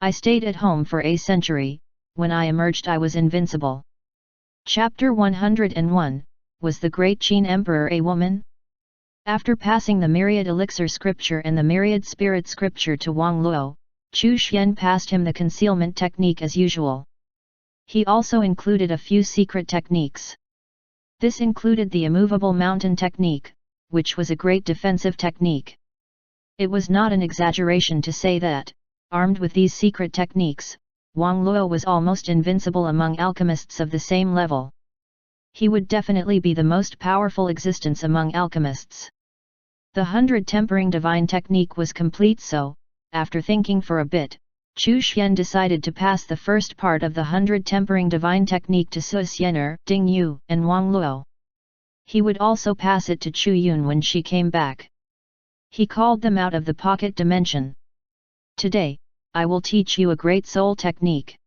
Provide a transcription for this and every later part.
I stayed at home for a century, when I emerged I was invincible. Chapter 101, Was the Great Qin Emperor a woman? After passing the myriad elixir scripture and the myriad spirit scripture to Wang Luo, Chu Xian passed him the concealment technique as usual. He also included a few secret techniques. This included the immovable mountain technique, which was a great defensive technique. It was not an exaggeration to say that, armed with these secret techniques, Wang Luo was almost invincible among alchemists of the same level. He would definitely be the most powerful existence among alchemists. The 100 tempering divine technique was complete, so, after thinking for a bit, Chu Xian decided to pass the first part of the 100 tempering divine technique to Su Xianer, Ding Yu, and Wang Luo. He would also pass it to Chu Yun when she came back. He called them out of the pocket dimension. Today, I will teach you a great soul technique.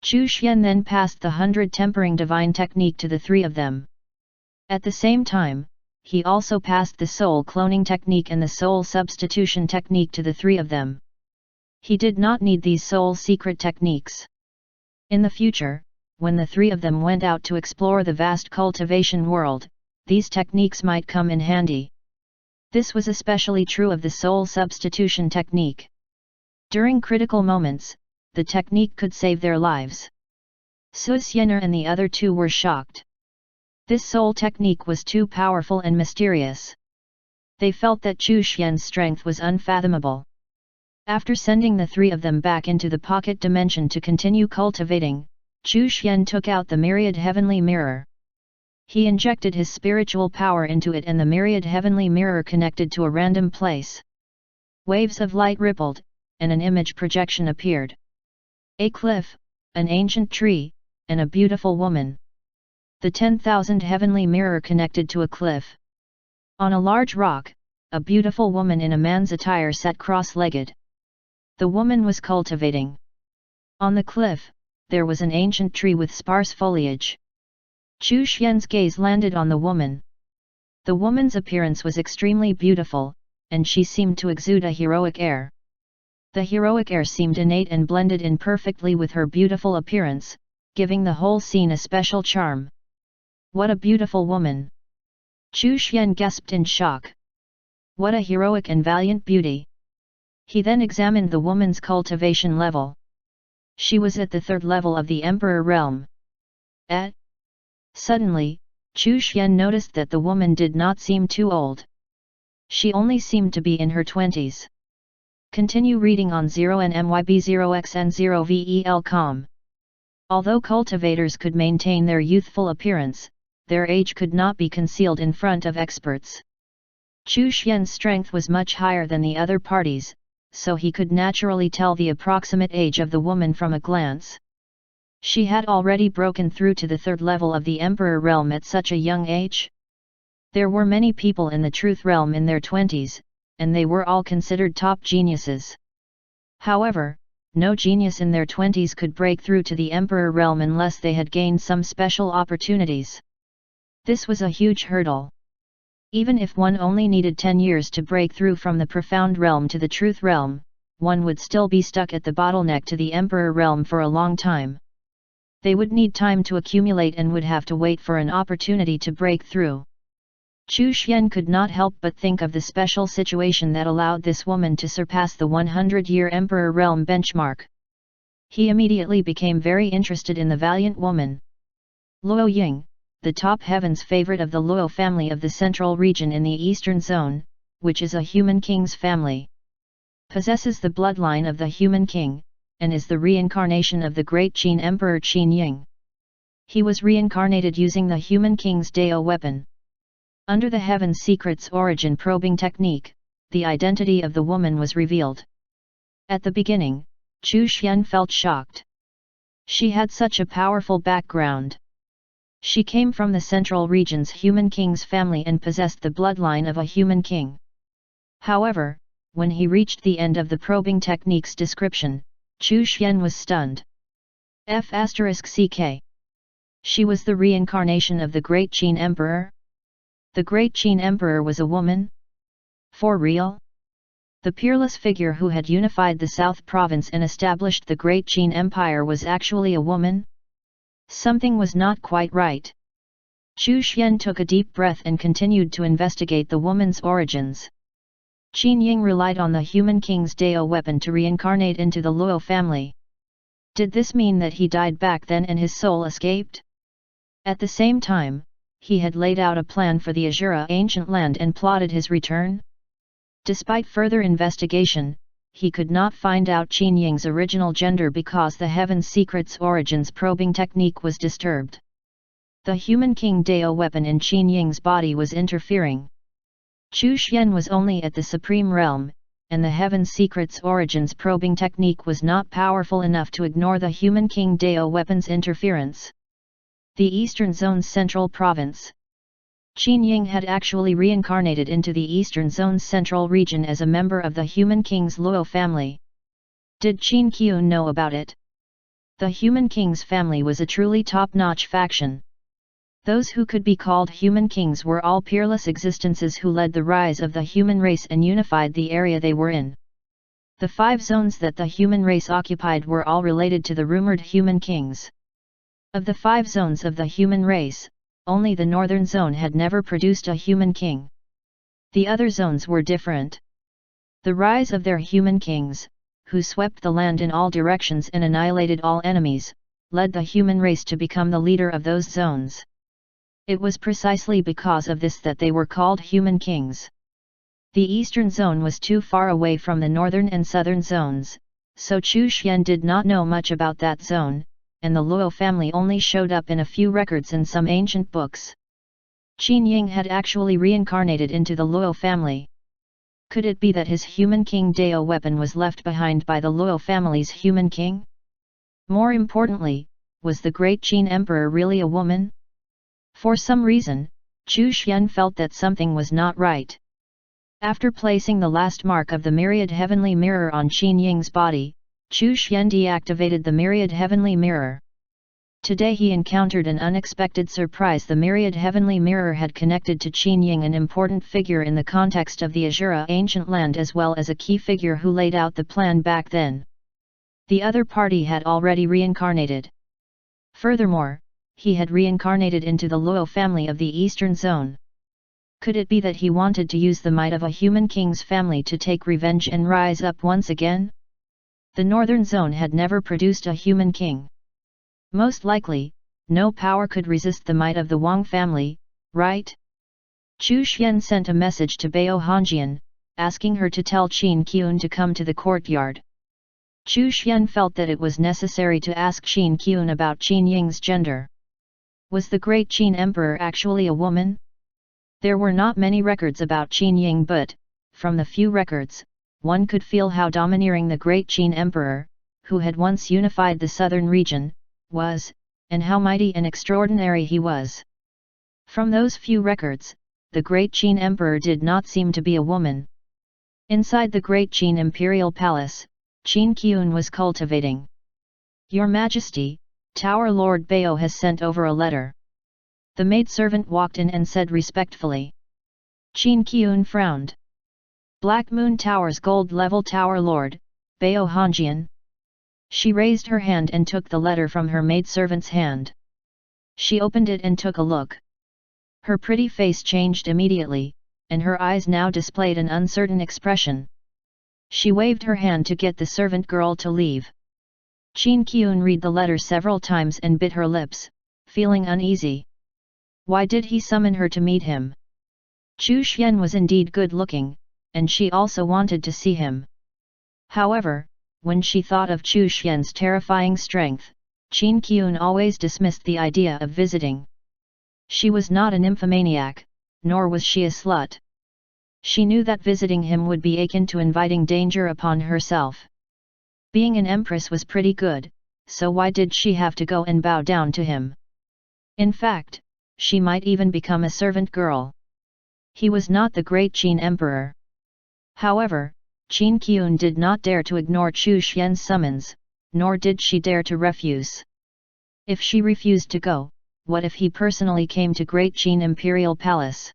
Chu Xian then passed the 100 tempering divine technique to the three of them. At the same time, he also passed the soul cloning technique and the soul substitution technique to the three of them. He did not need these soul secret techniques. In the future, when the three of them went out to explore the vast cultivation world, these techniques might come in handy. This was especially true of the soul substitution technique. During critical moments, the technique could save their lives. Su Xianer and the other two were shocked. This soul technique was too powerful and mysterious. They felt that Chu Xian's strength was unfathomable. After sending the three of them back into the pocket dimension to continue cultivating, Chu Xian took out the myriad heavenly mirror. He injected his spiritual power into it and the myriad heavenly mirror connected to a random place. Waves of light rippled, and an image projection appeared. A cliff, an ancient tree, and a beautiful woman. The 10,000 heavenly mirror connected to a cliff. On a large rock, a beautiful woman in a man's attire sat cross-legged. The woman was cultivating. On the cliff, there was an ancient tree with sparse foliage. Chu Xian's gaze landed on the woman. The woman's appearance was extremely beautiful, and she seemed to exude a heroic air. The heroic air seemed innate and blended in perfectly with her beautiful appearance, giving the whole scene a special charm. What a beautiful woman! Chu Xian gasped in shock. What a heroic and valiant beauty! He then examined the woman's cultivation level. She was at the 3rd level of the Emperor realm. Suddenly, Chu Xian noticed that the woman did not seem too old. She only seemed to be in her 20s. Continue reading on 0nmyb0xn0vel.com. Although cultivators could maintain their youthful appearance, their age could not be concealed in front of experts. Chu Xian's strength was much higher than the other parties, so he could naturally tell the approximate age of the woman from a glance. She had already broken through to the 3rd level of the Emperor realm at such a young age. There were many people in the Truth realm in their 20s, and they were all considered top geniuses. However, no genius in their 20s could break through to the Emperor realm unless they had gained some special opportunities. This was a huge hurdle. Even if one only needed 10 years to break through from the Profound realm to the Truth realm, one would still be stuck at the bottleneck to the Emperor realm for a long time. They would need time to accumulate and would have to wait for an opportunity to break through. Chu Xian could not help but think of the special situation that allowed this woman to surpass the 100-year Emperor realm benchmark. He immediately became very interested in the valiant woman. Luo Ying, the top heaven's favorite of the Luo family of the central region in the eastern zone, which is a human king's family, possesses the bloodline of the human king, and is the reincarnation of the great Qin Emperor Qin Ying. He was reincarnated using the human king's Dao weapon. Under the Heaven Secrets origin probing technique, the identity of the woman was revealed. At the beginning, Chu Xian felt shocked. She had such a powerful background. She came from the central region's human king's family and possessed the bloodline of a human king. However, when he reached the end of the probing technique's description, Chu Xian was stunned. F***ck. She was the reincarnation of the great Qin Emperor? The great Qin Emperor was a woman? For real? The peerless figure who had unified the South Province and established the Great Qin Empire was actually a woman? Something was not quite right. Chu Xian took a deep breath and continued to investigate the woman's origins. Qin Ying relied on the human king's Dao weapon to reincarnate into the Luo family. Did this mean that he died back then and his soul escaped? At the same time, he had laid out a plan for the Azura ancient land and plotted his return? Despite further investigation, he could not find out Qin Ying's original gender because the Heaven's Secrets origins probing technique was disturbed. The human king Dao weapon in Qin Ying's body was interfering. Chu Xian was only at the Supreme Realm, and the Heaven's Secrets origins probing technique was not powerful enough to ignore the human king Dao weapon's interference. The Eastern Zone's Central Province. Qin Ying had actually reincarnated into the Eastern Zone's Central region as a member of the human king's Luo family. Did Qin Qiun know about it? The human king's family was a truly top-notch faction. Those who could be called human kings were all peerless existences who led the rise of the human race and unified the area they were in. The 5 zones that the human race occupied were all related to the rumored human kings. Of the 5 zones of the human race, only the northern zone had never produced a human king. The other zones were different. The rise of their human kings, who swept the land in all directions and annihilated all enemies, led the human race to become the leader of those zones. It was precisely because of this that they were called human kings. The eastern zone was too far away from the northern and southern zones, so Chu Xian did not know much about that zone, and the Luo family only showed up in a few records in some ancient books. Qin Ying had actually reincarnated into the Luo family. Could it be that his human king Dao weapon was left behind by the Luo family's human king? More importantly, was the great Qin emperor really a woman? For some reason, Chu Xian felt that something was not right. After placing the last mark of the myriad heavenly mirror on Qin Ying's body, Chu Xian deactivated the myriad heavenly mirror. Today he encountered an unexpected surprise. The myriad heavenly mirror had connected to Qin Ying, an important figure in the context of the Azura ancient land as well as a key figure who laid out the plan back then. The other party had already reincarnated. Furthermore, he had reincarnated into the Luo family of the Eastern Zone. Could it be that he wanted to use the might of a human king's family to take revenge and rise up once again? The Northern Zone had never produced a human king. Most likely, no power could resist the might of the Wang family, right? Chu Xian sent a message to Bao Hongjian, asking her to tell Qin Qiun to come to the courtyard. Chu Xian felt that it was necessary to ask Qin Qiun about Qin Ying's gender. Was the great Qin emperor actually a woman? There were not many records about Qin Ying, but, from the few records, one could feel how domineering the great Qin emperor, who had once unified the southern region, was, and how mighty and extraordinary he was. From those few records, the great Qin emperor did not seem to be a woman. Inside the great Qin imperial palace, Qin Qiun was cultivating. "Your Majesty, Tower Lord Bao has sent over a letter." The maidservant walked in and said respectfully. Qin Qiun frowned. "Black Moon Tower's gold-level tower lord, Bao Hongjian?" She raised her hand and took the letter from her maidservant's hand. She opened it and took a look. Her pretty face changed immediately, and her eyes now displayed an uncertain expression. She waved her hand to get the servant girl to leave. Qin Qiun read the letter several times and bit her lips, feeling uneasy. Why did he summon her to meet him? Chu Xian was indeed good-looking, and she also wanted to see him. However, when she thought of Chu Xian's terrifying strength, Qin Qiun always dismissed the idea of visiting. She was not a nymphomaniac, nor was she a slut. She knew that visiting him would be akin to inviting danger upon herself. Being an empress was pretty good, so why did she have to go and bow down to him? In fact, she might even become a servant girl. He was not the great Qin emperor. However, Qin Qiun did not dare to ignore Chu Xian's summons, nor did she dare to refuse. If she refused to go, what if he personally came to Great Qin Imperial Palace?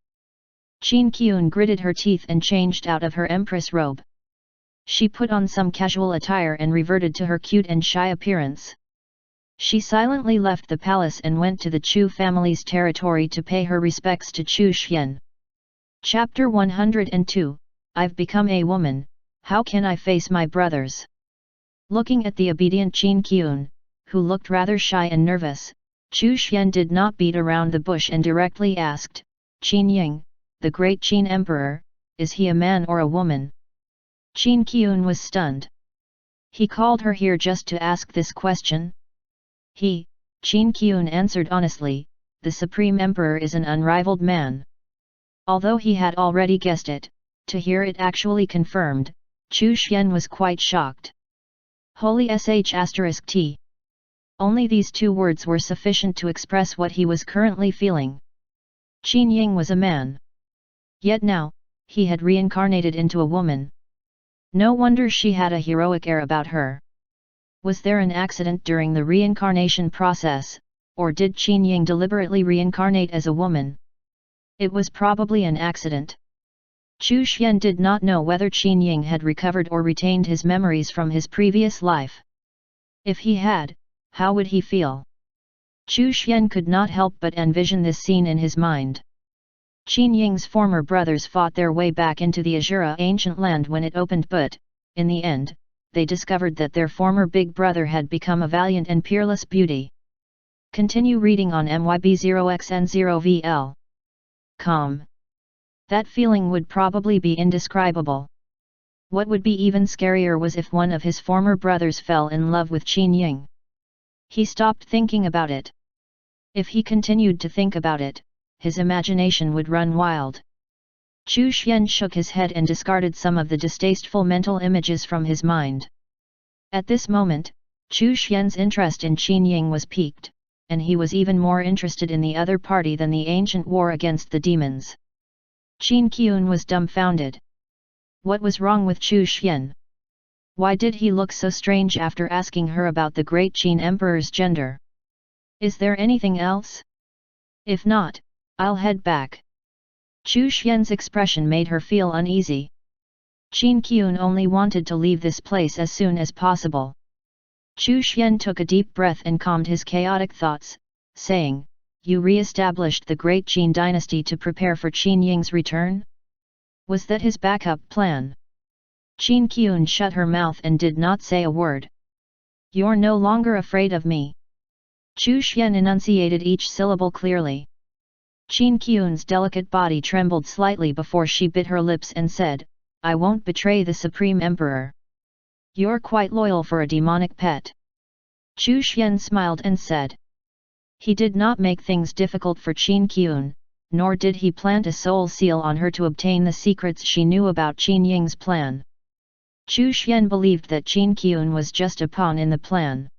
Qin Qiun gritted her teeth and changed out of her empress robe. She put on some casual attire and reverted to her cute and shy appearance. She silently left the palace and went to the Chu family's territory to pay her respects to Chu Xian. Chapter 102, I've become a woman, how can I face my brothers? Looking at the obedient Qin Qian, who looked rather shy and nervous, Chu Xian did not beat around the bush and directly asked, Qin Ying, the great Qin emperor, is he a man or a woman? Qin Qian was stunned. He called her here just to ask this question? Qin Qian answered honestly, the Supreme Emperor is an unrivaled man. Although he had already guessed it, to hear it actually confirmed, Chu Xian was quite shocked. Holy **T. Only these two words were sufficient to express what he was currently feeling. Qin Ying was a man. Yet now, he had reincarnated into a woman. No wonder she had a heroic air about her. Was there an accident during the reincarnation process, or did Qin Ying deliberately reincarnate as a woman? It was probably an accident. Chu Xian did not know whether Qin Ying had recovered or retained his memories from his previous life. If he had, how would he feel? Chu Xian could not help but envision this scene in his mind. Qin Ying's former brothers fought their way back into the Azura ancient land when it opened, but, in the end, they discovered that their former big brother had become a valiant and peerless beauty. Continue reading on MYB0XN0VL. Calm. That feeling would probably be indescribable. What would be even scarier was if one of his former brothers fell in love with Qin Ying. He stopped thinking about it. If he continued to think about it, his imagination would run wild. Chu Xian shook his head and discarded some of the distasteful mental images from his mind. At this moment, Chu Xian's interest in Qin Ying was piqued, and he was even more interested in the other party than the ancient war against the demons. Qin Qian was dumbfounded. What was wrong with Chu Xian? Why did he look so strange after asking her about the great Qin emperor's gender? Is there anything else? If not, I'll head back. Chu Xian's expression made her feel uneasy. Qin Qian only wanted to leave this place as soon as possible. Chu Xian took a deep breath and calmed his chaotic thoughts, saying, You re-established the great Qin dynasty to prepare for Qin Ying's return? Was that his backup plan? Qin Qian shut her mouth and did not say a word. You're no longer afraid of me. Chu Xian enunciated each syllable clearly. Qin Qian's delicate body trembled slightly before she bit her lips and said, I won't betray the Supreme Emperor. You're quite loyal for a demonic pet. Chu Xian smiled and said. He did not make things difficult for Qin Qian, nor did he plant a soul seal on her to obtain the secrets she knew about Qin Ying's plan. Chu Xian believed that Qin Qian was just a pawn in the plan.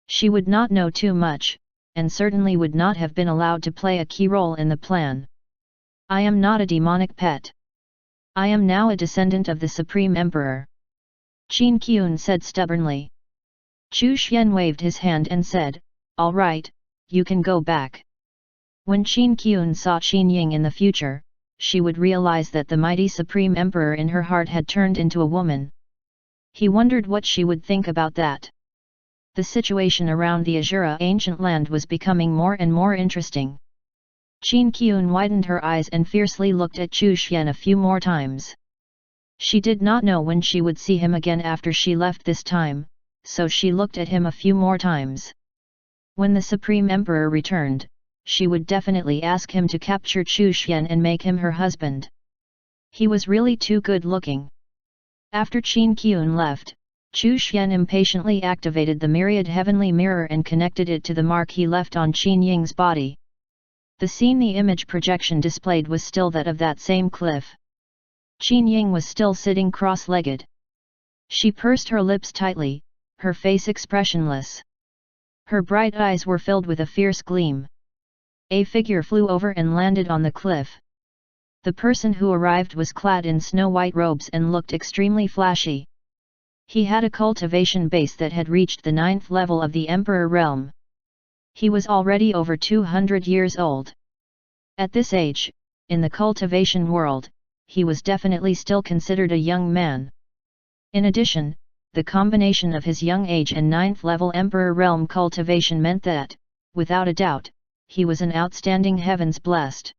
She would not know too much, and certainly would not have been allowed to play a key role in the plan. I am not a demonic pet. I am now a descendant of the Supreme Emperor. Qin Qian said stubbornly. Chu Xian waved his hand and said, All right, you can go back. When Qin Qian saw Qin Ying in the future, she would realize that the mighty Supreme Emperor in her heart had turned into a woman. He wondered what she would think about that. The situation around the Azura ancient land was becoming more and more interesting. Qin Qian widened her eyes and fiercely looked at Chu Xian a few more times. She did not know when she would see him again after she left this time, so she looked at him a few more times. When the Supreme Emperor returned, she would definitely ask him to capture Chu Xian and make him her husband. He was really too good looking. After Qin Qian left, Chu Xian impatiently activated the myriad heavenly mirror and connected it to the mark he left on Qin Ying's body. The scene the image projection displayed was still that of that same cliff. Qin Ying was still sitting cross-legged. She pursed her lips tightly, her face expressionless. Her bright eyes were filled with a fierce gleam. A figure flew over and landed on the cliff. The person who arrived was clad in snow-white robes and looked extremely flashy. He had a cultivation base that had reached the 9th level of the Emperor realm. He was already over 200 years old. At this age, in the cultivation world, he was definitely still considered a young man. In addition, the combination of his young age and 9th-level Emperor realm cultivation meant that, without a doubt, he was an outstanding heavens blessed.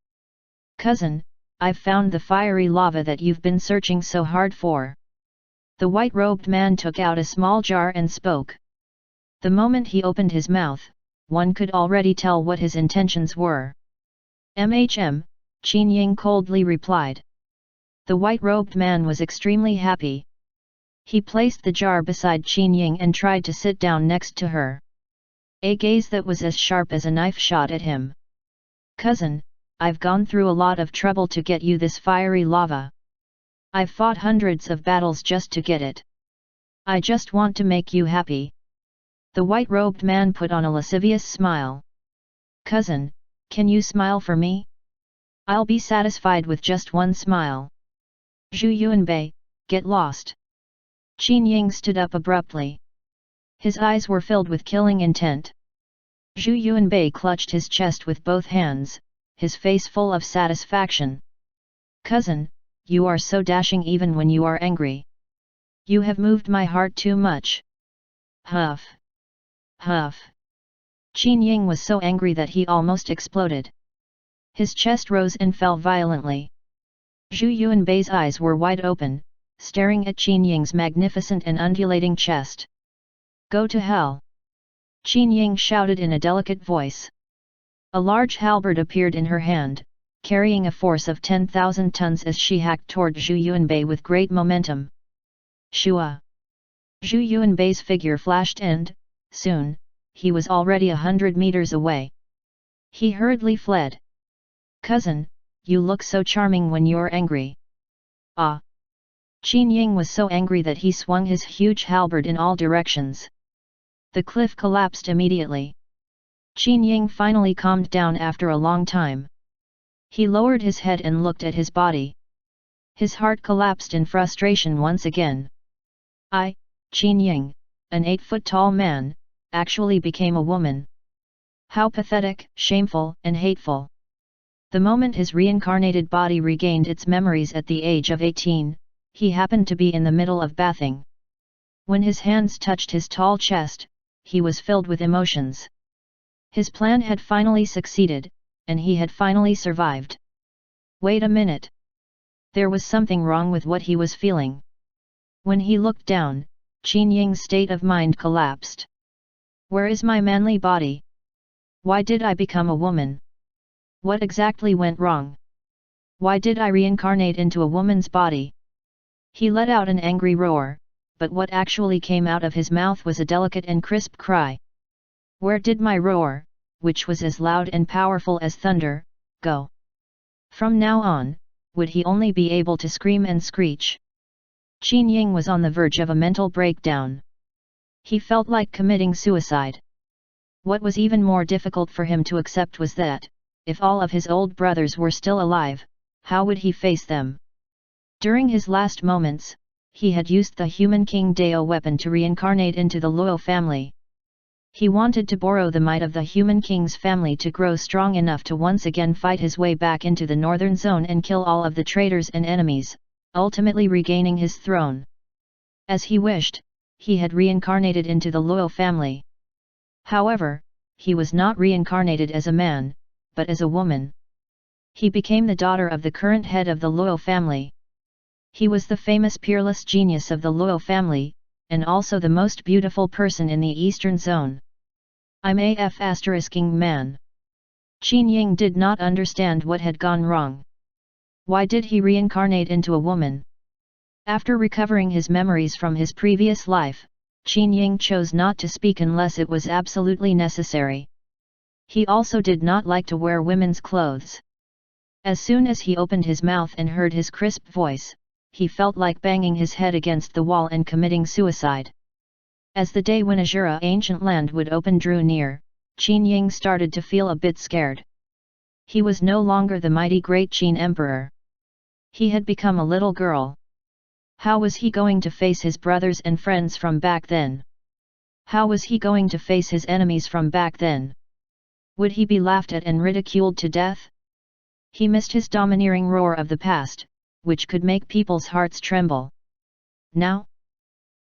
Cousin, I've found the fiery lava that you've been searching so hard for. The white-robed man took out a small jar and spoke. The moment he opened his mouth, one could already tell what his intentions were. "MHM," Qin Ying coldly replied. The white-robed man was extremely happy. He placed the jar beside Qin Ying and tried to sit down next to her. A gaze that was as sharp as a knife shot at him. "Cousin, I've gone through a lot of trouble to get you this fiery lava. I've fought hundreds of battles just to get it. I just want to make you happy." The white-robed man put on a lascivious smile. "Cousin, can you smile for me? I'll be satisfied with just one smile." "Zhu Yuanbei, get lost." Qin Ying stood up abruptly. His eyes were filled with killing intent. Zhu Yuanbei clutched his chest with both hands, his face full of satisfaction. "Cousin, you are so dashing even when you are angry. You have moved my heart too much." Huff! Huff! Qin Ying was so angry that he almost exploded. His chest rose and fell violently. Zhu Yuanbei's eyes were wide open, staring at Qin Ying's magnificent and undulating chest. "Go to hell!" Qin Ying shouted in a delicate voice. A large halberd appeared in her hand, carrying a force of 10,000 tons as she hacked toward Zhu Yuanbei with great momentum. Shua! Zhu Yuanbei's figure flashed and, soon, he was already 100 meters away. He hurriedly fled. "Cousin, you look so charming when you're angry." "Ah!" Qin Ying was so angry that he swung his huge halberd in all directions. The cliff collapsed immediately. Qin Ying finally calmed down after a long time. He lowered his head and looked at his body. His heart collapsed in frustration once again. I, Qin Ying, an 8-foot-tall man, actually became a woman. How pathetic, shameful, and hateful. The moment his reincarnated body regained its memories at the age of 18, he happened to be in the middle of bathing. When his hands touched his tall chest, he was filled with emotions. His plan had finally succeeded, and he had finally survived. Wait a minute. There was something wrong with what he was feeling. When he looked down, Qin Ying's state of mind collapsed. Where is my manly body? Why did I become a woman? What exactly went wrong? Why did I reincarnate into a woman's body? He let out an angry roar, but what actually came out of his mouth was a delicate and crisp cry. Where did my roar, which was as loud and powerful as thunder, go? From now on, would he only be able to scream and screech? Qin Ying was on the verge of a mental breakdown. He felt like committing suicide. What was even more difficult for him to accept was that, if all of his old brothers were still alive, how would he face them? During his last moments, he had used the human King Dao weapon to reincarnate into the Luo family. He wanted to borrow the might of the human king's family to grow strong enough to once again fight his way back into the northern zone and kill all of the traitors and enemies, ultimately regaining his throne. As he wished, he had reincarnated into the Luo family. However, he was not reincarnated as a man, but as a woman. He became the daughter of the current head of the Luo family. He was the famous peerless genius of the Luo family, and also the most beautiful person in the eastern zone. I'm a **ing man. Qin Ying did not understand what had gone wrong. Why did he reincarnate into a woman? After recovering his memories from his previous life, Qin Ying chose not to speak unless it was absolutely necessary. He also did not like to wear women's clothes. As soon as he opened his mouth and heard his crisp voice, he felt like banging his head against the wall and committing suicide. As the day when Azura ancient land would open drew near, Qin Ying started to feel a bit scared. He was no longer the mighty great Qin Emperor. He had become a little girl. How was he going to face his brothers and friends from back then? How was he going to face his enemies from back then? Would he be laughed at and ridiculed to death? He missed his domineering roar of the past, which could make people's hearts tremble. Now?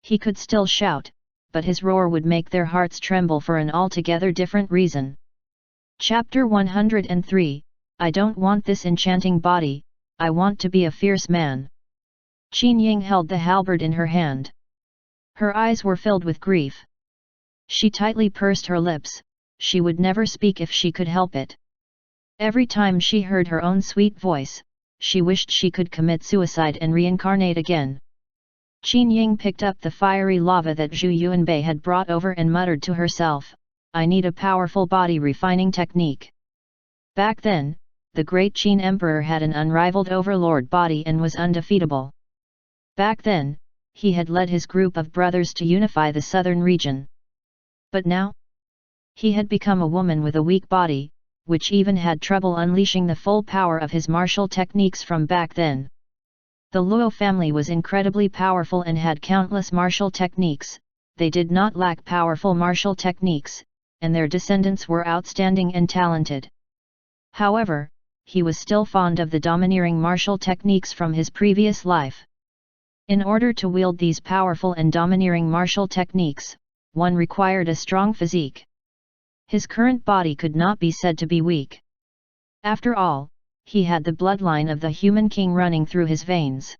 He could still shout, but his roar would make their hearts tremble for an altogether different reason. Chapter 103, I don't want this enchanting body, I want to be a fierce man. Qin Ying held the halberd in her hand. Her eyes were filled with grief. She tightly pursed her lips, she would never speak if she could help it. Every time she heard her own sweet voice, she wished she could commit suicide and reincarnate again. Qin Ying picked up the fiery lava that Zhu Yuanbei had brought over and muttered to herself, I need a powerful body refining technique. Back then, the great Qin Emperor had an unrivaled overlord body and was undefeatable. Back then, he had led his group of brothers to unify the southern region. But now? He had become a woman with a weak body, which even had trouble unleashing the full power of his martial techniques from back then. The Luo family was incredibly powerful and had countless martial techniques, they did not lack powerful martial techniques, and their descendants were outstanding and talented. However, he was still fond of the domineering martial techniques from his previous life. In order to wield these powerful and domineering martial techniques, one required a strong physique. His current body could not be said to be weak. After all, he had the bloodline of the human king running through his veins.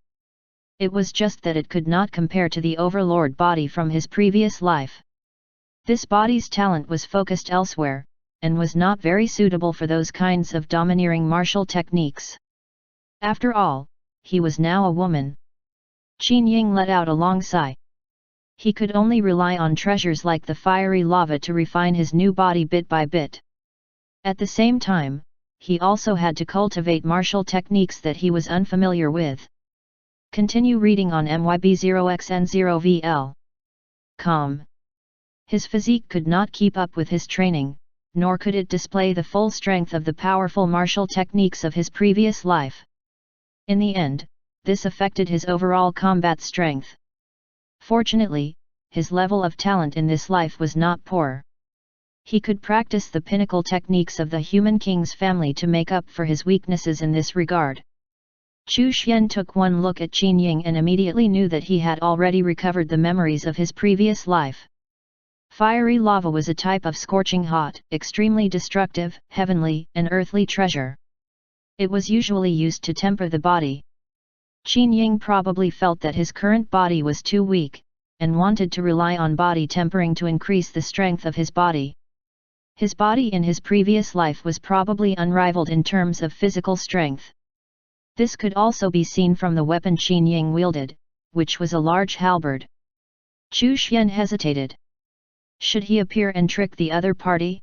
It was just that it could not compare to the overlord body from his previous life. This body's talent was focused elsewhere, and was not very suitable for those kinds of domineering martial techniques. After all, he was now a woman. Qin Ying let out a long sigh. He could only rely on treasures like the fiery lava to refine his new body bit by bit. At the same time, he also had to cultivate martial techniques that he was unfamiliar with. Continue reading on MYB0xN0VL. Com. His physique could not keep up with his training, nor could it display the full strength of the powerful martial techniques of his previous life. In the end, this affected his overall combat strength. Fortunately, his level of talent in this life was not poor. He could practice the pinnacle techniques of the human king's family to make up for his weaknesses in this regard. Chu Xian took one look at Qin Ying and immediately knew that he had already recovered the memories of his previous life. Fiery lava was a type of scorching hot, extremely destructive, heavenly, and earthly treasure. It was usually used to temper the body. Qin Ying probably felt that his current body was too weak, and wanted to rely on body tempering to increase the strength of his body. His body in his previous life was probably unrivaled in terms of physical strength. This could also be seen from the weapon Qin Ying wielded, which was a large halberd. Chu Xian hesitated. Should he appear and trick the other party?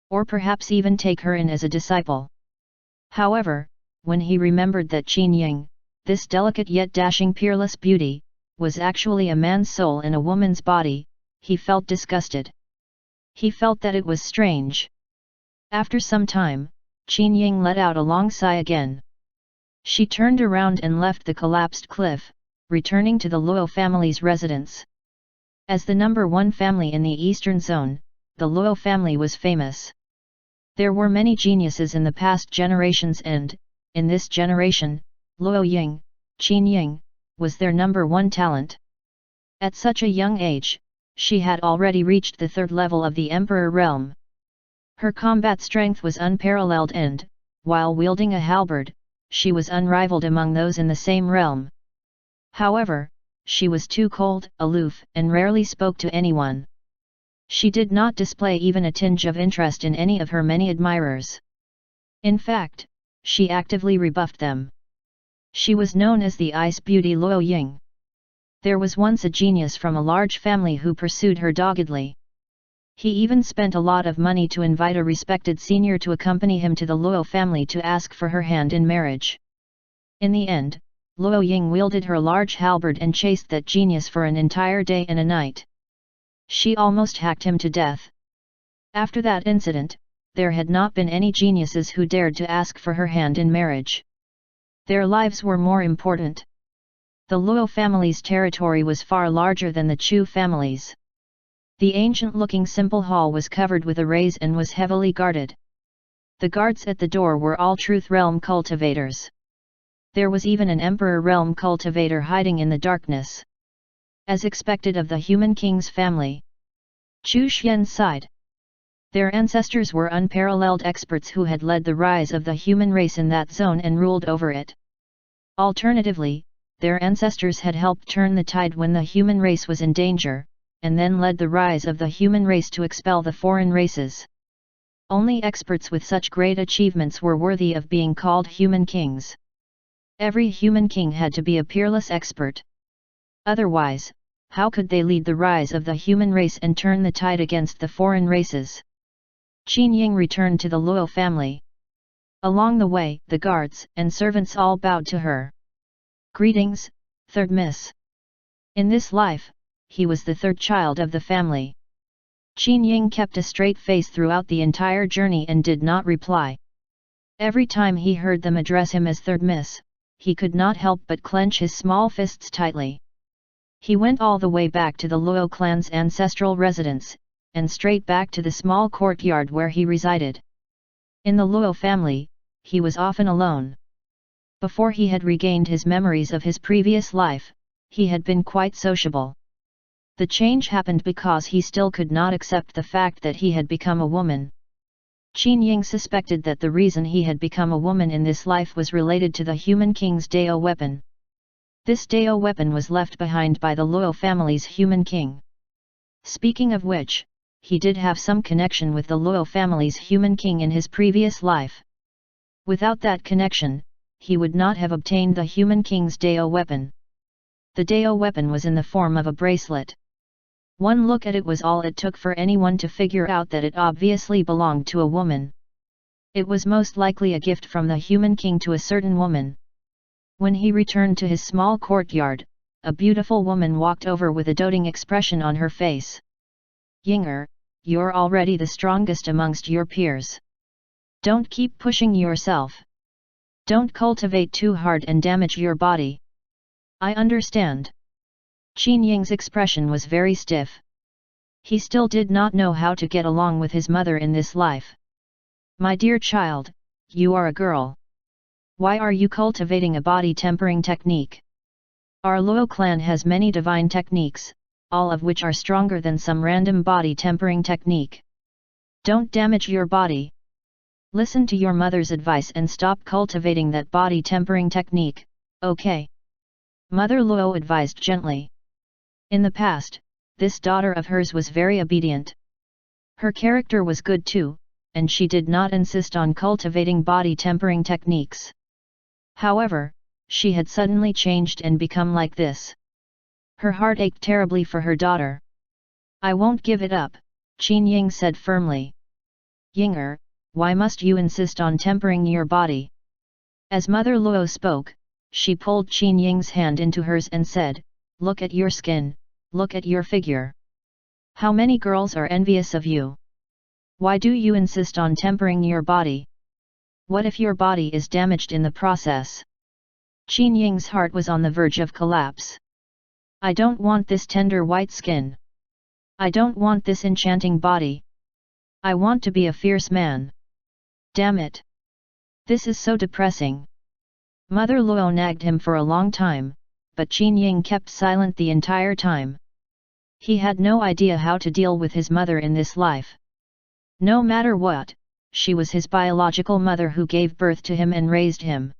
Or perhaps even take her in as a disciple? However, when he remembered that Qin Ying, this delicate yet dashing peerless beauty, was actually a man's soul in a woman's body, he felt disgusted. He felt that it was strange. After some time, Qin Ying let out a long sigh again. She turned around and left the collapsed cliff, returning to the Luo family's residence. As the number one family in the eastern zone, the Luo family was famous. There were many geniuses in the past generations and, in this generation, Luo Ying, Qin Ying, was their number one talent. At such a young age, she had already reached the third level of the Emperor realm. Her combat strength was unparalleled and, while wielding a halberd, she was unrivaled among those in the same realm. However, she was too cold, aloof, and rarely spoke to anyone. She did not display even a tinge of interest in any of her many admirers. In fact, she actively rebuffed them. She was known as the Ice Beauty Luo Ying. There was once a genius from a large family who pursued her doggedly. He even spent a lot of money to invite a respected senior to accompany him to the Luo family to ask for her hand in marriage. In the end, Luo Ying wielded her large halberd and chased that genius for an entire day and a night. She almost hacked him to death. After that incident, there had not been any geniuses who dared to ask for her hand in marriage. Their lives were more important. The Luo family's territory was far larger than the Chu family's. The ancient-looking simple hall was covered with arrays and was heavily guarded. The guards at the door were all Truth Realm cultivators. There was even an Emperor Realm cultivator hiding in the darkness. as expected of the human king's family. Chu Xian sighed. Their ancestors were unparalleled experts who had led the rise of the human race in that zone and ruled over it. Alternatively, their ancestors had helped turn the tide when the human race was in danger, and then led the rise of the human race to expel the foreign races. Only experts with such great achievements were worthy of being called human kings. Every human king had to be a peerless expert. Otherwise, how could they lead the rise of the human race and turn the tide against the foreign races? Qin Ying returned to the Luo family. Along the way, the guards and servants all bowed to her. Greetings, third miss. In this life, he was the third child of the family. Qin Ying kept a straight face throughout the entire journey and did not reply. Every time he heard them address him as third miss, he could not help but clench his small fists tightly. He went all the way back to the Luo clan's ancestral residence, and straight back to the small courtyard where he resided. In the Luo family, he was often alone. Before he had regained his memories of his previous life, he had been quite sociable. The change happened because he still could not accept the fact that he had become a woman. Qin Ying suspected that the reason he had become a woman in this life was related to the human king's Dao weapon. This Dao weapon was left behind by the Luo family's human king. Speaking of which, he did have some connection with the Luo family's human king in his previous life. Without that connection, he would not have obtained the human king's Dao weapon. The Dao weapon was in the form of a bracelet. One look at it was all it took for anyone to figure out that it obviously belonged to a woman. It was most likely a gift from the human king to a certain woman. When he returned to his small courtyard, a beautiful woman walked over with a doting expression on her face. Yinger, you're already the strongest amongst your peers. Don't keep pushing yourself. Don't cultivate too hard and damage your body. I understand. Qin Ying's expression was very stiff. He still did not know how to get along with his mother in this life. My dear child, you are a girl. Why are you cultivating a body tempering technique? Our Luo clan has many divine techniques, all of which are stronger than some random body tempering technique. Don't damage your body. Listen to your mother's advice and stop cultivating that body tempering technique, okay? Mother Luo advised gently. In the past, this daughter of hers was very obedient. Her character was good too, and she did not insist on cultivating body tempering techniques. However, she had suddenly changed and become like this. Her heart ached terribly for her daughter. I won't give it up, Qin Ying said firmly. Yinger, why must you insist on tempering your body? As Mother Luo spoke, she pulled Qin Ying's hand into hers and said, look at your skin, look at your figure. How many girls are envious of you? Why do you insist on tempering your body? What if your body is damaged in the process? Qin Ying's heart was on the verge of collapse. I don't want this tender white skin. I don't want this enchanting body. I want to be a fierce man. Damn it! This is so depressing. Mother Luo nagged him for a long time, but Qin Ying kept silent the entire time. He had no idea how to deal with his mother in this life. No matter what, she was his biological mother who gave birth to him and raised him.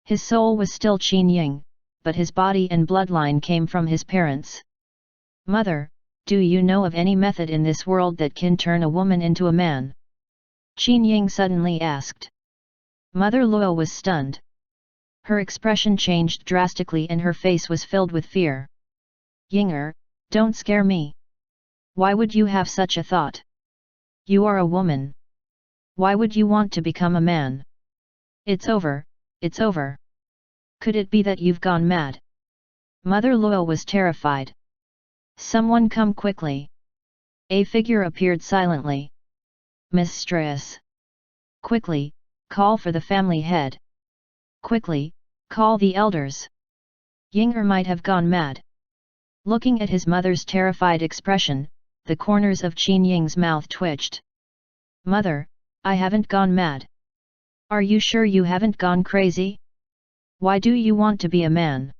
His soul was still Qin Ying, but his body and bloodline came from his parents. Mother, do you know of any method in this world that can turn a woman into a man? Qin Ying suddenly asked. Mother Luo was stunned. Her expression changed drastically and her face was filled with fear. Yinger, don't scare me. Why would you have such a thought? You are a woman. Why would you want to become a man? It's over, it's over. Could it be that you've gone mad? Mother Luo was terrified. Someone come quickly. A figure appeared silently. Mistress. Quickly, call for the family head. Quickly, call the elders. Yinger might have gone mad. Looking at his mother's terrified expression, the corners of Qin Ying's mouth twitched. Mother, I haven't gone mad. Are you sure you haven't gone crazy? Why do you want to be a man?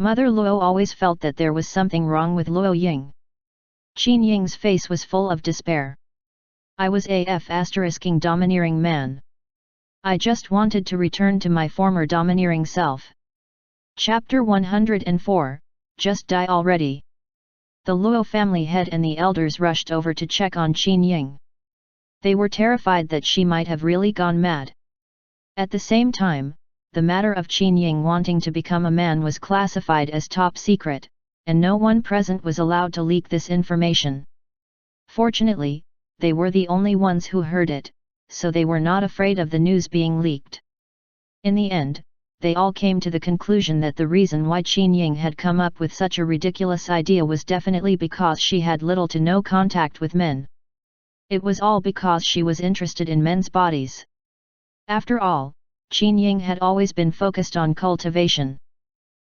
Mother Luo always felt that there was something wrong with Luo Ying. Qin Ying's face was full of despair. I was **ing domineering man. I just wanted to return to my former domineering self. Chapter 104, Just die already. The Luo family head and the elders rushed over to check on Qin Ying. They were terrified that she might have really gone mad. At the same time, the matter of Qin Ying wanting to become a man was classified as top secret, and no one present was allowed to leak this information. Fortunately, they were the only ones who heard it, so they were not afraid of the news being leaked. In the end, they all came to the conclusion that the reason why Qin Ying had come up with such a ridiculous idea was definitely because she had little to no contact with men. It was all because she was interested in men's bodies. After all, Qin Ying had always been focused on cultivation.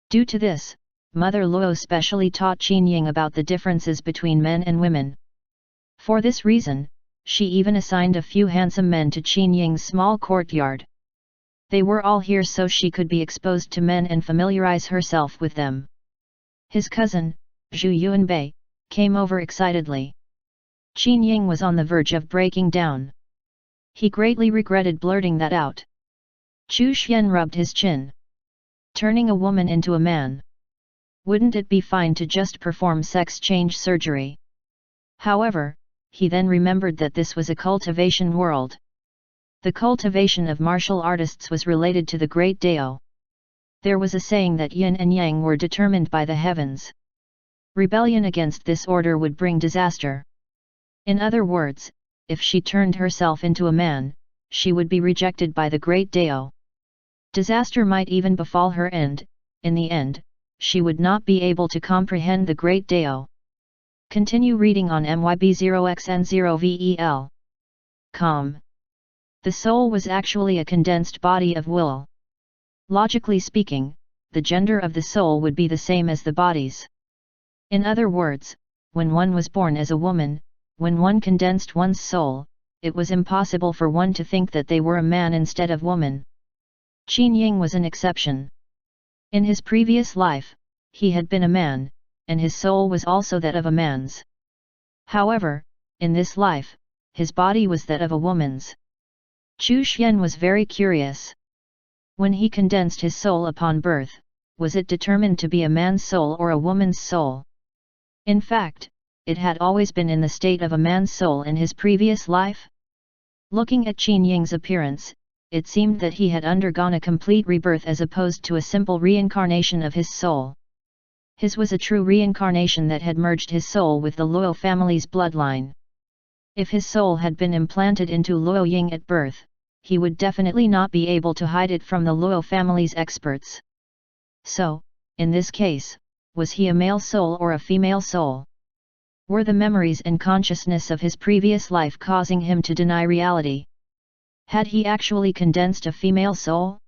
Due to this, Mother Luo specially taught Qin Ying about the differences between men and women. For this reason, she even assigned a few handsome men to Qin Ying's small courtyard. They were all here so she could be exposed to men and familiarize herself with them. His cousin, Zhu Yuanbei, came over excitedly. Qin Ying was on the verge of breaking down. He greatly regretted blurting that out. Chu Xian rubbed his chin. Turning a woman into a man. Wouldn't it be fine to just perform sex change surgery? However, he then remembered that this was a cultivation world. The cultivation of martial artists was related to the Great Dao. There was a saying that yin and yang were determined by the heavens. Rebellion against this order would bring disaster. In other words, if she turned herself into a man, she would be rejected by the Great Dao. Disaster might even befall her and, in the end, she would not be able to comprehend the Great Dao. Continue reading on MYB0xN0VEL. The soul was actually a condensed body of wool. Logically speaking, the gender of the soul would be the same as the body's. In other words, when one was born as a woman, when one condensed one's soul, it was impossible for one to think that they were a man instead of woman. Qin Ying was an exception. In his previous life, he had been a man, and his soul was also that of a man's. However, in this life, his body was that of a woman's. Chu Xian was very curious. When he condensed his soul upon birth, was it determined to be a man's soul or a woman's soul? In fact, it had always been in the state of a man's soul in his previous life. Looking at Qin Ying's appearance, it seemed that he had undergone a complete rebirth as opposed to a simple reincarnation of his soul. His was a true reincarnation that had merged his soul with the Luo family's bloodline. If his soul had been implanted into Luo Ying at birth, he would definitely not be able to hide it from the Luo family's experts. So, in this case, was he a male soul or a female soul? Were the memories and consciousness of his previous life causing him to deny reality? Had he actually condensed a female soul?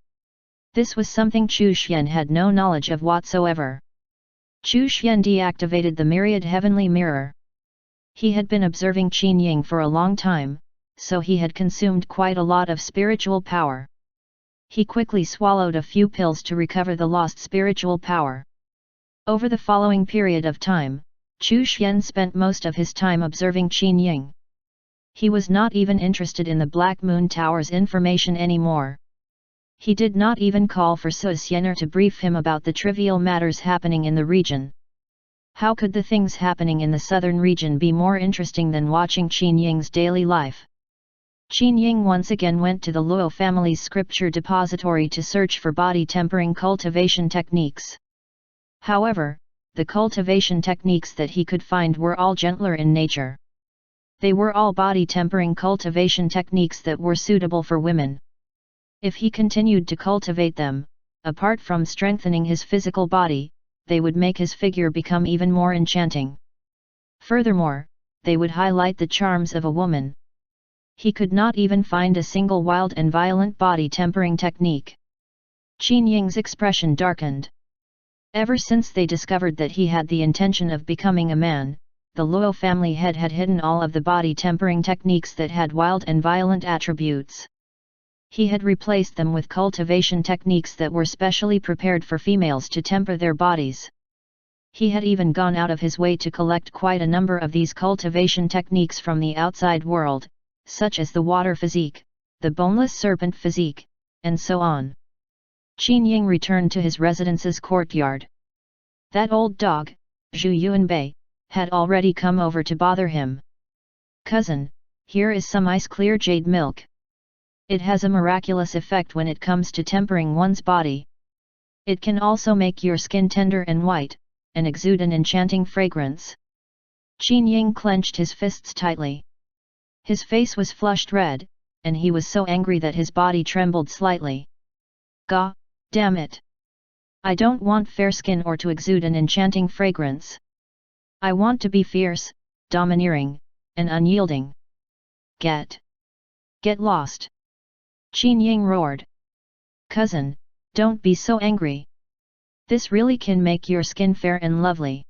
This was something Chu Xian had no knowledge of whatsoever. Chu Xian deactivated the myriad heavenly mirror. He had been observing Qin Ying for a long time, so he had consumed quite a lot of spiritual power. He quickly swallowed a few pills to recover the lost spiritual power. Over the following period of time, Chu Xian spent most of his time observing Qin Ying. He was not even interested in the Black Moon Tower's information anymore. He did not even call for Su Xianer to brief him about the trivial matters happening in the region. How could the things happening in the southern region be more interesting than watching Qin Ying's daily life? Qin Ying once again went to the Luo family's scripture depository to search for body tempering cultivation techniques. However, the cultivation techniques that he could find were all gentler in nature. They were all body tempering cultivation techniques that were suitable for women. If he continued to cultivate them, apart from strengthening his physical body, they would make his figure become even more enchanting. Furthermore, they would highlight the charms of a woman. He could not even find a single wild and violent body tempering technique. Qin Ying's expression darkened. Ever since they discovered that he had the intention of becoming a man, the Luo family head had hidden all of the body tempering techniques that had wild and violent attributes. He had replaced them with cultivation techniques that were specially prepared for females to temper their bodies. He had even gone out of his way to collect quite a number of these cultivation techniques from the outside world, such as the water physique, the boneless serpent physique, and so on. Qin Ying returned to his residence's courtyard. That old dog, Zhu Yuanbei, had already come over to bother him. "Cousin, here is some ice-clear jade milk. It has a miraculous effect when it comes to tempering one's body. It can also make your skin tender and white, and exude an enchanting fragrance." Qin Ying clenched his fists tightly. His face was flushed red, and he was so angry that his body trembled slightly. "Gah, damn it! I don't want fair skin or to exude an enchanting fragrance. I want to be fierce, domineering, and unyielding. Get lost!" Qin Ying roared. "Cousin, don't be so angry. This really can make your skin fair and lovely."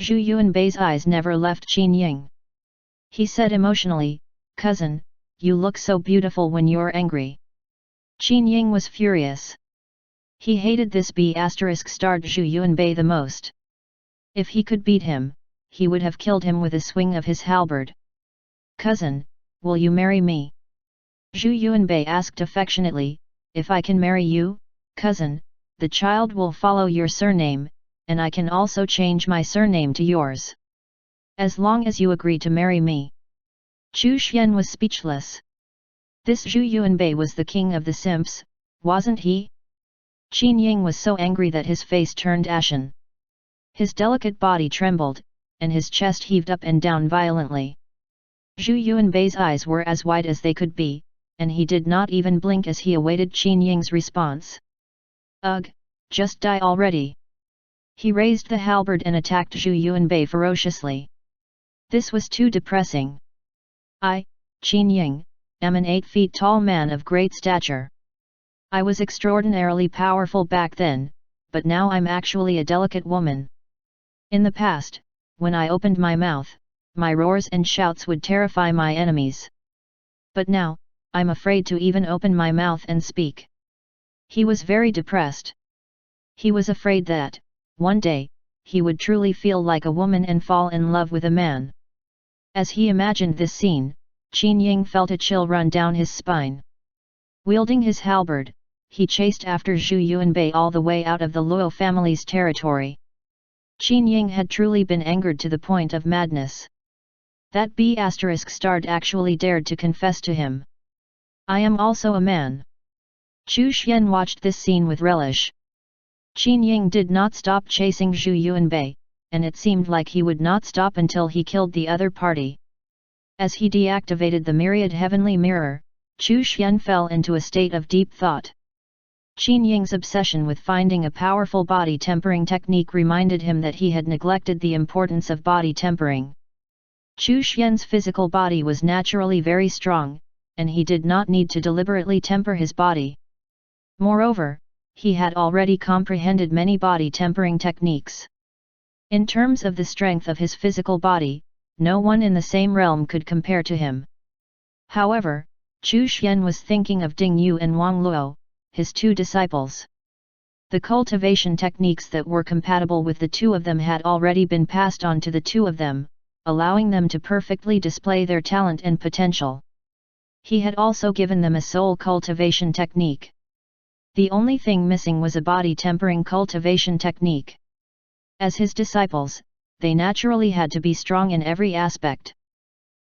Zhu Yuanbei's eyes never left Qin Ying. He said emotionally, "Cousin, you look so beautiful when you're angry." Qin Ying was furious. He hated this B*****starred Zhu Yuanbei the most. If he could beat him, he would have killed him with a swing of his halberd. "Cousin, will you marry me?" Zhu Yuanbei asked affectionately. "If I can marry you, cousin, the child will follow your surname, and I can also change my surname to yours. As long as you agree to marry me." Chu Xian was speechless. This Zhu Yuanbei was the king of the simps, wasn't he? Qin Ying was so angry that his face turned ashen. His delicate body trembled, and his chest heaved up and down violently. Zhu Yuanbei's eyes were as wide as they could be, and he did not even blink as he awaited Qin Ying's response. "Ugh, just die already!" He raised the halberd and attacked Zhu Yuanbei ferociously. This was too depressing. "I, Qin Ying, am an 8 feet tall man of great stature. I was extraordinarily powerful back then, but now I'm actually a delicate woman. In the past, when I opened my mouth, my roars and shouts would terrify my enemies. But now, I'm afraid to even open my mouth and speak." He was very depressed. He was afraid that, one day, he would truly feel like a woman and fall in love with a man. As he imagined this scene, Qin Ying felt a chill run down his spine. Wielding his halberd, he chased after Zhu Yuanbei all the way out of the Luo family's territory. Qin Ying had truly been angered to the point of madness. That B****starred actually dared to confess to him. "I am also a man." Chu Xian watched this scene with relish. Qin Ying did not stop chasing Zhu Yuanbei, and it seemed like he would not stop until he killed the other party. As he deactivated the myriad heavenly mirror, Chu Xian fell into a state of deep thought. Qin Ying's obsession with finding a powerful body tempering technique reminded him that he had neglected the importance of body tempering. Chu Xian's physical body was naturally very strong, and he did not need to deliberately temper his body. Moreover, he had already comprehended many body tempering techniques. In terms of the strength of his physical body, no one in the same realm could compare to him. However, Chu Xian was thinking of Ding Yu and Wang Luo, his 2 disciples. The cultivation techniques that were compatible with the 2 of them had already been passed on to the 2 of them, allowing them to perfectly display their talent and potential. He had also given them a soul cultivation technique. The only thing missing was a body tempering cultivation technique. As his disciples, they naturally had to be strong in every aspect.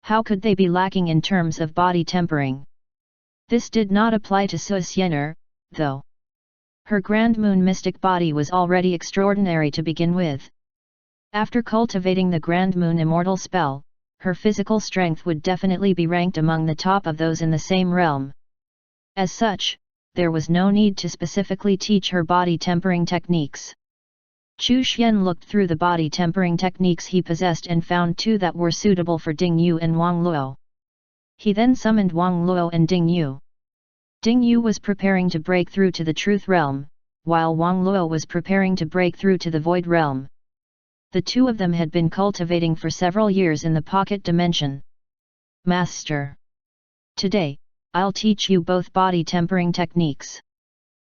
How could they be lacking in terms of body tempering? This did not apply to Su Xianer, though. Her Grand Moon mystic body was already extraordinary to begin with. After cultivating the Grand Moon immortal spell, her physical strength would definitely be ranked among the top of those in the same realm. As such, there was no need to specifically teach her body tempering techniques. Chu Xian looked through the body tempering techniques he possessed and found 2 that were suitable for Ding Yu and Wang Luo. He then summoned Wang Luo and Ding Yu. Ding Yu was preparing to break through to the Truth Realm, while Wang Luo was preparing to break through to the Void Realm. The 2 of them had been cultivating for several years in the pocket dimension. "Master! Today, I'll teach you both body tempering techniques."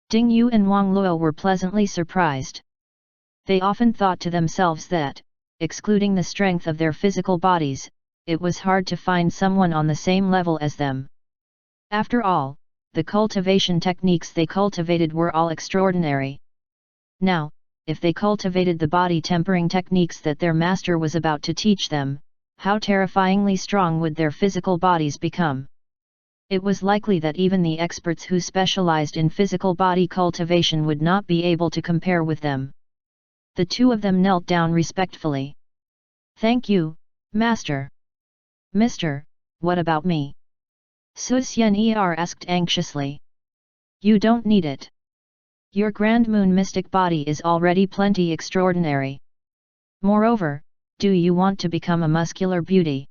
Ding Yu and Wang Luo were pleasantly surprised. They often thought to themselves that, excluding the strength of their physical bodies, it was hard to find someone on the same level as them. After all, the cultivation techniques they cultivated were all extraordinary. Now, if they cultivated the body tempering techniques that their master was about to teach them, how terrifyingly strong would their physical bodies become? It was likely that even the experts who specialized in physical body cultivation would not be able to compare with them. The two of them knelt down respectfully. "Thank you, Master." "Mister, what about me?" Su Xian asked anxiously. "You don't need it. Your Grand Moon mystic body is already plenty extraordinary. Moreover, do you want to become a muscular beauty?"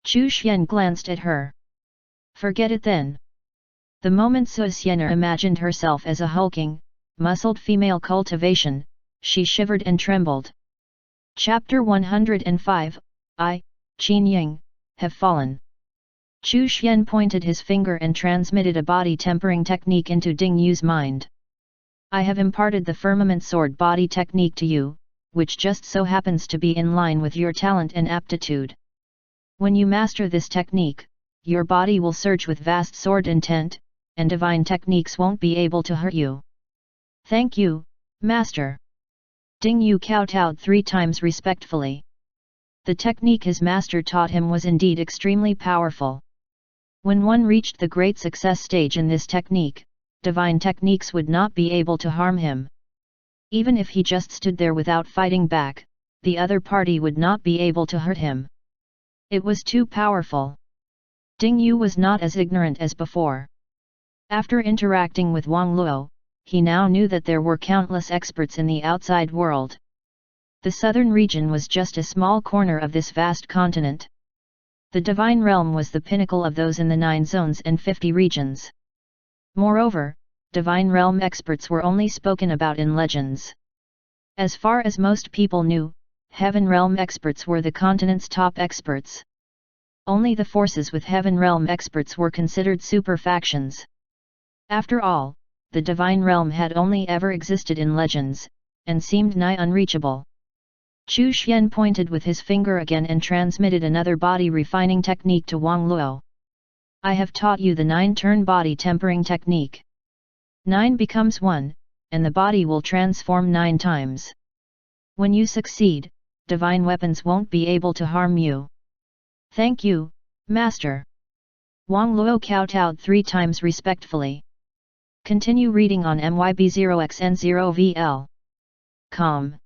Chu Xian glanced at her. "Forget it then." The moment Su Xian imagined herself as a hulking, muscled female cultivation, she shivered and trembled. Chapter 105, I, Qin Ying, have fallen. Chu Xian pointed his finger and transmitted a body tempering technique into Ding Yu's mind. "I have imparted the firmament sword body technique to you, which just so happens to be in line with your talent and aptitude. When you master this technique, your body will surge with vast sword intent, and divine techniques won't be able to hurt you." "Thank you, Master." Ding Yu kowtowed 3 times respectfully. The technique his master taught him was indeed extremely powerful. When one reached the great success stage in this technique, divine techniques would not be able to harm him. Even if he just stood there without fighting back, the other party would not be able to hurt him. It was too powerful. Ding Yu was not as ignorant as before. After interacting with Wang Luo, he now knew that there were countless experts in the outside world. The southern region was just a small corner of this vast continent. The divine realm was the pinnacle of those in the 9 zones and 50 regions. Moreover, divine realm experts were only spoken about in legends. As far as most people knew, heaven realm experts were the continent's top experts. Only the forces with heaven realm experts were considered super factions. After all, the divine realm had only ever existed in legends, and seemed nigh unreachable. Chu Xian pointed with his finger again and transmitted another body refining technique to Wang Luo. "I have taught you the 9-turn body tempering technique. 9 becomes 1, and the body will transform 9 times. When you succeed, divine weapons won't be able to harm you." "Thank you, Master." Wang Luo kowtowed 3 times respectfully. Continue reading on MYB0xN0VL. Com.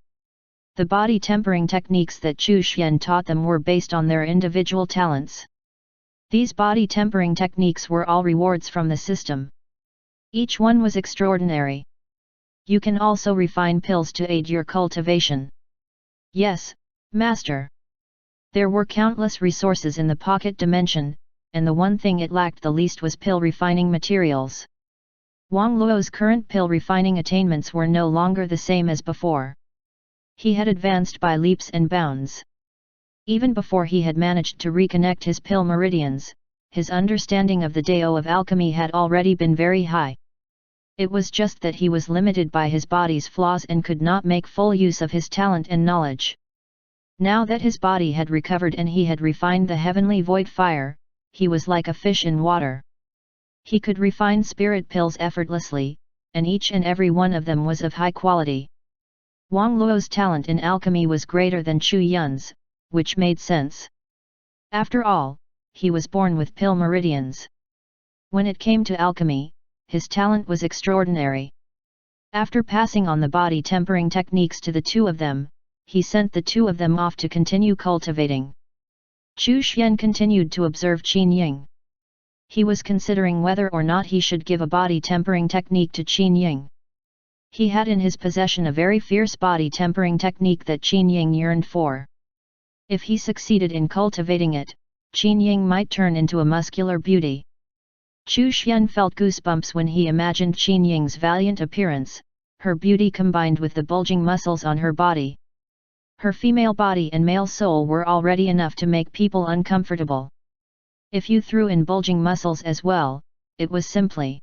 The body tempering techniques that Chu Xian taught them were based on their individual talents. These body tempering techniques were all rewards from the system. Each one was extraordinary. You can also refine pills to aid your cultivation. Yes, Master. There were countless resources in the pocket dimension, and the one thing it lacked the least was pill refining materials. Wang Luo's current pill refining attainments were no longer the same as before. He had advanced by leaps and bounds. Even before he had managed to reconnect his pill meridians, his understanding of the Dao of alchemy had already been very high. It was just that he was limited by his body's flaws and could not make full use of his talent and knowledge. Now that his body had recovered and he had refined the heavenly void fire, he was like a fish in water. He could refine spirit pills effortlessly, and each and every one of them was of high quality. Wang Luo's talent in alchemy was greater than Chu Yun's, which made sense. After all, he was born with pill meridians. When it came to alchemy, his talent was extraordinary. After passing on the body tempering techniques to the two of them, he sent the two of them off to continue cultivating. Chu Xian continued to observe Qin Ying. He was considering whether or not he should give a body tempering technique to Qin Ying. He had in his possession a very fierce body tempering technique that Qin Ying yearned for. If he succeeded in cultivating it, Qin Ying might turn into a muscular beauty. Chu Xian felt goosebumps when he imagined Qin Ying's valiant appearance, her beauty combined with the bulging muscles on her body. Her female body and male soul were already enough to make people uncomfortable. If you threw in bulging muscles as well, it was simply.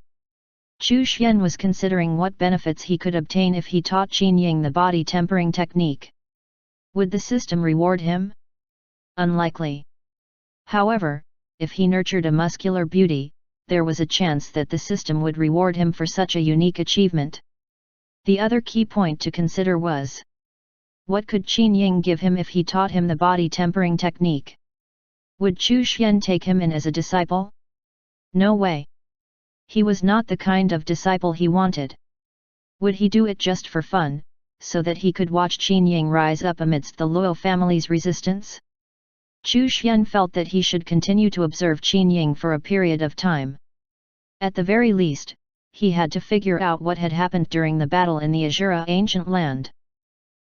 Chu Xian was considering what benefits he could obtain if he taught Qin Ying the body tempering technique. Would the system reward him? Unlikely. However, if he nurtured a muscular beauty, there was a chance that the system would reward him for such a unique achievement. The other key point to consider was, what could Qin Ying give him if he taught him the body tempering technique? Would Chu Xian take him in as a disciple? No way. He was not the kind of disciple he wanted. Would he do it just for fun, so that he could watch Qin Ying rise up amidst the Luo family's resistance? Chu Xian felt that he should continue to observe Qin Ying for a period of time. At the very least, he had to figure out what had happened during the battle in the Azura ancient land.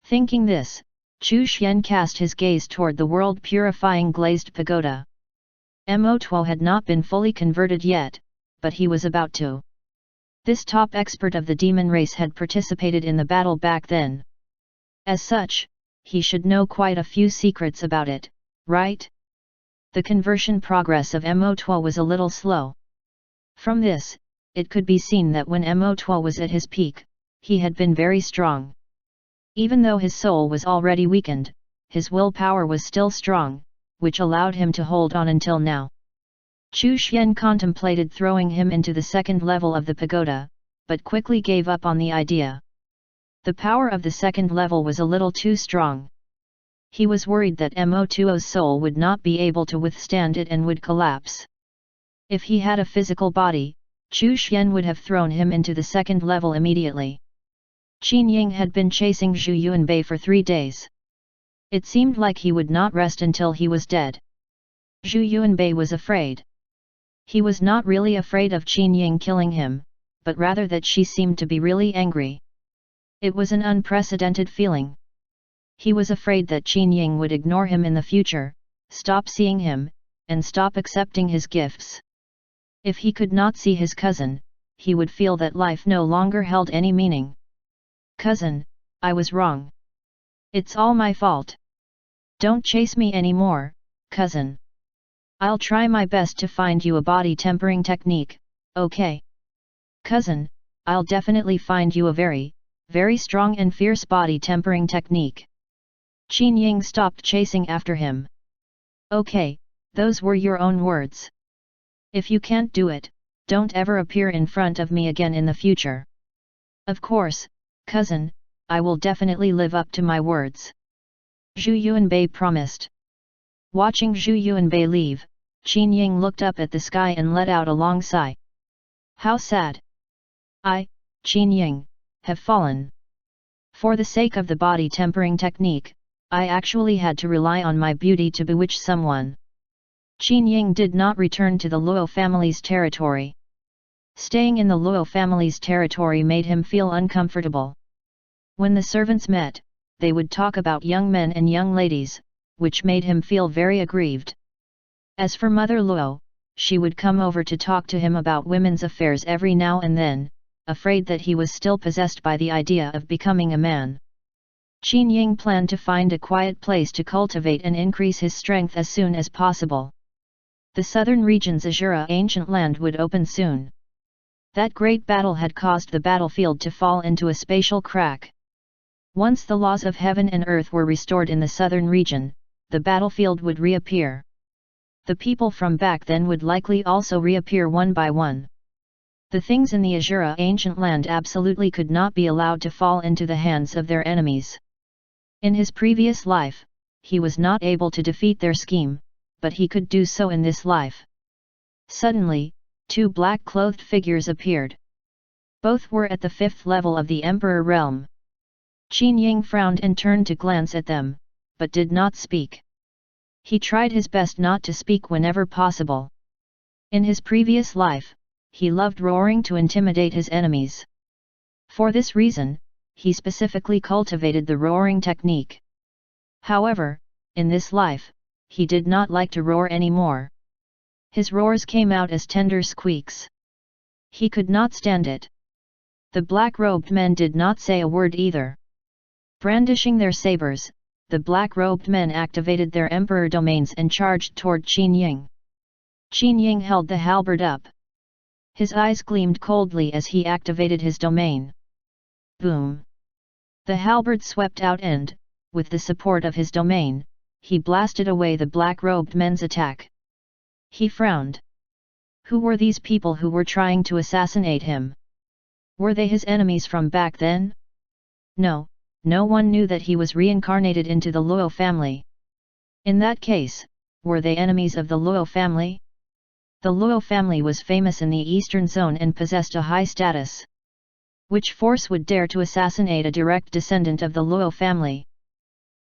Thinking this, Chu Xian cast his gaze toward the world-purifying glazed pagoda. Mo Tuo had not been fully converted yet, but he was about to. This top expert of the demon race had participated in the battle back then. As such, he should know quite a few secrets about it, right? The conversion progress of Mo Tuo was a little slow. From this, it could be seen that when Mo Tuo was at his peak, he had been very strong. Even though his soul was already weakened, his willpower was still strong, which allowed him to hold on until now. Chu Xian contemplated throwing him into the second level of the pagoda, but quickly gave up on the idea. The power of the second level was a little too strong. He was worried that Mo Tuo's soul would not be able to withstand it and would collapse. If he had a physical body, Chu Xian would have thrown him into the second level immediately. Qin Ying had been chasing Zhu Yuanbei for 3 days. It seemed like he would not rest until he was dead. Zhu Yuanbei was afraid. He was not really afraid of Qin Ying killing him, but rather that she seemed to be really angry. It was an unprecedented feeling. He was afraid that Qin Ying would ignore him in the future, stop seeing him, and stop accepting his gifts. If he could not see his cousin, he would feel that life no longer held any meaning. Cousin, I was wrong. It's all my fault. Don't chase me anymore, cousin. I'll try my best to find you a body tempering technique, okay? Cousin, I'll definitely find you a very, very strong and fierce body tempering technique. Qin Ying stopped chasing after him. Okay, those were your own words. If you can't do it, don't ever appear in front of me again in the future. Of course, cousin, I will definitely live up to my words. Zhu Yuanbei promised. Watching Zhu Yuanbei leave, Qin Ying looked up at the sky and let out a long sigh. How sad. I, Qin Ying, have fallen. For the sake of the body tempering technique, I actually had to rely on my beauty to bewitch someone. Qin Ying did not return to the Luo family's territory. Staying in the Luo family's territory made him feel uncomfortable. When the servants met, they would talk about young men and young ladies, which made him feel very aggrieved. As for Mother Luo, she would come over to talk to him about women's affairs every now and then, afraid that he was still possessed by the idea of becoming a man. Qin Ying planned to find a quiet place to cultivate and increase his strength as soon as possible. The southern region's Azura ancient land would open soon. That great battle had caused the battlefield to fall into a spatial crack. Once the laws of heaven and earth were restored in the southern region, the battlefield would reappear. The people from back then would likely also reappear one by one. The things in the Azura ancient land absolutely could not be allowed to fall into the hands of their enemies. In his previous life, he was not able to defeat their scheme, but he could do so in this life. Suddenly, 2 black-clothed figures appeared. Both were at the 5th level of the Emperor realm. Qin Ying frowned and turned to glance at them, but did not speak. He tried his best not to speak whenever possible. In his previous life, he loved roaring to intimidate his enemies. For this reason, he specifically cultivated the roaring technique. However, in this life, he did not like to roar anymore. His roars came out as tender squeaks. He could not stand it. The black-robed men did not say a word either. Brandishing their sabers, the black-robed men activated their emperor domains and charged toward Qin Ying. Qin Ying held the halberd up. His eyes gleamed coldly as he activated his domain. Boom! The halberd swept out and, with the support of his domain, he blasted away the black-robed men's attack. He frowned. Who were these people who were trying to assassinate him? Were they his enemies from back then? No, no one knew that he was reincarnated into the Luo family. In that case, were they enemies of the Luo family? The Luo family was famous in the eastern zone and possessed a high status. Which force would dare to assassinate a direct descendant of the Luo family?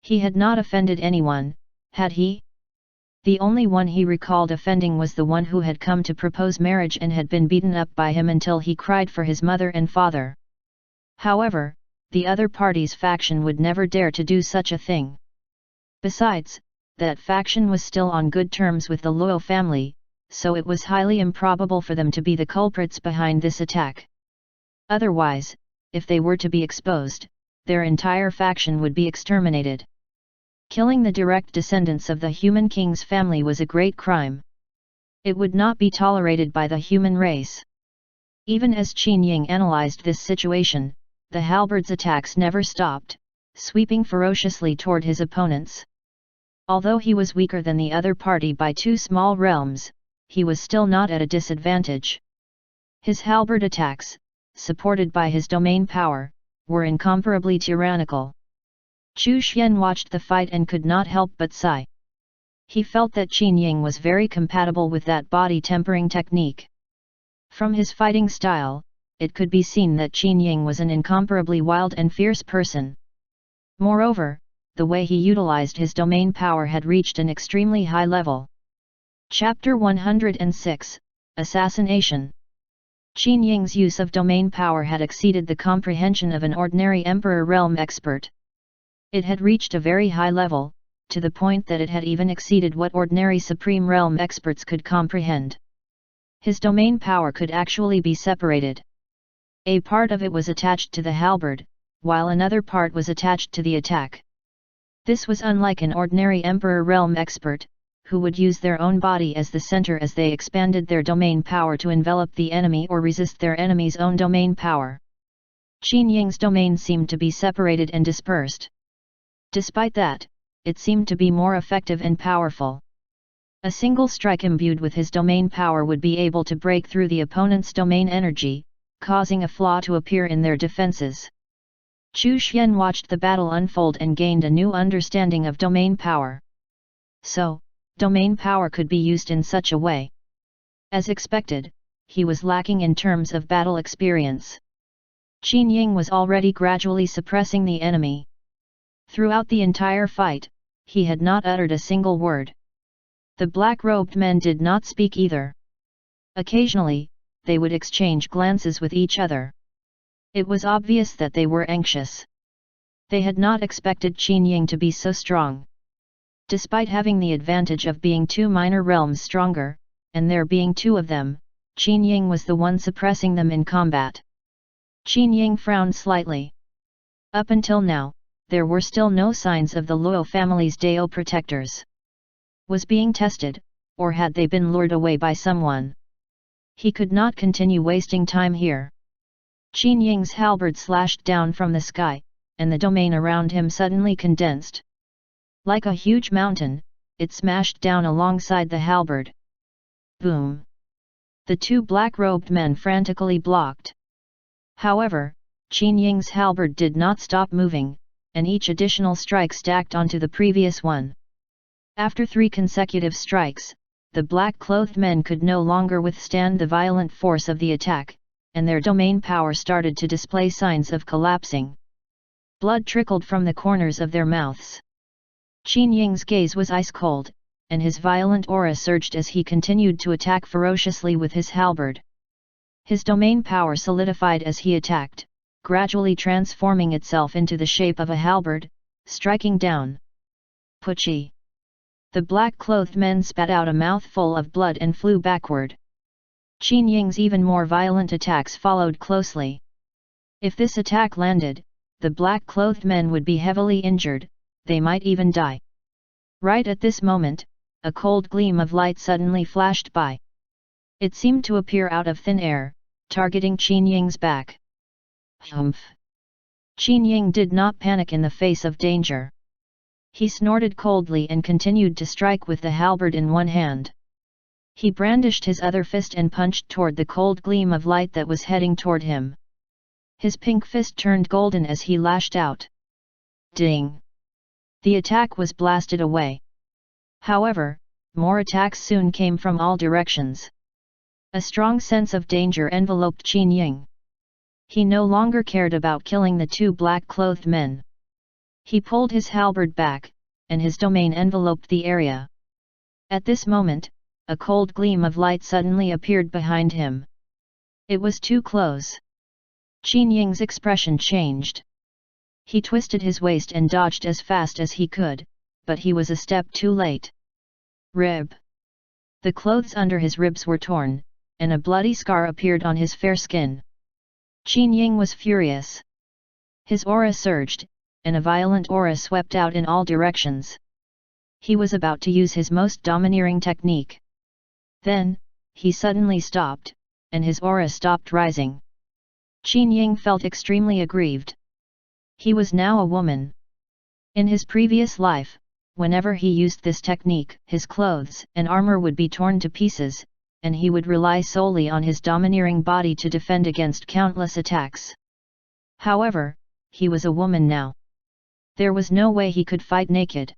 He had not offended anyone, had he? The only one he recalled offending was the one who had come to propose marriage and had been beaten up by him until he cried for his mother and father. However, the other party's faction would never dare to do such a thing. Besides, that faction was still on good terms with the Luo family, so it was highly improbable for them to be the culprits behind this attack. Otherwise, if they were to be exposed, their entire faction would be exterminated. Killing the direct descendants of the human king's family was a great crime. It would not be tolerated by the human race. Even as Qin Ying analyzed this situation, the halberd's attacks never stopped, sweeping ferociously toward his opponents. Although he was weaker than the other party by 2 small realms, he was still not at a disadvantage. His halberd attacks, supported by his domain power, were incomparably tyrannical. Chu Xian watched the fight and could not help but sigh. He felt that Qin Ying was very compatible with that body tempering technique. From his fighting style, it could be seen that Qin Ying was an incomparably wild and fierce person. Moreover, the way he utilized his domain power had reached an extremely high level. Chapter 106, Assassination. Qin Ying's use of domain power had exceeded the comprehension of an ordinary Emperor Realm expert. It had reached a very high level, to the point that it had even exceeded what ordinary Supreme Realm experts could comprehend. His domain power could actually be separated. A part of it was attached to the halberd, while another part was attached to the attack. This was unlike an ordinary Emperor Realm expert, who would use their own body as the center as they expanded their domain power to envelop the enemy or resist their enemy's own domain power. Qin Ying's domain seemed to be separated and dispersed. Despite that, it seemed to be more effective and powerful. A single strike imbued with his domain power would be able to break through the opponent's domain energy, causing a flaw to appear in their defenses. Chu Xian watched the battle unfold and gained a new understanding of domain power. So, domain power could be used in such a way. As expected, he was lacking in terms of battle experience. Qin Ying was already gradually suppressing the enemy. Throughout the entire fight, he had not uttered a single word. The black-robed men did not speak either. Occasionally, they would exchange glances with each other. It was obvious that they were anxious. They had not expected Qin Ying to be so strong. Despite having the advantage of being 2 minor realms stronger, and there being 2 of them, Qin Ying was the one suppressing them in combat. Qin Ying frowned slightly. Up until now, there were still no signs of the Luo family's Dao protectors. Was being tested, or had they been lured away by someone? He could not continue wasting time here. Qin Ying's halberd slashed down from the sky, and the domain around him suddenly condensed. Like a huge mountain, it smashed down alongside the halberd. Boom! The 2 black-robed men frantically blocked. However, Qin Ying's halberd did not stop moving, and each additional strike stacked onto the previous one. After 3 consecutive strikes, the black-clothed men could no longer withstand the violent force of the attack, and their domain power started to display signs of collapsing. Blood trickled from the corners of their mouths. Qin Ying's gaze was ice-cold, and his violent aura surged as he continued to attack ferociously with his halberd. His domain power solidified as he attacked, gradually transforming itself into the shape of a halberd, striking down. Puchi! The black-clothed men spat out a mouthful of blood and flew backward. Qin Ying's even more violent attacks followed closely. If this attack landed, the black-clothed men would be heavily injured, they might even die. Right at this moment, a cold gleam of light suddenly flashed by. It seemed to appear out of thin air, targeting Qin Ying's back. Humph! Qin Ying did not panic in the face of danger. He snorted coldly and continued to strike with the halberd in one hand. He brandished his other fist and punched toward the cold gleam of light that was heading toward him. His pink fist turned golden as he lashed out. Ding! The attack was blasted away. However, more attacks soon came from all directions. A strong sense of danger enveloped Qin Ying. He no longer cared about killing the two black-clothed men. He pulled his halberd back, and his domain enveloped the area. At this moment, a cold gleam of light suddenly appeared behind him. It was too close. Qin Ying's expression changed. He twisted his waist and dodged as fast as he could, but he was a step too late. Rib! The clothes under his ribs were torn, and a bloody scar appeared on his fair skin. Qin Ying was furious. His aura surged, and a violent aura swept out in all directions. He was about to use his most domineering technique. Then, he suddenly stopped, and his aura stopped rising. Qin Ying felt extremely aggrieved. He was now a woman. In his previous life, whenever he used this technique, his clothes and armor would be torn to pieces, and he would rely solely on his domineering body to defend against countless attacks. However, he was a woman now. There was no way he could fight naked.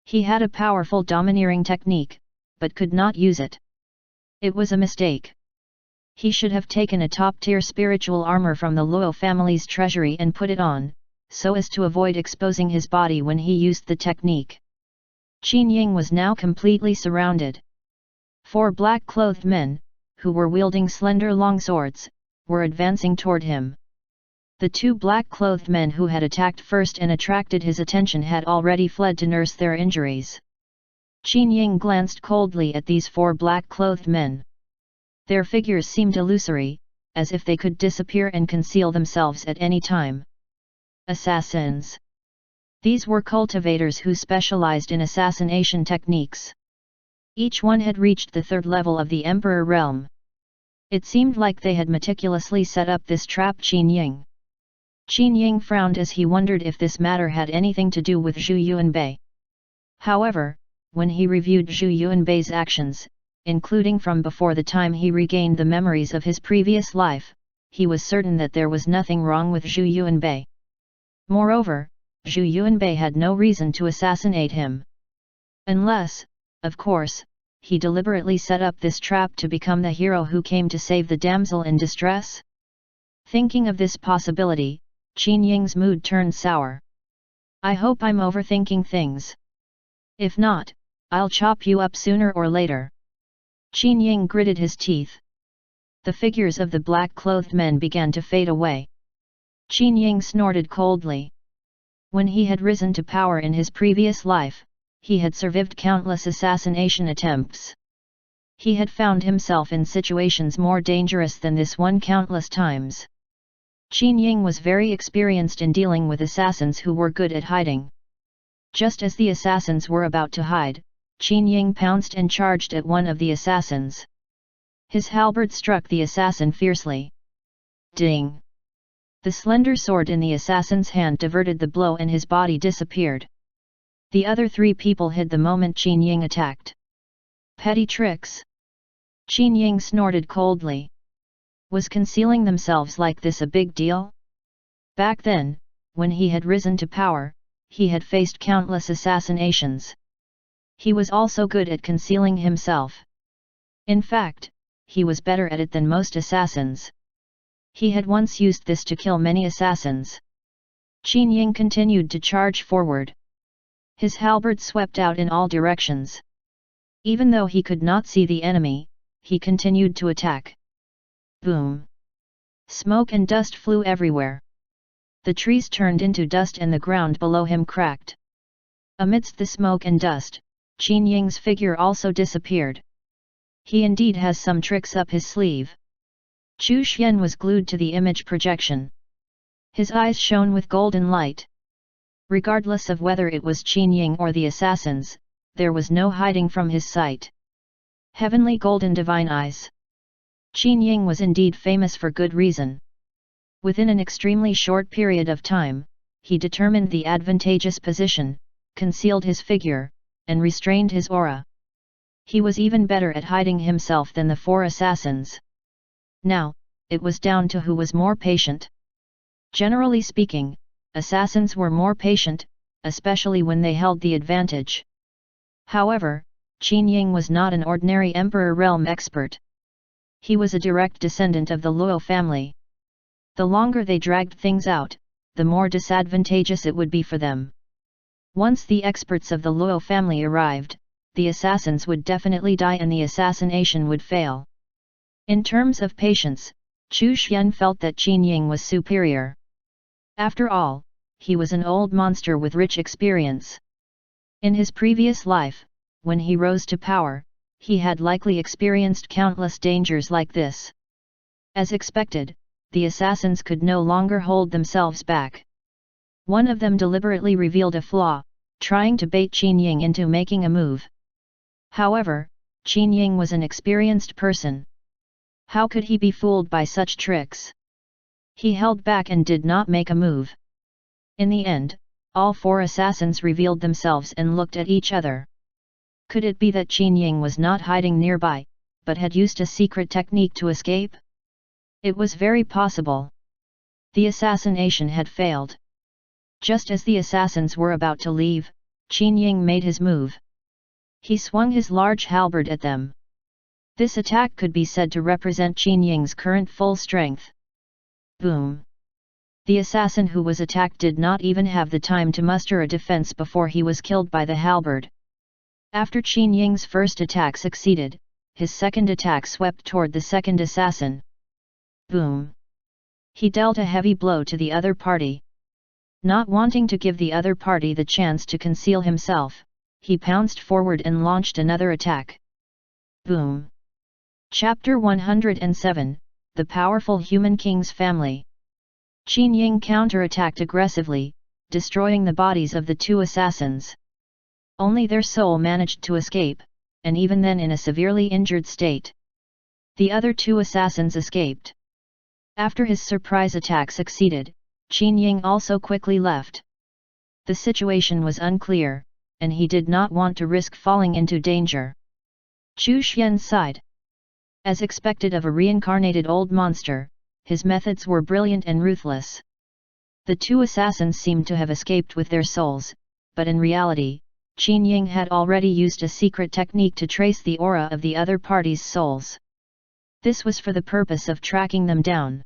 He had a powerful domineering technique, but could not use it. It was a mistake. He should have taken a top-tier spiritual armor from the Luo family's treasury and put it on, so as to avoid exposing his body when he used the technique. Qin Ying was now completely surrounded. 4 black-clothed men, who were wielding slender long swords, were advancing toward him. The 2 black-clothed men who had attacked first and attracted his attention had already fled to nurse their injuries. Qin Ying glanced coldly at these 4 black-clothed men. Their figures seemed illusory, as if they could disappear and conceal themselves at any time. Assassins. These were cultivators who specialized in assassination techniques. Each one had reached the 3rd level of the Emperor realm. It seemed like they had meticulously set up this trap Qin Ying. Qin Ying frowned as he wondered if this matter had anything to do with Zhu Yuanbei. However, when he reviewed Zhu Yuanbei's actions, including from before the time he regained the memories of his previous life, he was certain that there was nothing wrong with Zhu Yuanbei. Moreover, Zhu Yuanbei had no reason to assassinate him. Unless, of course, he deliberately set up this trap to become the hero who came to save the damsel in distress? Thinking of this possibility, Qin Ying's mood turned sour. I hope I'm overthinking things. If not, I'll chop you up sooner or later. Qin Ying gritted his teeth. The figures of the black-clothed men began to fade away. Qin Ying snorted coldly. When he had risen to power in his previous life, he had survived countless assassination attempts. He had found himself in situations more dangerous than this one countless times. Qin Ying was very experienced in dealing with assassins who were good at hiding. Just as the assassins were about to hide, Qin Ying pounced and charged at one of the assassins. His halberd struck the assassin fiercely. Ding! The slender sword in the assassin's hand diverted the blow and his body disappeared. The other 3 people hid the moment Qin Ying attacked. Petty tricks! Qin Ying snorted coldly. Was concealing themselves like this a big deal? Back then, when he had risen to power, he had faced countless assassinations. He was also good at concealing himself. In fact, he was better at it than most assassins. He had once used this to kill many assassins. Qin Ying continued to charge forward. His halberd swept out in all directions. Even though he could not see the enemy, he continued to attack. Boom! Smoke and dust flew everywhere. The trees turned into dust and the ground below him cracked. Amidst the smoke and dust, Qin Ying's figure also disappeared. He indeed has some tricks up his sleeve. Chu Xian was glued to the image projection. His eyes shone with golden light. Regardless of whether it was Qin Ying or the assassins, there was no hiding from his sight. Heavenly golden divine eyes. Qin Ying was indeed famous for good reason. Within an extremely short period of time, he determined the advantageous position, concealed his figure, and restrained his aura. He was even better at hiding himself than the 4 assassins. Now, it was down to who was more patient. Generally speaking, assassins were more patient, especially when they held the advantage. However, Qin Ying was not an ordinary Emperor realm expert. He was a direct descendant of the Luo family. The longer they dragged things out, the more disadvantageous it would be for them. Once the experts of the Luo family arrived, the assassins would definitely die and the assassination would fail. In terms of patience, Chu Xian felt that Qin Ying was superior. After all, he was an old monster with rich experience. In his previous life, when he rose to power, he had likely experienced countless dangers like this. As expected, the assassins could no longer hold themselves back. One of them deliberately revealed a flaw, trying to bait Qin Ying into making a move. However, Qin Ying was an experienced person. How could he be fooled by such tricks? He held back and did not make a move. In the end, all 4 assassins revealed themselves and looked at each other. Could it be that Qin Ying was not hiding nearby, but had used a secret technique to escape? It was very possible. The assassination had failed. Just as the assassins were about to leave, Qin Ying made his move. He swung his large halberd at them. This attack could be said to represent Qin Ying's current full strength. Boom! The assassin who was attacked did not even have the time to muster a defense before he was killed by the halberd. After Qin Ying's first attack succeeded, his second attack swept toward the second assassin. Boom! He dealt a heavy blow to the other party. Not wanting to give the other party the chance to conceal himself, he pounced forward and launched another attack. Boom! Chapter 107, The Powerful Human King's Family. Qin Ying counterattacked aggressively, destroying the bodies of the 2 assassins. Only their soul managed to escape, and even then in a severely injured state. The other 2 assassins escaped. After his surprise attack succeeded, Qin Ying also quickly left. The situation was unclear, and he did not want to risk falling into danger. Chu Xian sighed. As expected of a reincarnated old monster, his methods were brilliant and ruthless. The 2 assassins seemed to have escaped with their souls, but in reality, Qin Ying had already used a secret technique to trace the aura of the other party's souls. This was for the purpose of tracking them down.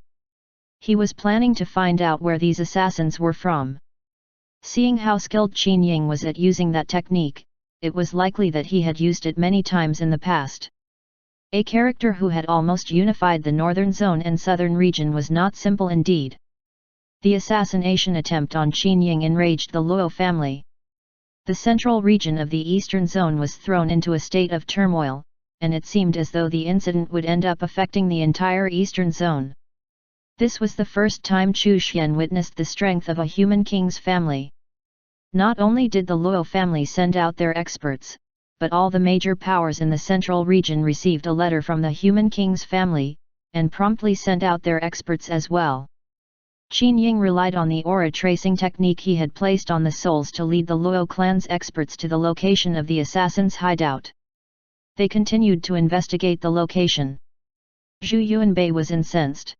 He was planning to find out where these assassins were from. Seeing how skilled Qin Ying was at using that technique, it was likely that he had used it many times in the past. A character who had almost unified the northern zone and southern region was not simple indeed. The assassination attempt on Qin Ying enraged the Luo family. The central region of the eastern zone was thrown into a state of turmoil, and it seemed as though the incident would end up affecting the entire eastern zone. This was the first time Chu Xian witnessed the strength of a human king's family. Not only did the Luo family send out their experts, but all the major powers in the central region received a letter from the human king's family, and promptly sent out their experts as well. Qin Ying relied on the aura tracing technique he had placed on the souls to lead the Luo clan's experts to the location of the assassin's hideout. They continued to investigate the location. Zhu Yuanbei was incensed.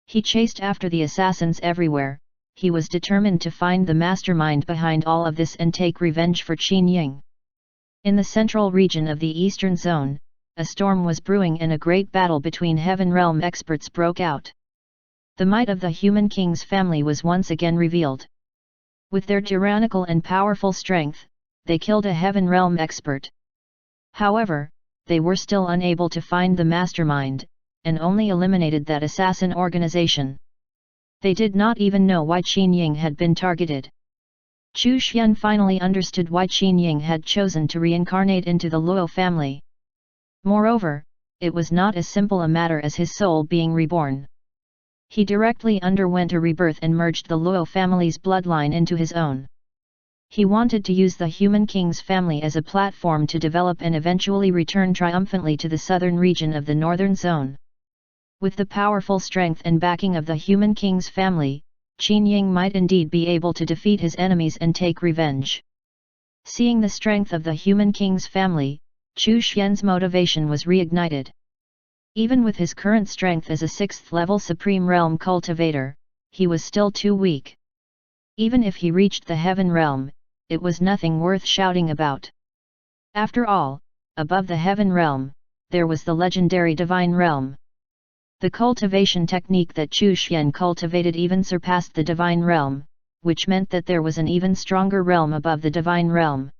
He chased after the assassins everywhere. He was determined to find the mastermind behind all of this and take revenge for Qin Ying. In the central region of the eastern zone, a storm was brewing and a great battle between Heaven Realm experts broke out. The might of the human king's family was once again revealed. With their tyrannical and powerful strength, they killed a Heaven Realm expert. However, they were still unable to find the mastermind, and only eliminated that assassin organization. They did not even know why Qin Ying had been targeted. Chu Xian finally understood why Qin Ying had chosen to reincarnate into the Luo family. Moreover, it was not as simple a matter as his soul being reborn. He directly underwent a rebirth and merged the Luo family's bloodline into his own. He wanted to use the human king's family as a platform to develop and eventually return triumphantly to the southern region of the northern zone. With the powerful strength and backing of the human king's family, Qin Ying might indeed be able to defeat his enemies and take revenge. Seeing the strength of the human king's family, Chu Xian's motivation was reignited. Even with his current strength as a 6th-level Supreme Realm cultivator, he was still too weak. Even if he reached the Heaven Realm, it was nothing worth shouting about. After all, above the Heaven Realm, there was the legendary Divine Realm. The cultivation technique that Chu Xian cultivated even surpassed the Divine Realm, which meant that there was an even stronger realm above the Divine Realm.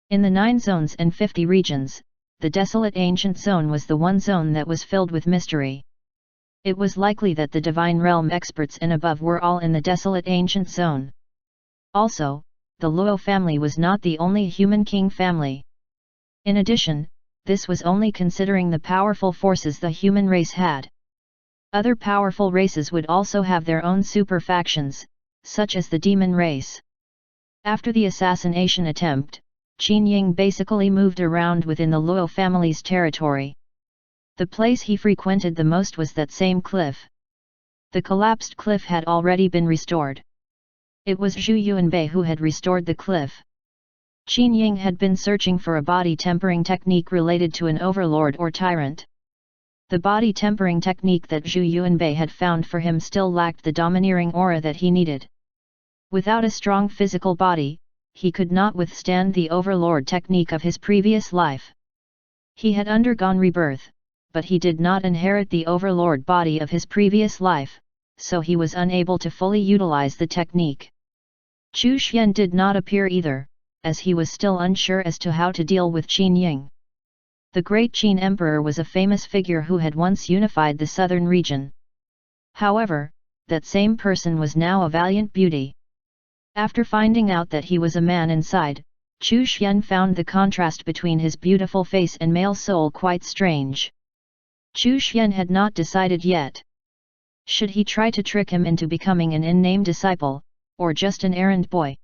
In the 9 zones and 50 regions, the desolate ancient zone was the one zone that was filled with mystery. It was likely that the Divine Realm experts and above were all in the desolate ancient zone. Also, the Luo family was not the only human king family. In addition, this was only considering the powerful forces the human race had. Other powerful races would also have their own super factions, such as the demon race. After the assassination attempt, Qin Ying basically moved around within the Luo family's territory. The place he frequented the most was that same cliff. The collapsed cliff had already been restored. It was Zhu Yuanbei who had restored the cliff. Qin Ying had been searching for a body tempering technique related to an overlord or tyrant. The body tempering technique that Zhu Yuanbei had found for him still lacked the domineering aura that he needed. Without a strong physical body, he could not withstand the overlord technique of his previous life. He had undergone rebirth, but he did not inherit the overlord body of his previous life, so he was unable to fully utilize the technique. Chu Xian did not appear either, as he was still unsure as to how to deal with Qin Ying. The great Qin Emperor was a famous figure who had once unified the southern region. However, that same person was now a valiant beauty. After finding out that he was a man inside, Chu Xian found the contrast between his beautiful face and male soul quite strange. Chu Xian had not decided yet. Should he try to trick him into becoming an in-name disciple, or just an errand boy?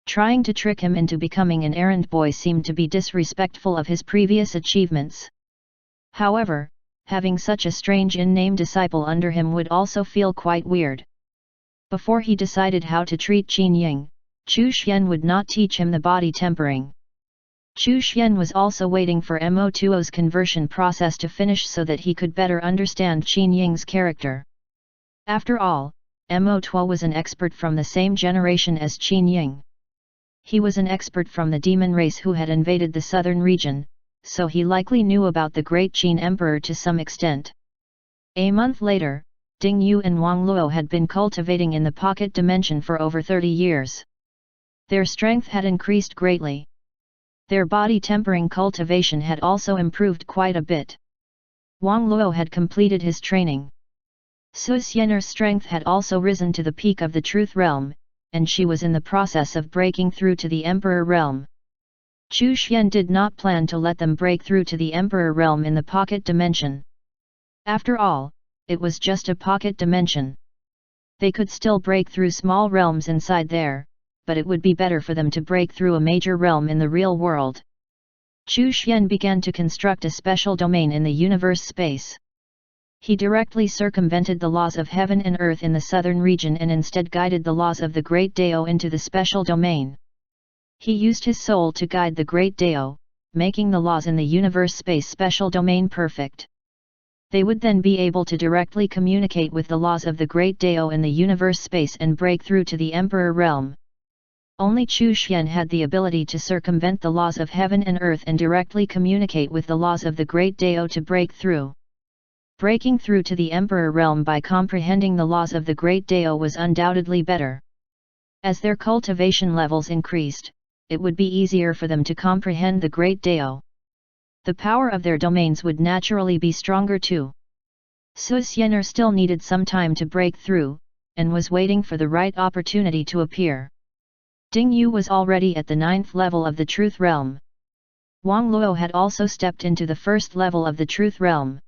Trying to trick him into becoming an errand boy seemed to be disrespectful of his previous achievements. However, having such a strange in-name disciple under him would also feel quite weird. Before he decided how to treat Qin Ying, Chu Xian would not teach him the body tempering. Chu Xian was also waiting for Mo2O's conversion process to finish so that he could better understand Qin Ying's character. After all, Mo2O was an expert from the same generation as Qin Ying. He was an expert from the demon race who had invaded the southern region, so he likely knew about the great Qin Emperor to some extent. A month later, Ding Yu and Wang Luo had been cultivating in the pocket dimension for over 30 years. Their strength had increased greatly. Their body tempering cultivation had also improved quite a bit. Wang Luo had completed his training. Su Xian'er's strength had also risen to the peak of the Truth Realm, and she was in the process of breaking through to the Emperor Realm. Chu Xian did not plan to let them break through to the Emperor Realm in the pocket dimension. After all, it was just a pocket dimension. They could still break through small realms inside there, but it would be better for them to break through a major realm in the real world. Chu Xian began to construct a special domain in the universe space. He directly circumvented the laws of heaven and earth in the southern region and instead guided the laws of the Great Dao into the special domain. He used his soul to guide the Great Dao, making the laws in the universe space special domain perfect. They would then be able to directly communicate with the laws of the Great Dao in the universe space and break through to the Emperor Realm. Only Chu Xian had the ability to circumvent the laws of heaven and earth and directly communicate with the laws of the Great Dao to break through. Breaking through to the Emperor Realm by comprehending the laws of the Great Dao was undoubtedly better. As their cultivation levels increased, it would be easier for them to comprehend the Great Dao. The power of their domains would naturally be stronger too. Su Xian'er still needed some time to break through, and was waiting for the right opportunity to appear. Ding Yu was already at the 9th level of the Truth Realm. Wang Luo had also stepped into the 1st level of the Truth Realm.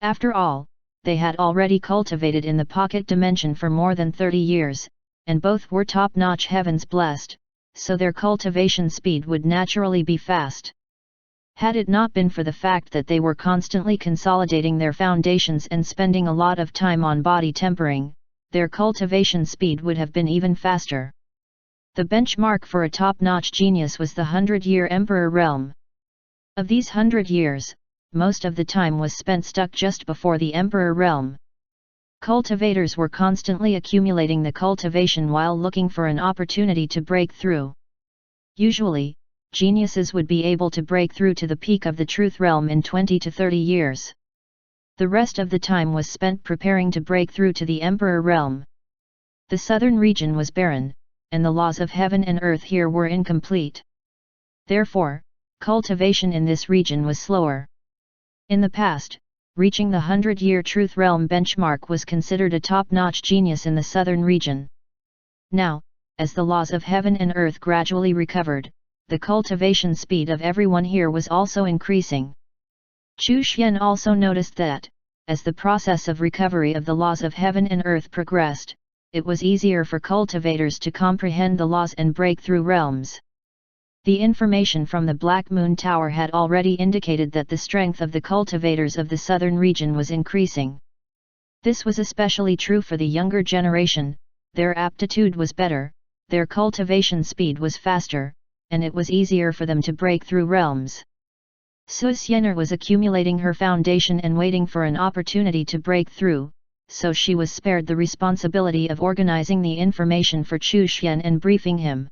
After all, they had already cultivated in the pocket dimension for more than 30 years, and both were top-notch heavens blessed, so their cultivation speed would naturally be fast. Had it not been for the fact that they were constantly consolidating their foundations and spending a lot of time on body tempering, their cultivation speed would have been even faster. The benchmark for a top-notch genius was the 100-year Emperor realm. Of these 100 years, most of the time was spent stuck just before the Emperor realm. Cultivators were constantly accumulating the cultivation while looking for an opportunity to break through. Usually, geniuses would be able to break through to the peak of the truth realm in 20 to 30 years. The rest of the time was spent preparing to break through to the Emperor realm. The southern region was barren, and the laws of heaven and earth here were incomplete. Therefore, cultivation in this region was slower. In the past, reaching the 100-year truth realm benchmark was considered a top-notch genius in the southern region. Now, as the laws of heaven and earth gradually recovered, the cultivation speed of everyone here was also increasing. Chu Xian also noticed that, as the process of recovery of the laws of heaven and earth progressed, it was easier for cultivators to comprehend the laws and break through realms. The information from the Black Moon Tower had already indicated that the strength of the cultivators of the southern region was increasing. This was especially true for the younger generation. Their aptitude was better, their cultivation speed was faster, and it was easier for them to break through realms. Su Xian'er was accumulating her foundation and waiting for an opportunity to break through, so she was spared the responsibility of organizing the information for Chu Xian and briefing him.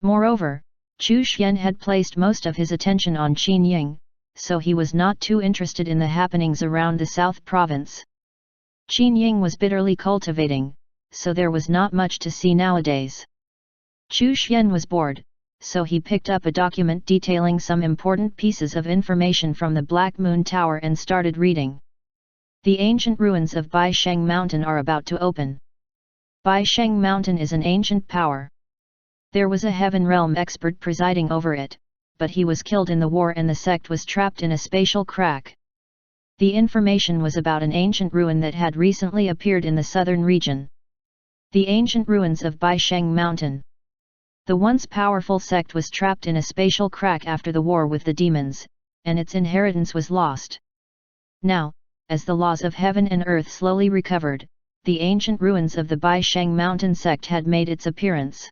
Moreover, Chu Xian had placed most of his attention on Qin Ying, so he was not too interested in the happenings around the South Province. Qin Ying was bitterly cultivating, so there was not much to see nowadays. Chu Xian was bored, so he picked up a document detailing some important pieces of information from the Black Moon Tower and started reading. The ancient ruins of Baisheng Mountain are about to open. Baisheng Mountain is an ancient power. There was a heaven realm expert presiding over it, but he was killed in the war and the sect was trapped in a spatial crack. The information was about an ancient ruin that had recently appeared in the southern region. The ancient ruins of Baisheng Mountain. The once powerful sect was trapped in a spatial crack after the war with the demons, and its inheritance was lost. Now, as the laws of heaven and earth slowly recovered, the ancient ruins of the Baisheng Mountain sect had made its appearance.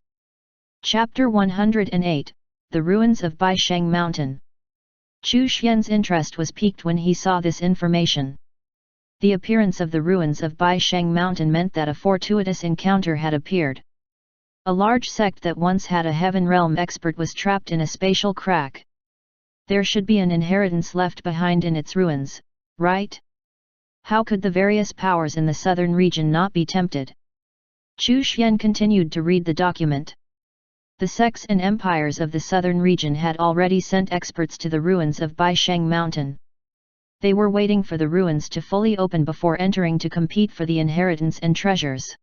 Chapter 108, The Ruins of Baisheng Mountain. Chu Xian's interest was piqued when he saw this information. The appearance of the ruins of Baisheng Mountain meant that a fortuitous encounter had appeared. A large sect that once had a heaven realm expert was trapped in a spatial crack. There should be an inheritance left behind in its ruins, right? How could the various powers in the southern region not be tempted? Chu Xian continued to read the document. The sects and empires of the southern region had already sent experts to the ruins of Baisheng Mountain. They were waiting for the ruins to fully open before entering to compete for the inheritance and treasures.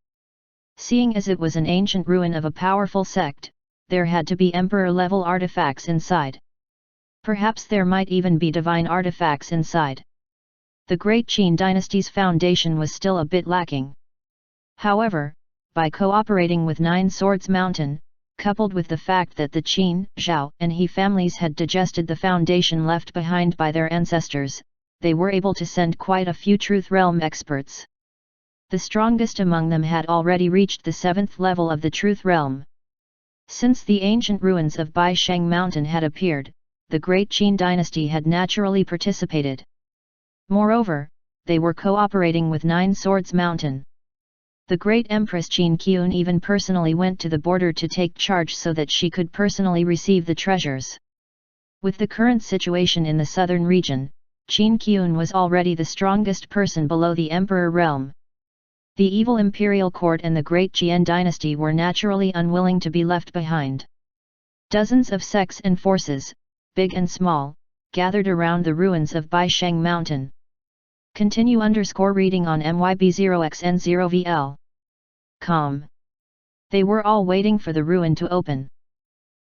Seeing as it was an ancient ruin of a powerful sect, there had to be emperor-level artifacts inside. Perhaps there might even be divine artifacts inside. The Great Qin dynasty's foundation was still a bit lacking. However, by cooperating with Nine Swords Mountain, coupled with the fact that the Qin, Zhao and He families had digested the foundation left behind by their ancestors, they were able to send quite a few Truth Realm experts. The strongest among them had already reached the 7th level of the Truth Realm. Since the ancient ruins of Baisheng Mountain had appeared, the Great Qin dynasty had naturally participated. Moreover, they were cooperating with Nine Swords Mountain. The great Empress Qin Qiun even personally went to the border to take charge so that she could personally receive the treasures. With the current situation in the southern region, Qin Qiun was already the strongest person below the Emperor realm. The evil imperial court and the great Jian dynasty were naturally unwilling to be left behind. Dozens of sects and forces, big and small, gathered around the ruins of Baisheng Mountain. Continue reading on MYB0XN0VL. They were all waiting for the ruin to open.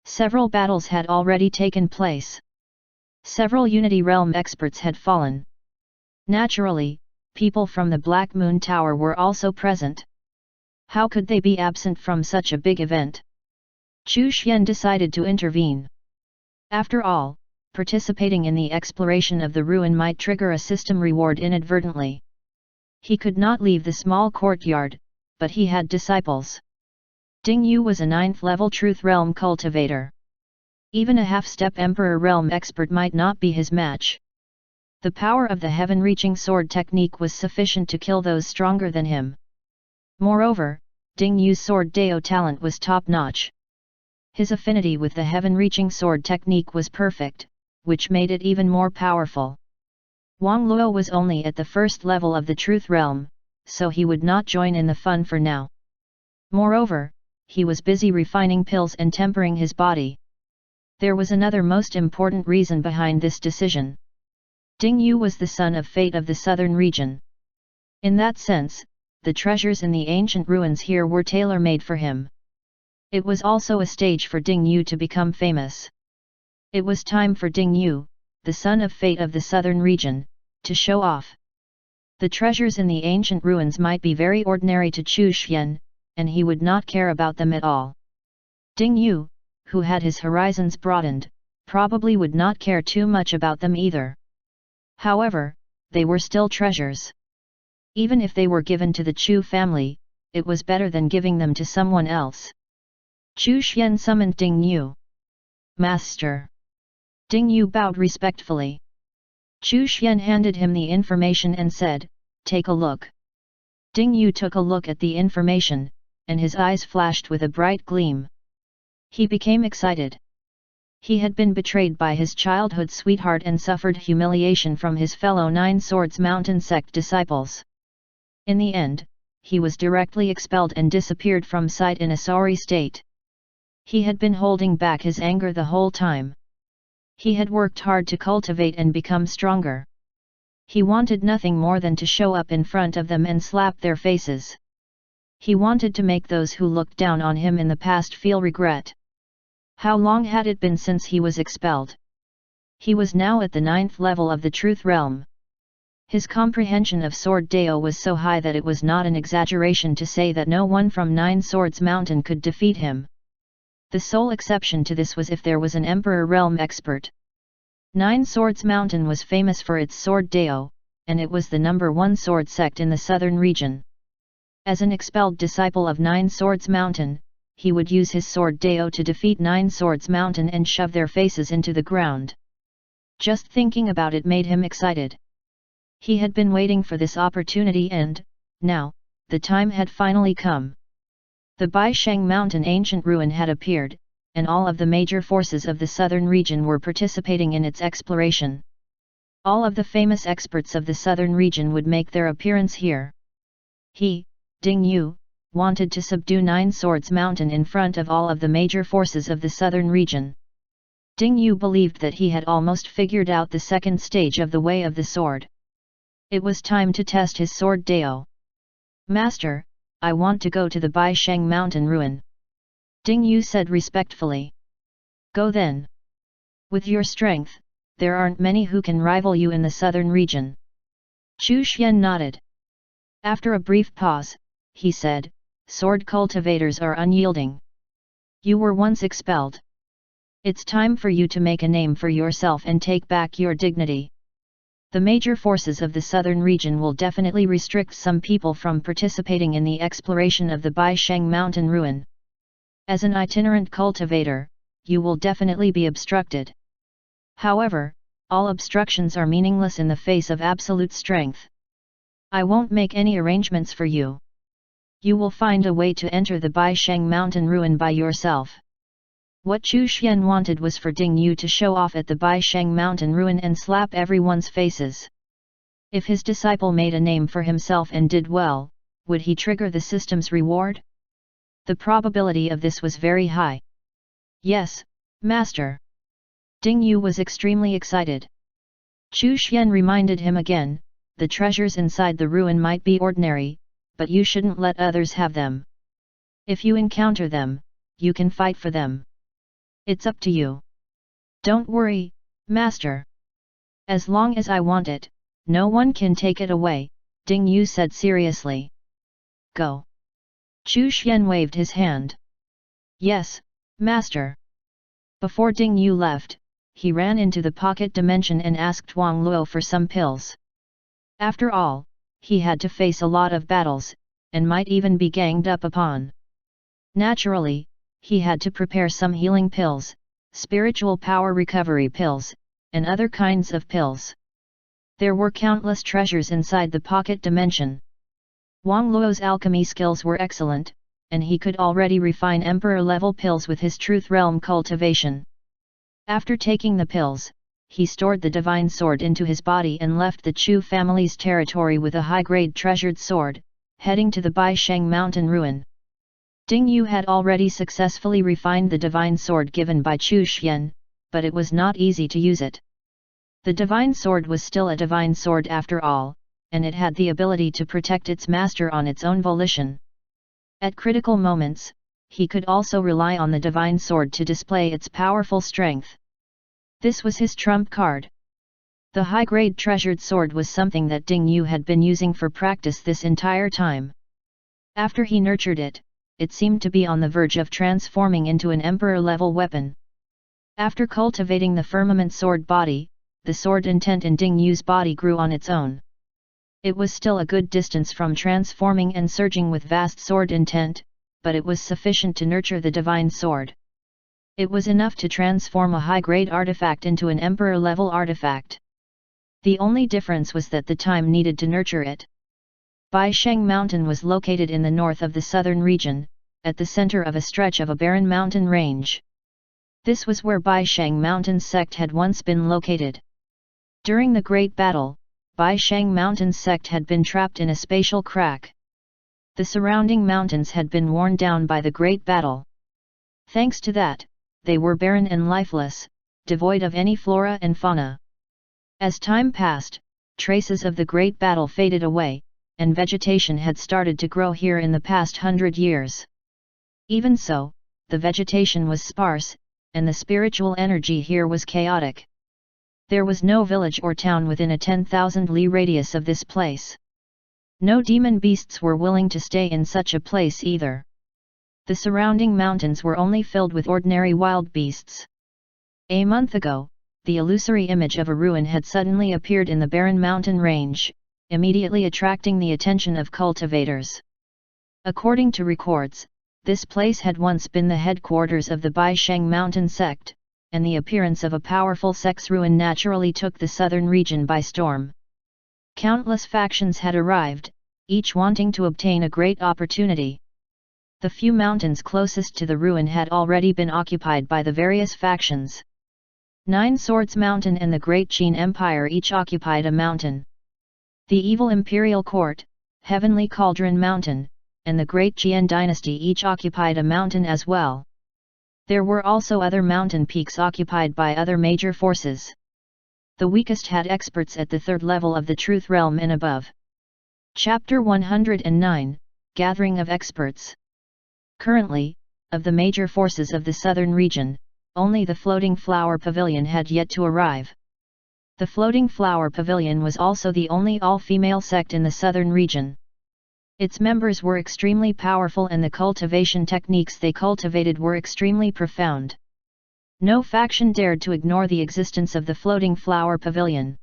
Several battles had already taken place. Several Unity Realm experts had fallen. Naturally, people from the Black Moon Tower were also present. How could they be absent from such a big event? Chu Xian decided to intervene. After all, participating in the exploration of the ruin might trigger a system reward inadvertently. He could not leave the small courtyard, but he had disciples. Ding Yu was a 9th level Truth Realm cultivator. Even a half-step Emperor Realm expert might not be his match. The power of the heaven-reaching sword technique was sufficient to kill those stronger than him. Moreover, Ding Yu's sword Dao talent was top-notch. His affinity with the heaven-reaching sword technique was perfect, which made it even more powerful. Wang Luo was only at the first level of the Truth Realm, so he would not join in the fun for now. Moreover, he was busy refining pills and tempering his body. There was another most important reason behind this decision. Ding Yu was the son of Fate of the southern region. In that sense, the treasures in the ancient ruins here were tailor-made for him. It was also a stage for Ding Yu to become famous. It was time for Ding Yu, the son of Fate of the southern region, to show off. The treasures in the ancient ruins might be very ordinary to Chu Xian, and he would not care about them at all. Ding Yu, who had his horizons broadened, probably would not care too much about them either. However, they were still treasures. Even if they were given to the Chu family, it was better than giving them to someone else. Chu Xian summoned Ding Yu. Master. Ding Yu bowed respectfully. Chu Xian handed him the information and said, "Take a look." Ding Yu took a look at the information, and his eyes flashed with a bright gleam. He became excited. He had been betrayed by his childhood sweetheart and suffered humiliation from his fellow Nine Swords Mountain sect disciples. In the end, he was directly expelled and disappeared from sight in a sorry state. He had been holding back his anger the whole time. He had worked hard to cultivate and become stronger. He wanted nothing more than to show up in front of them and slap their faces. He wanted to make those who looked down on him in the past feel regret. How long had it been since he was expelled? He was now at the 9th level of the Truth Realm. His comprehension of Sword Dao was so high that it was not an exaggeration to say that no one from Nine Swords Mountain could defeat him. The sole exception to this was if there was an Emperor Realm expert. Nine Swords Mountain was famous for its Sword Dao, and it was the #1 sword sect in the southern region. As an expelled disciple of Nine Swords Mountain, he would use his Sword Dao to defeat Nine Swords Mountain and shove their faces into the ground. Just thinking about it made him excited. He had been waiting for this opportunity and, now, the time had finally come. The Baisheng Mountain ancient ruin had appeared, and all of the major forces of the southern region were participating in its exploration. All of the famous experts of the southern region would make their appearance here. He, Ding Yu, wanted to subdue Nine Swords Mountain in front of all of the major forces of the southern region. Ding Yu believed that he had almost figured out the second stage of the Way of the Sword. It was time to test his Sword Dao. "Master, I want to go to the Baisheng Mountain ruin," Ding Yu said respectfully. "Go then. With your strength, there aren't many who can rival you in the southern region." Chu Xian nodded. After a brief pause, he said, "Sword cultivators are unyielding. You were once expelled. It's time for you to make a name for yourself and take back your dignity. The major forces of the southern region will definitely restrict some people from participating in the exploration of the Baisheng Mountain ruin. As an itinerant cultivator, you will definitely be obstructed. However, all obstructions are meaningless in the face of absolute strength. I won't make any arrangements for you. You will find a way to enter the Baisheng Mountain ruin by yourself." What Chu Xian wanted was for Ding Yu to show off at the Baisheng Mountain ruin and slap everyone's faces. If his disciple made a name for himself and did well, would he trigger the system's reward? The probability of this was very high. "Yes, Master." Ding Yu was extremely excited. Chu Xian reminded him again, "The treasures inside the ruin might be ordinary, but you shouldn't let others have them. If you encounter them, you can fight for them. It's up to you." "Don't worry, Master. As long as I want it, no one can take it away," Ding Yu said seriously. "Go." Chu Xian waved his hand. "Yes, Master! Before Ding Yu left, he ran into the pocket dimension and asked Wang Luo for some pills. After all, he had to face a lot of battles, and might even be ganged up upon. Naturally, he had to prepare some healing pills, spiritual power recovery pills, and other kinds of pills. There were countless treasures inside the pocket dimension. Wang Luo's alchemy skills were excellent, and he could already refine emperor-level pills with his truth realm cultivation. After taking the pills, he stored the divine sword into his body and left the Chu family's territory with a high-grade treasured sword, heading to the Baisheng mountain ruin. Ding Yu had already successfully refined the divine sword given by Chu Xian, but it was not easy to use it. The divine sword was still a divine sword after all, and it had the ability to protect its master on its own volition. At critical moments, he could also rely on the divine sword to display its powerful strength. This was his trump card. The high-grade treasured sword was something that Ding Yu had been using for practice this entire time. After he nurtured it, it seemed to be on the verge of transforming into an emperor-level weapon. After cultivating the firmament sword body, the sword intent in Ding Yu's body grew on its own. It was still a good distance from transforming and surging with vast sword intent, but it was sufficient to nurture the divine sword. It was enough to transform a high-grade artifact into an emperor-level artifact. The only difference was that the time needed to nurture it. Baisheng Mountain was located in the north of the southern region, at the center of a stretch of a barren mountain range. This was where Baisheng Mountain sect had once been located. During the Great Battle, Baisheng Mountain sect had been trapped in a spatial crack. The surrounding mountains had been worn down by the Great Battle. Thanks to that, they were barren and lifeless, devoid of any flora and fauna. As time passed, traces of the Great Battle faded away, and vegetation had started to grow here in the past 100 years. Even so, the vegetation was sparse, and the spiritual energy here was chaotic. There was no village or town within a 10,000 li radius of this place. No demon beasts were willing to stay in such a place either. The surrounding mountains were only filled with ordinary wild beasts. A month ago, the illusory image of a ruin had suddenly appeared in the barren mountain range, immediately attracting the attention of cultivators. According to records, this place had once been the headquarters of the Baisheng Mountain sect, and the appearance of a powerful sect's ruin naturally took the southern region by storm. Countless factions had arrived, each wanting to obtain a great opportunity. The few mountains closest to the ruin had already been occupied by the various factions. 9 Swords Mountain and the Great Qin Empire each occupied a mountain. The Evil Imperial Court, Heavenly Cauldron Mountain, and the Great Jian Dynasty each occupied a mountain as well. There were also other mountain peaks occupied by other major forces. The weakest had experts at the 3rd level of the Truth Realm and above. Chapter 109, Gathering of Experts. Currently, of the major forces of the southern region, only the Floating Flower Pavilion had yet to arrive. The Floating Flower Pavilion was also the only all-female sect in the southern region. Its members were extremely powerful and the cultivation techniques they cultivated were extremely profound. No faction dared to ignore the existence of the Floating Flower Pavilion.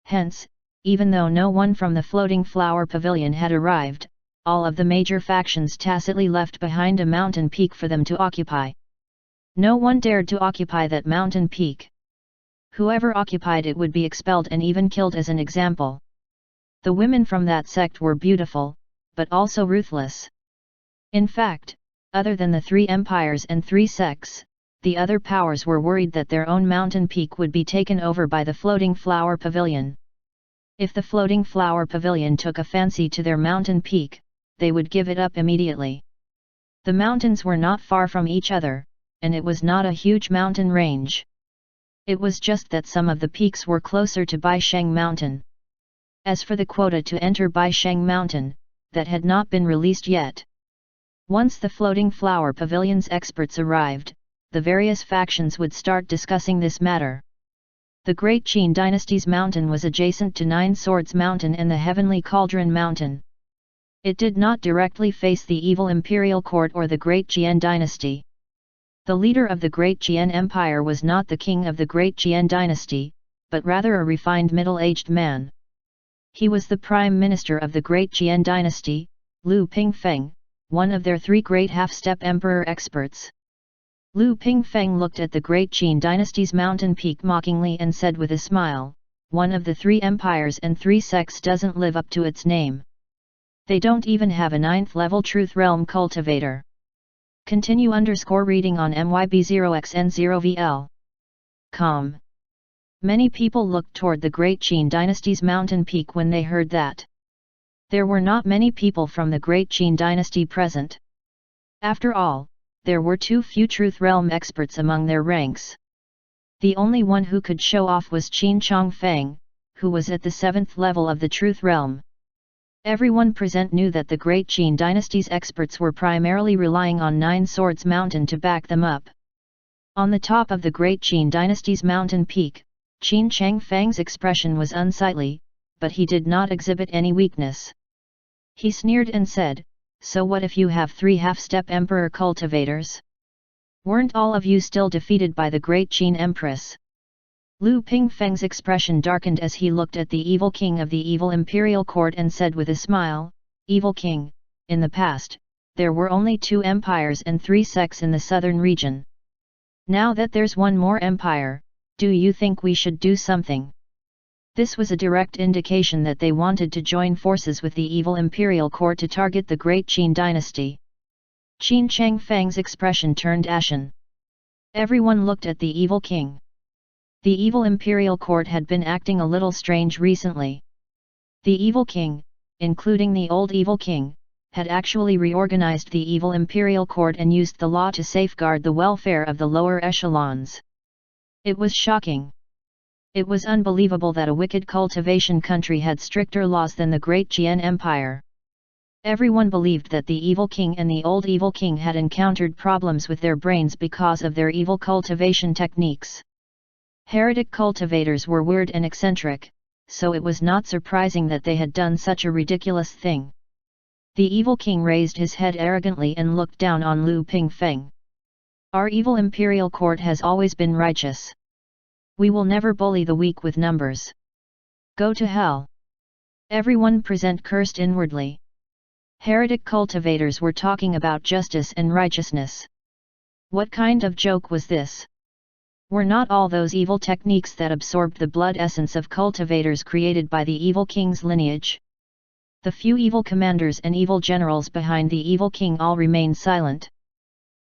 Hence, even though no one from the Floating Flower Pavilion had arrived, all of the major factions tacitly left behind a mountain peak for them to occupy. No one dared to occupy that mountain peak. Whoever occupied it would be expelled and even killed as an example. The women from that sect were beautiful, but also ruthless. In fact, other than the 3 empires and 3 sects, the other powers were worried that their own mountain peak would be taken over by the Floating Flower Pavilion. If the Floating Flower Pavilion took a fancy to their mountain peak, they would give it up immediately. The mountains were not far from each other, and it was not a huge mountain range. It was just that some of the peaks were closer to Baisheng Mountain. As for the quota to enter Baisheng Mountain, that had not been released yet. Once the Floating Flower Pavilion's experts arrived, the various factions would start discussing this matter. The Great Qin Dynasty's mountain was adjacent to 9 Swords Mountain and the Heavenly Cauldron Mountain. It did not directly face the Evil Imperial Court or the Great Jian Dynasty. The leader of the Great Jian Empire was not the king of the Great Jian dynasty, but rather a refined middle-aged man. He was the prime minister of the Great Jian dynasty, Liu Pingfeng, one of their three great half-step emperor experts. Liu Pingfeng looked at the Great Qin dynasty's mountain peak mockingly and said with a smile, "One of the three empires and three sects doesn't live up to its name. They don't even have a 9th level Truth Realm cultivator." Continue _reading on MYB0XN0VL. Many people looked toward the Great Qin dynasty's mountain peak when they heard that. There were not many people from the Great Qin dynasty present. After all, there were too few Truth Realm experts among their ranks. The only one who could show off was Qin Chongfeng, who was at the 7th level of the Truth Realm. Everyone present knew that the Great Qin dynasty's experts were primarily relying on Nine Swords Mountain to back them up. On the top of the Great Qin dynasty's mountain peak, Qin Changfeng's expression was unsightly, but he did not exhibit any weakness. He sneered and said, "So what if you have 3 half-step emperor cultivators? Weren't all of you still defeated by the Great Qin Empress?" Liu Pingfeng's expression darkened as he looked at the evil king of the evil imperial court and said with a smile, "Evil king, in the past, there were only 2 empires and 3 sects in the southern region. Now that there's one more empire, do you think we should do something?" This was a direct indication that they wanted to join forces with the evil imperial court to target the Great Qin dynasty. Qin Changfeng's expression turned ashen. Everyone looked at the evil king. The evil imperial court had been acting a little strange recently. The evil king, including the old evil king, had actually reorganized the evil imperial court and used the law to safeguard the welfare of the lower echelons. It was shocking. It was unbelievable that a wicked cultivation country had stricter laws than the Great Jian Empire. Everyone believed that the evil king and the old evil king had encountered problems with their brains because of their evil cultivation techniques. Heretic cultivators were weird and eccentric, so it was not surprising that they had done such a ridiculous thing. The evil king raised his head arrogantly and looked down on Liu Pingfeng. "Our evil imperial court has always been righteous. We will never bully the weak with numbers. Go to hell." Everyone present cursed inwardly. Heretic cultivators were talking about justice and righteousness. What kind of joke was this? Were not all those evil techniques that absorbed the blood essence of cultivators created by the evil king's lineage? The few evil commanders and evil generals behind the evil king all remained silent.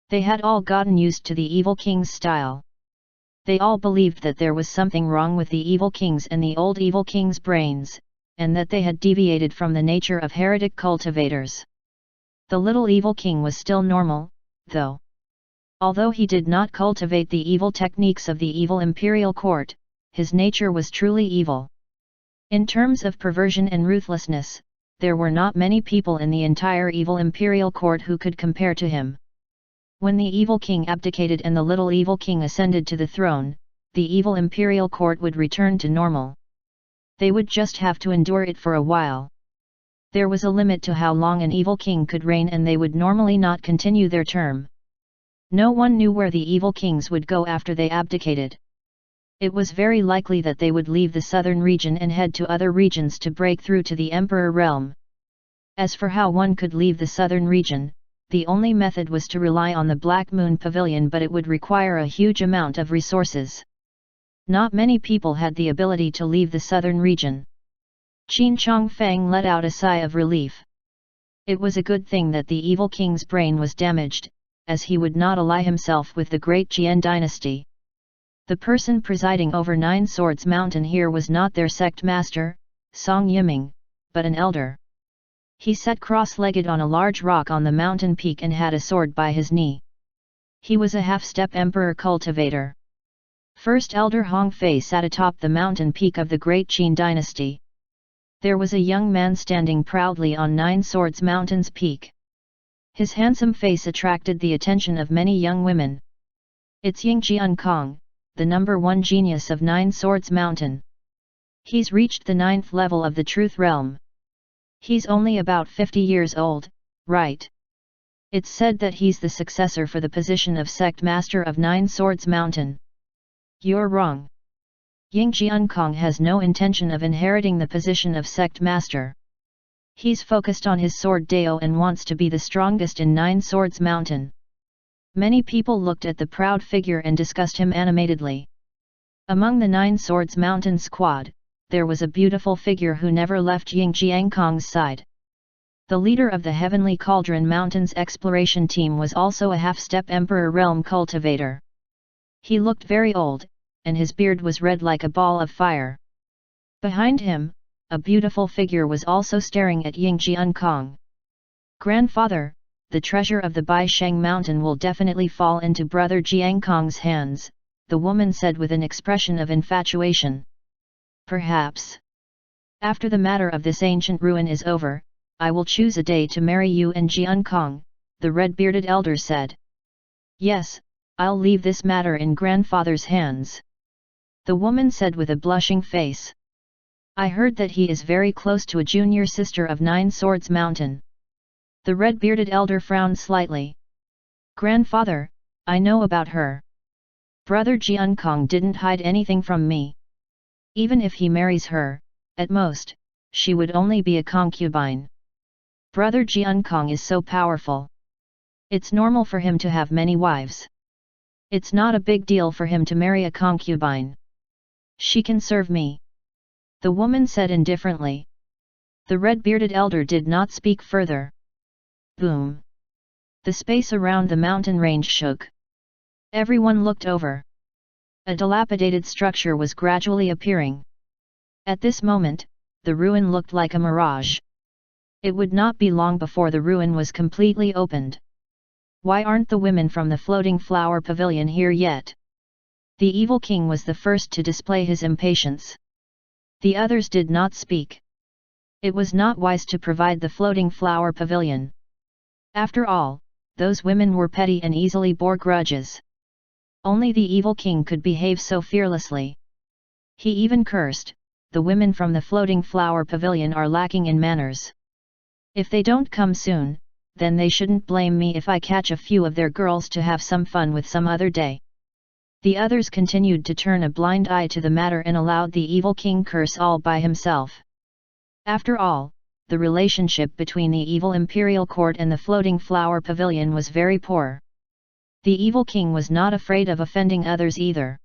They had all gotten used to the evil king's style. They all believed that there was something wrong with the evil king's and the old evil king's brains, and that they had deviated from the nature of heretic cultivators. The little evil king was still normal, though. Although he did not cultivate the evil techniques of the evil imperial court, his nature was truly evil. In terms of perversion and ruthlessness, there were not many people in the entire evil imperial court who could compare to him. When the evil king abdicated and the little evil king ascended to the throne, the evil imperial court would return to normal. They would just have to endure it for a while. There was a limit to how long an evil king could reign and they would normally not continue their term. No one knew where the evil kings would go after they abdicated. It was very likely that they would leave the southern region and head to other regions to break through to the emperor realm. As for how one could leave the southern region, the only method was to rely on the Black Moon Pavilion, but it would require a huge amount of resources. Not many people had the ability to leave the southern region. Qin Chongfeng let out a sigh of relief. It was a good thing that the evil king's brain was damaged, as he would not ally himself with the Great Jian dynasty. The person presiding over Nine Swords Mountain here was not their sect master, Song Yiming, but an elder. He sat cross-legged on a large rock on the mountain peak and had a sword by his knee. He was a half-step emperor cultivator. First Elder Hong Fei sat atop the mountain peak of the Great Qin dynasty. There was a young man standing proudly on Nine Swords Mountain's peak. His handsome face attracted the attention of many young women. "It's Ying Jiankong, the #1 genius of Nine Swords Mountain. He's reached the 9th level of the Truth Realm. He's only about 50 years old, right?" It's said that he's the successor for the position of sect master of Nine Swords Mountain. You're wrong. Ying Jiankong has no intention of inheriting the position of sect master. He's focused on his sword Dao and wants to be the strongest in Nine Swords Mountain. Many people looked at the proud figure and discussed him animatedly. Among the Nine Swords Mountain squad, there was a beautiful figure who never left Ying Jiankong's side. The leader of the Heavenly Cauldron Mountains exploration team was also a half-step Emperor Realm cultivator. He looked very old, and his beard was red like a ball of fire. Behind him, a beautiful figure was also staring at Ying Jiankong. Grandfather, the treasure of the Baisheng Mountain will definitely fall into Brother Jiankong's hands, the woman said with an expression of infatuation. Perhaps. After the matter of this ancient ruin is over, I will choose a day to marry you and Jiankong, the red-bearded elder said. Yes, I'll leave this matter in grandfather's hands. The woman said with a blushing face. I heard that he is very close to a junior sister of Nine Swords Mountain. The red-bearded elder frowned slightly. Grandfather, I know about her. Brother Jiankong didn't hide anything from me. Even if he marries her, at most, she would only be a concubine. Brother Jiankong is so powerful. It's normal for him to have many wives. It's not a big deal for him to marry a concubine. She can serve me. The woman said indifferently. The red-bearded elder did not speak further. Boom! The space around the mountain range shook. Everyone looked over. A dilapidated structure was gradually appearing. At this moment, the ruin looked like a mirage. It would not be long before the ruin was completely opened. Why aren't the women from the floating flower pavilion here yet? The evil king was the first to display his impatience. The others did not speak. It was not wise to provide the floating flower pavilion. After all, those women were petty and easily bore grudges. Only the evil king could behave so fearlessly. He even cursed, the women from the floating flower pavilion are lacking in manners. If they don't come soon, then they shouldn't blame me if I catch a few of their girls to have some fun with some other day. The others continued to turn a blind eye to the matter and allowed the evil king curse all by himself. After all, the relationship between the evil imperial court and the floating flower pavilion was very poor. The evil king was not afraid of offending others either.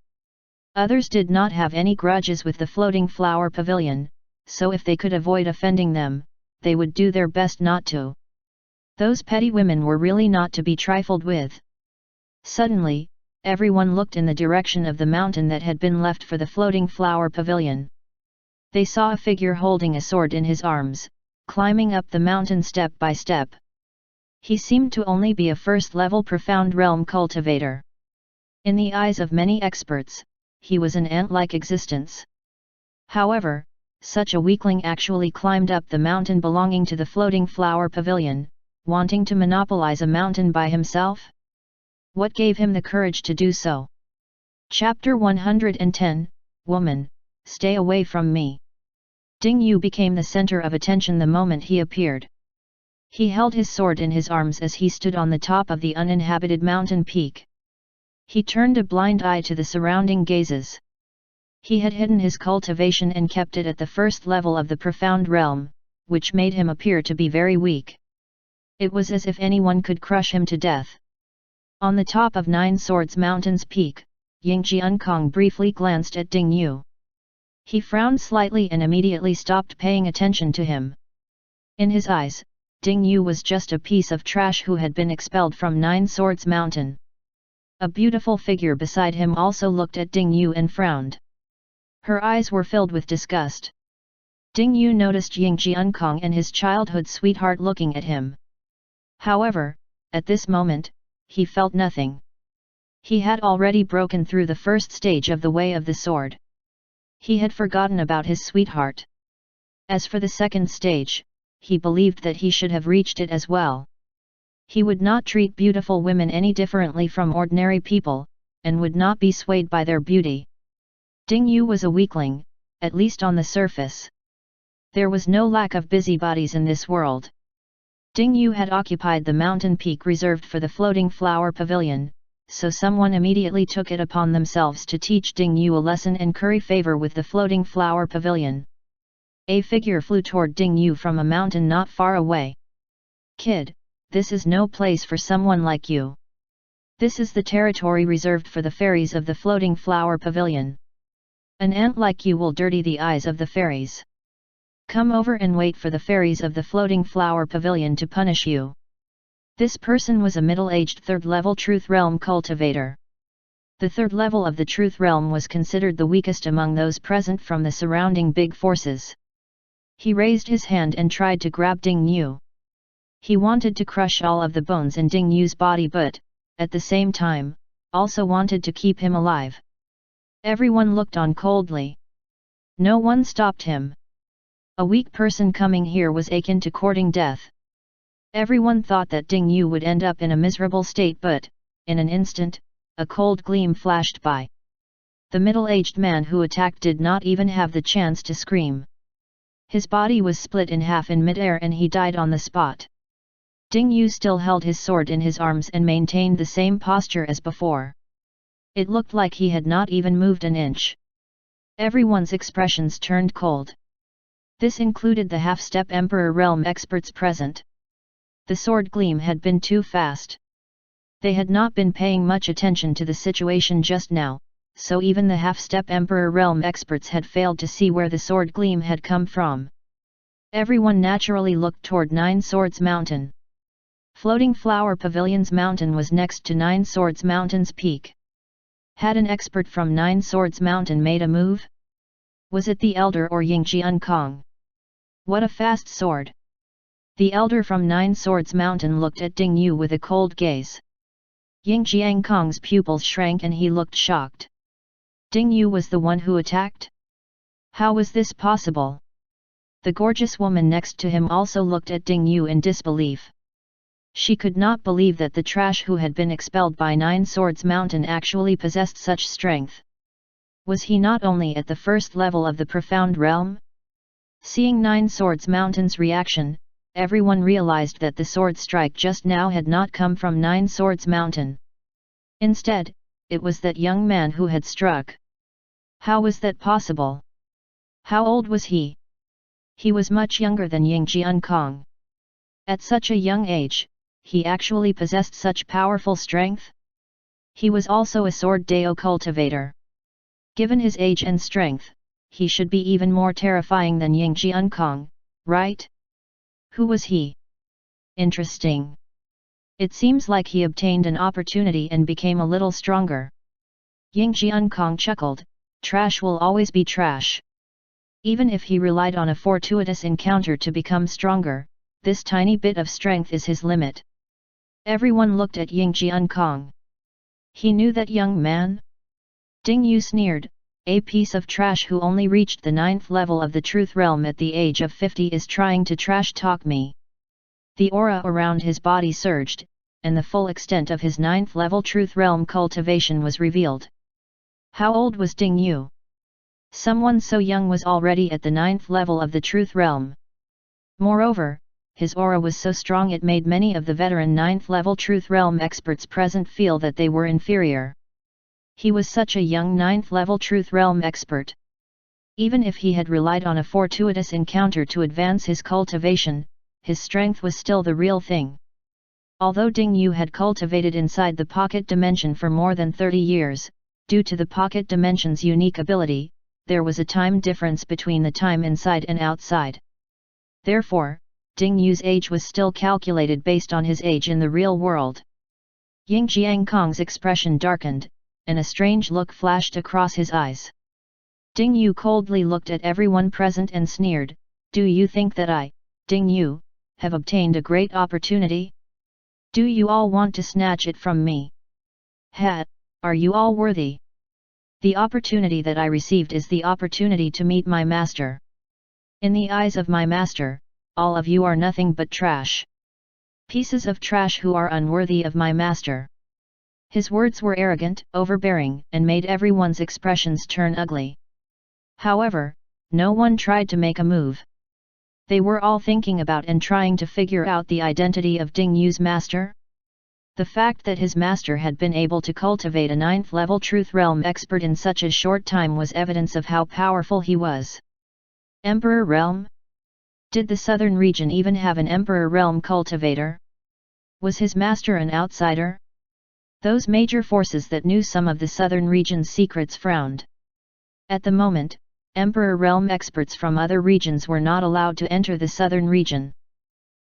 Others did not have any grudges with the floating flower pavilion, so if they could avoid offending them, they would do their best not to. Those petty women were really not to be trifled with. Suddenly, everyone looked in the direction of the mountain that had been left for the floating flower pavilion. They saw a figure holding a sword in his arms, climbing up the mountain step by step. He seemed to only be a first-level profound realm cultivator. In the eyes of many experts, he was an ant-like existence. However, such a weakling actually climbed up the mountain belonging to the floating flower pavilion, wanting to monopolize a mountain by himself? What gave him the courage to do so? Chapter 110, Woman, stay away from me. Ding Yu became the center of attention the moment he appeared. He held his sword in his arms as he stood on the top of the uninhabited mountain peak. He turned a blind eye to the surrounding gazes. He had hidden his cultivation and kept it at the first level of the profound realm, which made him appear to be very weak. It was as if anyone could crush him to death. On the top of Nine Swords Mountain's peak, Ying Jiankong briefly glanced at Ding Yu. He frowned slightly and immediately stopped paying attention to him. In his eyes, Ding Yu was just a piece of trash who had been expelled from Nine Swords Mountain. A beautiful figure beside him also looked at Ding Yu and frowned. Her eyes were filled with disgust. Ding Yu noticed Ying Jiankong and his childhood sweetheart looking at him. However, at this moment, he felt nothing. He had already broken through the first stage of the way of the sword. He had forgotten about his sweetheart. As for the second stage, he believed that he should have reached it as well. He would not treat beautiful women any differently from ordinary people, and would not be swayed by their beauty. Ding Yu was a weakling, at least on the surface. There was no lack of busybodies in this world. Ding Yu had occupied the mountain peak reserved for the floating flower pavilion, so someone immediately took it upon themselves to teach Ding Yu a lesson and curry favor with the floating flower pavilion. A figure flew toward Ding Yu from a mountain not far away. "Kid, this is no place for someone like you. This is the territory reserved for the fairies of the floating flower pavilion. An ant like you will dirty the eyes of the fairies. Come over and wait for the fairies of the floating flower pavilion to punish you." This person was a middle-aged third-level Truth Realm cultivator. The third level of the Truth Realm was considered the weakest among those present from the surrounding big forces. He raised his hand and tried to grab Ding Yu. He wanted to crush all of the bones in Ding Yu's body but, at the same time, also wanted to keep him alive. Everyone looked on coldly. No one stopped him. A weak person coming here was akin to courting death. Everyone thought that Ding Yu would end up in a miserable state but, in an instant, a cold gleam flashed by. The middle-aged man who attacked did not even have the chance to scream. His body was split in half in midair and he died on the spot. Ding Yu still held his sword in his arms and maintained the same posture as before. It looked like he had not even moved an inch. Everyone's expressions turned cold. This included the half-step Emperor Realm experts present. The sword gleam had been too fast. They had not been paying much attention to the situation just now, so even the half-step Emperor Realm experts had failed to see where the sword gleam had come from. Everyone naturally looked toward Nine Swords Mountain. Floating Flower Pavilion's mountain was next to Nine Swords Mountain's peak. Had an expert from Nine Swords Mountain made a move? Was it the Elder or Yingjian Kong? What a fast sword! The Elder from Nine Swords Mountain looked at Ding Yu with a cold gaze. Yingjian Kong's pupils shrank and he looked shocked. Ding Yu was the one who attacked? How was this possible? The gorgeous woman next to him also looked at Ding Yu in disbelief. She could not believe that the trash who had been expelled by Nine Swords Mountain actually possessed such strength. Was he not only at the first level of the Profound Realm? Seeing Nine Swords Mountain's reaction, everyone realized that the sword strike just now had not come from Nine Swords Mountain. Instead, it was that young man who had struck. How was that possible? How old was he? He was much younger than Yingjian Kong. At such a young age, he actually possessed such powerful strength? He was also a sword Dao cultivator. Given his age and strength, he should be even more terrifying than Yingjian Kong, right? Who was he? Interesting. It seems like he obtained an opportunity and became a little stronger. Yingjian Kong chuckled, trash will always be trash. Even if he relied on a fortuitous encounter to become stronger, this tiny bit of strength is his limit. Everyone looked at Yingjian Kong. He knew that young man? Ding Yu sneered, a piece of trash who only reached the 9th level of the Truth Realm at the age of 50 is trying to trash talk me. The aura around his body surged, and the full extent of his 9th level Truth Realm cultivation was revealed. How old was Ding Yu? Someone so young was already at the 9th level of the Truth Realm. Moreover, his aura was so strong it made many of the veteran 9th level Truth Realm experts present feel that they were inferior. He was such a young 9th level Truth Realm expert. Even if he had relied on a fortuitous encounter to advance his cultivation, his strength was still the real thing. Although Ding Yu had cultivated inside the pocket dimension for more than 30 years, due to the pocket dimension's unique ability, there was a time difference between the time inside and outside. Therefore, Ding Yu's age was still calculated based on his age in the real world. Yingjian Kong's expression darkened, and a strange look flashed across his eyes. Ding Yu coldly looked at everyone present and sneered, "Do you think that I, Ding Yu, have obtained a great opportunity? Do you all want to snatch it from me? Are you all worthy? The opportunity that I received is the opportunity to meet my master. In the eyes of my master, all of you are nothing but trash. Pieces of trash who are unworthy of my master." His words were arrogant, overbearing, and made everyone's expressions turn ugly. However, no one tried to make a move. They were all thinking about and trying to figure out the identity of Ding Yu's master. The fact that his master had been able to cultivate a 9th-level Truth Realm expert in such a short time was evidence of how powerful he was. Emperor Realm? Did the southern region even have an Emperor Realm cultivator? Was his master an outsider? Those major forces that knew some of the southern region's secrets frowned. At the moment, Emperor Realm experts from other regions were not allowed to enter the southern region.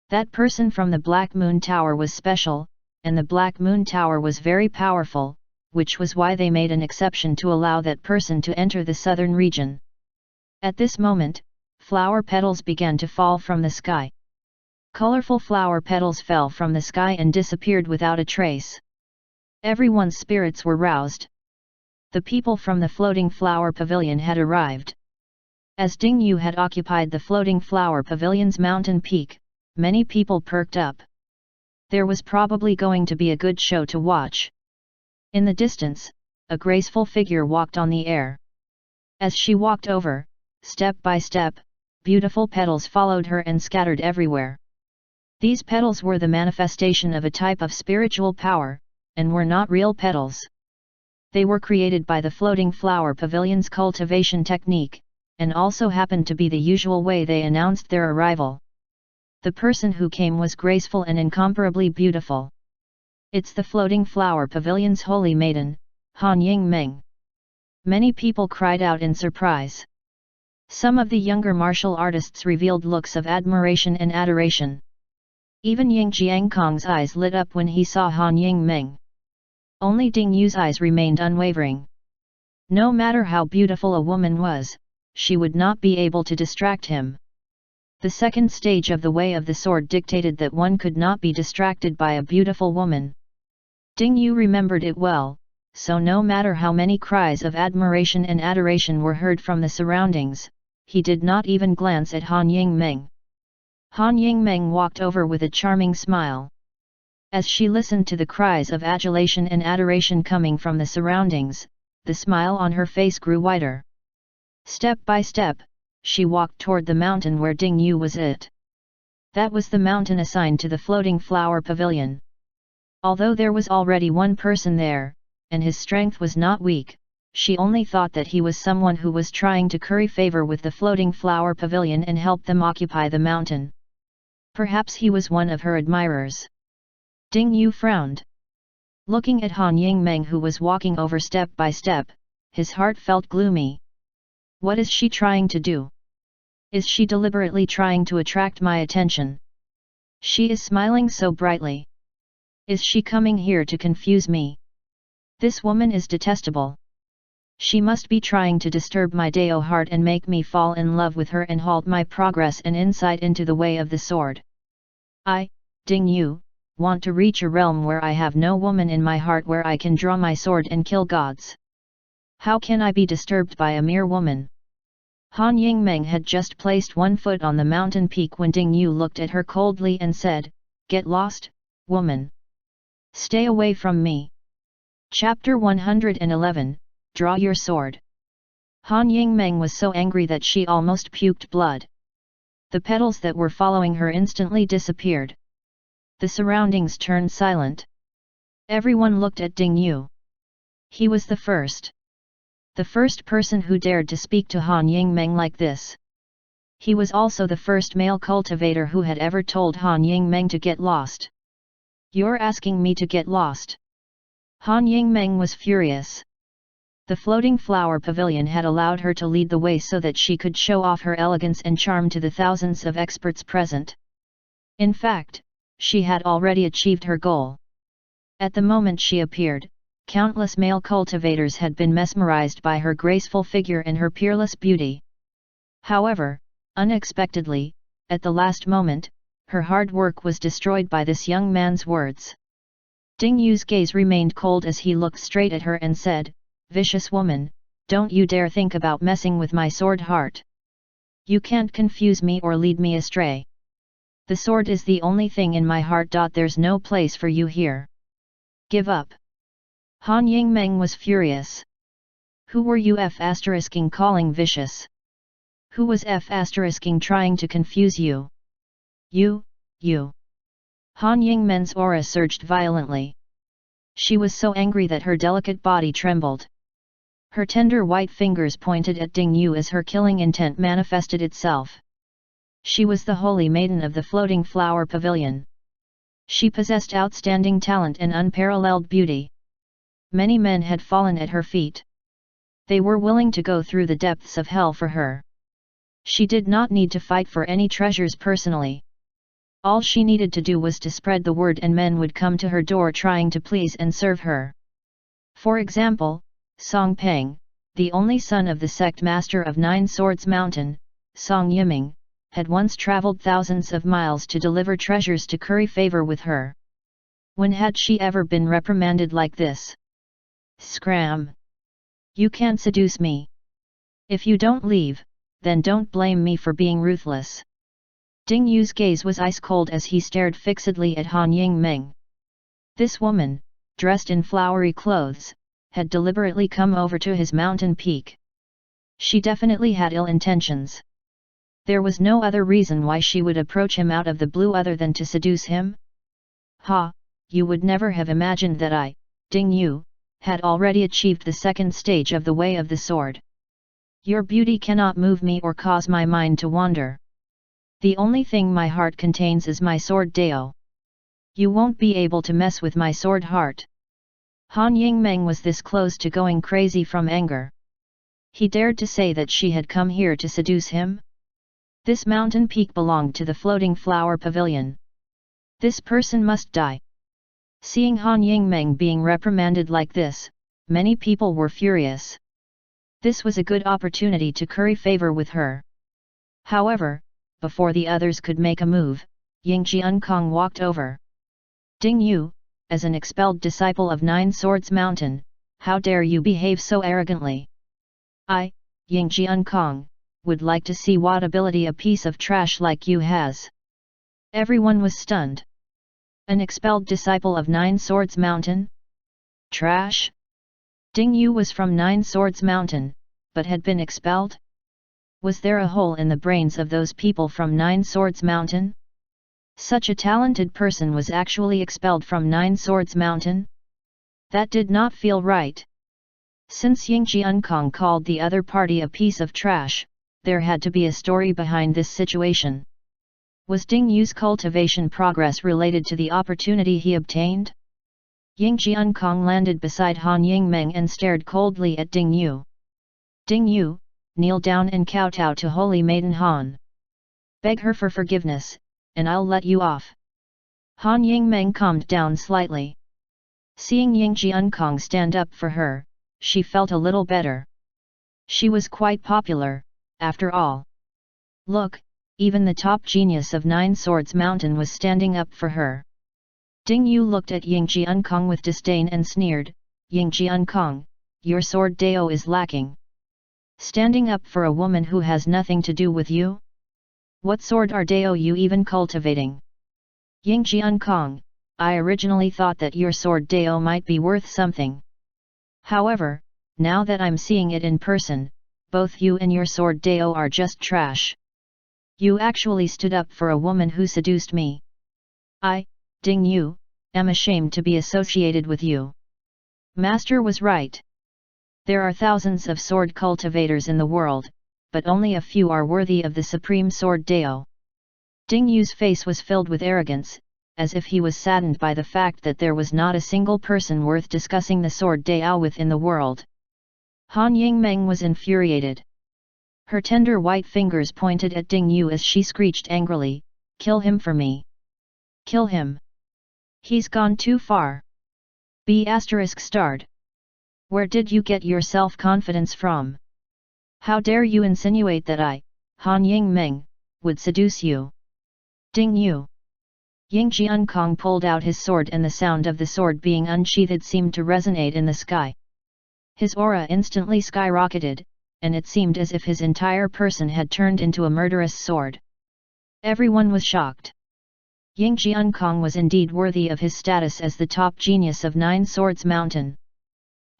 That person from the Black Moon Tower was special, and the Black Moon Tower was very powerful, which was why they made an exception to allow that person to enter the southern region. At this moment, flower petals began to fall from the sky. Colorful flower petals fell from the sky and disappeared without a trace. Everyone's spirits were roused. The people from the floating flower pavilion had arrived. As Ding Yu had occupied the floating flower pavilion's mountain peak, many people perked up. There was probably going to be a good show to watch. In the distance, a graceful figure walked on the air. As she walked over, step by step, beautiful petals followed her and scattered everywhere. These petals were the manifestation of a type of spiritual power, and were not real petals. They were created by the floating flower pavilion's cultivation technique, and also happened to be the usual way they announced their arrival. The person who came was graceful and incomparably beautiful. It's the floating flower pavilion's holy maiden, Han Ying-meng. Many people cried out in surprise. Some of the younger martial artists revealed looks of admiration and adoration. Even Ying Jiangkong's eyes lit up when he saw Han Ying-meng. Only Ding Yu's eyes remained unwavering. No matter how beautiful a woman was, she would not be able to distract him. The second stage of the Way of the Sword dictated that one could not be distracted by a beautiful woman. Ding Yu remembered it well, so no matter how many cries of admiration and adoration were heard from the surroundings, he did not even glance at Han Ying-meng. Han Ying-meng walked over with a charming smile. As she listened to the cries of adulation and adoration coming from the surroundings, the smile on her face grew wider. Step by step, she walked toward the mountain where Ding Yu was at. That was the mountain assigned to the floating flower pavilion. Although there was already one person there, and his strength was not weak, she only thought that he was someone who was trying to curry favor with the floating flower pavilion and help them occupy the mountain. Perhaps he was one of her admirers. Ding Yu frowned. Looking at Han Ying-meng who was walking over step by step, his heart felt gloomy. What is she trying to do? Is she deliberately trying to attract my attention? She is smiling so brightly. Is she coming here to confuse me? This woman is detestable. She must be trying to disturb my Dao heart and make me fall in love with her and halt my progress and insight into the way of the sword. I, Ding Yu, want to reach a realm where I have no woman in my heart, where I can draw my sword and kill gods. How can I be disturbed by a mere woman? Han Ying-meng had just placed one foot on the mountain peak when Ding Yu looked at her coldly and said, "Get lost, woman. Stay away from me." Chapter 111, Draw Your Sword. Han Ying-meng was so angry that she almost puked blood. The petals that were following her instantly disappeared. The surroundings turned silent. Everyone looked at Ding Yu. He was the first. The first person who dared to speak to Han Ying-meng like this. He was also the first male cultivator who had ever told Han Ying-meng to get lost. "You're asking me to get lost?" Han Ying-meng was furious. The floating flower pavilion had allowed her to lead the way so that she could show off her elegance and charm to the thousands of experts present. In fact, she had already achieved her goal. At the moment she appeared, countless male cultivators had been mesmerized by her graceful figure and her peerless beauty. However, unexpectedly, at the last moment, her hard work was destroyed by this young man's words. Ding Yu's gaze remained cold as he looked straight at her and said, "Vicious woman, don't you dare think about messing with my sword heart. You can't confuse me or lead me astray. The sword is the only thing in my heart. There's no place for you here. Give up." Han Ying-meng was furious. Who were you calling vicious? Who was F***ing trying to confuse you? You. Han Yingmen's aura surged violently. She was so angry that her delicate body trembled. Her tender white fingers pointed at Ding Yu as her killing intent manifested itself. She was the holy maiden of the floating flower pavilion. She possessed outstanding talent and unparalleled beauty. Many men had fallen at her feet. They were willing to go through the depths of hell for her. She did not need to fight for any treasures personally. All she needed to do was to spread the word and men would come to her door trying to please and serve her. For example, Song Peng, the only son of the sect master of Nine Swords Mountain, Song Yiming, had once traveled thousands of miles to deliver treasures to curry favor with her. When had she ever been reprimanded like this? Scram! You can't seduce me. If you don't leave, then don't blame me for being ruthless. Ding Yu's gaze was ice cold as he stared fixedly at Han Yingmeng. This woman, dressed in flowery clothes, had deliberately come over to his mountain peak. She definitely had ill intentions. There was no other reason why she would approach him out of the blue other than to seduce him. Ha, you would never have imagined that I, Ding Yu, had already achieved the second stage of the way of the sword. Your beauty cannot move me or cause my mind to wander. The only thing my heart contains is my sword Dao. You won't be able to mess with my sword heart. Han Yingmeng was this close to going crazy from anger. He dared to say that she had come here to seduce him? This mountain peak belonged to the floating flower pavilion. This person must die. Seeing Han Yingmeng being reprimanded like this, many people were furious. This was a good opportunity to curry favor with her. However, before the others could make a move, Ying Jiankong walked over. Ding Yu, as an expelled disciple of Nine Swords Mountain, how dare you behave so arrogantly? I, Ying Jiankong, would like to see what ability a piece of trash like you has. Everyone was stunned. An expelled disciple of Nine Swords Mountain? Trash? Ding Yu was from Nine Swords Mountain, but had been expelled? Was there a hole in the brains of those people from Nine Swords Mountain? Such a talented person was actually expelled from Nine Swords Mountain? That did not feel right. Since Ying Jiankong called the other party a piece of trash, there had to be a story behind this situation. Was Ding Yu's cultivation progress related to the opportunity he obtained? Ying Jiankong landed beside Han Yingmeng and stared coldly at Ding Yu. Ding Yu, kneel down and kowtow to Holy Maiden Han. Beg her for forgiveness, and I'll let you off. Han Yingmeng calmed down slightly. Seeing Ying Jiankong stand up for her, she felt a little better. She was quite popular, after all. Look, even the top genius of Nine Swords Mountain was standing up for her. Ding Yu looked at Ying Jiankong with disdain and sneered, Ying Jiankong, your sword Dao is lacking. Standing up for a woman who has nothing to do with you? What sword are Dao you even cultivating? Ying Jiankong, I originally thought that your sword Dao might be worth something. However, now that I'm seeing it in person, both you and your sword Dao are just trash. You actually stood up for a woman who seduced me. I, Ding Yu, am ashamed to be associated with you. Master was right. There are thousands of sword cultivators in the world, but only a few are worthy of the supreme sword Dao. Ding Yu's face was filled with arrogance, as if he was saddened by the fact that there was not a single person worth discussing the sword Dao with in the world. Han Yingmeng was infuriated. Her tender white fingers pointed at Ding Yu as she screeched angrily, kill him for me. Kill him. He's gone too far. B*****. Where did you get your self-confidence from? How dare you insinuate that I, Han Yingmeng, would seduce you? Ding Yu. Ying Jiankong pulled out his sword and the sound of the sword being unsheathed seemed to resonate in the sky. His aura instantly skyrocketed, and it seemed as if his entire person had turned into a murderous sword. Everyone was shocked. Ying Jiankong was indeed worthy of his status as the top genius of Nine Swords Mountain.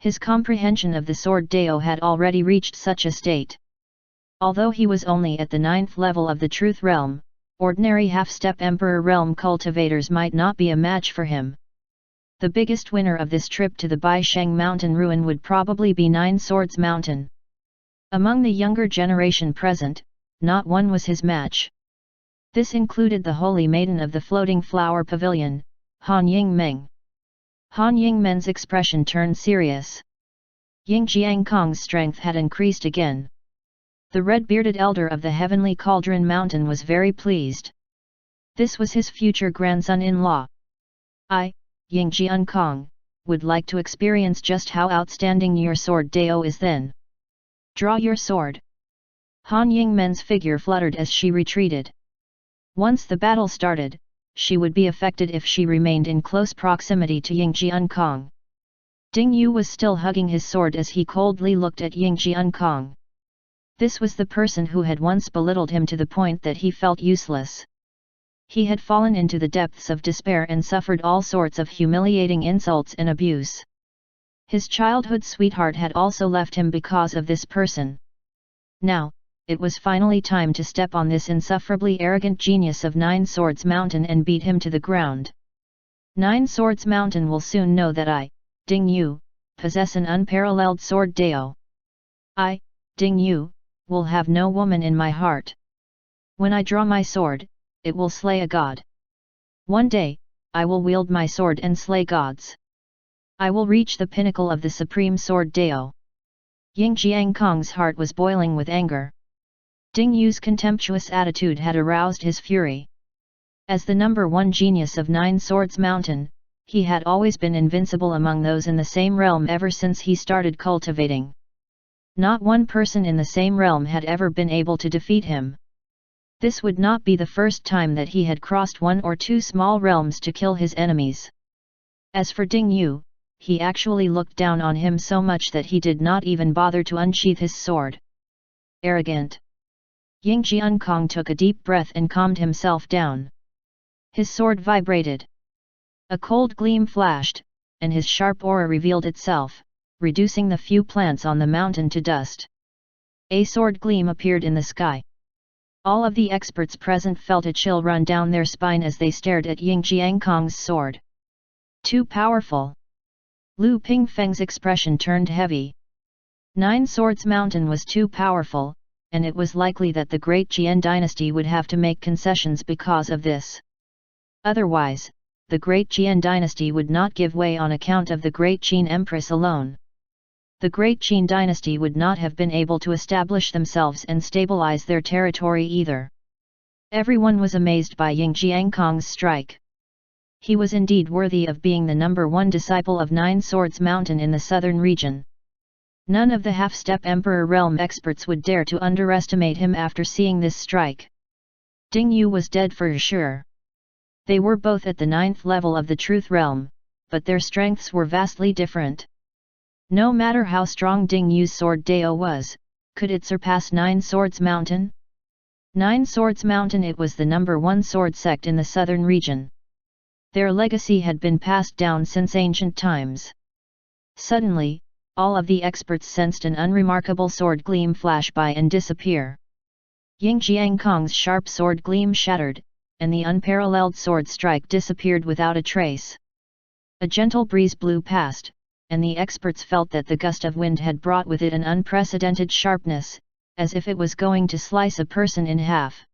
His comprehension of the sword Dao had already reached such a state. Although he was only at the 9th level of the Truth Realm, ordinary half-step Emperor Realm cultivators might not be a match for him. The biggest winner of this trip to the Baisheng Mountain ruin would probably be Nine Swords Mountain. Among the younger generation present, not one was his match. This included the Holy Maiden of the Floating Flower Pavilion, Han Yingmeng. Han Yingmen's expression turned serious. Ying Jiangkong's strength had increased again. The red-bearded elder of the Heavenly Cauldron Mountain was very pleased. This was his future grandson-in-law. I, Ying Jiangkong, would like to experience just how outstanding your sword Dao is then. Draw your sword. Han Yingmen's figure fluttered as she retreated. Once the battle started, she would be affected if she remained in close proximity to Ying Jiangkong. Ding Yu was still hugging his sword as he coldly looked at Ying Jiangkong. This was the person who had once belittled him to the point that he felt useless. He had fallen into the depths of despair and suffered all sorts of humiliating insults and abuse. His childhood sweetheart had also left him because of this person. Now, it was finally time to step on this insufferably arrogant genius of Nine Swords Mountain and beat him to the ground. Nine Swords Mountain will soon know that I, Ding Yu, possess an unparalleled sword Dao. I, Ding Yu, will have no woman in my heart. When I draw my sword, it will slay a god. One day, I will wield my sword and slay gods. I will reach the pinnacle of the supreme sword Dao. Ying Jiangkong's heart was boiling with anger. Ding Yu's contemptuous attitude had aroused his fury. As the number one genius of Nine Swords Mountain, he had always been invincible among those in the same realm ever since he started cultivating. Not one person in the same realm had ever been able to defeat him. This would not be the first time that he had crossed one or two small realms to kill his enemies. As for Ding Yu, he actually looked down on him so much that he did not even bother to unsheath his sword. Arrogant. Ying Jiangkong took a deep breath and calmed himself down. His sword vibrated. A cold gleam flashed, and his sharp aura revealed itself, reducing the few plants on the mountain to dust. A sword gleam appeared in the sky. All of the experts present felt a chill run down their spine as they stared at Ying Jiangkong's sword. Too powerful. Lu Pingfeng's expression turned heavy. Nine Swords Mountain was too powerful, and it was likely that the great Jian dynasty would have to make concessions because of this. Otherwise, the great Jian dynasty would not give way on account of the great Qin Empress alone. The great Qin dynasty would not have been able to establish themselves and stabilize their territory either. Everyone was amazed by Ying Jiangkong's strike. He was indeed worthy of being the number one disciple of Nine Swords Mountain in the southern region. None of the half-step Emperor Realm experts would dare to underestimate him after seeing this strike. Ding Yu was dead for sure. They were both at the 9th level of the Truth Realm, but their strengths were vastly different. No matter how strong Ding Yu's sword Dao was, could it surpass Nine Swords Mountain? Nine Swords Mountain, it was the number one sword sect in the southern region. Their legacy had been passed down since ancient times. Suddenly, all of the experts sensed an unremarkable sword gleam flash by and disappear. Ying Jiangkong's sharp sword gleam shattered, and the unparalleled sword strike disappeared without a trace. A gentle breeze blew past, and the experts felt that the gust of wind had brought with it an unprecedented sharpness, as if it was going to slice a person in half.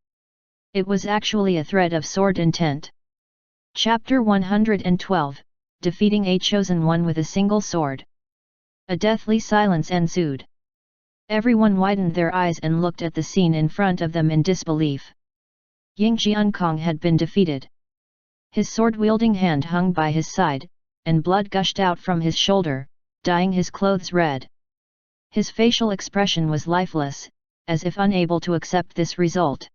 It was actually a thread of sword intent. Chapter 112, Defeating a Chosen One with a Single Sword. A deathly silence ensued. Everyone widened their eyes and looked at the scene in front of them in disbelief. Ying Jiangkong had been defeated. His sword-wielding hand hung by his side, and blood gushed out from his shoulder, dyeing his clothes red. His facial expression was lifeless, as if unable to accept this result.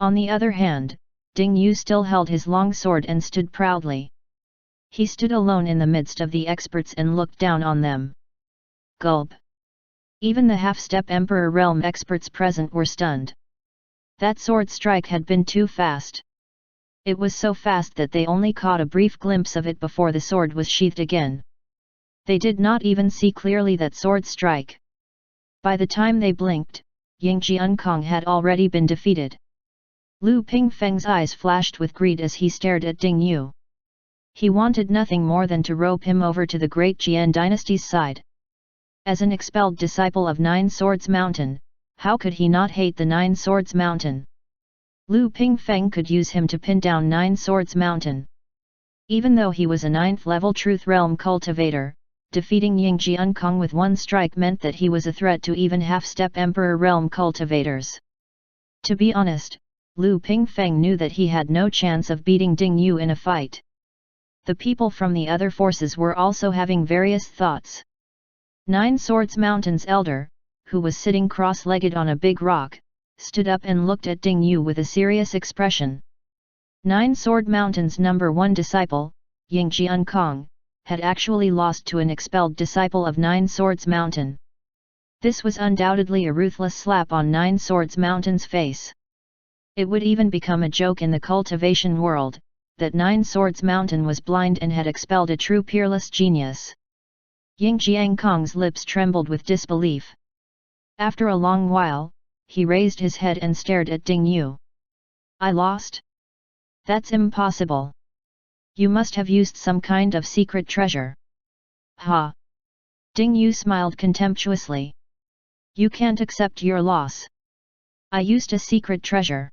On the other hand, Ding Yu still held his long sword and stood proudly. He stood alone in the midst of the experts and looked down on them. Gulp. Even the half-step Emperor Realm experts present were stunned. That sword strike had been too fast. It was so fast that they only caught a brief glimpse of it before the sword was sheathed again. They did not even see clearly that sword strike. By the time they blinked, Ying Jiankong had already been defeated. Lu Pingfeng's eyes flashed with greed as he stared at Ding Yu. He wanted nothing more than to rope him over to the great Jian dynasty's side. As an expelled disciple of Nine Swords Mountain, how could he not hate the Nine Swords Mountain? Lu Pingfeng could use him to pin down Nine Swords Mountain. Even though he was a 9th-level Truth Realm cultivator, defeating Ying Jiankong with one strike meant that he was a threat to even half-step Emperor Realm cultivators. To be honest, Lu Pingfeng knew that he had no chance of beating Ding Yu in a fight. The people from the other forces were also having various thoughts. Nine Swords Mountain's elder, who was sitting cross-legged on a big rock, stood up and looked at Ding Yu with a serious expression. Nine Sword Mountain's number 1 disciple, Ying Jiankong, had actually lost to an expelled disciple of Nine Swords Mountain. This was undoubtedly a ruthless slap on Nine Swords Mountain's face. It would even become a joke in the cultivation world, that Nine Swords Mountain was blind and had expelled a true peerless genius. Ying Jiankong's lips trembled with disbelief. After a long while, he raised his head and stared at Ding Yu. I lost? That's impossible. You must have used some kind of secret treasure. Ha! Ding Yu smiled contemptuously. You can't accept your loss. I used a secret treasure.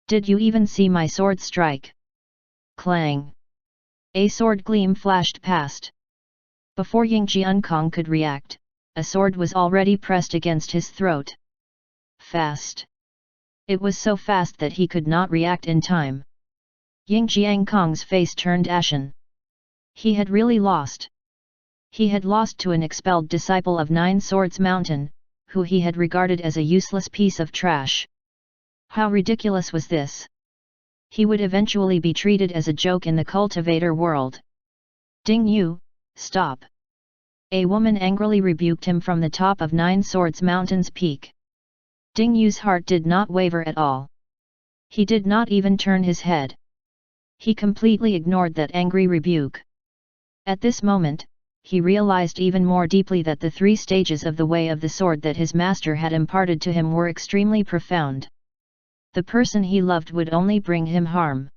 Did you even see my sword strike? Clang! A sword gleam flashed past. Before Ying Jiankong could react, a sword was already pressed against his throat. Fast. It was so fast that he could not react in time. Ying Jiankong's face turned ashen. He had really lost. He had lost to an expelled disciple of Nine Swords Mountain, who he had regarded as a useless piece of trash. How ridiculous was this? He would eventually be treated as a joke in the cultivator world. Ding Yu, stop! A woman angrily rebuked him from the top of Nine Swords Mountain's peak. Ding Yu's heart did not waver at all. He did not even turn his head. He completely ignored that angry rebuke. At this moment, he realized even more deeply that the 3 stages of the way of the sword that his master had imparted to him were extremely profound. The person he loved would only bring him harm.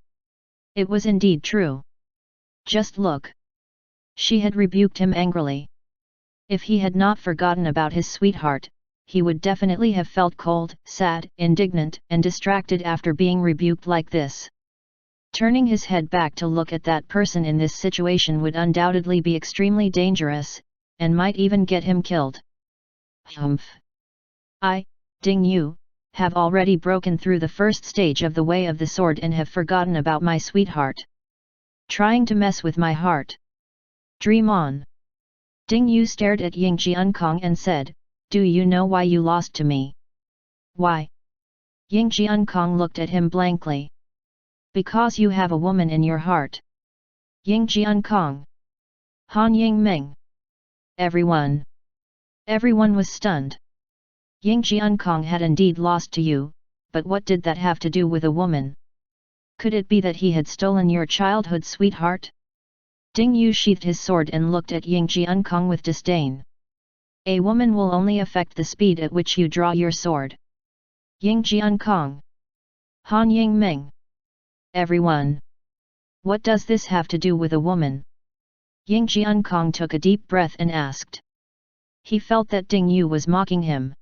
It was indeed true. Just look. She had rebuked him angrily. If he had not forgotten about his sweetheart, he would definitely have felt cold, sad, indignant, and distracted after being rebuked like this. Turning his head back to look at that person in this situation would undoubtedly be extremely dangerous, and might even get him killed. Humph! I, Ding Yu, have already broken through the first stage of the way of the sword and have forgotten about my sweetheart. Trying to mess with my heart. Dream on! Ding Yu stared at Ying Jiankong and said, do you know why you lost to me? Why? Ying Jiankong looked at him blankly. Because you have a woman in your heart. Ying Jiankong. Han Yingming. Everyone was stunned. Ying Jiankong had indeed lost to you, but what did that have to do with a woman? Could it be that he had stolen your childhood sweetheart? Ding Yu sheathed his sword and looked at Ying Jiankong with disdain. A woman will only affect the speed at which you draw your sword. Ying Jiankong. Han Yingming. Everyone. What does this have to do with a woman? Ying Jiankong took a deep breath and asked. He felt that Ding Yu was mocking him.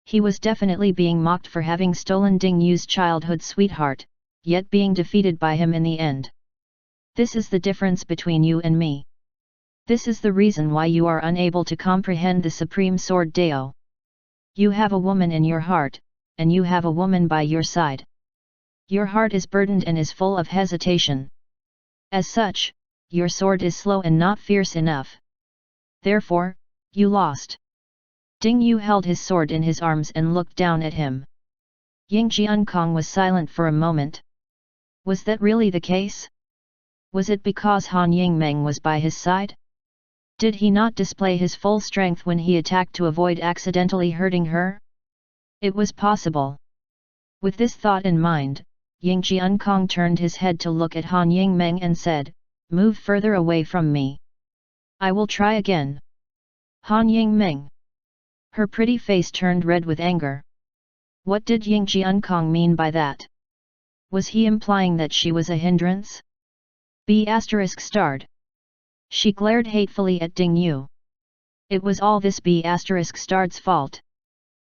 He was definitely being mocked for having stolen Ding Yu's childhood sweetheart, yet being defeated by him in the end. This is the difference between you and me. This is the reason why you are unable to comprehend the Supreme Sword Dao. You have a woman in your heart, and you have a woman by your side. Your heart is burdened and is full of hesitation. As such, your sword is slow and not fierce enough. Therefore, you lost. Ding Yu held his sword in his arms and looked down at him. Ying Jiankong was silent for a moment. Was that really the case? Was it because Han Yingmeng was by his side? Did he not display his full strength when he attacked to avoid accidentally hurting her? It was possible. With this thought in mind, Ying Jiankong turned his head to look at Han Yingmeng and said, move further away from me. I will try again. Han Yingmeng. Her pretty face turned red with anger. What did Ying Jiankong mean by that? Was he implying that she was a hindrance? B*****. She glared hatefully at Ding Yu. It was all this B*****'s fault.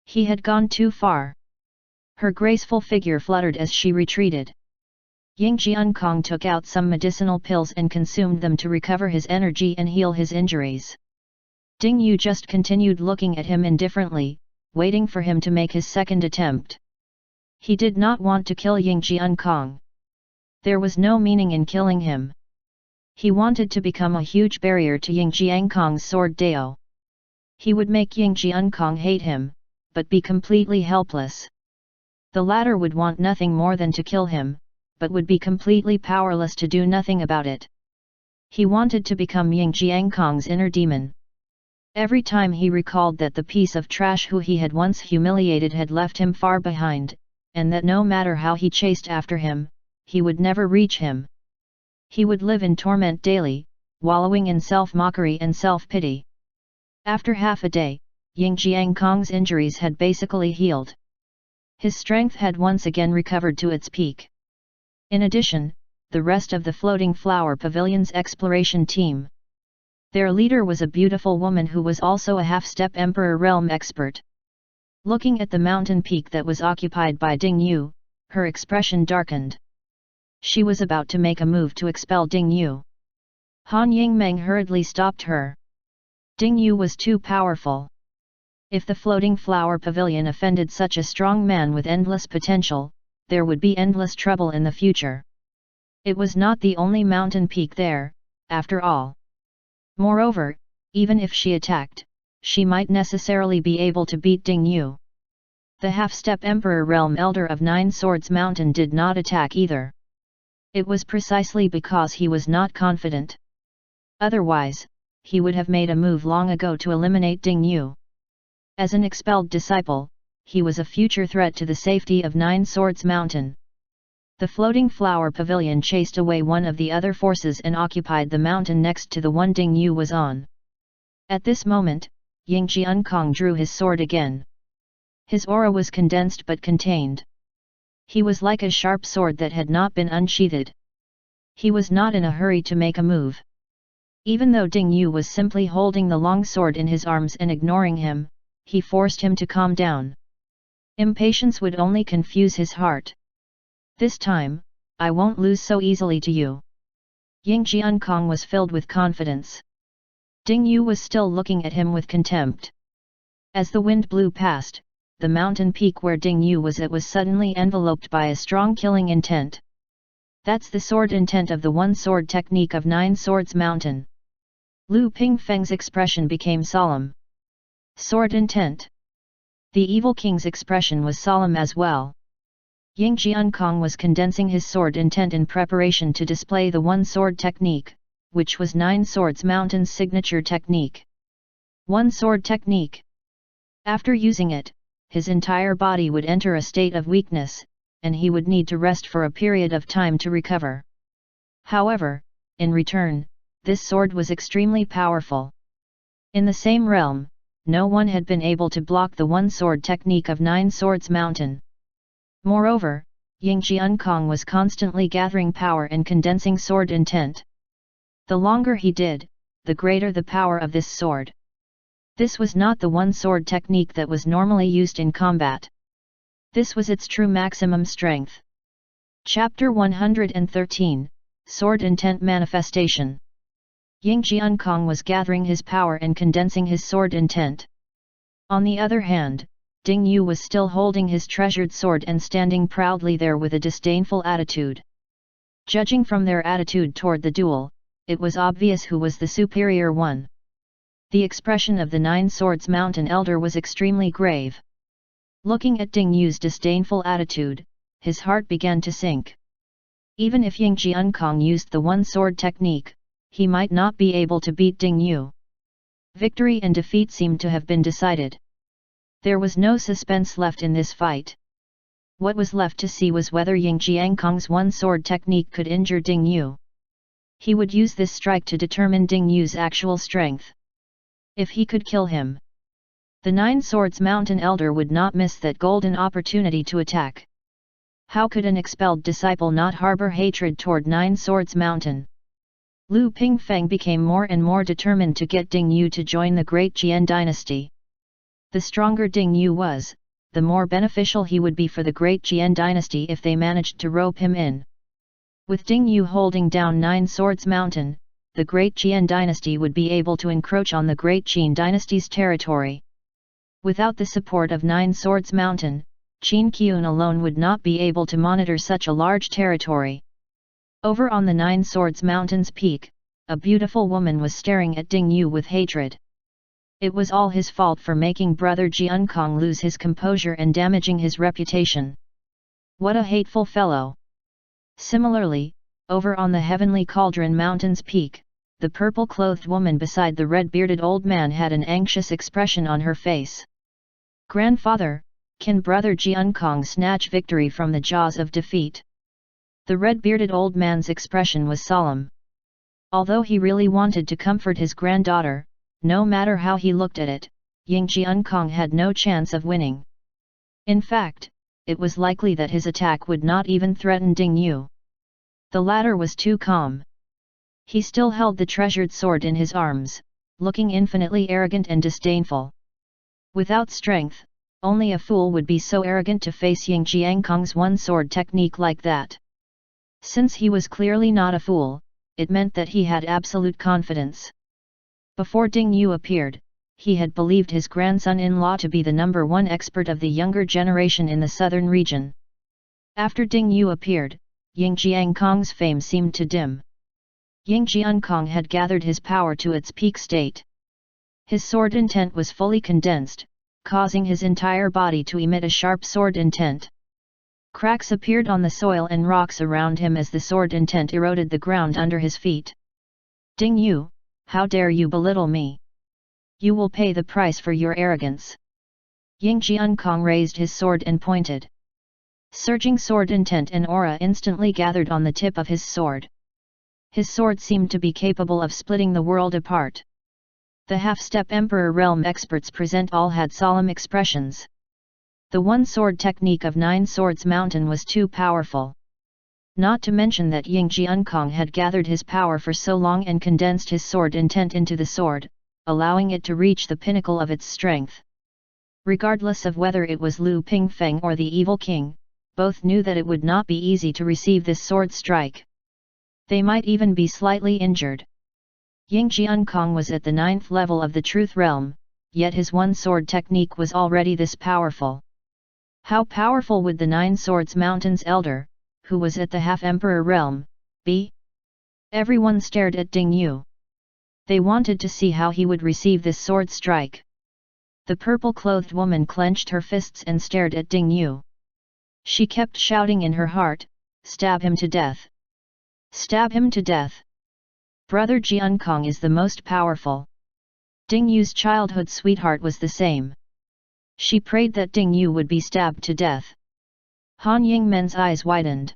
He had gone too far. Her graceful figure fluttered as she retreated. Ying Jiankong took out some medicinal pills and consumed them to recover his energy and heal his injuries. Ding Yu just continued looking at him indifferently, waiting for him to make his second attempt. He did not want to kill Ying Jiankong. There was no meaning in killing him. He wanted to become a huge barrier to Ying Jiankong's sword Dao. He would make Ying Jiankong hate him, but be completely helpless. The latter would want nothing more than to kill him, but would be completely powerless to do nothing about it. He wanted to become Ying Jiankong's inner demon. Every time he recalled that the piece of trash who he had once humiliated had left him far behind, and that no matter how he chased after him, he would never reach him. He would live in torment daily, wallowing in self-mockery and self-pity. After half a day, Ying Jiankong's injuries had basically healed. His strength had once again recovered to its peak. In addition, the rest of the Floating Flower Pavilion's exploration team. Their leader was a beautiful woman who was also a half-step Emperor Realm expert. Looking at the mountain peak that was occupied by Ding Yu, her expression darkened. She was about to make a move to expel Ding Yu. Han Yingmeng hurriedly stopped her. Ding Yu was too powerful. If the Floating Flower Pavilion offended such a strong man with endless potential, there would be endless trouble in the future. It was not the only mountain peak there, after all. Moreover, even if she attacked, she might necessarily be able to beat Ding Yu. The half-step Emperor Realm Elder of Nine Swords Mountain did not attack either. It was precisely because he was not confident. Otherwise, he would have made a move long ago to eliminate Ding Yu. As an expelled disciple, he was a future threat to the safety of Nine Swords Mountain. The Floating Flower Pavilion chased away one of the other forces and occupied the mountain next to the one Ding Yu was on. At this moment, Ying Jiankong drew his sword again. His aura was condensed but contained. He was like a sharp sword that had not been unsheathed. He was not in a hurry to make a move. Even though Ding Yu was simply holding the long sword in his arms and ignoring him, he forced him to calm down. Impatience would only confuse his heart. This time, I won't lose so easily to you. Ying Jiankong was filled with confidence. Ding Yu was still looking at him with contempt. As the wind blew past, the mountain peak where Ding Yu was at was suddenly enveloped by a strong killing intent. That's the sword intent of the one-sword technique of Nine Swords Mountain. Lu Pingfeng's expression became solemn. Sword intent. The evil king's expression was solemn as well. Ying Jiankong was condensing his sword intent in preparation to display the one-sword technique, which was Nine Swords Mountain's signature technique. One-sword technique. After using it, his entire body would enter a state of weakness, and he would need to rest for a period of time to recover. However, in return, this sword was extremely powerful. In the same realm, no one had been able to block the one-sword technique of Nine Swords Mountain. Moreover, Ying Jiankong was constantly gathering power and condensing sword intent. The longer he did, the greater the power of this sword. This was not the one-sword technique that was normally used in combat. This was its true maximum strength. Chapter 113, Sword Intent Manifestation. Ying Jiankong was gathering his power and condensing his sword intent. On the other hand, Ding Yu was still holding his treasured sword and standing proudly there with a disdainful attitude. Judging from their attitude toward the duel, it was obvious who was the superior one. The expression of the Nine Swords Mountain Elder was extremely grave. Looking at Ding Yu's disdainful attitude, his heart began to sink. Even if Ying Jiankong used the one-sword technique, he might not be able to beat Ding Yu. Victory and defeat seemed to have been decided. There was no suspense left in this fight. What was left to see was whether Ying Jiankong's one-sword technique could injure Ding Yu. He would use this strike to determine Ding Yu's actual strength. If he could kill him, The Nine Swords Mountain Elder would not miss that golden opportunity to attack. How could an expelled disciple not harbor hatred toward Nine Swords Mountain? Lu Pingfeng became more and more determined to get Ding Yu to join the great Jian dynasty. The stronger Ding Yu was, the more beneficial he would be for the great Jian dynasty if they managed to rope him in. With Ding Yu holding down Nine Swords Mountain, the great Jian dynasty would be able to encroach on the great Qin dynasty's territory. Without the support of Nine Swords Mountain, Qin Qian alone would not be able to monitor such a large territory. Over on the Nine Swords Mountain's peak, a beautiful woman was staring at Ding Yu with hatred. It was all his fault for making brother Jiankong lose his composure and damaging his reputation. What a hateful fellow! Similarly, over on the Heavenly Cauldron Mountain's peak, the purple-clothed woman beside the red-bearded old man had an anxious expression on her face. Grandfather, can brother Jiankong snatch victory from the jaws of defeat? The red-bearded old man's expression was solemn. Although he really wanted to comfort his granddaughter, no matter how he looked at it, Ying Jiankong had no chance of winning. In fact, it was likely that his attack would not even threaten Ding Yu. The latter was too calm. He still held the treasured sword in his arms, looking infinitely arrogant and disdainful. Without strength, only a fool would be so arrogant to face Ying Jiankong's one-sword technique like that. Since he was clearly not a fool, it meant that he had absolute confidence. Before Ding Yu appeared, he had believed his grandson-in-law to be the #1 expert of the younger generation in the southern region. After Ding Yu appeared, Ying Jiankong's fame seemed to dim. Ying Jiankong had gathered his power to its peak state. His sword intent was fully condensed, causing his entire body to emit a sharp sword intent. Cracks appeared on the soil and rocks around him as the sword intent eroded the ground under his feet. Ding Yu, how dare you belittle me? You will pay the price for your arrogance. Ying Jiankong raised his sword and pointed. Surging sword intent and aura instantly gathered on the tip of his sword. His sword seemed to be capable of splitting the world apart. The half-step Emperor Realm experts present all had solemn expressions. The one-sword technique of Nine Swords Mountain was too powerful. Not to mention that Ying Jiankong had gathered his power for so long and condensed his sword intent into the sword, allowing it to reach the pinnacle of its strength. Regardless of whether it was Lu Pingfeng or the Evil King, both knew that it would not be easy to receive this sword strike. They might even be slightly injured. Ying Jiankong was at the 9th level of the Truth Realm, yet his one-sword technique was already this powerful. How powerful would the Nine Swords Mountain's Elder, who was at the Half-Emperor Realm, be? Everyone stared at Ding Yu. They wanted to see how he would receive this sword strike. The purple-clothed woman clenched her fists and stared at Ding Yu. She kept shouting in her heart, "Stab him to death! Stab him to death! Brother Jiankong is the most powerful." Ding Yu's childhood sweetheart was the same. She prayed that Ding Yu would be stabbed to death. Han Yingmen's eyes widened.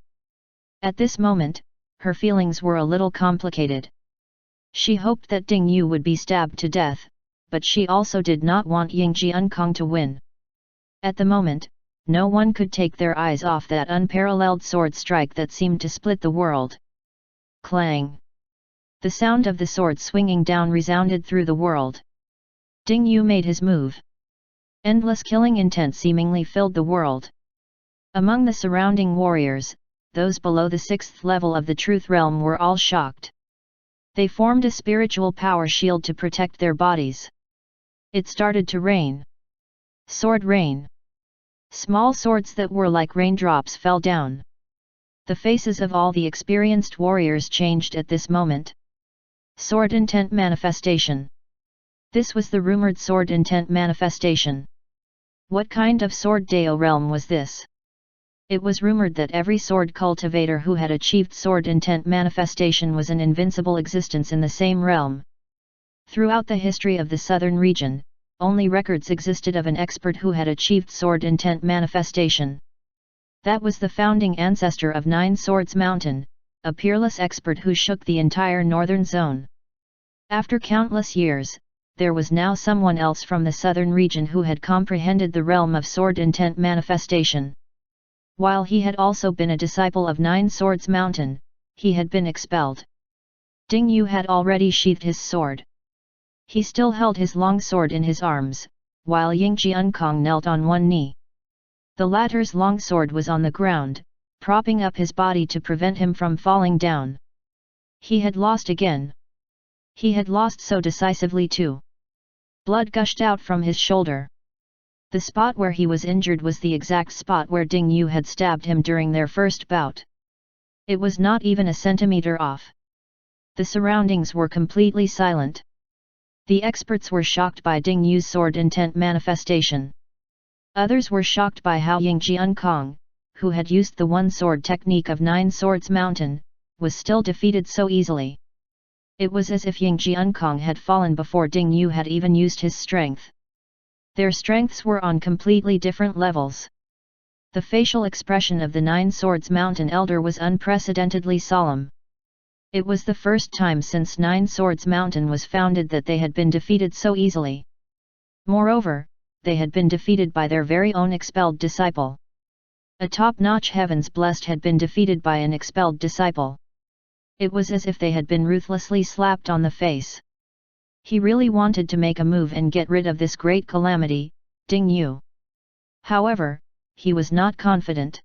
At this moment, her feelings were a little complicated. She hoped that Ding Yu would be stabbed to death, but she also did not want Ying Jiankong to win. At the moment, no one could take their eyes off that unparalleled sword strike that seemed to split the world. Clang! The sound of the sword swinging down resounded through the world. Ding Yu made his move. Endless killing intent seemingly filled the world. Among the surrounding warriors, those below the 6th level of the Truth Realm were all shocked. They formed a spiritual power shield to protect their bodies. It started to rain. Sword rain. Small swords that were like raindrops fell down. The faces of all the experienced warriors changed at this moment. Sword intent manifestation. This was the rumored sword intent manifestation. What kind of sword Dao realm was this? It was rumored that every sword cultivator who had achieved sword intent manifestation was an invincible existence in the same realm. Throughout the history of the southern region, only records existed of an expert who had achieved sword intent manifestation. That was the founding ancestor of Nine Swords Mountain, a peerless expert who shook the entire northern zone. After countless years, there was now someone else from the southern region who had comprehended the realm of sword intent manifestation. While he had also been a disciple of Nine Swords Mountain, he had been expelled. Ding Yu had already sheathed his sword. He still held his long sword in his arms, while Ying Jiankong knelt on one knee. The latter's long sword was on the ground, propping up his body to prevent him from falling down. He had lost again. He had lost so decisively too. Blood gushed out from his shoulder. The spot where he was injured was the exact spot where Ding Yu had stabbed him during their first bout. It was not even a centimeter off. The surroundings were completely silent. The experts were shocked by Ding Yu's sword intent manifestation. Others were shocked by how Ying Jiankong, who had used the one-sword technique of Nine Swords Mountain, was still defeated so easily. It was as if Ying Jiankong had fallen before Ding Yu had even used his strength. Their strengths were on completely different levels. The facial expression of the Nine Swords Mountain elder was unprecedentedly solemn. It was the first time since Nine Swords Mountain was founded that they had been defeated so easily. Moreover, they had been defeated by their very own expelled disciple. A top-notch Heavens Blessed had been defeated by an expelled disciple. It was as if they had been ruthlessly slapped on the face. He really wanted to make a move and get rid of this great calamity, Ding Yu. However, he was not confident.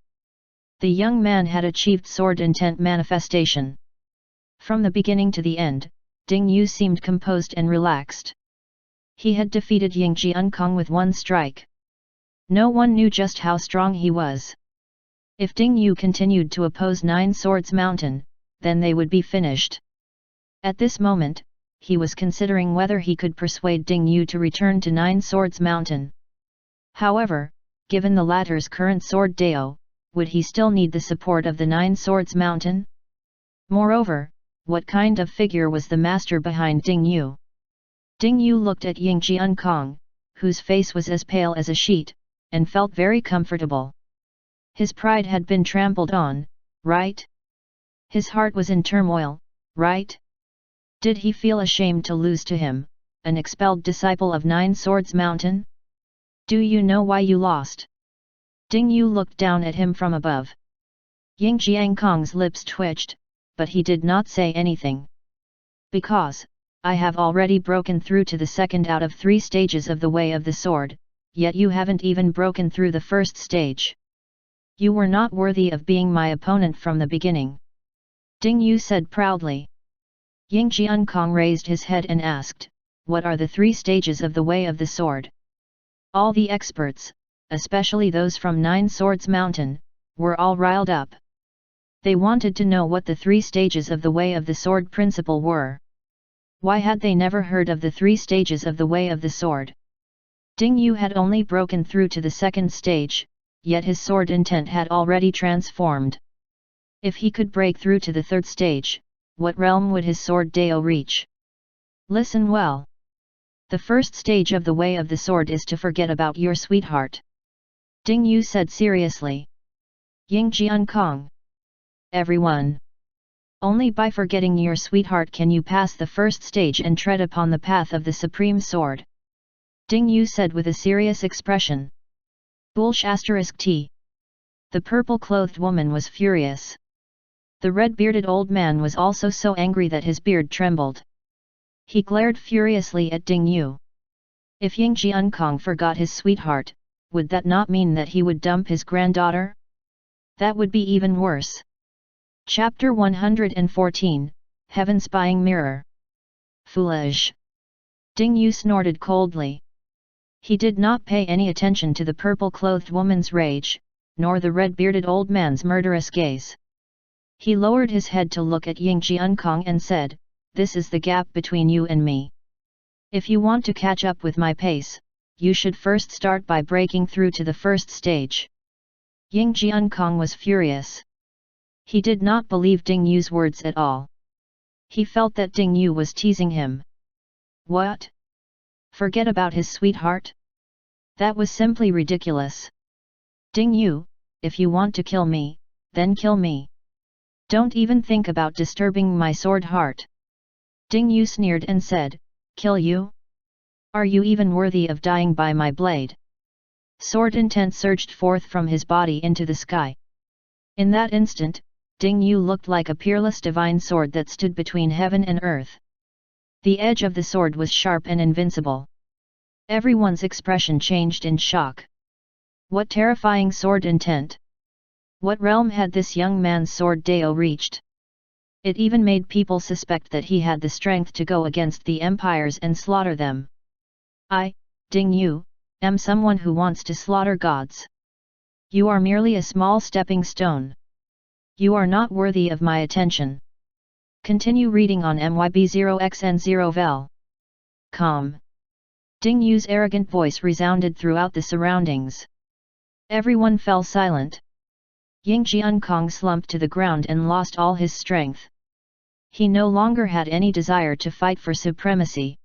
The young man had achieved sword intent manifestation. From the beginning to the end, Ding Yu seemed composed and relaxed. He had defeated Ying Jiankong with one strike. No one knew just how strong he was. If Ding Yu continued to oppose Nine Swords Mountain, then they would be finished. At this moment, he was considering whether he could persuade Ding Yu to return to Nine Swords Mountain. However, given the latter's current sword Dao, would he still need the support of the Nine Swords Mountain? Moreover, what kind of figure was the master behind Ding Yu? Ding Yu looked at Ying Jiankong, whose face was as pale as a sheet, and felt very comfortable. His pride had been trampled on, right? His heart was in turmoil, right? Did he feel ashamed to lose to him, an expelled disciple of Nine Swords Mountain? Do you know why you lost? Ding Yu looked down at him from above. Ying Jiankong's lips twitched, but he did not say anything. Because, I have already broken through to the second out of 3 stages of the way of the sword, yet you haven't even broken through the first stage. You were not worthy of being my opponent from the beginning. Ding Yu said proudly. Ying Jiankong raised his head and asked, what are the 3 stages of the way of the sword? All the experts, especially those from Nine Swords Mountain, were all riled up. They wanted to know what the 3 stages of the way of the sword principle were. Why had they never heard of the 3 stages of the way of the sword? Ding Yu had only broken through to the second stage, yet his sword intent had already transformed. If he could break through to the 3rd stage, what realm would his sword Dao reach? Listen well. The first stage of the way of the sword is to forget about your sweetheart. Ding Yu said seriously. Ying Jiankong. Everyone. Only by forgetting your sweetheart can you pass the first stage and tread upon the path of the supreme sword. Ding Yu said with a serious expression. Bulsh *T. The purple-clothed woman was furious. The red-bearded old man was also so angry that his beard trembled. He glared furiously at Ding Yu. If Ying Jiankong forgot his sweetheart, would that not mean that he would dump his granddaughter? That would be even worse. Chapter 114, Heaven Spying Mirror. Foolish. Ding Yu snorted coldly. He did not pay any attention to the purple-clothed woman's rage, nor the red-bearded old man's murderous gaze. He lowered his head to look at Ying Jiankong and said, this is the gap between you and me. If you want to catch up with my pace, you should first start by breaking through to the first stage. Ying Jiankong was furious. He did not believe Ding Yu's words at all. He felt that Ding Yu was teasing him. What? Forget about his sweetheart? That was simply ridiculous. Ding Yu, if you want to kill me, then kill me. Don't even think about disturbing my sword heart. Ding Yu sneered and said, kill you? Are you even worthy of dying by my blade? Sword intent surged forth from his body into the sky. In that instant, Ding Yu looked like a peerless divine sword that stood between heaven and earth. The edge of the sword was sharp and invincible. Everyone's expression changed in shock. What terrifying sword intent! What realm had this young man's sword Dao reached? It even made people suspect that he had the strength to go against the empires and slaughter them. I, Ding Yu, am someone who wants to slaughter gods. You are merely a small stepping stone. You are not worthy of my attention. Continue reading on MYB0XN0vel. Calm. Ding Yu's arrogant voice resounded throughout the surroundings. Everyone fell silent. Ying Jiankong slumped to the ground and lost all his strength. He no longer had any desire to fight for supremacy.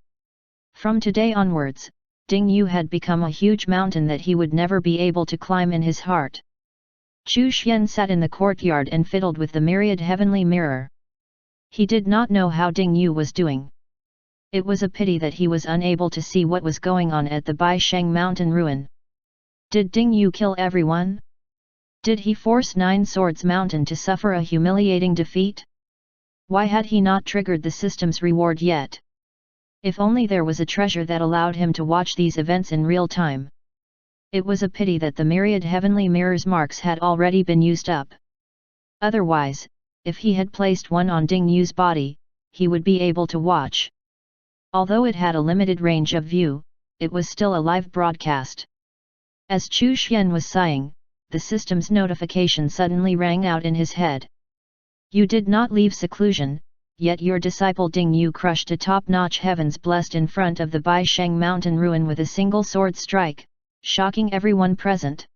From today onwards, Ding Yu had become a huge mountain that he would never be able to climb in his heart. Chu Xian sat in the courtyard and fiddled with the myriad heavenly mirror. He did not know how Ding Yu was doing. It was a pity that he was unable to see what was going on at the Baisheng mountain ruin. Did Ding Yu kill everyone? Did he force Nine Swords Mountain to suffer a humiliating defeat? Why had he not triggered the system's reward yet? If only there was a treasure that allowed him to watch these events in real time. It was a pity that the myriad heavenly mirrors marks had already been used up. Otherwise, if he had placed one on Ding Yu's body, he would be able to watch. Although it had a limited range of view, it was still a live broadcast. As Chu Xian was sighing, the system's notification suddenly rang out in his head. You did not leave seclusion, yet your disciple Ding Yu crushed a top-notch heavens blessed in front of the Baisheng mountain ruin with a single sword strike, shocking everyone present.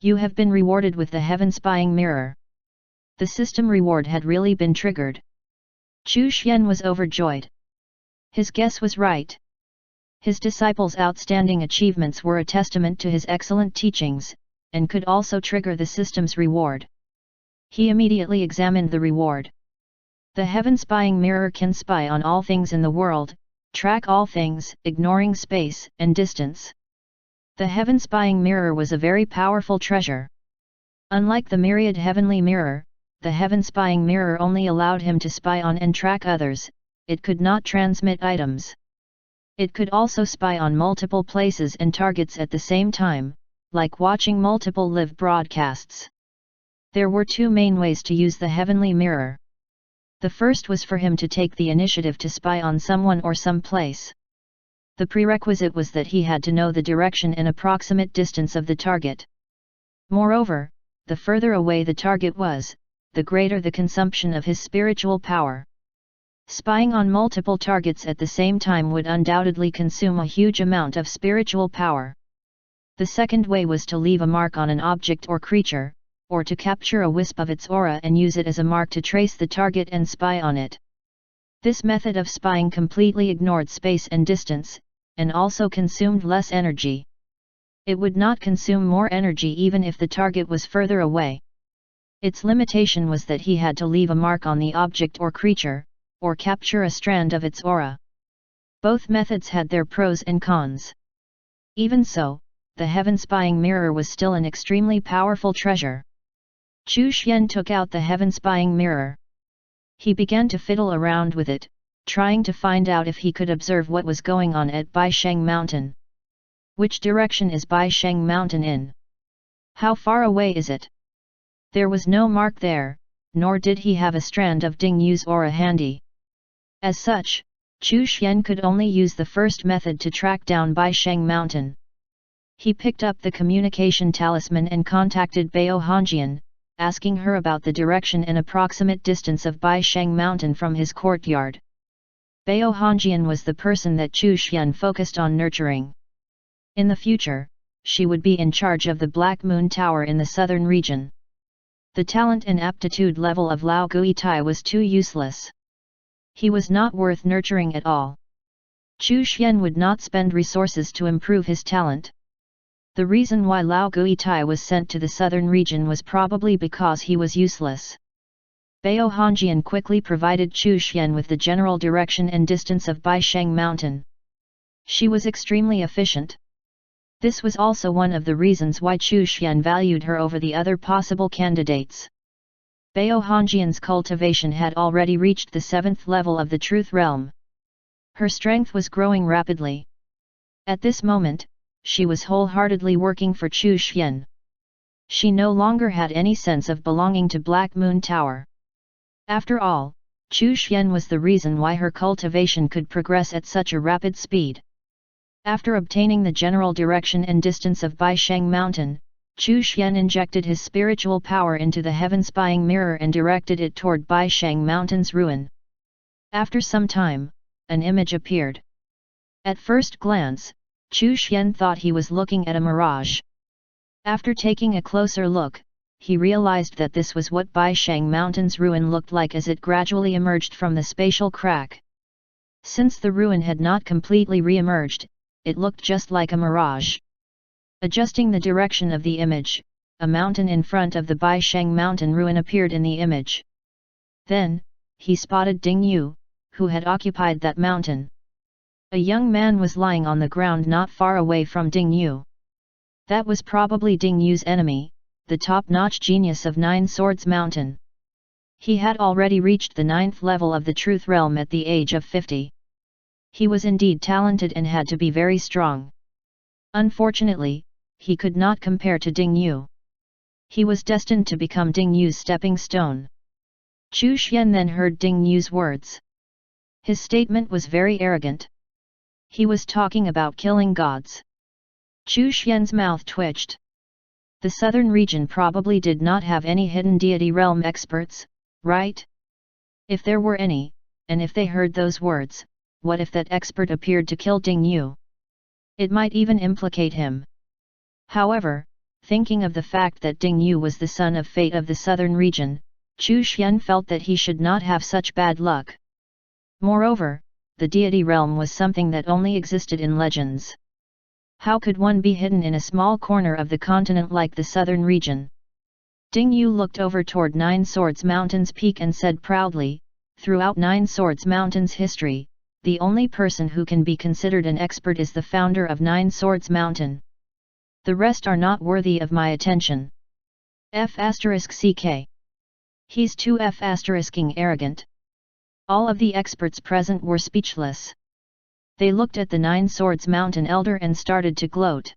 You have been rewarded with the heaven spying mirror. The system reward had really been triggered. Chu Xian was overjoyed. His guess was right. His disciple's outstanding achievements were a testament to his excellent teachings, and could also trigger the system's reward. He immediately examined the reward. The heaven spying mirror can spy on all things in the world, track all things, ignoring space and distance. The heaven spying mirror was a very powerful treasure. Unlike the myriad heavenly mirror, the heaven spying mirror only allowed him to spy on and track others, it could not transmit items. It could also spy on multiple places and targets at the same time, like watching multiple live broadcasts. There were two main ways to use the heavenly mirror. The first was for him to take the initiative to spy on someone or some place. The prerequisite was that he had to know the direction and approximate distance of the target. Moreover, the further away the target was, the greater the consumption of his spiritual power. Spying on multiple targets at the same time would undoubtedly consume a huge amount of spiritual power. The second way was to leave a mark on an object or creature, or to capture a wisp of its aura and use it as a mark to trace the target and spy on it. This method of spying completely ignored space and distance, and also consumed less energy. It would not consume more energy even if the target was further away. Its limitation was that he had to leave a mark on the object or creature, or capture a strand of its aura. Both methods had their pros and cons. Even so, the heaven spying mirror was still an extremely powerful treasure. Chu Xian took out the heaven spying mirror. He began to fiddle around with it, trying to find out if he could observe what was going on at Baisheng Mountain. Which direction is Baisheng Mountain in? How far away is it? There was no mark there, nor did he have a strand of Ding Yu's aura handy. As such, Chu Xian could only use the first method to track down Baisheng Mountain. He picked up the communication talisman and contacted Bao Hongjian, asking her about the direction and approximate distance of Baisheng Mountain from his courtyard. Bao Hongjian was the person that Chu Xian focused on nurturing. In the future, she would be in charge of the Black Moon Tower in the southern region. The talent and aptitude level of Lao Guitai was too useless. He was not worth nurturing at all. Chu Xian would not spend resources to improve his talent. The reason why Lao Guitai was sent to the southern region was probably because he was useless. Bao Hongjian quickly provided Chu Xian with the general direction and distance of Baisheng Mountain. She was extremely efficient. This was also one of the reasons why Chu Xian valued her over the other possible candidates. Bao Hongjian's cultivation had already reached the 7th level of the Truth Realm. Her strength was growing rapidly. At this moment, she was wholeheartedly working for Chu Xian. She no longer had any sense of belonging to Black Moon Tower. After all, Chu Xian was the reason why her cultivation could progress at such a rapid speed. After obtaining the general direction and distance of Baisheng Mountain, Chu Xian injected his spiritual power into the heaven-spying mirror and directed it toward Baisheng Mountain's ruin. After some time, an image appeared. At first glance, Chu Xian thought he was looking at a mirage. After taking a closer look, he realized that this was what Baisheng Mountain's ruin looked like as it gradually emerged from the spatial crack. Since the ruin had not completely re-emerged, it looked just like a mirage. Adjusting the direction of the image, a mountain in front of the Baisheng Mountain ruin appeared in the image. Then, he spotted Ding Yu, who had occupied that mountain. A young man was lying on the ground not far away from Ding Yu. That was probably Ding Yu's enemy, the top-notch genius of Nine Swords Mountain. He had already reached the 9th level of the Truth Realm at the age of 50. He was indeed talented and had to be very strong. Unfortunately, he could not compare to Ding Yu. He was destined to become Ding Yu's stepping stone. Chu Xian then heard Ding Yu's words. His statement was very arrogant. He was talking about killing gods. Chu Xian's mouth twitched. The southern region probably did not have any hidden deity realm experts, right? If there were any, and if they heard those words, what if that expert appeared to kill Ding Yu? It might even implicate him. However, thinking of the fact that Ding Yu was the son of fate of the southern region, Chu Xian felt that he should not have such bad luck. Moreover, the deity realm was something that only existed in legends. How could one be hidden in a small corner of the continent like the southern region? Ding Yu looked over toward Nine Swords Mountain's peak and said proudly, throughout Nine Swords Mountain's history, the only person who can be considered an expert is the founder of Nine Swords Mountain. The rest are not worthy of my attention. F***ck. He's too F***ing arrogant. All of the experts present were speechless. They looked at the Nine Swords Mountain elder and started to gloat.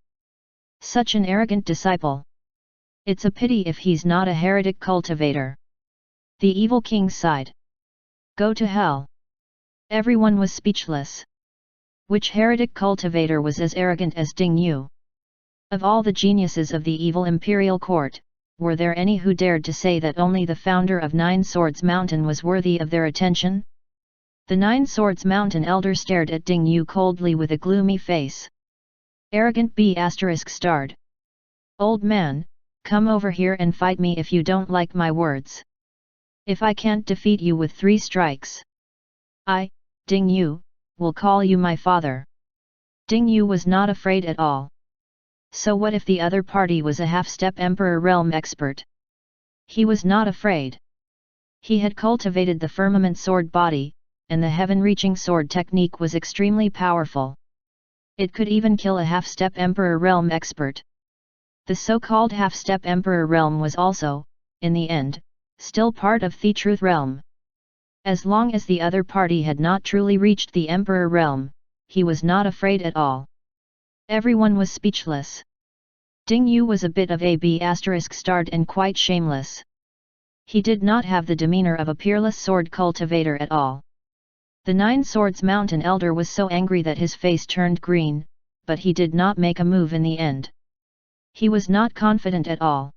Such an arrogant disciple. It's a pity if he's not a heretic cultivator. The evil king sighed. Go to hell. Everyone was speechless. Which heretic cultivator was as arrogant as Ding Yu? Of all the geniuses of the evil imperial court, were there any who dared to say that only the founder of Nine Swords Mountain was worthy of their attention? The Nine Swords Mountain elder stared at Ding Yu coldly with a gloomy face. Arrogant B****. Old man, come over here and fight me if you don't like my words. If I can't defeat you with 3 strikes, I, Ding Yu, will call you my father. Ding Yu was not afraid at all. So what if the other party was a half-step Emperor realm expert? He was not afraid. He had cultivated the firmament sword body, and the heaven-reaching sword technique was extremely powerful. It could even kill a half-step Emperor realm expert. The so-called half-step Emperor realm was also, in the end, still part of the Truth realm. As long as the other party had not truly reached the Emperor realm, he was not afraid at all. Everyone was speechless. Ding Yu was a bit of a B***** and quite shameless. He did not have the demeanor of a peerless sword cultivator at all. The Nine Swords Mountain elder was so angry that his face turned green, but he did not make a move in the end. He was not confident at all.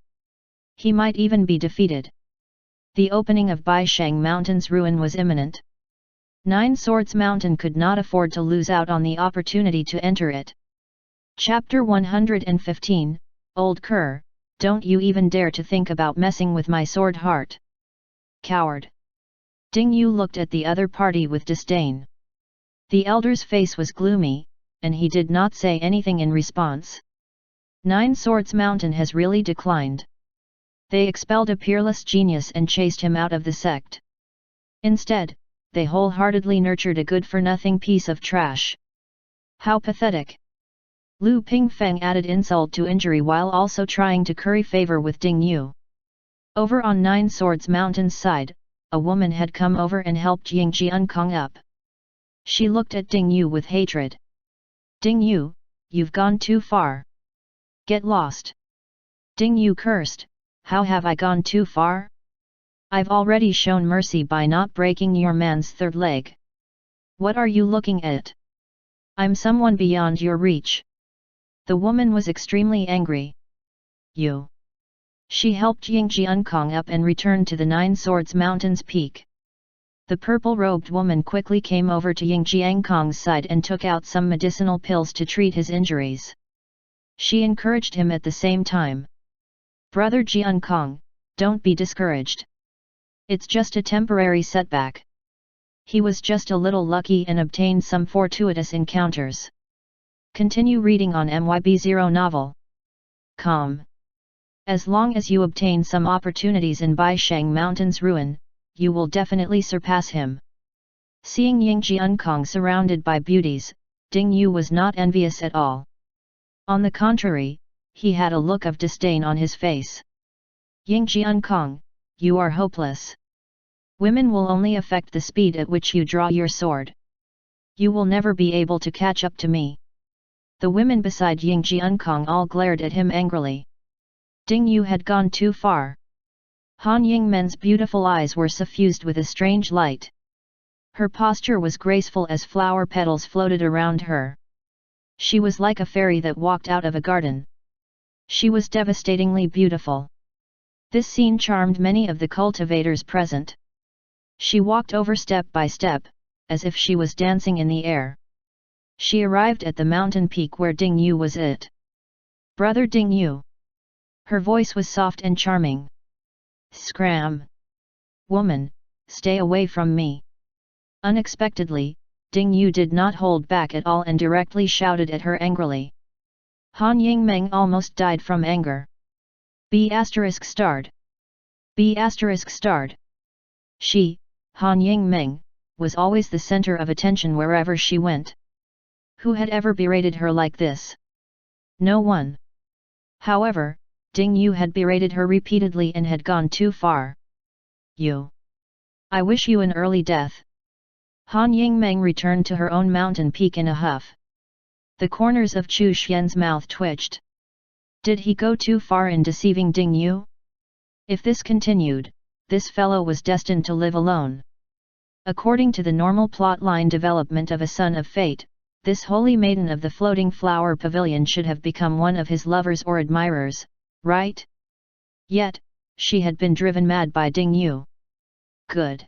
He might even be defeated. The opening of Baisheng Mountain's ruin was imminent. Nine Swords Mountain could not afford to lose out on the opportunity to enter it. Chapter 115, Old Cur, don't you even dare to think about messing with my sword heart. Coward. Ding Yu looked at the other party with disdain. The elder's face was gloomy, and he did not say anything in response. Nine Swords Mountain has really declined. They expelled a peerless genius and chased him out of the sect. Instead, they wholeheartedly nurtured a good-for-nothing piece of trash. How pathetic! Lu Pingfeng added insult to injury while also trying to curry favor with Ding Yu. Over on Nine Swords Mountain's side, a woman had come over and helped Ying Jiankong up. She looked at Ding Yu with hatred. Ding Yu, you've gone too far. Get lost. Ding Yu cursed, how have I gone too far? I've already shown mercy by not breaking your man's third leg. What are you looking at? I'm someone beyond your reach. The woman was extremely angry. You. She helped Ying Jiankong up and returned to the Nine Swords Mountain's peak. The purple-robed woman quickly came over to Ying Jiankong's side and took out some medicinal pills to treat his injuries. She encouraged him at the same time. Brother Jiankong, don't be discouraged. It's just a temporary setback. He was just a little lucky and obtained some fortuitous encounters. Continue reading on myb0novel.com. As long as you obtain some opportunities in Baisheng Mountain's ruin, you will definitely surpass him. Seeing Ying Jiankong surrounded by beauties, Ding Yu was not envious at all. On the contrary, he had a look of disdain on his face. Ying Jiankong, you are hopeless. Women will only affect the speed at which you draw your sword. You will never be able to catch up to me. The women beside Ying Jiankong all glared at him angrily. Ding Yu had gone too far. Han Yingmen's beautiful eyes were suffused with a strange light. Her posture was graceful as flower petals floated around her. She was like a fairy that walked out of a garden. She was devastatingly beautiful. This scene charmed many of the cultivators present. She walked over step by step, as if she was dancing in the air. She arrived at the mountain peak where Ding Yu was at. Brother Ding Yu. Her voice was soft and charming. Scram! Woman, stay away from me. Unexpectedly, Ding Yu did not hold back at all and directly shouted at her angrily. Han Yingmeng almost died from anger. B*****. B*****. She, Han Yingmeng, was always the center of attention wherever she went. Who had ever berated her like this? No one. However, Ding Yu had berated her repeatedly and had gone too far. You. I wish you an early death. Han Yingmeng returned to her own mountain peak in a huff. The corners of Chu Xian's mouth twitched. Did he go too far in deceiving Ding Yu? If this continued, this fellow was destined to live alone. According to the normal plotline development of a son of fate, this holy maiden of the floating flower pavilion should have become one of his lovers or admirers, right? Yet, she had been driven mad by Ding Yu. Good.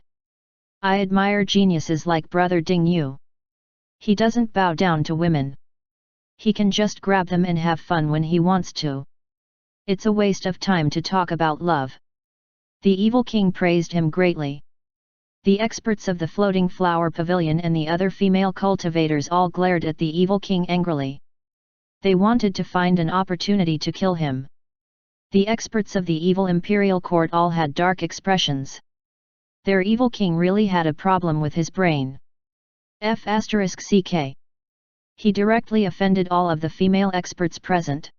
I admire geniuses like brother Ding Yu. He doesn't bow down to women. He can just grab them and have fun when he wants to. It's a waste of time to talk about love. The evil king praised him greatly. The experts of the floating flower pavilion and the other female cultivators all glared at the evil king angrily. They wanted to find an opportunity to kill him. The experts of the evil imperial court all had dark expressions. Their evil king really had a problem with his brain. F***ck. He directly offended all of the female experts present.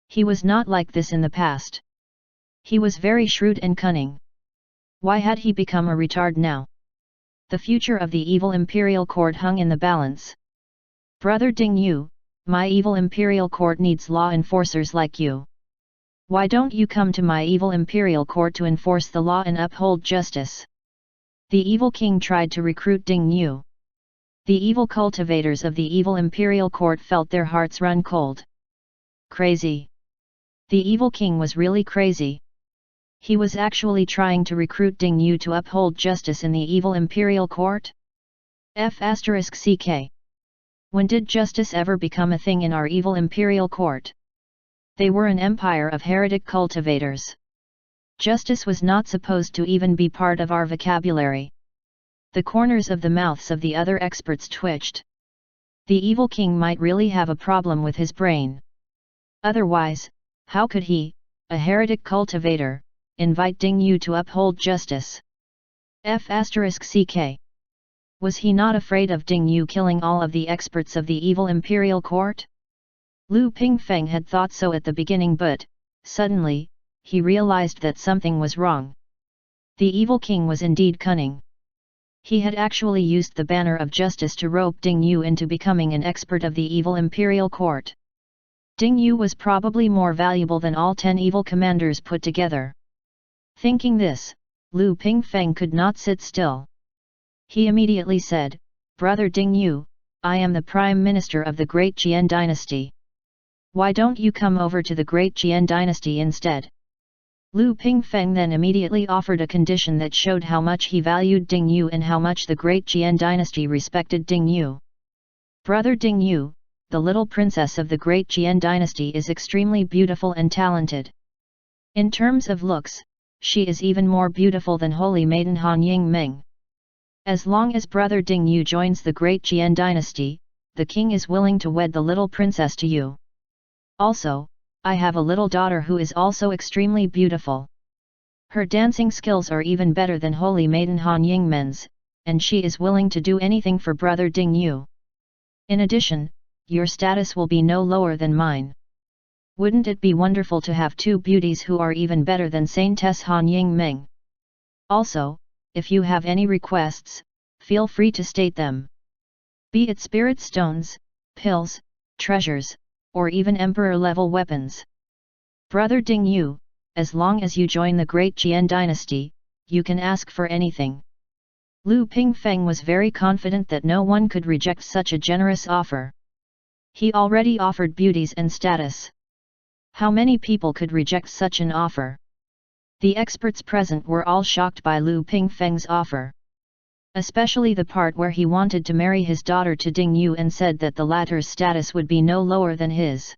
He was not like this in the past. He was very shrewd and cunning. Why had he become a retard now? The future of the evil imperial court hung in the balance. Brother Ding Yu, my evil imperial court needs law enforcers like you. Why don't you come to my evil imperial court to enforce the law and uphold justice? The evil king tried to recruit Ding Yu. The evil cultivators of the evil imperial court felt their hearts run cold. Crazy. The evil king was really crazy. He was actually trying to recruit Ding Yu to uphold justice in the evil imperial court? F***ck. When did justice ever become a thing in our evil imperial court? They were an empire of heretic cultivators. Justice was not supposed to even be part of our vocabulary. The corners of the mouths of the other experts twitched. The evil king might really have a problem with his brain. Otherwise, how could he, a heretic cultivator, invite Ding Yu to uphold justice? F***ck. Was he not afraid of Ding Yu killing all of the experts of the evil imperial court? Lu Pingfeng had thought so at the beginning, but, suddenly, he realized that something was wrong. The evil king was indeed cunning. He had actually used the banner of justice to rope Ding Yu into becoming an expert of the evil imperial court. Ding Yu was probably more valuable than all 10 evil commanders put together. Thinking this, Lu Pingfeng could not sit still. He immediately said, "Brother Ding Yu, I am the Prime Minister of the Great Jian Dynasty. Why don't you come over to the Great Jian Dynasty instead?" Lu Pingfeng then immediately offered a condition that showed how much he valued Ding Yu and how much the Great Jian Dynasty respected Ding Yu. "Brother Ding Yu, the little princess of the Great Jian Dynasty is extremely beautiful and talented. In terms of looks, she is even more beautiful than Holy Maiden Han Yingming. As long as Brother Ding Yu joins the Great Jian Dynasty, the king is willing to wed the little princess to you. Also, I have a little daughter who is also extremely beautiful. Her dancing skills are even better than Holy Maiden Han Yingmen's, and she is willing to do anything for Brother Ding Yu. In addition, your status will be no lower than mine. Wouldn't it be wonderful to have 2 beauties who are even better than Saintess Han Yingmeng? Also, if you have any requests, feel free to state them. Be it spirit stones, pills, treasures, or even emperor-level weapons. Brother Ding Yu, as long as you join the Great Jian Dynasty, you can ask for anything." Lu Pingfeng was very confident that no one could reject such a generous offer. He already offered beauties and status. How many people could reject such an offer? The experts present were all shocked by Lu Pingfeng's offer. Especially the part where he wanted to marry his daughter to Ding Yu and said that the latter's status would be no lower than his.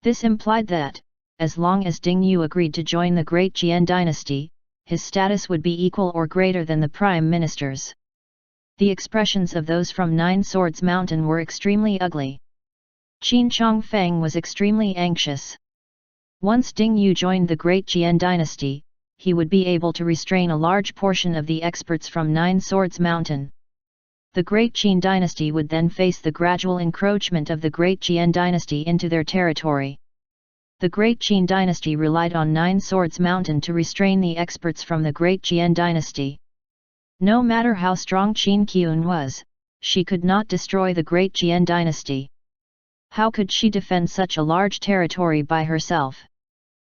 This implied that, as long as Ding Yu agreed to join the Great Jian Dynasty, his status would be equal or greater than the Prime Minister's. The expressions of those from Nine Swords Mountain were extremely ugly. Qin Chongfeng was extremely anxious. Once Ding Yu joined the Great Jian Dynasty, he would be able to restrain a large portion of the experts from Nine Swords Mountain. The Great Qin Dynasty would then face the gradual encroachment of the Great Jian Dynasty into their territory. The Great Qin Dynasty relied on Nine Swords Mountain to restrain the experts from the Great Jian Dynasty. No matter how strong Qin Qian was, she could not destroy the Great Jian Dynasty. How could she defend such a large territory by herself?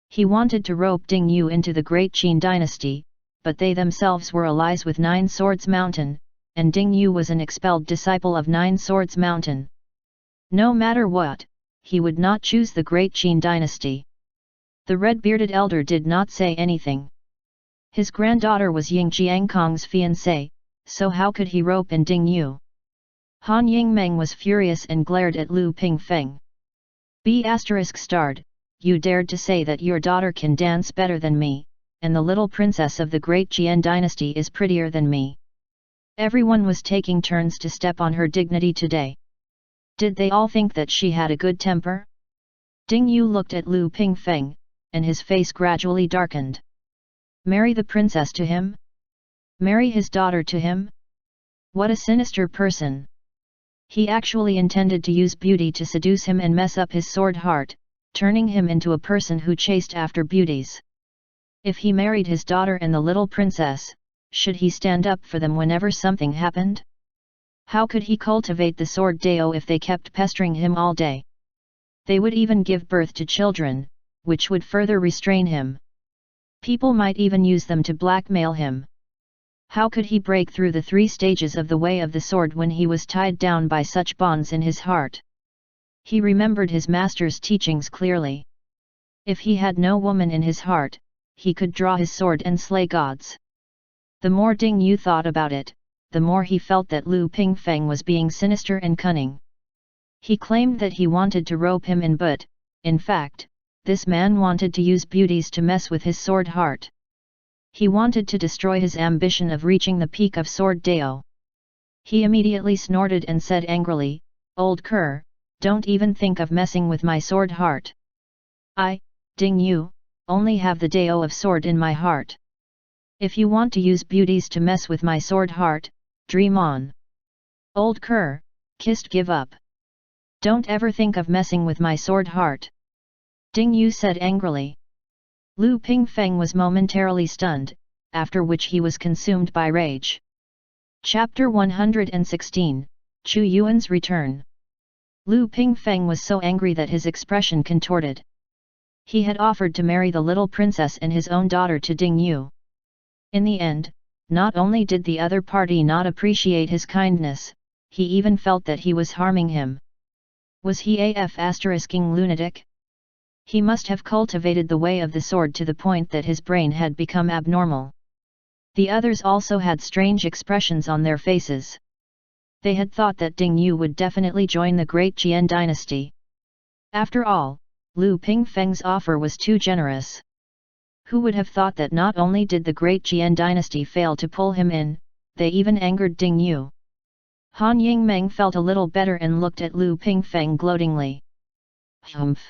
He wanted to rope Ding Yu into the Great Qin Dynasty, but they themselves were allies with Nine Swords Mountain, and Ding Yu was an expelled disciple of Nine Swords Mountain. No matter what, he would not choose the Great Qin Dynasty. The red-bearded elder did not say anything. His granddaughter was Ying Jiangkong's fiancée, so how could he rope in Ding Yu? Han Yingmeng was furious and glared at Lu Pingfeng. ****, you dared to say that your daughter can dance better than me, and the little princess of the Great Jian Dynasty is prettier than me. Everyone was taking turns to step on her dignity today. Did they all think that she had a good temper? Ding Yu looked at Lu Pingfeng, and his face gradually darkened. Marry the princess to him? Marry his daughter to him? What a sinister person! He actually intended to use beauty to seduce him and mess up his sword heart, turning him into a person who chased after beauties. If he married his daughter and the little princess, should he stand up for them whenever something happened? How could he cultivate the sword Dao if they kept pestering him all day? They would even give birth to children, which would further restrain him. People might even use them to blackmail him. How could he break through the 3 stages of the way of the sword when he was tied down by such bonds in his heart? He remembered his master's teachings clearly. If he had no woman in his heart, he could draw his sword and slay gods. The more Ding Yu thought about it, the more he felt that Lu Pingfeng was being sinister and cunning. He claimed that he wanted to rope him in, but, in fact, this man wanted to use beauties to mess with his sword heart. He wanted to destroy his ambition of reaching the peak of sword Dao. He immediately snorted and said angrily, "Old cur, don't even think of messing with my sword heart. I, Ding Yu, only have the Dao of sword in my heart. If you want to use beauties to mess with my sword heart, Dream on. Old cur, kissed give up. Don't ever think of messing with my sword heart. Ding Yu said angrily. Lu Pingfeng was momentarily stunned, after which he was consumed by rage. Chapter 116, Chu Yuan's Return. Lu Pingfeng was so angry that his expression contorted. He had offered to marry the little princess and his own daughter to Ding Yu. In the end, not only did the other party not appreciate his kindness, he even felt that he was harming him. Was he a **ing lunatic? He must have cultivated the way of the sword to the point that his brain had become abnormal. The others also had strange expressions on their faces. They had thought that Ding Yu would definitely join the great Jian dynasty. After all, Lu Pingfeng's offer was too generous. Who would have thought that not only did the great Jian dynasty fail to pull him in, they even angered Ding Yu. Han Yingmeng felt a little better and looked at Lu Pingfeng gloatingly. Humph!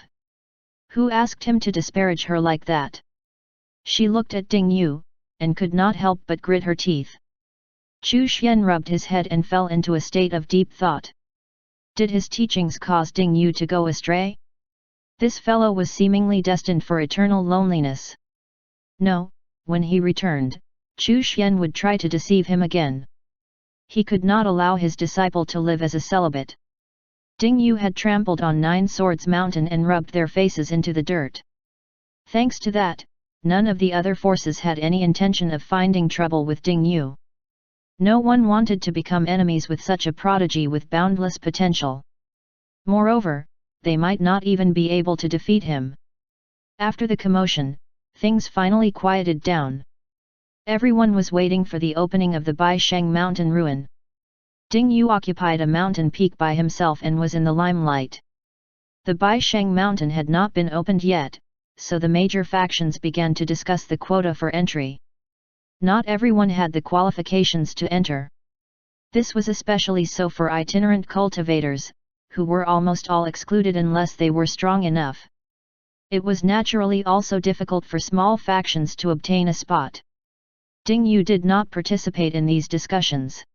Who asked him to disparage her like that? She looked at Ding Yu, and could not help but grit her teeth. Chu Xian rubbed his head and fell into a state of deep thought. Did his teachings cause Ding Yu to go astray? This fellow was seemingly destined for eternal loneliness. No, when he returned, Chu Xian would try to deceive him again. He could not allow his disciple to live as a celibate. Ding Yu had trampled on Nine Swords Mountain and rubbed their faces into the dirt. Thanks to that, none of the other forces had any intention of finding trouble with Ding Yu. No one wanted to become enemies with such a prodigy with boundless potential. Moreover, they might not even be able to defeat him. After the commotion, things finally quieted down. Everyone was waiting for the opening of the Baisheng mountain ruin. Ding Yu occupied a mountain peak by himself and was in the limelight. The Baisheng mountain had not been opened yet, so the major factions began to discuss the quota for entry. Not everyone had the qualifications to enter. This was especially so for itinerant cultivators, who were almost all excluded unless they were strong enough. It was naturally also difficult for small factions to obtain a spot. Ding Yu did not participate in these discussions.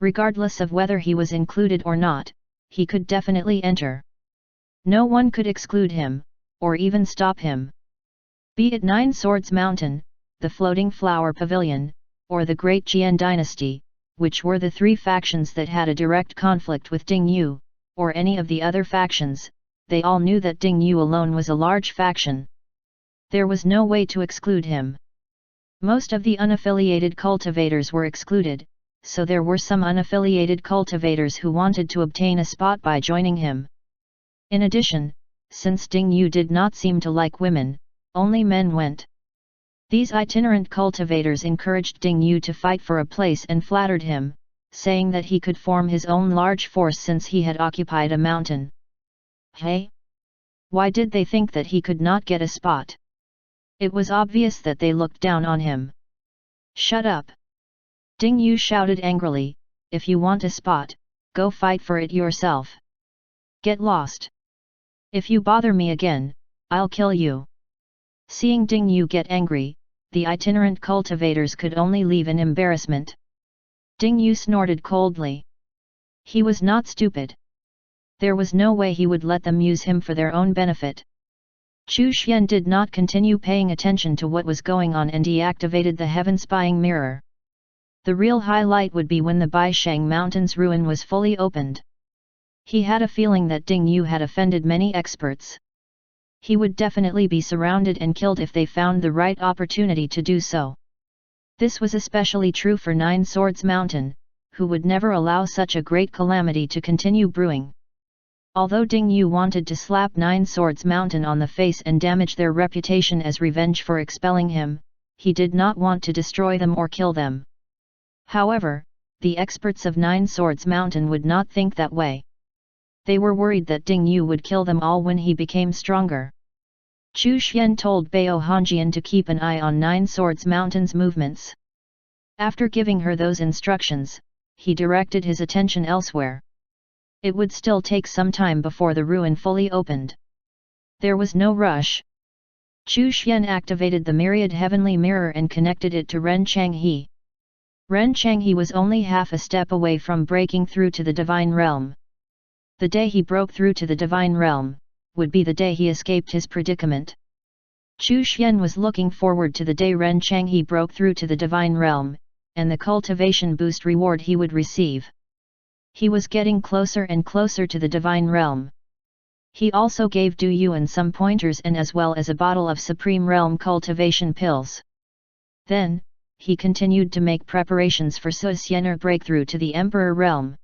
Regardless of whether he was included or not, he could definitely enter. No one could exclude him, or even stop him. Be it Nine Swords Mountain, the Floating Flower Pavilion, or the Great Jian Dynasty, which were the three factions that had a direct conflict with Ding Yu, or any of the other factions, they all knew that Ding Yu alone was a large faction. There was no way to exclude him. Most of the unaffiliated cultivators were excluded, so there were some unaffiliated cultivators who wanted to obtain a spot by joining him. In addition, since Ding Yu did not seem to like women, only men went. These itinerant cultivators encouraged Ding Yu to fight for a place and flattered him, saying that he could form his own large force since he had occupied a mountain. Hey? Why did they think that he could not get a spot? It was obvious that they looked down on him. Shut up! Ding Yu shouted angrily, if you want a spot, go fight for it yourself. Get lost! If you bother me again, I'll kill you. Seeing Ding Yu get angry, the itinerant cultivators could only leave in embarrassment. Ding Yu snorted coldly. He was not stupid. There was no way he would let them use him for their own benefit. Chu Xian did not continue paying attention to what was going on and deactivated the heaven spying mirror. The real highlight would be when the Baisheng Mountain's ruin was fully opened. He had a feeling that Ding Yu had offended many experts. He would definitely be surrounded and killed if they found the right opportunity to do so. This was especially true for Nine Swords Mountain, who would never allow such a great calamity to continue brewing. Although Ding Yu wanted to slap Nine Swords Mountain on the face and damage their reputation as revenge for expelling him, he did not want to destroy them or kill them. However, the experts of Nine Swords Mountain would not think that way. They were worried that Ding Yu would kill them all when he became stronger. Chu Xian told Bao Hanjian to keep an eye on Nine Swords Mountain's movements. After giving her those instructions, he directed his attention elsewhere. It would still take some time before the ruin fully opened. There was no rush. Chu Xian activated the myriad heavenly mirror and connected it to Ren Changhe. Ren Changhe was only half a step away from breaking through to the divine realm. The day he broke through to the divine realm, would be the day he escaped his predicament. Chu Xian was looking forward to the day Ren Changhe broke through to the divine realm, and the cultivation boost reward he would receive. He was getting closer and closer to the divine realm. He also gave Du Yuan some pointers and as well as a bottle of Supreme Realm cultivation pills. Then, he continued to make preparations for Su Xianer breakthrough to the Emperor Realm.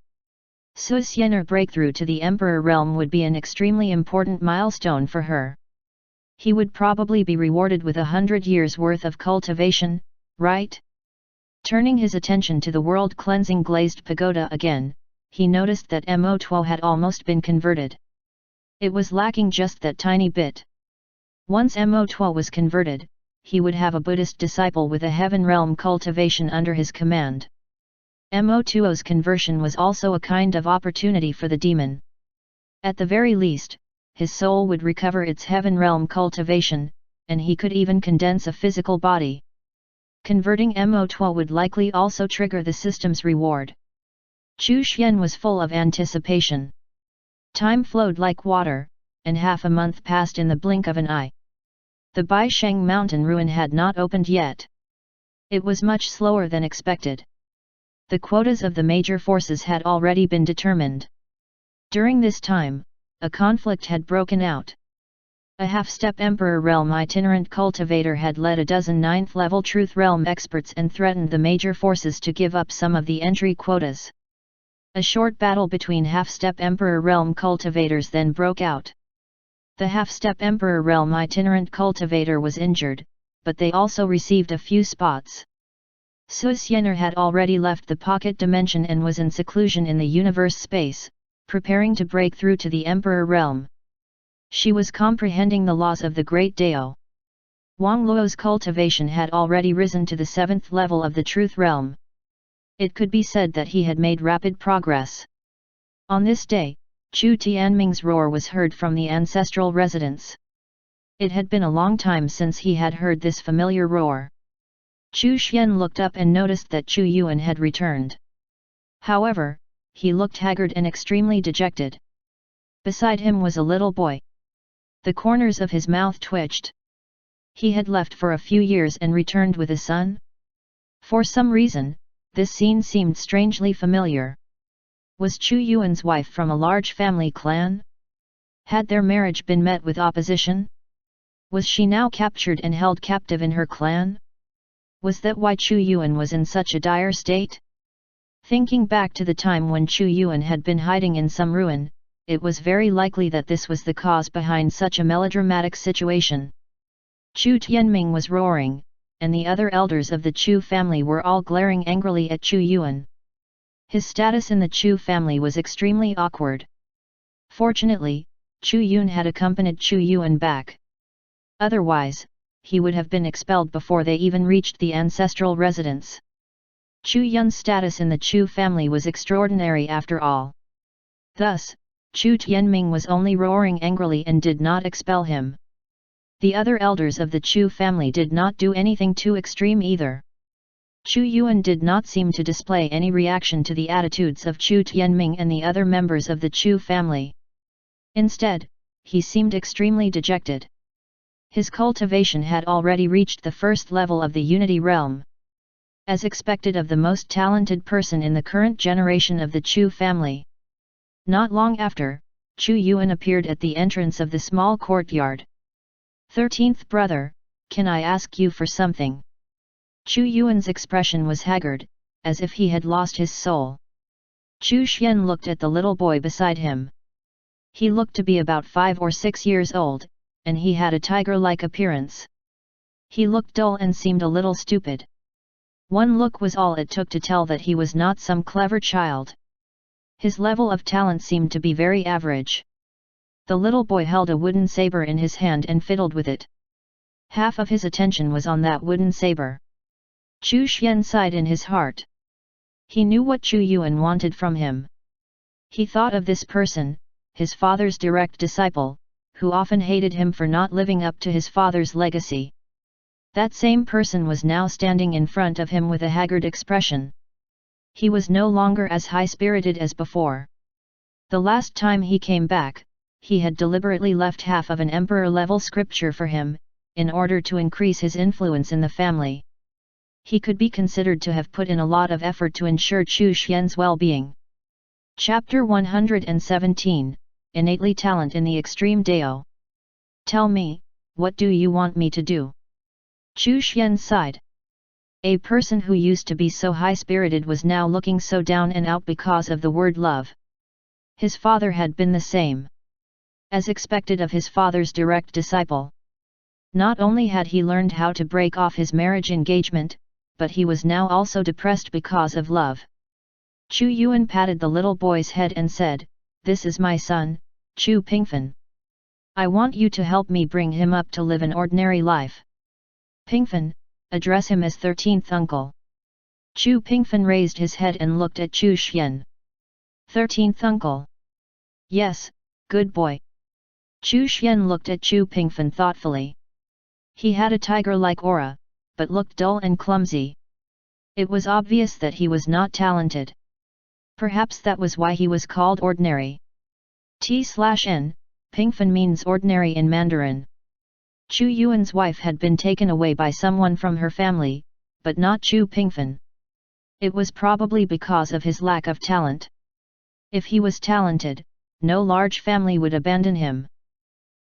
Su Xianer breakthrough to the Emperor Realm would be an extremely important milestone for her. He would probably be rewarded with 100 years' worth of cultivation, right? Turning his attention to the world-cleansing glazed pagoda again, he noticed that Mo Tuo had almost been converted. It was lacking just that tiny bit. Once Mo Tuo was converted, he would have a Buddhist disciple with a heaven realm cultivation under his command. Mo Tuo's conversion was also a kind of opportunity for the demon. At the very least, his soul would recover its heaven realm cultivation, and he could even condense a physical body. Converting Mo Tuo would likely also trigger the system's reward. Chu Xian was full of anticipation. Time flowed like water, and half a month passed in the blink of an eye. The Baisheng mountain ruin had not opened yet. It was much slower than expected. The quotas of the major forces had already been determined. During this time, a conflict had broken out. A half-step Emperor Realm itinerant cultivator had led a dozen 9th-level Truth Realm experts and threatened the major forces to give up some of the entry quotas. A short battle between half-step Emperor Realm cultivators then broke out. The half-step Emperor Realm itinerant cultivator was injured, but they also received a few spots. Su Xianer had already left the pocket dimension and was in seclusion in the universe space, preparing to break through to the Emperor Realm. She was comprehending the laws of the Great Dao. Wang Luo's cultivation had already risen to the 7th level of the Truth Realm. It could be said that he had made rapid progress. On this day, Chu Tianming's roar was heard from the ancestral residence. It had been a long time since he had heard this familiar roar. Chu Xian looked up and noticed that Chu Yuan had returned. However, he looked haggard and extremely dejected. Beside him was a little boy. The corners of his mouth twitched. He had left for a few years and returned with a son? For some reason, this scene seemed strangely familiar. Was Chu Yuan's wife from a large family clan? Had their marriage been met with opposition? Was she now captured and held captive in her clan? Was that why Chu Yuan was in such a dire state? Thinking back to the time when Chu Yuan had been hiding in some ruin, it was very likely that this was the cause behind such a melodramatic situation. Chu Tianming was roaring, and the other elders of the Chu family were all glaring angrily at Chu Yuan. His status in the Chu family was extremely awkward. Fortunately, Chu Yun had accompanied Chu Yuan back. Otherwise, he would have been expelled before they even reached the ancestral residence. Chu Yun's status in the Chu family was extraordinary after all. Thus, Chu Tianming was only roaring angrily and did not expel him. The other elders of the Chu family did not do anything too extreme either. Chu Yuan did not seem to display any reaction to the attitudes of Chu Tianming and the other members of the Chu family. Instead, he seemed extremely dejected. His cultivation had already reached the 1st level of the Unity Realm. As expected of the most talented person in the current generation of the Chu family. Not long after, Chu Yuan appeared at the entrance of the small courtyard. 13th brother, can I ask you for something? Chu Yuan's expression was haggard, as if he had lost his soul. Chu Xian looked at the little boy beside him. He looked to be about 5 or 6 years old, and he had a tiger-like appearance. He looked dull and seemed a little stupid. One look was all it took to tell that he was not some clever child. His level of talent seemed to be very average. The little boy held a wooden saber in his hand and fiddled with it. Half of his attention was on that wooden saber. Chu Xian sighed in his heart. He knew what Chu Yuan wanted from him. He thought of this person, his father's direct disciple, who often hated him for not living up to his father's legacy. That same person was now standing in front of him with a haggard expression. He was no longer as high-spirited as before. The last time he came back, he had deliberately left half of an emperor-level scripture for him, in order to increase his influence in the family. He could be considered to have put in a lot of effort to ensure Chu Xian's well-being. Chapter 117, Innately Talent in the Extreme Dao. Tell me, what do you want me to do? Chu Xian sighed. A person who used to be so high-spirited was now looking so down and out because of the word love. His father had been the same. As expected of his father's direct disciple. Not only had he learned how to break off his marriage engagement, but he was now also depressed because of love. Chu Yuan patted the little boy's head and said, "This is my son, Chu Pingfen. I want you to help me bring him up to live an ordinary life." Pingfen, address him as 13th uncle. Chu Pingfen raised his head and looked at Chu Xian. 13th uncle. Yes, good boy. Chu Xian looked at Chu Pingfen thoughtfully. He had a tiger-like aura, but looked dull and clumsy. It was obvious that he was not talented. Perhaps that was why he was called ordinary. T/N, Pingfen means ordinary in Mandarin. Chu Yuan's wife had been taken away by someone from her family, but not Chu Pingfen. It was probably because of his lack of talent. If he was talented, no large family would abandon him.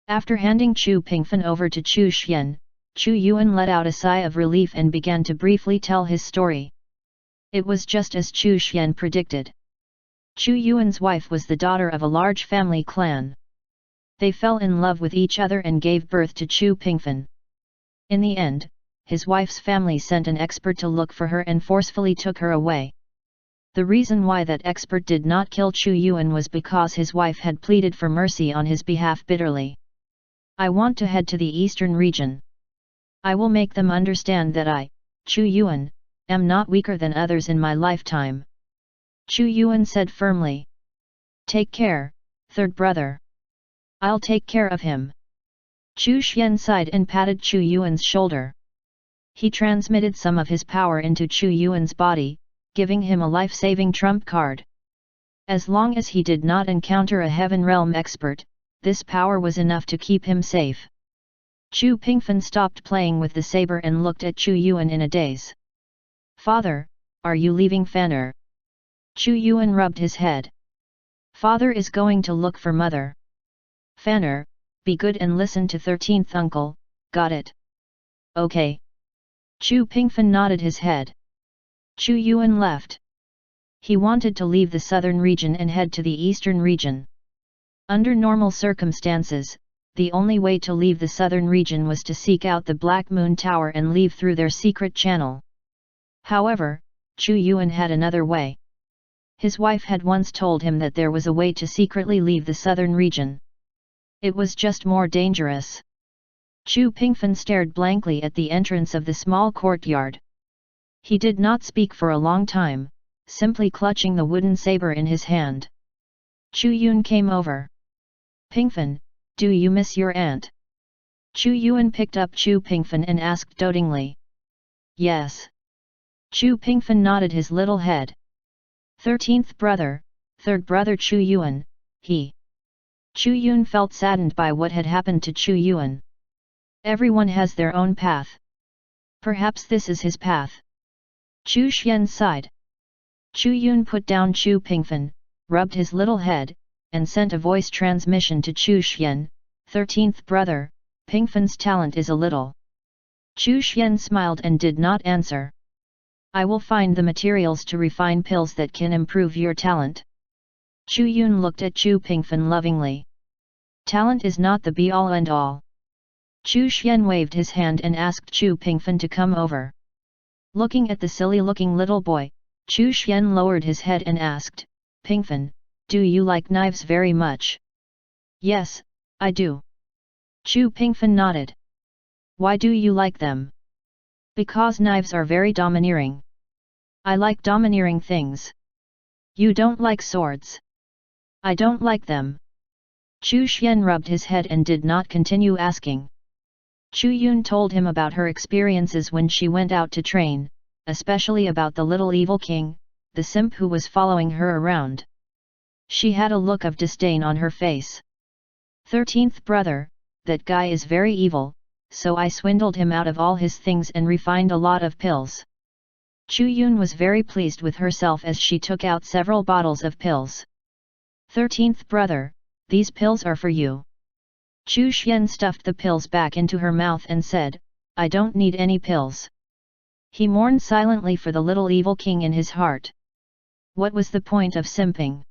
After handing Chu Pingfen over to Chu Xian, Chu Yuan let out a sigh of relief and began to briefly tell his story. It was just as Chu Xian predicted. Chu Yuan's wife was the daughter of a large family clan. They fell in love with each other and gave birth to Chu Pingfen. In the end, his wife's family sent an expert to look for her and forcefully took her away. The reason why that expert did not kill Chu Yuan was because his wife had pleaded for mercy on his behalf bitterly. "I want to head to the eastern region. I will make them understand that I, Chu Yuan, am not weaker than others in my lifetime," Chu Yuan said firmly. "Take care, third brother. I'll take care of him." Chu Xian sighed and patted Chu Yuan's shoulder. He transmitted some of his power into Chu Yuan's body, giving him a life-saving trump card. As long as he did not encounter a Heaven Realm expert, this power was enough to keep him safe. Chu Pingfen stopped playing with the saber and looked at Chu Yuan in a daze. "Father, are you leaving Fanner?" Chu Yuan rubbed his head. "Father is going to look for mother." "Fanner, be good and listen to 13th uncle, got it?" "Okay." Chu Pingfen nodded his head. Chu Yuan left. He wanted to leave the southern region and head to the eastern region. Under normal circumstances, the only way to leave the southern region was to seek out the Black Moon Tower and leave through their secret channel. However, Chu Yuan had another way. His wife had once told him that there was a way to secretly leave the southern region. It was just more dangerous. Chu Pingfen stared blankly at the entrance of the small courtyard. He did not speak for a long time, simply clutching the wooden saber in his hand. Chu Yuan came over. "Pingfen, do you miss your aunt?" Chu Yuan picked up Chu Pingfen and asked dotingly. "Yes." Chu Pingfen nodded his little head. 13th brother, third brother Chu Yuan, he. Chu Yuan felt saddened by what had happened to Chu Yuan. Everyone has their own path. Perhaps this is his path. Chu Xian sighed. Chu Yuan put down Chu Pingfen, rubbed his little head, and sent a voice transmission to Chu Xian, 13th brother, Pingfen's talent is a little. Chu Xian smiled and did not answer. "I will find the materials to refine pills that can improve your talent." Chu Yuan looked at Chu Pingfen lovingly. "Talent is not the be-all and all." Chu Xian waved his hand and asked Chu Pingfen to come over. Looking at the silly-looking little boy, Chu Xian lowered his head and asked, "Pingfen, do you like knives very much?" "Yes, I do." Chu Pingfen nodded. "Why do you like them?" "Because knives are very domineering. I like domineering things." "You don't like swords?" "I don't like them." Chu Xian rubbed his head and did not continue asking. Chu Yun told him about her experiences when she went out to train, especially about the little evil king, the simp who was following her around. She had a look of disdain on her face. 13th brother, that guy is very evil, so I swindled him out of all his things and refined a lot of pills. Chu Yun was very pleased with herself as she took out several bottles of pills. 13th brother, these pills are for you. Chu Xian stuffed the pills back into her mouth and said, I don't need any pills. He mourned silently for the little evil king in his heart. What was the point of simping?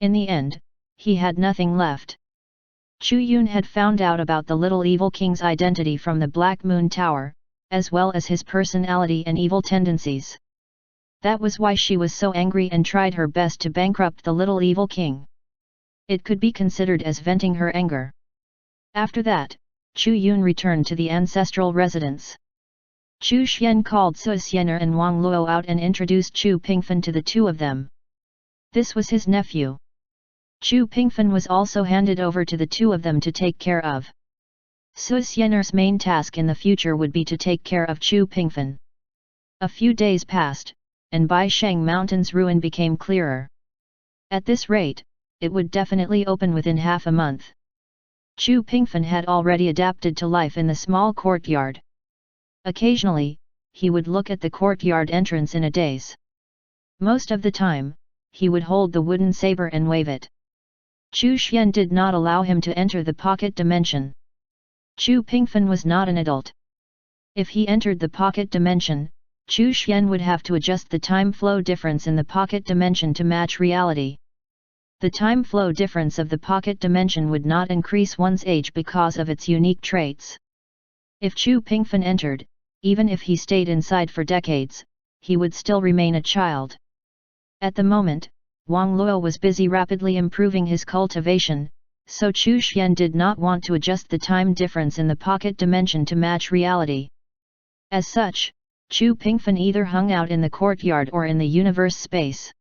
In the end, he had nothing left. Chu Yun had found out about the little evil king's identity from the Black Moon Tower, as well as his personality and evil tendencies. That was why she was so angry and tried her best to bankrupt the little evil king. It could be considered as venting her anger. After that, Chu Yun returned to the ancestral residence. Chu Xian called Su Xiener and Wang Luo out and introduced Chu Pingfen to the two of them. This was his nephew. Chu Pingfen was also handed over to the two of them to take care of. Su Xiener's main task in the future would be to take care of Chu Pingfen. A few days passed, and Bai Sheng Mountain's ruin became clearer. At this rate, it would definitely open within half a month. Chu Pingfen had already adapted to life in the small courtyard. Occasionally, he would look at the courtyard entrance in a daze. Most of the time, he would hold the wooden saber and wave it. Chu Xian did not allow him to enter the pocket dimension. Chu Pingfen was not an adult. If he entered the pocket dimension, Chu Xian would have to adjust the time flow difference in the pocket dimension to match reality. The time flow difference of the pocket dimension would not increase one's age because of its unique traits. If Chu Pingfen entered, even if he stayed inside for decades, he would still remain a child. At the moment, Wang Luo was busy rapidly improving his cultivation, so Chu Xian did not want to adjust the time difference in the pocket dimension to match reality. As such, Chu Pingfen either hung out in the courtyard or in the universe space.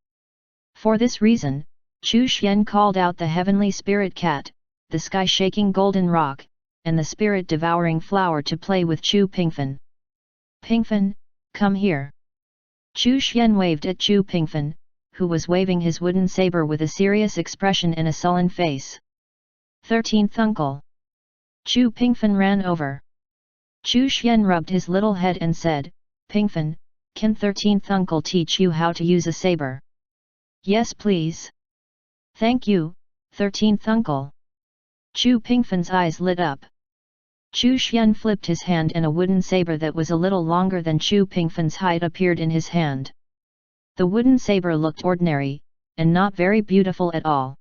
For this reason, Chu Xian called out the heavenly spirit cat, the sky-shaking golden rock, and the spirit-devouring flower to play with Chu Pingfen. Pingfen, come here. Chu Xian waved at Chu Pingfen, who was waving his wooden saber with a serious expression and a sullen face. 13th uncle. Chu Pingfen ran over. Chu Xian rubbed his little head and said, Pingfen, can 13th uncle teach you how to use a saber? Yes please. Thank you, 13th uncle. Chu Pingfen's eyes lit up. Chu Xian flipped his hand and a wooden saber that was a little longer than Chu Pingfen's height appeared in his hand. The wooden saber looked ordinary, and not very beautiful at all.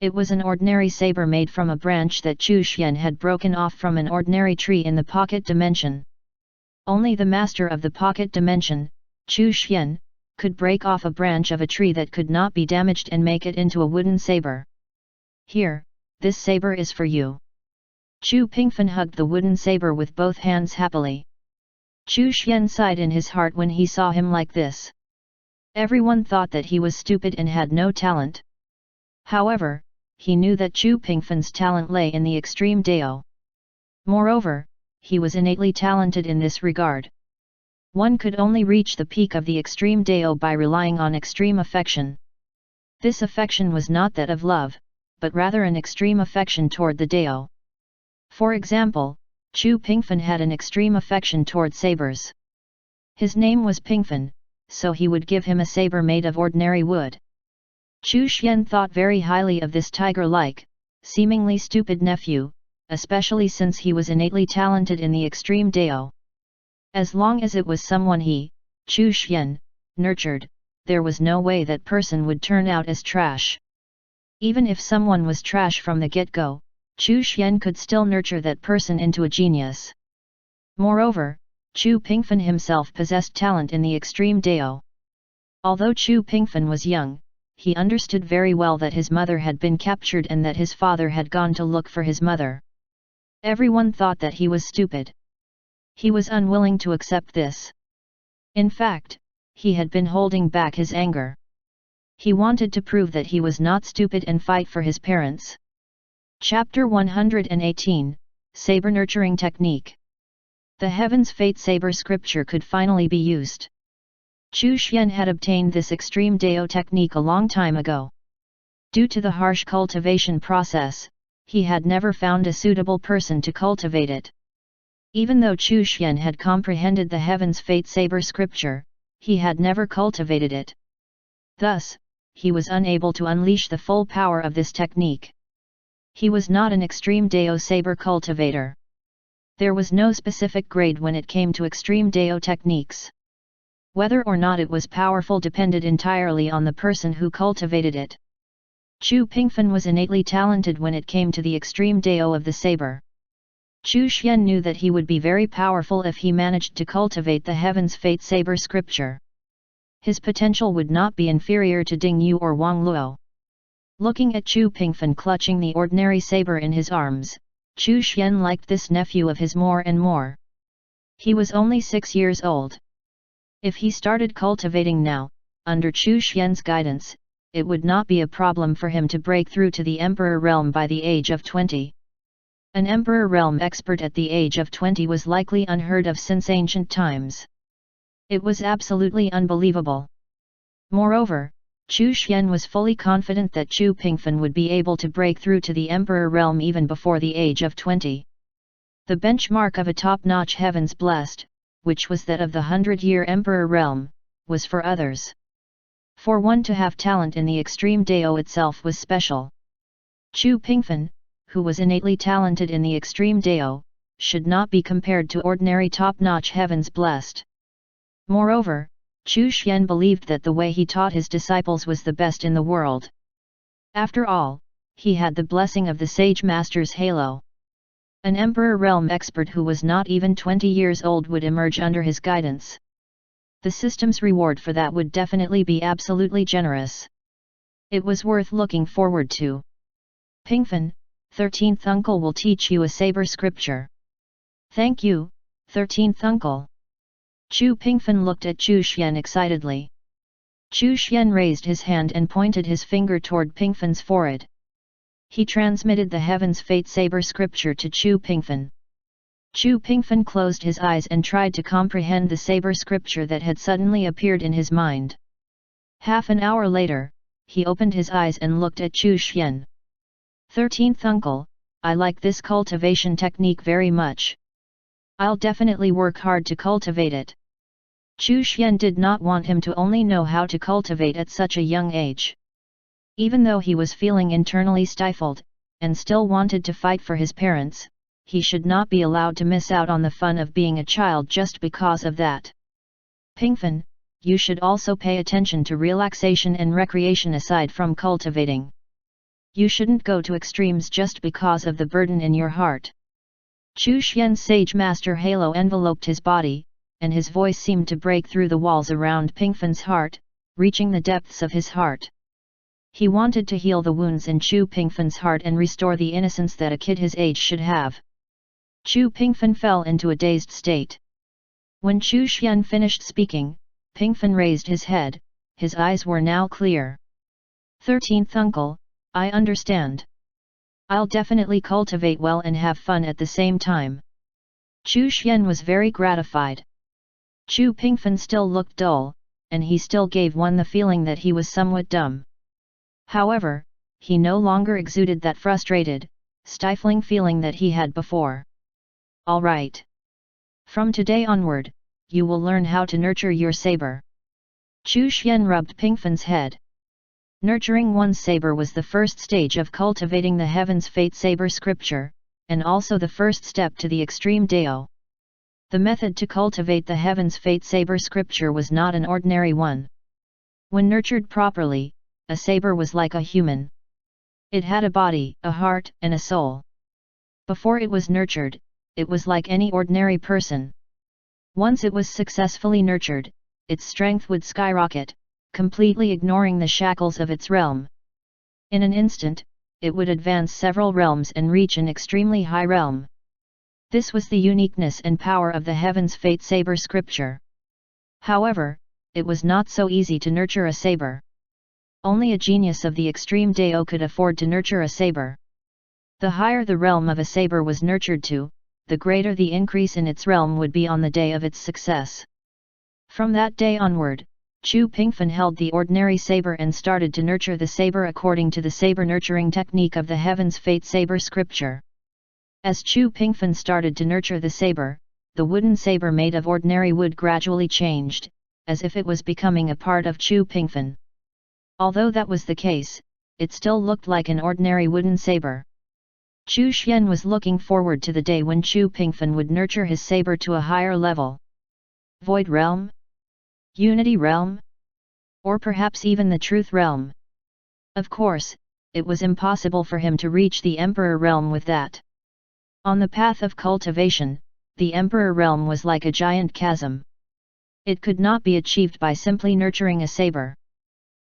It was an ordinary saber made from a branch that Chu Xian had broken off from an ordinary tree in the pocket dimension. Only the master of the pocket dimension, Chu Xian, could break off a branch of a tree that could not be damaged and make it into a wooden saber. Here, this saber is for you. Chu Pingfen hugged the wooden saber with both hands happily. Chu Xian sighed in his heart when he saw him like this. Everyone thought that he was stupid and had no talent. However, he knew that Chu Pingfen's talent lay in the extreme Dao. Moreover, he was innately talented in this regard. One could only reach the peak of the extreme Dao by relying on extreme affection. This affection was not that of love, but rather an extreme affection toward the Dao. For example, Chu Pingfen had an extreme affection toward sabers. His name was Pingfen, so he would give him a saber made of ordinary wood. Chu Xian thought very highly of this tiger-like, seemingly stupid nephew, especially since he was innately talented in the extreme Dao. As long as it was someone he, Chu Xian, nurtured, there was no way that person would turn out as trash. Even if someone was trash from the get-go, Chu Xian could still nurture that person into a genius. Moreover, Chu Pingfen himself possessed talent in the extreme Dao. Although Chu Pingfen was young, he understood very well that his mother had been captured and that his father had gone to look for his mother. Everyone thought that he was stupid. He was unwilling to accept this. In fact, he had been holding back his anger. He wanted to prove that he was not stupid and fight for his parents. Chapter 118, Saber Nurturing Technique. The Heaven's Fate Saber scripture could finally be used. Chu Xian had obtained this extreme Dao technique a long time ago. Due to the harsh cultivation process, he had never found a suitable person to cultivate it. Even though Chu Xian had comprehended the Heaven's Fate Saber scripture, he had never cultivated it. Thus, he was unable to unleash the full power of this technique. He was not an extreme Dao saber cultivator. There was no specific grade when it came to extreme Dao techniques. Whether or not it was powerful depended entirely on the person who cultivated it. Chu Pingfen was innately talented when it came to the extreme Dao of the saber. Chu Xian knew that he would be very powerful if he managed to cultivate the Heaven's Fate Saber scripture. His potential would not be inferior to Ding Yu or Wang Luo. Looking at Chu Pingfen clutching the ordinary saber in his arms, Chu Xian liked this nephew of his more and more. He was only 6 years old. If he started cultivating now, under Chu Xian's guidance, it would not be a problem for him to break through to the Emperor realm by the age of 20. An Emperor realm expert at the age of 20 was likely unheard of since ancient times. It was absolutely unbelievable. Moreover, Chu Xian was fully confident that Chu Pingfen would be able to break through to the Emperor realm even before the age of 20. The benchmark of a top-notch Heaven's Blessed, which was that of the 100-year Emperor realm, was for others. For one to have talent in the extreme Dao itself was special. Chu Pingfen, who was innately talented in the extreme Dao, should not be compared to ordinary top-notch Heaven's Blessed. Moreover, Chu Xian believed that the way he taught his disciples was the best in the world. After all, he had the blessing of the Sage Master's halo. An Emperor realm expert who was not even 20 years old would emerge under his guidance. The system's reward for that would definitely be absolutely generous. It was worth looking forward to. Pingfen, 13th uncle will teach you a saber scripture. Thank you, 13th uncle. Chu Pingfen looked at Chu Xian excitedly. Chu Xian raised his hand and pointed his finger toward Pingfen's forehead. He transmitted the Heaven's Fate Saber scripture to Chu Pingfen. Chu Pingfen closed his eyes and tried to comprehend the saber scripture that had suddenly appeared in his mind. Half an hour later, he opened his eyes and looked at Chu Xian. 13th uncle, I like this cultivation technique very much. I'll definitely work hard to cultivate it. Chu Xian did not want him to only know how to cultivate at such a young age. Even though he was feeling internally stifled, and still wanted to fight for his parents, he should not be allowed to miss out on the fun of being a child just because of that. Pingfen, you should also pay attention to relaxation and recreation aside from cultivating. You shouldn't go to extremes just because of the burden in your heart. Chu Xian's Sage Master halo enveloped his body, and his voice seemed to break through the walls around Pingfen's heart, reaching the depths of his heart. He wanted to heal the wounds in Chu Pingfen's heart and restore the innocence that a kid his age should have. Chu Pingfen fell into a dazed state. When Chu Xian finished speaking, Pingfen raised his head, his eyes were now clear. 13th uncle, I understand. I'll definitely cultivate well and have fun at the same time. Chu Xian was very gratified. Chu Pingfen still looked dull, and he still gave one the feeling that he was somewhat dumb. However, he no longer exuded that frustrated, stifling feeling that he had before. All right. From today onward, you will learn how to nurture your saber. Chu Xian rubbed Pingfen's head. Nurturing one's saber was the first stage of cultivating the Heaven's Fate Saber scripture, and also the first step to the extreme Dao. The method to cultivate the Heaven's Fate Saber scripture was not an ordinary one. When nurtured properly, a saber was like a human. It had a body, a heart, and a soul. Before it was nurtured, it was like any ordinary person. Once it was successfully nurtured, its strength would skyrocket, completely ignoring the shackles of its realm. In an instant, it would advance several realms and reach an extremely high realm. This was the uniqueness and power of the Heaven's Fate Saber scripture. However, it was not so easy to nurture a saber. Only a genius of the extreme Dao could afford to nurture a saber. The higher the realm of a saber was nurtured to, the greater the increase in its realm would be on the day of its success. From that day onward, Chu Pingfen held the ordinary saber and started to nurture the saber according to the saber nurturing technique of the Heaven's Fate Saber scripture. As Chu Pingfen started to nurture the saber, the wooden saber made of ordinary wood gradually changed, as if it was becoming a part of Chu Pingfen. Although that was the case, it still looked like an ordinary wooden saber. Chu Xian was looking forward to the day when Chu Pingfen would nurture his saber to a higher level. Void Realm? Unity Realm? Or perhaps even the Truth Realm? Of course, it was impossible for him to reach the Emperor Realm with that. On the path of cultivation, the Emperor Realm was like a giant chasm. It could not be achieved by simply nurturing a saber.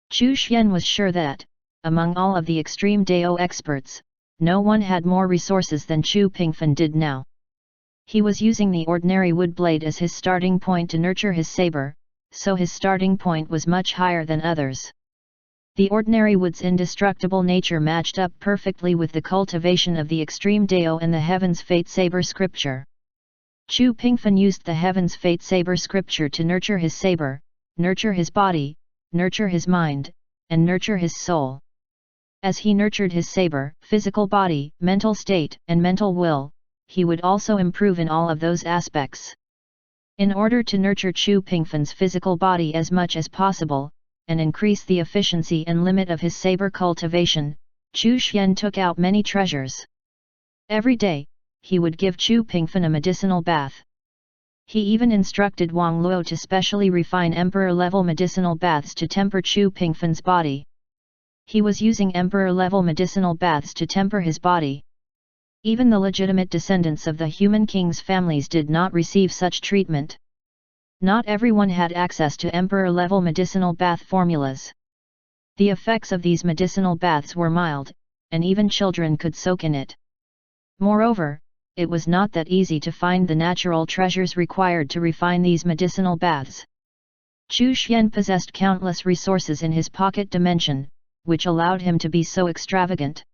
Chu Xian was sure that, among all of the extreme Dao experts, no one had more resources than Chu Pingfen did now. He was using the ordinary wood blade as his starting point to nurture his saber, so his starting point was much higher than others. The ordinary wood's indestructible nature matched up perfectly with the cultivation of the extreme Dao and the Heaven's Fate Saber scripture. Chu Pingfen used the Heaven's Fate Saber scripture to nurture his saber, nurture his body, nurture his mind, and nurture his soul. As he nurtured his saber, physical body, mental state, and mental will, he would also improve in all of those aspects. In order to nurture Chu Pingfen's physical body as much as possible, and increase the efficiency and limit of his saber cultivation, Chu Xian took out many treasures. Every day, he would give Chu Pingfen a medicinal bath. He even instructed Wang Luo to specially refine emperor-level medicinal baths to temper Chu Pingfen's body. He was using emperor-level medicinal baths to temper his body. Even the legitimate descendants of the human kings' families did not receive such treatment. Not everyone had access to emperor-level medicinal bath formulas. The effects of these medicinal baths were mild, and even children could soak in it. Moreover, it was not that easy to find the natural treasures required to refine these medicinal baths. Chu Xian possessed countless resources in his pocket dimension, which allowed him to be so extravagant.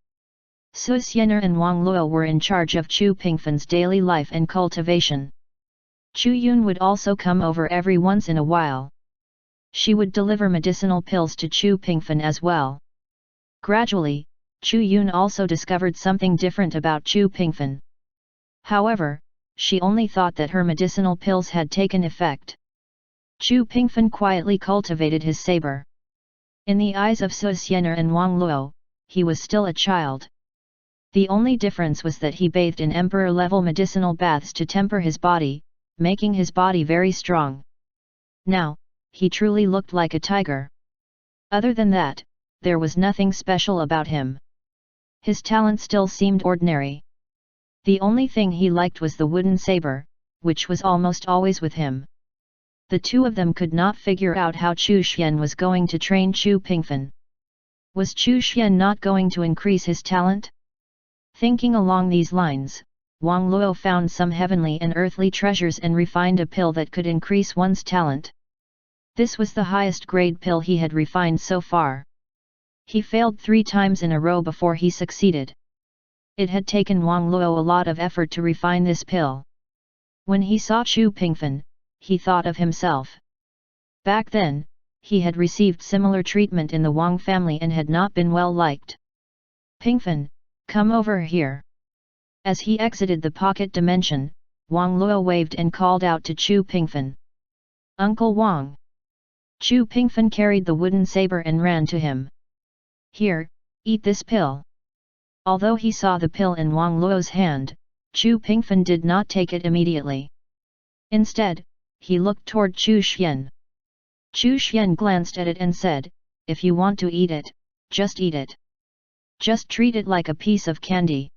Su Xianer and Wang Luo were in charge of Chu Pingfen's daily life and cultivation. Chu Yun would also come over every once in a while. She would deliver medicinal pills to Chu Pingfen as well. Gradually, Chu Yun also discovered something different about Chu Pingfen. However, she only thought that her medicinal pills had taken effect. Chu Pingfen quietly cultivated his saber. In the eyes of Su Xianer and Wang Luo, he was still a child. The only difference was that he bathed in emperor-level medicinal baths to temper his body, making his body very strong. Now, he truly looked like a tiger. Other than that, there was nothing special about him. His talent still seemed ordinary. The only thing he liked was the wooden saber, which was almost always with him. The two of them could not figure out how Chu Xian was going to train Chu Pingfen. Was Chu Xian not going to increase his talent? Thinking along these lines, Wang Luo found some heavenly and earthly treasures and refined a pill that could increase one's talent. This was the highest grade pill he had refined so far. He failed 3 times in a row before he succeeded. It had taken Wang Luo a lot of effort to refine this pill. When he saw Chu Pingfen, he thought of himself. Back then, he had received similar treatment in the Wang family and had not been well liked. Pingfen, come over here. As he exited the pocket dimension, Wang Luo waved and called out to Chu Pingfen. Uncle Wang. Chu Pingfen carried the wooden saber and ran to him. Here, eat this pill. Although he saw the pill in Wang Luo's hand, Chu Pingfen did not take it immediately. Instead, he looked toward Chu Xian. Chu Xian glanced at it and said, if you want to eat it, just eat it. Just treat it like a piece of candy.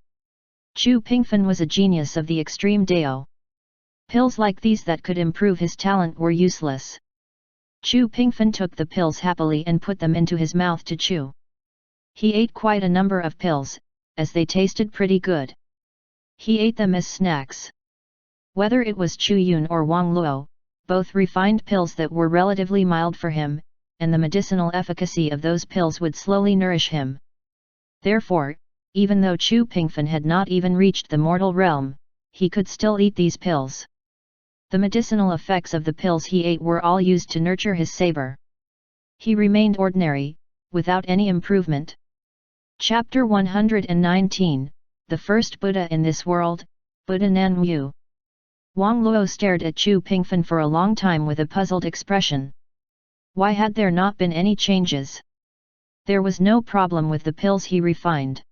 Chu Pingfen was a genius of the extreme Dao. Pills like these that could improve his talent were useless. Chu Pingfen took the pills happily and put them into his mouth to chew. He ate quite a number of pills, as they tasted pretty good. He ate them as snacks. Whether it was Chu Yun or Wang Luo, both refined pills that were relatively mild for him, and the medicinal efficacy of those pills would slowly nourish him. Therefore, even though Chu Pingfen had not even reached the mortal realm, he could still eat these pills. The medicinal effects of the pills he ate were all used to nurture his saber. He remained ordinary, without any improvement. Chapter 119, The First Buddha in This World, Buddha Nan Wu. Wang Luo stared at Chu Pingfen for a long time with a puzzled expression. Why had there not been any changes? There was no problem with the pills he refined.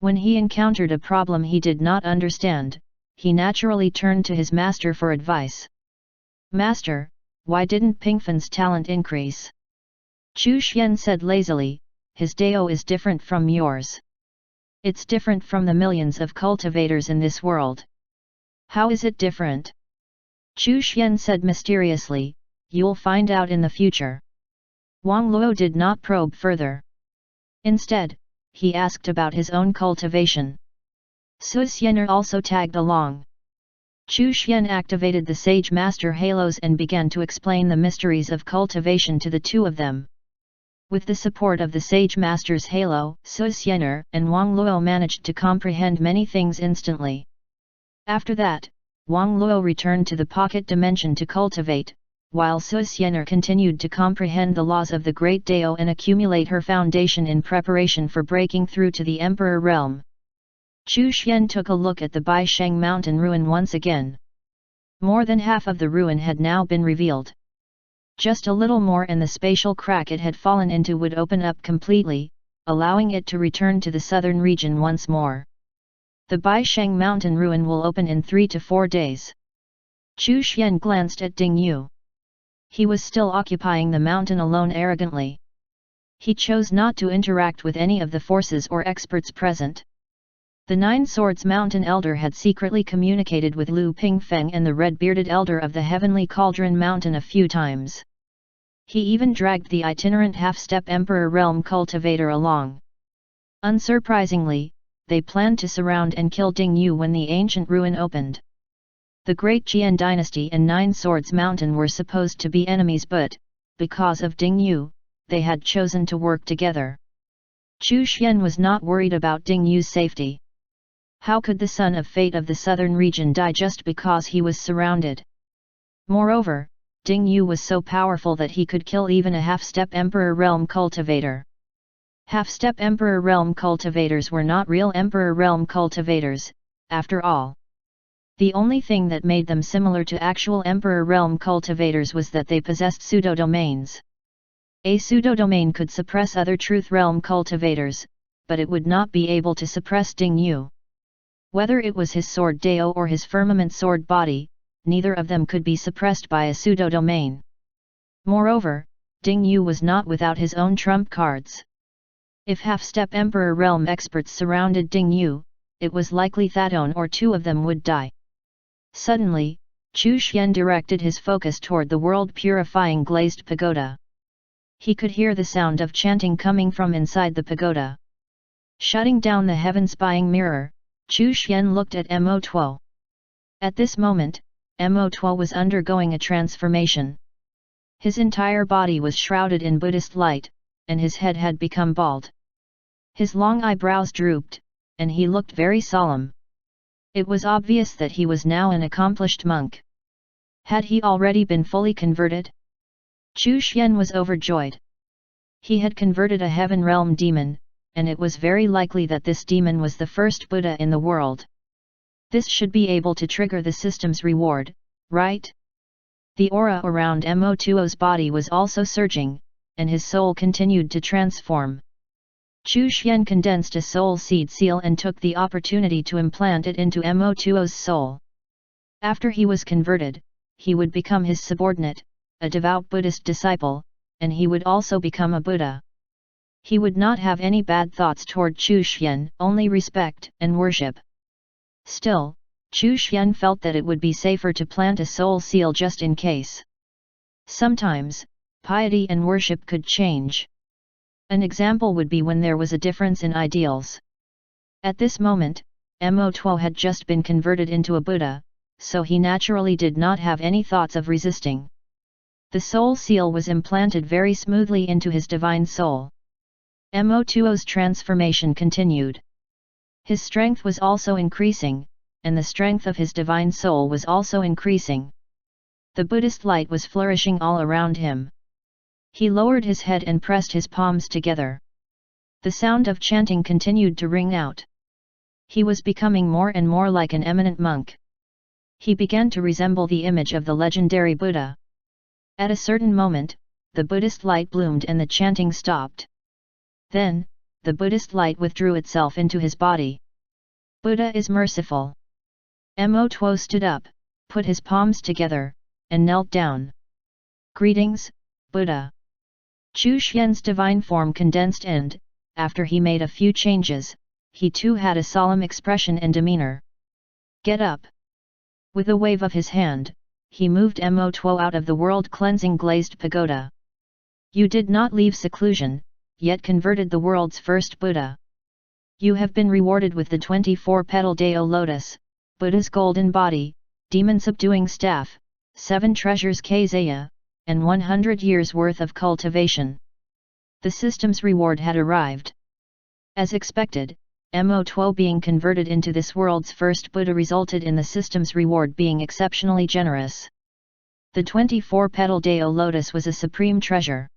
When he encountered a problem he did not understand, he naturally turned to his master for advice. Master, why didn't Pingfen's talent increase? Chu Xian said lazily, his Dao is different from yours. It's different from the millions of cultivators in this world. How is it different? Chu Xian said mysteriously, you'll find out in the future. Wang Luo did not probe further. Instead, he asked about his own cultivation. Su Xianer also tagged along. Chu Xian activated the Sage Master Halos and began to explain the mysteries of cultivation to the two of them. With the support of the Sage Master's Halo, Su Xianer and Wang Luo managed to comprehend many things instantly. After that, Wang Luo returned to the pocket dimension to cultivate, while Su Xianer continued to comprehend the laws of the Great Dao and accumulate her foundation in preparation for breaking through to the Emperor realm. Chu Xian took a look at the Baisheng mountain ruin once again. More than half of the ruin had now been revealed. Just a little more and the spatial crack it had fallen into would open up completely, allowing it to return to the southern region once more. The Baisheng mountain ruin will open in 3 to 4 days. Chu Xian glanced at Ding Yu. He was still occupying the mountain alone arrogantly. He chose not to interact with any of the forces or experts present. The Nine Swords Mountain Elder had secretly communicated with Lu Pingfeng and the red-bearded Elder of the Heavenly Cauldron Mountain a few times. He even dragged the itinerant half-step Emperor Realm cultivator along. Unsurprisingly, they planned to surround and kill Ding Yu when the ancient ruin opened. The Great Jian Dynasty and Nine Swords Mountain were supposed to be enemies but, because of Ding Yu, they had chosen to work together. Chu Xian was not worried about Ding Yu's safety. How could the son of fate of the southern region die just because he was surrounded? Moreover, Ding Yu was so powerful that he could kill even a half-step Emperor Realm cultivator. Half-step Emperor Realm cultivators were not real Emperor Realm cultivators, after all. The only thing that made them similar to actual Emperor Realm cultivators was that they possessed pseudo-domains. A pseudo-domain could suppress other Truth Realm cultivators, but it would not be able to suppress Ding Yu. Whether it was his sword Dao or his firmament sword body, neither of them could be suppressed by a pseudo-domain. Moreover, Ding Yu was not without his own trump cards. If half-step Emperor Realm experts surrounded Ding Yu, it was likely that one or two of them would die. Suddenly, Chu Xian directed his focus toward the world-purifying glazed pagoda. He could hear the sound of chanting coming from inside the pagoda. Shutting down the heaven-spying mirror, Chu Xian looked at Mo Tuo. At this moment, Mo Tuo was undergoing a transformation. His entire body was shrouded in Buddhist light, and his head had become bald. His long eyebrows drooped, and he looked very solemn. It was obvious that he was now an accomplished monk. Had he already been fully converted? Chu Xian was overjoyed. He had converted a heaven realm demon, and it was very likely that this demon was the first Buddha in the world. This should be able to trigger the system's reward, right? The aura around Mo Tuo's body was also surging, and his soul continued to transform. Chu Xian condensed a soul seed seal and took the opportunity to implant it into Mo Tuo's soul. After he was converted, he would become his subordinate, a devout Buddhist disciple, and he would also become a Buddha. He would not have any bad thoughts toward Chu Xian, only respect and worship. Still, Chu Xian felt that it would be safer to plant a soul seal just in case. Sometimes, piety and worship could change. An example would be when there was a difference in ideals. At this moment, Mo Tuo had just been converted into a Buddha, so he naturally did not have any thoughts of resisting. The soul seal was implanted very smoothly into his divine soul. Mo Tuo's transformation continued. His strength was also increasing, and the strength of his divine soul was also increasing. The Buddhist light was flourishing all around him. He lowered his head and pressed his palms together. The sound of chanting continued to ring out. He was becoming more and more like an eminent monk. He began to resemble the image of the legendary Buddha. At a certain moment, the Buddhist light bloomed and the chanting stopped. Then, the Buddhist light withdrew itself into his body. Buddha is merciful. Mo Tuo stood up, put his palms together, and knelt down. Greetings, Buddha. Chu Xian's divine form condensed and, after he made a few changes, he too had a solemn expression and demeanor. Get up. With a wave of his hand, he moved Mo Tuo out of the world-cleansing glazed pagoda. You did not leave seclusion, yet converted the world's first Buddha. You have been rewarded with the 24-petal Dao lotus, Buddha's golden body, demon-subduing staff, 7 treasures Kazaya, and 100 years' worth of cultivation. The system's reward had arrived. As expected, Mo Tuo being converted into this world's first Buddha resulted in the system's reward being exceptionally generous. The 24-petal Dao lotus was a supreme treasure.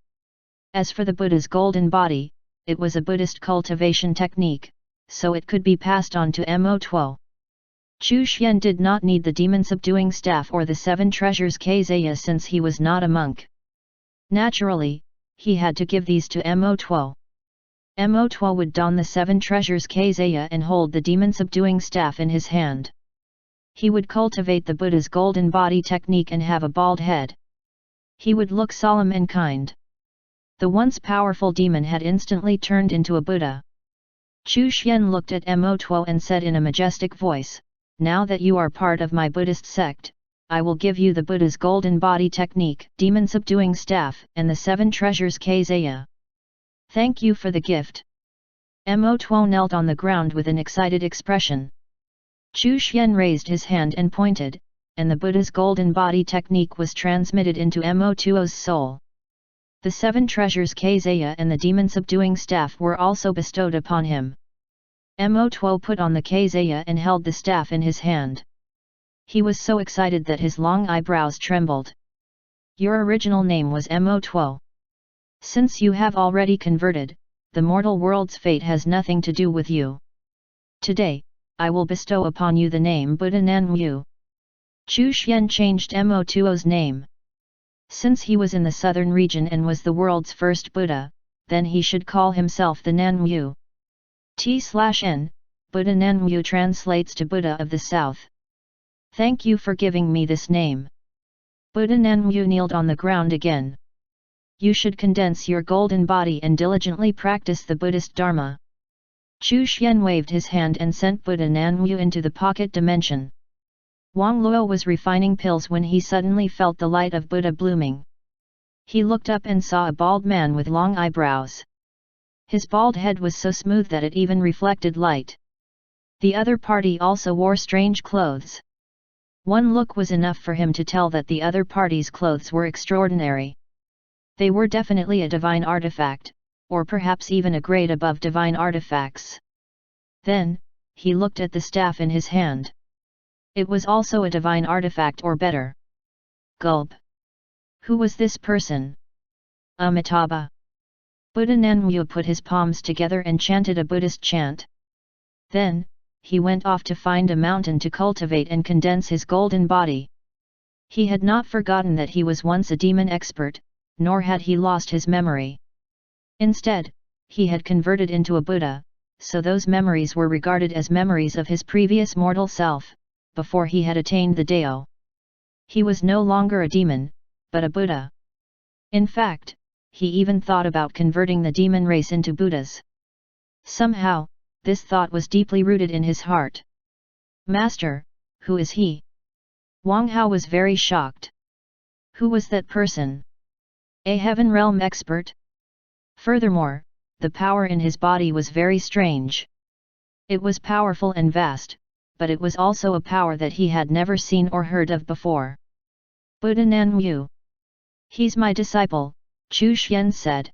As for the Buddha's golden body, it was a Buddhist cultivation technique, so it could be passed on to Mo Tuo. Chu Xian did not need the demon-subduing staff or the 7 treasures Kazaya since he was not a monk. Naturally, he had to give these to Mo Tuo. Mo Tuo would don the 7 treasures Kazaya and hold the demon-subduing staff in his hand. He would cultivate the Buddha's golden body technique and have a bald head. He would look solemn and kind. The once powerful demon had instantly turned into a Buddha. Chu Xian looked at Mo Tuo and said in a majestic voice, "Now that you are part of my Buddhist sect, I will give you the Buddha's golden body technique, demon-subduing staff, and the 7 treasures Kazaya. Thank you for the gift." Mo Tuo knelt on the ground with an excited expression. Chu Xian raised his hand and pointed, and the Buddha's golden body technique was transmitted into Mo Tuo's soul. The 7 treasures Kazaya and the demon-subduing staff were also bestowed upon him. Mo Tuo put on the Kazaya and held the staff in his hand. He was so excited that his long eyebrows trembled. Your original name was Mo Tuo. Since you have already converted, the mortal world's fate has nothing to do with you. Today, I will bestow upon you the name Buddha Nanmu. Chu Xian changed Mo Tuo's name. Since he was in the southern region and was the world's first Buddha, then he should call himself the Nanmu. T/N, Buddha Nanmu translates to Buddha of the South. Thank you for giving me this name. Buddha Nanmu kneeled on the ground again. You should condense your golden body and diligently practice the Buddhist Dharma. Chu Xian waved his hand and sent Buddha Nanmu into the pocket dimension. Wang Luo was refining pills when he suddenly felt the light of Buddha blooming. He looked up and saw a bald man with long eyebrows. His bald head was so smooth that it even reflected light. The other party also wore strange clothes. One look was enough for him to tell that the other party's clothes were extraordinary. They were definitely a divine artifact, or perhaps even a grade above divine artifacts. Then, he looked at the staff in his hand. It was also a divine artifact or better. Gulp. Who was this person? Amitabha. Buddha Nanmu put his palms together and chanted a Buddhist chant. Then, he went off to find a mountain to cultivate and condense his golden body. He had not forgotten that he was once a demon expert, nor had he lost his memory. Instead, he had converted into a Buddha, so those memories were regarded as memories of his previous mortal self, before he had attained the Dao. He was no longer a demon, but a Buddha. In fact, he even thought about converting the demon race into Buddhas. Somehow, this thought was deeply rooted in his heart. Master, who is he? Wang Hao was very shocked. Who was that person? A heaven realm expert? Furthermore, the power in his body was very strange. It was powerful and vast, but it was also a power that he had never seen or heard of before. Buddha Nanmu. He's my disciple, Chu Xian said.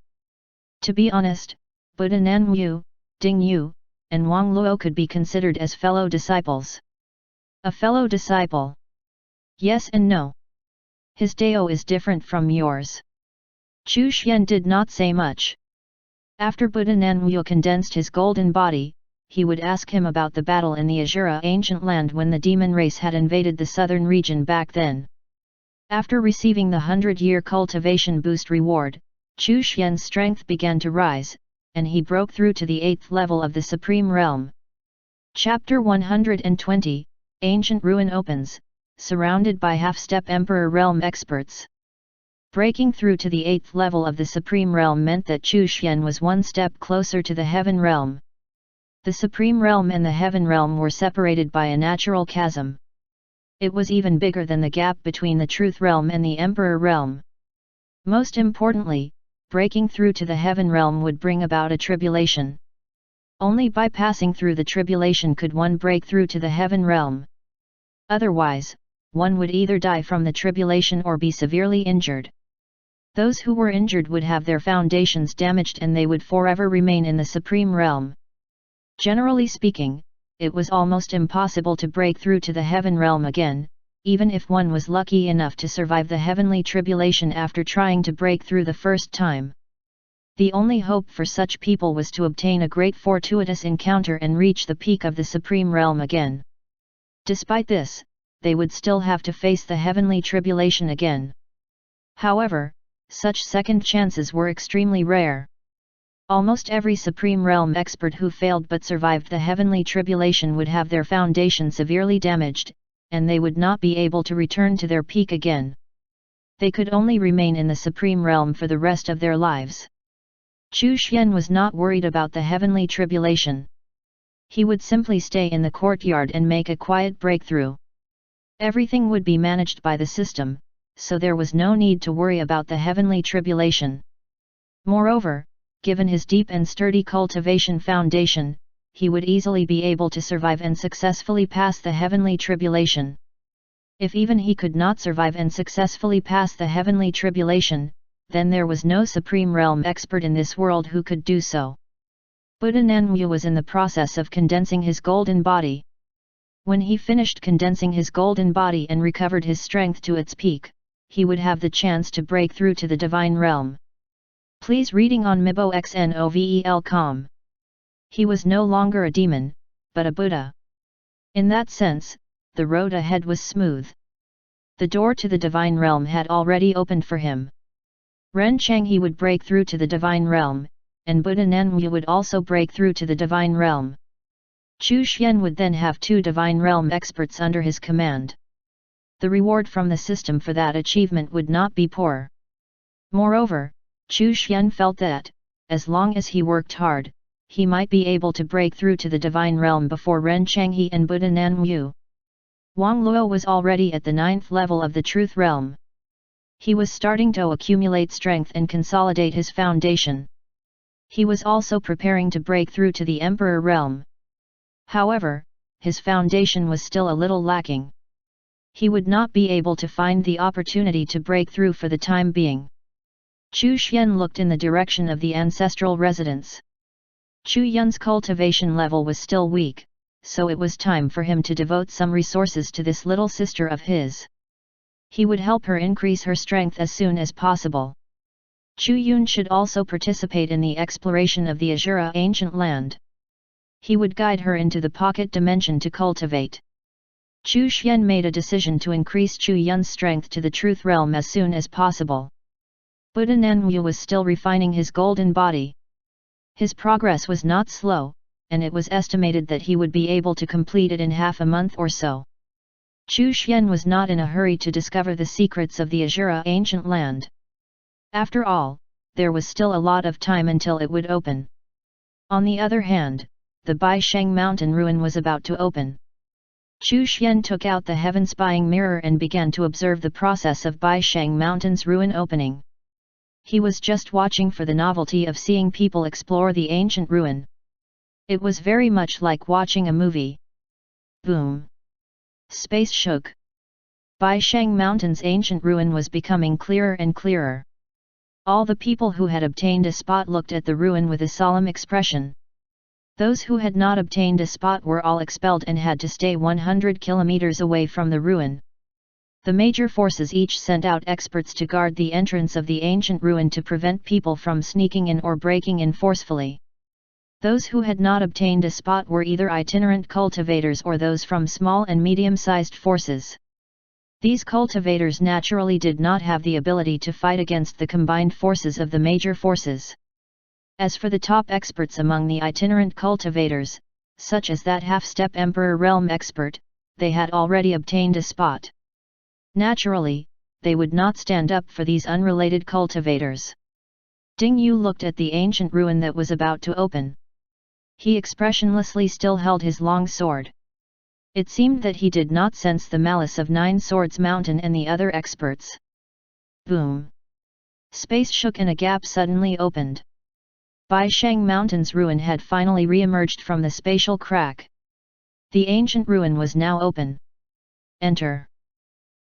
To be honest, Buddha Nanmu, Ding Yu, and Wang Luo could be considered as fellow disciples. A fellow disciple? Yes and no. His Dao is different from yours. Chu Xian did not say much. After Buddha Nanwu condensed his golden body, he would ask him about the battle in the Azura ancient land when the demon race had invaded the southern region back then. After receiving the 100-year cultivation boost reward, Chu Xian's strength began to rise, and he broke through to the 8th level of the Supreme Realm. Chapter 120, Ancient Ruin opens, surrounded by half-step Emperor Realm experts. Breaking through to the 8th level of the Supreme Realm meant that Chu Xian was one step closer to the Heaven Realm. The Supreme Realm and the Heaven Realm were separated by a natural chasm. It was even bigger than the gap between the Truth Realm and the Emperor Realm. Most importantly, breaking through to the Heaven Realm would bring about a tribulation. Only by passing through the tribulation could one break through to the Heaven Realm. Otherwise, one would either die from the tribulation or be severely injured. Those who were injured would have their foundations damaged and they would forever remain in the Supreme Realm. Generally speaking, it was almost impossible to break through to the Heaven Realm again, even if one was lucky enough to survive the heavenly tribulation after trying to break through the first time. The only hope for such people was to obtain a great fortuitous encounter and reach the peak of the Supreme Realm again. Despite this, they would still have to face the heavenly tribulation again. However, such second chances were extremely rare. Almost every Supreme Realm expert who failed but survived the heavenly tribulation would have their foundation severely damaged, and they would not be able to return to their peak again. They could only remain in the Supreme Realm for the rest of their lives. Chu Xian was not worried about the heavenly tribulation. He would simply stay in the courtyard and make a quiet breakthrough. Everything would be managed by the system, so there was no need to worry about the heavenly tribulation. Moreover, given his deep and sturdy cultivation foundation, he would easily be able to survive and successfully pass the heavenly tribulation. If even he could not survive and successfully pass the heavenly tribulation, then there was no Supreme Realm expert in this world who could do so. Buddha Nanwu was in the process of condensing his golden body. When he finished condensing his golden body and recovered his strength to its peak, he would have the chance to break through to the Divine Realm. Please reading on miboxnovel.com. He was no longer a demon, but a Buddha. In that sense, the road ahead was smooth. The door to the Divine Realm had already opened for him. Ren Changhe would break through to the Divine Realm, and Buddha Nanwu would also break through to the Divine Realm. Chu Xian would then have 2 Divine Realm experts under his command. The reward from the system for that achievement would not be poor. Moreover, Chu Xian felt that, as long as he worked hard, he might be able to break through to the Divine Realm before Ren Changhe and Buddha Nanwu. Wang Luo was already at the 9th level of the Truth Realm. He was starting to accumulate strength and consolidate his foundation. He was also preparing to break through to the Emperor Realm. However, his foundation was still a little lacking. He would not be able to find the opportunity to break through for the time being. Chu Xian looked in the direction of the ancestral residence. Chu Yun's cultivation level was still weak, so it was time for him to devote some resources to this little sister of his. He would help her increase her strength as soon as possible. Chu Yun should also participate in the exploration of the Azura ancient land. He would guide her into the pocket dimension to cultivate. Chu Xian made a decision to increase Chu Yun's strength to the Truth Realm as soon as possible. Buddha Nanwu was still refining his golden body. His progress was not slow, and it was estimated that he would be able to complete it in half a month or so. Chu Xian was not in a hurry to discover the secrets of the Azura ancient land. After all, there was still a lot of time until it would open. On the other hand, the Baisheng mountain ruin was about to open. Chu Xian took out the heaven spying mirror and began to observe the process of Baisheng mountain's ruin opening. He was just watching for the novelty of seeing people explore the ancient ruin. It was very much like watching a movie. Boom! Space shook. Baisheng mountain's ancient ruin was becoming clearer and clearer. All the people who had obtained a spot looked at the ruin with a solemn expression. Those who had not obtained a spot were all expelled and had to stay 100 kilometers away from the ruin. The major forces each sent out experts to guard the entrance of the ancient ruin to prevent people from sneaking in or breaking in forcefully. Those who had not obtained a spot were either itinerant cultivators or those from small and medium-sized forces. These cultivators naturally did not have the ability to fight against the combined forces of the major forces. As for the top experts among the itinerant cultivators, such as that half-step Emperor Realm expert, they had already obtained a spot. Naturally, they would not stand up for these unrelated cultivators. Ding Yu looked at the ancient ruin that was about to open. He expressionlessly still held his long sword. It seemed that he did not sense the malice of Nine Swords Mountain and the other experts. Boom! Space shook and a gap suddenly opened. Baisheng Mountain's ruin had finally re-emerged from the spatial crack. The ancient ruin was now open. Enter.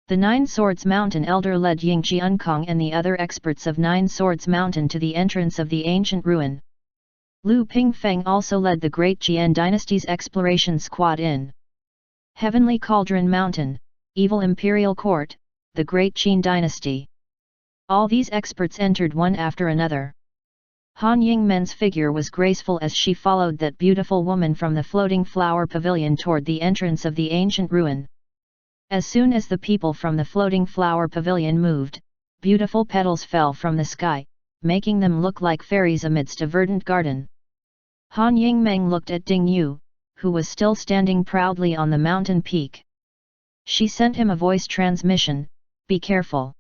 The Nine Swords Mountain elder led Ying Jiankong and the other experts of Nine Swords Mountain to the entrance of the ancient ruin. Lu Pingfeng also led the Great Jian Dynasty's exploration squad in. Heavenly Cauldron Mountain, Evil Imperial Court, the Great Qin Dynasty. All these experts entered one after another. Han Yingmen's figure was graceful as she followed that beautiful woman from the floating flower pavilion toward the entrance of the ancient ruin. As soon as the people from the floating flower pavilion moved, beautiful petals fell from the sky, making them look like fairies amidst a verdant garden. Han Yingmeng looked at Ding Yu, who was still standing proudly on the mountain peak. She sent him a voice transmission, "Be careful.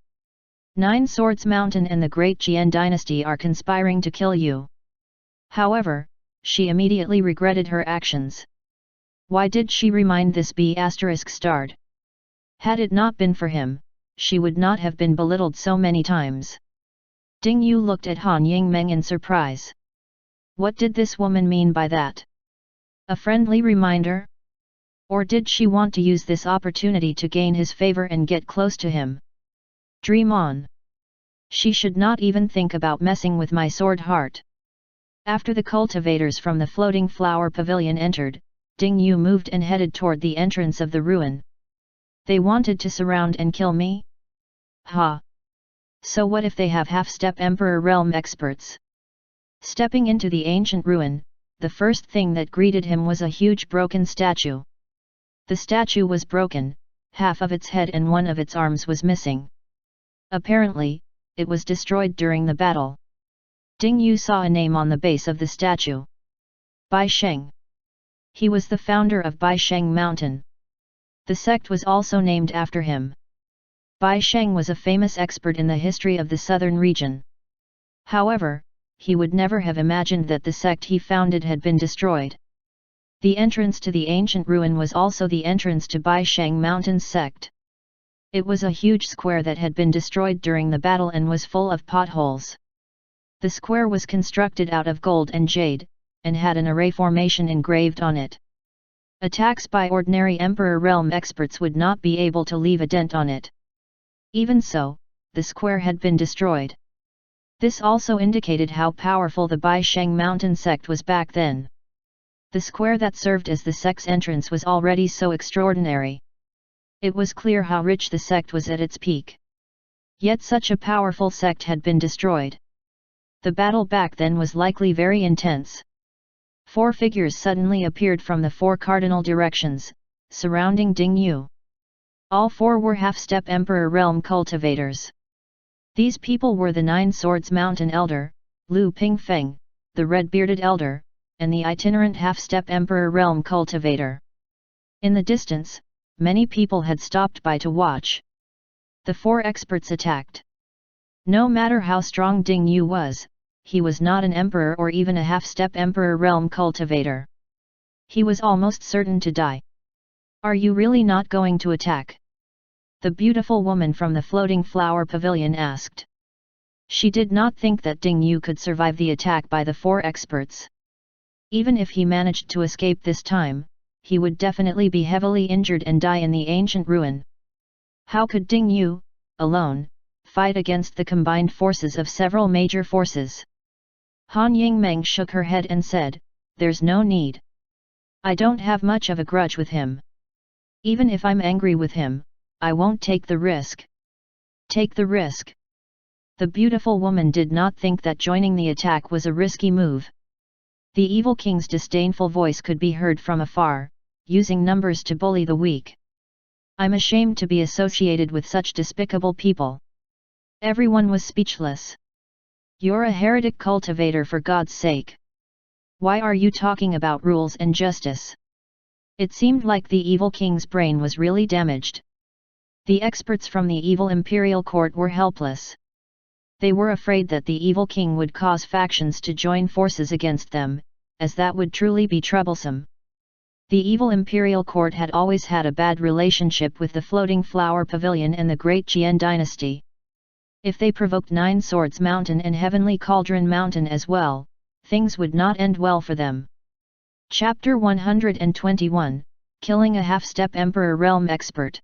Nine Swords Mountain and the Great Jian Dynasty are conspiring to kill you." However, she immediately regretted her actions. Why did she remind this B*****? Had it not been for him, she would not have been belittled so many times. Ding Yu looked at Han Yingmeng in surprise. What did this woman mean by that? A friendly reminder? Or did she want to use this opportunity to gain his favor and get close to him? Dream on. She should not even think about messing with my sword heart. After the cultivators from the floating flower pavilion entered, Ding Yu moved and headed toward the entrance of the ruin. They wanted to surround and kill me? Ha! So what if they have half-step Emperor Realm experts? Stepping into the ancient ruin, the first thing that greeted him was a huge broken statue. The statue was broken, half of its head and one of its arms was missing. Apparently, it was destroyed during the battle. Ding Yu saw a name on the base of the statue. Baisheng. He was the founder of Baisheng Mountain. The sect was also named after him. Baisheng was a famous expert in the history of the southern region. However, he would never have imagined that the sect he founded had been destroyed. The entrance to the ancient ruin was also the entrance to Baisheng Mountain's sect. It was a huge square that had been destroyed during the battle and was full of potholes. The square was constructed out of gold and jade, and had an array formation engraved on it. Attacks by ordinary Emperor Realm experts would not be able to leave a dent on it. Even so, the square had been destroyed. This also indicated how powerful the Baisheng Mountain sect was back then. The square that served as the sect's entrance was already so extraordinary. It was clear how rich the sect was at its peak. Yet such a powerful sect had been destroyed. The battle back then was likely very intense. 4 figures suddenly appeared from the 4 cardinal directions, surrounding Ding Yu. All 4 were half-step Emperor Realm cultivators. These people were the Nine Swords Mountain Elder, Lu Pingfeng, the Red-Bearded Elder, and the itinerant half-step Emperor Realm cultivator. In the distance, many people had stopped by to watch. The 4 experts attacked. No matter how strong Ding Yu was, he was not an emperor or even a half-step Emperor Realm cultivator. He was almost certain to die. Are you really not going to attack? The beautiful woman from the floating flower pavilion asked. She did not think that Ding Yu could survive the attack by the 4 experts. Even if he managed to escape this time, he would definitely be heavily injured and die in the ancient ruin. How could Ding Yu, alone, fight against the combined forces of several major forces? Han Yingmeng shook her head and said, there's no need. I don't have much of a grudge with him. Even if I'm angry with him, I won't take the risk. Take the risk. The beautiful woman did not think that joining the attack was a risky move. The evil king's disdainful voice could be heard from afar, using numbers to bully the weak. I'm ashamed to be associated with such despicable people. Everyone was speechless. You're a heretic cultivator, for God's sake. Why are you talking about rules and justice? It seemed like the evil king's brain was really damaged. The experts from the evil imperial court were helpless. They were afraid that the evil king would cause factions to join forces against them, as that would truly be troublesome. The evil imperial court had always had a bad relationship with the Floating Flower Pavilion and the Great Jian dynasty. If they provoked Nine Swords Mountain and Heavenly Cauldron Mountain as well, things would not end well for them. Chapter 121, Killing a Half-Step Emperor Realm Expert.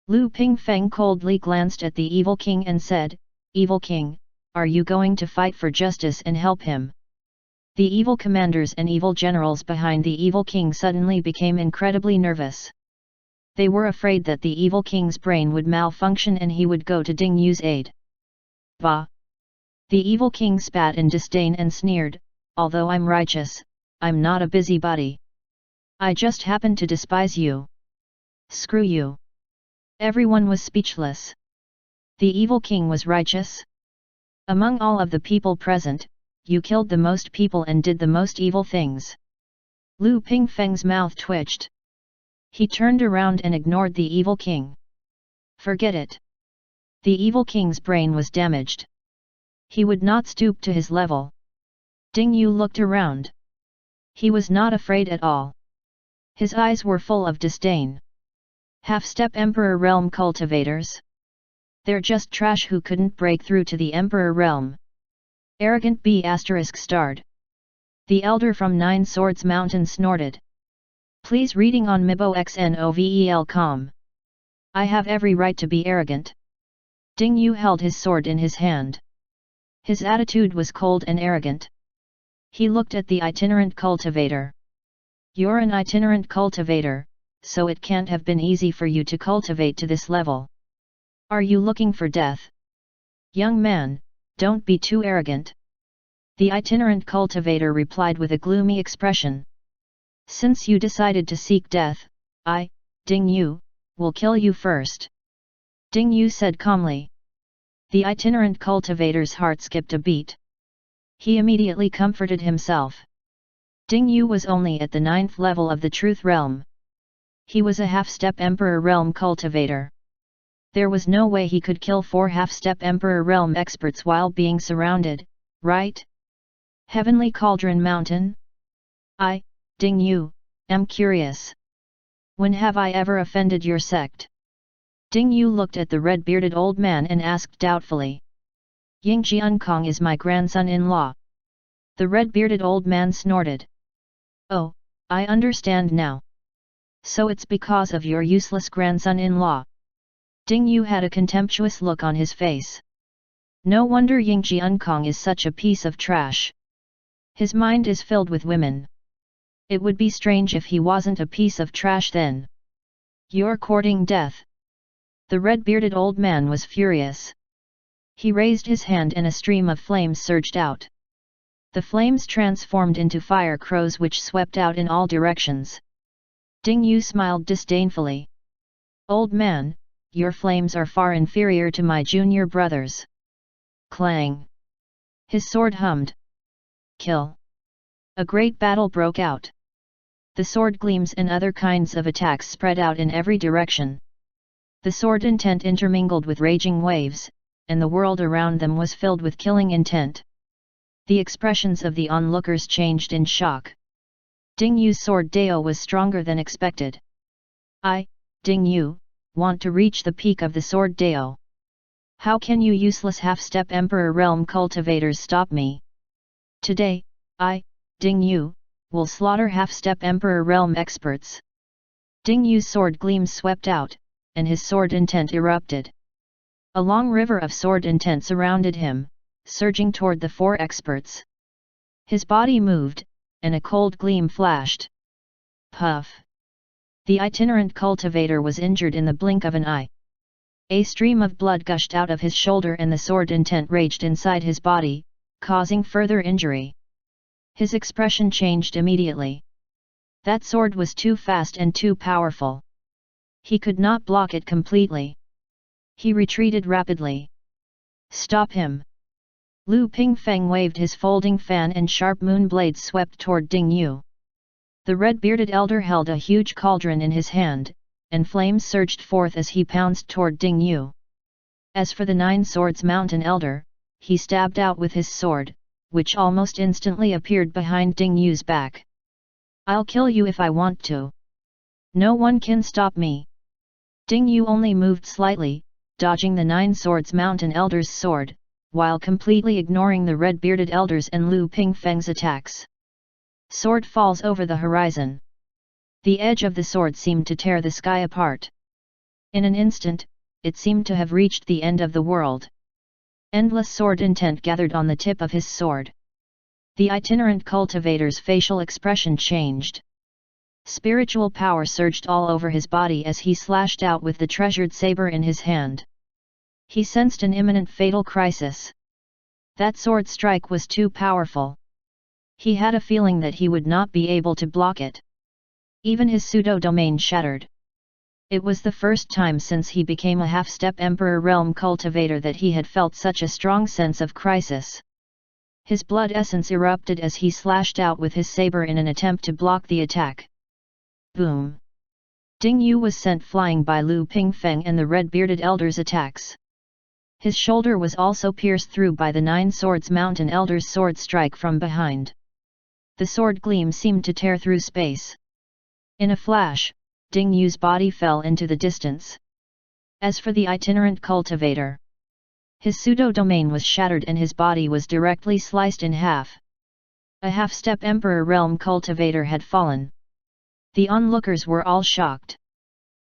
Lu Pingfeng coldly glanced at the evil king and said, "Evil king, are you going to fight for justice and help him?" The evil commanders and evil generals behind the evil king suddenly became incredibly nervous. They were afraid that the evil king's brain would malfunction and he would go to Ding Yu's aid. Bah! The evil king spat in disdain and sneered, "Although I'm righteous, I'm not a busybody. I just happen to despise you. Screw you." Everyone was speechless. The evil king was righteous? Among all of the people present, you killed the most people and did the most evil things. Lu Pingfeng's mouth twitched. He turned around and ignored the evil king. Forget it. The evil king's brain was damaged. He would not stoop to his level. Ding Yu looked around. He was not afraid at all. His eyes were full of disdain. Half-step Emperor Realm cultivators? They're just trash who couldn't break through to the Emperor Realm. Arrogant B****. The elder from Nine Swords Mountain snorted. Please reading on miboxnovel.com. I have every right to be arrogant. Ding Yu held his sword in his hand. His attitude was cold and arrogant. He looked at the itinerant cultivator. You're an itinerant cultivator, so it can't have been easy for you to cultivate to this level. Are you looking for death? Young man, don't be too arrogant. The itinerant cultivator replied with a gloomy expression. Since you decided to seek death, I, Ding Yu, will kill you first. Ding Yu said calmly. The itinerant cultivator's heart skipped a beat. He immediately comforted himself. Ding Yu was only at the 9th level of the Truth Realm. He was a half-step Emperor Realm cultivator. There was no way he could kill 4 half-step Emperor Realm experts while being surrounded, right? Heavenly Cauldron Mountain? I, Ding Yu, am curious. When have I ever offended your sect? Ding Yu looked at the red-bearded old man and asked doubtfully. Ying Jiankong is my grandson-in-law. The red-bearded old man snorted. Oh, I understand now. So it's because of your useless grandson-in-law. Ding Yu had a contemptuous look on his face. No wonder Ying Jiankong is such a piece of trash. His mind is filled with women. It would be strange if he wasn't a piece of trash then. You're courting death. The red-bearded old man was furious. He raised his hand and a stream of flames surged out. The flames transformed into fire crows which swept out in all directions. Ding Yu smiled disdainfully. Old man, your flames are far inferior to my junior brothers. Clang! His sword hummed. Kill! A great battle broke out. The sword gleams and other kinds of attacks spread out in every direction. The sword intent intermingled with raging waves, and the world around them was filled with killing intent. The expressions of the onlookers changed in shock. Ding Yu's sword Dao was stronger than expected. I, Ding Yu, want to reach the peak of the sword Dao. How can you useless half-step Emperor Realm cultivators stop me? Today, I, Ding Yu, will slaughter half-step Emperor Realm experts. Ding Yu's sword gleams swept out, and his sword intent erupted. A long river of sword intent surrounded him, surging toward the 4 experts. His body moved, and a cold gleam flashed. Puff! The itinerant cultivator was injured in the blink of an eye. A stream of blood gushed out of his shoulder and the sword intent raged inside his body, causing further injury. His expression changed immediately. That sword was too fast and too powerful. He could not block it completely. He retreated rapidly. Stop him! Lu Pingfeng waved his folding fan and sharp moon blades swept toward Ding Yu. The red-bearded elder held a huge cauldron in his hand, and flames surged forth as he pounced toward Ding Yu. As for the Nine Swords Mountain Elder, he stabbed out with his sword, which almost instantly appeared behind Ding Yu's back. I'll kill you if I want to. No one can stop me. Ding Yu only moved slightly, dodging the Nine Swords Mountain Elder's sword, while completely ignoring the red-bearded elders and Lu Pingfeng's attacks. Sword falls over the horizon. The edge of the sword seemed to tear the sky apart. In an instant, it seemed to have reached the end of the world. Endless sword intent gathered on the tip of his sword. The itinerant cultivator's facial expression changed. Spiritual power surged all over his body as he slashed out with the treasured saber in his hand. He sensed an imminent fatal crisis. That sword strike was too powerful. He had a feeling that he would not be able to block it. Even his pseudo-domain shattered. It was the first time since he became a half-step Emperor Realm cultivator that he had felt such a strong sense of crisis. His blood essence erupted as he slashed out with his saber in an attempt to block the attack. Boom! Ding Yu was sent flying by Lu Pingfeng and the red-bearded elder's attacks. His shoulder was also pierced through by the Nine Swords Mountain Elder's sword strike from behind. The sword gleam seemed to tear through space. In a flash, Ding Yu's body fell into the distance. As for the itinerant cultivator, his pseudo-domain was shattered and his body was directly sliced in half. A half-step Emperor Realm cultivator had fallen. The onlookers were all shocked.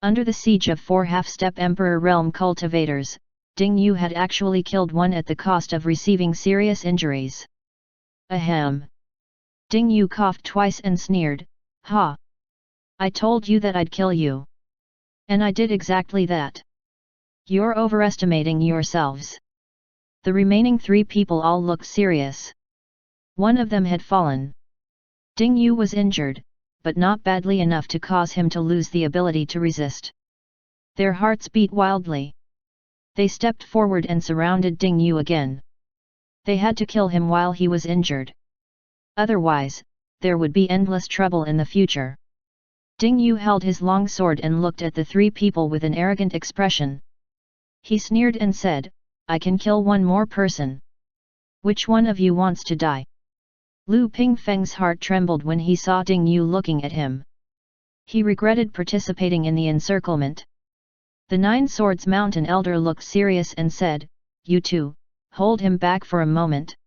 Under the siege of 4 half-step Emperor Realm cultivators, Ding Yu had actually killed one at the cost of receiving serious injuries. Ahem! Ding Yu coughed twice and sneered, "Ha! I told you that I'd kill you. And I did exactly that. You're overestimating yourselves." The remaining 3 people all looked serious. One of them had fallen. Ding Yu was injured, but not badly enough to cause him to lose the ability to resist. Their hearts beat wildly. They stepped forward and surrounded Ding Yu again. They had to kill him while he was injured. Otherwise, there would be endless trouble in the future. Ding Yu held his long sword and looked at the 3 people with an arrogant expression. He sneered and said, "I can kill one more person. Which one of you wants to die?" Lu Pingfeng's heart trembled when he saw Ding Yu looking at him. He regretted participating in the encirclement. The Nine Swords Mountain Elder looked serious and said, "You two, hold him back for a moment."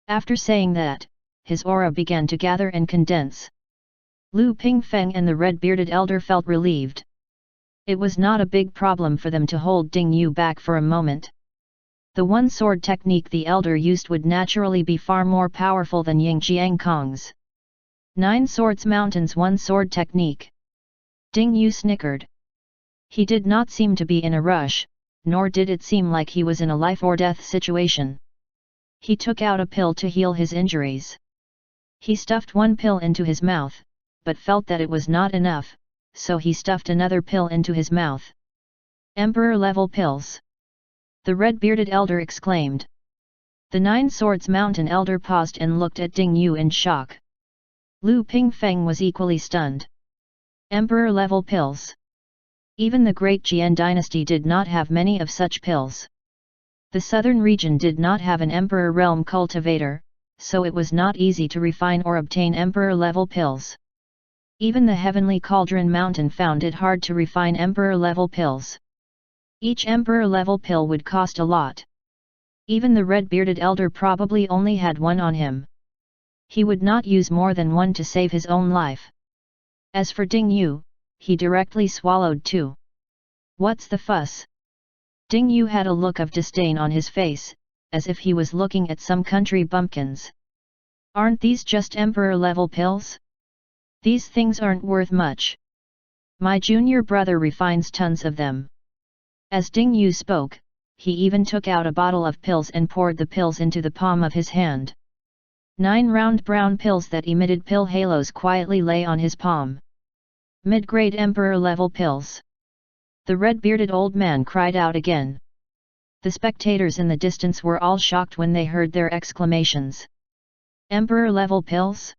After saying that, his aura began to gather and condense. Lu Pingfeng and the red-bearded elder felt relieved. It was not a big problem for them to hold Ding Yu back for a moment. The one-sword technique the elder used would naturally be far more powerful than Ying Jiang Kong's. Nine Swords Mountain's one-sword technique. Ding Yu snickered. He did not seem to be in a rush, nor did it seem like he was in a life-or-death situation. He took out a pill to heal his injuries. He stuffed one pill into his mouth, but felt that it was not enough, so he stuffed another pill into his mouth. Emperor-level pills! The red-bearded elder exclaimed. The Nine Swords Mountain Elder paused and looked at Ding Yu in shock. Lu Pingfeng was equally stunned. Emperor-level pills! Even the Great Jian dynasty did not have many of such pills. The southern region did not have an Emperor Realm cultivator, so it was not easy to refine or obtain Emperor-level pills. Even the Heavenly Cauldron Mountain found it hard to refine Emperor-level pills. Each Emperor-level pill would cost a lot. Even the red-bearded elder probably only had one on him. He would not use more than one to save his own life. As for Ding Yu, he directly swallowed 2. What's the fuss? Ding Yu had a look of disdain on his face, as if he was looking at some country bumpkins. Aren't these just emperor-level pills? These things aren't worth much. My junior brother refines tons of them. As Ding Yu spoke, he even took out a bottle of pills and poured the pills into the palm of his hand. 9 round brown pills that emitted pill halos quietly lay on his palm. Mid-grade emperor-level pills. The red-bearded old man cried out again. The spectators in the distance were all shocked when they heard their exclamations. Emperor-level pills?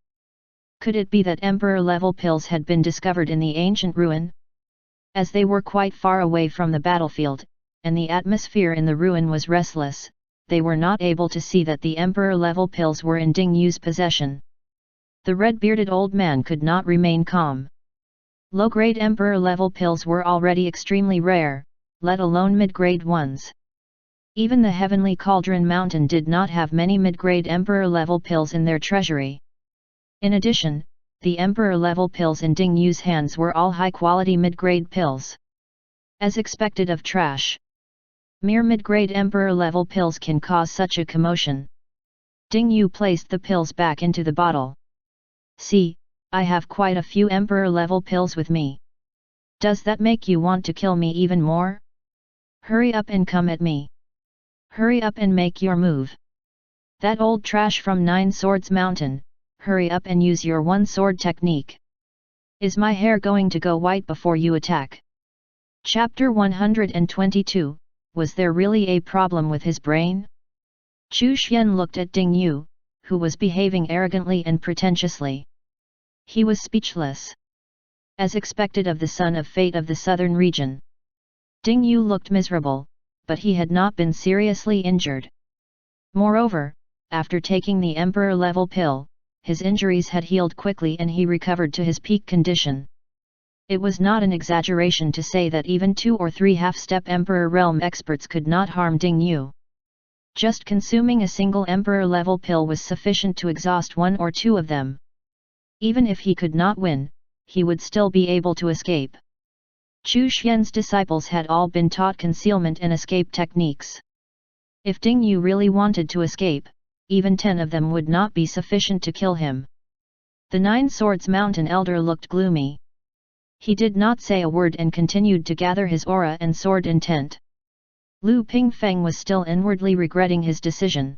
Could it be that emperor-level pills had been discovered in the ancient ruin? As they were quite far away from the battlefield, and the atmosphere in the ruin was restless, they were not able to see that the emperor-level pills were in Ding Yu's possession. The red-bearded old man could not remain calm. Low-grade emperor-level pills were already extremely rare, let alone mid-grade ones. Even the Heavenly Cauldron Mountain did not have many mid-grade emperor-level pills in their treasury. In addition, the emperor-level pills in Ding Yu's hands were all high-quality mid-grade pills. As expected of trash. Mere mid-grade emperor-level pills can cause such a commotion. Ding Yu placed the pills back into the bottle. See, I have quite a few emperor-level pills with me. Does that make you want to kill me even more? Hurry up and come at me. Hurry up and make your move. That old trash from 9 Swords Mountain, hurry up and use your one-sword technique. Is my hair going to go white before you attack? Chapter 122, Was there really a problem with his brain? Chu Xian looked at Ding Yu, who was behaving arrogantly and pretentiously. He was speechless. As expected of the son of fate of the southern region. Ding Yu looked miserable, but he had not been seriously injured. Moreover, after taking the emperor-level pill, his injuries had healed quickly and he recovered to his peak condition. It was not an exaggeration to say that even 2 or 3 half-step Emperor Realm experts could not harm Ding Yu. Just consuming a single Emperor-level pill was sufficient to exhaust 1 or 2 of them. Even if he could not win, he would still be able to escape. Chu Xian's disciples had all been taught concealment and escape techniques. If Ding Yu really wanted to escape, even 10 of them would not be sufficient to kill him. The 9 Swords Mountain Elder looked gloomy. He did not say a word and continued to gather his aura and sword intent. Lu Pingfeng was still inwardly regretting his decision.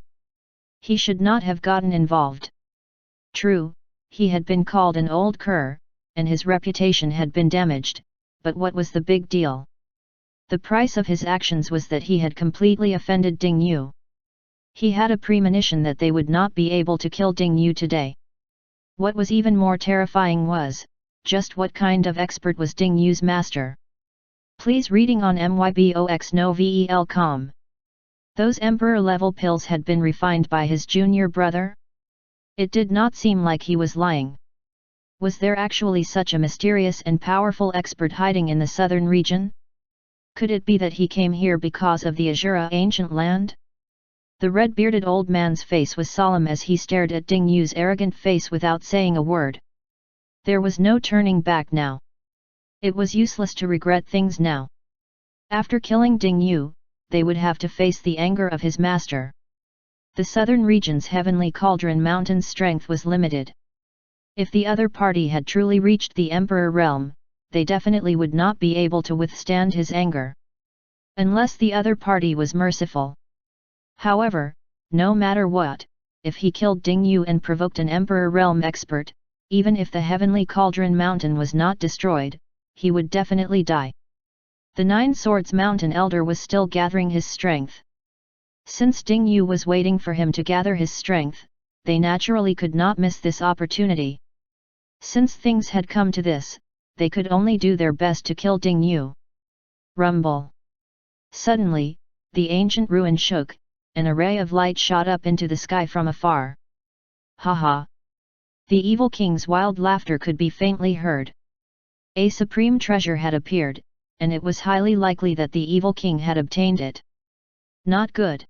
He should not have gotten involved. True, he had been called an old cur, and his reputation had been damaged, but what was the big deal? The price of his actions was that he had completely offended Ding Yu. He had a premonition that they would not be able to kill Ding Yu today. What was even more terrifying was, just what kind of expert was Ding Yu's master? Please reading on myboxnovel.com. Those emperor-level pills had been refined by his junior brother? It did not seem like he was lying. Was there actually such a mysterious and powerful expert hiding in the southern region? Could it be that he came here because of the Azura ancient land? The red-bearded old man's face was solemn as he stared at Ding Yu's arrogant face without saying a word. There was no turning back now. It was useless to regret things now. After killing Ding Yu, they would have to face the anger of his master. The southern region's Heavenly Cauldron Mountain's strength was limited. If the other party had truly reached the Emperor Realm, they definitely would not be able to withstand his anger. Unless the other party was merciful. However, no matter what, if he killed Ding Yu and provoked an Emperor Realm expert, even if the Heavenly Cauldron Mountain was not destroyed, he would definitely die. The 9 Swords Mountain Elder was still gathering his strength. Since Ding Yu was waiting for him to gather his strength, they naturally could not miss this opportunity. Since things had come to this, they could only do their best to kill Ding Yu. Rumble. Suddenly, the ancient ruin shook, an array of light shot up into the sky from afar. Ha ha! The evil king's wild laughter could be faintly heard. A supreme treasure had appeared, and it was highly likely that the evil king had obtained it. Not good.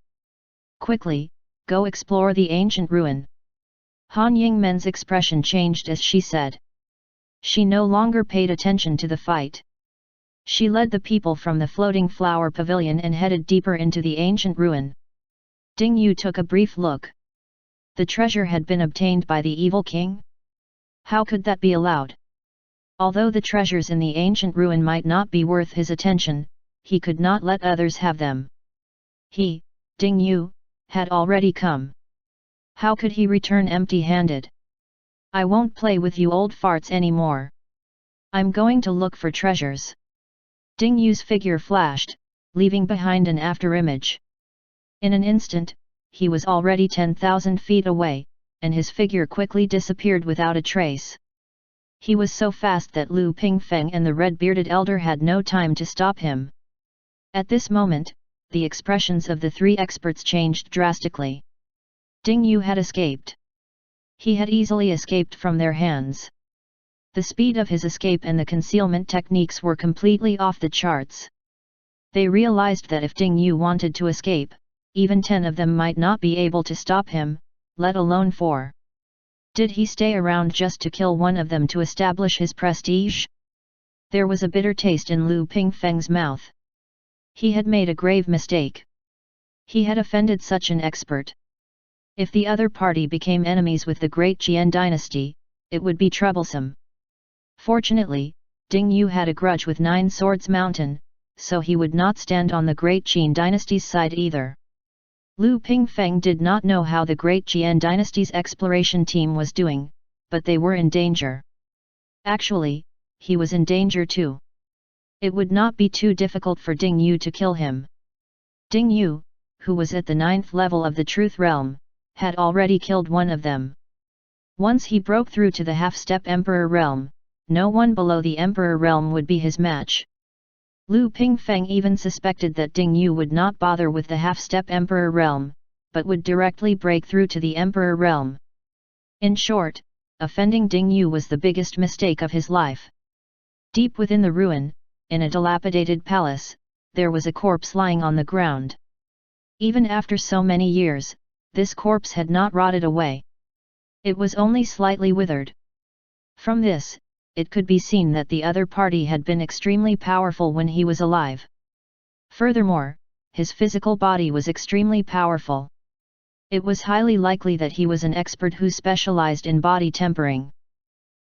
Quickly, go explore the ancient ruin. Han Yingmen's expression changed as she said. She no longer paid attention to the fight. She led the people from the floating flower pavilion and headed deeper into the ancient ruin. Ding Yu took a brief look. The treasure had been obtained by the evil king? How could that be allowed? Although the treasures in the ancient ruin might not be worth his attention, he could not let others have them. He, Ding Yu, had already come. How could he return empty-handed? I won't play with you old farts anymore. I'm going to look for treasures. Ding Yu's figure flashed, leaving behind an afterimage. In an instant, he was already 10,000 feet away, and his figure quickly disappeared without a trace. He was so fast that Lu Pingfeng and the red-bearded elder had no time to stop him. At this moment, the expressions of the three experts changed drastically. Ding Yu had escaped. He had easily escaped from their hands. The speed of his escape and the concealment techniques were completely off the charts. They realized that if Ding Yu wanted to escape, even 10 of them might not be able to stop him, let alone 4. Did he stay around just to kill one of them to establish his prestige? There was a bitter taste in Lu Pingfeng's mouth. He had made a grave mistake. He had offended such an expert. If the other party became enemies with the great Qian dynasty, it would be troublesome. Fortunately, Ding Yu had a grudge with Nine Swords Mountain, so he would not stand on the great Qin dynasty's side either. Lu Pingfeng did not know how the great Qian dynasty's exploration team was doing, but they were in danger. Actually, he was in danger too. It would not be too difficult for Ding Yu to kill him. Ding Yu, who was at the 9th level of the Truth Realm, had already killed one of them. Once he broke through to the half-step Emperor Realm, no one below the Emperor Realm would be his match. Lu Pingfeng even suspected that Ding Yu would not bother with the half-step Emperor Realm, but would directly break through to the Emperor Realm. In short, offending Ding Yu was the biggest mistake of his life. Deep within the ruin, in a dilapidated palace, there was a corpse lying on the ground. Even after so many years, this corpse had not rotted away. It was only slightly withered. From this, it could be seen that the other party had been extremely powerful when he was alive. Furthermore, his physical body was extremely powerful. It was highly likely that he was an expert who specialized in body tempering.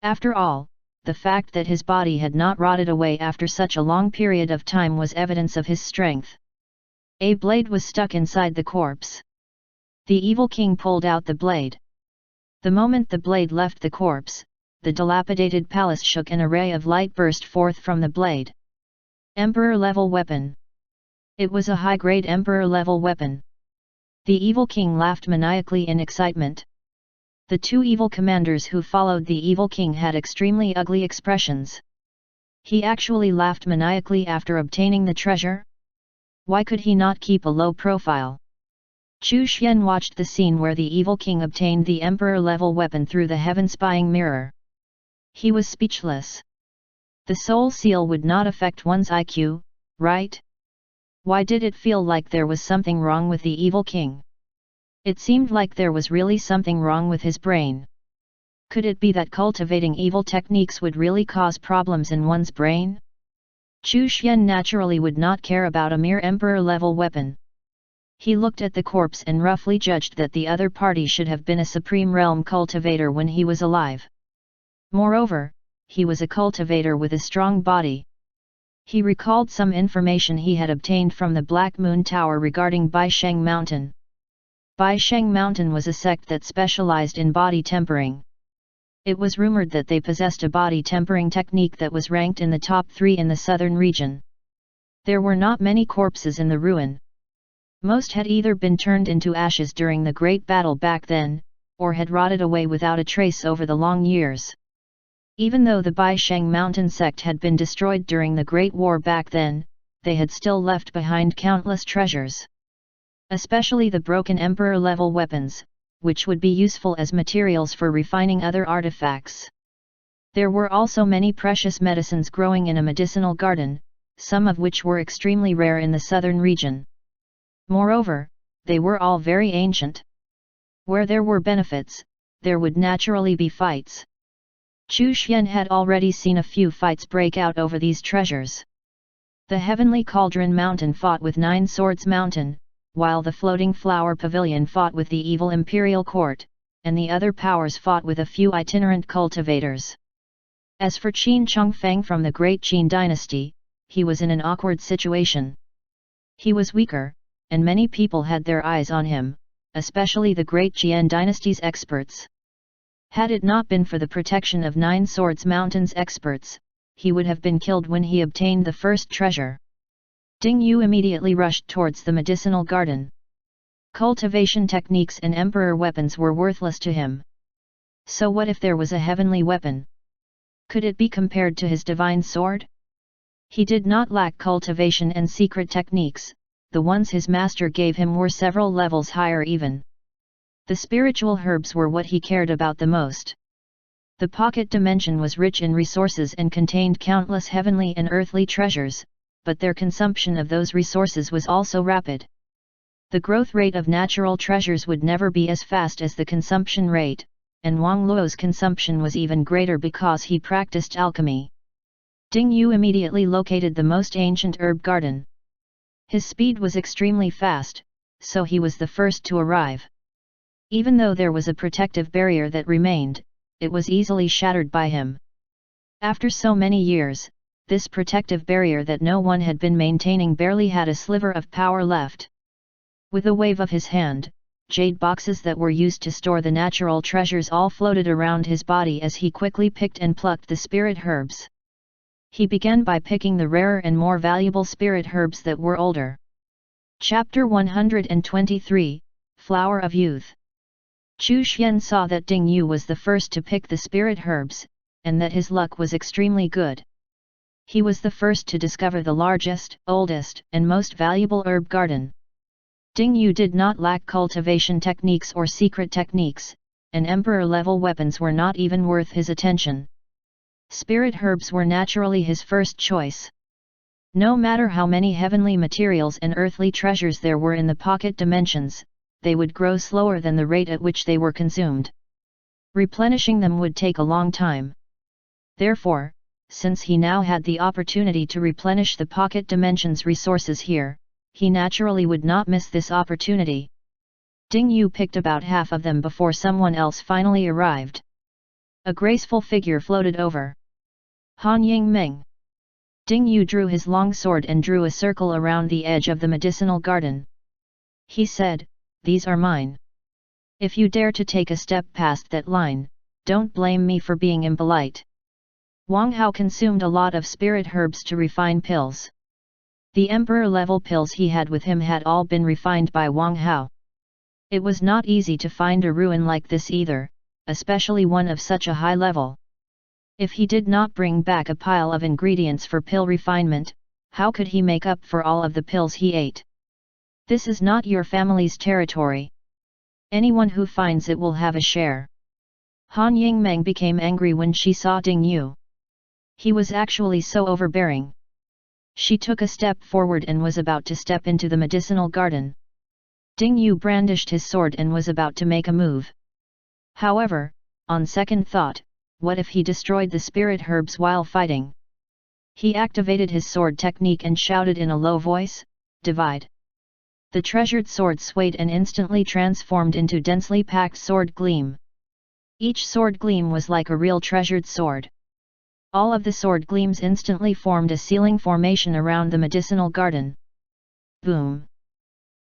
After all, the fact that his body had not rotted away after such a long period of time was evidence of his strength. A blade was stuck inside the corpse. The evil king pulled out the blade. The moment the blade left the corpse, the dilapidated palace shook and a ray of light burst forth from the blade. Emperor-level weapon. It was a high-grade Emperor-level weapon. The evil king laughed maniacally in excitement. The two evil commanders who followed the evil king had extremely ugly expressions. He actually laughed maniacally after obtaining the treasure? Why could he not keep a low profile? Chu Xian watched the scene where the evil king obtained the Emperor-level weapon through the heaven-spying mirror. He was speechless. The soul seal would not affect one's IQ, right? Why did it feel like there was something wrong with the evil king? It seemed like there was really something wrong with his brain. Could it be that cultivating evil techniques would really cause problems in one's brain? Chu Xian naturally would not care about a mere Emperor-level weapon. He looked at the corpse and roughly judged that the other party should have been a Supreme Realm cultivator when he was alive. Moreover, he was a cultivator with a strong body. He recalled some information he had obtained from the Black Moon Tower regarding Baisheng Mountain. Baisheng Mountain was a sect that specialized in body tempering. It was rumored that they possessed a body tempering technique that was ranked in the top 3 in the southern region. There were not many corpses in the ruin. Most had either been turned into ashes during the Great Battle back then, or had rotted away without a trace over the long years. Even though the Baisheng Mountain sect had been destroyed during the Great War back then, they had still left behind countless treasures. Especially the broken Emperor-level weapons, which would be useful as materials for refining other artifacts. There were also many precious medicines growing in a medicinal garden, some of which were extremely rare in the southern region. Moreover, they were all very ancient. Where there were benefits, there would naturally be fights. Chu Xian had already seen a few fights break out over these treasures. The Heavenly Cauldron Mountain fought with Nine Swords Mountain, while the Floating Flower Pavilion fought with the evil Imperial Court, and the other powers fought with a few itinerant cultivators. As for Qin Chongfeng from the Great Qin dynasty, he was in an awkward situation. He was weaker, and many people had their eyes on him, especially the Great Qian dynasty's experts. Had it not been for the protection of Nine Swords Mountain's experts, he would have been killed when he obtained the first treasure. Ding Yu immediately rushed towards the medicinal garden. Cultivation techniques and emperor weapons were worthless to him. So what if there was a heavenly weapon? Could it be compared to his divine sword? He did not lack cultivation and secret techniques, the ones his master gave him were several levels higher even. The spiritual herbs were what he cared about the most. The pocket dimension was rich in resources and contained countless heavenly and earthly treasures, but their consumption of those resources was also rapid. The growth rate of natural treasures would never be as fast as the consumption rate, and Wang Luo's consumption was even greater because he practiced alchemy. Ding Yu immediately located the most ancient herb garden. His speed was extremely fast, so he was the first to arrive. Even though there was a protective barrier that remained, it was easily shattered by him. After so many years, this protective barrier that no one had been maintaining barely had a sliver of power left. With a wave of his hand, jade boxes that were used to store the natural treasures all floated around his body as he quickly picked and plucked the spirit herbs. He began by picking the rarer and more valuable spirit herbs that were older. Chapter 123, Flower of Youth. Chu Xian saw that Ding Yu was the first to pick the spirit herbs, and that his luck was extremely good. He was the first to discover the largest, oldest, and most valuable herb garden. Ding Yu did not lack cultivation techniques or secret techniques, and emperor-level weapons were not even worth his attention. Spirit herbs were naturally his first choice. No matter how many heavenly materials and earthly treasures there were in the pocket dimensions, they would grow slower than the rate at which they were consumed. Replenishing them would take a long time. Therefore, since he now had the opportunity to replenish the pocket dimension's resources here, he naturally would not miss this opportunity. Ding Yu picked about half of them before someone else finally arrived. A graceful figure floated over. Han Yingmeng. Ding Yu drew his long sword and drew a circle around the edge of the medicinal garden. He said, "These are mine. If you dare to take a step past that line, don't blame me for being impolite." Wang Hao consumed a lot of spirit herbs to refine pills. The emperor-level pills he had with him had all been refined by Wang Hao. It was not easy to find a ruin like this either, especially one of such a high level. If he did not bring back a pile of ingredients for pill refinement, how could he make up for all of the pills he ate? This is not your family's territory. Anyone who finds it will have a share. Han Yingmeng became angry when she saw Ding Yu. He was actually so overbearing. She took a step forward and was about to step into the medicinal garden. Ding Yu brandished his sword and was about to make a move. However, on second thought, what if he destroyed the spirit herbs while fighting? He activated his sword technique and shouted in a low voice, "Divide!" The treasured sword swayed and instantly transformed into densely packed sword gleam. Each sword gleam was like a real treasured sword. All of the sword gleams instantly formed a ceiling formation around the medicinal garden. Boom!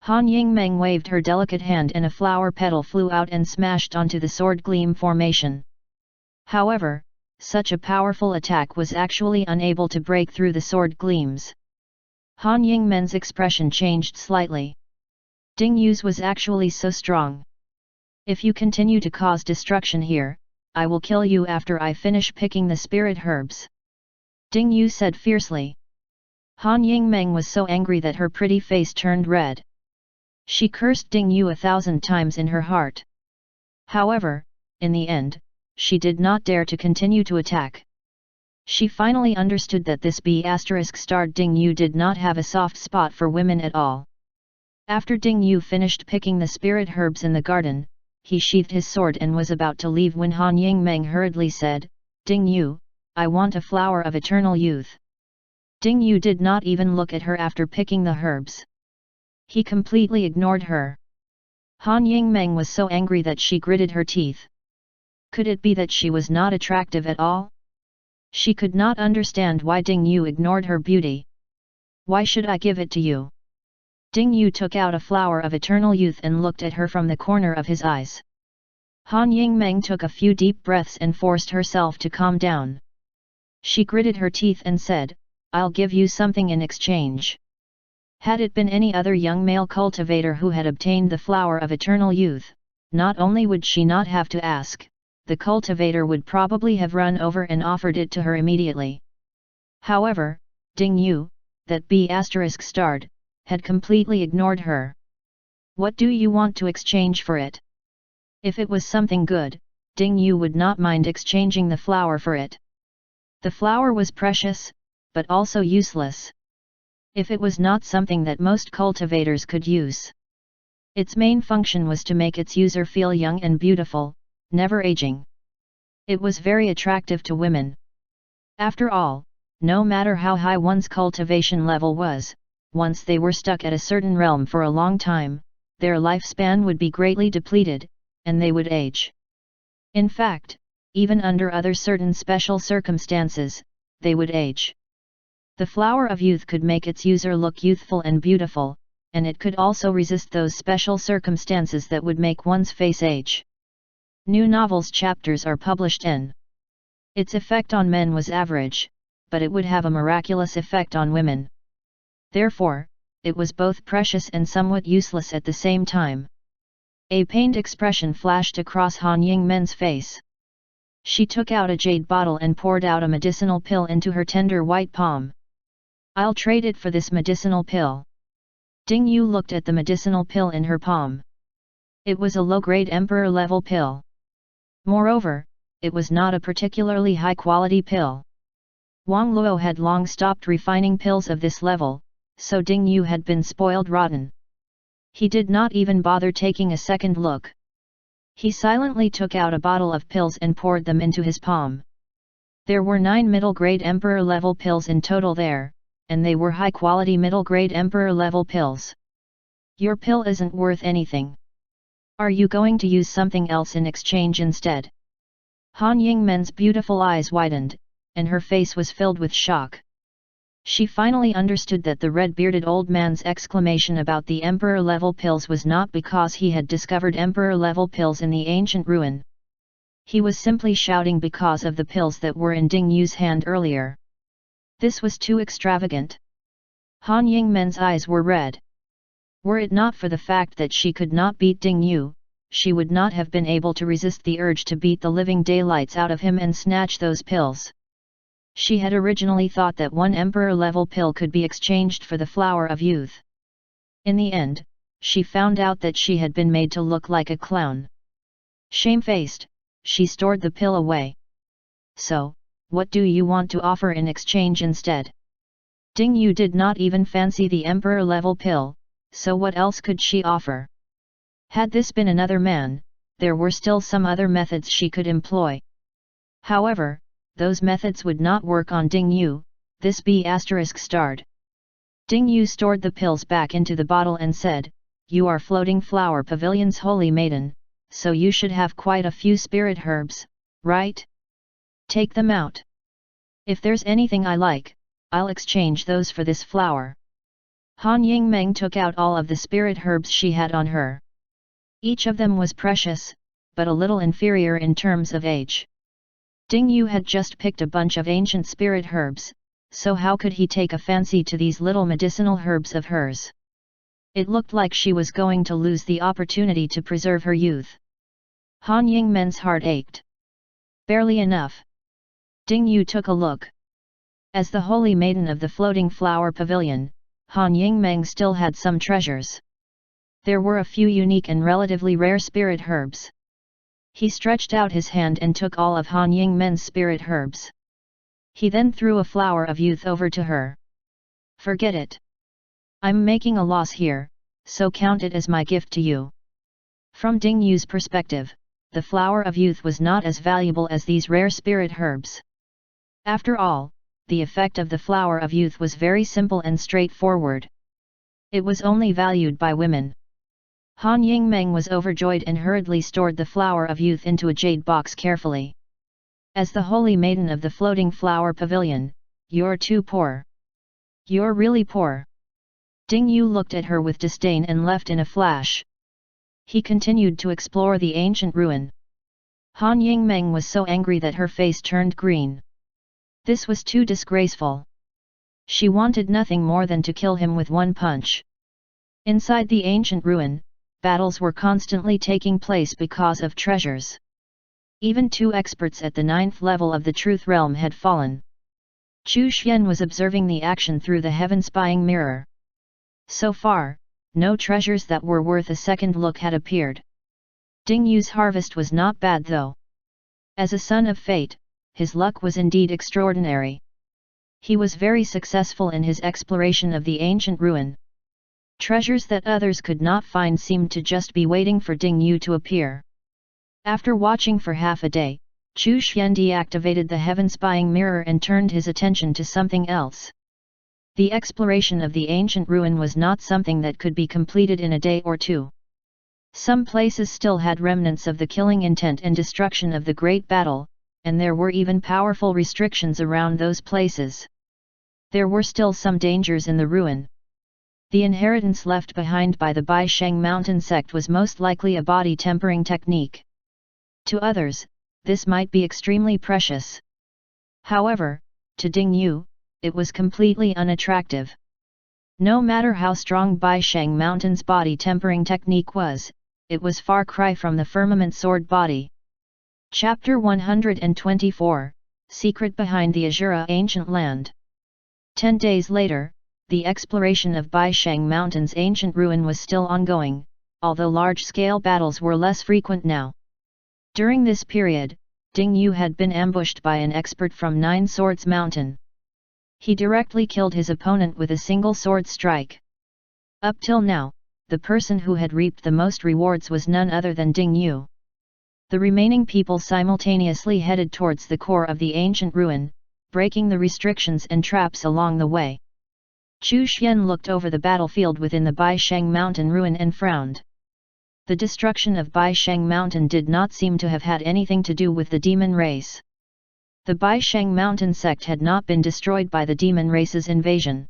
Han Yingmeng waved her delicate hand and a flower petal flew out and smashed onto the sword gleam formation. However, such a powerful attack was actually unable to break through the sword gleams. Han Yingmen's expression changed slightly. Ding Yu's was actually so strong. If you continue to cause destruction here, I will kill you after I finish picking the spirit herbs. Ding Yu said fiercely. Han Yingmeng was so angry that her pretty face turned red. She cursed Ding Yu 1,000 times in her heart. However, in the end, she did not dare to continue to attack. She finally understood that this B***** Ding Yu did not have a soft spot for women at all. After Ding Yu finished picking the spirit herbs in the garden, he sheathed his sword and was about to leave when Han Yingmeng hurriedly said, "Ding Yu, I want a flower of eternal youth." Ding Yu did not even look at her after picking the herbs. He completely ignored her. Han Yingmeng was so angry that she gritted her teeth. Could it be that she was not attractive at all? She could not understand why Ding Yu ignored her beauty. Why should I give it to you? Ding Yu took out a flower of eternal youth and looked at her from the corner of his eyes. Han Yingmeng took a few deep breaths and forced herself to calm down. She gritted her teeth and said, "I'll give you something in exchange." Had it been any other young male cultivator who had obtained the flower of eternal youth, not only would she not have to ask, the cultivator would probably have run over and offered it to her immediately. However, Ding Yu, that B****, had completely ignored her. "What do you want to exchange for it?" If it was something good, Ding Yu would not mind exchanging the flower for it. The flower was precious, but also useless. If it was not something that most cultivators could use. Its main function was to make its user feel young and beautiful, never aging. It was very attractive to women. After all, no matter how high one's cultivation level was, once they were stuck at a certain realm for a long time, their lifespan would be greatly depleted, and they would age. In fact, even under other certain special circumstances, they would age. The flower of youth could make its user look youthful and beautiful, and it could also resist those special circumstances that would make one's face age. New novels chapters are published in. Its effect on men was average, but it would have a miraculous effect on women. Therefore, it was both precious and somewhat useless at the same time. A pained expression flashed across Han Yingmen's face. She took out a jade bottle and poured out a medicinal pill into her tender white palm. "I'll trade it for this medicinal pill." Ding Yu looked at the medicinal pill in her palm. It was a low-grade emperor-level pill. Moreover, it was not a particularly high-quality pill. Wang Luo had long stopped refining pills of this level, so Ding Yu had been spoiled rotten. He did not even bother taking a second look. He silently took out a bottle of pills and poured them into his palm. There were 9 middle-grade emperor-level pills in total there, and they were high-quality middle-grade emperor-level pills. "Your pill isn't worth anything. Are you going to use something else in exchange instead?" Han Yingmen's beautiful eyes widened, and her face was filled with shock. She finally understood that the red-bearded old man's exclamation about the emperor-level pills was not because he had discovered emperor-level pills in the ancient ruin. He was simply shouting because of the pills that were in Ding Yu's hand earlier. This was too extravagant. Han Yingmen's eyes were red. Were it not for the fact that she could not beat Ding Yu, she would not have been able to resist the urge to beat the living daylights out of him and snatch those pills. She had originally thought that one emperor-level pill could be exchanged for the flower of youth. In the end, she found out that she had been made to look like a clown. Shamefaced, she stored the pill away. "So, what do you want to offer in exchange instead?" Ding Yu did not even fancy the emperor-level pill, so what else could she offer? Had this been another man, there were still some other methods she could employ. However, those methods would not work on Ding Yu, this B****. Ding Yu stored the pills back into the bottle and said, "You are Floating Flower Pavilion's holy maiden, so you should have quite a few spirit herbs, right? Take them out. If there's anything I like, I'll exchange those for this flower." Han Yingmeng took out all of the spirit herbs she had on her. Each of them was precious, but a little inferior in terms of age. Ding Yu had just picked a bunch of ancient spirit herbs, so how could he take a fancy to these little medicinal herbs of hers? It looked like she was going to lose the opportunity to preserve her youth. Han Yingmen's heart ached. Barely enough. Ding Yu took a look. As the holy maiden of the Floating Flower Pavilion, Han Yingmeng still had some treasures. There were a few unique and relatively rare spirit herbs. He stretched out his hand and took all of Han Yingmen's spirit herbs. He then threw a flower of youth over to her. "Forget it. I'm making a loss here, so count it as my gift to you." From Ding Yu's perspective, the flower of youth was not as valuable as these rare spirit herbs. After all, the effect of the flower of youth was very simple and straightforward. It was only valued by women. Han Yingmeng was overjoyed and hurriedly stored the flower of youth into a jade box carefully. As the holy maiden of the floating flower pavilion, you're too poor. You're really poor. Ding Yu looked at her with disdain and left in a flash. He continued to explore the ancient ruin. Han Yingmeng was so angry that her face turned green. This was too disgraceful. She wanted nothing more than to kill him with one punch. Inside the ancient ruin, battles were constantly taking place because of treasures. Even 2 experts at the 9th level of the Truth Realm had fallen. Chu Xian was observing the action through the heaven-spying mirror. So far, no treasures that were worth a second look had appeared. Ding Yu's harvest was not bad though. As a son of fate, his luck was indeed extraordinary. He was very successful in his exploration of the ancient ruin. Treasures that others could not find seemed to just be waiting for Ding Yu to appear. After watching for half a day, Chu Xian deactivated the heaven-spying mirror and turned his attention to something else. The exploration of the ancient ruin was not something that could be completed in a day or two. Some places still had remnants of the killing intent and destruction of the Great Battle, and there were even powerful restrictions around those places. There were still some dangers in the ruin. The inheritance left behind by the Baisheng Mountain sect was most likely a body tempering technique. To others, this might be extremely precious. However, to Ding Yu, it was completely unattractive. No matter how strong Baisheng Mountain's body tempering technique was, it was far cry from the firmament sword body. Chapter 124, Secret Behind the Azura Ancient Land. 10 days later, the exploration of Baisheng Mountain's ancient ruin was still ongoing, although large-scale battles were less frequent now. During this period, Ding Yu had been ambushed by an expert from Nine Swords Mountain. He directly killed his opponent with a single sword strike. Up till now, the person who had reaped the most rewards was none other than Ding Yu. The remaining people simultaneously headed towards the core of the ancient ruin, breaking the restrictions and traps along the way. Chu Xian looked over the battlefield within the Baisheng Mountain ruin and frowned. The destruction of Baisheng Mountain did not seem to have had anything to do with the demon race. The Baisheng Mountain sect had not been destroyed by the demon race's invasion.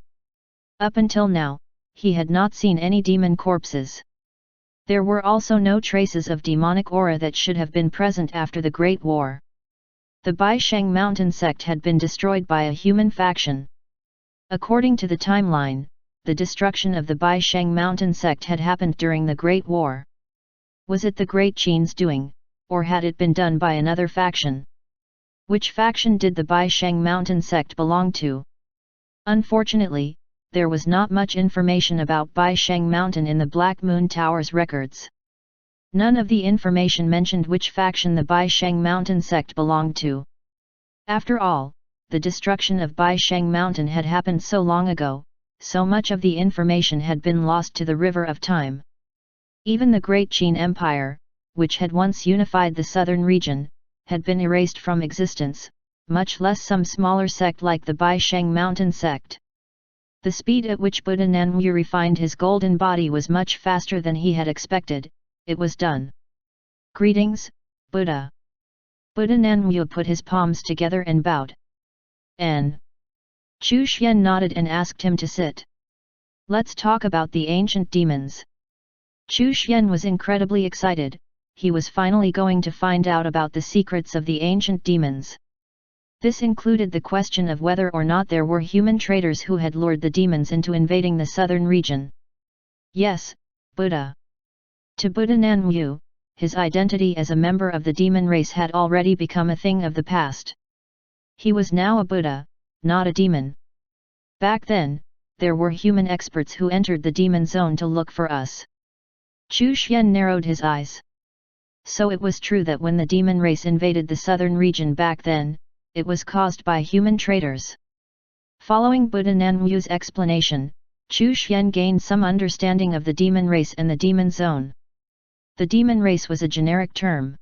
Up until now, he had not seen any demon corpses. There were also no traces of demonic aura that should have been present after the Great War. The Baisheng Mountain sect had been destroyed by a human faction. According to the timeline, the destruction of the Baisheng Mountain sect had happened during the Great War. Was it the Great Qin's doing, or had it been done by another faction? Which faction did the Baisheng Mountain sect belong to? Unfortunately, there was not much information about Baisheng Mountain in the Black Moon Tower's records. None of the information mentioned which faction the Baisheng Mountain sect belonged to. After all, the destruction of Baisheng Mountain had happened so long ago, so much of the information had been lost to the river of time. Even the Great Qin Empire, which had once unified the southern region, had been erased from existence, much less some smaller sect like the Baisheng Mountain sect. The speed at which Buddha Nanwu refined his golden body was much faster than he had expected. It was done. Greetings, Buddha. Buddha Nanwu put his palms together and bowed. N. Chu Xian nodded and asked him to sit. Let's talk about the ancient demons. Chu Xian was incredibly excited. He was finally going to find out about the secrets of the ancient demons. This included the question of whether or not there were human traders who had lured the demons into invading the southern region. Yes, Buddha. To Buddha Nanwu, his identity as a member of the demon race had already become a thing of the past. He was now a Buddha, not a demon. Back then, there were human experts who entered the demon zone to look for us. Chu Xian narrowed his eyes. So it was true that when the demon race invaded the southern region back then, it was caused by human traders. Following Buddha Nanwu's explanation, Chu Xian gained some understanding of the demon race and the demon zone. The demon race was a generic term.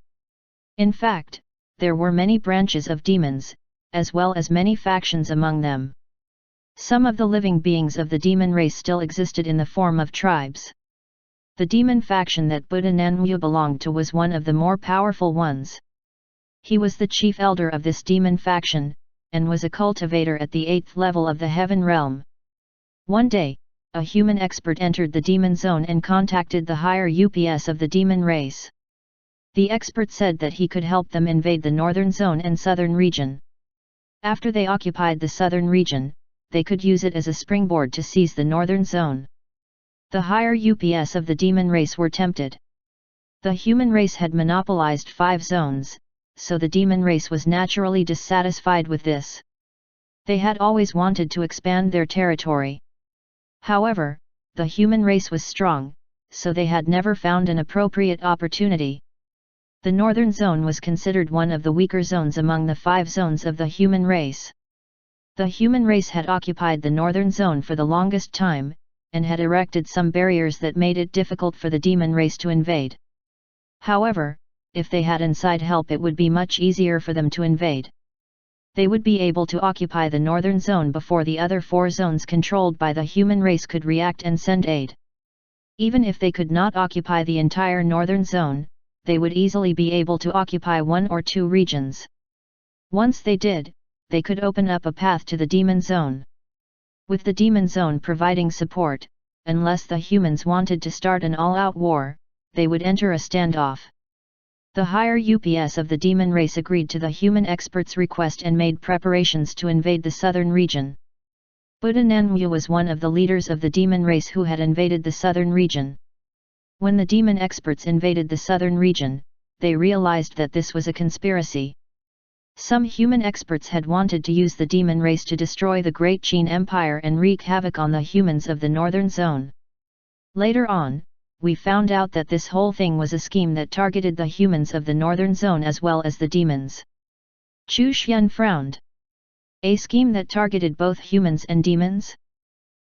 In fact, there were many branches of demons, as well as many factions among them. Some of the living beings of the demon race still existed in the form of tribes. The demon faction that Buddha Nanwu belonged to was one of the more powerful ones. He was the chief elder of this demon faction, and was a cultivator at the 8th level of the heaven realm. One day, a human expert entered the demon zone and contacted the higher UPS of the demon race. The expert said that he could help them invade the northern zone and southern region. After they occupied the southern region, they could use it as a springboard to seize the northern zone. The higher UPS of the demon race were tempted. The human race had monopolized 5 zones, so the demon race was naturally dissatisfied with this. They had always wanted to expand their territory. However, the human race was strong, so they had never found an appropriate opportunity. The northern zone was considered one of the weaker zones among the 5 zones of the human race. The human race had occupied the northern zone for the longest time, and had erected some barriers that made it difficult for the demon race to invade. However, if they had inside help, it would be much easier for them to invade. They would be able to occupy the northern zone before the other 4 zones controlled by the human race could react and send aid. Even if they could not occupy the entire northern zone, they would easily be able to occupy 1 or 2 regions. Once they did, they could open up a path to the demon zone. With the demon zone providing support, unless the humans wanted to start an all-out war, they would enter a standoff. The higher UPS of the demon race agreed to the human expert's request and made preparations to invade the southern region. Buddha Nanwu was one of the leaders of the demon race who had invaded the southern region. When the demon experts invaded the southern region, they realized that this was a conspiracy. Some human experts had wanted to use the demon race to destroy the Great Qin Empire and wreak havoc on the humans of the northern zone. Later on, we found out that this whole thing was a scheme that targeted the humans of the northern zone as well as the demons. Chu Xian frowned. A scheme that targeted both humans and demons?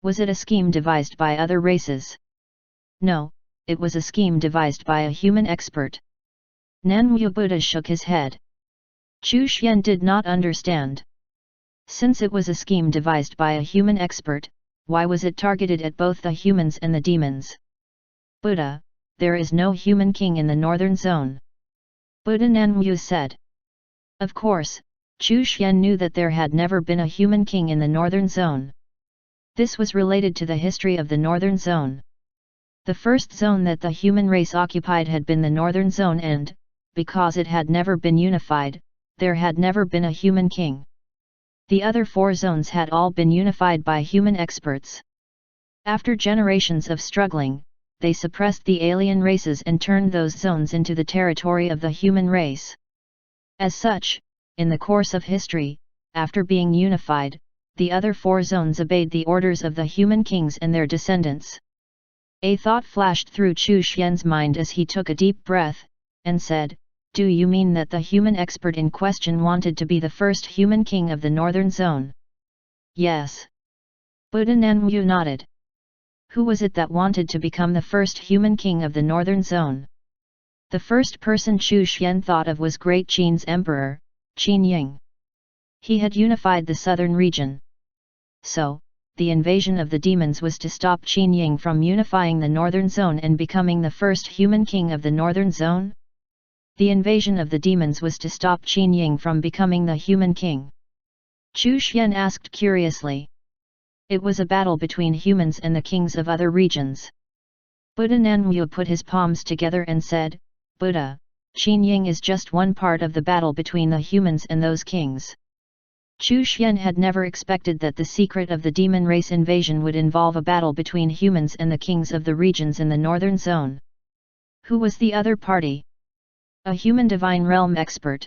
Was it a scheme devised by other races? No, it was a scheme devised by a human expert. Nanwu Buddha shook his head. Chu Xian did not understand. Since it was a scheme devised by a human expert, why was it targeted at both the humans and the demons? Buddha, there is no human king in the northern zone. Buddha Nanwu said. Of course, Chu Xian knew that there had never been a human king in the northern zone. This was related to the history of the northern zone. The first zone that the human race occupied had been the northern zone and, because it had never been unified, there had never been a human king. The other 4 zones had all been unified by human experts. After generations of struggling, they suppressed the alien races and turned those zones into the territory of the human race. As such, in the course of history, after being unified, the other 4 zones obeyed the orders of the human kings and their descendants. A thought flashed through Chu Xian's mind as he took a deep breath, and said, "Do you mean that the human expert in question wanted to be the first human king of the northern zone?" Yes. Buddha Nanwu nodded. Who was it that wanted to become the first human king of the northern zone? The first person Chu Xian thought of was Great Qin's emperor, Qin Ying. He had unified the southern region. So, the invasion of the demons was to stop Qin Ying from unifying the northern zone and becoming the first human king of the northern zone? The invasion of the demons was to stop Qin Ying from becoming the human king. Chu Xian asked curiously. It was a battle between humans and the kings of other regions. Buddha Nanwu put his palms together and said, Buddha, Qin Ying is just one part of the battle between the humans and those kings. Chu Xian had never expected that the secret of the demon race invasion would involve a battle between humans and the kings of the regions in the northern zone. Who was the other party? A human divine realm expert.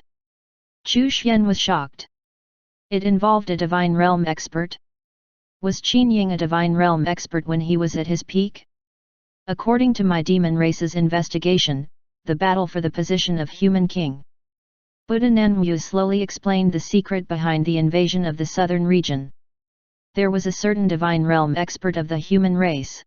Chu Xian was shocked. It involved a divine realm expert? Was Qin Ying a divine realm expert when he was at his peak? According to my demon race's investigation, the battle for the position of human king. Buddha Nanwu slowly explained the secret behind the invasion of the southern region. There was a certain divine realm expert of the human race.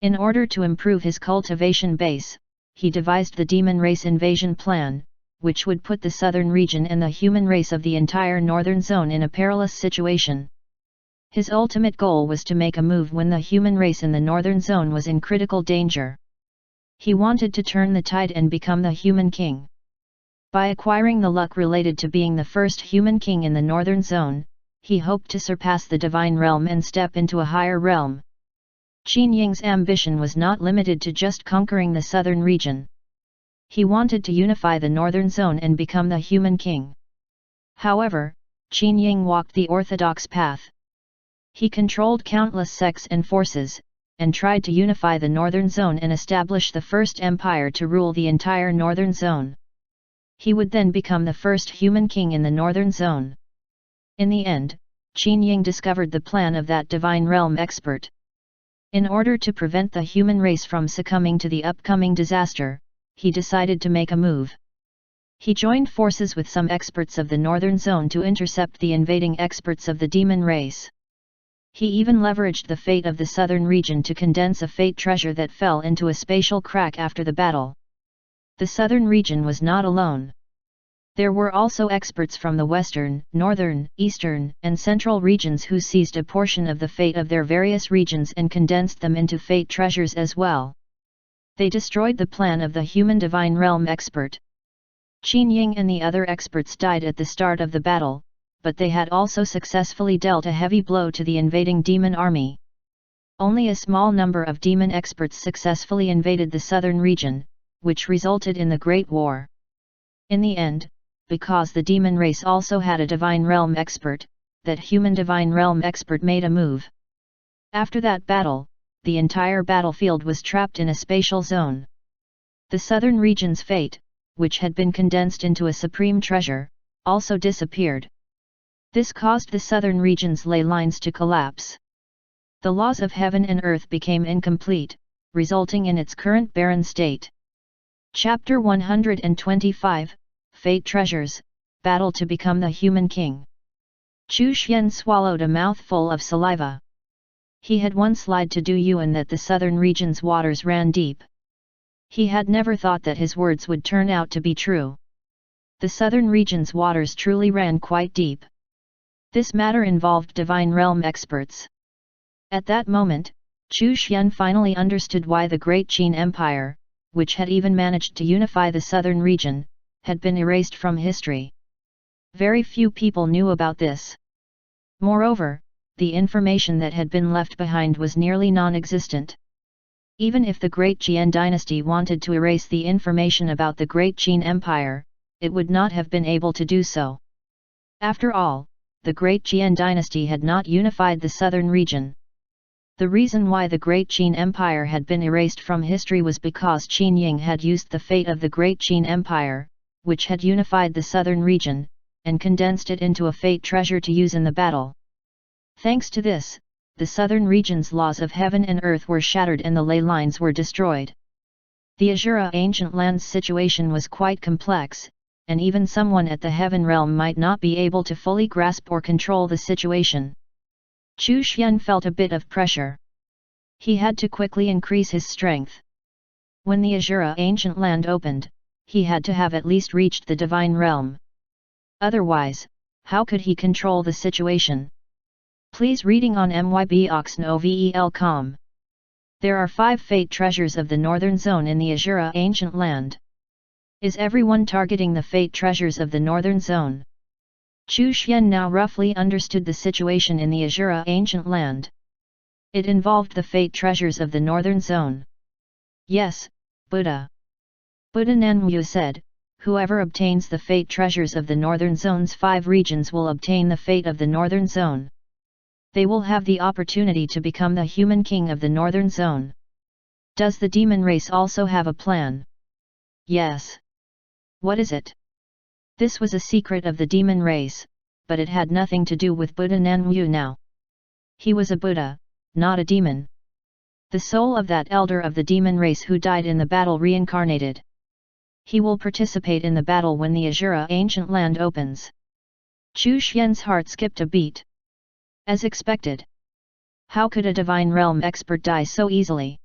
In order to improve his cultivation base, he devised the demon race invasion plan, which would put the southern region and the human race of the entire northern zone in a perilous situation. His ultimate goal was to make a move when the human race in the northern zone was in critical danger. He wanted to turn the tide and become the human king. By acquiring the luck related to being the first human king in the northern zone, he hoped to surpass the divine realm and step into a higher realm. Qin Ying's ambition was not limited to just conquering the southern region. He wanted to unify the northern zone and become the human king. However, Qin Ying walked the orthodox path. He controlled countless sects and forces, and tried to unify the northern zone and establish the first empire to rule the entire northern zone. He would then become the first human king in the northern zone. In the end, Qin Ying discovered the plan of that divine realm expert. In order to prevent the human race from succumbing to the upcoming disaster, he decided to make a move. He joined forces with some experts of the northern zone to intercept the invading experts of the demon race. He even leveraged the fate of the southern region to condense a fate treasure that fell into a spatial crack after the battle. The southern region was not alone. There were also experts from the western, northern, eastern, and central regions who seized a portion of the fate of their various regions and condensed them into fate treasures as well. They destroyed the plan of the human divine realm expert. Qin Ying and the other experts died at the start of the battle, but they had also successfully dealt a heavy blow to the invading demon army. Only a small number of demon experts successfully invaded the southern region, which resulted in the Great War. In the end, because the demon race also had a divine realm expert, that human divine realm expert made a move. After that battle, the entire battlefield was trapped in a spatial zone. The southern region's fate, which had been condensed into a supreme treasure, also disappeared. This caused the southern region's ley lines to collapse. The laws of heaven and earth became incomplete, resulting in its current barren state. Chapter 125, Fate Treasures, Battle to Become the Human King. Chu Xian swallowed a mouthful of saliva. He had once lied to Du Yuan that the southern region's waters ran deep. He had never thought that his words would turn out to be true. The southern region's waters truly ran quite deep. This matter involved divine realm experts. At that moment, Chu Xian finally understood why the Great Qin Empire, which had even managed to unify the southern region, had been erased from history. Very few people knew about this. Moreover, the information that had been left behind was nearly non-existent. Even if the Great Qin dynasty wanted to erase the information about the Great Qin Empire, it would not have been able to do so. After all, the Great Qin dynasty had not unified the southern region. The reason why the Great Qin Empire had been erased from history was because Qin Ying had used the fate of the Great Qin Empire, which had unified the southern region, and condensed it into a fate treasure to use in the battle. Thanks to this, the southern region's laws of heaven and earth were shattered and the ley lines were destroyed. The Azura ancient land's situation was quite complex, and even someone at the heaven realm might not be able to fully grasp or control the situation. Chu Xian felt a bit of pressure. He had to quickly increase his strength. When the Azura ancient land opened, he had to have at least reached the divine realm. Otherwise, how could he control the situation? Please reading on myboxnovel.com. There are 5 fate treasures of the northern zone in the Azura ancient land. Is everyone targeting the fate treasures of the northern zone? Chu Xian now roughly understood the situation in the Azura ancient land. It involved the fate treasures of the northern zone. Yes, Buddha. Buddha Nanmu said, whoever obtains the fate treasures of the northern zone's 5 regions will obtain the fate of the northern zone. They will have the opportunity to become the human king of the northern zone. Does the demon race also have a plan? Yes. What is it? This was a secret of the demon race, but it had nothing to do with Buddha Nanmu now. He was a Buddha, not a demon. The soul of that elder of the demon race who died in the battle reincarnated. He will participate in the battle when the Azura ancient land opens. Chu Xian's heart skipped a beat. As expected. How could a divine realm expert die so easily?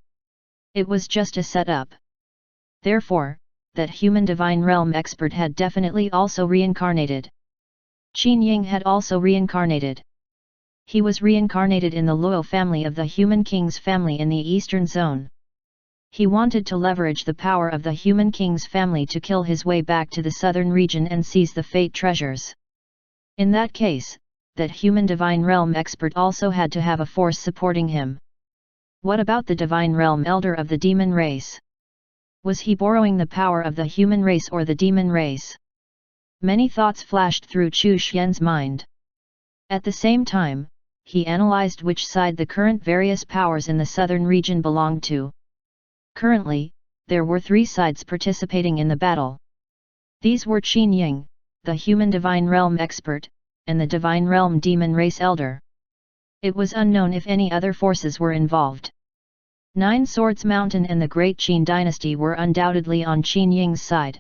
It was just a setup. Therefore, that human divine realm expert had definitely also reincarnated. Qin Ying had also reincarnated. He was reincarnated in the Luo family of the human king's family in the eastern zone. He wanted to leverage the power of the human king's family to kill his way back to the southern region and seize the fate treasures. In that case, that human divine realm expert also had to have a force supporting him. What about the divine realm elder of the demon race? Was he borrowing the power of the human race or the demon race? Many thoughts flashed through Chu Xian's mind. At the same time, he analyzed which side the current various powers in the southern region belonged to. Currently, there were 3 sides participating in the battle. These were Qin Ying, the human divine realm expert, and the divine realm demon race elder. It was unknown if any other forces were involved. 9 Swords Mountain and the Great Qin dynasty were undoubtedly on Qin Ying's side.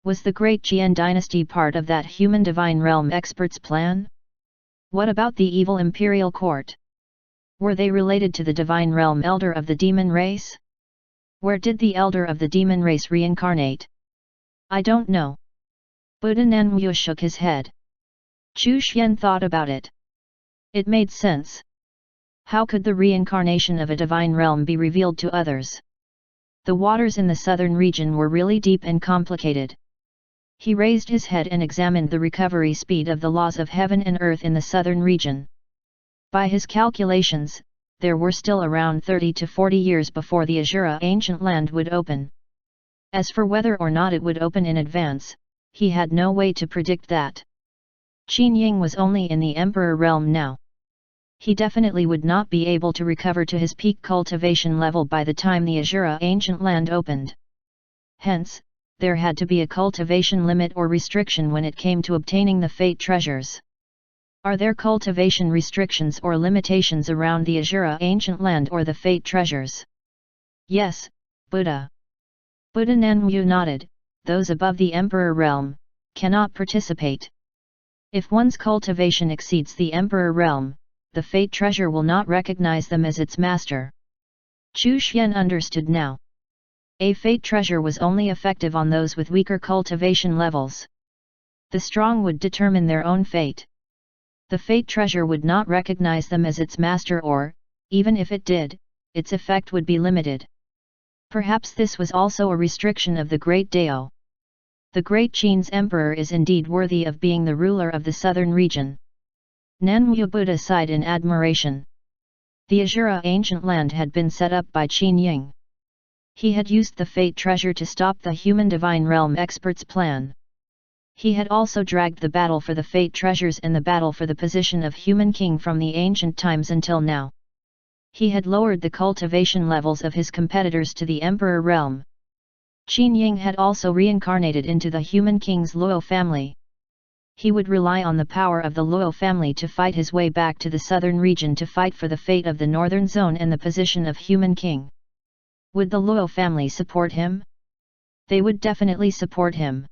Was the Great Qian dynasty part of that human divine realm expert's plan? What about the evil imperial court? Were they related to the divine realm elder of the demon race? Where did the elder of the demon race reincarnate? I don't know. Buddha Nanwu shook his head. Chu Xian thought about it. It made sense. How could the reincarnation of a divine realm be revealed to others? The waters in the southern region were really deep and complicated. He raised his head and examined the recovery speed of the laws of heaven and earth in the southern region. By his calculations, there were still around 30 to 40 years before the Azura ancient land would open. As for whether or not it would open in advance, he had no way to predict that. Qin Ying was only in the Emperor realm now. He definitely would not be able to recover to his peak cultivation level by the time the Azura ancient land opened. Hence, there had to be a cultivation limit or restriction when it came to obtaining the fate treasures. Are there cultivation restrictions or limitations around the Azura ancient land or the fate treasures? Yes, Buddha. Buddha Nanwu nodded, those above the Emperor realm, cannot participate. If one's cultivation exceeds the Emperor realm, the fate treasure will not recognize them as its master. Chu Xian understood now. A fate treasure was only effective on those with weaker cultivation levels. The strong would determine their own fate. The fate treasure would not recognize them as its master or, even if it did, its effect would be limited. Perhaps this was also a restriction of the Great Dao. The Great Qin's emperor is indeed worthy of being the ruler of the southern region. Nanwu Buddha sighed in admiration. The Azura ancient land had been set up by Qin Ying. He had used the fate treasure to stop the human divine realm expert's plan. He had also dragged the battle for the fate treasures and the battle for the position of human king from the ancient times until now. He had lowered the cultivation levels of his competitors to the emperor realm. Qin Ying had also reincarnated into the human king's Luo family. He would rely on the power of the Luo family to fight his way back to the southern region to fight for the fate of the northern zone and the position of human king. Would the Luo family support him? They would definitely support him.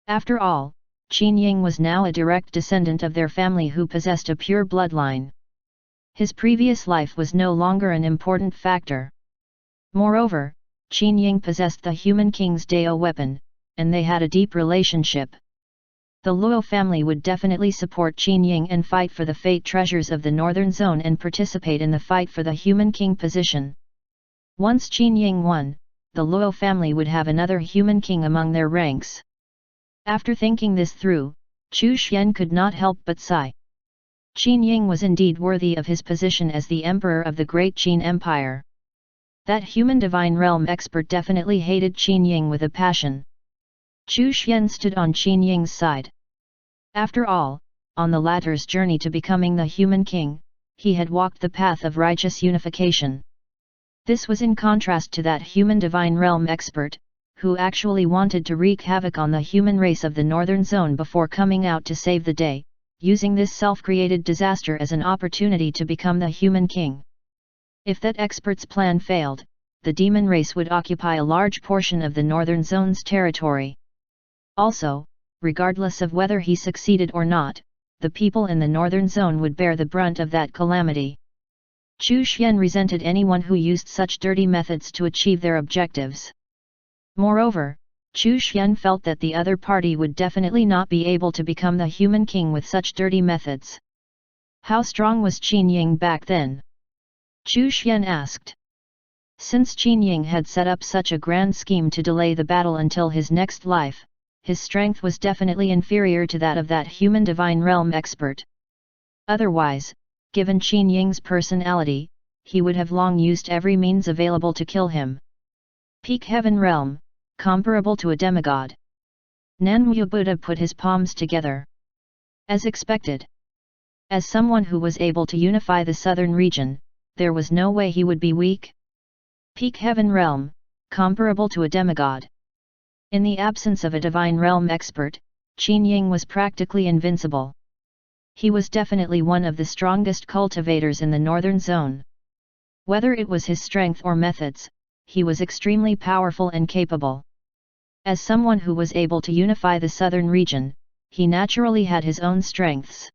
After all, Qin Ying was now a direct descendant of their family who possessed a pure bloodline. His previous life was no longer an important factor. Moreover, Qin Ying possessed the human king's Dao weapon, and they had a deep relationship. The Luo family would definitely support Qin Ying and fight for the fate treasures of the northern zone and participate in the fight for the human king position. Once Qin Ying won, the Luo family would have another human king among their ranks. After thinking this through, Chu Xian could not help but sigh. Qin Ying was indeed worthy of his position as the emperor of the Great Qin Empire. That human divine realm expert definitely hated Qin Ying with a passion. Chu Xian stood on Qin Ying's side. After all, on the latter's journey to becoming the human king, he had walked the path of righteous unification. This was in contrast to that human divine realm expert, who actually wanted to wreak havoc on the human race of the northern zone before coming out to save the day, using this self-created disaster as an opportunity to become the human king. If that expert's plan failed, the demon race would occupy a large portion of the northern zone's territory. Also, regardless of whether he succeeded or not, the people in the northern zone would bear the brunt of that calamity. Chu Xian resented anyone who used such dirty methods to achieve their objectives. Moreover, Chu Xian felt that the other party would definitely not be able to become the human king with such dirty methods. How strong was Qin Ying back then? Chu Xian asked. Since Qin Ying had set up such a grand scheme to delay the battle until his next life, his strength was definitely inferior to that of that human divine realm expert. Otherwise, given Qin Ying's personality, he would have long used every means available to kill him. Peak heaven realm, comparable to a demigod. Nanwu Buddha put his palms together. As expected. As someone who was able to unify the southern region, there was no way he would be weak. Peak heaven realm, comparable to a demigod. In the absence of a divine realm expert, Qin Ying was practically invincible. He was definitely one of the strongest cultivators in the northern zone. Whether it was his strength or methods, he was extremely powerful and capable. As someone who was able to unify the southern region, he naturally had his own strengths.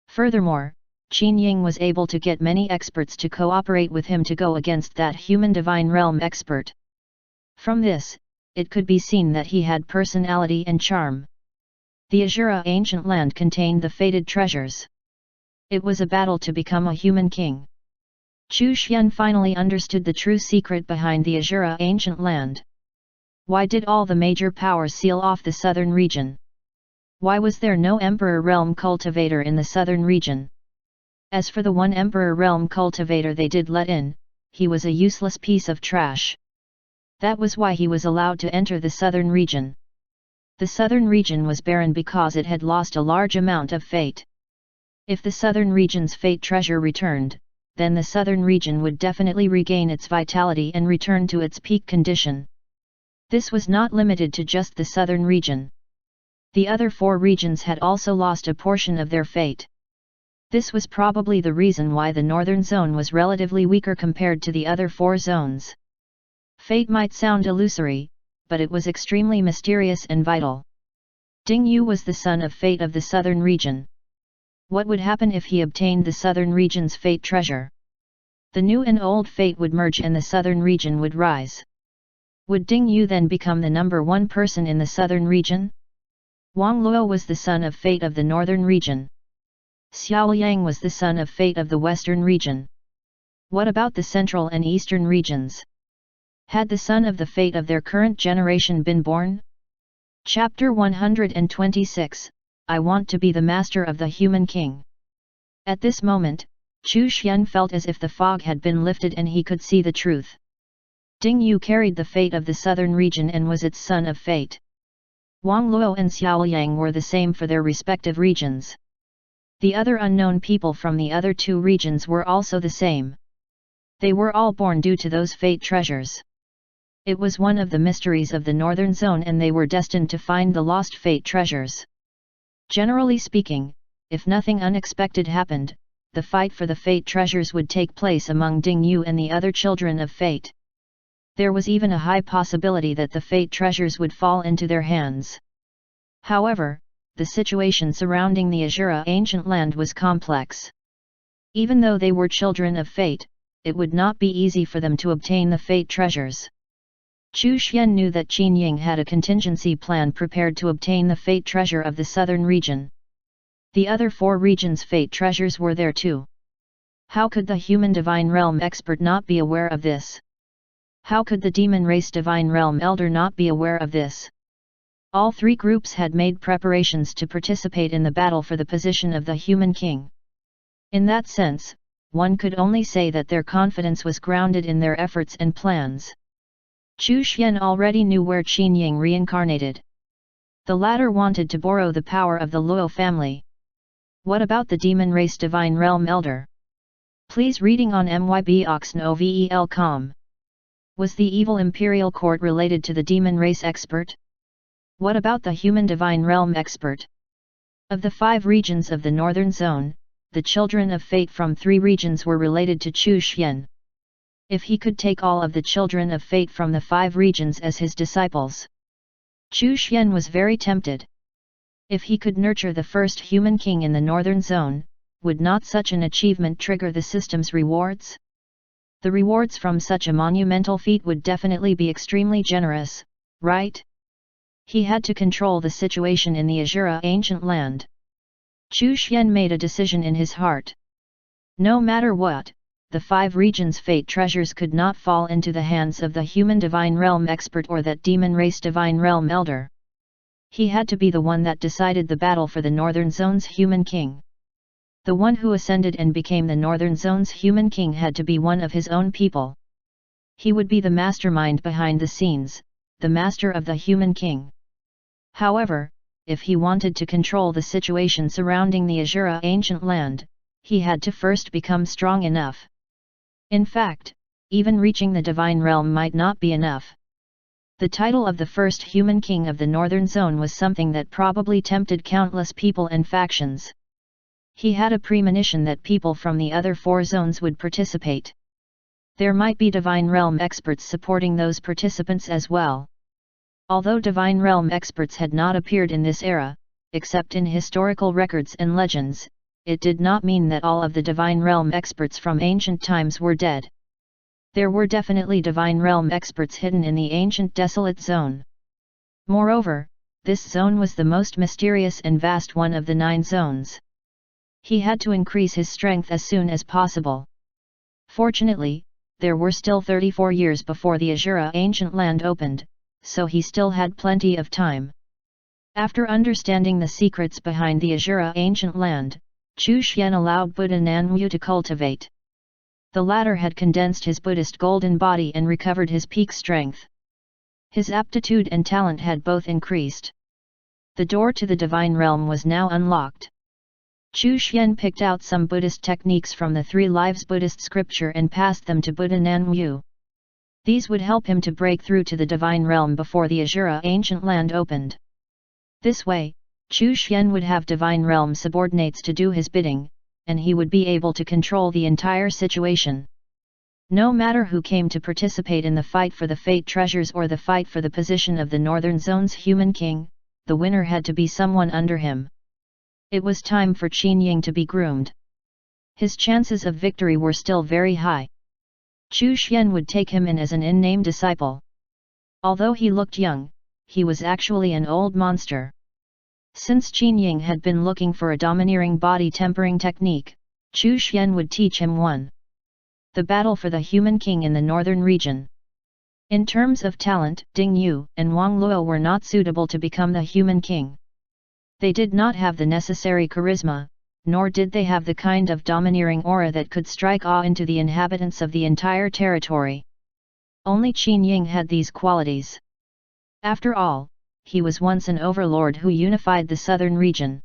Furthermore, Qin Ying was able to get many experts to cooperate with him to go against that human divine realm expert. From this, it could be seen that he had personality and charm. The Azura ancient land contained the fated treasures. It was a battle to become a human king. Chu Xian finally understood the true secret behind the Azura ancient land. Why did all the major powers seal off the southern region? Why was there no Emperor Realm cultivator in the southern region? As for the one Emperor Realm cultivator they did let in, he was a useless piece of trash. That was why he was allowed to enter the southern region. The southern region was barren because it had lost a large amount of fate. If the southern region's fate treasure returned, then the southern region would definitely regain its vitality and return to its peak condition. This was not limited to just the southern region. The other 4 regions had also lost a portion of their fate. This was probably the reason why the northern zone was relatively weaker compared to the other 4 zones. Fate might sound illusory, but it was extremely mysterious and vital. Ding Yu was the son of fate of the southern region. What would happen if he obtained the southern region's fate treasure? The new and old fate would merge and the southern region would rise. Would Ding Yu then become the number 1 person in the southern region? Wang Luo was the son of fate of the northern region. Xiao Yang was the son of fate of the western region. What about the central and eastern regions? Had the son of the fate of their current generation been born? Chapter 126, I want to be the master of the human king. At this moment, Chu Xian felt as if the fog had been lifted and he could see the truth. Ding Yu carried the fate of the southern region and was its son of fate. Wang Luo and Xiao Yang were the same for their respective regions. The other unknown people from the other 2 regions were also the same. They were all born due to those fate treasures. It was one of the mysteries of the northern zone and they were destined to find the lost fate treasures. Generally speaking, if nothing unexpected happened, the fight for the fate treasures would take place among Ding Yu and the other children of fate. There was even a high possibility that the fate treasures would fall into their hands. However, the situation surrounding the Azura ancient land was complex. Even though they were children of fate, it would not be easy for them to obtain the fate treasures. Chu Xian knew that Qin Ying had a contingency plan prepared to obtain the fate treasure of the southern region. The other 4 regions' fate treasures were there too. How could the human divine realm expert not be aware of this? How could the demon race divine realm elder not be aware of this? All 3 groups had made preparations to participate in the battle for the position of the human king. In that sense, one could only say that their confidence was grounded in their efforts and plans. Chu Xian already knew where Qin Ying reincarnated. The latter wanted to borrow the power of the Luo family. What about the demon race divine realm elder? Please reading on myboxnovel.com. Was the evil imperial court related to the demon race expert? What about the human divine realm expert? Of the 5 regions of the northern zone, the children of fate from 3 regions were related to Chu Xian. If he could take all of the children of fate from the 5 regions as his disciples, Chu Xian was very tempted. If he could nurture the first human king in the northern zone, would not such an achievement trigger the system's rewards? The rewards from such a monumental feat would definitely be extremely generous, right? He had to control the situation in the Azura ancient land. Chu Xian made a decision in his heart. No matter what, the 5 regions' fate treasures could not fall into the hands of the human divine realm expert or that demon race divine realm elder. He had to be the one that decided the battle for the Northern Zone's human king. The one who ascended and became the Northern Zone's human king had to be one of his own people. He would be the mastermind behind the scenes, the master of the human king. However, if he wanted to control the situation surrounding the Azura ancient land, he had to first become strong enough. In fact, even reaching the divine realm might not be enough. The title of the first human king of the Northern Zone was something that probably tempted countless people and factions. He had a premonition that people from the other 4 zones would participate. There might be divine realm experts supporting those participants as well. Although divine realm experts had not appeared in this era, except in historical records and legends, it did not mean that all of the divine realm experts from ancient times were dead. There were definitely divine realm experts hidden in the ancient desolate zone. Moreover, this zone was the most mysterious and vast one of the 9 zones. He had to increase his strength as soon as possible. Fortunately, there were still 34 years before the Azura ancient land opened, so he still had plenty of time. After understanding the secrets behind the Azura ancient land, Chu Xian allowed Buddha Nanwu to cultivate. The latter had condensed his Buddhist golden body and recovered his peak strength. His aptitude and talent had both increased. The door to the divine realm was now unlocked. Chu Xian picked out some Buddhist techniques from the 3 Lives Buddhist scripture and passed them to Buddha Nanwu. These would help him to break through to the divine realm before the Azura ancient land opened. This way, Chu Xian would have divine realm subordinates to do his bidding, and he would be able to control the entire situation. No matter who came to participate in the fight for the fate treasures or the fight for the position of the Northern Zone's human king, the winner had to be someone under him. It was time for Qin Ying to be groomed. His chances of victory were still very high. Chu Xian would take him in as an in-name disciple. Although he looked young, he was actually an old monster. Since Qin Ying had been looking for a domineering body tempering technique, Chu Xian would teach him one. The battle for the human king in the northern region. In terms of talent, Ding Yu and Wang Luo were not suitable to become the human king. They did not have the necessary charisma, nor did they have the kind of domineering aura that could strike awe into the inhabitants of the entire territory. Only Qin Ying had these qualities. After all, he was once an overlord who unified the southern region.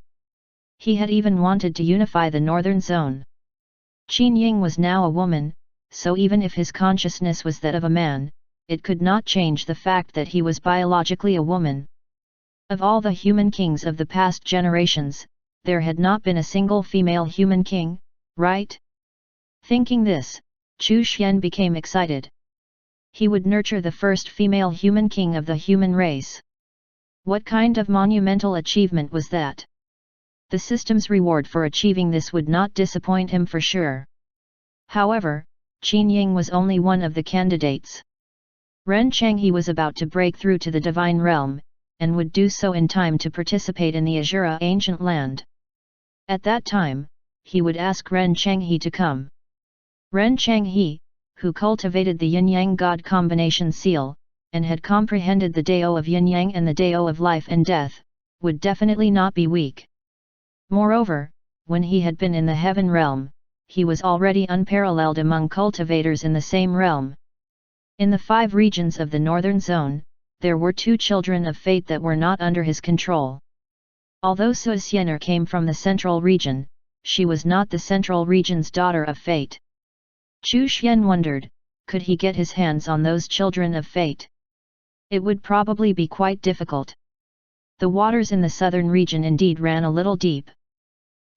He had even wanted to unify the northern zone. Qin Ying was now a woman, so even if his consciousness was that of a man, it could not change the fact that he was biologically a woman. Of all the human kings of the past generations, there had not been a single female human king, right? Thinking this, Chu Xian became excited. He would nurture the first female human king of the human race. What kind of monumental achievement was that? The system's reward for achieving this would not disappoint him for sure. However, Qin Ying was only one of the candidates. Ren Changhe was about to break through to the divine realm, and would do so in time to participate in the Azura ancient land. At that time, he would ask Ren Changhe to come. Ren Changhe, who cultivated the yin-yang god combination seal, and had comprehended the Dao of yin-yang and the Dao of life and death, would definitely not be weak. Moreover, when he had been in the heaven realm, he was already unparalleled among cultivators in the same realm. In the 5 regions of the northern zone, there were 2 children of fate that were not under his control. Although Su Xiener came from the central region, she was not the central region's daughter of fate. Chu Xian wondered, could he get his hands on those children of fate? It would probably be quite difficult. The waters in the southern region indeed ran a little deep.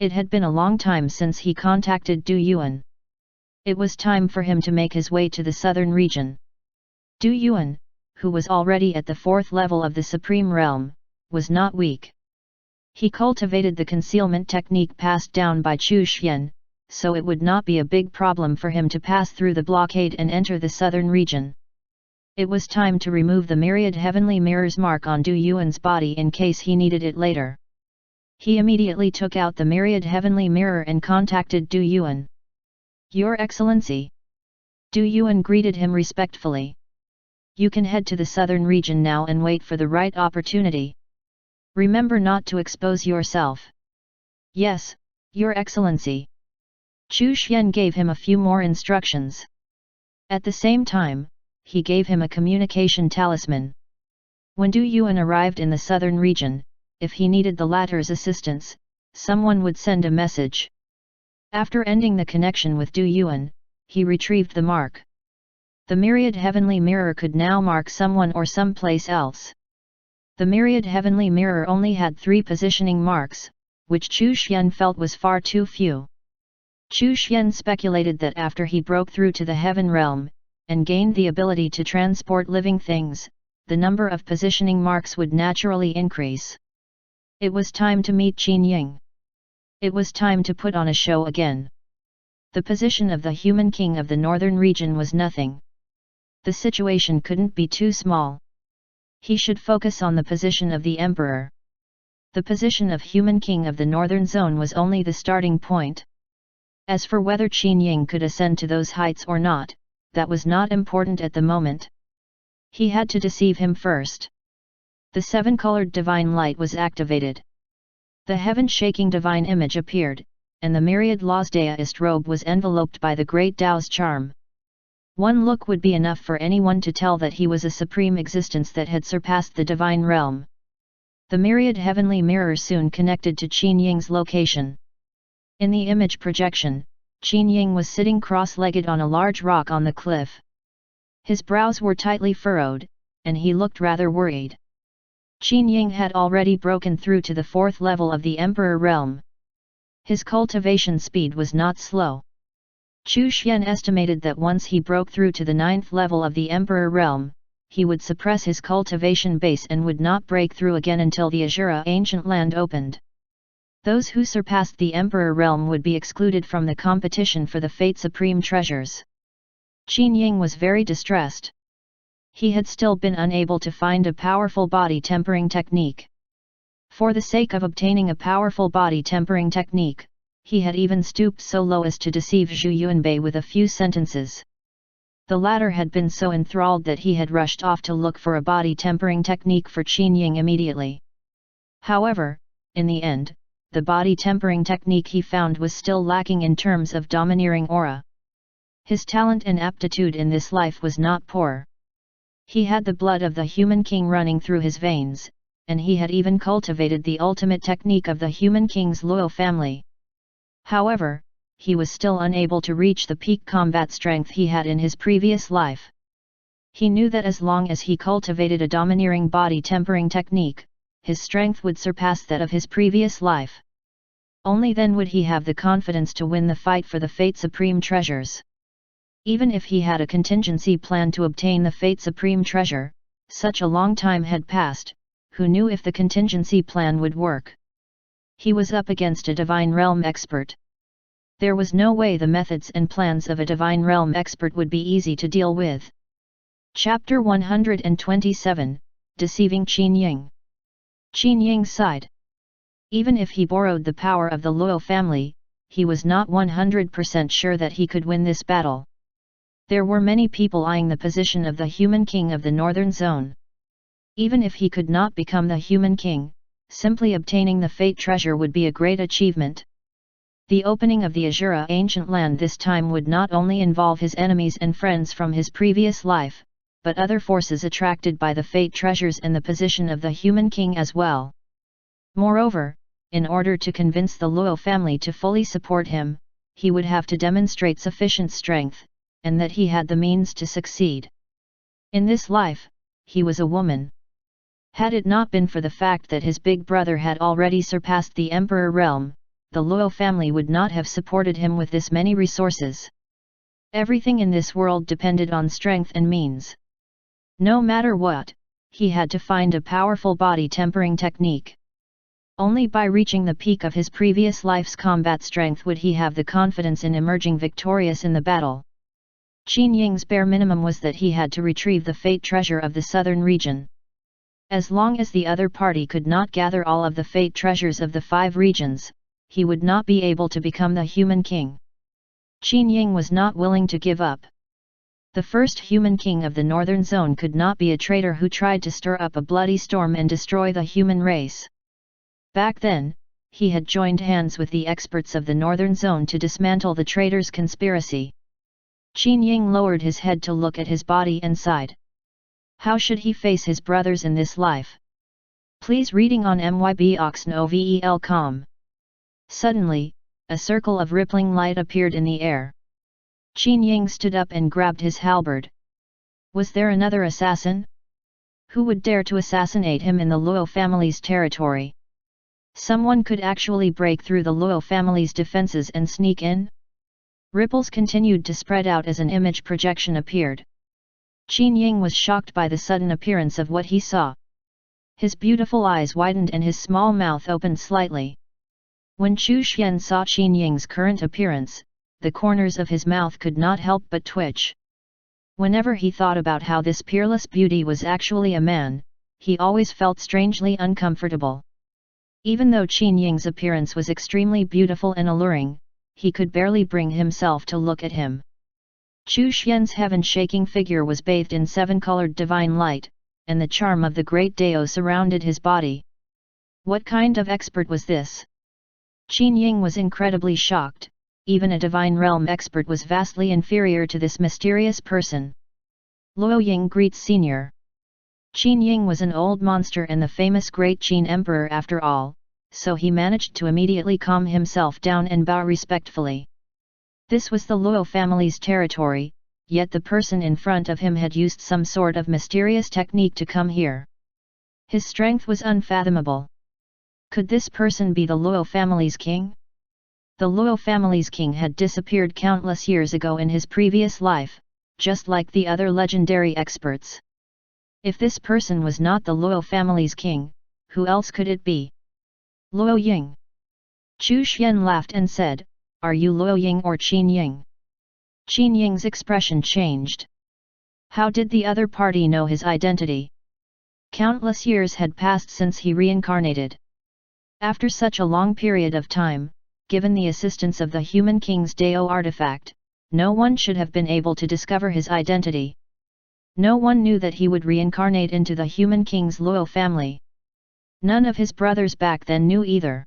It had been a long time since he contacted Du Yuan. It was time for him to make his way to the southern region. Du Yuan, who was already at the 4th level of the Supreme Realm, was not weak. He cultivated the concealment technique passed down by Chu Xian, so it would not be a big problem for him to pass through the blockade and enter the southern region. It was time to remove the myriad heavenly mirrors mark on Du Yuan's body in case he needed it later. He immediately took out the myriad heavenly mirror and contacted Du Yuan. Your Excellency. Du Yuan greeted him respectfully. You can head to the southern region now and wait for the right opportunity. Remember not to expose yourself. Yes, Your Excellency. Chu Xian gave him a few more instructions. At the same time, he gave him a communication talisman. When Du Yuan arrived in the southern region, if he needed the latter's assistance, someone would send a message. After ending the connection with Du Yuan, he retrieved the mark. The myriad heavenly mirror could now mark someone or someplace else. The myriad heavenly mirror only had 3 positioning marks, which Chu Xian felt was far too few. Chu Xian speculated that after he broke through to the heaven realm, and gained the ability to transport living things, the number of positioning marks would naturally increase. It was time to meet Qin Ying. It was time to put on a show again. The position of the human king of the northern region was nothing. The situation couldn't be too small. He should focus on the position of the emperor. The position of human king of the northern zone was only the starting point. As for whether Qin Ying could ascend to those heights or not, that was not important at the moment. He had to deceive him first. The 7-colored divine light was activated. The heaven-shaking divine image appeared, and the myriad Losdaist robe was enveloped by the great Tao's charm. One look would be enough for anyone to tell that he was a supreme existence that had surpassed the divine realm. The myriad heavenly mirror soon connected to Qin Ying's location. In the image projection, Qin Ying was sitting cross-legged on a large rock on the cliff. His brows were tightly furrowed, and he looked rather worried. Qin Ying had already broken through to the 4th level of the Emperor realm. His cultivation speed was not slow. Chu Xian estimated that once he broke through to the 9th level of the Emperor realm, he would suppress his cultivation base and would not break through again until the Azura ancient land opened. Those who surpassed the Emperor realm would be excluded from the competition for the Fate Supreme treasures. Qin Ying was very distressed. He had still been unable to find a powerful body tempering technique. For the sake of obtaining a powerful body tempering technique, he had even stooped so low as to deceive Zhu Yuanbei with a few sentences. The latter had been so enthralled that he had rushed off to look for a body tempering technique for Qin Ying immediately. However, in the end, the body tempering technique he found was still lacking in terms of domineering aura. His talent and aptitude in this life was not poor. He had the blood of the human king running through his veins, and he had even cultivated the ultimate technique of the human king's loyal family. However, he was still unable to reach the peak combat strength he had in his previous life. He knew that as long as he cultivated a domineering body tempering technique, his strength would surpass that of his previous life. Only then would he have the confidence to win the fight for the Fate Supreme treasures. Even if he had a contingency plan to obtain the Fate Supreme treasure, such a long time had passed, who knew if the contingency plan would work? He was up against a Divine Realm expert. There was no way the methods and plans of a Divine Realm expert would be easy to deal with. Chapter 127, Deceiving Qin Ying. Qin Ying sighed. Even if he borrowed the power of the loyal family, he was not 100% sure that he could win this battle. There were many people eyeing the position of the human king of the northern zone. Even if he could not become the human king, simply obtaining the Fate treasure would be a great achievement. The opening of the Azura ancient land this time would not only involve his enemies and friends from his previous life, but other forces attracted by the Fate treasures and the position of the human king as well. Moreover, in order to convince the loyal family to fully support him, he would have to demonstrate sufficient strength, and that he had the means to succeed. In this life, he was a woman. Had it not been for the fact that his big brother had already surpassed the Emperor realm, the loyal family would not have supported him with this many resources. Everything in this world depended on strength and means. No matter what, he had to find a powerful body tempering technique. Only by reaching the peak of his previous life's combat strength would he have the confidence in emerging victorious in the battle. Qin Ying's bare minimum was that he had to retrieve the Fate treasure of the southern region. As long as the other party could not gather all of the Fate treasures of the 5 regions, he would not be able to become the human king. Qin Ying was not willing to give up. The first human king of the northern zone could not be a traitor who tried to stir up a bloody storm and destroy the human race. Back then, he had joined hands with the experts of the northern zone to dismantle the traitor's conspiracy. Qin Ying lowered his head to look at his body and sighed. How should he face his brothers in this life? Please reading on myboxnovel.com. Suddenly, a circle of rippling light appeared in the air. Qin Ying stood up and grabbed his halberd. Was there another assassin? Who would dare to assassinate him in the Luo family's territory? Someone could actually break through the Luo family's defenses and sneak in? Ripples continued to spread out as an image projection appeared. Qin Ying was shocked by the sudden appearance of what he saw. His beautiful eyes widened and his small mouth opened slightly. When Chu Xian saw Qin Ying's current appearance, the corners of his mouth could not help but twitch. Whenever he thought about how this peerless beauty was actually a man, he always felt strangely uncomfortable. Even though Qin Ying's appearance was extremely beautiful and alluring, he could barely bring himself to look at him. Chu Xian's heaven-shaking figure was bathed in seven-colored divine light, and the charm of the great Dao surrounded his body. What kind of expert was this? Qin Ying was incredibly shocked. Even a divine realm expert was vastly inferior to this mysterious person. Luo Ying greets Senior. Qin Ying was an old monster and the famous Great Qin Emperor after all, so he managed to immediately calm himself down and bow respectfully. This was the Luo family's territory, yet the person in front of him had used some sort of mysterious technique to come here. His strength was unfathomable. Could this person be the Luo family's king? The Luo family's king had disappeared countless years ago in his previous life, just like the other legendary experts. If this person was not the Luo family's king, who else could it be? Luo Ying. Chu Xian laughed and said, "Are you Luo Ying or Qin Ying?" Qin Ying's expression changed. How did the other party know his identity? Countless years had passed since he reincarnated. After such a long period of time, given the assistance of the human king's Dao artifact, no one should have been able to discover his identity. No one knew that he would reincarnate into the human king's Luo family. None of his brothers back then knew either.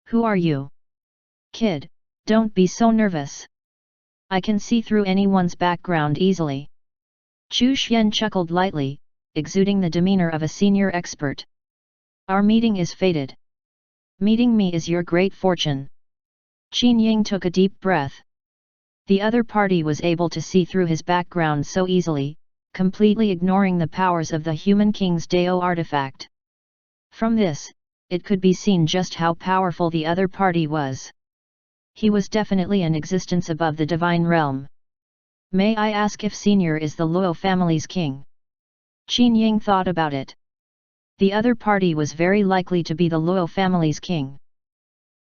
Who are you? Kid, don't be so nervous. I can see through anyone's background easily. Chu Xian chuckled lightly, exuding the demeanor of a senior expert. Our meeting is fated. Meeting me is your great fortune. Qin Ying took a deep breath. The other party was able to see through his background so easily, completely ignoring the powers of the human king's Dao artifact. From this, it could be seen just how powerful the other party was. He was definitely an existence above the divine realm. May I ask if Senior is the Luo family's king? Qin Ying thought about it. The other party was very likely to be the Luo family's king.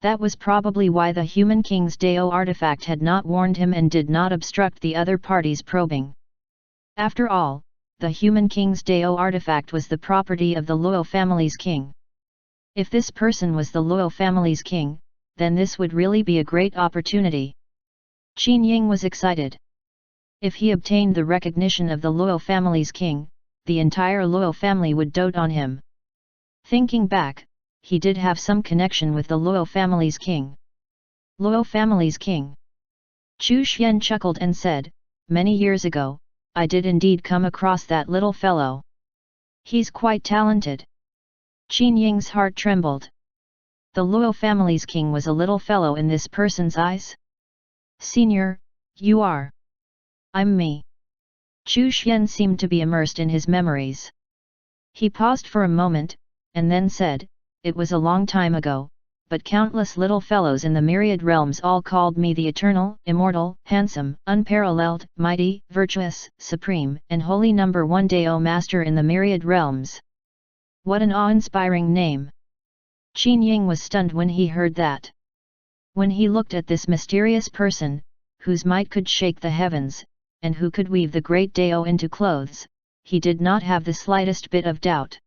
That was probably why the human king's Dao artifact had not warned him and did not obstruct the other party's probing. After all, the human king's Dao artifact was the property of the Luo family's king. If this person was the Luo family's king, then this would really be a great opportunity. Qin Ying was excited. If he obtained the recognition of the Luo family's king, the entire Luo family would dote on him. Thinking back, he did have some connection with the Luo family's king. Luo family's king. Chu Xian chuckled and said, "Many years ago, I did indeed come across that little fellow. He's quite talented." Qin Ying's heart trembled. The Luo family's king was a little fellow in this person's eyes? Senior, you are. I'm me. Chu Xian seemed to be immersed in his memories. He paused for a moment, and then said, "It was a long time ago, but countless little fellows in the myriad realms all called me the eternal, immortal, handsome, unparalleled, mighty, virtuous, supreme, and holy number one Dao master in the myriad realms." What an awe-inspiring name! Qin Ying was stunned when he heard that. When he looked at this mysterious person, whose might could shake the heavens, and who could weave the great Dao into clothes, he did not have the slightest bit of doubt.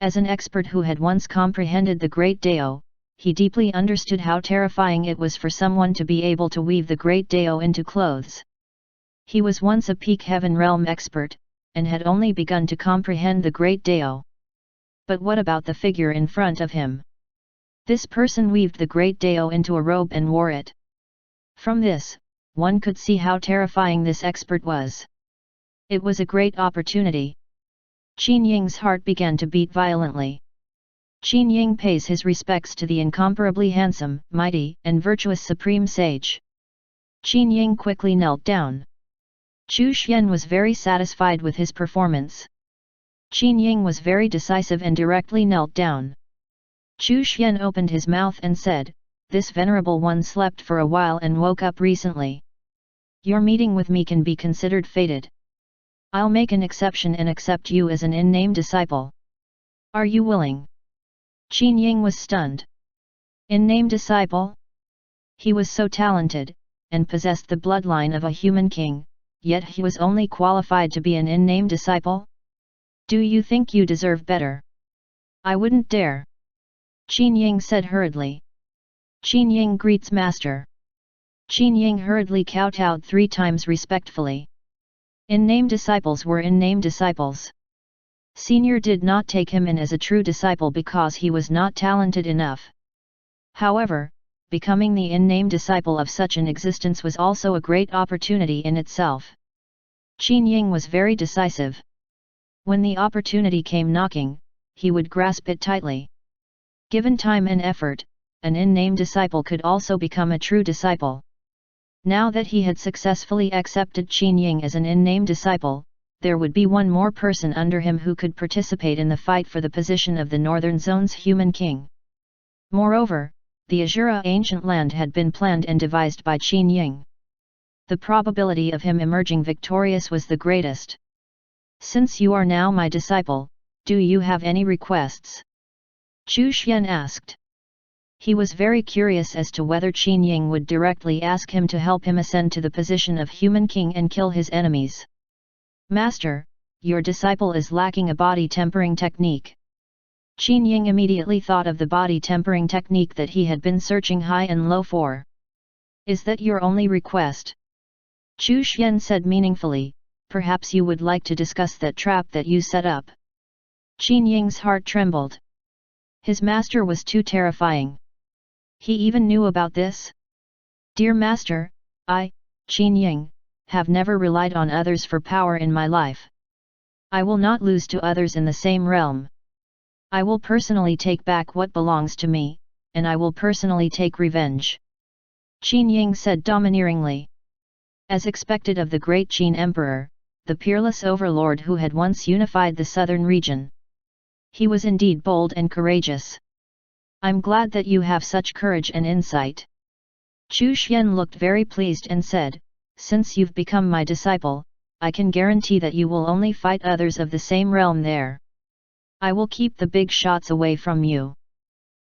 As an expert who had once comprehended the great Dao, he deeply understood how terrifying it was for someone to be able to weave the great Dao into clothes. He was once a peak heaven realm expert, and had only begun to comprehend the great Dao. But what about the figure in front of him? This person weaved the great Dao into a robe and wore it. From this, one could see how terrifying this expert was. It was a great opportunity. Qin Ying's heart began to beat violently. Qin Ying pays his respects to the incomparably handsome, mighty, and virtuous Supreme Sage. Qin Ying quickly knelt down. Chu Xian was very satisfied with his performance. Qin Ying was very decisive and directly knelt down. Chu Xian opened his mouth and said, "This venerable one slept for a while and woke up recently. Your meeting with me can be considered fated. I'll make an exception and accept you as an in-name disciple. Are you willing?" Qin Ying was stunned. In-name disciple? He was so talented, and possessed the bloodline of a human king, yet he was only qualified to be an in-name disciple? Do you think you deserve better? I wouldn't dare. Qin Ying said hurriedly. Qin Ying greets master. Qin Ying hurriedly kowtowed 3 times respectfully. In-name disciples were in-name disciples. Senior did not take him in as a true disciple because he was not talented enough. However, becoming the in-name disciple of such an existence was also a great opportunity in itself. Qin Ying was very decisive. When the opportunity came knocking, he would grasp it tightly. Given time and effort, an in-name disciple could also become a true disciple. Now that he had successfully accepted Qin Ying as an in-name disciple, there would be one more person under him who could participate in the fight for the position of the Northern Zone's human king. Moreover, the Azura ancient land had been planned and devised by Qin Ying. The probability of him emerging victorious was the greatest. Since you are now my disciple, do you have any requests? Chu Xian asked. He was very curious as to whether Qin Ying would directly ask him to help him ascend to the position of human king and kill his enemies. Master, your disciple is lacking a body tempering technique. Qin Ying immediately thought of the body tempering technique that he had been searching high and low for. Is that your only request? Chu Xian said meaningfully, perhaps you would like to discuss that trap that you set up. Qin Ying's heart trembled. His master was too terrifying. He even knew about this? Dear master, I, Qin Ying, have never relied on others for power in my life. I will not lose to others in the same realm. I will personally take back what belongs to me, and I will personally take revenge. Qin Ying said domineeringly. As expected of the great Qin Emperor, the peerless overlord who had once unified the southern region. He was indeed bold and courageous. I'm glad that you have such courage and insight. Chu Xian looked very pleased and said, since you've become my disciple, I can guarantee that you will only fight others of the same realm there. I will keep the big shots away from you.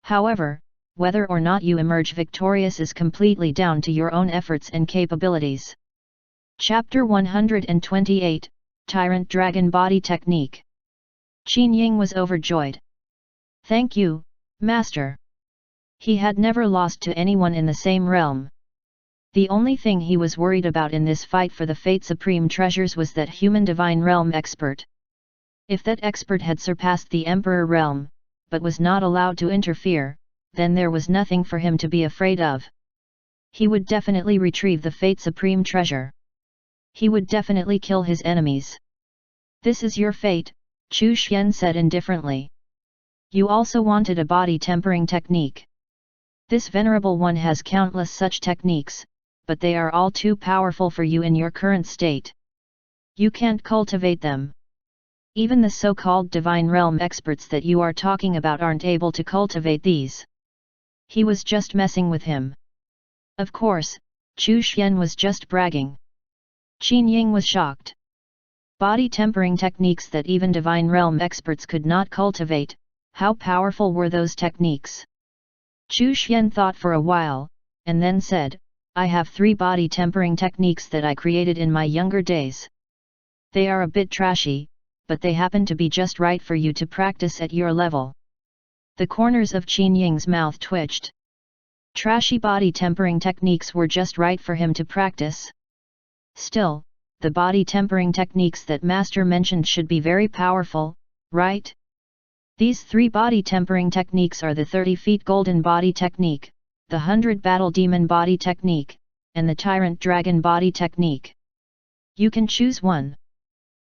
However, whether or not you emerge victorious is completely down to your own efforts and capabilities. Chapter 128, Tyrant Dragon Body Technique. Qin Ying was overjoyed. Thank you, Master. He had never lost to anyone in the same realm. The only thing he was worried about in this fight for the Fate Supreme treasures was that human divine realm expert. If that expert had surpassed the Emperor realm, but was not allowed to interfere, then there was nothing for him to be afraid of. He would definitely retrieve the Fate Supreme treasure. He would definitely kill his enemies. This is your fate, Chu Xian said indifferently. You also wanted a body tempering technique. This venerable one has countless such techniques, but they are all too powerful for you in your current state. You can't cultivate them. Even the so-called divine realm experts that you are talking about aren't able to cultivate these. He was just messing with him. Of course, Chu Xian was just bragging. Qin Ying was shocked. Body tempering techniques that even divine realm experts could not cultivate, how powerful were those techniques? Chu Xian thought for a while, and then said, I have 3 body tempering techniques that I created in my younger days. They are a bit trashy, but they happen to be just right for you to practice at your level. The corners of Qin Ying's mouth twitched. Trashy body tempering techniques were just right for him to practice. Still, the body tempering techniques that Master mentioned should be very powerful, right? These 3 body tempering techniques are the 30 feet golden body technique, the 100 battle demon body technique, and the tyrant dragon body technique. You can choose one.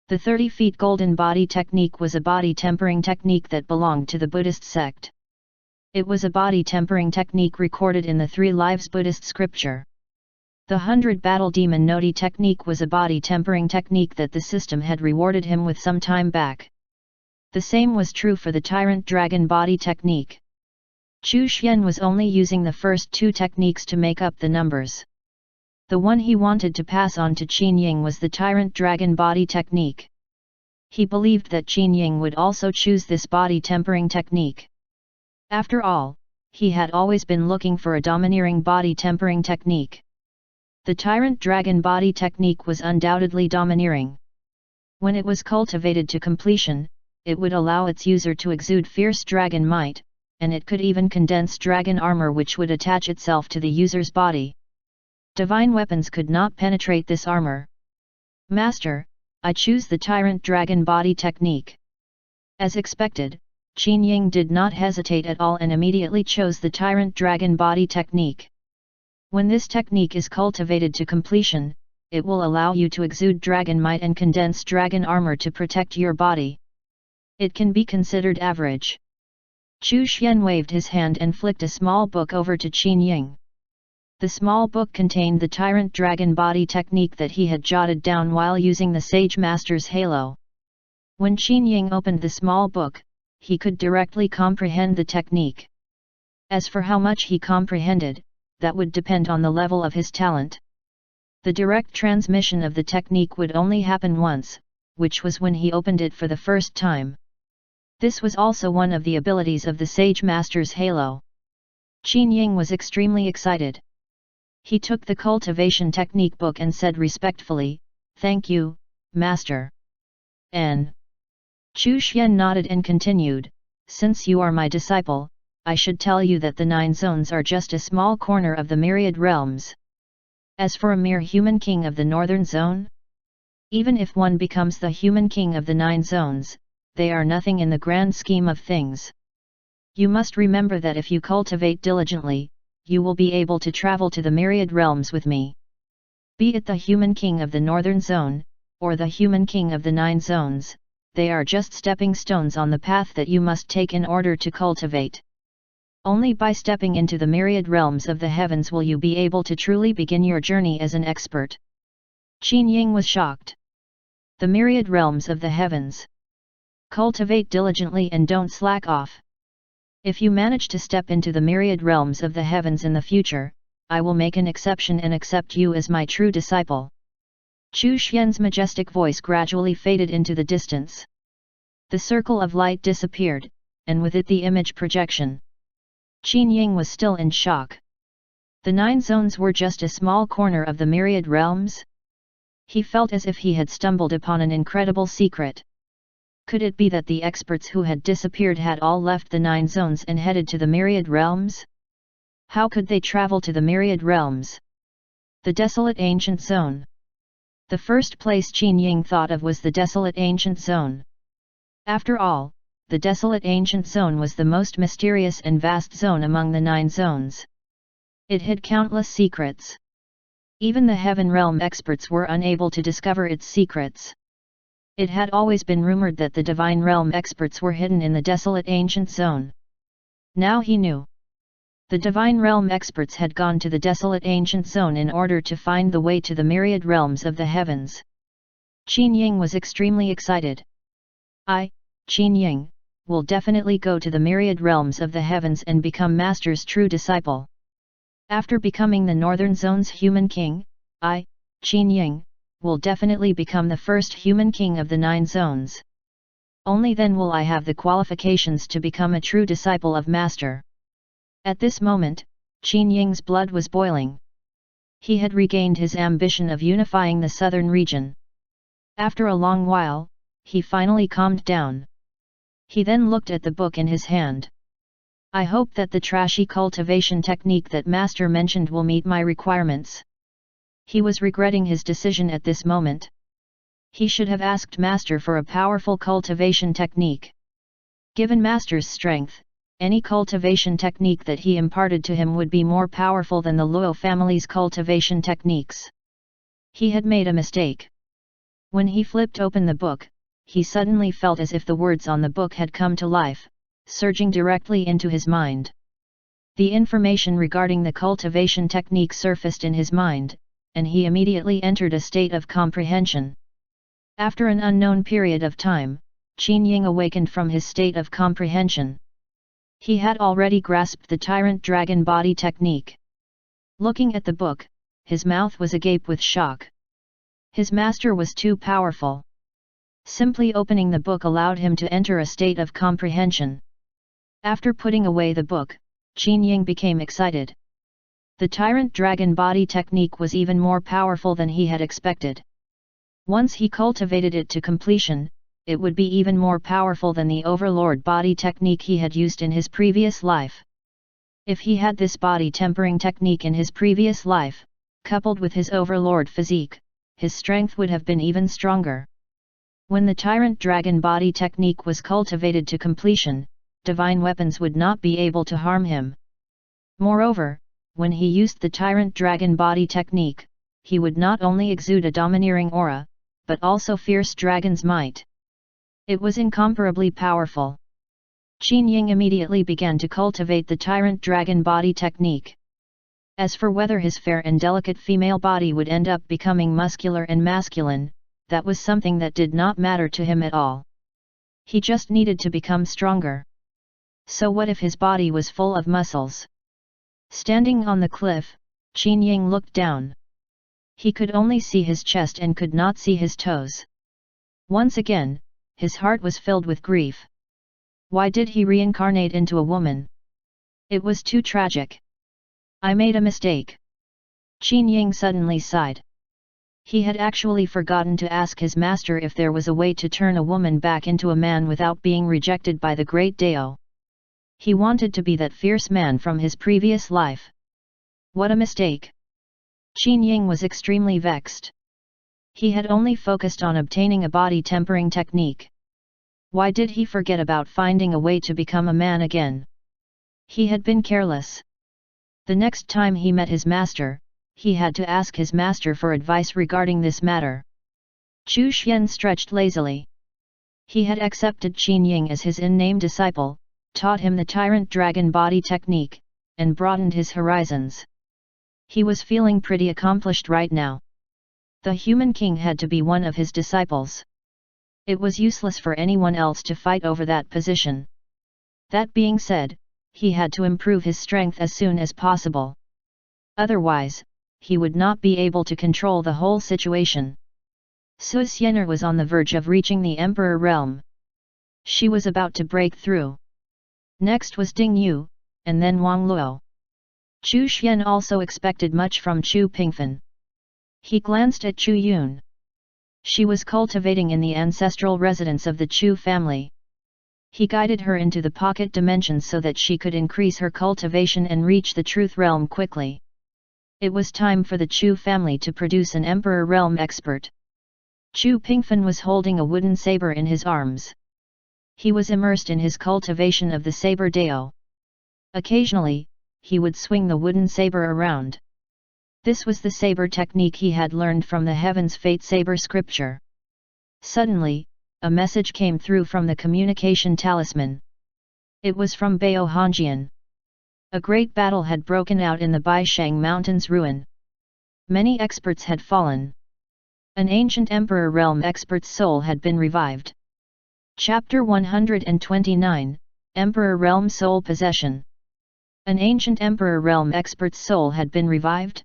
The 30 feet golden body technique was a body tempering technique that belonged to the Buddhist sect. It was a body tempering technique recorded in the 3 Lives Buddhist scripture. The 100 battle demon noti technique was a body tempering technique that the system had rewarded him with some time back. The same was true for the tyrant dragon body technique. Chu Xian was only using the first 2 techniques to make up the numbers. The one he wanted to pass on to Qin Ying was the tyrant dragon body technique. He believed that Qin Ying would also choose this body tempering technique. After all, he had always been looking for a domineering body tempering technique. The tyrant dragon body technique was undoubtedly domineering. When it was cultivated to completion, it would allow its user to exude fierce dragon might, and it could even condense dragon armor which would attach itself to the user's body. Divine weapons could not penetrate this armor. Master, I choose the tyrant dragon body technique. As expected, Qin Ying did not hesitate at all and immediately chose the tyrant dragon body technique. When this technique is cultivated to completion, it will allow you to exude dragon might and condense dragon armor to protect your body. It can be considered average. Chu Xian waved his hand and flicked a small book over to Qin Ying. The small book contained the tyrant dragon body technique that he had jotted down while using the Sage Master's halo. When Qin Ying opened the small book, he could directly comprehend the technique. As for how much he comprehended, that would depend on the level of his talent. The direct transmission of the technique would only happen once, which was when he opened it for the first time. This was also one of the abilities of the Sage Master's halo. Qin Ying was extremely excited. He took the cultivation technique book and said respectfully, "Thank you, Master." N. Chu Xian nodded and continued, "Since you are my disciple, I should tell you that the 9 zones are just a small corner of the myriad realms. As for a mere human king of the northern zone, even if one becomes the human king of the 9 zones, they are nothing in the grand scheme of things. You must remember that if you cultivate diligently, you will be able to travel to the myriad realms with me. Be it the human king of the northern zone, or the human king of the 9 zones, they are just stepping stones on the path that you must take in order to cultivate. Only by stepping into the myriad realms of the heavens will you be able to truly begin your journey as an expert." Qin Ying was shocked. The myriad realms of the heavens. Cultivate diligently and don't slack off. If you manage to step into the myriad realms of the heavens in the future, I will make an exception and accept you as my true disciple. Chu Xian's majestic voice gradually faded into the distance. The circle of light disappeared, and with it the image projection. Qin Ying was still in shock. The 9 zones were just a small corner of the myriad realms? He felt as if he had stumbled upon an incredible secret. Could it be that the experts who had disappeared had all left the 9 zones and headed to the myriad realms? How could they travel to the myriad realms? The desolate ancient zone. The first place Qin Ying thought of was the desolate ancient zone. After all, the desolate ancient zone was the most mysterious and vast zone among the 9 zones. It hid countless secrets. Even the Heaven Realm experts were unable to discover its secrets. It had always been rumored that the Divine Realm experts were hidden in the desolate ancient zone. Now he knew. The Divine Realm experts had gone to the desolate ancient zone in order to find the way to the myriad realms of the heavens. Qin Ying was extremely excited. I, Qin Ying, will definitely go to the myriad realms of the heavens and become Master's true disciple. After becoming the Northern Zone's human king, I, Qin Ying, will definitely become the first human king of the 9 zones. Only then will I have the qualifications to become a true disciple of Master. At this moment, Qin Ying's blood was boiling. He had regained his ambition of unifying the southern region. After a long while, he finally calmed down. He then looked at the book in his hand. I hope that the trashy cultivation technique that Master mentioned will meet my requirements. He was regretting his decision at this moment. He should have asked Master for a powerful cultivation technique. Given Master's strength, any cultivation technique that he imparted to him would be more powerful than the Luo family's cultivation techniques. He had made a mistake. When he flipped open the book, he suddenly felt as if the words on the book had come to life, surging directly into his mind. The information regarding the cultivation technique surfaced in his mind, and he immediately entered a state of comprehension. After an unknown period of time, Qin Ying awakened from his state of comprehension. He had already grasped the tyrant dragon body technique. Looking at the book, his mouth was agape with shock. His master was too powerful. Simply opening the book allowed him to enter a state of comprehension. After putting away the book, Qin Ying became excited. The tyrant dragon body technique was even more powerful than he had expected. Once he cultivated it to completion, it would be even more powerful than the overlord body technique he had used in his previous life. If he had this body tempering technique in his previous life, coupled with his overlord physique, his strength would have been even stronger. When the tyrant dragon body technique was cultivated to completion, divine weapons would not be able to harm him. Moreover, when he used the tyrant dragon body technique, he would not only exude a domineering aura, but also fierce dragon's might. It was incomparably powerful. Qin Ying immediately began to cultivate the tyrant dragon body technique. As for whether his fair and delicate female body would end up becoming muscular and masculine, that was something that did not matter to him at all. He just needed to become stronger. So what if his body was full of muscles? Standing on the cliff, Qin Ying looked down. He could only see his chest and could not see his toes. Once again, his heart was filled with grief. Why did he reincarnate into a woman? It was too tragic. I made a mistake. Qin Ying suddenly sighed. He had actually forgotten to ask his master if there was a way to turn a woman back into a man without being rejected by the great Dao. He wanted to be that fierce man from his previous life. What a mistake! Qin Ying was extremely vexed. He had only focused on obtaining a body tempering technique. Why did he forget about finding a way to become a man again? He had been careless. The next time he met his master, he had to ask his master for advice regarding this matter. Chu Xian stretched lazily. He had accepted Qin Ying as his in-name disciple, taught him the tyrant dragon body technique, and broadened his horizons. He was feeling pretty accomplished right now. The human king had to be one of his disciples. It was useless for anyone else to fight over that position. That being said, he had to improve his strength as soon as possible. Otherwise, he would not be able to control the whole situation. Su Xian'er was on the verge of reaching the Emperor realm. She was about to break through. Next was Ding Yu, and then Wang Luo. Chu Xian also expected much from Chu Pingfen. He glanced at Chu Yun. She was cultivating in the ancestral residence of the Chu family. He guided her into the pocket dimensions so that she could increase her cultivation and reach the truth realm quickly. It was time for the Chu family to produce an Emperor realm expert. Chu Pingfen was holding a wooden saber in his arms. He was immersed in his cultivation of the saber Dao. Occasionally, he would swing the wooden saber around. This was the saber technique he had learned from the Heaven's Fate saber scripture. Suddenly, a message came through from the communication talisman. It was from Bao Hongjian. A great battle had broken out in the Baishang Mountains ruin. Many experts had fallen. An ancient Emperor realm expert's soul had been revived. Chapter 129, Emperor Realm Soul Possession. An ancient Emperor Realm expert's soul had been revived?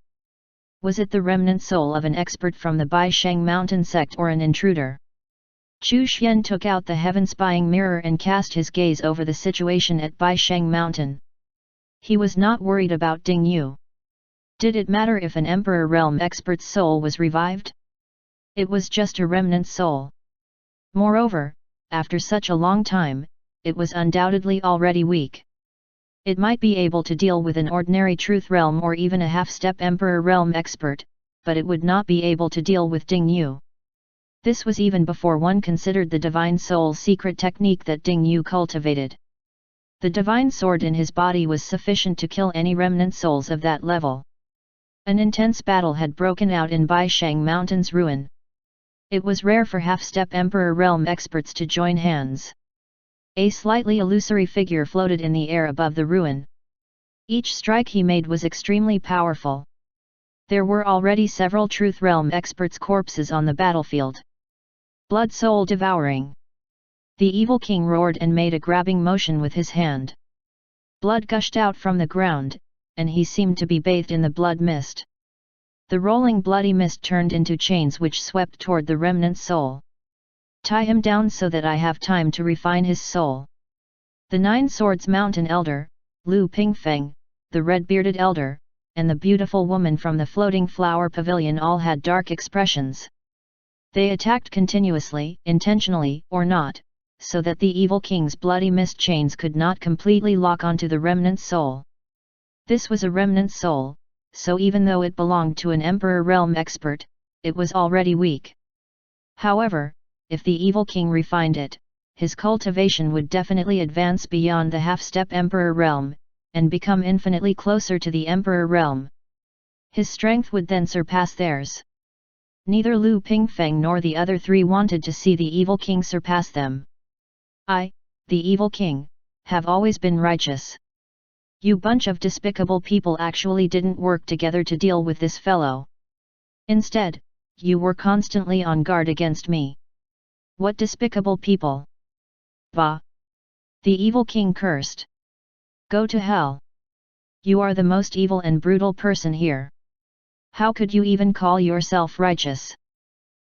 Was it the remnant soul of an expert from the Baishang Mountain sect or an intruder? Chu Xian took out the heaven spying mirror and cast his gaze over the situation at Baishang Mountain. He was not worried about Ding Yu. Did it matter if an Emperor Realm expert's soul was revived? It was just a remnant soul. Moreover, after such a long time, it was undoubtedly already weak. It might be able to deal with an ordinary truth realm or even a half-step emperor realm expert, but it would not be able to deal with Ding Yu. This was even before one considered the divine soul's secret technique that Ding Yu cultivated. The divine sword in his body was sufficient to kill any remnant souls of that level. An intense battle had broken out in Baishang Mountain's ruin. It was rare for half-step Emperor Realm experts to join hands. A slightly illusory figure floated in the air above the ruin. Each strike he made was extremely powerful. There were already several Truth Realm experts' corpses on the battlefield. Blood soul devouring. The evil king roared and made a grabbing motion with his hand. Blood gushed out from the ground, and he seemed to be bathed in the blood mist. The rolling bloody mist turned into chains which swept toward the remnant soul. Tie him down so that I have time to refine his soul. The Nine Swords Mountain Elder, Lu Pingfeng, the red-bearded elder, and the beautiful woman from the floating flower pavilion all had dark expressions. They attacked continuously, intentionally or not, so that the evil king's bloody mist chains could not completely lock onto the remnant soul. This was a remnant soul, so even though it belonged to an Emperor Realm expert, it was already weak. However, if the evil king refined it, his cultivation would definitely advance beyond the half-step Emperor Realm, and become infinitely closer to the Emperor Realm. His strength would then surpass theirs. Neither Lu Pingfeng nor the other three wanted to see the evil king surpass them. I, the evil king, have always been righteous. You bunch of despicable people actually didn't work together to deal with this fellow. Instead, you were constantly on guard against me. What despicable people! Bah! The evil king cursed. Go to hell! You are the most evil and brutal person here. How could you even call yourself righteous?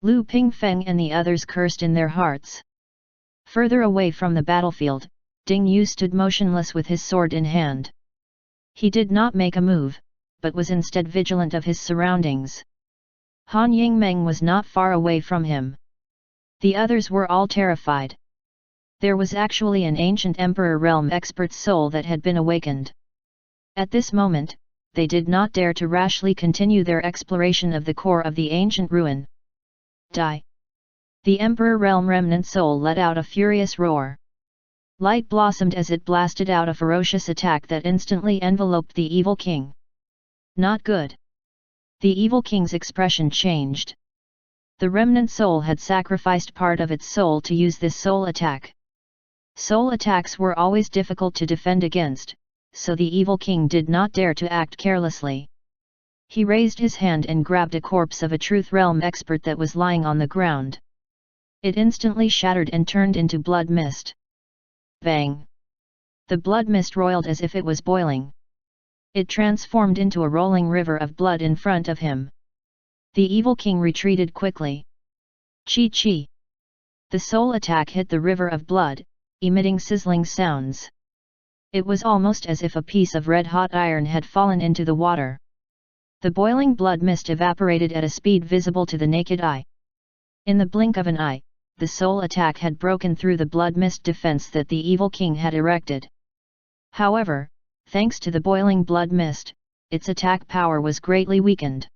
Lu Pingfeng and the others cursed in their hearts. Further away from the battlefield, Ding Yu stood motionless with his sword in hand. He did not make a move, but was instead vigilant of his surroundings. Han Yingmeng was not far away from him. The others were all terrified. There was actually an ancient Emperor Realm expert's soul that had been awakened. At this moment, they did not dare to rashly continue their exploration of the core of the ancient ruin. Die! The Emperor Realm remnant soul let out a furious roar. Light blossomed as it blasted out a ferocious attack that instantly enveloped the evil king. Not good. The evil king's expression changed. The remnant soul had sacrificed part of its soul to use this soul attack. Soul attacks were always difficult to defend against, so the evil king did not dare to act carelessly. He raised his hand and grabbed a corpse of a Truth Realm expert that was lying on the ground. It instantly shattered and turned into blood mist. Bang! The blood mist roiled as if it was boiling. It transformed into a rolling river of blood in front of him. The evil king retreated quickly. Chi-chi! The soul attack hit the river of blood, emitting sizzling sounds. It was almost as if a piece of red-hot iron had fallen into the water. The boiling blood mist evaporated at a speed visible to the naked eye. In the blink of an eye, the soul attack had broken through the blood mist defense that the evil king had erected. However, thanks to the boiling blood mist, its attack power was greatly weakened.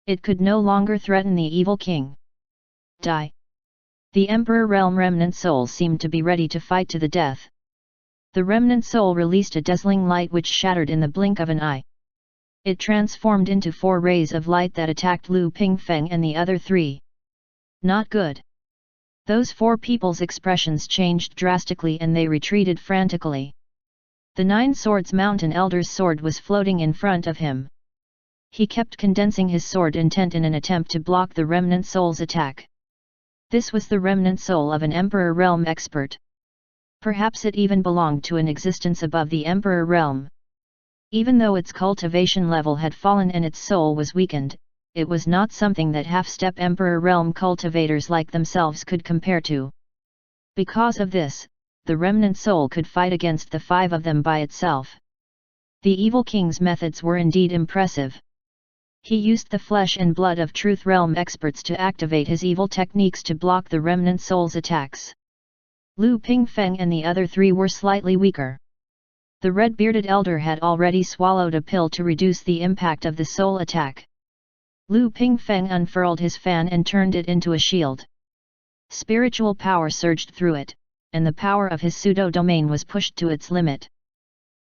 It could no longer threaten the evil king. Die! The Emperor Realm remnant soul seemed to be ready to fight to the death. The remnant soul released a dazzling light which shattered in the blink of an eye. It transformed into 4 rays of light that attacked Lu Pingfeng and the other 3. Not good. Those 4 people's expressions changed drastically and they retreated frantically. The Nine Swords Mountain Elder's sword was floating in front of him. He kept condensing his sword intent in an attempt to block the remnant soul's attack. This was the remnant soul of an Emperor Realm expert. Perhaps it even belonged to an existence above the Emperor Realm. Even though its cultivation level had fallen and its soul was weakened, it was not something that half-step Emperor Realm cultivators like themselves could compare to. Because of this, the remnant soul could fight against the 5 of them by itself. The evil king's methods were indeed impressive. He used the flesh and blood of Truth Realm experts to activate his evil techniques to block the remnant soul's attacks. Lu Pingfeng and the other 3 were slightly weaker. The red-bearded elder had already swallowed a pill to reduce the impact of the soul attack. Lu Pingfeng unfurled his fan and turned it into a shield. Spiritual power surged through it, and the power of his pseudo-domain was pushed to its limit.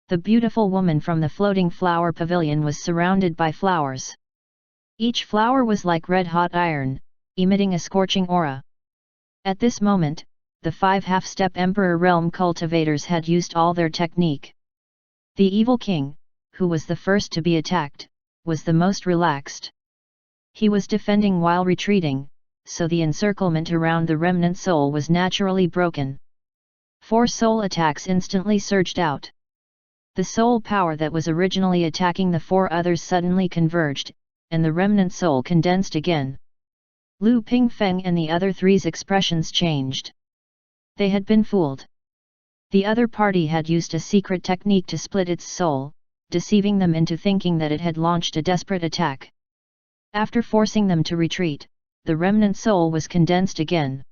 The beautiful woman from the floating flower pavilion was surrounded by flowers. Each flower was like red-hot iron, emitting a scorching aura. At this moment, the 5 half-step Emperor Realm cultivators had used all their technique. The evil king, who was the first to be attacked, was the most relaxed. He was defending while retreating, so the encirclement around the remnant soul was naturally broken. 4 soul attacks instantly surged out. The soul power that was originally attacking the 4 others suddenly converged, and the remnant soul condensed again. Lu Pingfeng and the other 3's expressions changed. They had been fooled. The other party had used a secret technique to split its soul, deceiving them into thinking that it had launched a desperate attack. After forcing them to retreat, the remnant soul was condensed again.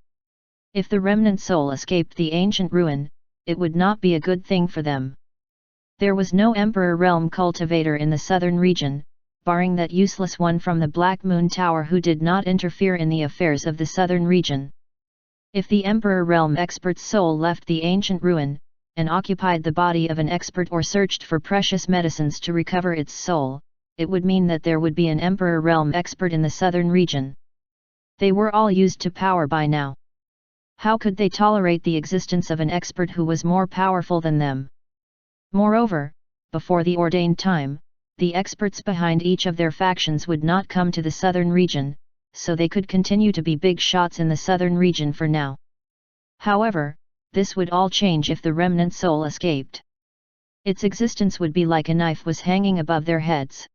If the remnant soul escaped the ancient ruin, it would not be a good thing for them. There was no Emperor Realm cultivator in the southern region, barring that useless one from the Black Moon Tower who did not interfere in the affairs of the southern region. If the Emperor Realm expert's soul left the ancient ruin, and occupied the body of an expert or searched for precious medicines to recover its soul, it would mean that there would be an Emperor Realm expert in the southern region. They were all used to power by now. How could they tolerate the existence of an expert who was more powerful than them? Moreover, before the ordained time, the experts behind each of their factions would not come to the southern region, so they could continue to be big shots in the southern region for now. However, this would all change if the remnant soul escaped. Its existence would be like a knife was hanging above their heads.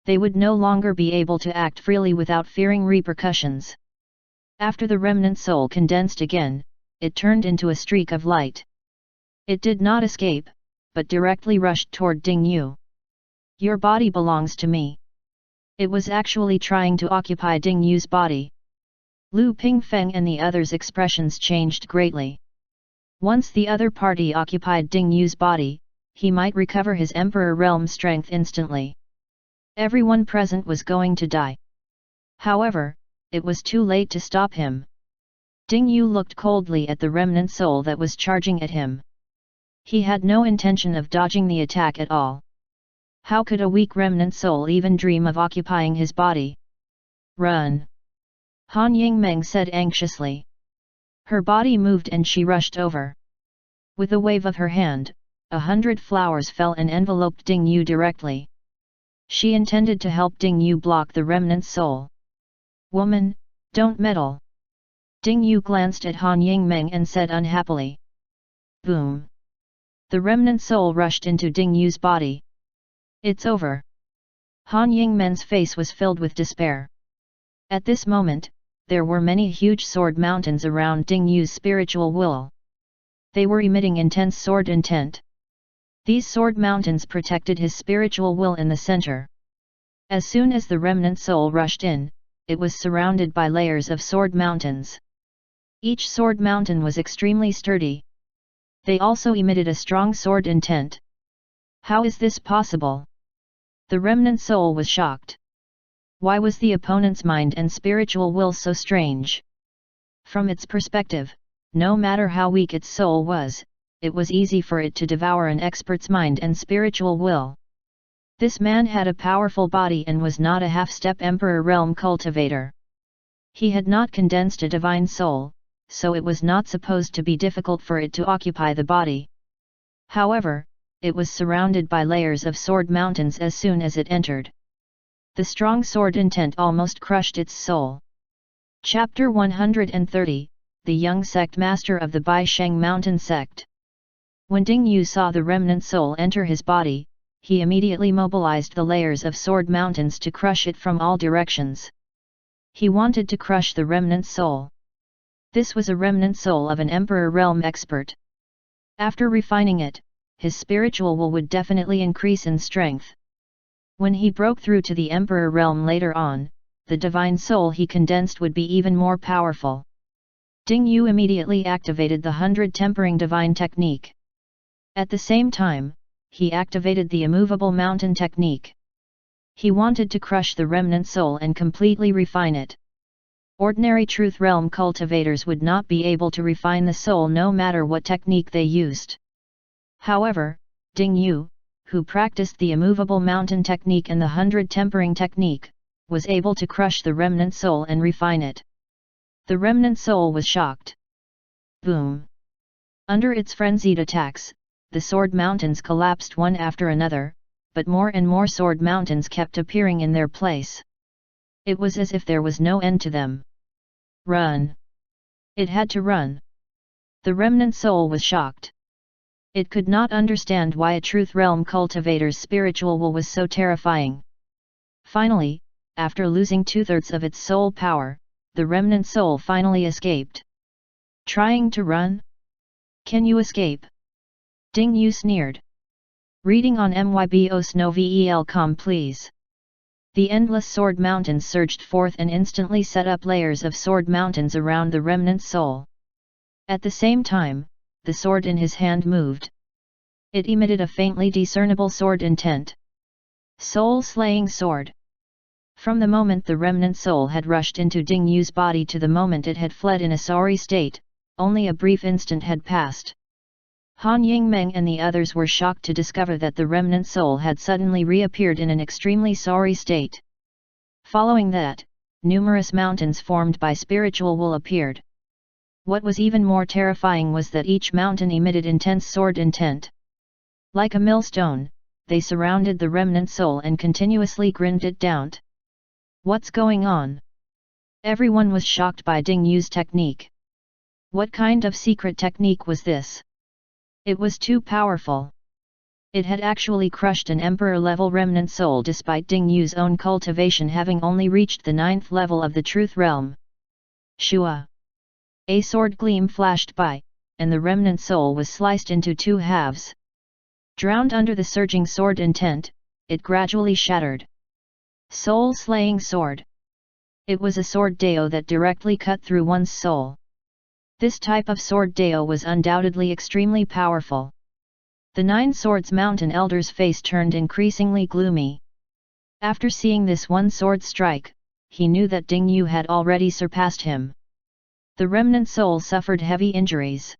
They would no longer be able to act freely without fearing repercussions. After the remnant soul condensed again, it turned into a streak of light. It did not escape, but directly rushed toward Ding Yu. Your body belongs to me. It was actually trying to occupy Ding Yu's body. Lu Pingfeng and the others' expressions changed greatly. Once the other party occupied Ding Yu's body, he might recover his Emperor Realm strength instantly. Everyone present was going to die. However, it was too late to stop him. Ding Yu looked coldly at the remnant soul that was charging at him. He had no intention of dodging the attack at all. How could a weak remnant soul even dream of occupying his body? Run! Han Yingmeng said anxiously. Her body moved and she rushed over. With a wave of her hand, 100 flowers fell and enveloped Ding Yu directly. She intended to help Ding Yu block the remnant soul. Woman, don't meddle. Ding Yu glanced at Han Yingmeng and said unhappily. Boom! The remnant soul rushed into Ding Yu's body. It's over. Han Yingmen's face was filled with despair. At this moment, there were many huge sword mountains around Ding Yu's spiritual will. They were emitting intense sword intent. These sword mountains protected his spiritual will in the center. As soon as the remnant soul rushed in, it was surrounded by layers of sword mountains. Each sword mountain was extremely sturdy. They also emitted a strong sword intent. How is this possible? The remnant soul was shocked. Why was the opponent's mind and spiritual will so strange? From its perspective, no matter how weak its soul was, it was easy for it to devour an expert's mind and spiritual will. This man had a powerful body and was not a half-step Emperor Realm cultivator. He had not condensed a divine soul, so it was not supposed to be difficult for it to occupy the body. However, it was surrounded by layers of sword mountains as soon as it entered. The strong sword intent almost crushed its soul. Chapter 130, The Young Sect Master of the Baisheng Mountain Sect. When Ding Yu saw the remnant soul enter his body, he immediately mobilized the layers of sword mountains to crush it from all directions. He wanted to crush the remnant soul. This was a remnant soul of an Emperor Realm expert. After refining it, his spiritual will would definitely increase in strength. When he broke through to the Emperor Realm later on, the divine soul he condensed would be even more powerful. Ding Yu immediately activated the 100 Tempering Divine Technique. At the same time, he activated the immovable mountain technique. He wanted to crush the remnant soul and completely refine it. Ordinary truth realm cultivators would not be able to refine the soul no matter what technique they used. However, Ding Yu, who practiced the immovable mountain technique and the 100 tempering technique, was able to crush the remnant soul and refine it. The remnant soul was shocked. Boom! Under its frenzied attacks, the sword mountains collapsed one after another, but more and more sword mountains kept appearing in their place. It was as if there was no end to them. Run! It had to run. The remnant soul was shocked. It could not understand why a truth realm cultivator's spiritual will was so terrifying. Finally, after losing 2/3 of its soul power, the remnant soul finally escaped. Trying to run? Can you escape? Ding Yu sneered. Reading on mybosnovel.com please. The endless sword mountains surged forth and instantly set up layers of sword mountains around the remnant soul. At the same time, the sword in his hand moved. It emitted a faintly discernible sword intent. Soul-slaying sword. From the moment the remnant soul had rushed into Ding Yu's body to the moment it had fled in a sorry state, only a brief instant had passed. Han Yingmeng and the others were shocked to discover that the remnant soul had suddenly reappeared in an extremely sorry state. Following that, numerous mountains formed by spiritual will appeared. What was even more terrifying was that each mountain emitted intense sword intent. Like a millstone, they surrounded the remnant soul and continuously grinned it down. What's going on? Everyone was shocked by Ding Yu's technique. What kind of secret technique was this? It was too powerful. It had actually crushed an emperor-level remnant soul despite Ding Yu's own cultivation having only reached the 9th level of the truth realm. Shua! A sword gleam flashed by, and the remnant soul was sliced into 2 halves. Drowned under the surging sword intent, it gradually shattered. Soul-slaying sword. It was a sword dao that directly cut through one's soul. This type of sword dao was undoubtedly extremely powerful. The 9 Swords Mountain Elder's face turned increasingly gloomy. After seeing this one sword strike, he knew that Ding Yu had already surpassed him. The remnant soul suffered heavy injuries.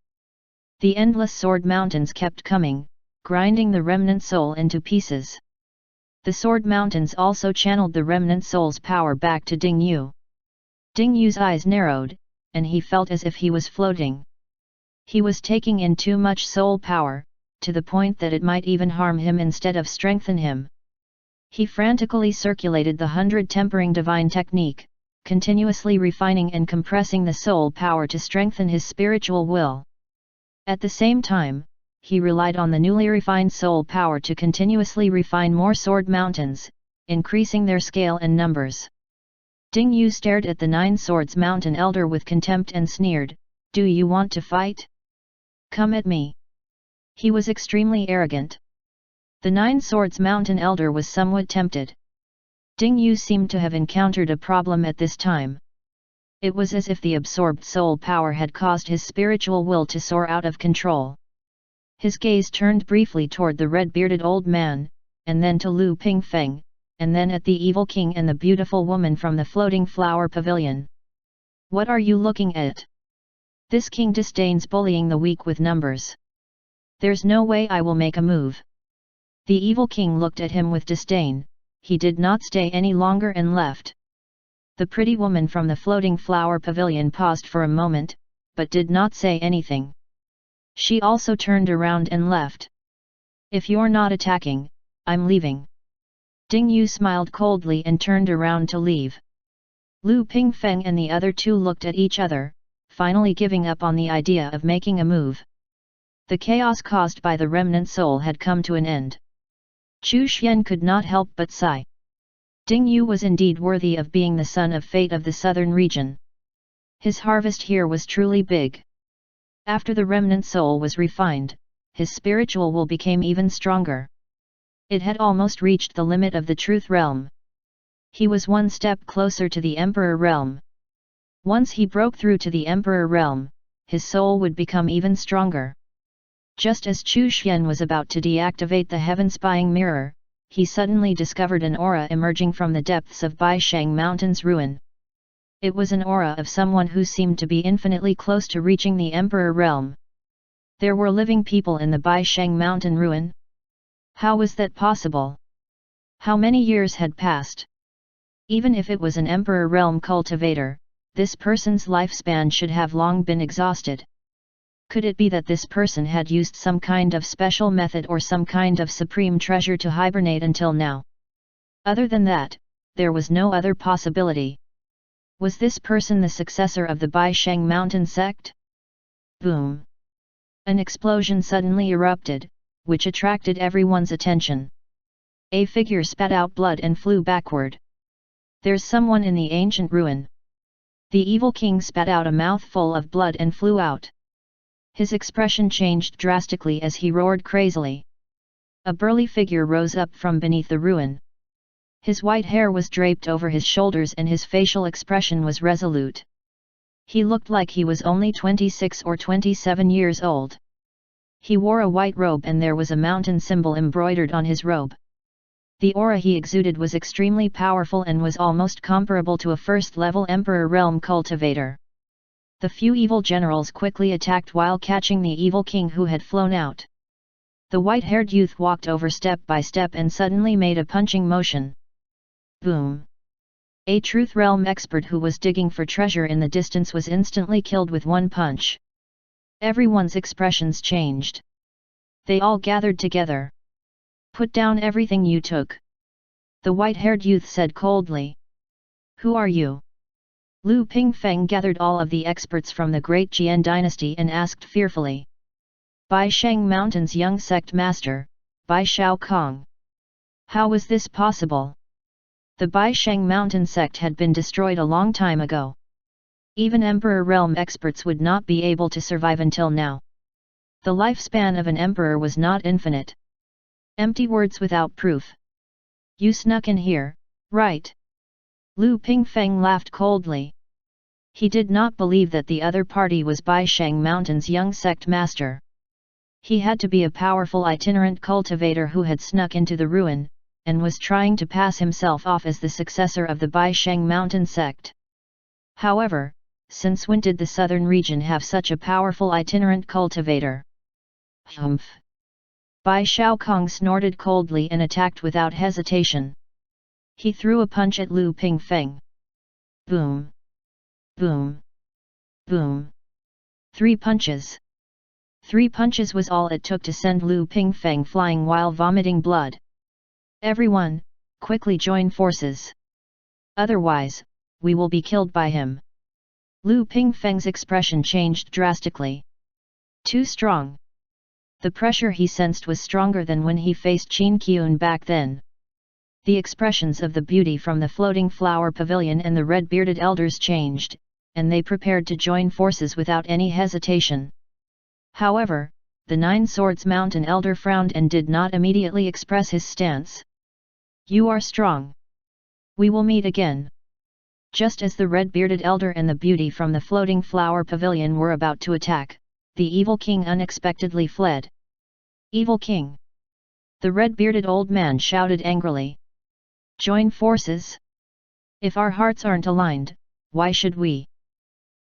The endless sword mountains kept coming, grinding the remnant soul into pieces. The sword mountains also channeled the remnant soul's power back to Ding Yu. Ding Yu's eyes narrowed, and he felt as if he was floating. He was taking in too much soul power, to the point that it might even harm him instead of strengthen him. He frantically circulated the 100 tempering divine technique, continuously refining and compressing the soul power to strengthen his spiritual will. At the same time, he relied on the newly refined soul power to continuously refine more sword mountains, increasing their scale and numbers. Ding Yu stared at the 9 Swords Mountain Elder with contempt and sneered, "Do you want to fight? Come at me." He was extremely arrogant. The 9 Swords Mountain Elder was somewhat tempted. Ding Yu seemed to have encountered a problem at this time. It was as if the absorbed soul power had caused his spiritual will to soar out of control. His gaze turned briefly toward the red-bearded old man, and then to Lu Pingfeng, and then at the evil king and the beautiful woman from the floating flower pavilion. "What are you looking at? This king disdains bullying the weak with numbers. There's no way I will make a move." The evil king looked at him with disdain. He did not stay any longer and left. The pretty woman from the floating flower pavilion paused for a moment, but did not say anything. She also turned around and left. "If you're not attacking, I'm leaving." Ding Yu smiled coldly and turned around to leave. Lu Pingfeng and the other 2 looked at each other, finally giving up on the idea of making a move. The chaos caused by the remnant soul had come to an end. Chu Xian could not help but sigh. Ding Yu was indeed worthy of being the son of fate of the southern region. His harvest here was truly big. After the remnant soul was refined, his spiritual will became even stronger. It had almost reached the limit of the truth realm. He was one step closer to the emperor realm. Once he broke through to the emperor realm, his soul would become even stronger. Just as Chu Xian was about to deactivate the heaven-spying mirror, he suddenly discovered an aura emerging from the depths of Baisheng Mountain's ruin. It was an aura of someone who seemed to be infinitely close to reaching the Emperor realm. There were living people in the Baisheng Mountain ruin? How was that possible? How many years had passed? Even if it was an Emperor realm cultivator, this person's lifespan should have long been exhausted. Could it be that this person had used some kind of special method or some kind of supreme treasure to hibernate until now? Other than that, there was no other possibility. Was this person the successor of the Baisheng Mountain sect? Boom! An explosion suddenly erupted, which attracted everyone's attention. A figure spat out blood and flew backward. There's someone in the ancient ruin. The evil king spat out a mouthful of blood and flew out. His expression changed drastically as he roared crazily. A burly figure rose up from beneath the ruin. His white hair was draped over his shoulders and his facial expression was resolute. He looked like he was only 26 or 27 years old. He wore a white robe and there was a mountain symbol embroidered on his robe. The aura he exuded was extremely powerful and was almost comparable to a first-level Emperor realm cultivator. The few evil generals quickly attacked while catching the evil king who had flown out. The white-haired youth walked over step by step and suddenly made a punching motion. Boom! A truth realm expert who was digging for treasure in the distance was instantly killed with one punch. Everyone's expressions changed. They all gathered together. Put down everything you took. The white-haired youth said coldly. Who are you? Lu Pingfeng gathered all of the experts from the Great Jian dynasty and asked fearfully. Baisheng Mountain's young sect master, Bai Shao Kong. How was this possible? The Baisheng Mountain sect had been destroyed a long time ago. Even Emperor realm experts would not be able to survive until now. The lifespan of an emperor was not infinite. Empty words without proof. You snuck in here, right? Lu Pingfeng laughed coldly. He did not believe that the other party was Baisheng Mountain's young sect master. He had to be a powerful itinerant cultivator who had snuck into the ruin, and was trying to pass himself off as the successor of the Baisheng Mountain sect. However, since when did the southern region have such a powerful itinerant cultivator? Humph! Bai Shao Kong snorted coldly and attacked without hesitation. He threw a punch at Lu Pingfeng. Boom! Boom! Boom! 3 punches. 3 punches was all it took to send Lu Pingfeng flying while vomiting blood. Everyone, quickly join forces. Otherwise, we will be killed by him. Lu Pingfeng's expression changed drastically. Too strong. The pressure he sensed was stronger than when he faced Qin Qiun back then. The expressions of the beauty from the floating flower pavilion and the red-bearded elders changed, and they prepared to join forces without any hesitation. However, the Nine Swords Mountain elder frowned and did not immediately express his stance. You are strong. We will meet again. Just as the red-bearded elder and the beauty from the floating flower pavilion were about to attack, the evil king unexpectedly fled. Evil king! The red-bearded old man shouted angrily. Join forces? If our hearts aren't aligned, why should we?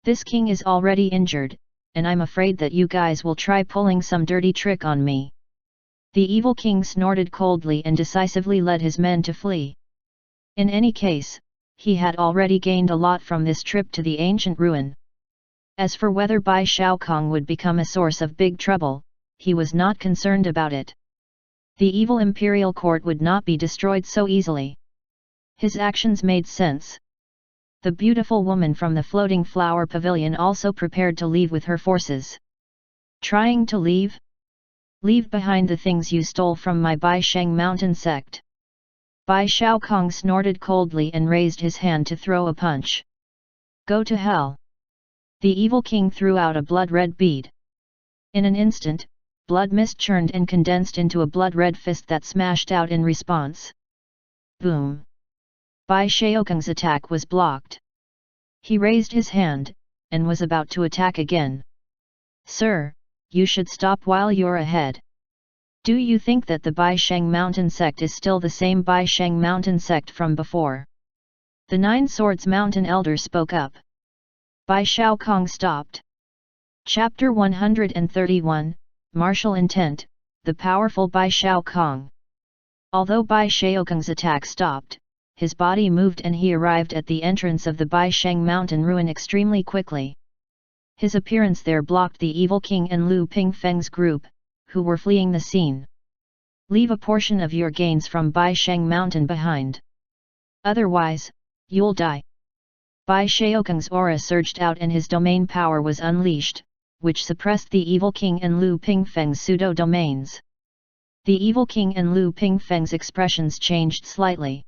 This king is already injured, and I'm afraid that you guys will try pulling some dirty trick on me. The evil king snorted coldly and decisively led his men to flee. In any case, he had already gained a lot from this trip to the ancient ruin. As for whether Bai Shao Kong would become a source of big trouble, he was not concerned about it. The evil imperial court would not be destroyed so easily. His actions made sense. The beautiful woman from the floating flower pavilion also prepared to leave with her forces. Trying to leave? Leave behind the things you stole from my Baisheng Mountain sect. Bai Shao Kong snorted coldly and raised his hand to throw a punch. Go to hell! The evil king threw out a blood-red bead. In an instant, blood mist churned and condensed into a blood-red fist that smashed out in response. Boom! Bai Shaokong's attack was blocked. He raised his hand, and was about to attack again. Sir, you should stop while you're ahead. Do you think that the Baisheng Mountain sect is still the same Baisheng Mountain sect from before? The Nine Swords Mountain Elder spoke up. Bai Shaokong stopped. Chapter 131, Martial Intent, the powerful Bai Shaokong. Although Bai Shaokong's attack stopped, his body moved and he arrived at the entrance of the Baisheng Mountain ruin extremely quickly. His appearance there blocked the Evil King and Lu Pingfeng's group, who were fleeing the scene. Leave a portion of your gains from Baisheng Mountain behind. Otherwise, you'll die. Bai Shaokong's aura surged out and his domain power was unleashed, which suppressed the Evil King and Lu Pingfeng's pseudo-domains. The Evil King and Lu Pingfeng's expressions changed slightly.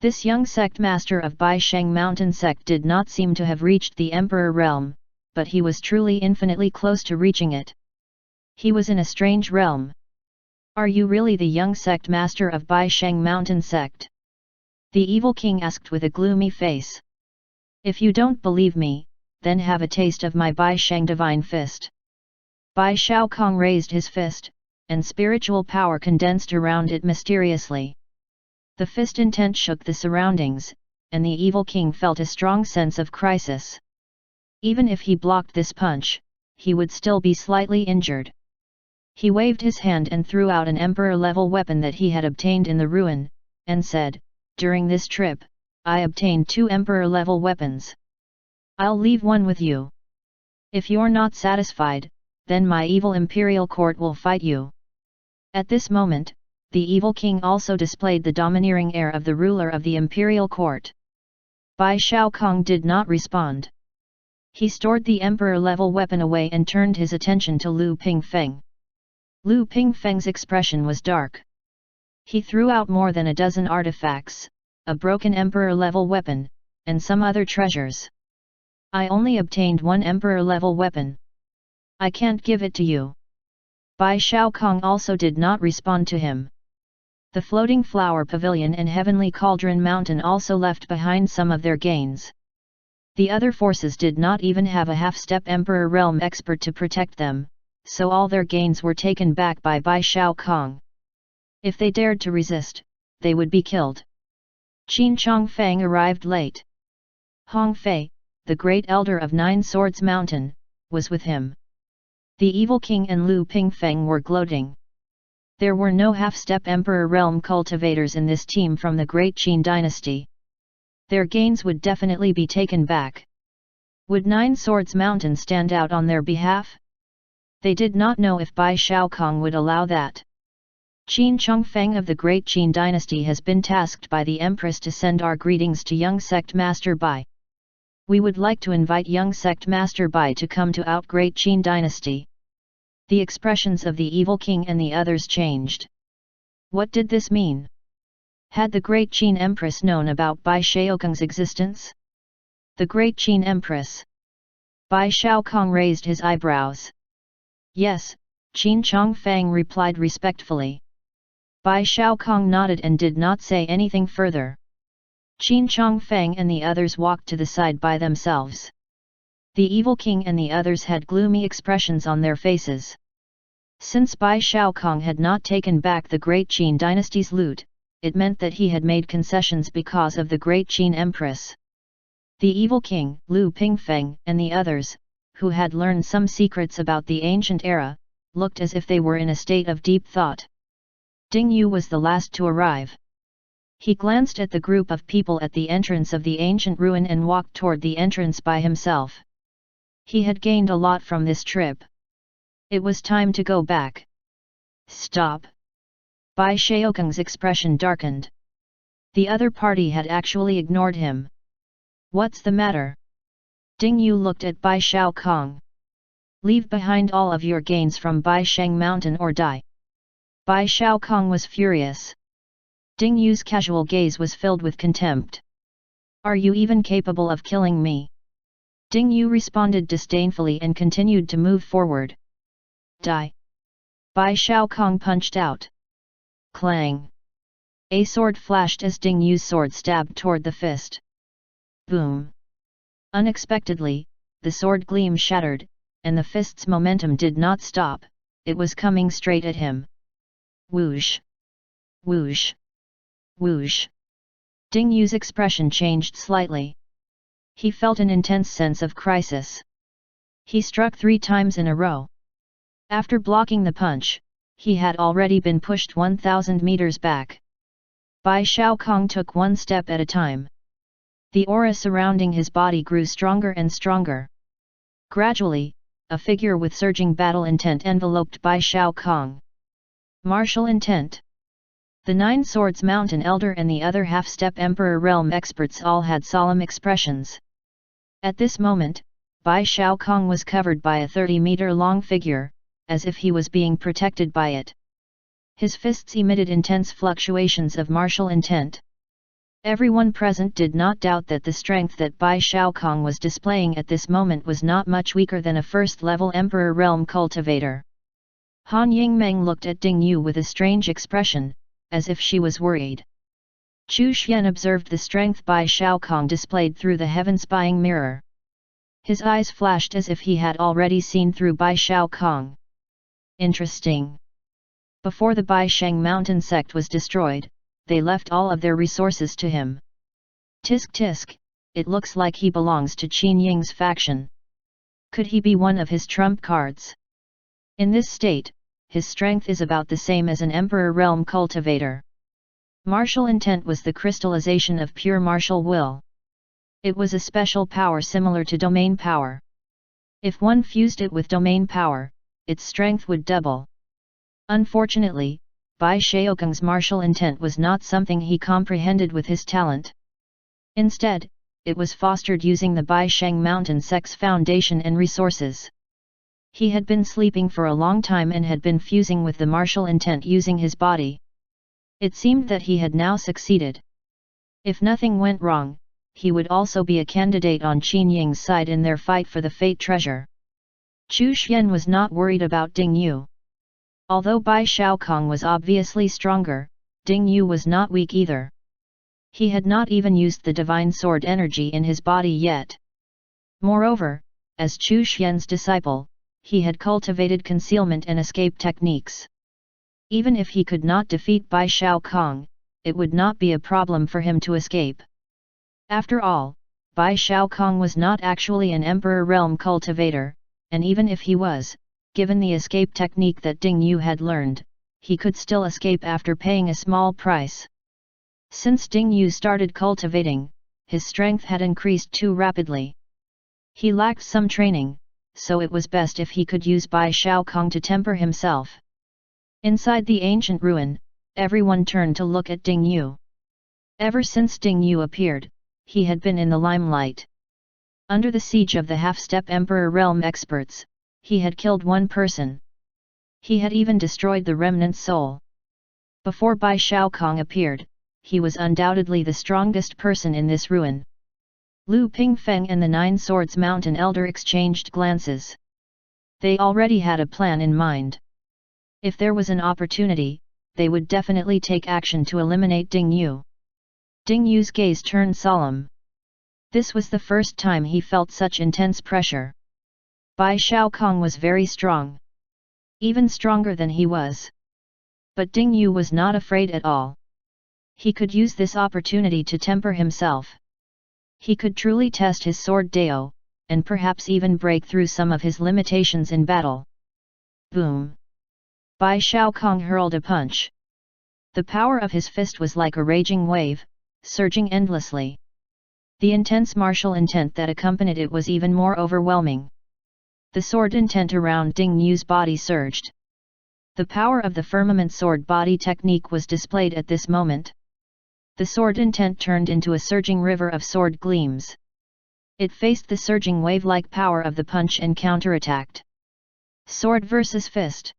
This young sect master of Baisheng Mountain sect did not seem to have reached the Emperor realm, but he was truly infinitely close to reaching it. He was in a strange realm. Are you really the young sect master of Baisheng Mountain sect? The Evil King asked with a gloomy face. If you don't believe me, then have a taste of my Baisheng Divine Fist. Bai Shaokong raised his fist, and spiritual power condensed around it mysteriously. The fist intent shook the surroundings, and the Evil King felt a strong sense of crisis. Even if he blocked this punch, he would still be slightly injured. He waved his hand and threw out an emperor-level weapon that he had obtained in the ruin, and said, "During this trip, I obtained 2 emperor-level weapons. I'll leave one with you. If you're not satisfied, then my evil imperial court will fight you." At this moment, the Evil King also displayed the domineering air of the ruler of the imperial court. Bai Shaokong did not respond. He stored the emperor-level weapon away and turned his attention to Lu Pingfeng. Lu Pingfeng's expression was dark. He threw out more than a dozen artifacts, a broken emperor-level weapon, and some other treasures. I only obtained 1 emperor-level weapon. I can't give it to you. Bai Shaokong also did not respond to him. The Floating Flower Pavilion and Heavenly Cauldron Mountain also left behind some of their gains. The other forces did not even have a half-step Emperor Realm expert to protect them, so all their gains were taken back by Bai Shaokong. If they dared to resist, they would be killed. Qin Chongfeng arrived late. Hong Fei, the great elder of Nine Swords Mountain, was with him. The Evil King and Lu Pingfeng were gloating. There were no half-step Emperor Realm cultivators in this team from the Great Qin dynasty. Their gains would definitely be taken back. Would Nine Swords Mountain stand out on their behalf? They did not know if Bai Shaokong would allow that. Qin Chongfeng of the Great Qin dynasty has been tasked by the Empress to send our greetings to young sect Master Bai. We would like to invite young sect Master Bai to come to our Great Qin dynasty. The expressions of the Evil King and the others changed. What did this mean? Had the Great Qin Empress known about Bai Shaokong's existence? The Great Qin Empress. Bai Shaokong raised his eyebrows. Yes, Qin Chongfeng replied respectfully. Bai Shaokong nodded and did not say anything further. Qin Chongfeng and the others walked to the side by themselves. The Evil King and the others had gloomy expressions on their faces. Since Bai Shaokong had not taken back the Great Qin dynasty's loot, it meant that he had made concessions because of the Great Qin Empress. The Evil King, Lu Pingfeng, and the others, who had learned some secrets about the ancient era, looked as if they were in a state of deep thought. Ding Yu was the last to arrive. He glanced at the group of people at the entrance of the ancient ruin and walked toward the entrance by himself. He had gained a lot from this trip. It was time to go back. Stop! Bai Shaokong's expression darkened. The other party had actually ignored him. What's the matter? Ding Yu looked at Bai Shaokong. Leave behind all of your gains from Baisheng Mountain or die. Bai Shaokong was furious. Ding Yu's casual gaze was filled with contempt. Are you even capable of killing me? Ding Yu responded disdainfully and continued to move forward. Die! Bai Shaokong punched out. Clang! A sword flashed as Ding Yu's sword stabbed toward the fist. Boom! Unexpectedly, the sword gleam shattered, and the fist's momentum did not stop, it was coming straight at him. Whoosh! Whoosh! Whoosh! Ding Yu's expression changed slightly. He felt an intense sense of crisis. He struck 3 times in a row. After blocking the punch, he had already been pushed 1,000 meters back. Bai Shaokong took 1 step at a time. The aura surrounding his body grew stronger and stronger. Gradually, a figure with surging battle intent enveloped Bai Shaokong. Martial intent. The 9 Swords Mountain Elder and the other half-step Emperor Realm experts all had solemn expressions. At this moment, Bai Shaokong was covered by a 30-meter-long figure, as if he was being protected by it. His fists emitted intense fluctuations of martial intent. Everyone present did not doubt that the strength that Bai Shaokong was displaying at this moment was not much weaker than a first-level Emperor Realm cultivator. Han Yingmeng looked at Ding Yu with a strange expression, as if she was worried. Chu Xian observed the strength Bai Shaokong displayed through the heaven-spying mirror. His eyes flashed as if he had already seen through Bai Shaokong. Interesting. Before the Baisheng mountain sect was destroyed, they left all of their resources to him. Tisk tisk, it looks like he belongs to Qin Ying's faction. Could he be one of his trump cards? In this state, his strength is about the same as an Emperor Realm cultivator. Martial intent was the crystallization of pure martial will. It was a special power similar to domain power. If one fused it with domain power, its strength would double. Unfortunately, Bai Shaokong's martial intent was not something he comprehended with his talent. Instead, it was fostered using the Baisheng Mountain Sect's foundation and resources. He had been sleeping for a long time and had been fusing with the martial intent using his body. It seemed that he had now succeeded. If nothing went wrong, he would also be a candidate on Qin Ying's side in their fight for the Fate Treasure. Chu Xian was not worried about Ding Yu. Although Bai Shaokong was obviously stronger, Ding Yu was not weak either. He had not even used the divine sword energy in his body yet. Moreover, as Chu Xian's disciple, he had cultivated concealment and escape techniques. Even if he could not defeat Bai Shaokong, it would not be a problem for him to escape. After all, Bai Shaokong was not actually an Emperor Realm cultivator, and even if he was, given the escape technique that Ding Yu had learned, he could still escape after paying a small price. Since Ding Yu started cultivating, his strength had increased too rapidly. He lacked some training, so it was best if he could use Bai Shaokong to temper himself. Inside the ancient ruin, everyone turned to look at Ding Yu. Ever since Ding Yu appeared, he had been in the limelight. Under the siege of the half-step Emperor Realm experts, he had killed 1 person. He had even destroyed the remnant soul. Before Bai Shaokong appeared, he was undoubtedly the strongest person in this ruin. Lu Pingfeng and the 9 Swords Mountain Elder exchanged glances. They already had a plan in mind. If there was an opportunity, they would definitely take action to eliminate Ding Yu. Ding Yu's gaze turned solemn. This was the first time he felt such intense pressure. Bai Shaokong was very strong. Even stronger than he was. But Ding Yu was not afraid at all. He could use this opportunity to temper himself. He could truly test his sword Dao, and perhaps even break through some of his limitations in battle. Boom! Bai Shaokong hurled a punch. The power of his fist was like a raging wave, surging endlessly. The intense martial intent that accompanied it was even more overwhelming. The sword intent around Ding Yu's body surged. The power of the firmament sword body technique was displayed at this moment. The sword intent turned into a surging river of sword gleams. It faced the surging wave-like power of the punch and counterattacked. Sword versus fist.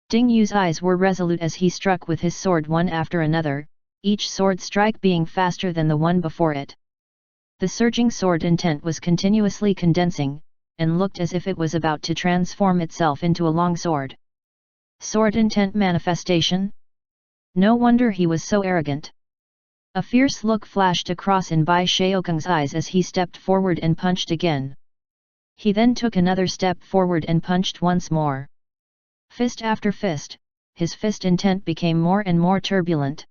Ding Yu's eyes were resolute as he struck with his sword one after another, each sword strike being faster than the one before it. The surging sword intent was continuously condensing, and looked as if it was about to transform itself into a long sword. Sword intent manifestation? No wonder he was so arrogant. A fierce look flashed across in Bai Shaokong's eyes as he stepped forward and punched again. He then took another step forward and punched once more. Fist after fist, his fist intent became more and more turbulent.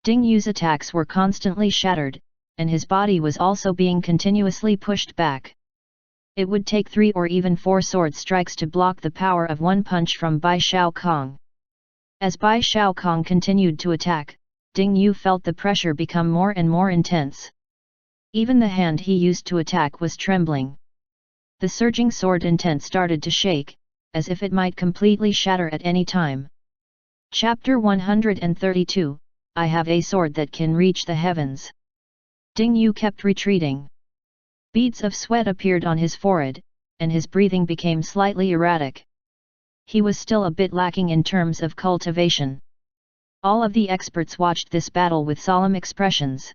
Ding Yu's attacks were constantly shattered, and his body was also being continuously pushed back. It would take 3 or even 4 sword strikes to block the power of one punch from Bai Shaokong. As Bai Shaokong continued to attack, Ding Yu felt the pressure become more and more intense. Even the hand he used to attack was trembling. The surging sword intent started to shake, as if it might completely shatter at any time. Chapter 132, I have a sword that can reach the heavens. Ding Yu kept retreating. Beads of sweat appeared on his forehead, and his breathing became slightly erratic. He was still a bit lacking in terms of cultivation. All of the experts watched this battle with solemn expressions.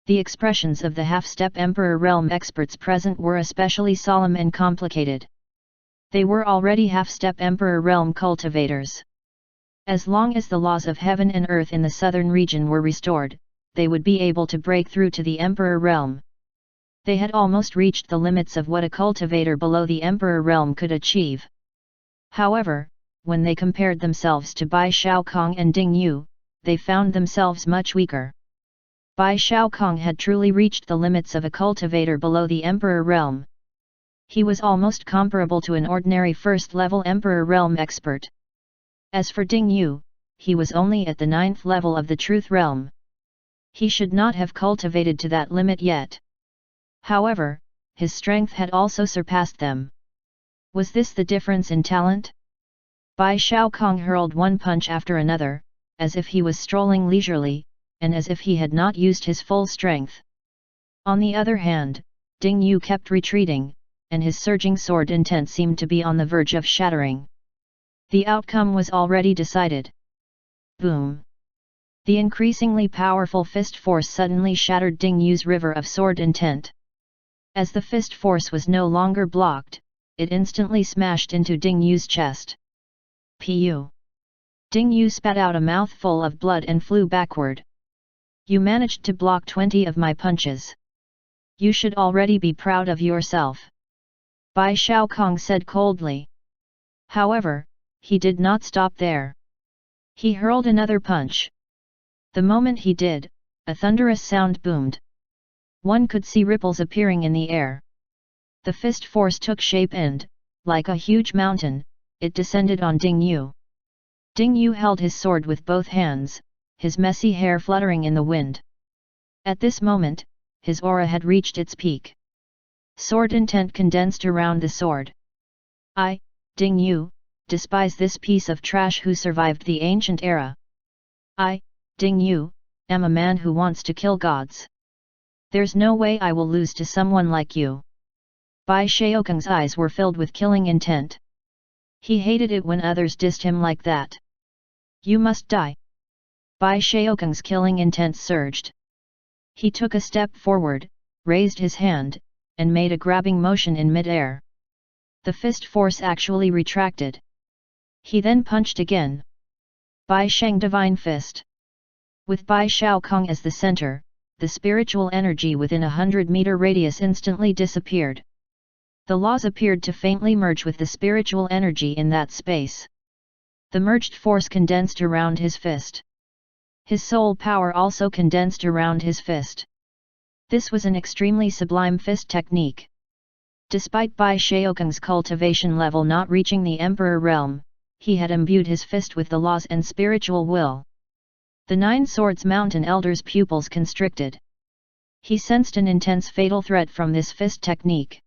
The expressions of the half-step Emperor Realm experts present were especially solemn and complicated. They were already half-step Emperor Realm cultivators. As long as the laws of heaven and earth in the southern region were restored, they would be able to break through to the Emperor Realm. They had almost reached the limits of what a cultivator below the Emperor Realm could achieve. However, when they compared themselves to Bai Shaokong and Ding Yu, they found themselves much weaker. Bai Shaokong had truly reached the limits of a cultivator below the Emperor Realm. He was almost comparable to an ordinary first-level Emperor Realm expert. As for Ding Yu, he was only at the 9th level of the Truth Realm. He should not have cultivated to that limit yet. However, his strength had also surpassed them. Was this the difference in talent? Bai Shaokong hurled one punch after another, as if he was strolling leisurely, and as if he had not used his full strength. On the other hand, Ding Yu kept retreating, and his surging sword intent seemed to be on the verge of shattering. The outcome was already decided. Boom! The increasingly powerful fist force suddenly shattered Ding Yu's river of sword intent. As the fist force was no longer blocked, it instantly smashed into Ding Yu's chest. Pu! Ding Yu spat out a mouthful of blood and flew backward. You managed to block 20 of my punches. You should already be proud of yourself. Bai Shaokong said coldly. However, he did not stop there. He hurled another punch. The moment he did, a thunderous sound boomed. One could see ripples appearing in the air. The fist force took shape and, like a huge mountain, it descended on Ding Yu. Ding Yu held his sword with both hands, his messy hair fluttering in the wind. At this moment, his aura had reached its peak. Sword intent condensed around the sword. I, Ding Yu, despise this piece of trash who survived the ancient era. I, Ding Yu, am a man who wants to kill gods. There's no way I will lose to someone like you. Bai Shaokong's eyes were filled with killing intent. He hated it when others dissed him like that. You must die. Bai Shaokong's killing intent surged. He took a step forward, raised his hand, and made a grabbing motion in mid-air. The fist force actually retracted. He then punched again. Bai Sheng Divine Fist. With Bai Shaokong as the center, the spiritual energy within 100-meter radius instantly disappeared. The laws appeared to faintly merge with the spiritual energy in that space. The merged force condensed around his fist. His soul power also condensed around his fist. This was an extremely sublime fist technique. Despite Bai Shaokong's cultivation level not reaching the Emperor Realm, he had imbued his fist with the laws and spiritual will. The Nine Swords Mountain Elder's pupils constricted. He sensed an intense fatal threat from this fist technique.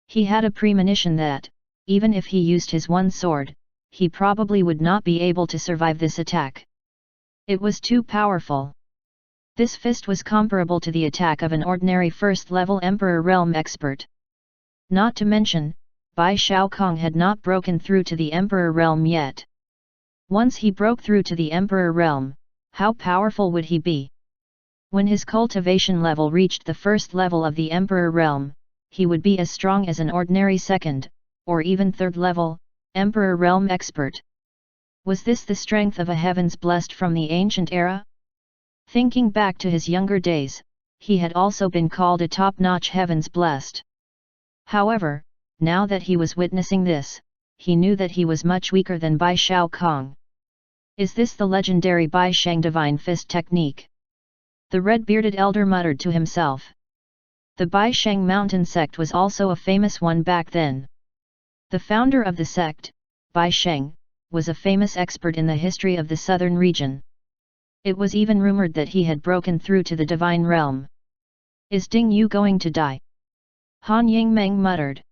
He had a premonition that, even if he used his one sword, he probably would not be able to survive this attack. It was too powerful. This fist was comparable to the attack of an ordinary first-level Emperor Realm expert. Not to mention, Bai Shaokong had not broken through to the Emperor Realm yet. Once he broke through to the Emperor Realm, how powerful would he be? When his cultivation level reached the first level of the Emperor Realm, he would be as strong as an ordinary second, or even third level, Emperor Realm expert. Was this the strength of a heavens blessed from the ancient era? Thinking back to his younger days, he had also been called a top-notch heavens blessed. However, now that he was witnessing this, he knew that he was much weaker than Bai Shao Kong. Is this the legendary Bai Sheng Divine Fist technique? The red-bearded elder muttered to himself. The Bai Sheng mountain sect was also a famous one back then. The founder of the sect, Bai Sheng, was a famous expert in the history of the southern region. It was even rumored that he had broken through to the divine realm. Is Ding Yu going to die? Han Yingmeng muttered.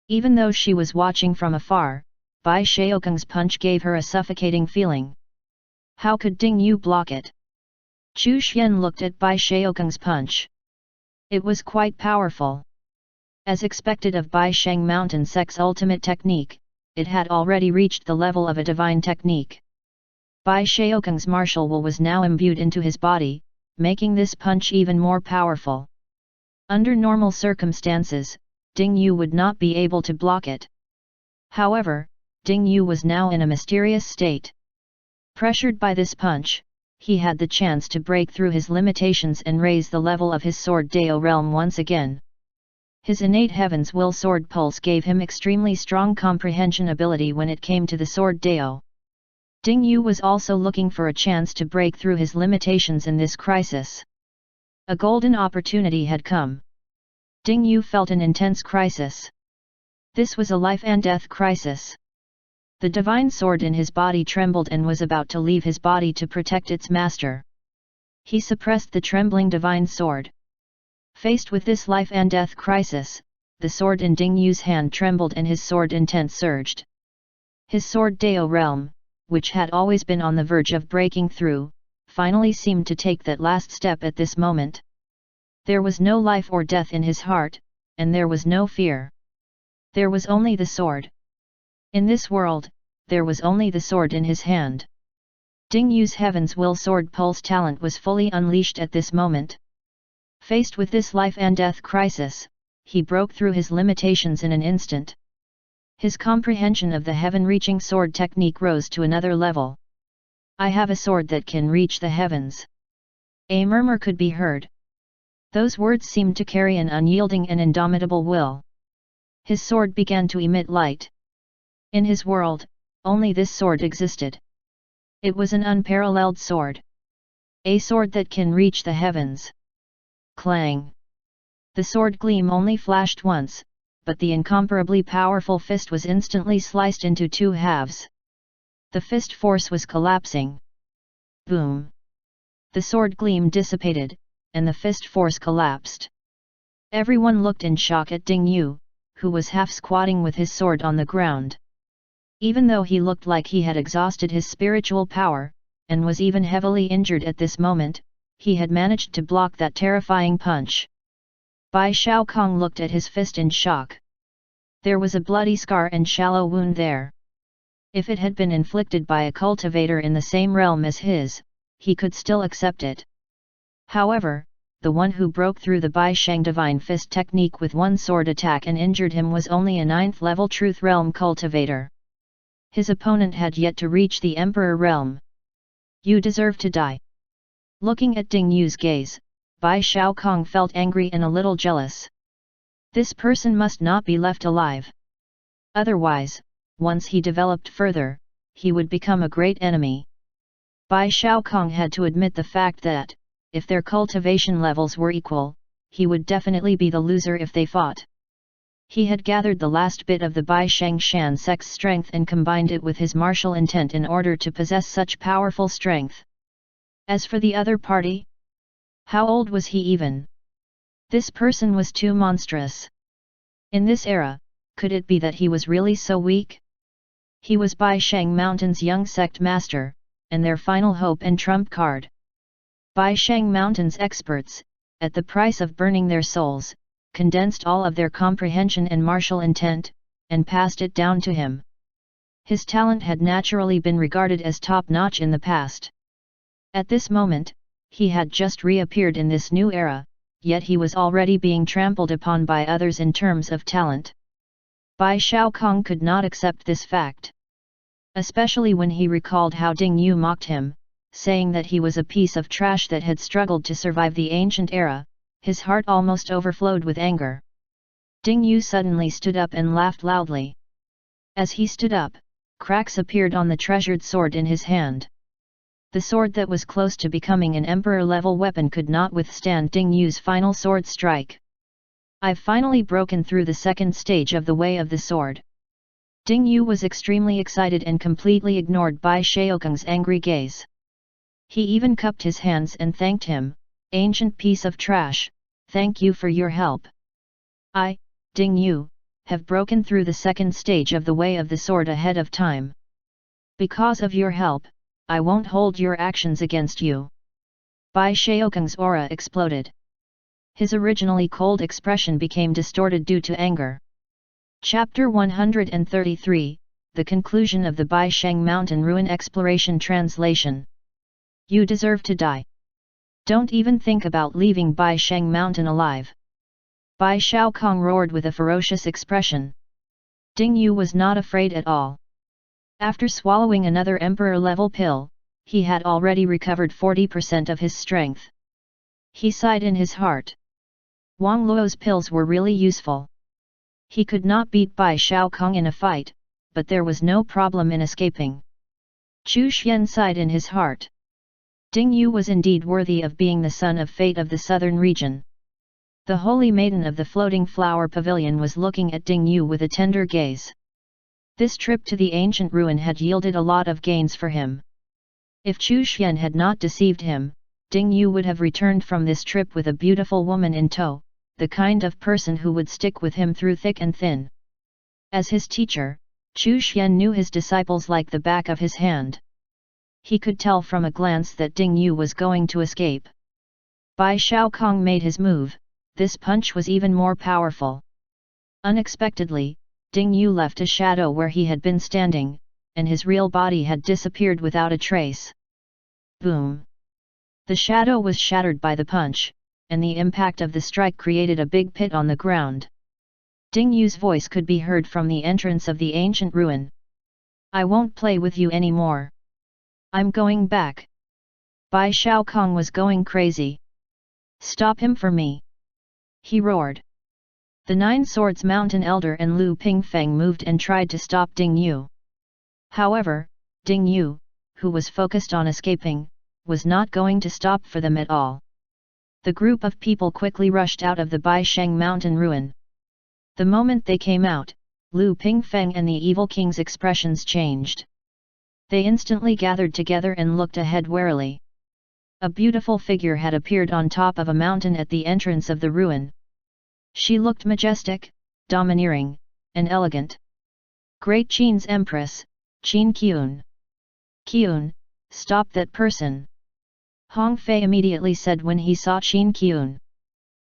Even though she was watching from afar, Bai Shaokeng's punch gave her a suffocating feeling. How could Ding Yu block it? Chu Xian looked at Bai Shaokeng's punch. It was quite powerful. As expected of Bai Sheng Mountain Sect's ultimate technique, it had already reached the level of a divine technique. Bai Shaokeng's martial will was now imbued into his body, making this punch even more powerful. Under normal circumstances, Ding Yu would not be able to block it. However, Ding Yu was now in a mysterious state. Pressured by this punch, he had the chance to break through his limitations and raise the level of his Sword Dao realm once again. His innate Heaven's Will Sword Pulse gave him extremely strong comprehension ability when it came to the Sword Dao. Ding Yu was also looking for a chance to break through his limitations in this crisis. A golden opportunity had come. Ding Yu felt an intense crisis. This was a life and death crisis. The divine sword in his body trembled and was about to leave his body to protect its master. He suppressed the trembling divine sword. Faced with this life and death crisis, the sword in Ding Yu's hand trembled and his sword intent surged. His Sword Dao realm, which had always been on the verge of breaking through, finally seemed to take that last step at this moment. There was no life or death in his heart, and there was no fear. There was only the sword. In this world, there was only the sword in his hand. Ding Yu's Heaven's Will Sword Pulse talent was fully unleashed at this moment. Faced with this life and death crisis, he broke through his limitations in an instant. His comprehension of the heaven-reaching sword technique rose to another level. I have a sword that can reach the heavens. A murmur could be heard. Those words seemed to carry an unyielding and indomitable will. His sword began to emit light. In his world, only this sword existed. It was an unparalleled sword. A sword that can reach the heavens. Clang! The sword gleam only flashed once, but the incomparably powerful fist was instantly sliced into two halves. The fist force was collapsing. Boom! The sword gleam dissipated, and the fist force collapsed. Everyone looked in shock at Ding Yu, who was half squatting with his sword on the ground. Even though he looked like he had exhausted his spiritual power, and was even heavily injured at this moment, he had managed to block that terrifying punch. Bai Shao Kong looked at his fist in shock. There was a bloody scar and shallow wound there. If it had been inflicted by a cultivator in the same realm as his, he could still accept it. However, the one who broke through the Bai Sheng Divine Fist technique with one sword attack and injured him was only a 9th level Truth Realm cultivator. His opponent had yet to reach the Emperor realm. You deserve to die. Looking at Ding Yu's gaze, Bai Shao Kong felt angry and a little jealous. This person must not be left alive. Otherwise, once he developed further, he would become a great enemy. Bai Shao Kong had to admit the fact that, if their cultivation levels were equal, he would definitely be the loser if they fought. He had gathered the last bit of the Bai Sheng Shan sect's strength and combined it with his martial intent in order to possess such powerful strength. As for the other party, how old was he even? This person was too monstrous. In this era, could it be that he was really so weak? He was Bai Sheng Mountain's young sect master, and their final hope and trump card. Bai Sheng Mountain's experts, at the price of burning their souls, condensed all of their comprehension and martial intent, and passed it down to him. His talent had naturally been regarded as top-notch in the past. At this moment, he had just reappeared in this new era, yet he was already being trampled upon by others in terms of talent. Bai Shao Kong could not accept this fact. Especially when he recalled how Ding Yu mocked him, saying that he was a piece of trash that had struggled to survive the ancient era, his heart almost overflowed with anger. Ding Yu suddenly stood up and laughed loudly. As he stood up, cracks appeared on the treasured sword in his hand. The sword that was close to becoming an emperor-level weapon could not withstand Ding Yu's final sword strike. "I've finally broken through the second stage of the way of the sword." Ding Yu was extremely excited and completely ignored Bai Shaokeng's angry gaze. He even cupped his hands and thanked him, "Ancient piece of trash, thank you for your help. I, Ding Yu, have broken through the second stage of the way of the sword ahead of time. Because of your help, I won't hold your actions against you." Bai Shaokeng's aura exploded. His originally cold expression became distorted due to anger. Chapter 133, The Conclusion of the Bai Sheng Mountain Ruin Exploration Translation. You deserve to die. Don't even think about leaving Bai Sheng Mountain alive. Bai Shaokong roared with a ferocious expression. Ding Yu was not afraid at all. After swallowing another emperor-level pill, he had already recovered 40% of his strength. He sighed in his heart. Wang Luo's pills were really useful. He could not beat Bai Shaokong in a fight, but there was no problem in escaping. Chu Xian sighed in his heart. Ding Yu was indeed worthy of being the son of fate of the southern region. The holy maiden of the floating flower pavilion was looking at Ding Yu with a tender gaze. This trip to the ancient ruin had yielded a lot of gains for him. If Chu Xian had not deceived him, Ding Yu would have returned from this trip with a beautiful woman in tow, the kind of person who would stick with him through thick and thin. As his teacher, Chu Xian knew his disciples like the back of his hand. He could tell from a glance that Ding Yu was going to escape. Bai Shaokong made his move. This punch was even more powerful. Unexpectedly, Ding Yu left a shadow where he had been standing, and his real body had disappeared without a trace. Boom! The shadow was shattered by the punch, and the impact of the strike created a big pit on the ground. Ding Yu's voice could be heard from the entrance of the ancient ruin. "I won't play with you anymore. I'm going back." Bai Shaokong was going crazy. "Stop him for me!" he roared. The Nine Swords Mountain Elder and Lu Pingfeng moved and tried to stop Ding Yu. However, Ding Yu, who was focused on escaping, was not going to stop for them at all. The group of people quickly rushed out of the Bai Sheng Mountain ruin. The moment they came out, Lu Pingfeng and the Evil King's expressions changed. They instantly gathered together and looked ahead warily. A beautiful figure had appeared on top of a mountain at the entrance of the ruin. She looked majestic, domineering, and elegant. Great Qin's Empress, Qin Qiun. "Qiun, stop that person!" Hong Fei immediately said when he saw Qin Qiun.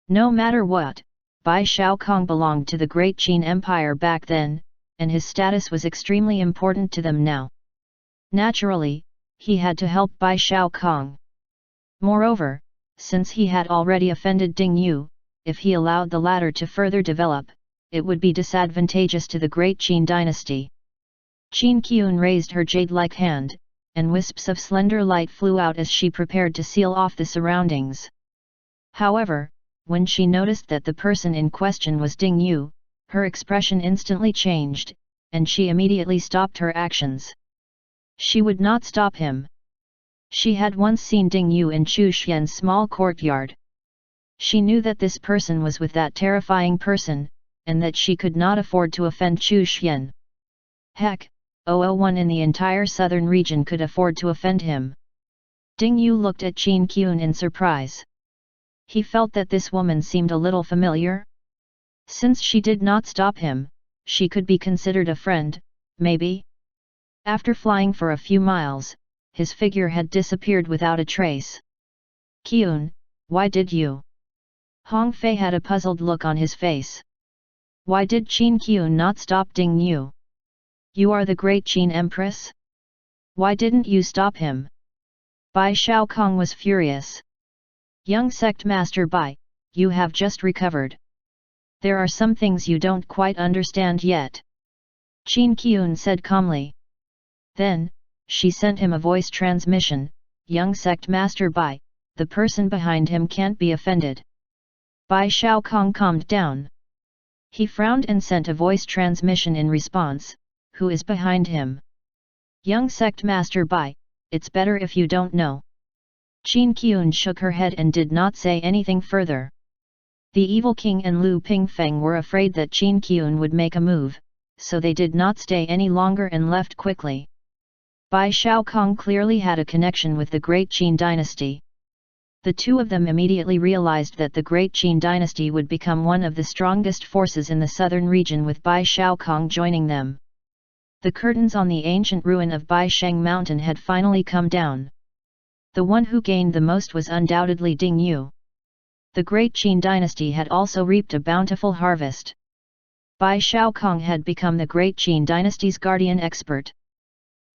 No matter what, Bai Shaokong belonged to the Great Qin Empire back then, and his status was extremely important to them now. Naturally, he had to help Bai Shaokong. Moreover, since he had already offended Ding Yu, if he allowed the latter to further develop, it would be disadvantageous to the Great Qin dynasty. Qin Qiun raised her jade-like hand, and wisps of slender light flew out as she prepared to seal off the surroundings. However, when she noticed that the person in question was Ding Yu, her expression instantly changed, and she immediately stopped her actions. She would not stop him. She had once seen Ding Yu in Chu Xian's small courtyard. She knew that this person was with that terrifying person, and that she could not afford to offend Chu Xian. Heck, no one in the entire southern region could afford to offend him. Ding Yu looked at Qin Qiun in surprise. He felt that this woman seemed a little familiar. Since she did not stop him, she could be considered a friend, maybe? After flying for a few miles, his figure had disappeared without a trace. "Qiun, why did you?" Hong Fei had a puzzled look on his face. Why did Qin Qiun not stop Ding Yu? "You are the Great Qin Empress? Why didn't you stop him?" Bai Shaokong was furious. "Young sect master Bai, you have just recovered. There are some things you don't quite understand yet," Qin Qiun said calmly. Then, she sent him a voice transmission, "Young sect master Bai, the person behind him can't be offended." Bai Shaokong calmed down. He frowned and sent a voice transmission in response, "Who is behind him?" "Young sect master Bai, it's better if you don't know." Qin Qian shook her head and did not say anything further. The evil king and Lu Pingfeng were afraid that Qin Qian would make a move, so they did not stay any longer and left quickly. Bai Shaokong clearly had a connection with the Great Qin dynasty. The two of them immediately realized that the Great Qin dynasty would become one of the strongest forces in the southern region with Bai Shaokong joining them. The curtains on the ancient ruin of Baisheng Mountain had finally come down. The one who gained the most was undoubtedly Ding Yu. The Great Qin dynasty had also reaped a bountiful harvest. Bai Shaokong had become the Great Qin dynasty's guardian expert.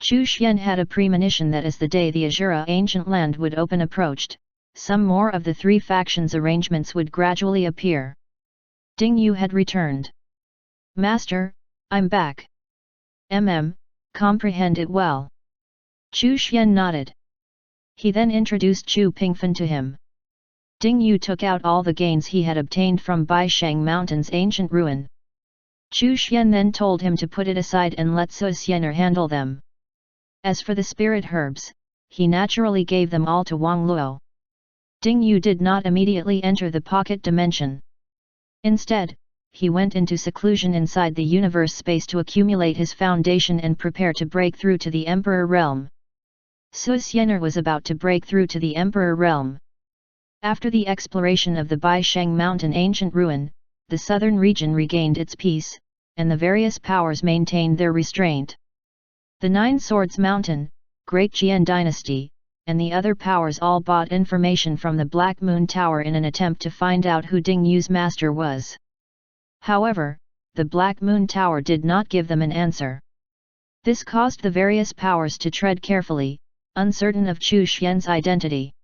Chu Xian had a premonition that as the day the Azura ancient land would open approached, some more of the three factions' arrangements would gradually appear. Ding Yu had returned. "Master, I'm back." Comprehend it well." Chu Xian nodded. He then introduced Chu Pingfen to him. Ding Yu took out all the gains he had obtained from Baisheng Mountain's ancient ruin. Chu Xian then told him to put it aside and let Su Xianer handle them. As for the spirit herbs, he naturally gave them all to Wang Luo. Ding Yu did not immediately enter the pocket dimension. Instead, he went into seclusion inside the universe space to accumulate his foundation and prepare to break through to the Emperor realm. Su Xianer was about to break through to the Emperor realm. After the exploration of the Baisheng Mountain ancient ruin, the southern region regained its peace, and the various powers maintained their restraint. The Nine Swords Mountain, Great Jian Dynasty, and the other powers all bought information from the Black Moon Tower in an attempt to find out who Ding Yu's master was. However, the Black Moon Tower did not give them an answer. This caused the various powers to tread carefully, uncertain of Chu Xian's identity.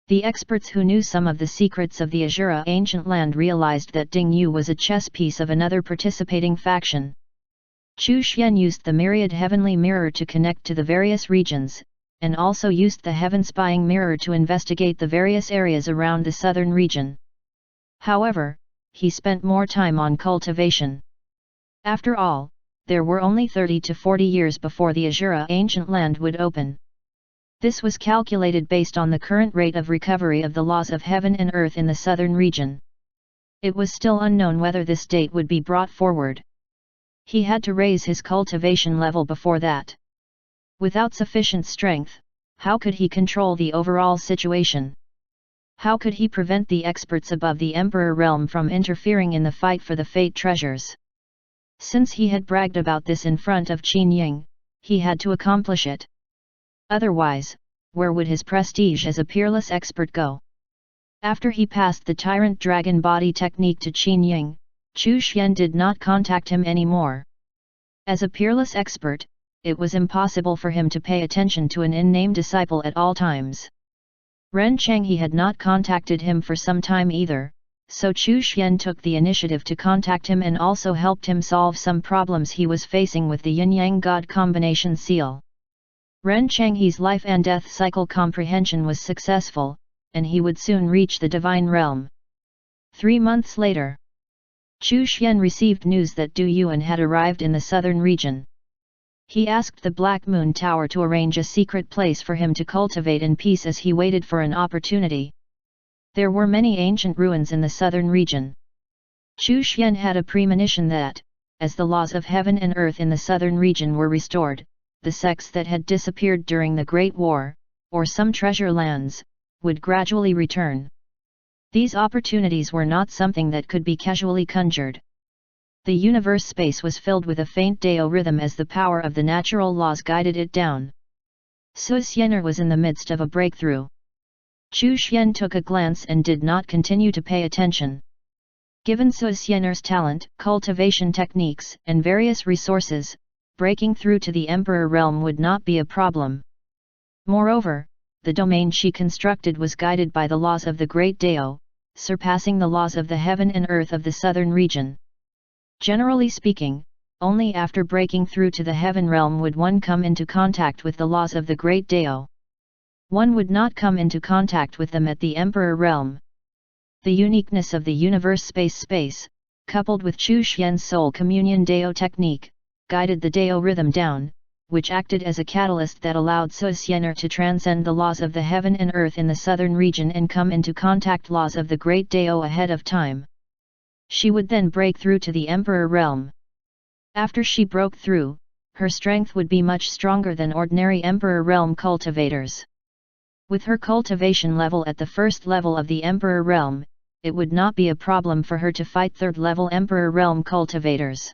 The experts who knew some of the secrets of the Azura ancient land realized that Ding Yu was a chess piece of another participating faction. Chu Xian used the myriad heavenly mirror to connect to the various regions, and also used the heaven spying mirror to investigate the various areas around the southern region. However, he spent more time on cultivation. After all, there were only 30 to 40 years before the Azura ancient land would open. This was calculated based on the current rate of recovery of the laws of heaven and earth in the southern region. It was still unknown whether this date would be brought forward. He had to raise his cultivation level before that. Without sufficient strength, how could he control the overall situation? How could he prevent the experts above the Emperor realm from interfering in the fight for the Fate treasures? Since he had bragged about this in front of Qin Ying, he had to accomplish it. Otherwise, where would his prestige as a peerless expert go? After he passed the Tyrant Dragon Body technique to Qin Ying, Chu Xian did not contact him anymore. As a peerless expert, it was impossible for him to pay attention to an in-name disciple at all times. Ren Changhe had not contacted him for some time either, so Chu Xian took the initiative to contact him and also helped him solve some problems he was facing with the Yin-Yang God combination seal. Ren Changhe's life and death cycle comprehension was successful, and he would soon reach the divine realm. 3 months later, Chu Xian received news that Du Yuan had arrived in the southern region. He asked the Black Moon Tower to arrange a secret place for him to cultivate in peace as he waited for an opportunity. There were many ancient ruins in the southern region. Chu Xian had a premonition that, as the laws of heaven and earth in the southern region were restored, the sects that had disappeared during the Great War, or some treasure lands, would gradually return. These opportunities were not something that could be casually conjured. The universe space was filled with a faint Dao rhythm as the power of the natural laws guided it down. Su Xianer was in the midst of a breakthrough. Chu Xian took a glance and did not continue to pay attention. Given Su Xianer's talent, cultivation techniques, and various resources, breaking through to the Emperor realm would not be a problem. Moreover, the domain she constructed was guided by the laws of the Great Dao, surpassing the laws of the heaven and earth of the southern region. Generally speaking, only after breaking through to the heaven realm would one come into contact with the laws of the Great Dao. One would not come into contact with them at the Emperor realm. The uniqueness of the universe space coupled with Chu Xian's soul communion Dao technique, guided the Dao rhythm down, which acted as a catalyst that allowed Su Xian'er to transcend the laws of the heaven and earth in the southern region and come into contact laws of the great Dao ahead of time. She would then break through to the Emperor realm. After she broke through, her strength would be much stronger than ordinary Emperor realm cultivators. With her cultivation level at the first level of the Emperor realm, it would not be a problem for her to fight third-level Emperor realm cultivators.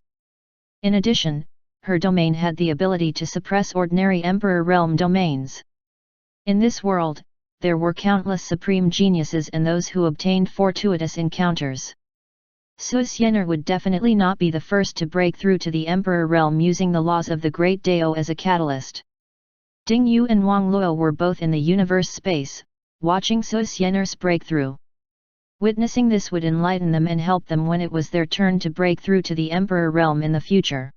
In addition, her domain had the ability to suppress ordinary Emperor realm domains. In this world, there were countless supreme geniuses and those who obtained fortuitous encounters. Su Xian'er would definitely not be the first to break through to the Emperor realm using the laws of the Great Dao as a catalyst. Ding Yu and Wang Luo were both in the universe space, watching Su Xian'er's breakthrough. Witnessing this would enlighten them and help them when it was their turn to break through to the Emperor realm in the future.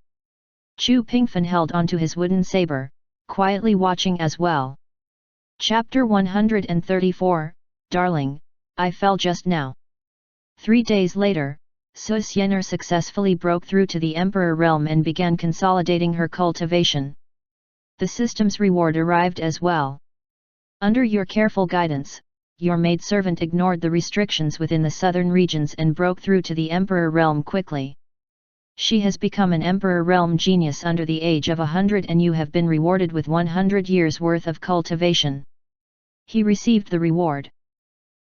Chu Pingfen held onto his wooden saber, quietly watching as well. Chapter 134, Darling, I fell just now. 3 days later, Su Xian'er successfully broke through to the Emperor realm and began consolidating her cultivation. The system's reward arrived as well. Under your careful guidance, your maidservant ignored the restrictions within the southern regions and broke through to the Emperor realm quickly. She has become an Emperor realm genius under the age of 100 and you have been rewarded with 100 years worth of cultivation. He received the reward.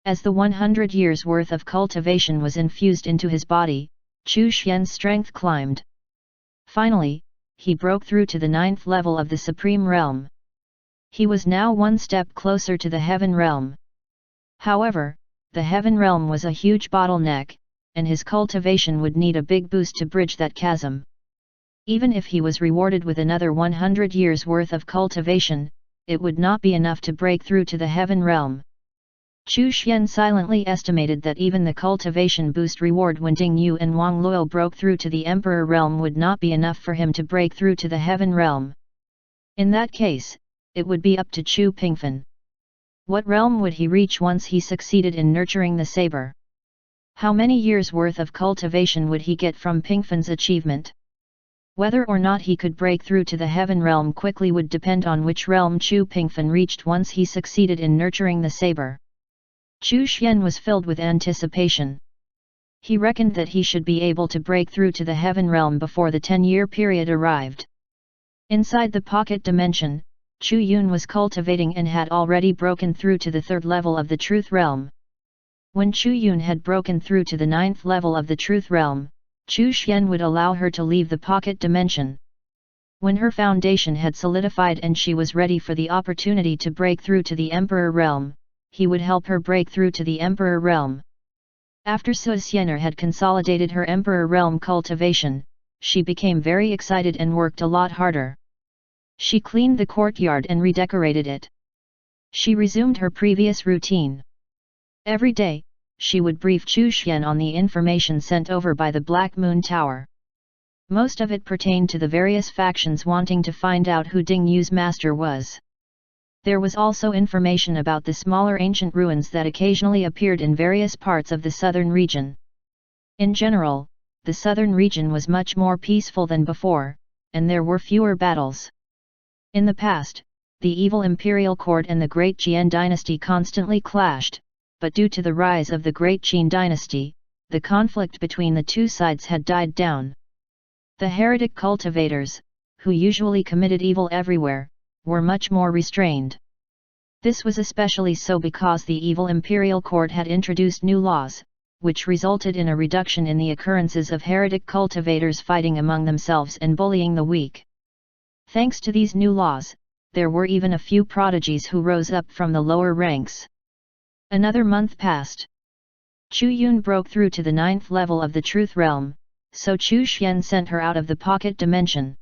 As the 100 years worth of cultivation was infused into his body, Chu Xian's strength climbed. Finally, he broke through to the 9th level of the Supreme Realm. He was now one step closer to the Heaven Realm. However, the Heaven Realm was a huge bottleneck, and his cultivation would need a big boost to bridge that chasm. Even if he was rewarded with another 100 years worth of cultivation, it would not be enough to break through to the Heaven Realm. Chu Xian silently estimated that even the cultivation boost reward when Ding Yu and Wang Luo broke through to the Emperor realm would not be enough for him to break through to the Heaven realm. In that case, it would be up to Chu Pingfen. What realm would he reach once he succeeded in nurturing the saber? How many years worth of cultivation would he get from Pingfen's achievement? Whether or not he could break through to the Heaven realm quickly would depend on which realm Chu Pingfen reached once he succeeded in nurturing the saber. Chu Xian was filled with anticipation. He reckoned that he should be able to break through to the Heaven realm before the 10-year period arrived. Inside the pocket dimension, Chu Yun was cultivating and had already broken through to the 3rd level of the Truth realm. When Chu Yun had broken through to the 9th level of the Truth realm, Chu Xian would allow her to leave the pocket dimension. When her foundation had solidified and she was ready for the opportunity to break through to the Emperor realm, he would help her break through to the Emperor realm. After Su Xian'er had consolidated her Emperor realm cultivation, she became very excited and worked a lot harder. She cleaned the courtyard and redecorated it. She resumed her previous routine. Every day, she would brief Chu Xian on the information sent over by the Black Moon Tower. Most of it pertained to the various factions wanting to find out who Ding Yu's master was. There was also information about the smaller ancient ruins that occasionally appeared in various parts of the southern region. In general, the southern region was much more peaceful than before, and there were fewer battles. In the past, the evil imperial court and the Great Jian dynasty constantly clashed, but due to the rise of the Great Qin dynasty, the conflict between the two sides had died down. The heretic cultivators, who usually committed evil everywhere, were much more restrained. This was especially so because the evil imperial court had introduced new laws, which resulted in a reduction in the occurrences of heretic cultivators fighting among themselves and bullying the weak. Thanks to these new laws, there were even a few prodigies who rose up from the lower ranks. Another month passed. Chu Yun broke through to the 9th level of the Truth realm, so Chu Xian sent her out of the pocket dimension.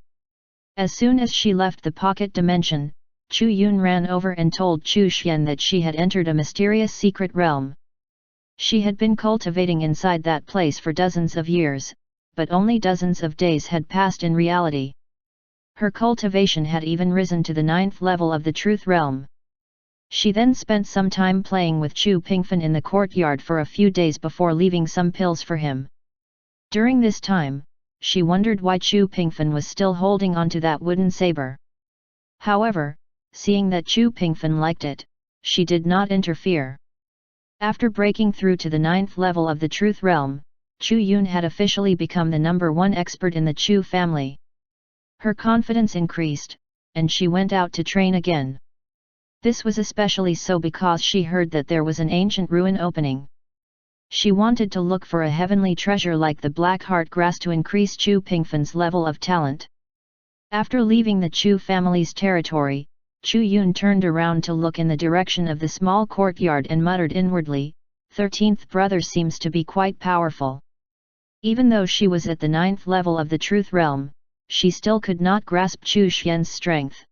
As soon as she left the pocket dimension, Chu Yun ran over and told Chu Xian that she had entered a mysterious secret realm. She had been cultivating inside that place for dozens of years, but only dozens of days had passed in reality. Her cultivation had even risen to the 9th level of the Truth realm. She then spent some time playing with Chu Pingfen in the courtyard for a few days before leaving some pills for him. During this time, she wondered why Chu Pingfen was still holding onto that wooden saber. However, seeing that Chu Pingfen liked it, she did not interfere. After breaking through to the 9th level of the Truth Realm, Chu Yun had officially become the #1 expert in the Chu family. Her confidence increased, and she went out to train again. This was especially so because she heard that there was an ancient ruin opening. She wanted to look for a heavenly treasure like the Black Heart Grass to increase Chu Pingfen's level of talent. After leaving the Chu family's territory, Chu Yun turned around to look in the direction of the small courtyard and muttered inwardly, 13th brother seems to be quite powerful. Even though she was at the 9th level of the Truth Realm, she still could not grasp Chu Xian's strength.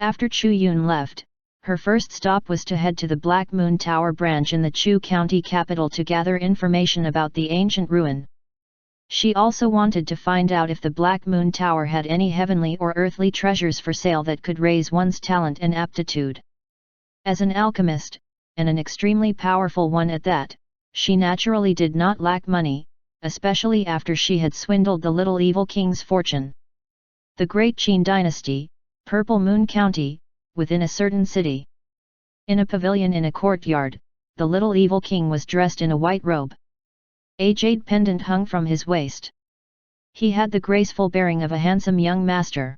After Chu Yun left, her first stop was to head to the Black Moon Tower branch in the Chu County capital to gather information about the ancient ruin. She also wanted to find out if the Black Moon Tower had any heavenly or earthly treasures for sale that could raise one's talent and aptitude. As an alchemist, and an extremely powerful one at that, she naturally did not lack money, especially after she had swindled the little evil king's fortune. The Great Qin Dynasty, Purple Moon County, within a certain city. In a pavilion in a courtyard, the little evil king was dressed in a white robe. A jade pendant hung from his waist. He had the graceful bearing of a handsome young master.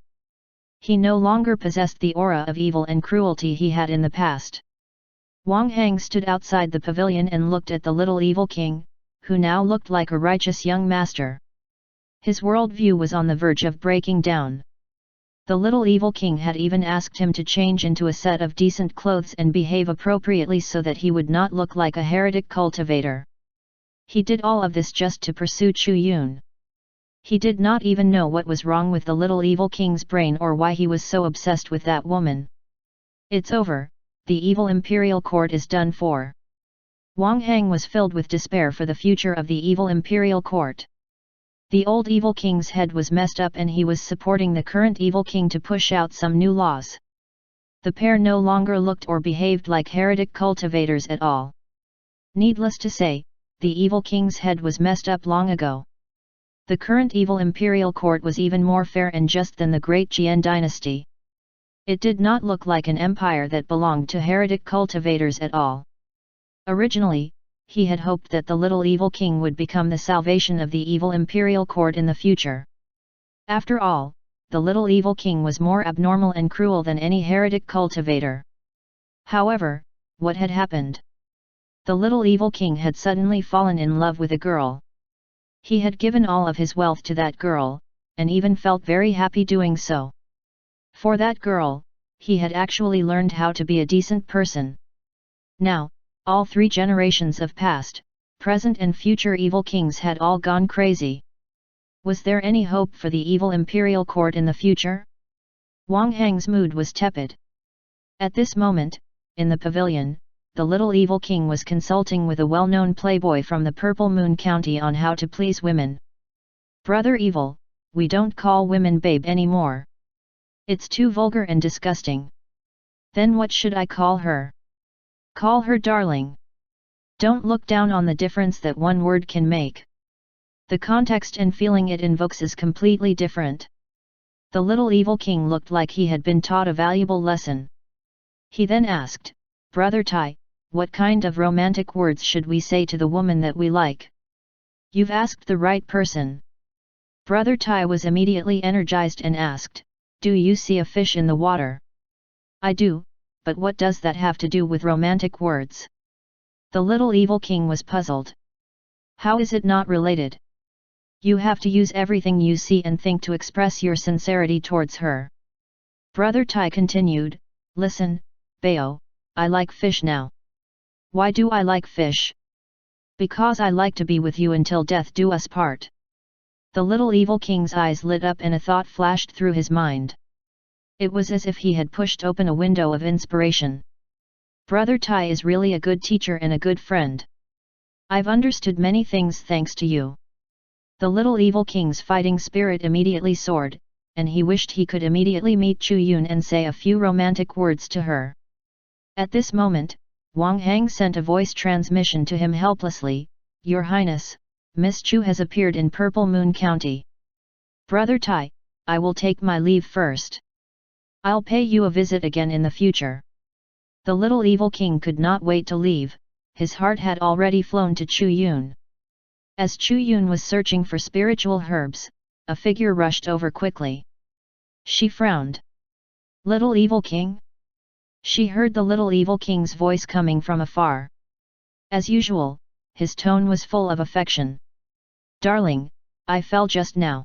He no longer possessed the aura of evil and cruelty he had in the past. Wang Hang stood outside the pavilion and looked at the little evil king, who now looked like a righteous young master. His worldview was on the verge of breaking down. The little evil king had even asked him to change into a set of decent clothes and behave appropriately so that he would not look like a heretic cultivator. He did all of this just to pursue Chu Yun. He did not even know what was wrong with the little evil king's brain or why he was so obsessed with that woman. It's over, the evil imperial court is done for. Wang Hang was filled with despair for the future of the evil imperial court. The old evil king's head was messed up and he was supporting the current evil king to push out some new laws. The pair no longer looked or behaved like heretic cultivators at all. Needless to say, the evil king's head was messed up long ago. The current evil imperial court was even more fair and just than the Great Jian dynasty. It did not look like an empire that belonged to heretic cultivators at all. Originally, he had hoped that the little evil king would become the salvation of the evil imperial court in the future. After all, the little evil king was more abnormal and cruel than any heretic cultivator. However, what had happened? The little evil king had suddenly fallen in love with a girl. He had given all of his wealth to that girl, and even felt very happy doing so. For that girl, he had actually learned how to be a decent person. Now, all 3 generations of past, present and future evil kings had all gone crazy. Was there any hope for the evil imperial court in the future? Wang Hang's mood was tepid. At this moment, in the pavilion, the little evil king was consulting with a well-known playboy from the Purple Moon County on how to please women. Brother Evil, we don't call women babe anymore. It's too vulgar and disgusting. Then what should I call her? Call her darling. Don't look down on the difference that one word can make. The context and feeling it invokes is completely different. The little evil king looked like he had been taught a valuable lesson. He then asked, Brother Tai, what kind of romantic words should we say to the woman that we like? You've asked the right person. Brother Tai was immediately energized and asked, do you see a fish in the water? I do, but what does that have to do with romantic words? The little evil king was puzzled. How is it not related? You have to use everything you see and think to express your sincerity towards her. Brother Tai continued, listen, Bao, I like fish now. Why do I like fish? Because I like to be with you until death do us part. The little evil king's eyes lit up and a thought flashed through his mind. It was as if he had pushed open a window of inspiration. Brother Tai is really a good teacher and a good friend. I've understood many things thanks to you. The little evil king's fighting spirit immediately soared, and he wished he could immediately meet Chu Yun and say a few romantic words to her. At this moment, Wang Hang sent a voice transmission to him helplessly, Your Highness, Miss Chu has appeared in Purple Moon County. Brother Tai, I will take my leave first. I'll pay you a visit again in the future. The little evil king could not wait to leave, his heart had already flown to Chu Yun. As Chu Yun was searching for spiritual herbs, a figure rushed over quickly. She frowned. Little evil king? She heard the little evil king's voice coming from afar. As usual, his tone was full of affection. Darling, I fell just now.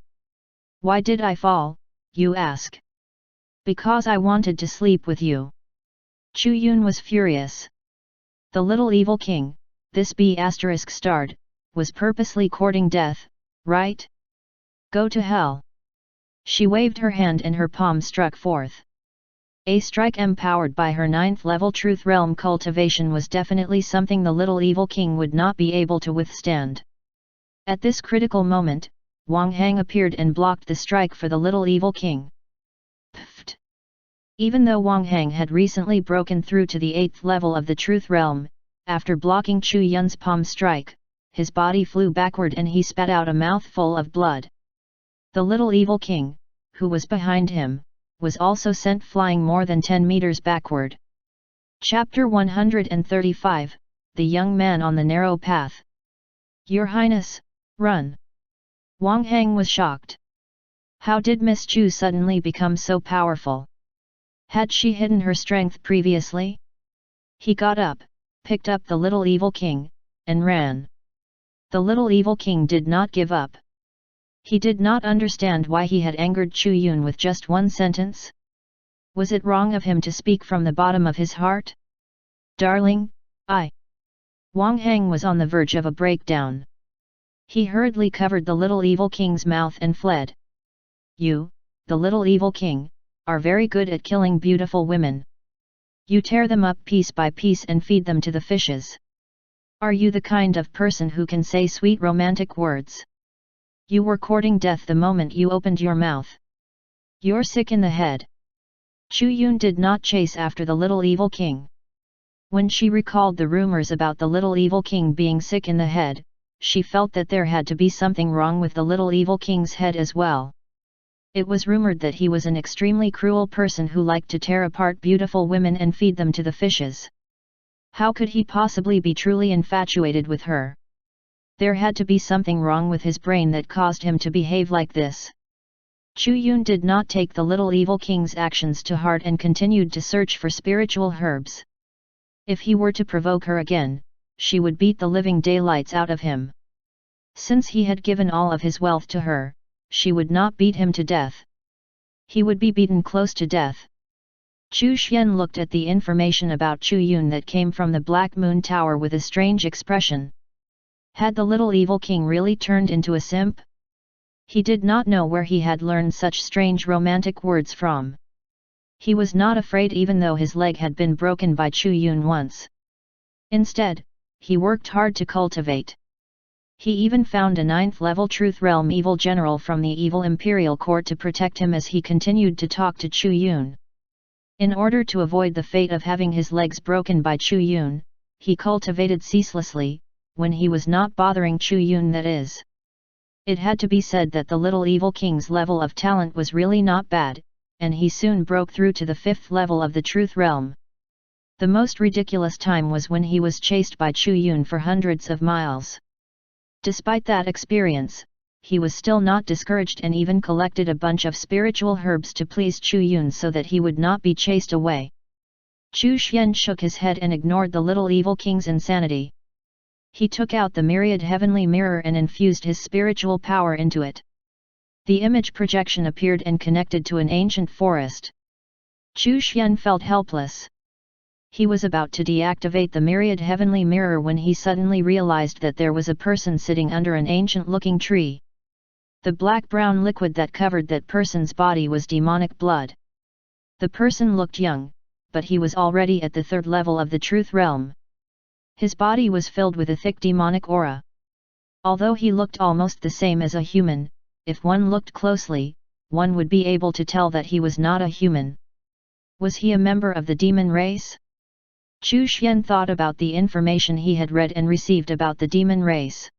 Why did I fall, you ask? Because I wanted to sleep with you. Chu Yun was furious. The little evil king, this B****, was purposely courting death, right? Go to hell. She waved her hand and her palm struck forth. A strike empowered by her 9th level Truth Realm cultivation was definitely something the little evil king would not be able to withstand. At this critical moment, Wang Hang appeared and blocked the strike for the little evil king. Pfft! Even though Wang Hang had recently broken through to the 8th level of the Truth Realm, after blocking Chu Yun's palm strike, his body flew backward and he spat out a mouthful of blood. The little evil king, who was behind him, was also sent flying more than 10 meters backward. Chapter 135, The Young Man on the Narrow Path. Your Highness, run! Wang Hang was shocked. How did Miss Chu suddenly become so powerful? Had she hidden her strength previously? He got up, picked up the little evil king, and ran. The little evil king did not give up. He did not understand why he had angered Chu Yun with just one sentence. Was it wrong of him to speak from the bottom of his heart? Darling, Wang Hang was on the verge of a breakdown. He hurriedly covered the little evil king's mouth and fled. You, the little evil king, are very good at killing beautiful women. You tear them up piece by piece and feed them to the fishes. Are you the kind of person who can say sweet romantic words? You were courting death the moment you opened your mouth. You're sick in the head. Chu Yun did not chase after the little evil king. When she recalled the rumors about the little evil king being sick in the head, she felt that there had to be something wrong with the little evil king's head as well. It was rumored that he was an extremely cruel person who liked to tear apart beautiful women and feed them to the fishes. How could he possibly be truly infatuated with her? There had to be something wrong with his brain that caused him to behave like this. Chu Yun did not take the little evil king's actions to heart and continued to search for spiritual herbs. If he were to provoke her again, she would beat the living daylights out of him. Since he had given all of his wealth to her, she would not beat him to death. He would be beaten close to death. Chu Xian looked at the information about Chu Yun that came from the Black Moon Tower with a strange expression. Had the little evil king really turned into a simp? He did not know where he had learned such strange romantic words from. He was not afraid even though his leg had been broken by Chu Yun once. Instead, he worked hard to cultivate. He even found a 9th level Truth Realm evil general from the evil imperial court to protect him as he continued to talk to Chu Yun. In order to avoid the fate of having his legs broken by Chu Yun, he cultivated ceaselessly, when he was not bothering Chu Yun, that is. It had to be said that the little evil king's level of talent was really not bad, and he soon broke through to the 5th level of the Truth Realm. The most ridiculous time was when he was chased by Chu Yun for hundreds of miles. Despite that experience, he was still not discouraged and even collected a bunch of spiritual herbs to please Chu Yun so that he would not be chased away. Chu Xian shook his head and ignored the little evil king's insanity. He took out the myriad heavenly mirror and infused his spiritual power into it. The image projection appeared and connected to an ancient forest. Chu Xian felt helpless. He was about to deactivate the myriad heavenly mirror when he suddenly realized that there was a person sitting under an ancient-looking tree. The black-brown liquid that covered that person's body was demonic blood. The person looked young, but he was already at the 3rd level of the Truth Realm. His body was filled with a thick demonic aura. Although he looked almost the same as a human, if one looked closely, one would be able to tell that he was not a human. Was he a member of the demon race? Chu Xian thought about the information he had read and received about the demon race.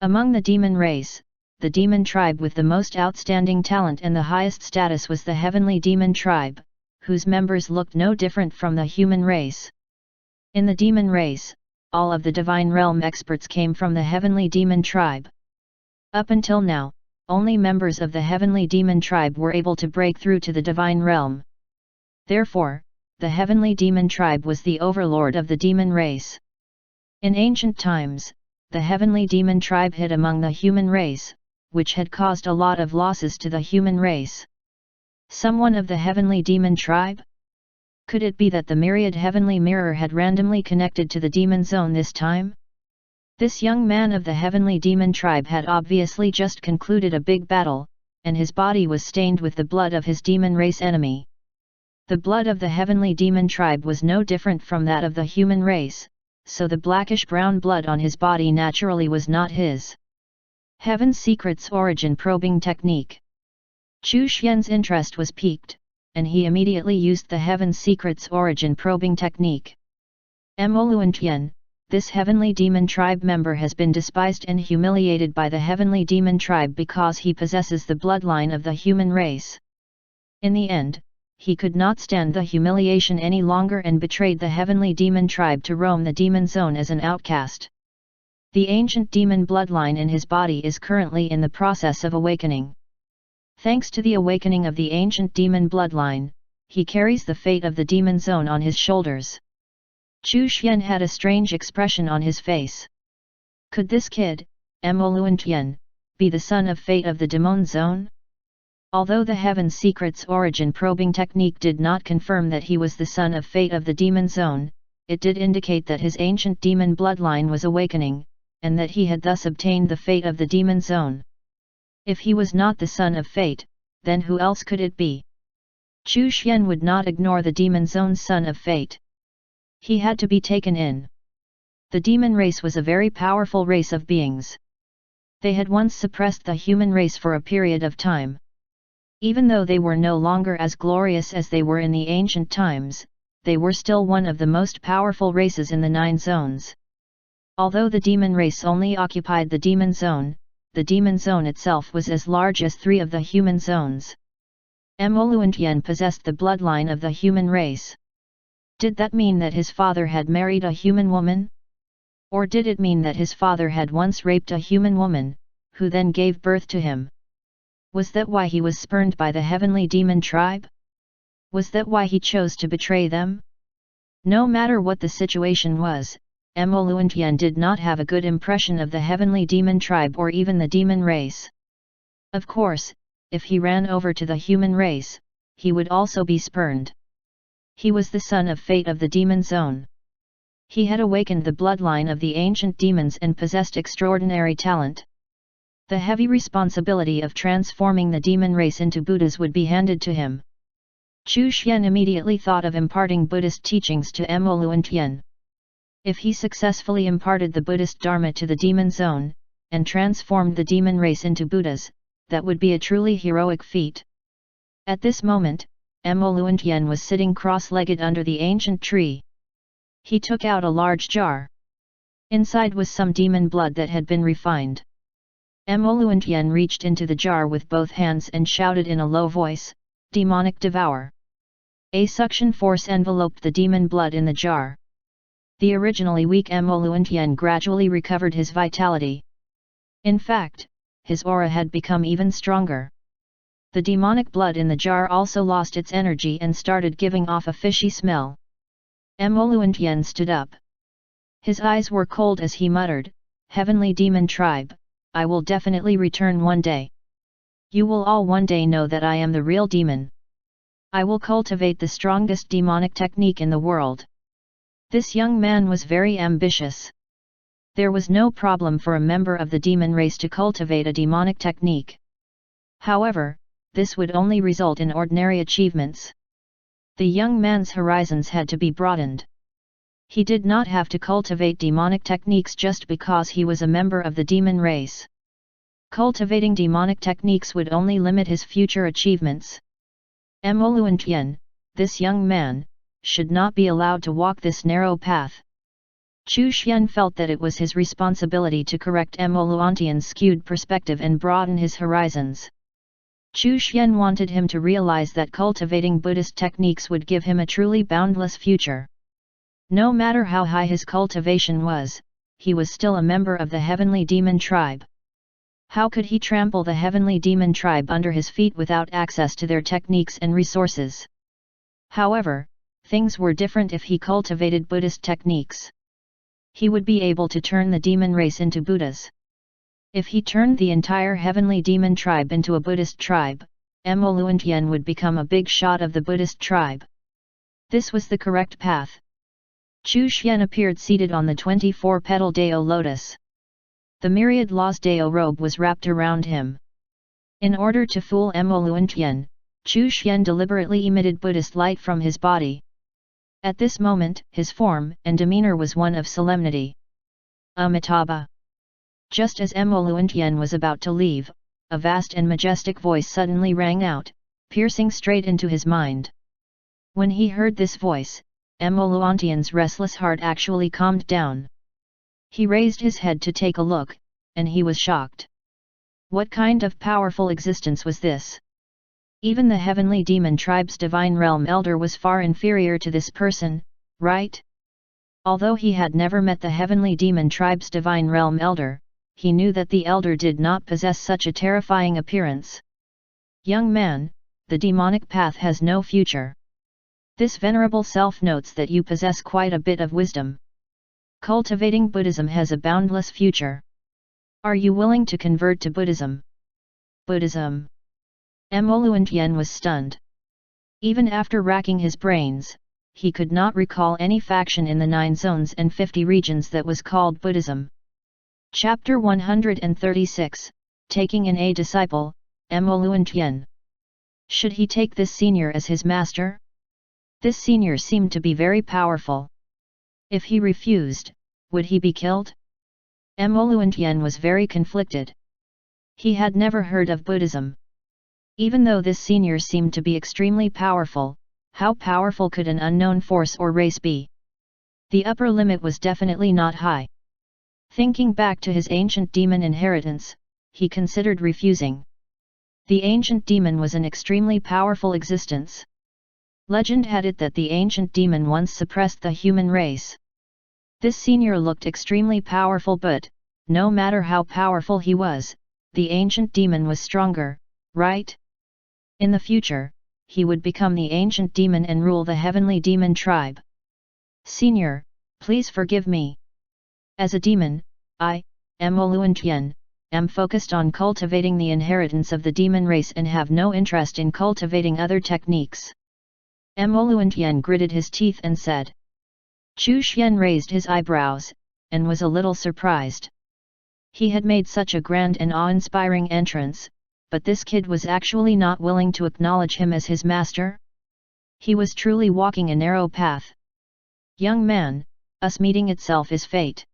Among the demon race, the demon tribe with the most outstanding talent and the highest status was the heavenly demon tribe, whose members looked no different from the human race. In the demon race, all of the divine realm experts came from the heavenly demon tribe. Up until now, only members of the heavenly demon tribe were able to break through to the divine realm. Therefore, the heavenly demon tribe was the overlord of the demon race. In ancient times, the heavenly demon tribe hid among the human race, which had caused a lot of losses to the human race. Someone of the heavenly demon tribe? Could it be that the myriad heavenly mirror had randomly connected to the demon zone this time? This young man of the heavenly demon tribe had obviously just concluded a big battle, and his body was stained with the blood of his demon race enemy. The blood of the heavenly demon tribe was no different from that of the human race, so the blackish-brown blood on his body naturally was not his. Heaven's Secret's Origin Probing Technique. Chu Xian's interest was piqued, and he immediately used the Heaven's Secret's Origin Probing Technique. Tian, this heavenly demon tribe member has been despised and humiliated by the heavenly demon tribe because he possesses the bloodline of the human race. In the end, he could not stand the humiliation any longer and betrayed the heavenly demon tribe to roam the demon zone as an outcast. The ancient demon bloodline in his body is currently in the process of awakening. Thanks to the awakening of the ancient demon bloodline, he carries the fate of the demon zone on his shoulders. Chu Xian had a strange expression on his face. Could this kid, Tian, be the son of fate of the demon zone? Although the Heaven's Secret's Origin Probing Technique did not confirm that he was the son of fate of the demon zone, it did indicate that his ancient demon bloodline was awakening, and that he had thus obtained the fate of the demon zone. If he was not the son of fate, then who else could it be? Chu Xian would not ignore the demon zone's son of fate. He had to be taken in. The demon race was a very powerful race of beings. They had once suppressed the human race for a period of time. Even though they were no longer as glorious as they were in the ancient times, they were still one of the most powerful races in the 9 zones. Although the demon race only occupied the demon zone, the demon zone itself was as large as 3 of the human zones. Tian possessed the bloodline of the human race. Did that mean that his father had married a human woman? Or did it mean that his father had once raped a human woman, who then gave birth to him? Was that why he was spurned by the heavenly demon tribe? Was that why he chose to betray them? No matter what the situation was, Tian did not have a good impression of the heavenly demon tribe or even the demon race. Of course, if he ran over to the human race, he would also be spurned. He was the son of fate of the demon zone. He had awakened the bloodline of the ancient demons and possessed extraordinary talent. The heavy responsibility of transforming the demon race into Buddhas would be handed to him. Chu Xian immediately thought of imparting Buddhist teachings to Tian. If he successfully imparted the Buddhist Dharma to the demon zone, and transformed the demon race into Buddhas, that would be a truly heroic feat. At this moment, Tian was sitting cross-legged under the ancient tree. He took out a large jar. Inside was some demon blood that had been refined. Tian reached into the jar with both hands and shouted in a low voice, "Demonic Devour!" A suction force enveloped the demon blood in the jar. The originally weak Tian gradually recovered his vitality. In fact, his aura had become even stronger. The demonic blood in the jar also lost its energy and started giving off a fishy smell. Tian stood up. His eyes were cold as he muttered, "Heavenly Demon Tribe, I will definitely return one day. You will all one day know that I am the real demon. I will cultivate the strongest demonic technique in the world." This young man was very ambitious. There was no problem for a member of the demon race to cultivate a demonic technique. However, this would only result in ordinary achievements. The young man's horizons had to be broadened. He did not have to cultivate demonic techniques just because he was a member of the demon race. Cultivating demonic techniques would only limit his future achievements. Tian, this young man, should not be allowed to walk this narrow path. Chu Xian felt that it was his responsibility to correct Luotian's skewed perspective and broaden his horizons. Chu Xian wanted him to realize that cultivating Buddhist techniques would give him a truly boundless future. No matter how high his cultivation was, he was still a member of the heavenly demon tribe. How could he trample the heavenly demon tribe under his feet without access to their techniques and resources? However, things were different if he cultivated Buddhist techniques. He would be able to turn the demon race into Buddhas. If he turned the entire heavenly demon tribe into a Buddhist tribe, Luotian would become a big shot of the Buddhist tribe. This was the correct path. Chu Xian appeared seated on the 24-petal Dao lotus. The myriad laws Dao robe was wrapped around him. In order to fool Luotian, Chu Xian deliberately emitted Buddhist light from his body. At this moment, his form and demeanor was one of solemnity. Amitabha. Just as Luotian was about to leave, a vast and majestic voice suddenly rang out, piercing straight into his mind. When he heard this voice, Luotian's restless heart actually calmed down. He raised his head to take a look, and he was shocked. What kind of powerful existence was this? Even the heavenly demon tribe's divine realm elder was far inferior to this person, right? Although he had never met the heavenly demon tribe's divine realm elder, he knew that the elder did not possess such a terrifying appearance. Young man, the demonic path has no future. This venerable self notes that you possess quite a bit of wisdom. Cultivating Buddhism has a boundless future. Are you willing to convert to Buddhism? Buddhism. Luotian was stunned. Even after racking his brains, he could not recall any faction in the 9 zones and 50 regions that was called Buddhism. Chapter 136, Taking in a Disciple, Luotian. Should he take this senior as his master? This senior seemed to be very powerful. If he refused, would he be killed? Luotian was very conflicted. He had never heard of Buddhism. Even though this senior seemed to be extremely powerful, how powerful could an unknown force or race be? The upper limit was definitely not high. Thinking back to his ancient demon inheritance, he considered refusing. The ancient demon was an extremely powerful existence. Legend had it that the ancient demon once suppressed the human race. This senior looked extremely powerful, but, no matter how powerful he was, the ancient demon was stronger, right? In the future, he would become the ancient demon and rule the heavenly demon tribe. Senior, please forgive me. As a demon, I, Luotian, am focused on cultivating the inheritance of the demon race and have no interest in cultivating other techniques. Luotian gritted his teeth and said. Chu Xian raised his eyebrows, and was a little surprised. He had made such a grand and awe-inspiring entrance, but this kid was actually not willing to acknowledge him as his master? He was truly walking a narrow path. Young man, us meeting itself is fate.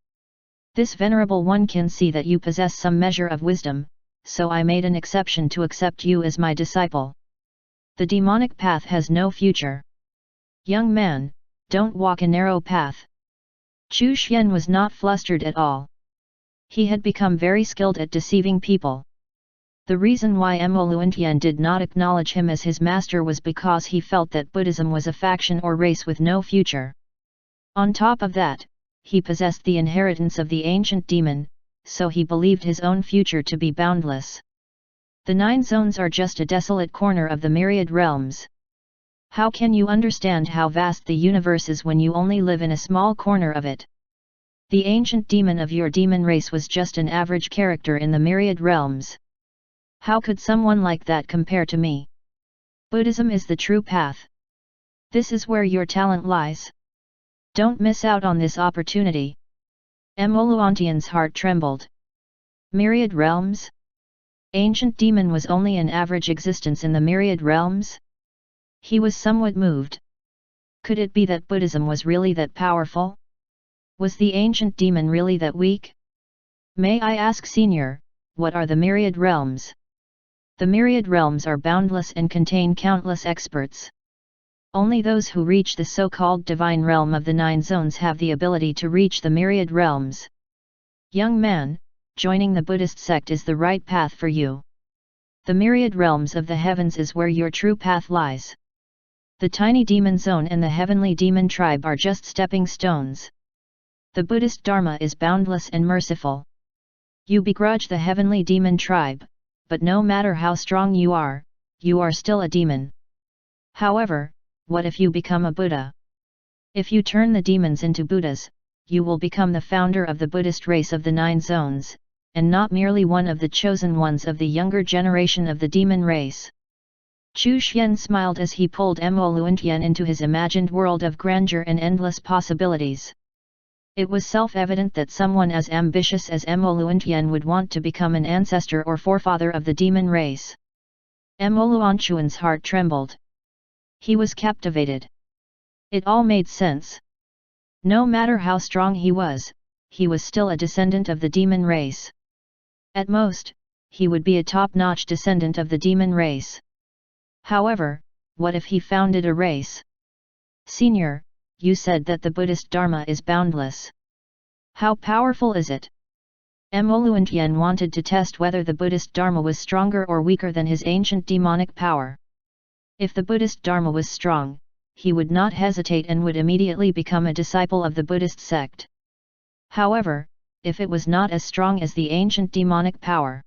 This venerable one can see that you possess some measure of wisdom, so I made an exception to accept you as my disciple. The demonic path has no future. Young man, don't walk a narrow path. Chu Xian was not flustered at all. He had become very skilled at deceiving people. The reason why Luotian did not acknowledge him as his master was because he felt that Buddhism was a faction or race with no future. On top of that, he possessed the inheritance of the ancient demon, so he believed his own future to be boundless. The 9 zones are just a desolate corner of the myriad realms. How can you understand how vast the universe is when you only live in a small corner of it? The ancient demon of your demon race was just an average character in the myriad realms. How could someone like that compare to me? Buddhism is the true path. This is where your talent lies. Don't miss out on this opportunity. Luotian's heart trembled. Myriad realms? Ancient demon was only an average existence in the myriad realms? He was somewhat moved. Could it be that Buddhism was really that powerful? Was the ancient demon really that weak? May I ask, Senior, what are the myriad realms? The myriad realms are boundless and contain countless experts. Only those who reach the so-called divine realm of the 9 zones have the ability to reach the myriad realms. Young man, joining the Buddhist sect is the right path for you. The myriad realms of the heavens is where your true path lies. The tiny demon zone and the heavenly demon tribe are just stepping stones. The Buddhist Dharma is boundless and merciful. You begrudge the heavenly demon tribe, but no matter how strong you are still a demon. However, what if you become a Buddha? If you turn the demons into Buddhas, you will become the founder of the Buddhist race of the 9 zones, and not merely one of the chosen ones of the younger generation of the demon race. Chu Xian smiled as he pulled Mo Luantian into his imagined world of grandeur and endless possibilities. It was self-evident that someone as ambitious as Mo Luantian would want to become an ancestor or forefather of the demon race. Mo Luantian's heart trembled. He was captivated. It all made sense. No matter how strong he was still a descendant of the demon race. At most, he would be a top-notch descendant of the demon race. However, what if he founded a race? Senior, you said that the Buddhist Dharma is boundless. How powerful is it? Mo Luantian wanted to test whether the Buddhist Dharma was stronger or weaker than his ancient demonic power. If the Buddhist Dharma was strong, he would not hesitate and would immediately become a disciple of the Buddhist sect. However, if it was not as strong as the ancient demonic power.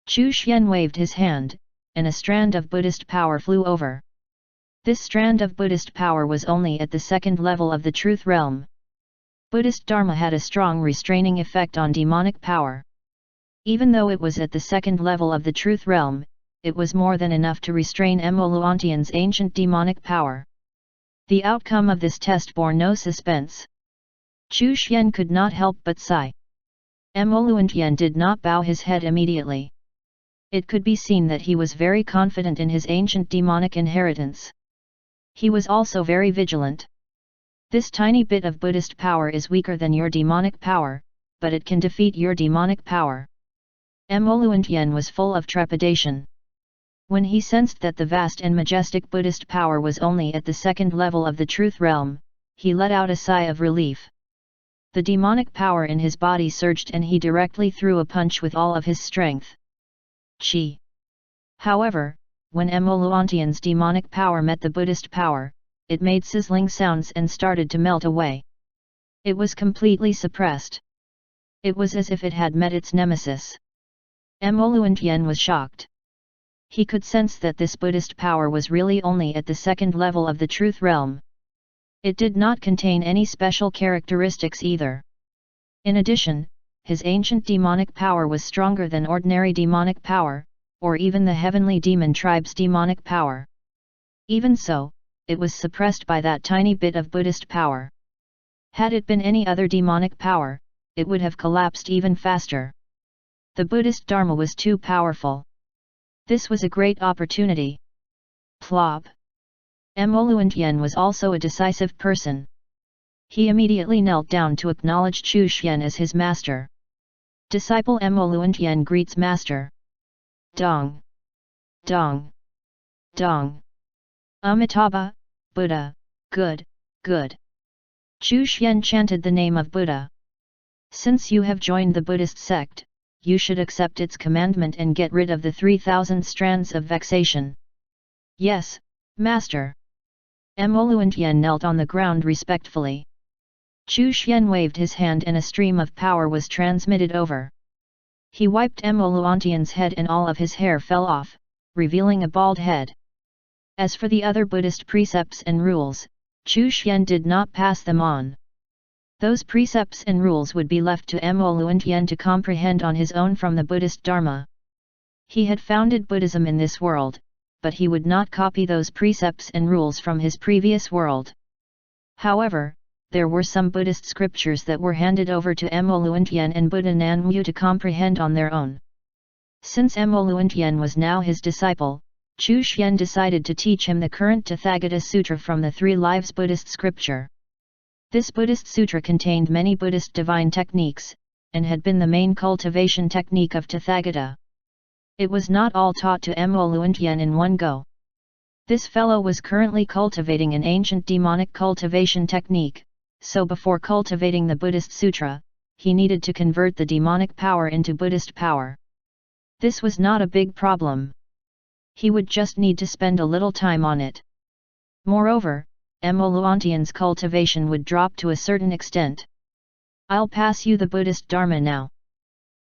Chu Xian waved his hand, and a strand of Buddhist power flew over. This strand of Buddhist power was only at the 2nd level of the truth realm. Buddhist Dharma had a strong restraining effect on demonic power. Even though it was at the 2nd level of the truth realm, it was more than enough to restrain Mo Luantian's ancient demonic power. The outcome of this test bore no suspense. Chu Xian could not help but sigh. Mo Luantian did not bow his head immediately. It could be seen that he was very confident in his ancient demonic inheritance. He was also very vigilant. This tiny bit of Buddhist power is weaker than your demonic power, but it can defeat your demonic power. Mo Luantian was full of trepidation. When he sensed that the vast and majestic Buddhist power was only at the 2nd level of the truth realm, he let out a sigh of relief. The demonic power in his body surged and he directly threw a punch with all of his strength. Chi. However, when Mo Luantian's demonic power met the Buddhist power, it made sizzling sounds and started to melt away. It was completely suppressed. It was as if it had met its nemesis. Mo Luantian was shocked. He could sense that this Buddhist power was really only at the 2nd level of the truth realm. It did not contain any special characteristics either. In addition, his ancient demonic power was stronger than ordinary demonic power, or even the heavenly demon tribe's demonic power. Even so, it was suppressed by that tiny bit of Buddhist power. Had it been any other demonic power, it would have collapsed even faster. The Buddhist Dharma was too powerful. This was a great opportunity. Plop. Mo Luantian was also a decisive person. He immediately knelt down to acknowledge Chu Xian as his master. Disciple Mo Luantian greets master. Dong. Dong. Dong. Amitabha, Buddha, good, good. Chu Xian chanted the name of Buddha. Since you have joined the Buddhist sect, you should accept its commandment and get rid of the 3,000 strands of vexation. Yes, master. Mo Luantian knelt on the ground respectfully. Chu Xian waved his hand and a stream of power was transmitted over. He wiped Mo Luantian's head and all of his hair fell off, revealing a bald head. As for the other Buddhist precepts and rules, Chu Xian did not pass them on. Those precepts and rules would be left to Mo Luantian to comprehend on his own from the Buddhist Dharma. He had founded Buddhism in this world, but he would not copy those precepts and rules from his previous world. However, there were some Buddhist scriptures that were handed over to Mo Luantian and Buddha Nanmu to comprehend on their own. Since Mo Luantian was now his disciple, Chu Xian decided to teach him the current Tathagata Sutra from the Three Lives Buddhist scripture. This Buddhist sutra contained many Buddhist divine techniques, and had been the main cultivation technique of Tathagata. It was not all taught to Mo Luantian in one go. This fellow was currently cultivating an ancient demonic cultivation technique, so before cultivating the Buddhist Sutra, he needed to convert the demonic power into Buddhist power. This was not a big problem. He would just need to spend a little time on it. Moreover, Emoluantian's cultivation would drop to a certain extent. I'll pass you the Buddhist Dharma now.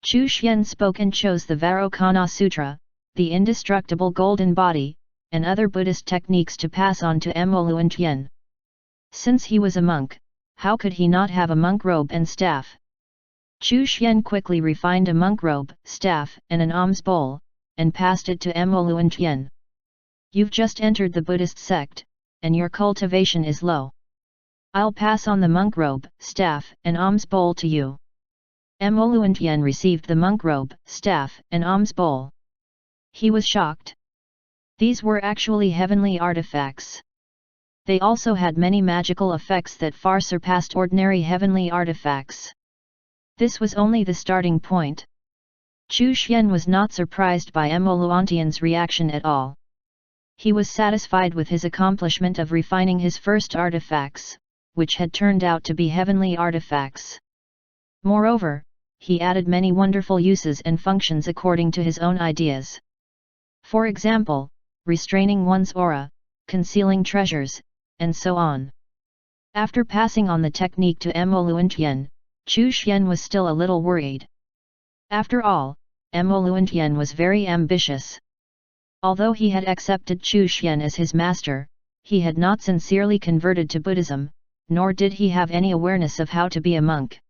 Chu Xian spoke and chose the Vairocana Sutra, the indestructible golden body, and other Buddhist techniques to pass on to Emoluantian. Since he was a monk, how could he not have a monk robe and staff? Chu Xian quickly refined a monk robe, staff, and an alms bowl, and passed it to Emoluantian. You've just entered the Buddhist sect, and your cultivation is low. I'll pass on the monk robe, staff, and alms bowl to you. Emoluantian received the monk robe, staff, and alms bowl. He was shocked. These were actually heavenly artifacts. They also had many magical effects that far surpassed ordinary heavenly artifacts. This was only the starting point. Chu Xian was not surprised by Emoluantian's reaction at all. He was satisfied with his accomplishment of refining his first artifacts, which had turned out to be heavenly artifacts. Moreover, he added many wonderful uses and functions according to his own ideas. For example, restraining one's aura, concealing treasures, and so on. After passing on the technique to Emoluantian, Chu Xian was still a little worried. After all, Emoluantian was very ambitious. Although he had accepted Chu Xian as his master, he had not sincerely converted to Buddhism, nor did he have any awareness of how to be a monk.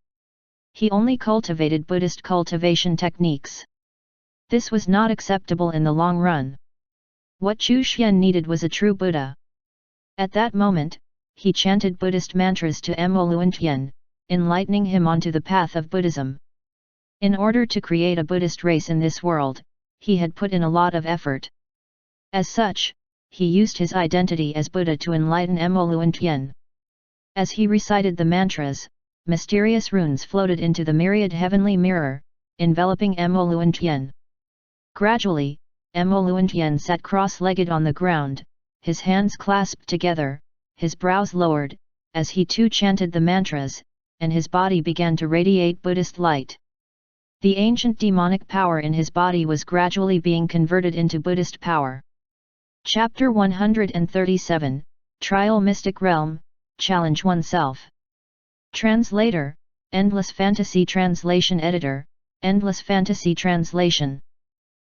He only cultivated Buddhist cultivation techniques. This was not acceptable in the long run. What Chu Xian needed was a true Buddha. At that moment, he chanted Buddhist mantras to Emoluantian, enlightening him onto the path of Buddhism. In order to create a Buddhist race in this world, he had put in a lot of effort. As such, he used his identity as Buddha to enlighten Emoluantian. As he recited the mantras, mysterious runes floated into the myriad heavenly mirror, enveloping Emoluantian. Gradually, Emoluantian sat cross-legged on the ground, his hands clasped together, his brows lowered, as he too chanted the mantras, and his body began to radiate Buddhist light. The ancient demonic power in his body was gradually being converted into Buddhist power. Chapter 137, Trial Mystic Realm, Challenge Oneself. Translator, Endless Fantasy Translation Editor, Endless Fantasy Translation.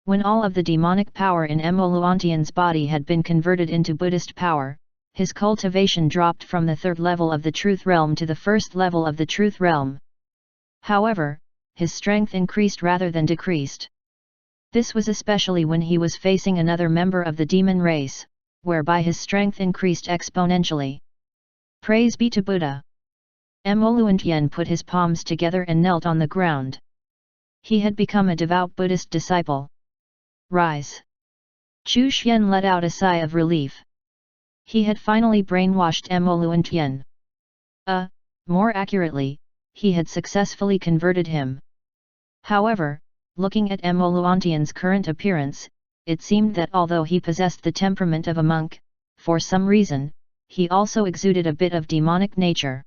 When all of the demonic power in Emoluantian's body had been converted into Buddhist power, his cultivation dropped from the third level of the Truth Realm to the first level of the Truth Realm. However, his strength increased rather than decreased. This was especially when he was facing another member of the demon race, whereby his strength increased exponentially. Praise be to Buddha! Emoluantian put his palms together and knelt on the ground. He had become a devout Buddhist disciple. Rise! Chu Xian let out a sigh of relief. He had finally brainwashed Emoluantian. More accurately, he had successfully converted him. However, looking at Emoluantian's current appearance, it seemed that although he possessed the temperament of a monk, for some reason, he also exuded a bit of demonic nature.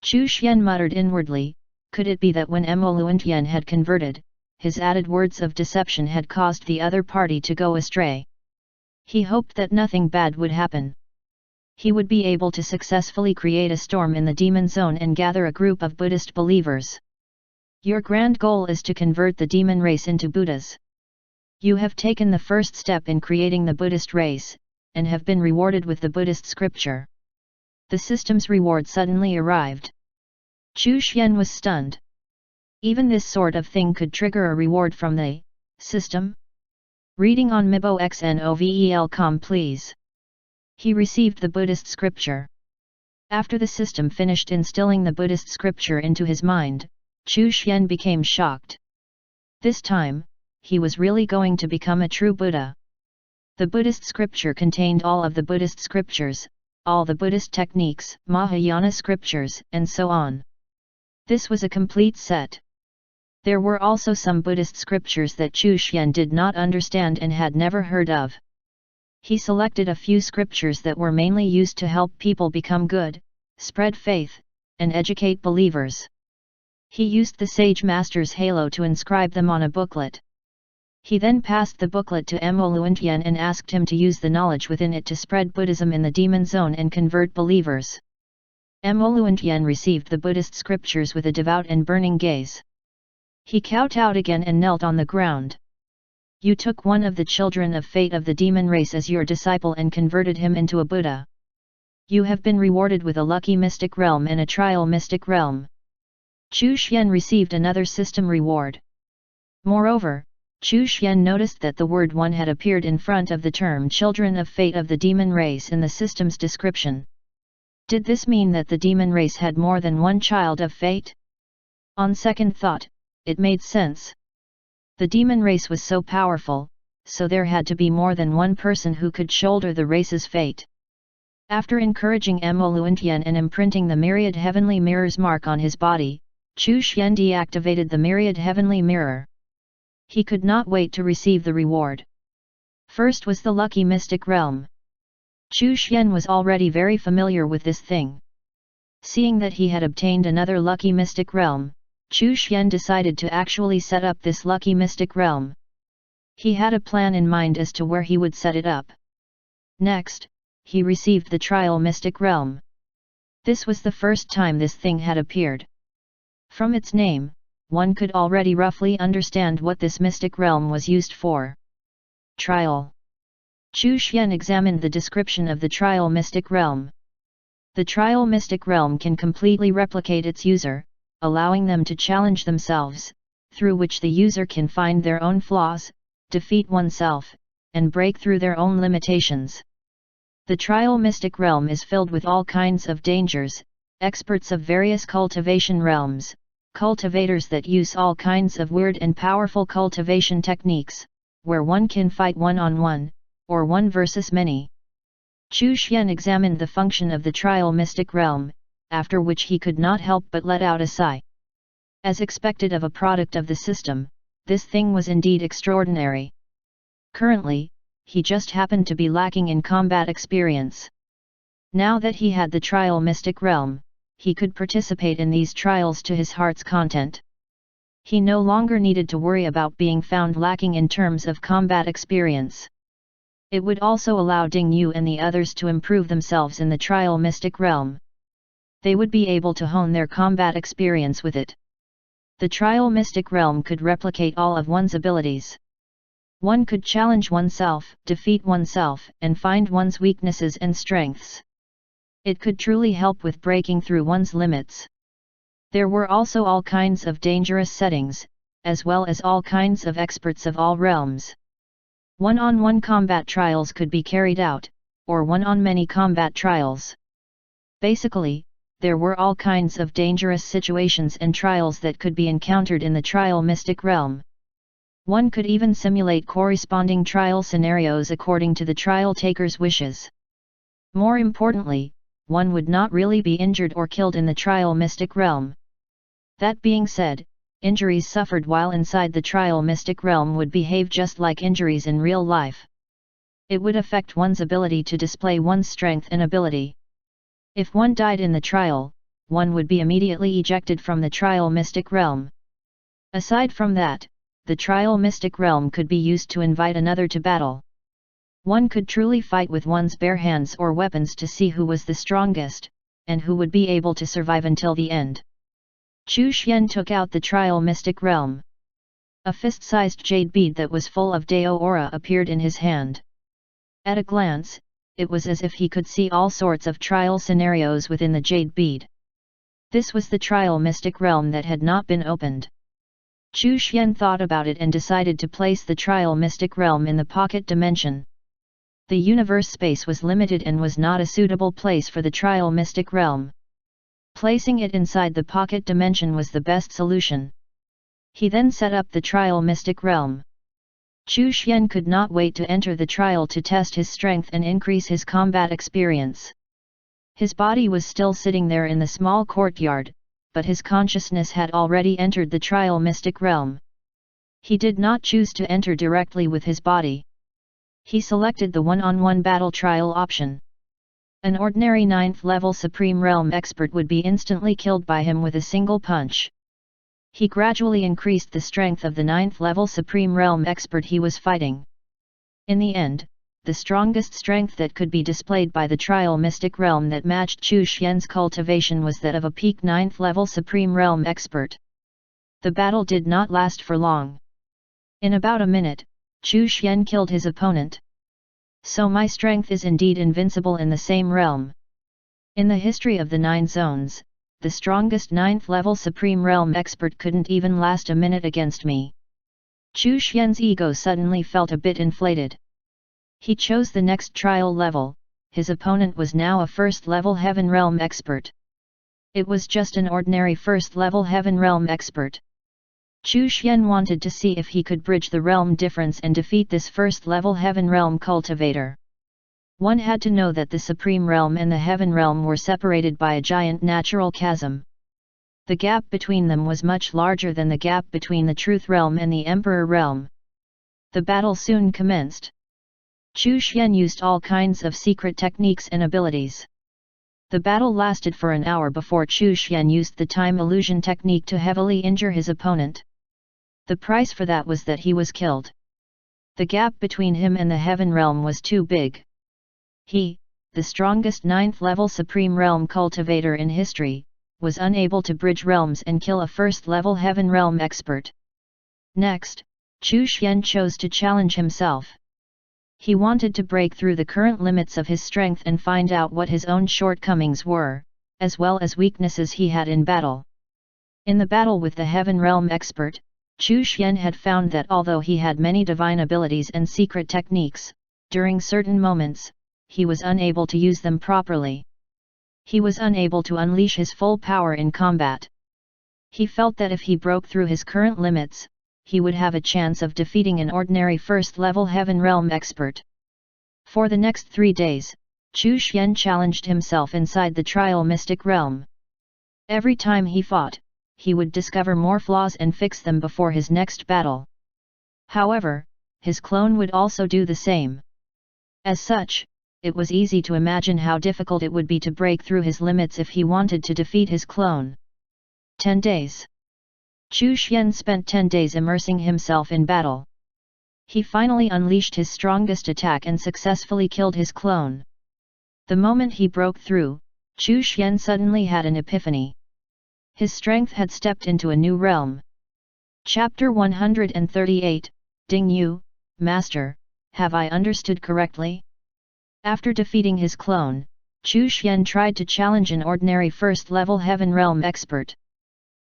Chu Xian muttered inwardly, could it be that when Emoluantian had converted, his added words of deception had caused the other party to go astray? He hoped that nothing bad would happen. He would be able to successfully create a storm in the demon zone and gather a group of Buddhist believers. Your grand goal is to convert the demon race into Buddhas. You have taken the first step in creating the Buddhist race, and have been rewarded with the Buddhist scripture. The system's reward suddenly arrived. Chu Xian was stunned. Even this sort of thing could trigger a reward from the system? Reading on miboxnovel.com please. He received the Buddhist scripture. After the system finished instilling the Buddhist scripture into his mind, Chu Xian became shocked. This time, he was really going to become a true Buddha. The Buddhist scripture contained all of the Buddhist scriptures, all the Buddhist techniques, Mahayana scriptures, and so on. This was a complete set. There were also some Buddhist scriptures that Chu Xian did not understand and had never heard of. He selected a few scriptures that were mainly used to help people become good, spread faith, and educate believers. He used the sage master's halo to inscribe them on a booklet. He then passed the booklet to Mo Luantian and asked him to use the knowledge within it to spread Buddhism in the demon zone and convert believers. Mo Luantian received the Buddhist scriptures with a devout and burning gaze. He kowtowed again and knelt on the ground. You took one of the children of fate of the demon race as your disciple and converted him into a Buddha. You have been rewarded with a lucky mystic realm and a trial mystic realm. Chu Xian received another system reward. Moreover, Chu Xian noticed that the word one had appeared in front of the term children of fate of the demon race in the system's description. Did this mean that the demon race had more than one child of fate? On second thought, it made sense. The demon race was so powerful, so there had to be more than one person who could shoulder the race's fate. After encouraging Mo Luantian and imprinting the myriad heavenly mirror's mark on his body, Chu Xian deactivated the myriad heavenly mirror. He could not wait to receive the reward. First was the lucky mystic realm. Chu Xian was already very familiar with this thing. Seeing that he had obtained another lucky mystic realm, Chu Xian decided to actually set up this lucky mystic realm. He had a plan in mind as to where he would set it up. Next, he received the trial mystic realm. This was the first time this thing had appeared. From its name, one could already roughly understand what this mystic realm was used for. Trial. Chu Xian examined the description of the trial mystic realm. The trial mystic realm can completely replicate its user, allowing them to challenge themselves, through which the user can find their own flaws, defeat oneself, and break through their own limitations. The trial mystic realm is filled with all kinds of dangers, experts of various cultivation realms, cultivators that use all kinds of weird and powerful cultivation techniques, where one can fight one-on-one, or one versus many. Chu Xian examined the function of the trial mystic realm, after which he could not help but let out a sigh. As expected of a product of the system, this thing was indeed extraordinary. Currently, he just happened to be lacking in combat experience. Now that he had the trial mystic realm, he could participate in these trials to his heart's content. He no longer needed to worry about being found lacking in terms of combat experience. It would also allow Ding Yu and the others to improve themselves in the trial mystic realm. They would be able to hone their combat experience with it. The trial mystic realm could replicate all of one's abilities. One could challenge oneself, defeat oneself, and find one's weaknesses and strengths. It could truly help with breaking through one's limits. There were also all kinds of dangerous settings, as well as all kinds of experts of all realms. One-on-one combat trials could be carried out, or one-on-many combat trials. Basically, there were all kinds of dangerous situations and trials that could be encountered in the trial mystic realm. One could even simulate corresponding trial scenarios according to the trial taker's wishes. More importantly, one would not really be injured or killed in the trial mystic realm. That being said, injuries suffered while inside the trial mystic realm would behave just like injuries in real life. It would affect one's ability to display one's strength and ability. If one died in the trial, one would be immediately ejected from the trial mystic realm. Aside from that, the trial mystic realm could be used to invite another to battle. One could truly fight with one's bare hands or weapons to see who was the strongest, and who would be able to survive until the end. Chu Xian took out the trial mystic realm. A fist-sized jade bead that was full of Dao aura appeared in his hand. At a glance, it was as if he could see all sorts of trial scenarios within the jade bead. This was the trial mystic realm that had not been opened. Chu Xian thought about it and decided to place the trial mystic realm in the pocket dimension. The universe space was limited and was not a suitable place for the trial mystic realm. Placing it inside the pocket dimension was the best solution. He then set up the trial mystic realm. Chu Xian could not wait to enter the trial to test his strength and increase his combat experience. His body was still sitting there in the small courtyard, but his consciousness had already entered the trial mystic realm. He did not choose to enter directly with his body. He selected the one-on-one battle trial option. An ordinary 9th level Supreme Realm expert would be instantly killed by him with a single punch. He gradually increased the strength of the 9th level Supreme Realm expert he was fighting. In the end, the strongest strength that could be displayed by the trial Mystic Realm that matched Chu Xian's cultivation was that of a peak 9th level Supreme Realm expert. The battle did not last for long. In about a minute, Chu Xian killed his opponent. So my strength is indeed invincible in the same realm. In the history of the 9 zones, the strongest 9th level Supreme Realm expert couldn't even last a minute against me. Chu Xian's ego suddenly felt a bit inflated. He chose the next trial level. His opponent was now a 1st level Heaven Realm expert. It was just an ordinary 1st level Heaven Realm expert. Chu Xian wanted to see if he could bridge the realm difference and defeat this 1st level Heaven Realm cultivator. One had to know that the Supreme Realm and the Heaven Realm were separated by a giant natural chasm. The gap between them was much larger than the gap between the Truth Realm and the Emperor Realm. The battle soon commenced. Chu Xian used all kinds of secret techniques and abilities. The battle lasted for an hour before Chu Xian used the time illusion technique to heavily injure his opponent. The price for that was that he was killed. The gap between him and the Heaven Realm was too big. He, the strongest 9th level Supreme Realm cultivator in history, was unable to bridge realms and kill a 1st level Heaven Realm expert. Next, Chu Xian chose to challenge himself. He wanted to break through the current limits of his strength and find out what his own shortcomings were, as well as weaknesses he had in battle. In the battle with the Heaven Realm expert, Chu Xian had found that although he had many divine abilities and secret techniques, during certain moments, he was unable to use them properly. He was unable to unleash his full power in combat. He felt that if he broke through his current limits, he would have a chance of defeating an ordinary 1st level Heaven Realm expert. For the next 3 days, Chu Xian challenged himself inside the trial Mystic Realm. Every time he fought, he would discover more flaws and fix them before his next battle. However, his clone would also do the same. As such, it was easy to imagine how difficult it would be to break through his limits if he wanted to defeat his clone. 10 days. Chu Xian spent 10 days immersing himself in battle. He finally unleashed his strongest attack and successfully killed his clone. The moment he broke through, Chu Xian suddenly had an epiphany. His strength had stepped into a new realm. Chapter 138, Ding Yu, Master, have I understood correctly? After defeating his clone, Chu Xian tried to challenge an ordinary 1st level Heaven Realm expert.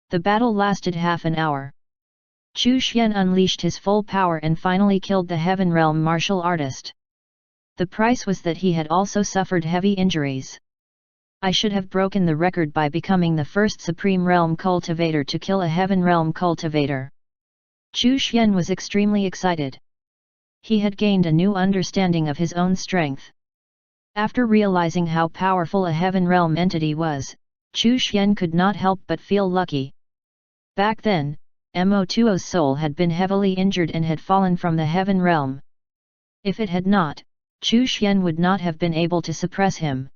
The battle lasted half an hour. Chu Xian unleashed his full power and finally killed the Heaven Realm martial artist. The price was that he had also suffered heavy injuries. I should have broken the record by becoming the first Supreme Realm cultivator to kill a Heaven Realm cultivator. Chu Xian was extremely excited. He had gained a new understanding of his own strength. After realizing how powerful a Heaven Realm entity was, Chu Xian could not help but feel lucky. Back then, Mo2O's soul had been heavily injured and had fallen from the Heaven Realm. If it had not, Chu Xian would not have been able to suppress him.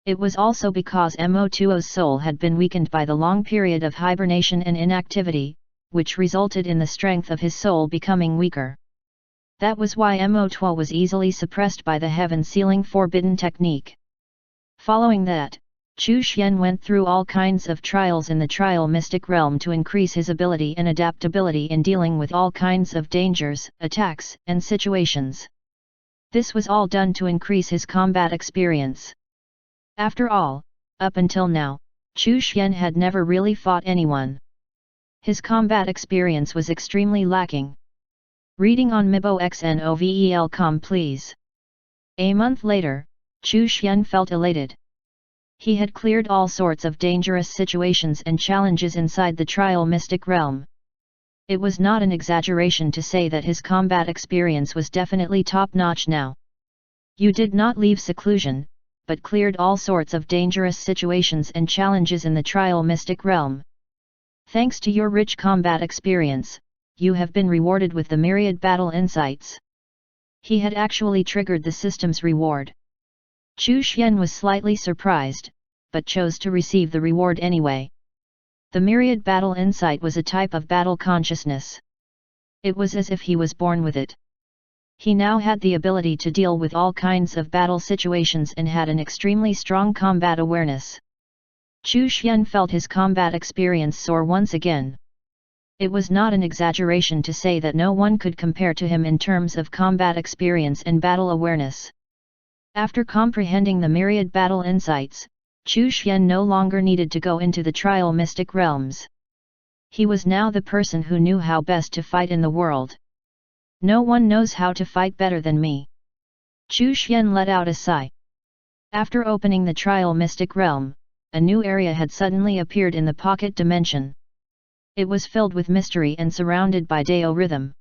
It was also because Mo2O's soul had been weakened by the long period of hibernation and inactivity, which resulted in the strength of his soul becoming weaker. That was why Mo2O was easily suppressed by the Heaven Sealing Forbidden technique. Following that, Chu Xian went through all kinds of trials in the trial Mystic Realm to increase his ability and adaptability in dealing with all kinds of dangers, attacks, and situations. This was all done to increase his combat experience. After all, up until now, Chu Xian had never really fought anyone. His combat experience was extremely lacking. Reading on miboxnovel.com please. A month later, Chu Xian felt elated. He had cleared all sorts of dangerous situations and challenges inside the trial Mystic Realm. It was not an exaggeration to say that his combat experience was definitely top-notch now. You did not leave seclusion, but cleared all sorts of dangerous situations and challenges in the trial Mystic Realm. Thanks to your rich combat experience, you have been rewarded with the myriad battle insights. He had actually triggered the system's reward. Chu Xian was slightly surprised, but chose to receive the reward anyway. The myriad battle insight was a type of battle consciousness. It was as if he was born with it. He now had the ability to deal with all kinds of battle situations and had an extremely strong combat awareness. Chu Xian felt his combat experience soar once again. It was not an exaggeration to say that no one could compare to him in terms of combat experience and battle awareness. After comprehending the myriad battle insights, Chu Xian no longer needed to go into the trial mystic realms. He was now the person who knew how best to fight in the world. No one knows how to fight better than me. Chu Xian let out a sigh. After opening the trial mystic realm, a new area had suddenly appeared in the pocket dimension. It was filled with mystery and surrounded by Dao rhythm.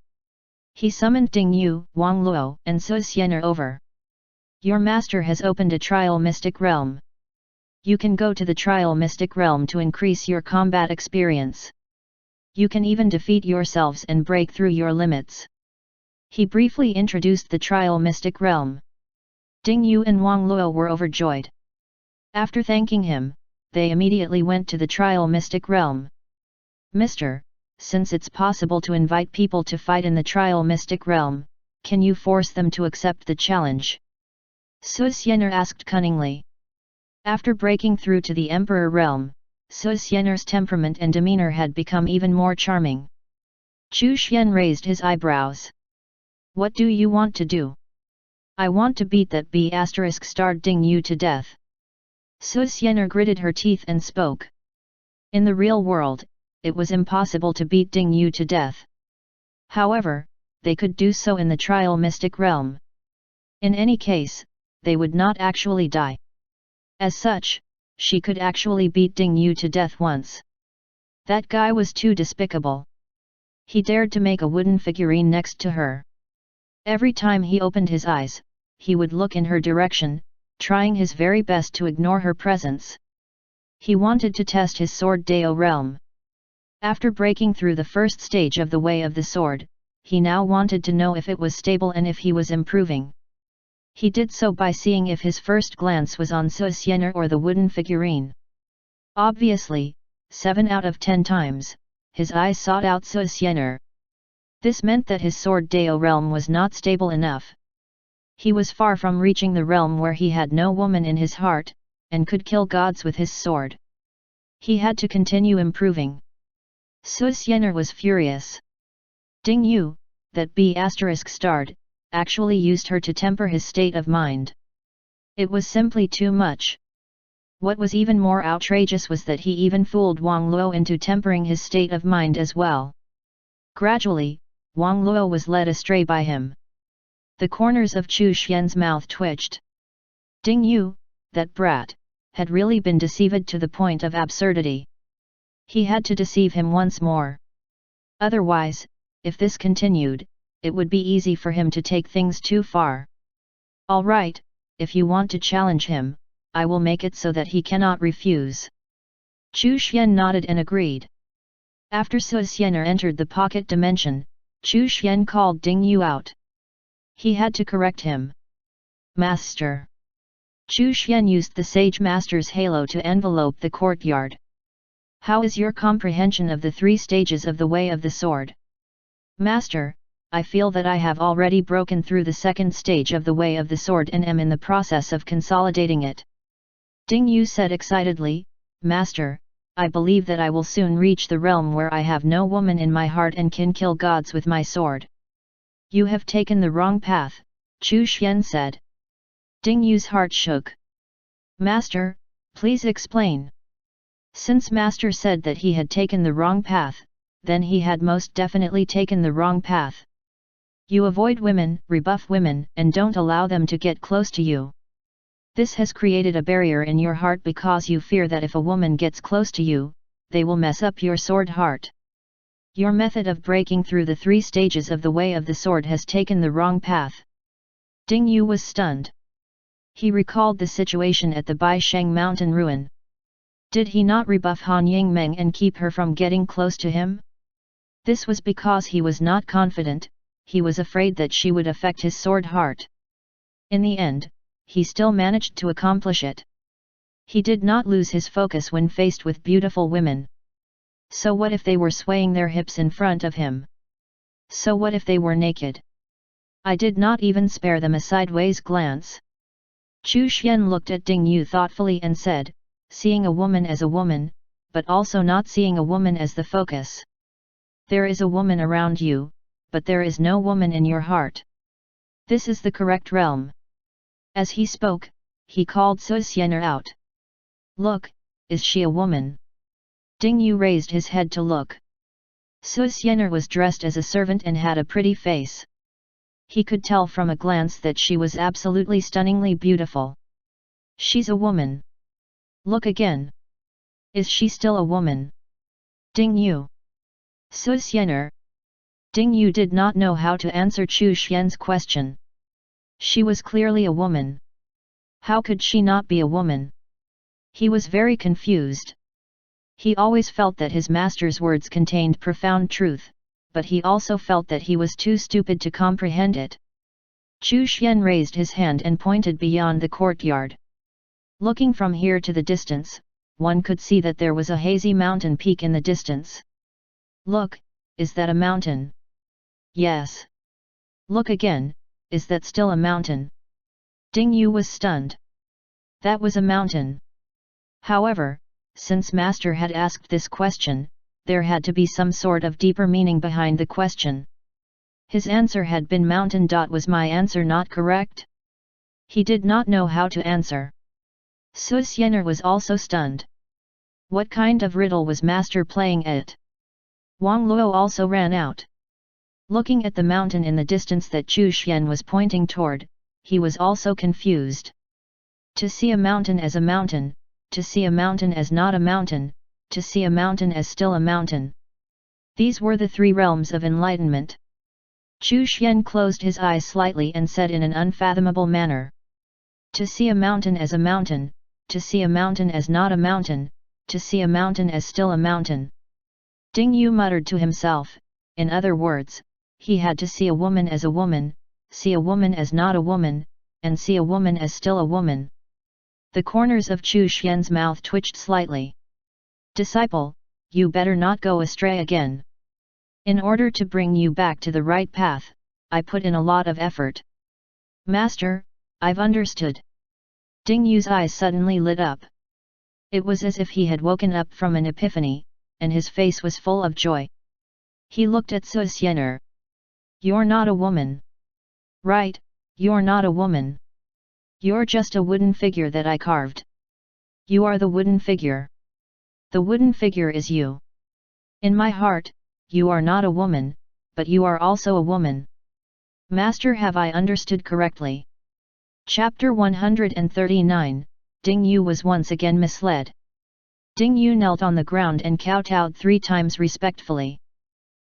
He summoned Ding Yu, Wang Luo, and Su Xianer over. Your master has opened a trial mystic realm. You can go to the trial mystic realm to increase your combat experience. You can even defeat yourselves and break through your limits. He briefly introduced the trial mystic realm. Ding Yu and Wang Luo were overjoyed. After thanking him, they immediately went to the trial mystic realm. Mister, since it's possible to invite people to fight in the trial mystic realm, can you force them to accept the challenge? Su Xianer asked cunningly. After breaking through to the Emperor realm, Su Xianer's temperament and demeanor had become even more charming. Chu Xian raised his eyebrows. What do you want to do? I want to beat that B***** Ding Yu to death. Su Xianer gritted her teeth and spoke. In the real world, it was impossible to beat Ding Yu to death. However, they could do so in the trial mystic realm. In any case, they would not actually die. As such, she could actually beat Ding Yu to death once. That guy was too despicable. He dared to make a wooden figurine next to her. Every time he opened his eyes, he would look in her direction, trying his very best to ignore her presence. He wanted to test his sword Dao realm. After breaking through the first stage of the way of the sword, he now wanted to know if it was stable and if he was improving. He did so by seeing if his first glance was on Su Xianer or the wooden figurine. Obviously, 7 out of 10 times, his eyes sought out Su Xianer. This meant that his sword Dao realm was not stable enough. He was far from reaching the realm where he had no woman in his heart, and could kill gods with his sword. He had to continue improving. Su Xianer was furious. Ding Yu, that B*****, actually used her to temper his state of mind. It was simply too much. What was even more outrageous was that he even fooled Wang Luo into tempering his state of mind as well. Gradually, Wang Luo was led astray by him. The corners of Chu Xian's mouth twitched. Ding Yu, that brat, had really been deceived to the point of absurdity. He had to deceive him once more. Otherwise, if this continued, it would be easy for him to take things too far. All right, if you want to challenge him, I will make it so that he cannot refuse. Chu Xian nodded and agreed. After Su Xianer entered the pocket dimension, Chu Xian called Ding Yu out. He had to correct him. Master. Chu Xian used the Sage Master's halo to envelope the courtyard. How is your comprehension of the 3 stages of the way of the sword? Master, I feel that I have already broken through the 2nd stage of the way of the sword and am in the process of consolidating it. Ding Yu said excitedly, Master, I believe that I will soon reach the realm where I have no woman in my heart and can kill gods with my sword. You have taken the wrong path, Chu Xian said. Ding Yu's heart shook. Master, please explain. Since Master said that he had taken the wrong path, then he had most definitely taken the wrong path. You avoid women, rebuff women, and don't allow them to get close to you. This has created a barrier in your heart because you fear that if a woman gets close to you, they will mess up your sword heart. Your method of breaking through the 3 stages of the way of the sword has taken the wrong path. Ding Yu was stunned. He recalled the situation at the Baisheng mountain ruin. Did he not rebuff Han Yingmeng and keep her from getting close to him? This was because he was not confident, he was afraid that she would affect his sword heart. In the end, he still managed to accomplish it. He did not lose his focus when faced with beautiful women. So what if they were swaying their hips in front of him? So what if they were naked? I did not even spare them a sideways glance. Chu Xian looked at Ding Yu thoughtfully and said, seeing a woman as a woman, but also not seeing a woman as the focus. There is a woman around you, but there is no woman in your heart. This is the correct realm. As he spoke, he called Su Xianer out. Look, is she a woman? Ding Yu raised his head to look. Su Xianer was dressed as a servant and had a pretty face. He could tell from a glance that she was absolutely stunningly beautiful. She's a woman. Look again. Is she still a woman? Ding Yu. Su Xianer. Ding Yu did not know how to answer Chu Xian's question. She was clearly a woman. How could she not be a woman? He was very confused. He always felt that his master's words contained profound truth, but he also felt that he was too stupid to comprehend it. Chu Xian raised his hand and pointed beyond the courtyard. Looking from here to the distance, one could see that there was a hazy mountain peak in the distance. Look, is that a mountain? Yes. Look again, is that still a mountain? Ding Yu was stunned. That was a mountain. However, since Master had asked this question, there had to be some sort of deeper meaning behind the question. His answer had been mountain. Was my answer not correct? He did not know how to answer. Su Xianer was also stunned. What kind of riddle was Master playing at? Wang Luo also ran out. Looking at the mountain in the distance that Chu Xian was pointing toward, he was also confused. To see a mountain as a mountain, to see a mountain as not a mountain, to see a mountain as still a mountain. These were the three realms of enlightenment. Chu Xian closed his eyes slightly and said in an unfathomable manner. To see a mountain as a mountain, to see a mountain as not a mountain, to see a mountain as still a mountain. Ding Yu muttered to himself, in other words, he had to see a woman as a woman, see a woman as not a woman, and see a woman as still a woman. The corners of Chu Xian's mouth twitched slightly. Disciple, you better not go astray again. In order to bring you back to the right path, I put in a lot of effort. Master, I've understood. Ding Yu's eyes suddenly lit up. It was as if he had woken up from an epiphany, and his face was full of joy. He looked at Su Xianer. You're not a woman. Right, you're not a woman. You're just a wooden figure that I carved. You are the wooden figure. The wooden figure is you. In my heart, you are not a woman, but you are also a woman. Master, have I understood correctly? Chapter 139, Ding Yu was once again misled. Ding Yu knelt on the ground and kowtowed 3 times respectfully.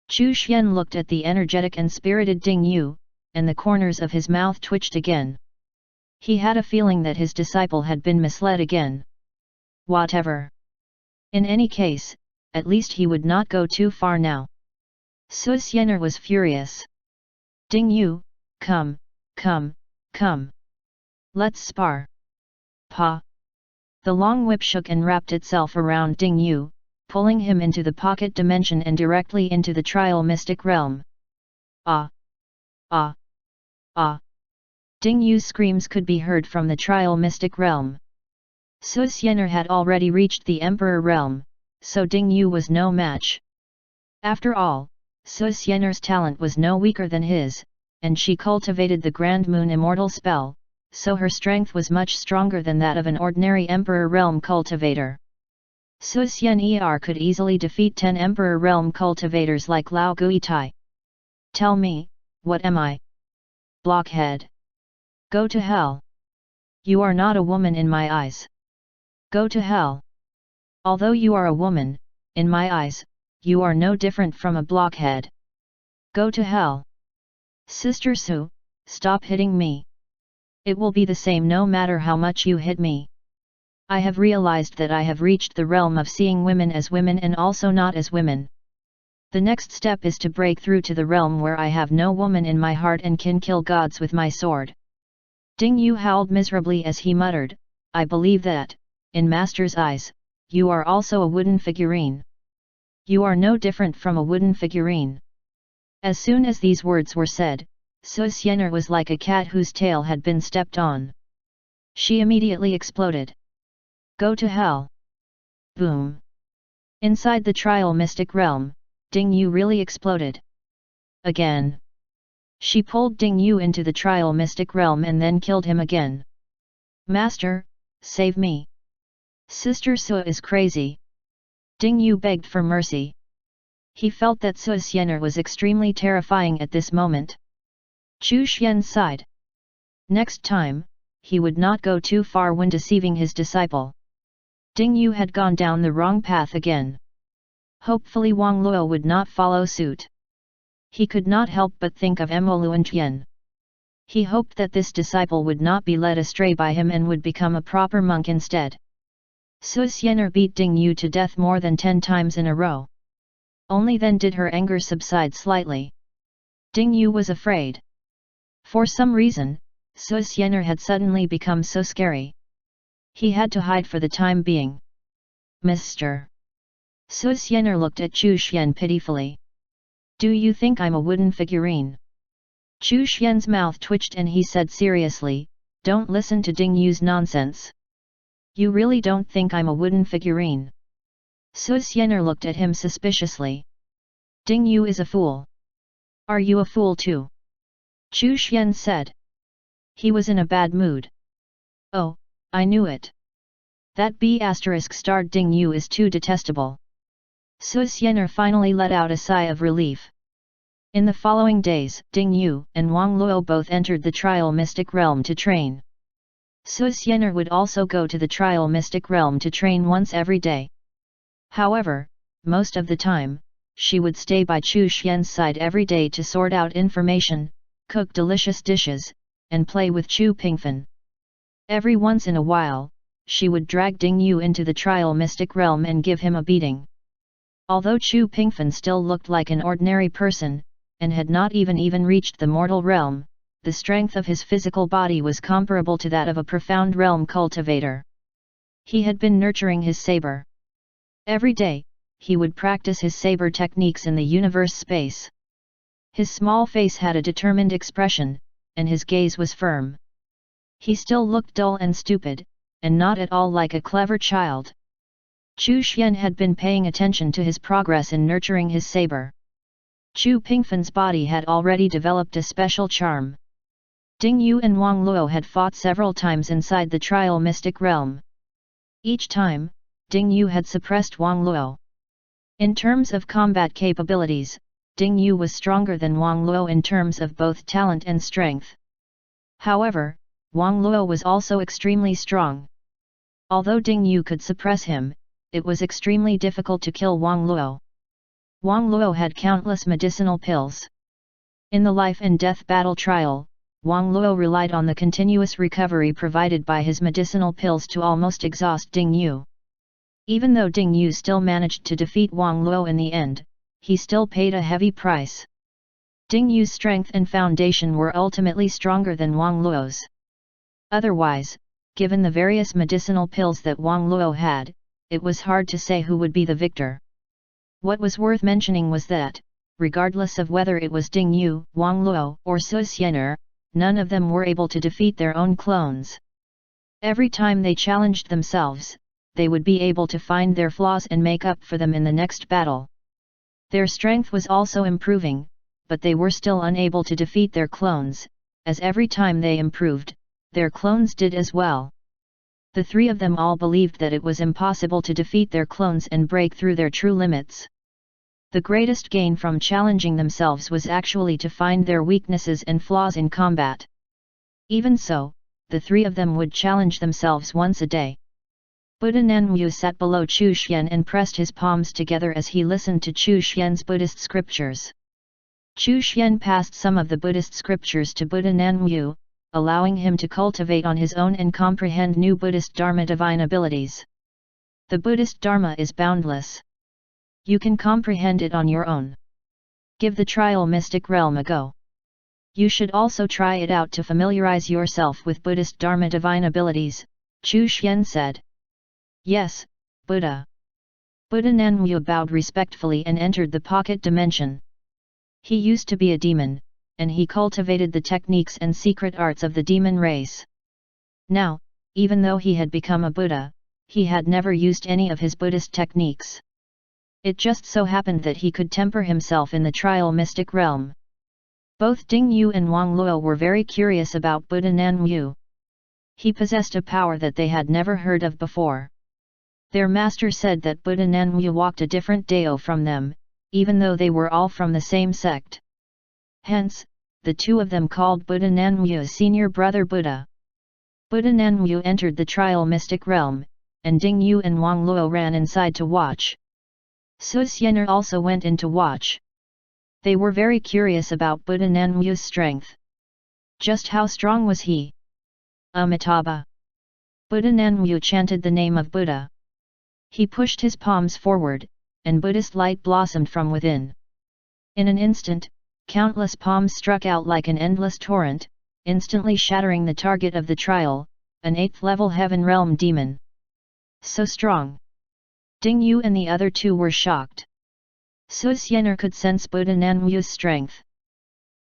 Chu Xian looked at the energetic and spirited Ding Yu, and the corners of his mouth twitched again. He had a feeling that his disciple had been misled again. Whatever. In any case, at least he would not go too far now. Su Xianer was furious. Ding Yu, come, come, come. Let's spar. Pa. The long whip shook and wrapped itself around Ding Yu, pulling him into the pocket dimension and directly into the trial mystic realm. Ah! Ah! Ah! Ding Yu's screams could be heard from the trial mystic realm. Su Xianer had already reached the Emperor realm, so Ding Yu was no match. After all, Su Xianer's talent was no weaker than his, and she cultivated the Grand Moon Immortal spell, so her strength was much stronger than that of an ordinary Emperor realm cultivator. Su Xianer could easily defeat 10 Emperor realm cultivators like Lao Guitai. Tell me, what am I? Blockhead. Go to hell. You are not a woman in my eyes. Go to hell. Although you are a woman, in my eyes, you are no different from a blockhead. Go to hell. Sister Su, stop hitting me. It will be the same no matter how much you hit me. I have realized that I have reached the realm of seeing women as women and also not as women. The next step is to break through to the realm where I have no woman in my heart and can kill gods with my sword. Ding Yu howled miserably as he muttered, I believe that, in Master's eyes, you are also a wooden figurine. You are no different from a wooden figurine. As soon as these words were said, Su Xian'er was like a cat whose tail had been stepped on. She immediately exploded. Go to hell! Boom! Inside the trial mystic realm, Ding Yu really exploded. Again. She pulled Ding Yu into the trial mystic realm and then killed him again. Master, save me! Sister Su is crazy. Ding Yu begged for mercy. He felt that Su Xian'er was extremely terrifying at this moment. Chu Xian sighed. Next time, he would not go too far when deceiving his disciple. Ding Yu had gone down the wrong path again. Hopefully Wang Luo would not follow suit. He could not help but think of Mo Luantian. He hoped that this disciple would not be led astray by him and would become a proper monk instead. Su Xian'er beat Ding Yu to death more than 10 times in a row. Only then did her anger subside slightly. Ding Yu was afraid. For some reason, Su Xian'er had suddenly become so scary. He had to hide for the time being. Mr. Su Xian'er looked at Chu Xian pitifully. Do you think I'm a wooden figurine? Chu Xian's mouth twitched and he said seriously, don't listen to Ding Yu's nonsense. You really don't think I'm a wooden figurine? Su Xian'er looked at him suspiciously. Ding Yu is a fool. Are you a fool too? Chu Xian said. He was in a bad mood. Oh, I knew it. That B***** Ding Yu is too detestable. Su Xian'er finally let out a sigh of relief. In the following days, Ding Yu and Wang Luo both entered the trial mystic realm to train. Su Xian'er would also go to the trial mystic realm to train once every day. However, most of the time, she would stay by Chu Xian's side every day to sort out information, cook delicious dishes, and play with Chu Pingfen. Every once in a while, she would drag Ding Yu into the trial mystic realm and give him a beating. Although Chu Pingfen still looked like an ordinary person, and had not even reached the mortal realm, the strength of his physical body was comparable to that of a profound realm cultivator. He had been nurturing his saber. Every day, he would practice his saber techniques in the universe space. His small face had a determined expression, and his gaze was firm. He still looked dull and stupid, and not at all like a clever child. Chu Xian had been paying attention to his progress in nurturing his saber. Chu Pingfen's body had already developed a special charm. Ding Yu and Wang Luo had fought several times inside the trial mystic realm. Each time, Ding Yu had suppressed Wang Luo. In terms of combat capabilities, Ding Yu was stronger than Wang Luo in terms of both talent and strength. However, Wang Luo was also extremely strong. Although Ding Yu could suppress him, it was extremely difficult to kill Wang Luo. Wang Luo had countless medicinal pills. In the life and death battle trial, Wang Luo relied on the continuous recovery provided by his medicinal pills to almost exhaust Ding Yu. Even though Ding Yu still managed to defeat Wang Luo in the end, he still paid a heavy price. Ding Yu's strength and foundation were ultimately stronger than Wang Luo's. Otherwise, given the various medicinal pills that Wang Luo had, it was hard to say who would be the victor. What was worth mentioning was that, regardless of whether it was Ding Yu, Wang Luo, or Su Xian'er, none of them were able to defeat their own clones. Every time they challenged themselves, they would be able to find their flaws and make up for them in the next battle. Their strength was also improving, but they were still unable to defeat their clones, as every time they improved, their clones did as well. The three of them all believed that it was impossible to defeat their clones and break through their true limits. The greatest gain from challenging themselves was actually to find their weaknesses and flaws in combat. Even so, the three of them would challenge themselves once a day. Buddha Nanmu sat below Chu Xian and pressed his palms together as he listened to Chu Xian's Buddhist scriptures. Chu Xian passed some of the Buddhist scriptures to Buddha Nanmu, allowing him to cultivate on his own and comprehend new Buddhist Dharma divine abilities. The Buddhist Dharma is boundless. You can comprehend it on your own. Give the trial mystic realm a go. You should also try it out to familiarize yourself with Buddhist Dharma divine abilities, Chu Xian said. Yes, Buddha. Buddha Nanmu bowed respectfully and entered the pocket dimension. He used to be a demon, and he cultivated the techniques and secret arts of the demon race. Now, even though he had become a Buddha, he had never used any of his Buddhist techniques. It just so happened that he could temper himself in the trial mystic realm. Both Ding Yu and Wang Luo were very curious about Buddha Nanmu. He possessed a power that they had never heard of before. Their master said that Buddha Nanmu walked a different Dao from them, even though they were all from the same sect. Hence, the two of them called Buddha Nanmu senior brother Buddha. Buddha Nanmu entered the trial mystic realm, and Ding Yu and Wang Luo ran inside to watch. Su Xianer also went in to watch. They were very curious about Buddha Nanmu's strength. Just how strong was he? Amitabha. Buddha Nanmu chanted the name of Buddha. He pushed his palms forward, and Buddhist light blossomed from within. In an instant, countless palms struck out like an endless torrent, instantly shattering the target of the trial, an 8th level heaven realm demon. So strong! Ding Yu and the other two were shocked. Su Xianer could sense Buddha Nanmu's strength.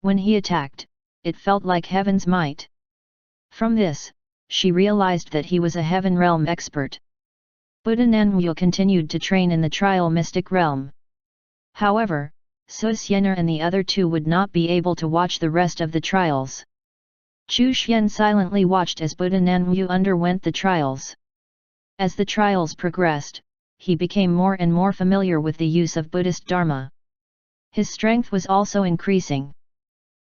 When he attacked, it felt like heaven's might. From this, she realized that he was a heaven realm expert. Buddha Nanmu continued to train in the trial mystic realm. However, Su Xianer and the other two would not be able to watch the rest of the trials. Chu Xian silently watched as Buddha Nanmu underwent the trials. As the trials progressed, he became more and more familiar with the use of Buddhist Dharma. His strength was also increasing.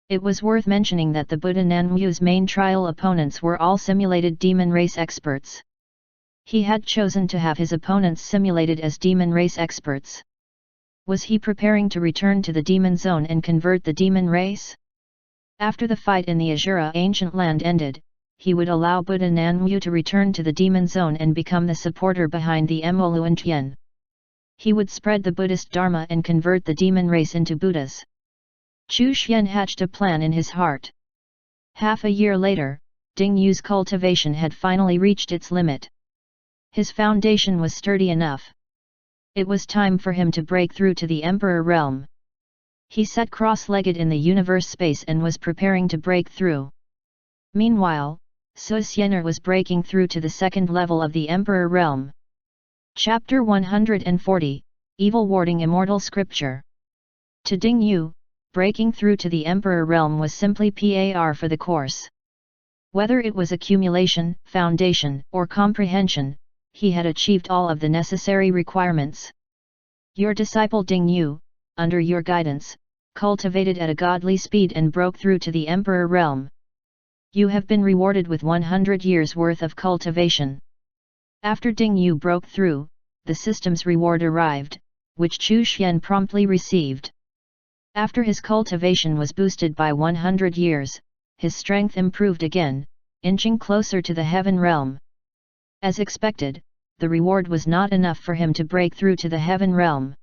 It was worth mentioning that the Buddha Nanmu's main trial opponents were all simulated demon race experts. He had chosen to have his opponents simulated as demon race experts. Was he preparing to return to the demon zone and convert the demon race? After the fight in the Azura ancient land ended, he would allow Buddha Nanmu to return to the demon zone and become the supporter behind the Emoluan Tian. He would spread the Buddhist Dharma and convert the demon race into Buddhas. Chu Xian hatched a plan in his heart. Half a year later, Ding Yu's cultivation had finally reached its limit. His foundation was sturdy enough. It was time for him to break through to the Emperor realm. He sat cross-legged in the universe space and was preparing to break through. Meanwhile, Su Xianer was breaking through to the second level of the Emperor realm. Chapter 140, Evil Warding Immortal Scripture. To Ding Yu, breaking through to the Emperor realm was simply par for the course. Whether it was accumulation, foundation, or comprehension, he had achieved all of the necessary requirements. Your disciple Ding Yu, under your guidance, cultivated at a godly speed and broke through to the Emperor realm. You have been rewarded with 100 years worth of cultivation. After Ding Yu broke through, the system's reward arrived, which Chu Xian promptly received. After his cultivation was boosted by 100 years, his strength improved again, inching closer to the heaven realm. As expected, the reward was not enough for him to break through to the heaven realm.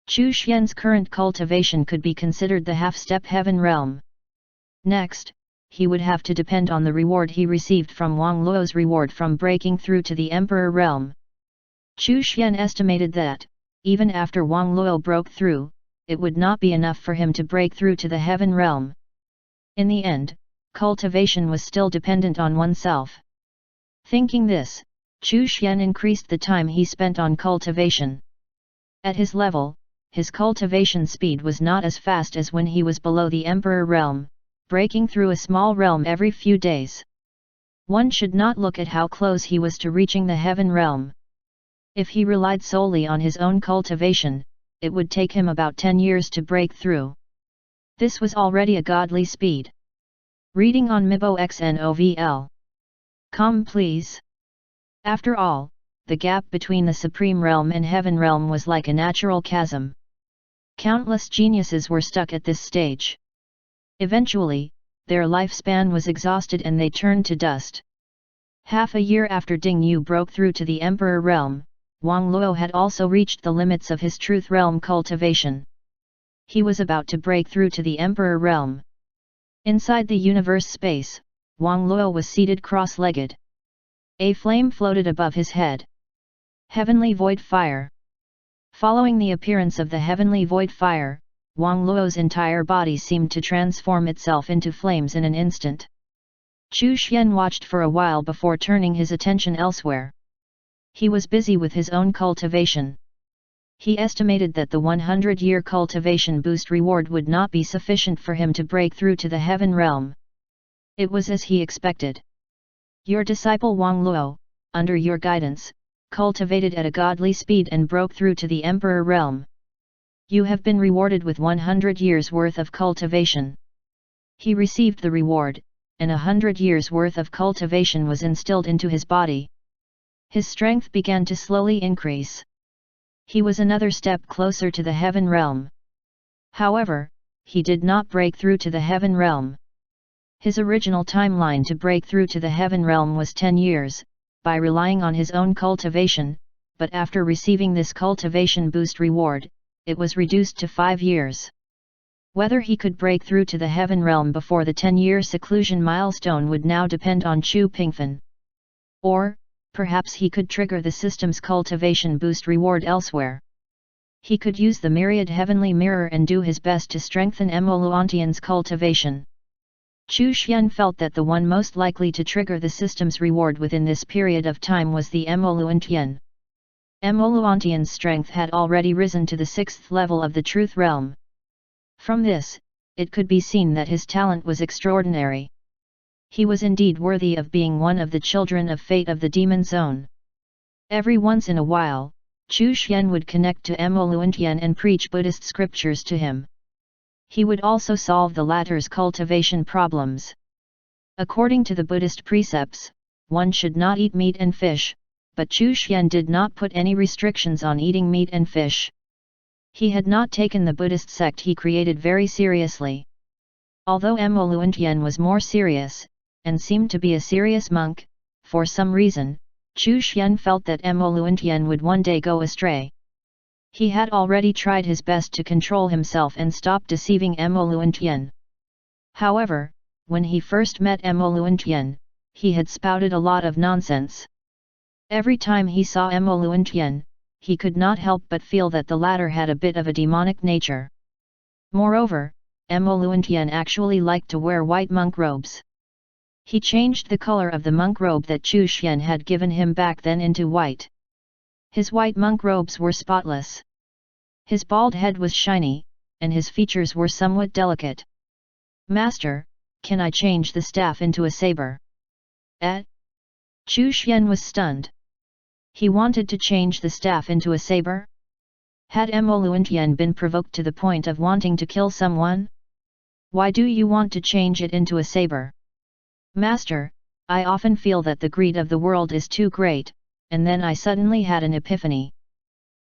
Chu Xian's current cultivation could be considered the half-step heaven realm. Next, he would have to depend on the reward he received from Wang Luo's reward from breaking through to the Emperor realm. Chu Xian estimated that, even after Wang Luo broke through, it would not be enough for him to break through to the heaven realm. In the end, cultivation was still dependent on oneself. Thinking this, Chu Xian increased the time he spent on cultivation. At his level, his cultivation speed was not as fast as when he was below the Emperor realm, breaking through a small realm every few days. One should not look at how close he was to reaching the heaven realm. If he relied solely on his own cultivation, it would take him about 10 years to break through. This was already a godly speed. Reading on miboxnovl. Come please. After all, the gap between the Supreme Realm and Heaven Realm was like a natural chasm. Countless geniuses were stuck at this stage. Eventually, their lifespan was exhausted and they turned to dust. Half a year after Ding Yu broke through to the Emperor Realm, Wang Luo had also reached the limits of his Truth Realm cultivation. He was about to break through to the Emperor realm. Inside the universe space, Wang Luo was seated cross-legged. A flame floated above his head. Heavenly Void Fire. Following the appearance of the Heavenly Void Fire, Wang Luo's entire body seemed to transform itself into flames in an instant. Chu Xian watched for a while before turning his attention elsewhere. He was busy with his own cultivation. He estimated that the 100-year cultivation boost reward would not be sufficient for him to break through to the heaven realm. It was as he expected. Your disciple Wang Luo, under your guidance, cultivated at a godly speed and broke through to the Emperor realm. You have been rewarded with 100 years worth of cultivation. He received the reward, and 100 years worth of cultivation was instilled into his body. His strength began to slowly increase. He was another step closer to the heaven realm. However, he did not break through to the heaven realm. His original timeline to break through to the heaven realm was 10 years, by relying on his own cultivation, but after receiving this cultivation boost reward, it was reduced to 5 years. Whether he could break through to the heaven realm before the 10-year seclusion milestone would now depend on Chu Pingfen. Or, perhaps he could trigger the system's cultivation boost reward elsewhere. He could use the myriad heavenly mirror and do his best to strengthen Emoluantian's cultivation. Chu Xian felt that the one most likely to trigger the system's reward within this period of time was the Emoluantian. Emoluantian's strength had already risen to the 6th level of the Truth Realm. From this, it could be seen that his talent was extraordinary. He was indeed worthy of being one of the children of fate of the Demon Zone. Every once in a while, Chu Xian would connect to Emoluantian and preach Buddhist scriptures to him. He would also solve the latter's cultivation problems. According to the Buddhist precepts, one should not eat meat and fish, but Chu Xian did not put any restrictions on eating meat and fish. He had not taken the Buddhist sect he created very seriously. Although Emoluantian was more serious, and seemed to be a serious monk, for some reason, Chu Xian felt that Emoluantian would one day go astray. He had already tried his best to control himself and stop deceiving Emoluantian. However, when he first met Emoluantian, he had spouted a lot of nonsense. Every time he saw Emoluantian, he could not help but feel that the latter had a bit of a demonic nature. Moreover, Emoluantian actually liked to wear white monk robes. He changed the color of the monk robe that Chu Xian had given him back then into white. His white monk robes were spotless. His bald head was shiny, and his features were somewhat delicate. "Master, can I change the staff into a saber?" Chu Xian was stunned. He wanted to change the staff into a saber? Had Emoluantian been provoked to the point of wanting to kill someone? "Why do you want to change it into a saber?" "Master, I often feel that the greed of the world is too great, and then I suddenly had an epiphany.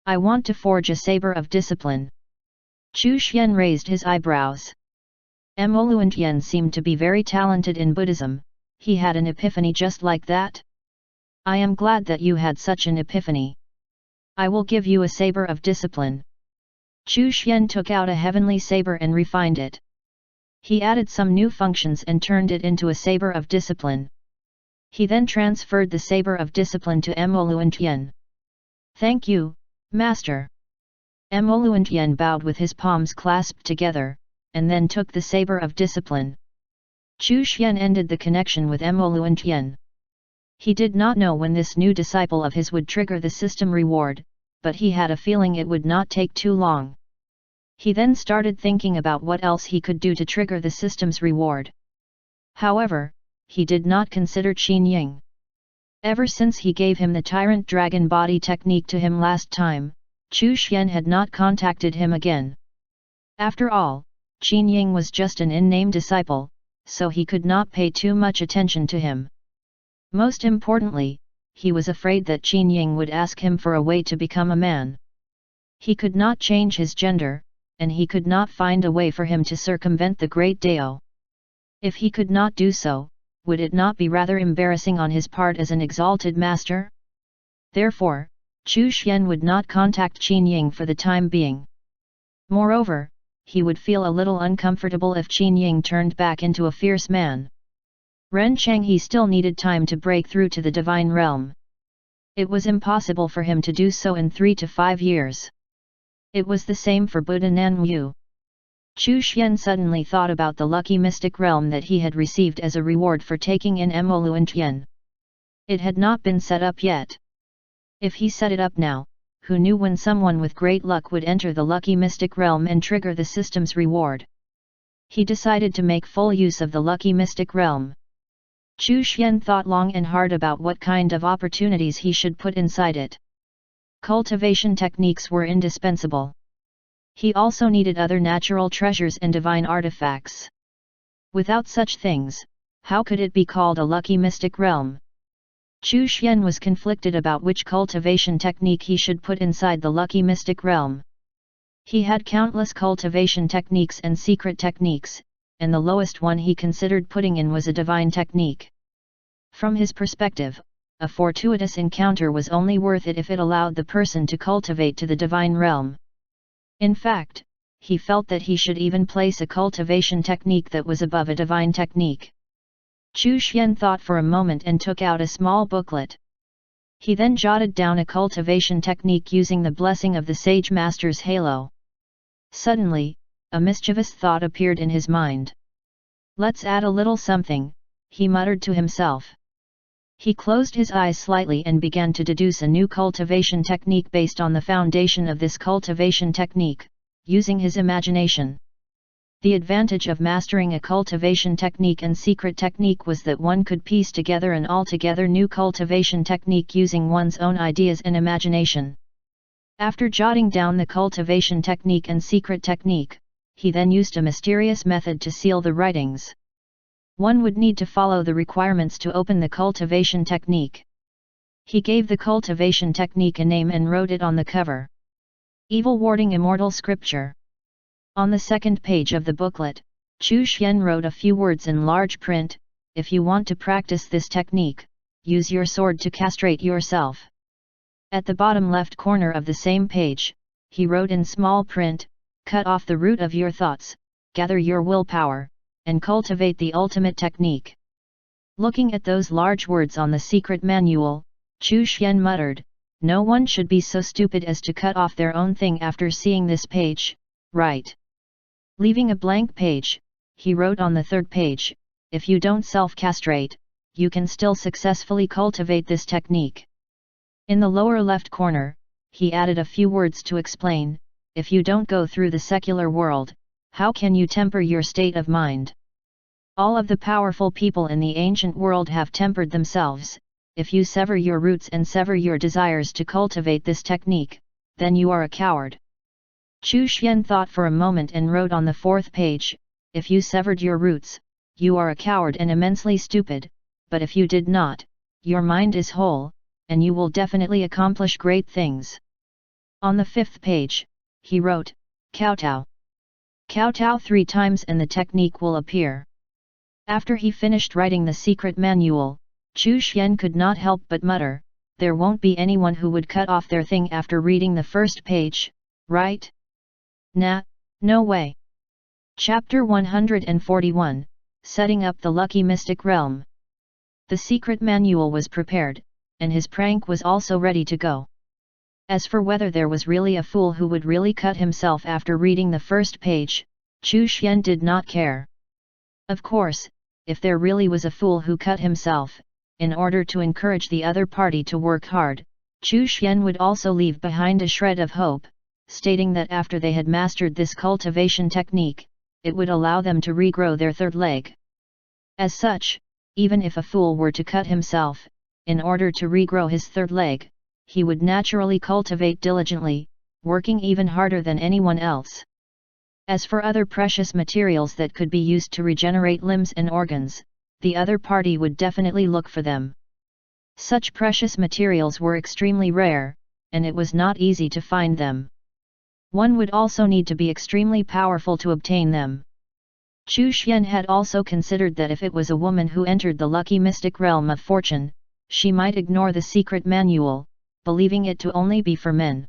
I want to forge a saber of discipline." Chu Xian raised his eyebrows. Emoluantian seemed to be very talented in Buddhism. He had an epiphany just like that? "I am glad that you had such an epiphany. I will give you a saber of discipline." Chu Xian took out a heavenly saber and refined it. He added some new functions and turned it into a saber of discipline. He then transferred the saber of discipline to Emoluantian. "Thank you, Master." Emoluantian bowed with his palms clasped together, and then took the saber of discipline. Chu Xian ended the connection with Emoluantian. He did not know when this new disciple of his would trigger the system reward, but he had a feeling it would not take too long. He then started thinking about what else he could do to trigger the system's reward. However, he did not consider Qin Ying. Ever since he gave him the Tyrant Dragon Body technique to him last time, Chu Xian had not contacted him again. After all, Qin Ying was just an in-name disciple, so he could not pay too much attention to him. Most importantly, he was afraid that Qin Ying would ask him for a way to become a man. He could not change his gender, and he could not find a way for him to circumvent the Great Dao. If he could not do so, would it not be rather embarrassing on his part as an exalted master? Therefore, Chu Xian would not contact Qin Ying for the time being. Moreover, he would feel a little uncomfortable if Qin Ying turned back into a fierce man. Ren Changhe still needed time to break through to the divine realm. It was impossible for him to do so in 3 to 5 years. It was the same for Buddha Nanyu. Chu Xian suddenly thought about the lucky mystic realm that he had received as a reward for taking in Moluan Tian. It had not been set up yet. If he set it up now, who knew when someone with great luck would enter the lucky mystic realm and trigger the system's reward? He decided to make full use of the lucky mystic realm. Chu Xian thought long and hard about what kind of opportunities he should put inside it. Cultivation techniques were indispensable. He also needed other natural treasures and divine artifacts. Without such things, how could it be called a lucky mystic realm? Chu Xian was conflicted about which cultivation technique he should put inside the lucky mystic realm. He had countless cultivation techniques and secret techniques, and the lowest one he considered putting in was a divine technique. From his perspective, a fortuitous encounter was only worth it if it allowed the person to cultivate to the divine realm. In fact, he felt that he should even place a cultivation technique that was above a divine technique. Chu Xian thought for a moment and took out a small booklet. He then jotted down a cultivation technique using the blessing of the Sage Master's halo. Suddenly, a mischievous thought appeared in his mind. "Let's add a little something," he muttered to himself. He closed his eyes slightly and began to deduce a new cultivation technique based on the foundation of this cultivation technique, using his imagination. The advantage of mastering a cultivation technique and secret technique was that one could piece together an altogether new cultivation technique using one's own ideas and imagination. After jotting down the cultivation technique and secret technique, he then used a mysterious method to seal the writings. One would need to follow the requirements to open the cultivation technique. He gave the cultivation technique a name and wrote it on the cover. Evil Warding Immortal Scripture. On the second page of the booklet, Chu Xian wrote a few words in large print: "If you want to practice this technique, use your sword to castrate yourself." At the bottom left corner of the same page, he wrote in small print: "Cut off the root of your thoughts, gather your willpower, and cultivate the ultimate technique." Looking at those large words on the secret manual, Chu Xian muttered, "No one should be so stupid as to cut off their own thing after seeing this page, right?" Leaving a blank page, he wrote on the third page, "If you don't self-castrate, you can still successfully cultivate this technique." In the lower left corner, he added a few words to explain, "If you don't go through the secular world, how can you temper your state of mind? All of the powerful people in the ancient world have tempered themselves. If you sever your roots and sever your desires to cultivate this technique, then you are a coward." Chu Xian thought for a moment and wrote on the fourth page, "If you severed your roots, you are a coward and immensely stupid, but if you did not, your mind is whole, and you will definitely accomplish great things." On the fifth page, he wrote, "Kowtow. Kowtow 3 times and the technique will appear." After he finished writing the secret manual, Chu Xian could not help but mutter, "There won't be anyone who would cut off their thing after reading the first page, right? Nah, no way." Chapter 141, Setting up the Lucky Mystic Realm. The secret manual was prepared, and his prank was also ready to go. As for whether there was really a fool who would really cut himself after reading the first page, Chu Xian did not care. Of course, if there really was a fool who cut himself, in order to encourage the other party to work hard, Chu Xian would also leave behind a shred of hope, stating that after they had mastered this cultivation technique, it would allow them to regrow their third leg. As such, even if a fool were to cut himself, in order to regrow his third leg, he would naturally cultivate diligently, working even harder than anyone else. As for other precious materials that could be used to regenerate limbs and organs, the other party would definitely look for them. Such precious materials were extremely rare, and it was not easy to find them. One would also need to be extremely powerful to obtain them. Chu Xian had also considered that if it was a woman who entered the lucky mystic realm of fortune, she might ignore the secret manual, believing it to only be for men.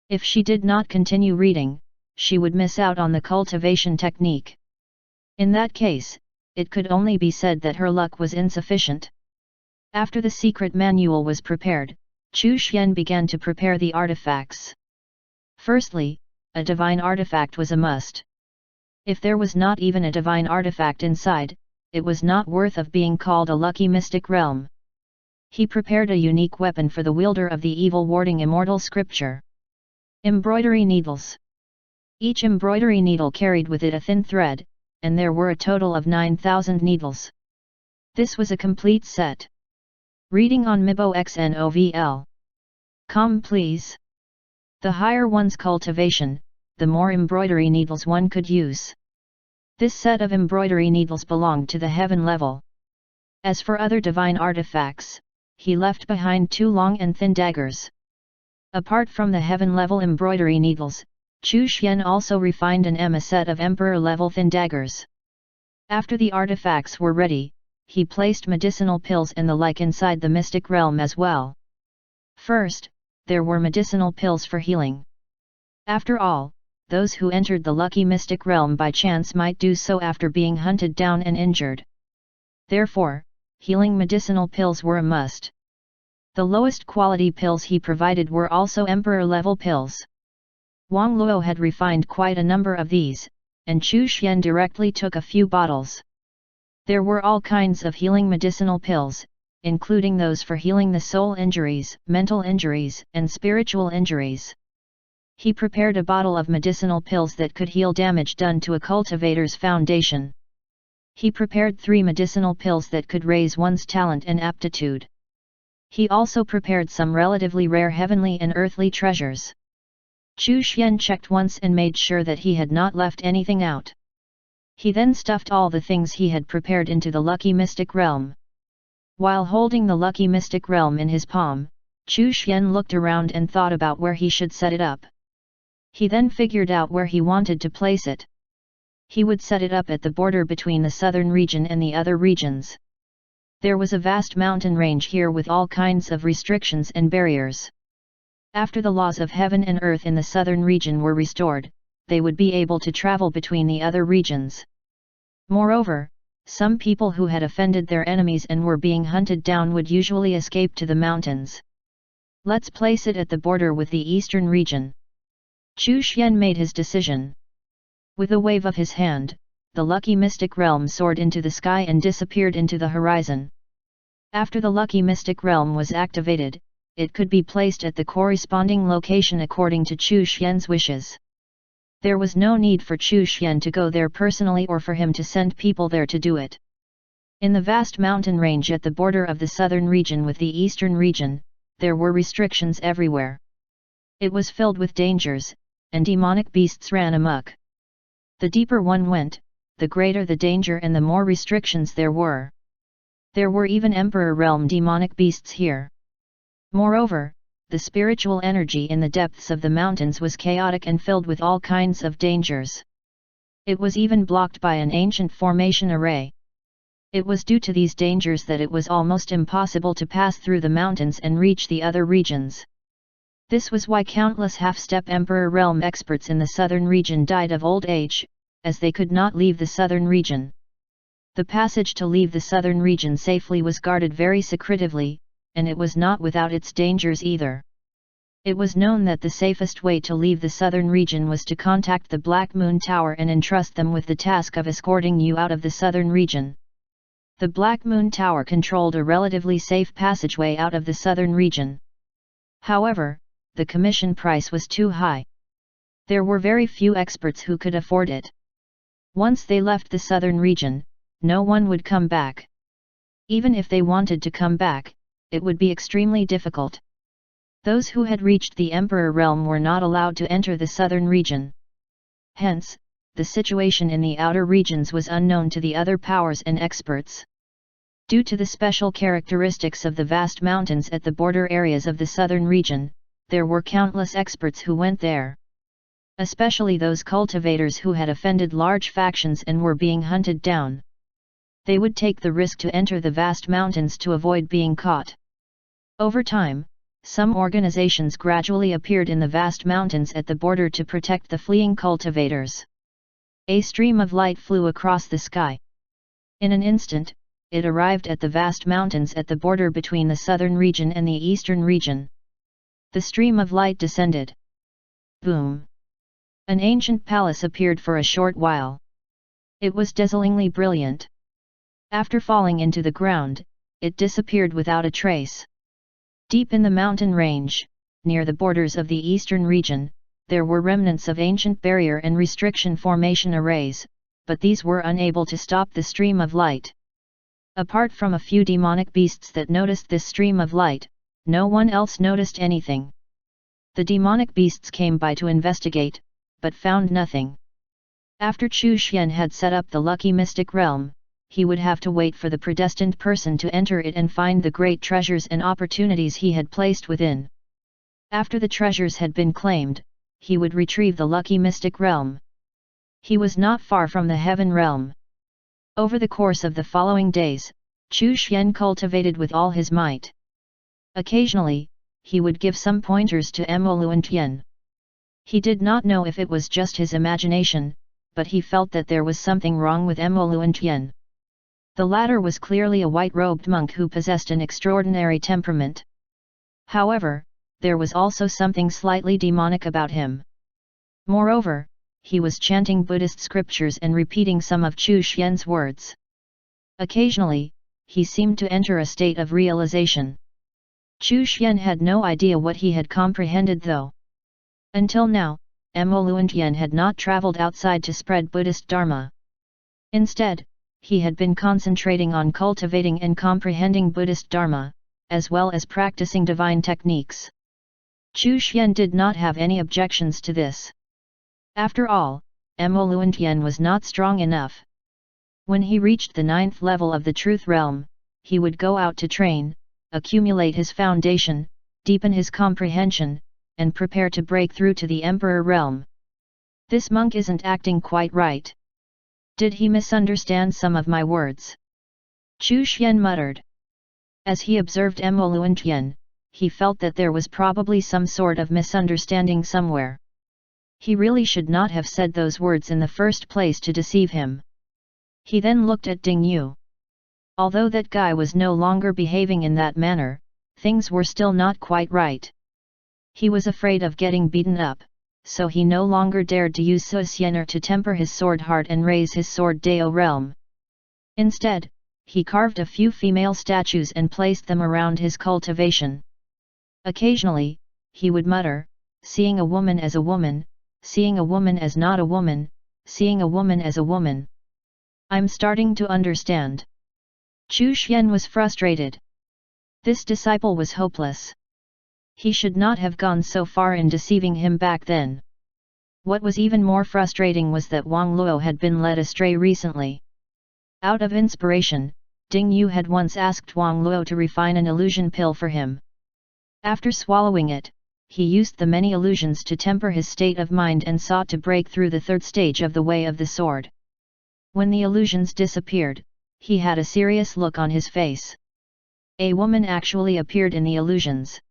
If she did not continue reading, she would miss out on the cultivation technique. In that case, it could only be said that her luck was insufficient. After the secret manual was prepared, Chu Xian began to prepare the artifacts. Firstly, a divine artifact was a must. If there was not even a divine artifact inside, it was not worth of being called a lucky mystic realm. He prepared a unique weapon for the wielder of the evil warding immortal scripture. Embroidery needles. Each embroidery needle carried with it a thin thread, and there were a total of 9,000 needles. This was a complete set. Reading on MiboXNOVL. Com please. The higher one's cultivation, the more embroidery needles one could use. This set of embroidery needles belonged to the heaven level. As for other divine artifacts, he left behind 2 long and thin daggers. Apart from the heaven-level embroidery needles, Chu Xian also refined a set of emperor-level thin daggers. After the artifacts were ready, he placed medicinal pills and the like inside the mystic realm as well. First, there were medicinal pills for healing. After all, those who entered the lucky mystic realm by chance might do so after being hunted down and injured. Therefore, healing medicinal pills were a must. The lowest quality pills he provided were also emperor-level pills. Wang Luo had refined quite a number of these, and Chu Xian directly took a few bottles. There were all kinds of healing medicinal pills, including those for healing the soul injuries, mental injuries, and spiritual injuries. He prepared a bottle of medicinal pills that could heal damage done to a cultivator's foundation. He prepared 3 medicinal pills that could raise one's talent and aptitude. He also prepared some relatively rare heavenly and earthly treasures. Chu Xian checked once and made sure that he had not left anything out. He then stuffed all the things he had prepared into the lucky mystic realm. While holding the lucky mystic realm in his palm, Chu Xian looked around and thought about where he should set it up. He then figured out where he wanted to place it. He would set it up at the border between the southern region and the other regions. There was a vast mountain range here with all kinds of restrictions and barriers. After the laws of heaven and earth in the southern region were restored, they would be able to travel between the other regions. Moreover, some people who had offended their enemies and were being hunted down would usually escape to the mountains. Let's place it at the border with the eastern region. Chu Xian made his decision. With a wave of his hand, the lucky mystic realm soared into the sky and disappeared into the horizon. After the lucky mystic realm was activated, it could be placed at the corresponding location according to Chu Xian's wishes. There was no need for Chu Xian to go there personally or for him to send people there to do it. In the vast mountain range at the border of the southern region with the eastern region, there were restrictions everywhere. It was filled with dangers, and demonic beasts ran amok. The deeper one went, the greater the danger and the more restrictions there were. There were even Emperor Realm demonic beasts here. Moreover, the spiritual energy in the depths of the mountains was chaotic and filled with all kinds of dangers. It was even blocked by an ancient formation array. It was due to these dangers that it was almost impossible to pass through the mountains and reach the other regions. This was why countless half-step Emperor Realm experts in the southern region died of old age, as they could not leave the southern region. The passage to leave the southern region safely was guarded very secretively, and it was not without its dangers either. It was known that the safest way to leave the southern region was to contact the Black Moon Tower and entrust them with the task of escorting you out of the southern region. The Black Moon Tower controlled a relatively safe passageway out of the southern region. However, the commission price was too high. There were very few experts who could afford it. Once they left the southern region, no one would come back. Even if they wanted to come back, it would be extremely difficult. Those who had reached the Emperor Realm were not allowed to enter the southern region. Hence, the situation in the outer regions was unknown to the other powers and experts. Due to the special characteristics of the vast mountains at the border areas of the southern region, there were countless experts who went there. Especially those cultivators who had offended large factions and were being hunted down. They would take the risk to enter the vast mountains to avoid being caught. Over time, some organizations gradually appeared in the vast mountains at the border to protect the fleeing cultivators. A stream of light flew across the sky. In an instant, it arrived at the vast mountains at the border between the southern region and the eastern region. The stream of light descended. Boom! An ancient palace appeared for a short while. It was dazzlingly brilliant. After falling into the ground, it disappeared without a trace. Deep in the mountain range, near the borders of the eastern region, there were remnants of ancient barrier and restriction formation arrays, but these were unable to stop the stream of light. Apart from a few demonic beasts that noticed this stream of light, no one else noticed anything. The demonic beasts came by to investigate, but found nothing. After Chu Xian had set up the lucky mystic realm, he would have to wait for the predestined person to enter it and find the great treasures and opportunities he had placed within. After the treasures had been claimed, he would retrieve the lucky mystic realm. He was not far from the heaven realm. Over the course of the following days, Chu Xian cultivated with all his might. Occasionally, he would give some pointers to Mo Luantian. He did not know if it was just his imagination, but he felt that there was something wrong with Mo Luantian. The latter was clearly a white-robed monk who possessed an extraordinary temperament. However, there was also something slightly demonic about him. Moreover, he was chanting Buddhist scriptures and repeating some of Chu Xian's words. Occasionally, he seemed to enter a state of realization. Chu Xian had no idea what he had comprehended though. Until now, Mo Luantian had not traveled outside to spread Buddhist Dharma. Instead, he had been concentrating on cultivating and comprehending Buddhist Dharma, as well as practicing divine techniques. Chu Xian did not have any objections to this. After all, Mo Luantian was not strong enough. When he reached the 9th level of the Truth Realm, he would go out to train, accumulate his foundation, deepen his comprehension, and prepare to break through to the Emperor Realm. This monk isn't acting quite right. Did he misunderstand some of my words? Chu Xian muttered. As he observed Mo Luantian, he felt that there was probably some sort of misunderstanding somewhere. He really should not have said those words in the first place to deceive him. He then looked at Ding Yu. Although that guy was no longer behaving in that manner, things were still not quite right. He was afraid of getting beaten up, so he no longer dared to use Suisiener to temper his sword heart and raise his sword Dao realm. Instead, he carved a few female statues and placed them around his cultivation. Occasionally, he would mutter, seeing a woman as a woman, seeing a woman as not a woman, seeing a woman as a woman. I'm starting to understand. Chu Xian was frustrated. This disciple was hopeless. He should not have gone so far in deceiving him back then. What was even more frustrating was that Wang Luo had been led astray recently. Out of inspiration, Ding Yu had once asked Wang Luo to refine an illusion pill for him. After swallowing it, he used the many illusions to temper his state of mind and sought to break through the 3rd stage of the way of the sword. When the illusions disappeared, he had a serious look on his face. A woman actually appeared in the illusions.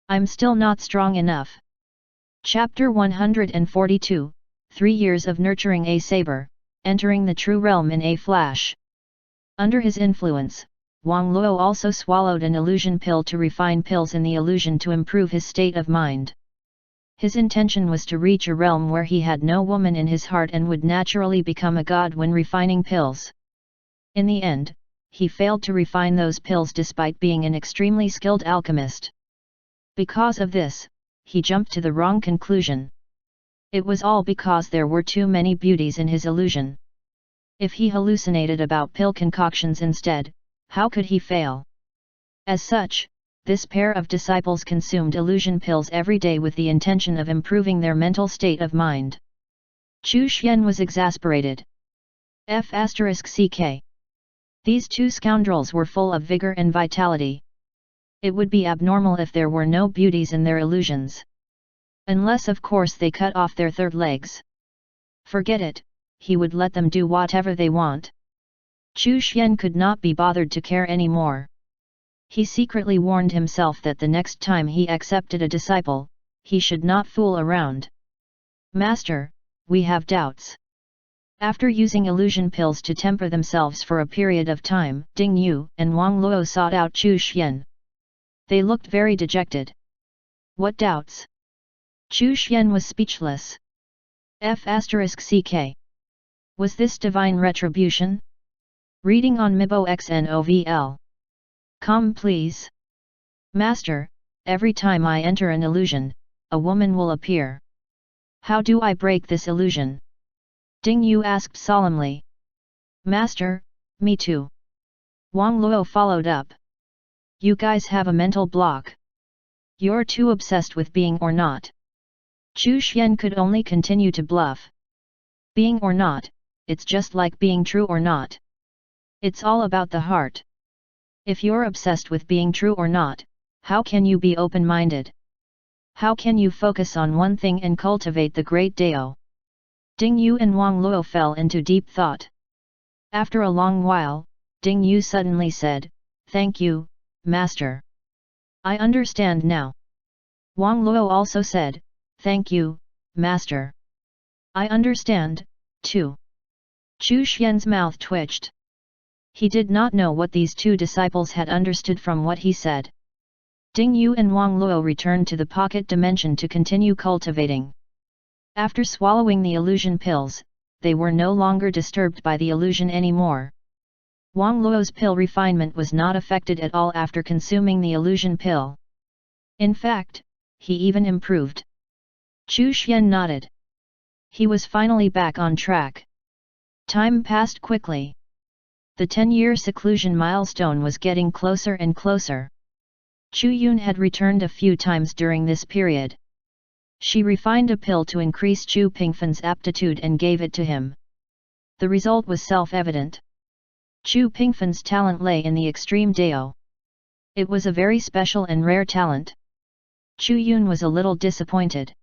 I'm still not strong enough. Chapter 142, 3 years of nurturing a saber, entering the true realm in a flash. Under his influence, Wang Luo also swallowed an illusion pill to refine pills in the illusion to improve his state of mind. His intention was to reach a realm where he had no woman in his heart and would naturally become a god when refining pills. In the end, he failed to refine those pills despite being an extremely skilled alchemist. Because of this, he jumped to the wrong conclusion. It was all because there were too many beauties in his illusion. If he hallucinated about pill concoctions instead, how could he fail? As such, this pair of disciples consumed illusion pills every day with the intention of improving their mental state of mind. Chu Xian was exasperated. F***ck. These two scoundrels were full of vigor and vitality. It would be abnormal if there were no beauties in their illusions. Unless of course they cut off their 3rd legs. Forget it, he would let them do whatever they want. Chu Xian could not be bothered to care anymore. He secretly warned himself that the next time he accepted a disciple, he should not fool around. Master, we have doubts. After using illusion pills to temper themselves for a period of time, Ding Yu and Wang Luo sought out Chu Xian. They looked very dejected. What doubts? Chu Xian was speechless. F***ck. Was this divine retribution? Reading on Mibo XNOVL. Come please. Master, every time I enter an illusion, a woman will appear. How do I break this illusion? Ding Yu asked solemnly. Master, me too. Wang Luo followed up. You guys have a mental block. You're too obsessed with being or not. Chu Xian could only continue to bluff. Being or not, it's just like being true or not. It's all about the heart. If you're obsessed with being true or not, how can you be open-minded? How can you focus on one thing and cultivate the great Dao? Ding Yu and Wang Luo fell into deep thought. After a long while, Ding Yu suddenly said, "Thank you, Master. I understand now." Wang Luo also said, "Thank you, Master. I understand, too." Chu Xian's mouth twitched. He did not know what these two disciples had understood from what he said. Ding Yu and Wang Luo returned to the pocket dimension to continue cultivating. After swallowing the illusion pills, they were no longer disturbed by the illusion anymore. Wang Luo's pill refinement was not affected at all after consuming the illusion pill. In fact, he even improved. Chu Xian nodded. He was finally back on track. Time passed quickly. The 10-year seclusion milestone was getting closer and closer. Chu Yun had returned a few times during this period. She refined a pill to increase Chu Pingfan's aptitude and gave it to him. The result was self-evident. Chu Pingfan's talent lay in the extreme Dao. It was a very special and rare talent. Chu Yun was a little disappointed.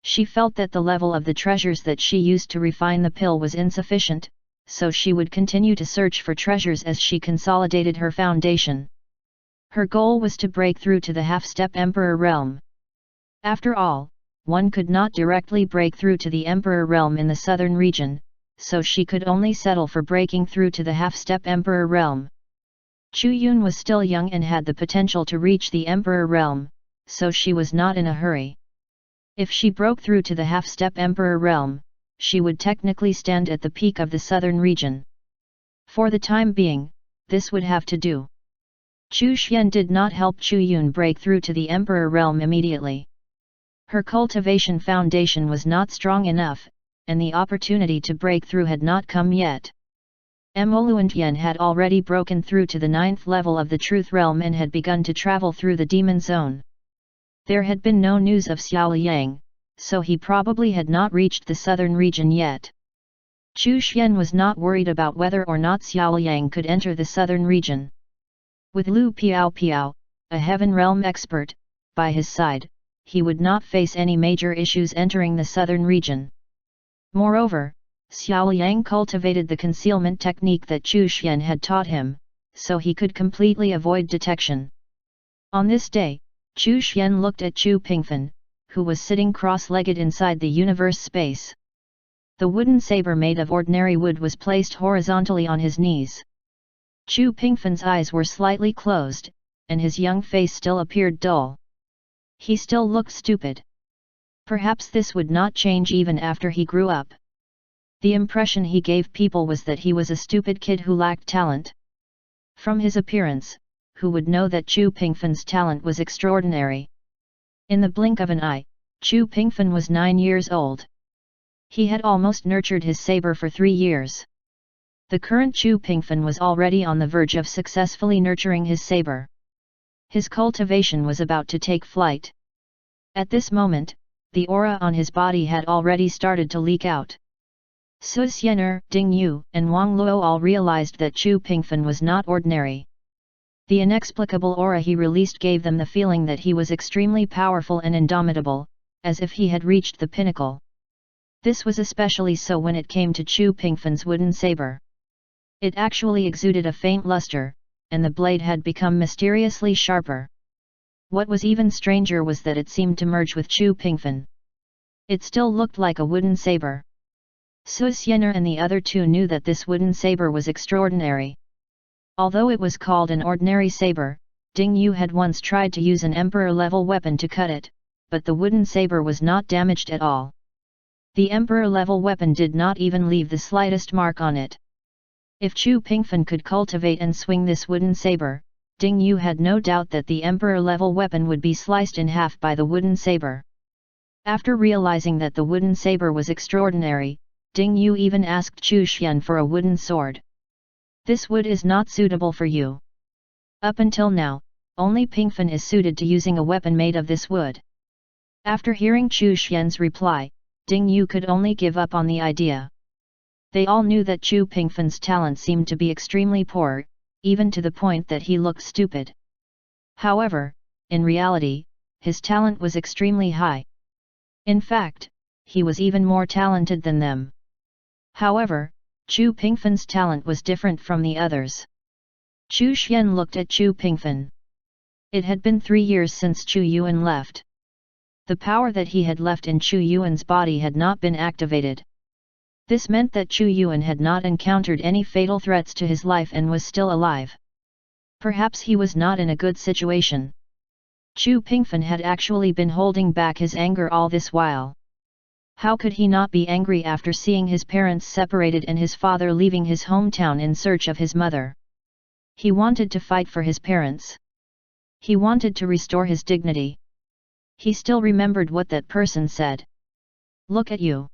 She felt that the level of the treasures that she used to refine the pill was insufficient, so she would continue to search for treasures as she consolidated her foundation. Her goal was to break through to the half-step Emperor realm. After all, one could not directly break through to the Emperor realm in the southern region, so she could only settle for breaking through to the half-step Emperor realm. Chu Yun was still young and had the potential to reach the Emperor realm, so she was not in a hurry. If she broke through to the half-step Emperor realm, she would technically stand at the peak of the southern region. For the time being, this would have to do. Chu Xian did not help Chu Yun break through to the Emperor realm immediately. Her cultivation foundation was not strong enough, and the opportunity to break through had not come yet. Luantian had already broken through to the 9th level of the Truth Realm and had begun to travel through the Demon Zone. There had been no news of Xiao Yang, so he probably had not reached the southern region yet. Chu Xian was not worried about whether or not Xiao Yang could enter the southern region. With Lu Piao, a Heaven Realm expert, by his side, he would not face any major issues entering the southern region. Moreover, Xiao Yang cultivated the concealment technique that Chu Xian had taught him, so he could completely avoid detection. On this day, Chu Xian looked at Chu Pingfan, who was sitting cross-legged inside the universe space. The wooden saber made of ordinary wood was placed horizontally on his knees. Chu Pingfan's eyes were slightly closed, and his young face still appeared dull. He still looked stupid. Perhaps this would not change even after he grew up. The impression he gave people was that he was a stupid kid who lacked talent. From his appearance, who would know that Chu Pingfan's talent was extraordinary? In the blink of an eye, Chu Pingfan was 9 years old. He had almost nurtured his saber for 3 years. The current Chu Pingfan was already on the verge of successfully nurturing his saber. His cultivation was about to take flight. At this moment, the aura on his body had already started to leak out. Su Xianer, Ding Yu, and Wang Luo all realized that Chu Pingfan was not ordinary. The inexplicable aura he released gave them the feeling that he was extremely powerful and indomitable, as if he had reached the pinnacle. This was especially so when it came to Chu Pingfan's wooden saber. It actually exuded a faint luster, and the blade had become mysteriously sharper. What was even stranger was that it seemed to merge with Chu Pingfen. It still looked like a wooden saber. Su Xian'er and the other two knew that this wooden saber was extraordinary. Although it was called an ordinary saber, Ding Yu had once tried to use an emperor-level weapon to cut it, but the wooden saber was not damaged at all. The emperor-level weapon did not even leave the slightest mark on it. If Chu Pingfen could cultivate and swing this wooden saber, Ding Yu had no doubt that the emperor-level weapon would be sliced in half by the wooden saber. After realizing that the wooden saber was extraordinary, Ding Yu even asked Chu Xian for a wooden sword. This wood is not suitable for you. Up until now, only Pingfen is suited to using a weapon made of this wood. After hearing Chu Xian's reply, Ding Yu could only give up on the idea. They all knew that Chu Pingfen's talent seemed to be extremely poor, even to the point that he looked stupid. However, in reality, his talent was extremely high. In fact, he was even more talented than them. However, Chu Pingfen's talent was different from the others. Chu Xian looked at Chu Pingfen. It had been 3 years since Chu Yuan left. The power that he had left in Chu Yuan's body had not been activated. This meant that Chu Yuan had not encountered any fatal threats to his life and was still alive. Perhaps he was not in a good situation. Chu Pingfen had actually been holding back his anger all this while. How could he not be angry after seeing his parents separated and his father leaving his hometown in search of his mother? He wanted to fight for his parents. He wanted to restore his dignity. He still remembered what that person said. Look at you.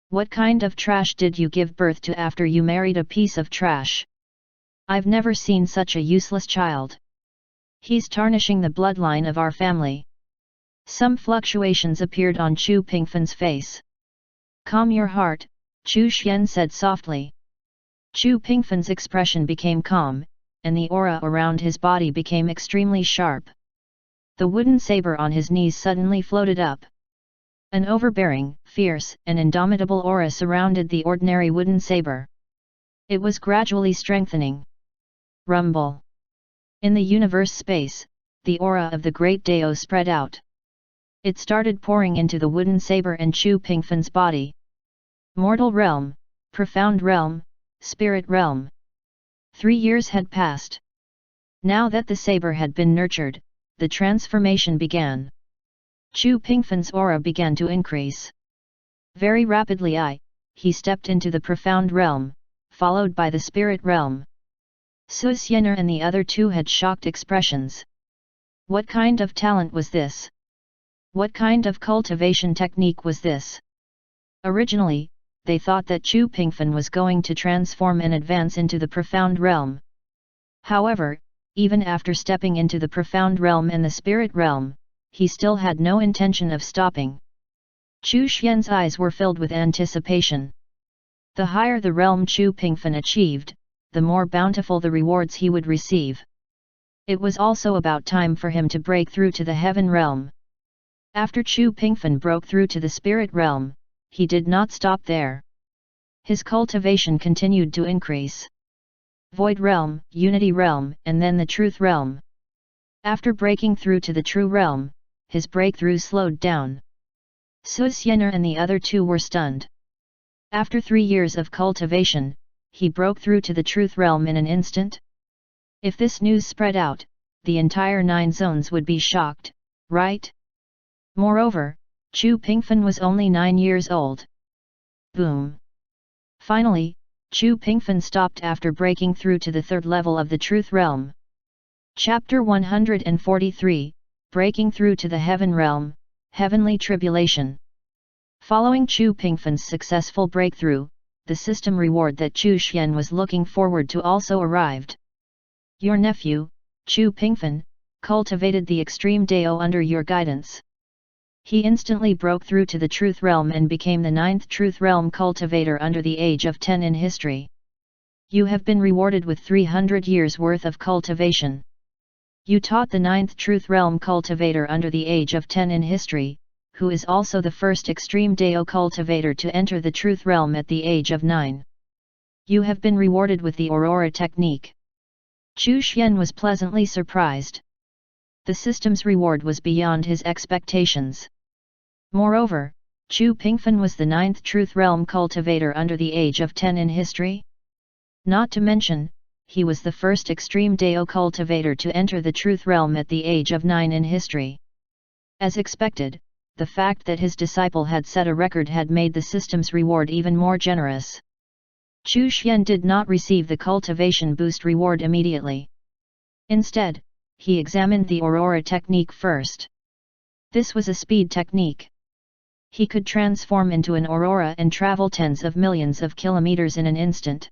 What kind of trash did you give birth to after you married a piece of trash? I've never seen such a useless child. He's tarnishing the bloodline of our family. Some fluctuations appeared on Chu Pingfen's face. Calm your heart, Chu Xian said softly. Chu Pingfen's expression became calm, and the aura around his body became extremely sharp. The wooden saber on his knees suddenly floated up. An overbearing, fierce, and indomitable aura surrounded the ordinary wooden saber. It was gradually strengthening. Rumble. In the universe space, the aura of the Great Dao spread out. It started pouring into the wooden saber and Chu Pingfen's body. Mortal realm, profound realm, spirit realm. 3 years had passed. Now that the saber had been nurtured, the transformation began. Chu Pingfen's aura began to increase. Very rapidly he stepped into the profound realm, followed by the spirit realm. Su Xian'er and the other two had shocked expressions. What kind of talent was this? What kind of cultivation technique was this? Originally, they thought that Chu Pingfen was going to transform and advance into the profound realm. However, even after stepping into the profound realm and the spirit realm, he still had no intention of stopping. Chu Xian's eyes were filled with anticipation. The higher the realm Chu Pingfen achieved, the more bountiful the rewards he would receive. It was also about time for him to break through to the heaven realm. After Chu Pingfen broke through to the spirit realm, he did not stop there. His cultivation continued to increase. Void realm, unity realm, and then the truth realm. After breaking through to the true realm, his breakthrough slowed down. Su Xian'er and the other two were stunned. After 3 years of cultivation, he broke through to the truth realm in an instant. If this news spread out, the entire 9 zones would be shocked, right? Moreover, Chu Pingfen was only 9 years old. Boom! Finally, Chu Pingfen stopped after breaking through to the 3rd level of the truth realm. Chapter 143, Breaking Through to the Heaven Realm, Heavenly Tribulation. Following Chu Pingfen's successful breakthrough, the system reward that Chu Xian was looking forward to also arrived. Your nephew, Chu Pingfen, cultivated the extreme Dao under your guidance. He instantly broke through to the truth realm and became the 9th truth realm cultivator under the age of 10 in history. You have been rewarded with 300 years worth of cultivation. You taught the 9th truth realm cultivator under the age of 10 in history, who is also the first extreme Dao cultivator to enter the truth realm at the age of 9. You have been rewarded with the Aurora technique. Chu Xian was pleasantly surprised. The system's reward was beyond his expectations. Moreover, Chu Pingfen was the 9th Truth Realm cultivator under the age of 10 in history. Not to mention, he was the first extreme Dao cultivator to enter the Truth Realm at the age of 9 in history. As expected, the fact that his disciple had set a record had made the system's reward even more generous. Chu Xian did not receive the cultivation boost reward immediately. Instead, he examined the Aurora technique first. This was a speed technique. He could transform into an Aurora and travel tens of millions of kilometers in an instant.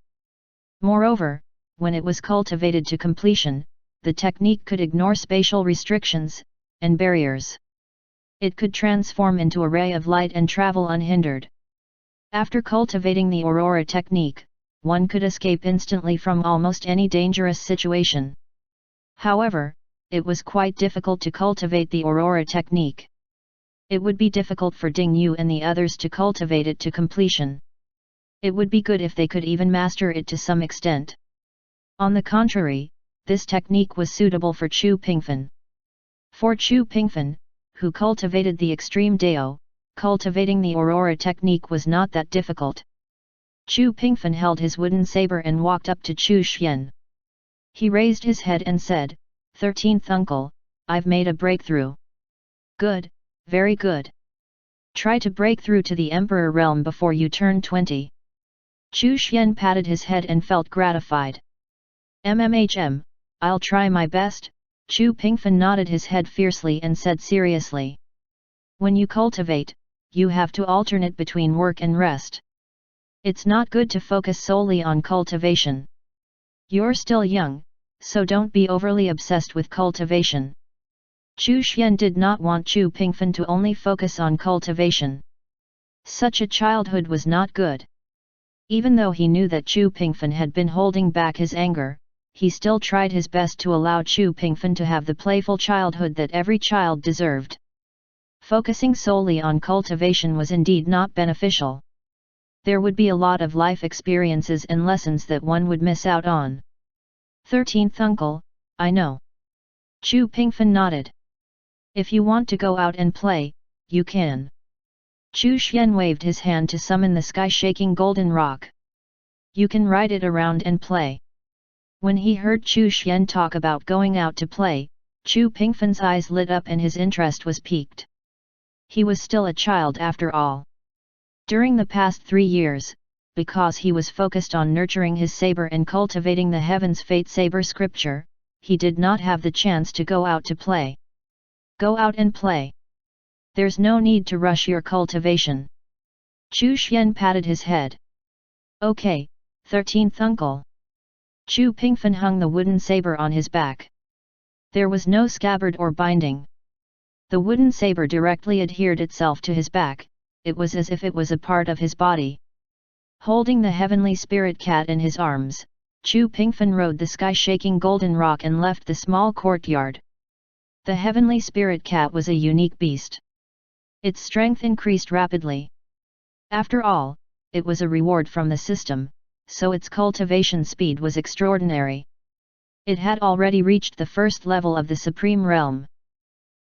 Moreover, when it was cultivated to completion, the technique could ignore spatial restrictions and barriers. It could transform into a ray of light and travel unhindered. After cultivating the Aurora technique, one could escape instantly from almost any dangerous situation. However, it was quite difficult to cultivate the Aurora technique. It would be difficult for Ding Yu and the others to cultivate it to completion. It would be good if they could even master it to some extent. On the contrary, this technique was suitable for Chu Pingfen. For Chu Pingfen, who cultivated the extreme Dao, cultivating the Aurora technique was not that difficult. Chu Pingfen held his wooden saber and walked up to Chu Xian. He raised his head and said, 13th uncle, I've made a breakthrough. Good, very good. Try to break through to the Emperor realm before you turn 20. Chu Xian patted his head and felt gratified. I'll try my best. Chu Pingfen nodded his head fiercely and said seriously. When you cultivate, you have to alternate between work and rest. It's not good to focus solely on cultivation. You're still young, so don't be overly obsessed with cultivation. Chu Xian did not want Chu Pingfen to only focus on cultivation. Such a childhood was not good. Even though he knew that Chu Pingfen had been holding back his anger, he still tried his best to allow Chu Pingfen to have the playful childhood that every child deserved. Focusing solely on cultivation was indeed not beneficial. There would be a lot of life experiences and lessons that one would miss out on. 13th uncle, I know. Chu Pingfen nodded. If you want to go out and play, you can. Chu Xian waved his hand to summon the sky-shaking golden rock. You can ride it around and play. When he heard Chu Xian talk about going out to play, Chu Pingfen's eyes lit up and his interest was piqued. He was still a child after all. During the past 3 years, because he was focused on nurturing his saber and cultivating the Heaven's Fate Saber scripture, he did not have the chance to go out to play. Go out and play. There's no need to rush your cultivation. Chu Xian patted his head. Okay, 13th uncle. Chu Pingfen hung the wooden saber on his back. There was no scabbard or binding. The wooden saber directly adhered itself to his back, it was as if it was a part of his body. Holding the heavenly spirit cat in his arms, Chu Pingfen rode the sky-shaking golden rock and left the small courtyard. The heavenly spirit cat was a unique beast. Its strength increased rapidly. After all, it was a reward from the system, so its cultivation speed was extraordinary. It had already reached the first level of the Supreme Realm.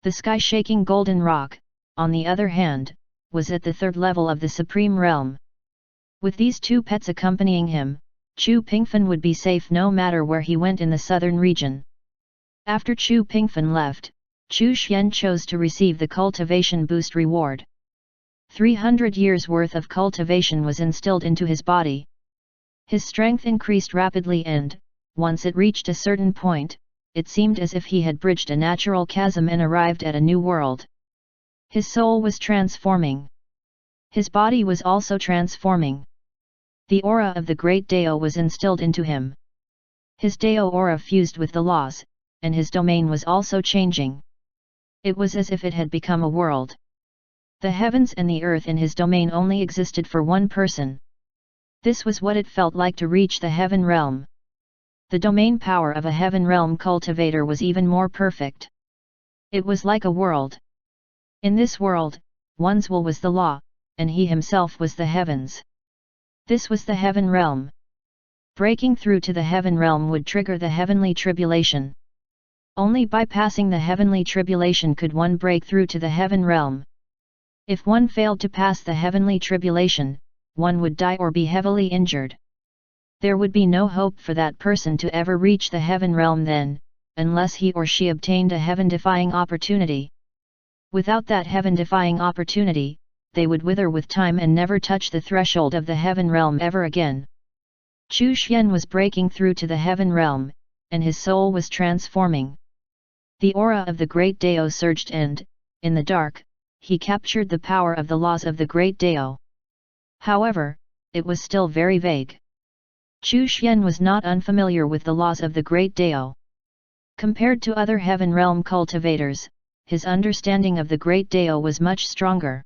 The sky-shaking golden rock, on the other hand, was at the third level of the Supreme Realm. With these two pets accompanying him, Chu Pingfen would be safe no matter where he went in the southern region. After Chu Pingfen left, Chu Xian chose to receive the cultivation boost reward. 300 years worth of cultivation was instilled into his body. His strength increased rapidly and, once it reached a certain point, it seemed as if he had bridged a natural chasm and arrived at a new world. His soul was transforming. His body was also transforming. The aura of the great Dao was instilled into him. His Dao aura fused with the laws, and his domain was also changing. It was as if it had become a world. The heavens and the earth in his domain only existed for one person. This was what it felt like to reach the heaven realm. The domain power of a heaven realm cultivator was even more perfect. It was like a world. In this world, one's will was the law, and he himself was the heavens. This was the heaven realm. Breaking through to the heaven realm would trigger the heavenly tribulation. Only by passing the heavenly tribulation could one break through to the heaven realm. If one failed to pass the heavenly tribulation, one would die or be heavily injured. There would be no hope for that person to ever reach the heaven realm then, unless he or she obtained a heaven-defying opportunity. Without that heaven-defying opportunity, they would wither with time and never touch the threshold of the heaven realm ever again. Chu Xian was breaking through to the heaven realm, and his soul was transforming. The aura of the Great Dao surged and, in the dark, he captured the power of the laws of the Great Dao. However, it was still very vague. Chu Xian was not unfamiliar with the laws of the Great Dao. Compared to other heaven realm cultivators, his understanding of the Great Dao was much stronger.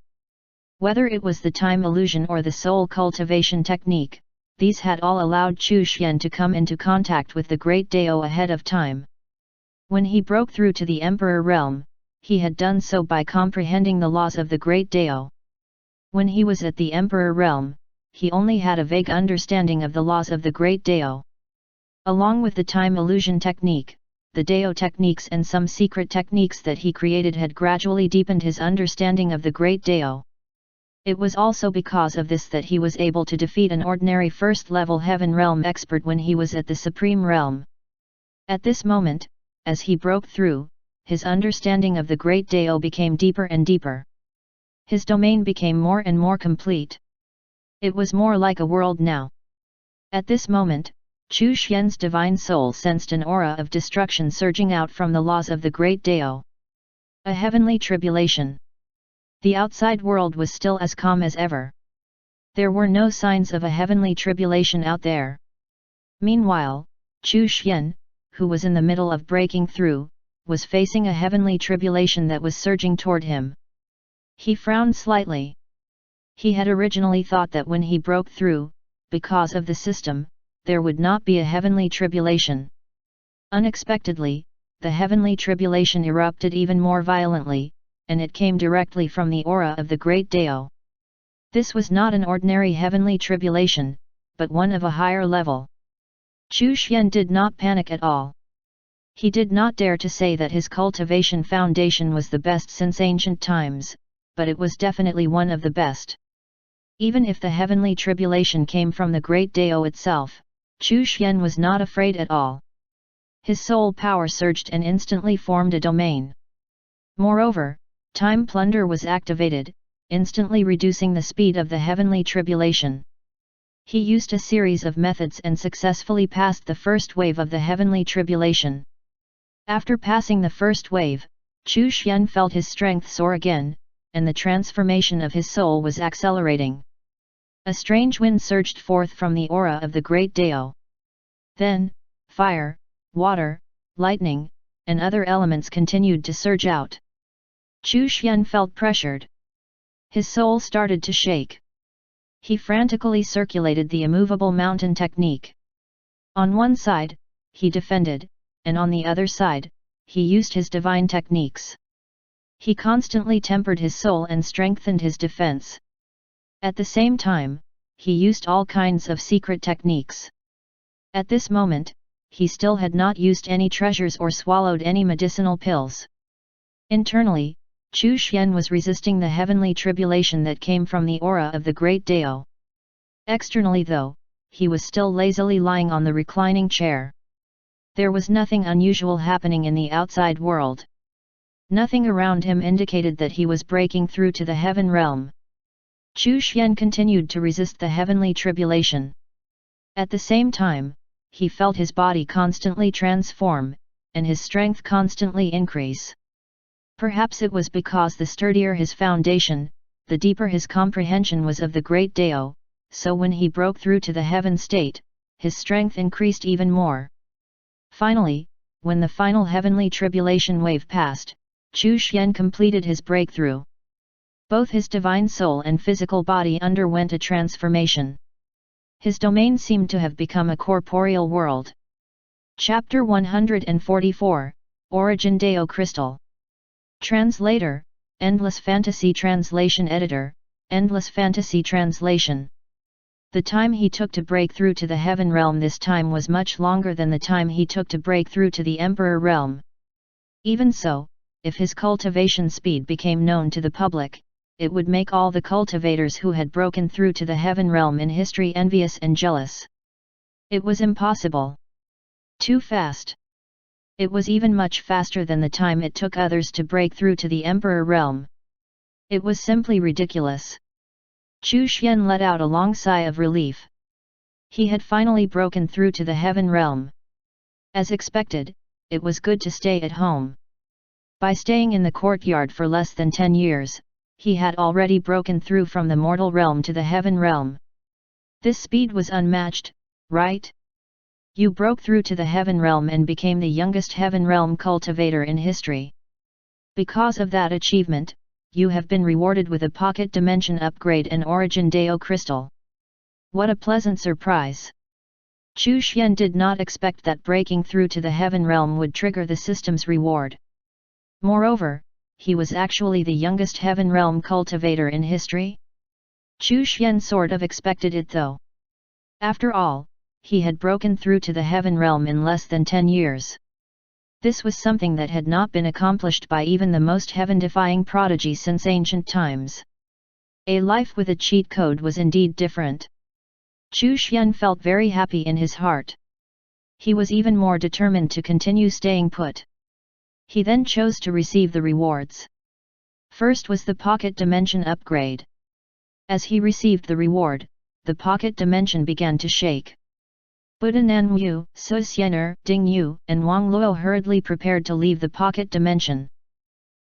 Whether it was the time illusion or the soul cultivation technique, these had all allowed Chu Xian to come into contact with the Great Dao ahead of time. When he broke through to the Emperor realm, he had done so by comprehending the laws of the Great Dao. When he was at the Emperor realm, he only had a vague understanding of the laws of the Great Dao. Along with the time illusion technique, the Dao techniques and some secret techniques that he created had gradually deepened his understanding of the Great Dao. It was also because of this that he was able to defeat an ordinary first-level heaven realm expert when he was at the Supreme Realm. At this moment, as he broke through, his understanding of the Great Dao became deeper and deeper. His domain became more and more complete. It was more like a world now. At this moment, Chu Xian's divine soul sensed an aura of destruction surging out from the laws of the Great Dao. A heavenly tribulation. The outside world was still as calm as ever. There were no signs of a heavenly tribulation out there. Meanwhile, Chu Xian, who was in the middle of breaking through, was facing a heavenly tribulation that was surging toward him. He frowned slightly. He had originally thought that when he broke through, because of the system, there would not be a heavenly tribulation. Unexpectedly, the heavenly tribulation erupted even more violently, and it came directly from the aura of the Great Dao. This was not an ordinary heavenly tribulation, but one of a higher level. Chu Xian did not panic at all. He did not dare to say that his cultivation foundation was the best since ancient times, but it was definitely one of the best. Even if the heavenly tribulation came from the Great Dao itself, Chu Xian was not afraid at all. His soul power surged and instantly formed a domain. Moreover, Time Plunder was activated, instantly reducing the speed of the heavenly tribulation. He used a series of methods and successfully passed the first wave of the heavenly tribulation. After passing the first wave, Chu Xian felt his strength soar again, and the transformation of his soul was accelerating. A strange wind surged forth from the aura of the Great Dao. Then, fire, water, lightning, and other elements continued to surge out. Chu Xian felt pressured. His soul started to shake. He frantically circulated the immovable mountain technique. On one side, he defended, and on the other side, he used his divine techniques. He constantly tempered his soul and strengthened his defense. At the same time, he used all kinds of secret techniques. At this moment, he still had not used any treasures or swallowed any medicinal pills. Internally, Chu Xian was resisting the heavenly tribulation that came from the aura of the Great Dao. Externally though, he was still lazily lying on the reclining chair. There was nothing unusual happening in the outside world. Nothing around him indicated that he was breaking through to the heaven realm. Chu Xian continued to resist the heavenly tribulation. At the same time, he felt his body constantly transform, and his strength constantly increase. Perhaps it was because the sturdier his foundation, the deeper his comprehension was of the Great Dao, so when he broke through to the heaven state, his strength increased even more. Finally, when the final heavenly tribulation wave passed, Chu Xian completed his breakthrough. Both his divine soul and physical body underwent a transformation. His domain seemed to have become a corporeal world. Chapter 144, Origin Dao Crystal. Translator, Endless Fantasy Translation Editor, Endless Fantasy Translation. The time he took to break through to the heaven realm this time was much longer than the time he took to break through to the emperor realm. Even so, if his cultivation speed became known to the public, it would make all the cultivators who had broken through to the heaven realm in history envious and jealous. It was impossible. Too fast. It was even much faster than the time it took others to break through to the emperor realm. It was simply ridiculous. Chu Xian let out a long sigh of relief. He had finally broken through to the heaven realm. As expected, it was good to stay at home. By staying in the courtyard for less than 10 years, he had already broken through from the mortal realm to the heaven realm. This speed was unmatched, right? You broke through to the heaven realm and became the youngest heaven realm cultivator in history. Because of that achievement, you have been rewarded with a pocket dimension upgrade and Origin Dao crystal. What a pleasant surprise! Chu Xian did not expect that breaking through to the heaven realm would trigger the system's reward. Moreover, he was actually the youngest heaven realm cultivator in history. Chu Xian sort of expected it though. After all, he had broken through to the heaven realm in less than 10 years. This was something that had not been accomplished by even the most heaven-defying prodigy since ancient times. A life with a cheat code was indeed different. Chu Xian felt very happy in his heart. He was even more determined to continue staying put. He then chose to receive the rewards. First was the pocket dimension upgrade. As he received the reward, the pocket dimension began to shake. Buddha Nanyu, Su Xianer, Ding Yu, and Wang Luo hurriedly prepared to leave the pocket dimension.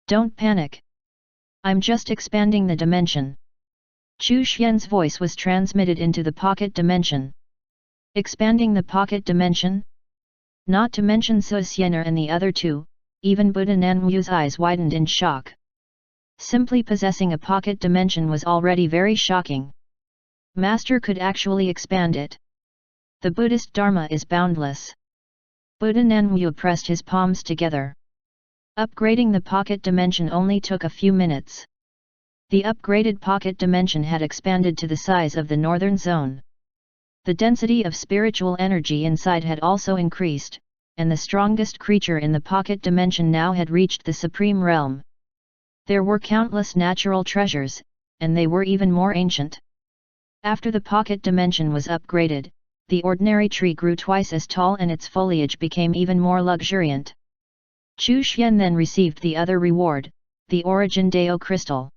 Don't panic. I'm just expanding the dimension. Chu Xian's voice was transmitted into the pocket dimension. Expanding the pocket dimension? Not to mention Su Xianer and the other two, even Buddha Nanyu's eyes widened in shock. Simply possessing a pocket dimension was already very shocking. Master could actually expand it. The Buddhist Dharma is boundless. Buddha Nanyu pressed his palms together. Upgrading the pocket dimension only took a few minutes. The upgraded pocket dimension had expanded to the size of the northern zone. The density of spiritual energy inside had also increased, and the strongest creature in the pocket dimension now had reached the supreme realm. There were countless natural treasures, and they were even more ancient. After the pocket dimension was upgraded, the ordinary tree grew twice as tall and its foliage became even more luxuriant. Chu Xian then received the other reward, the Origin Dao crystal.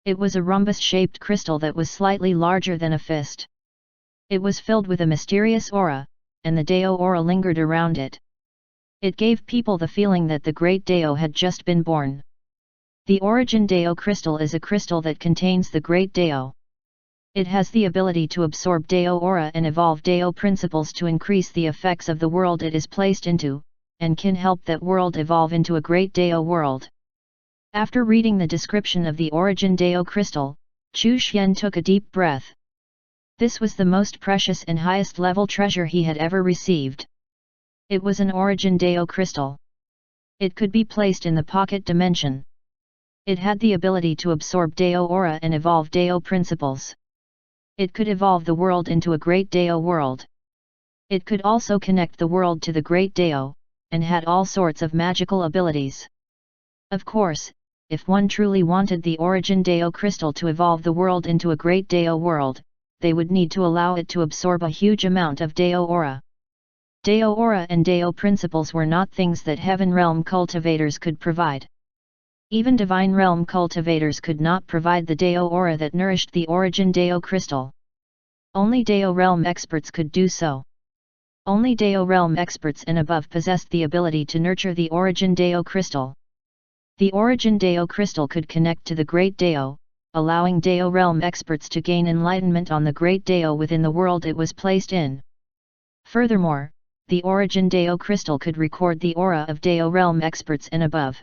It was a rhombus-shaped crystal that was slightly larger than a fist. It was filled with a mysterious aura, and the Dao aura lingered around it. It gave people the feeling that the great Dao had just been born. The Origin Dao crystal is a crystal that contains the great Dao. It has the ability to absorb Dao aura and evolve Dao principles to increase the effects of the world it is placed into, and can help that world evolve into a great Dao world. After reading the description of the Origin Dao crystal, Chu Xian took a deep breath. This was the most precious and highest level treasure he had ever received. It was an Origin Dao crystal. It could be placed in the pocket dimension. It had the ability to absorb Dao aura and evolve Dao principles. It could evolve the world into a great Dao world. It could also connect the world to the great Dao, and had all sorts of magical abilities. Of course, if one truly wanted the Origin Dao crystal to evolve the world into a great Dao world, they would need to allow it to absorb a huge amount of Dao aura. Dao aura and Dao principles were not things that heaven realm cultivators could provide. Even divine realm cultivators could not provide the Dao aura that nourished the Origin Dao crystal. Only Dao realm experts could do so. Only Dao realm experts and above possessed the ability to nurture the Origin Dao crystal. The Origin Dao crystal could connect to the Great Dao, allowing Dao realm experts to gain enlightenment on the Great Dao within the world it was placed in. Furthermore, the Origin Dao crystal could record the aura of Dao realm experts and above.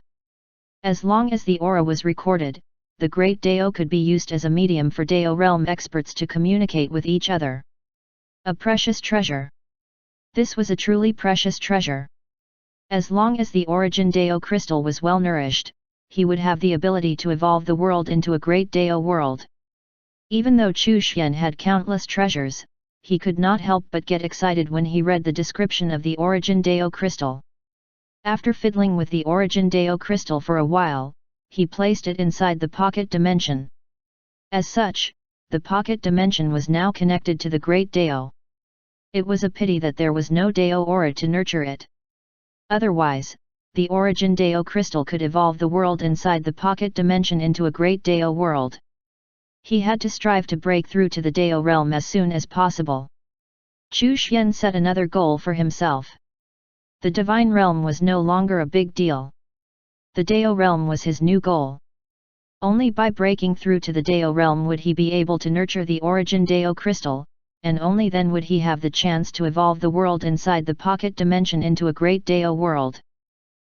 As long as the aura was recorded, the Great Dao could be used as a medium for Dao realm experts to communicate with each other. A precious treasure. This was a truly precious treasure. As long as the Origin Dao crystal was well nourished, he would have the ability to evolve the world into a great Dao world. Even though Chu Xian had countless treasures, he could not help but get excited when he read the description of the Origin Deo crystal. After fiddling with the Origin Deo crystal for a while, he placed it inside the pocket dimension. As such, the pocket dimension was now connected to the Great Deo. It was a pity that there was no Deo aura to nurture it. Otherwise, the Origin Deo crystal could evolve the world inside the pocket dimension into a Great Deo world. He had to strive to break through to the Deo realm as soon as possible. Chu Xian set another goal for himself. The divine realm was no longer a big deal. The Deo realm was his new goal. Only by breaking through to the Deo realm would he be able to nurture the Origin Deo crystal, and only then would he have the chance to evolve the world inside the pocket dimension into a great Deo world.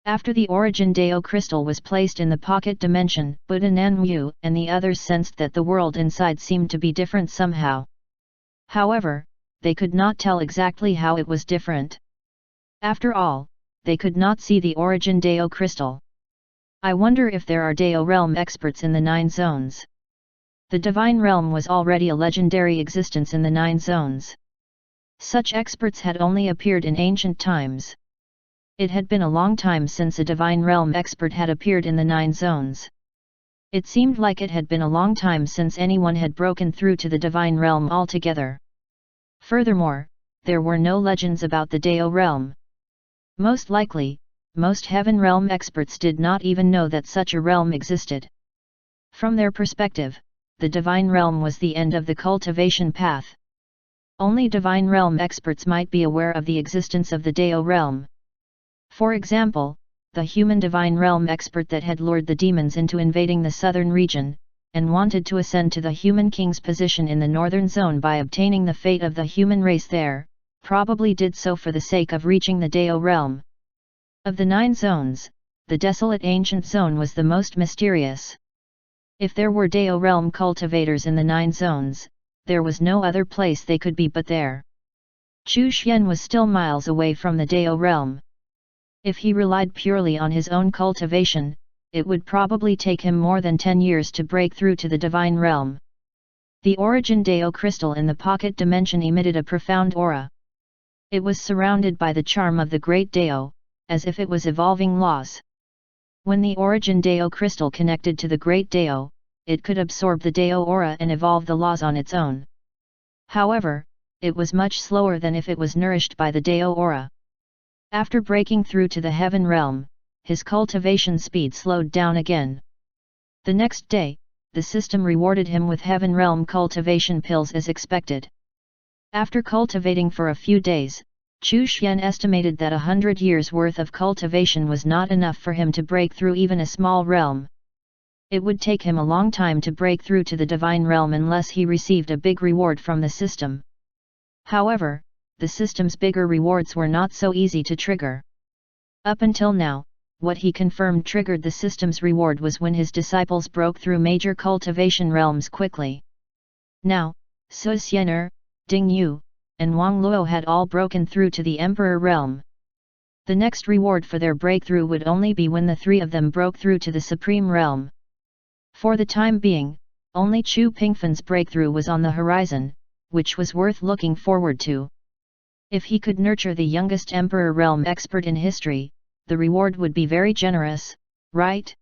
After the Origin Deo crystal was placed in the pocket dimension, Buddha Nanyu and the others sensed that the world inside seemed to be different somehow. However, they could not tell exactly how it was different. After all, they could not see the Origin Deo crystal. I wonder if there are Deo realm experts in the 9 zones. The divine realm was already a legendary existence in the 9 zones. Such experts had only appeared in ancient times. It had been a long time since a divine realm expert had appeared in the 9 zones. It seemed like it had been a long time since anyone had broken through to the divine realm altogether. Furthermore, there were no legends about the Deo realm. Most likely, most heaven realm experts did not even know that such a realm existed. From their perspective, the divine realm was the end of the cultivation path. Only divine realm experts might be aware of the existence of the Deo realm. For example, the human divine realm expert that had lured the demons into invading the southern region, and wanted to ascend to the human king's position in the northern zone by obtaining the fate of the human race there, probably did so for the sake of reaching the Deo realm. Of the 9 zones, the desolate ancient zone was the most mysterious. If there were Deo realm cultivators in the 9 zones, there was no other place they could be but there. Chu Xian was still miles away from the Deo realm. If he relied purely on his own cultivation, it would probably take him more than 10 years to break through to the divine realm. The Origin Deo crystal in the pocket dimension emitted a profound aura. It was surrounded by the charm of the Great Deo, as if it was evolving laws. When the Origin Deo crystal connected to the Great Deo, it could absorb the Deo aura and evolve the laws on its own. However, it was much slower than if it was nourished by the Deo aura. After breaking through to the heaven realm, his cultivation speed slowed down again. The next day, the system rewarded him with heaven realm cultivation pills as expected. After cultivating for a few days, Chu Xian estimated that 100 years' worth of cultivation was not enough for him to break through even a small realm. It would take him a long time to break through to the divine realm unless he received a big reward from the system. However, the system's bigger rewards were not so easy to trigger. Up until now, what he confirmed triggered the system's reward was when his disciples broke through major cultivation realms quickly. Now, Su Xianer, Ding Yu, and Wang Luo had all broken through to the Emperor realm. The next reward for their breakthrough would only be when the 3 of them broke through to the Supreme realm. For the time being, only Chu Pingfan's breakthrough was on the horizon, which was worth looking forward to. If he could nurture the youngest Emperor realm expert in history, the reward would be very generous, right?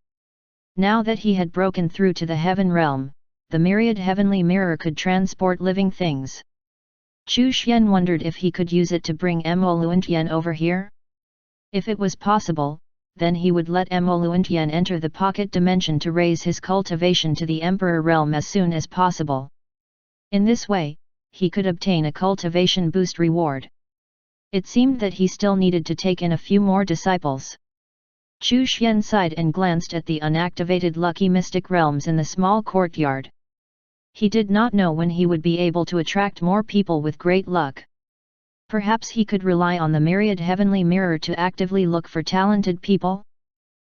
Now that he had broken through to the heaven realm, the myriad heavenly mirror could transport living things. Chu Xian wondered if he could use it to bring Mo Luantian over here. If it was possible, then he would let Mo Luantian enter the pocket dimension to raise his cultivation to the Emperor realm as soon as possible. In this way, he could obtain a cultivation boost reward. It seemed that he still needed to take in a few more disciples. Chu Xian sighed and glanced at the unactivated lucky mystic realms in the small courtyard. He did not know when he would be able to attract more people with great luck. Perhaps he could rely on the myriad heavenly mirror to actively look for talented people?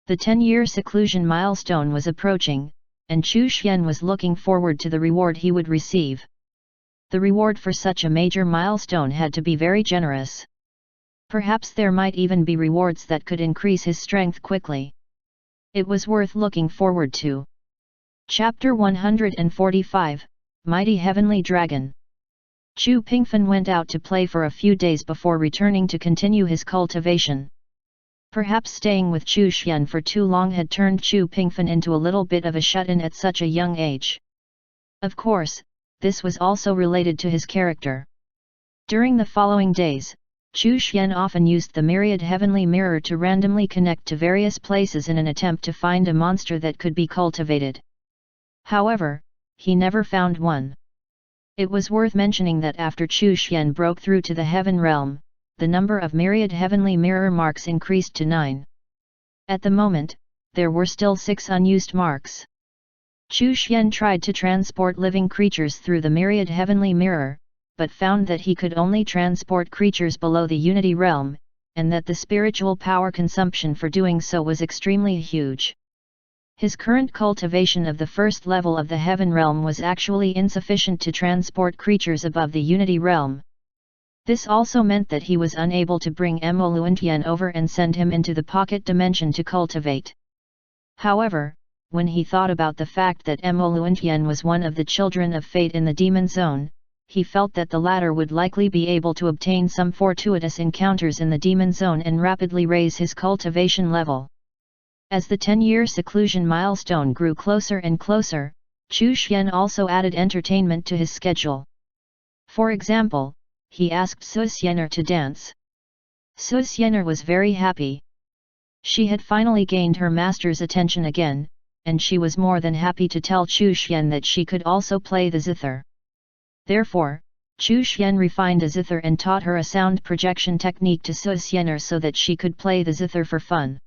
The 10-year seclusion milestone was approaching, and Chu Xian was looking forward to the reward he would receive. The reward for such a major milestone had to be very generous. Perhaps there might even be rewards that could increase his strength quickly. It was worth looking forward to. Chapter 145, mighty heavenly dragon. Chu Pingfen went out to play for a few days before returning to continue his cultivation. Perhaps staying with Chu Xian for too long had turned Chu Pingfen into a little bit of a shut-in at such a young age. Of course, this was also related to his character. During the following days, Chu Xian often used the myriad heavenly mirror to randomly connect to various places in an attempt to find a monster that could be cultivated. However, he never found one. It was worth mentioning that after Chu Xian broke through to the heaven realm, the number of myriad heavenly mirror marks increased to 9. At the moment, there were still 6 unused marks. Chu Xian tried to transport living creatures through the myriad heavenly mirror, but found that he could only transport creatures below the unity realm, and that the spiritual power consumption for doing so was extremely huge. His current cultivation of the first level of the heaven realm was actually insufficient to transport creatures above the unity realm. This also meant that he was unable to bring Mo Luantian over and send him into the pocket dimension to cultivate. However, when he thought about the fact that Mo Luantian was one of the children of fate in the demon zone, he felt that the latter would likely be able to obtain some fortuitous encounters in the demon zone and rapidly raise his cultivation level. As the 10-year seclusion milestone grew closer and closer, Chu Xian also added entertainment to his schedule. For example, he asked Su Xianer to dance. Su Xianer was very happy. She had finally gained her master's attention again, and she was more than happy to tell Chu Xian that she could also play the zither. Therefore, Chu Xian refined a zither and taught her a sound projection technique to Su Xianer so that she could play the zither for fun.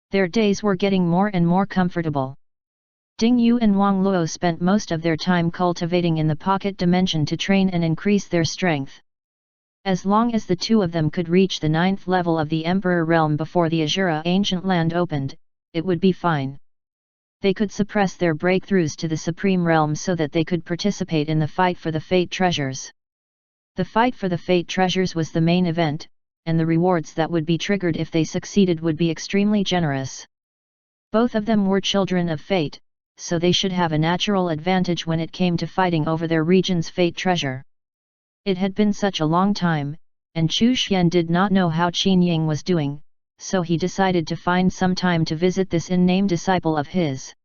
Their days were getting more and more comfortable. Ding Yu and Wang Luo spent most of their time cultivating in the pocket dimension to train and increase their strength. As long as the two of them could reach the 9th level of the Emperor Realm before the Azura Ancient Land opened, it would be fine. They could suppress their breakthroughs to the Supreme Realm so that they could participate in the fight for the Fate Treasures. The fight for the Fate Treasures was the main event, and the rewards that would be triggered if they succeeded would be extremely generous. Both of them were children of fate, so they should have a natural advantage when it came to fighting over their region's fate treasure. It had been such a long time, and Chu Xian did not know how Qin Ying was doing, so he decided to find some time to visit this in-name disciple of his.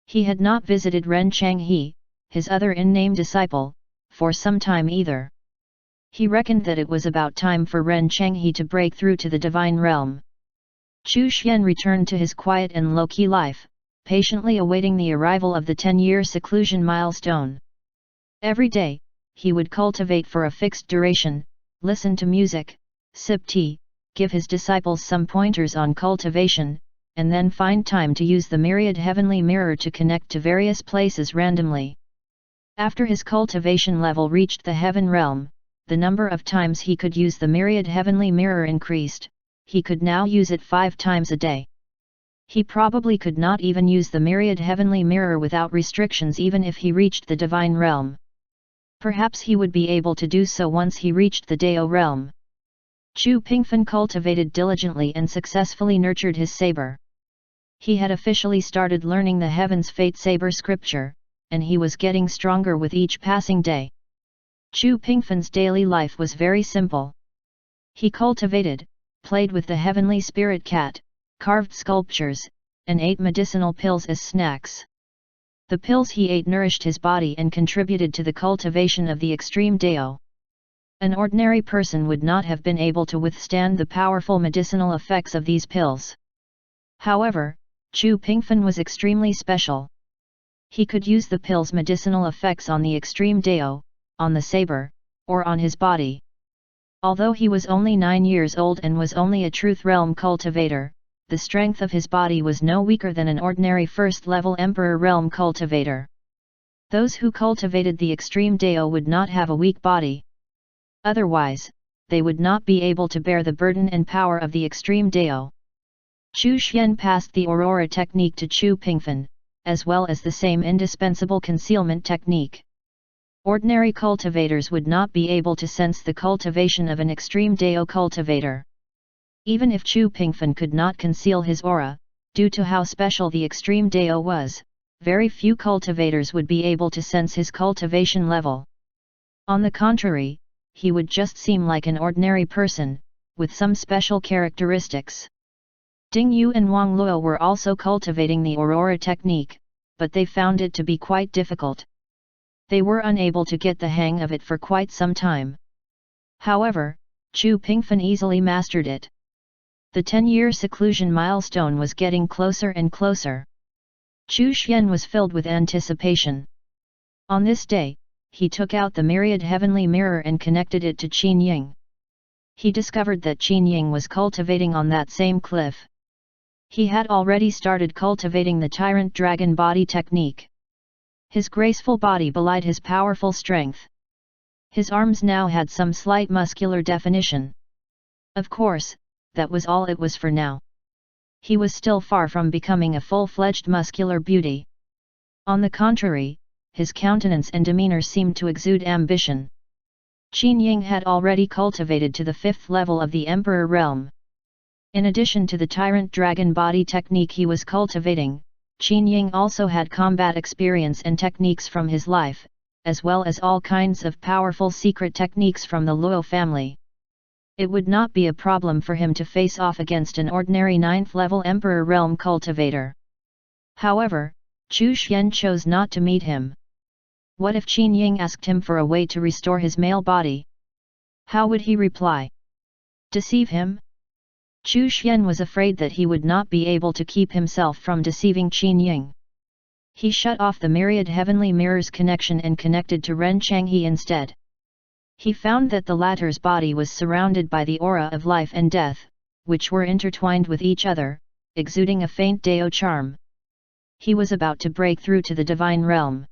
He had not visited Ren Changhe, his other in-name disciple, for some time either. He reckoned that it was about time for Ren Changhe to break through to the divine realm. Chu Xian returned to his quiet and low-key life, patiently awaiting the arrival of the 10-year seclusion milestone. Every day, he would cultivate for a fixed duration, listen to music, sip tea, give his disciples some pointers on cultivation, and then find time to use the myriad heavenly mirror to connect to various places randomly. After his cultivation level reached the heaven realm, the number of times he could use the myriad heavenly mirror increased. He could now use it 5 times a day. He probably could not even use the myriad heavenly mirror without restrictions even if he reached the divine realm. Perhaps he would be able to do so once he reached the Dao realm. Chu Pingfen cultivated diligently and successfully nurtured his saber. He had officially started learning the Heaven's Fate Saber scripture, and he was getting stronger with each passing day. Chu Pingfen's daily life was very simple. He cultivated, played with the heavenly spirit cat, carved sculptures, and ate medicinal pills as snacks. The pills he ate nourished his body and contributed to the cultivation of the extreme Dao. An ordinary person would not have been able to withstand the powerful medicinal effects of these pills. However, Chu Pingfen was extremely special. He could use the pills' medicinal effects on the extreme Dao, on the saber, or on his body. Although he was only 9 years old and was only a truth realm cultivator, the strength of his body was no weaker than an ordinary first-level Emperor realm cultivator. Those who cultivated the extreme Dao would not have a weak body. Otherwise, they would not be able to bear the burden and power of the extreme Dao. Chu Xian passed the Aurora technique to Chu Pingfen, as well as the same indispensable concealment technique. Ordinary cultivators would not be able to sense the cultivation of an extreme Dao cultivator. Even if Chu Pingfen could not conceal his aura, due to how special the extreme Dao was, very few cultivators would be able to sense his cultivation level. On the contrary, he would just seem like an ordinary person, with some special characteristics. Ding Yu and Wang Luo were also cultivating the Aurora technique, but they found it to be quite difficult. They were unable to get the hang of it for quite some time. However, Chu Pingfen easily mastered it. The 10-year seclusion milestone was getting closer and closer. Chu Xian was filled with anticipation. On this day, he took out the myriad heavenly mirror and connected it to Qin Ying. He discovered that Qin Ying was cultivating on that same cliff. He had already started cultivating the tyrant dragon body technique. His graceful body belied his powerful strength. His arms now had some slight muscular definition. Of course, that was all it was for now. He was still far from becoming a full-fledged muscular beauty. On the contrary, his countenance and demeanor seemed to exude ambition. Qin Ying had already cultivated to the 5th level of the Emperor realm. In addition to the tyrant dragon body technique he was cultivating, Qin Ying also had combat experience and techniques from his life, as well as all kinds of powerful secret techniques from the Luo family. It would not be a problem for him to face off against an ordinary 9th level Emperor realm cultivator. However, Chu Xian chose not to meet him. What if Qin Ying asked him for a way to restore his male body? How would he reply? Deceive him? Chu Xian was afraid that he would not be able to keep himself from deceiving Qin Ying. He shut off the myriad heavenly mirrors connection and connected to Ren Changhe instead. He found that the latter's body was surrounded by the aura of life and death, which were intertwined with each other, exuding a faint Dao charm. He was about to break through to the divine realm.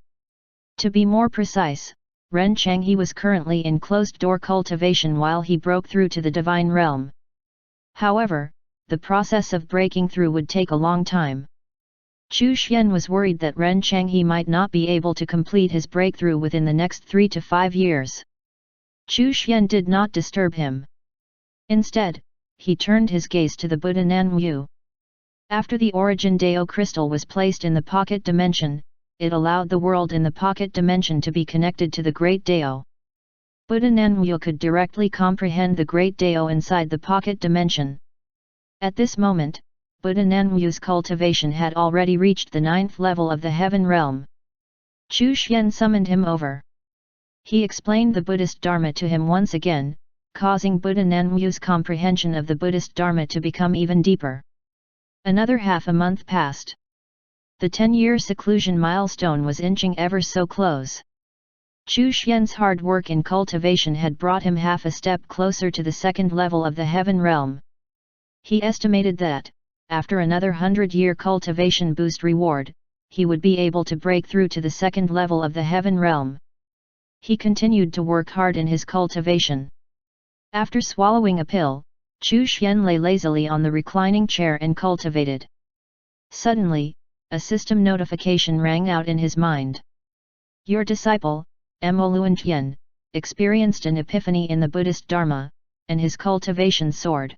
To be more precise, Ren Changhe was currently in closed-door cultivation while he broke through to the divine realm. However, the process of breaking through would take a long time. Chu Xian was worried that Ren Changhe might not be able to complete his breakthrough within the next 3 to 5 years. Chu Xian did not disturb him. Instead, he turned his gaze to the Buddha Nanwu. After the origin Dao crystal was placed in the pocket dimension, it allowed the world in the pocket dimension to be connected to the Great Dao. Buddha Nanwu could directly comprehend the Great Dao inside the pocket dimension. At this moment, Buddha Nanwu's cultivation had already reached the 9th level of the heaven realm. Chu Xian summoned him over. He explained the Buddhist Dharma to him once again, causing Buddha Nanwu's comprehension of the Buddhist Dharma to become even deeper. Another half a month passed. The 10-year seclusion milestone was inching ever so close. Chu Xian's hard work in cultivation had brought him half a step closer to the 2nd level of the heaven realm. He estimated that, after another 100-year cultivation boost reward, he would be able to break through to the 2nd level of the heaven realm. He continued to work hard in his cultivation. After swallowing a pill, Chu Xian lay lazily on the reclining chair and cultivated. Suddenly, a system notification rang out in his mind. Your disciple, Mo Luantian, experienced an epiphany in the Buddhist Dharma, and his cultivation soared.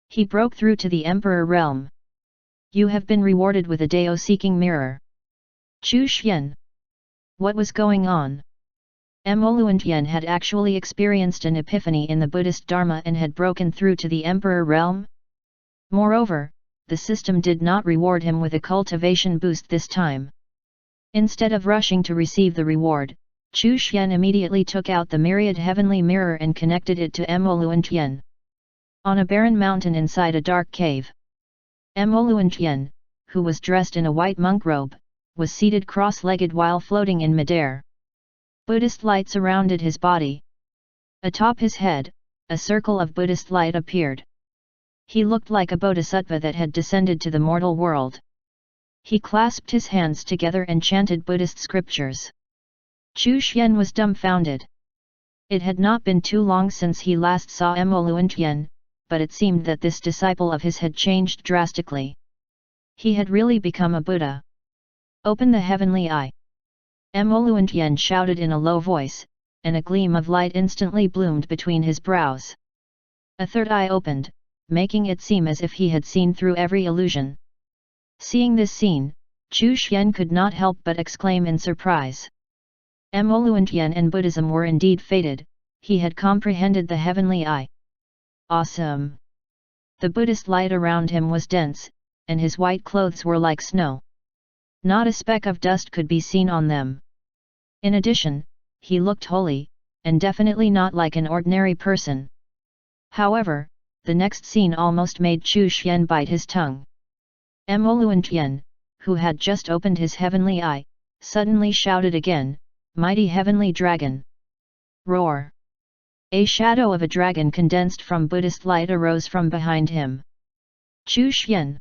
He broke through to the Emperor realm. You have been rewarded with a Dao-seeking mirror. Chu Xian. What was going on? Mo Luantian had actually experienced an epiphany in the Buddhist Dharma and had broken through to the Emperor realm. Moreover, the system did not reward him with a cultivation boost this time. Instead of rushing to receive the reward, Chu Xian immediately took out the myriad heavenly mirror and connected it to Mo Luantian. On a barren mountain inside a dark cave, Mo Luantian, who was dressed in a white monk robe, was seated cross-legged while floating in midair. Buddhist light surrounded his body. Atop his head, a circle of Buddhist light appeared. He looked like a bodhisattva that had descended to the mortal world. He clasped his hands together and chanted Buddhist scriptures. Chu Xian was dumbfounded. It had not been too long since he last saw Mo Luantian, but it seemed that this disciple of his had changed drastically. He had really become a Buddha. Open the heavenly eye. Mo Luantian shouted in a low voice, and a gleam of light instantly bloomed between his brows. A third eye opened, making it seem as if he had seen through every illusion. Seeing this scene, Chu Xian could not help but exclaim in surprise. Emoluentian and Buddhism were indeed fated, he had comprehended the heavenly eye. Awesome! The Buddhist light around him was dense, and his white clothes were like snow. Not a speck of dust could be seen on them. In addition, he looked holy, and definitely not like an ordinary person. However, the next scene almost made Chu Xian bite his tongue. Emoluentian, who had just opened his heavenly eye, suddenly shouted again, "Mighty heavenly dragon! Roar!" A shadow of a dragon condensed from Buddhist light arose from behind him. Chu Xian.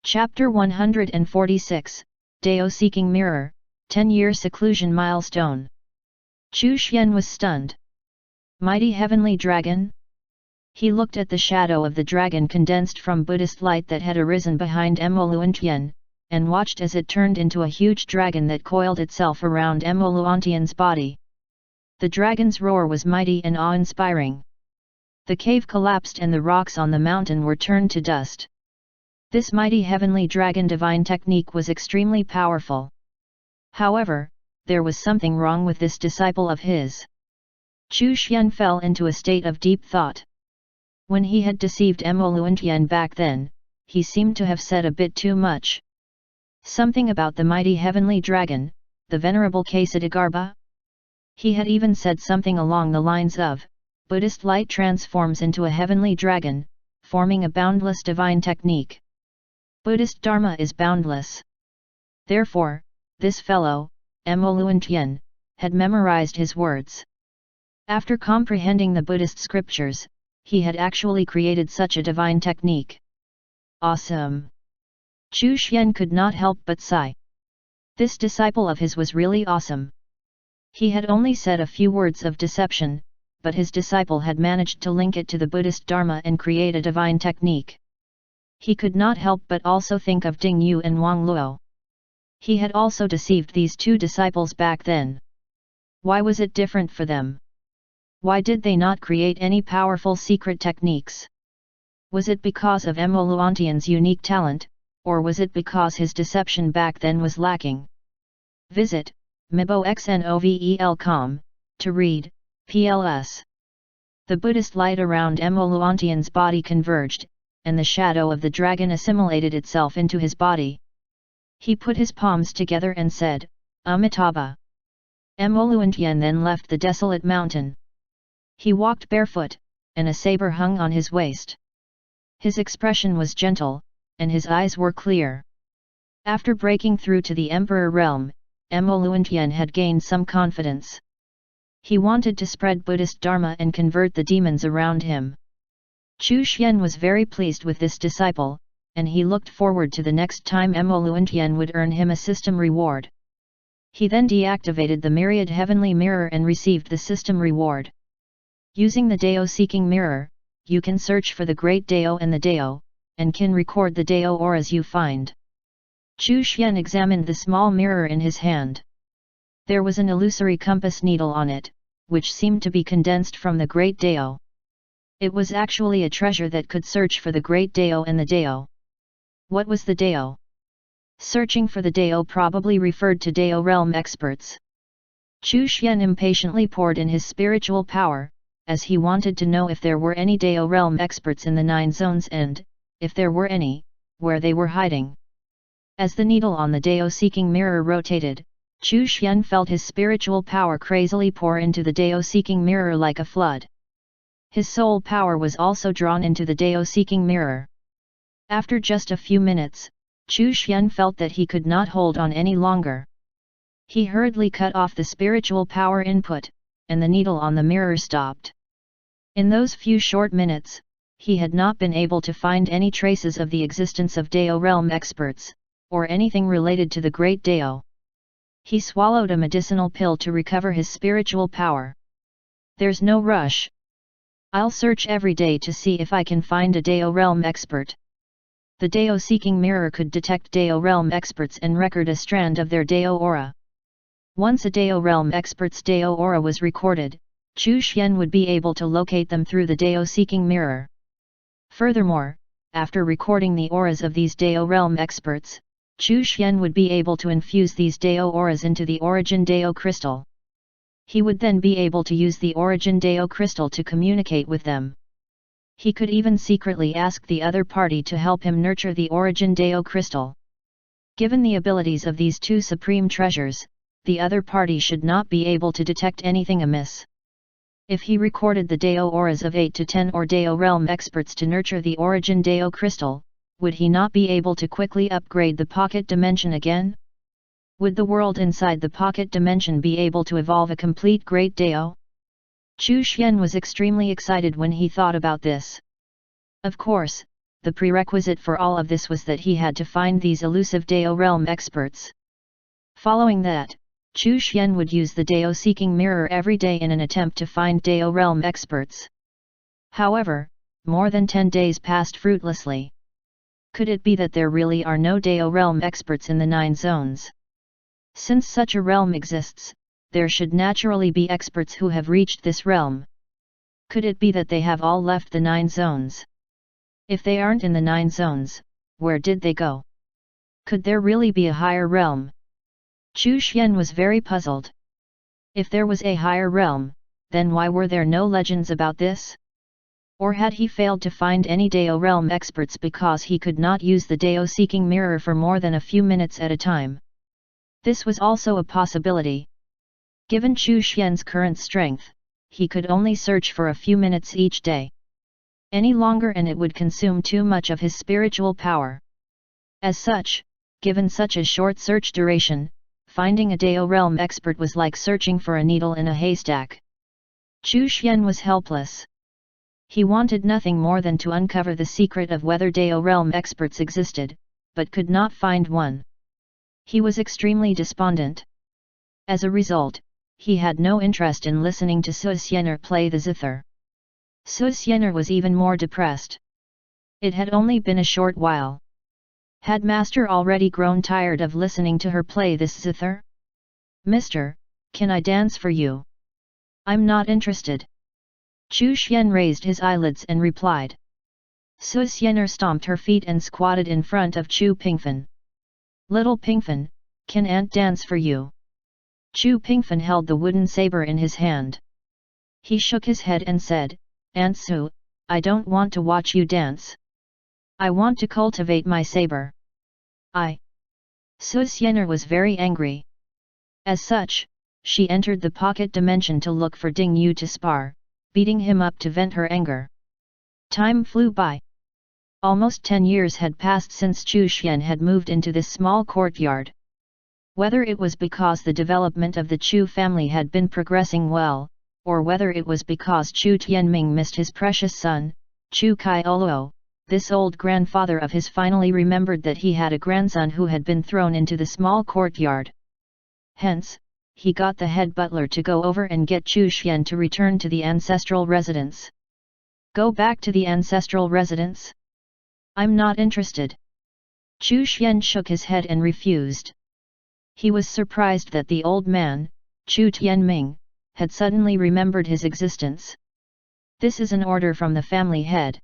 Chapter 146, Dao-Seeking Mirror, 10-Year Seclusion Milestone. Chu Xian was stunned. Mighty heavenly dragon? He looked at the shadow of the dragon condensed from Buddhist light that had arisen behind Emoluentian, and watched as it turned into a huge dragon that coiled itself around Emoluentian's body. The dragon's roar was mighty and awe-inspiring. The cave collapsed and the rocks on the mountain were turned to dust. This mighty heavenly dragon divine technique was extremely powerful. However, there was something wrong with this disciple of his. Chu Xian fell into a state of deep thought. When he had deceived Emoluentian back then, he seemed to have said a bit too much. Something about the mighty heavenly dragon, the venerable Ksatagarbha? He had even said something along the lines of, Buddhist light transforms into a heavenly dragon, forming a boundless divine technique. Buddhist Dharma is boundless. Therefore, this fellow, Emoluentian, had memorized his words. After comprehending the Buddhist scriptures, he had actually created such a divine technique. Awesome! Chu Xian could not help but sigh. This disciple of his was really awesome. He had only said a few words of deception, but his disciple had managed to link it to the Buddhist Dharma and create a divine technique. He could not help but also think of Ding Yu and Wang Luo. He had also deceived these two disciples back then. Why was it different for them? Why did they not create any powerful secret techniques? Was it because of Emoluentian's unique talent, or was it because his deception back then was lacking? Visit miboxnovel.com to read, PLS. The Buddhist light around Emoluentian's body converged, and the shadow of the dragon assimilated itself into his body. He put his palms together and said, Amitabha. Emoluentian then left the desolate mountain. He walked barefoot, and a saber hung on his waist. His expression was gentle, and his eyes were clear. After breaking through to the Emperor realm, Emoluentian had gained some confidence. He wanted to spread Buddhist Dharma and convert the demons around him. Chu Xian was very pleased with this disciple, and he looked forward to the next time Emoluentian would earn him a system reward. He then deactivated the myriad heavenly mirror and received the system reward. Using the Dao-Seeking Mirror, you can search for the Great Dao and the Dao, and can record the Dao auras you find. Chu Xian examined the small mirror in his hand. There was an illusory compass needle on it, which seemed to be condensed from the Great Dao. It was actually a treasure that could search for the Great Dao and the Dao. What was the Dao? Searching for the Dao probably referred to Dao realm experts. Chu Xian impatiently poured in his spiritual power, as he wanted to know if there were any Dao realm experts in the 9 zones and, if there were any, where they were hiding. As the needle on the Dao-Seeking Mirror rotated, Chu Xian felt his spiritual power crazily pour into the Dao-Seeking Mirror like a flood. His soul power was also drawn into the Dao-Seeking Mirror. After just a few minutes, Chu Xian felt that he could not hold on any longer. He hurriedly cut off the spiritual power input, and the needle on the mirror stopped. In those few short minutes, he had not been able to find any traces of the existence of Dao realm experts, or anything related to the Great Dao. He swallowed a medicinal pill to recover his spiritual power. There's no rush. I'll search every day to see if I can find a Dao realm expert. The Dao-Seeking Mirror could detect Dao realm experts and record a strand of their Dao aura. Once a Dao realm expert's Dao aura was recorded, Chu Xian would be able to locate them through the Dao-Seeking Mirror. Furthermore, after recording the auras of these Dao realm experts, Chu Xian would be able to infuse these Dao auras into the Origin Dao crystal. He would then be able to use the Origin Dao crystal to communicate with them. He could even secretly ask the other party to help him nurture the Origin Dao crystal. Given the abilities of these two supreme treasures, the other party should not be able to detect anything amiss. If he recorded the Dao auras of 8 to 10 or Dao realm experts to nurture the Origin Dao crystal, would he not be able to quickly upgrade the pocket dimension again? Would the world inside the pocket dimension be able to evolve a complete Great Dao? Chu Xian was extremely excited when he thought about this. Of course, the prerequisite for all of this was that he had to find these elusive Dao realm experts. Following that, Chu Xian would use the Dao seeking mirror every day in an attempt to find Dao realm experts. However, more than 10 days passed fruitlessly. Could it be that there really are no Dao realm experts in the 9 zones? Since such a realm exists, there should naturally be experts who have reached this realm. Could it be that they have all left the 9 zones? If they aren't in the 9 zones, where did they go? Could there really be a higher realm? Chu Xian was very puzzled. If there was a higher realm, then why were there no legends about this? Or had he failed to find any Dao realm experts because he could not use the Dao seeking mirror for more than a few minutes at a time? This was also a possibility. Given Chu Xian's current strength, he could only search for a few minutes each day. Any longer and it would consume too much of his spiritual power. As such, given such a short search duration, finding a Dao realm expert was like searching for a needle in a haystack. Chu Xian was helpless. He wanted nothing more than to uncover the secret of whether Dao realm experts existed, but could not find one. He was extremely despondent. As a result, he had no interest in listening to Su Xianer play the zither. Su Xianer was even more depressed. It had only been a short while. Had Master already grown tired of listening to her play this zither? "Mister, can I dance for you?" "I'm not interested." Chu Xian raised his eyelids and replied. Su Xianer stomped her feet and squatted in front of Chu Pingfen. "Little Pingfen, can Aunt dance for you?" Chu Pingfen held the wooden saber in his hand. He shook his head and said, "Aunt Su, I don't want to watch you dance. I want to cultivate my saber." Su Xianer was very angry. As such, she entered the pocket dimension to look for Ding Yu to spar, beating him up to vent her anger. Time flew by. Almost 10 years had passed since Chu Xian had moved into this small courtyard. Whether it was because the development of the Chu family had been progressing well, or whether it was because Chu Tianming missed his precious son, Chu Kaioluo, this old grandfather of his finally remembered that he had a grandson who had been thrown into the small courtyard. Hence, he got the head butler to go over and get Chu Xian to return to the ancestral residence. "Go back to the ancestral residence? I'm not interested." Chu Xian shook his head and refused. He was surprised that the old man, Chu Tianming, had suddenly remembered his existence. This is an order from the family head.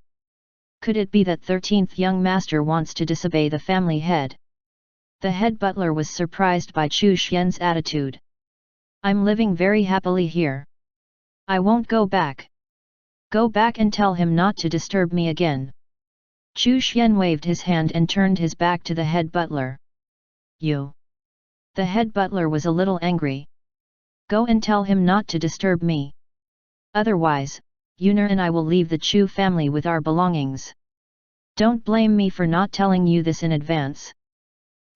Could it be that 13th young master wants to disobey the family head? The head butler was surprised by Chu Xian's attitude. "I'm living very happily here. I won't go back." "Go back and tell him not to disturb me again." Chu Xian waved his hand and turned his back to the head butler. "You." The head butler was a little angry. "Go and tell him not to disturb me. Otherwise, Yuner and I will leave the Chu family with our belongings. Don't blame me for not telling you this in advance."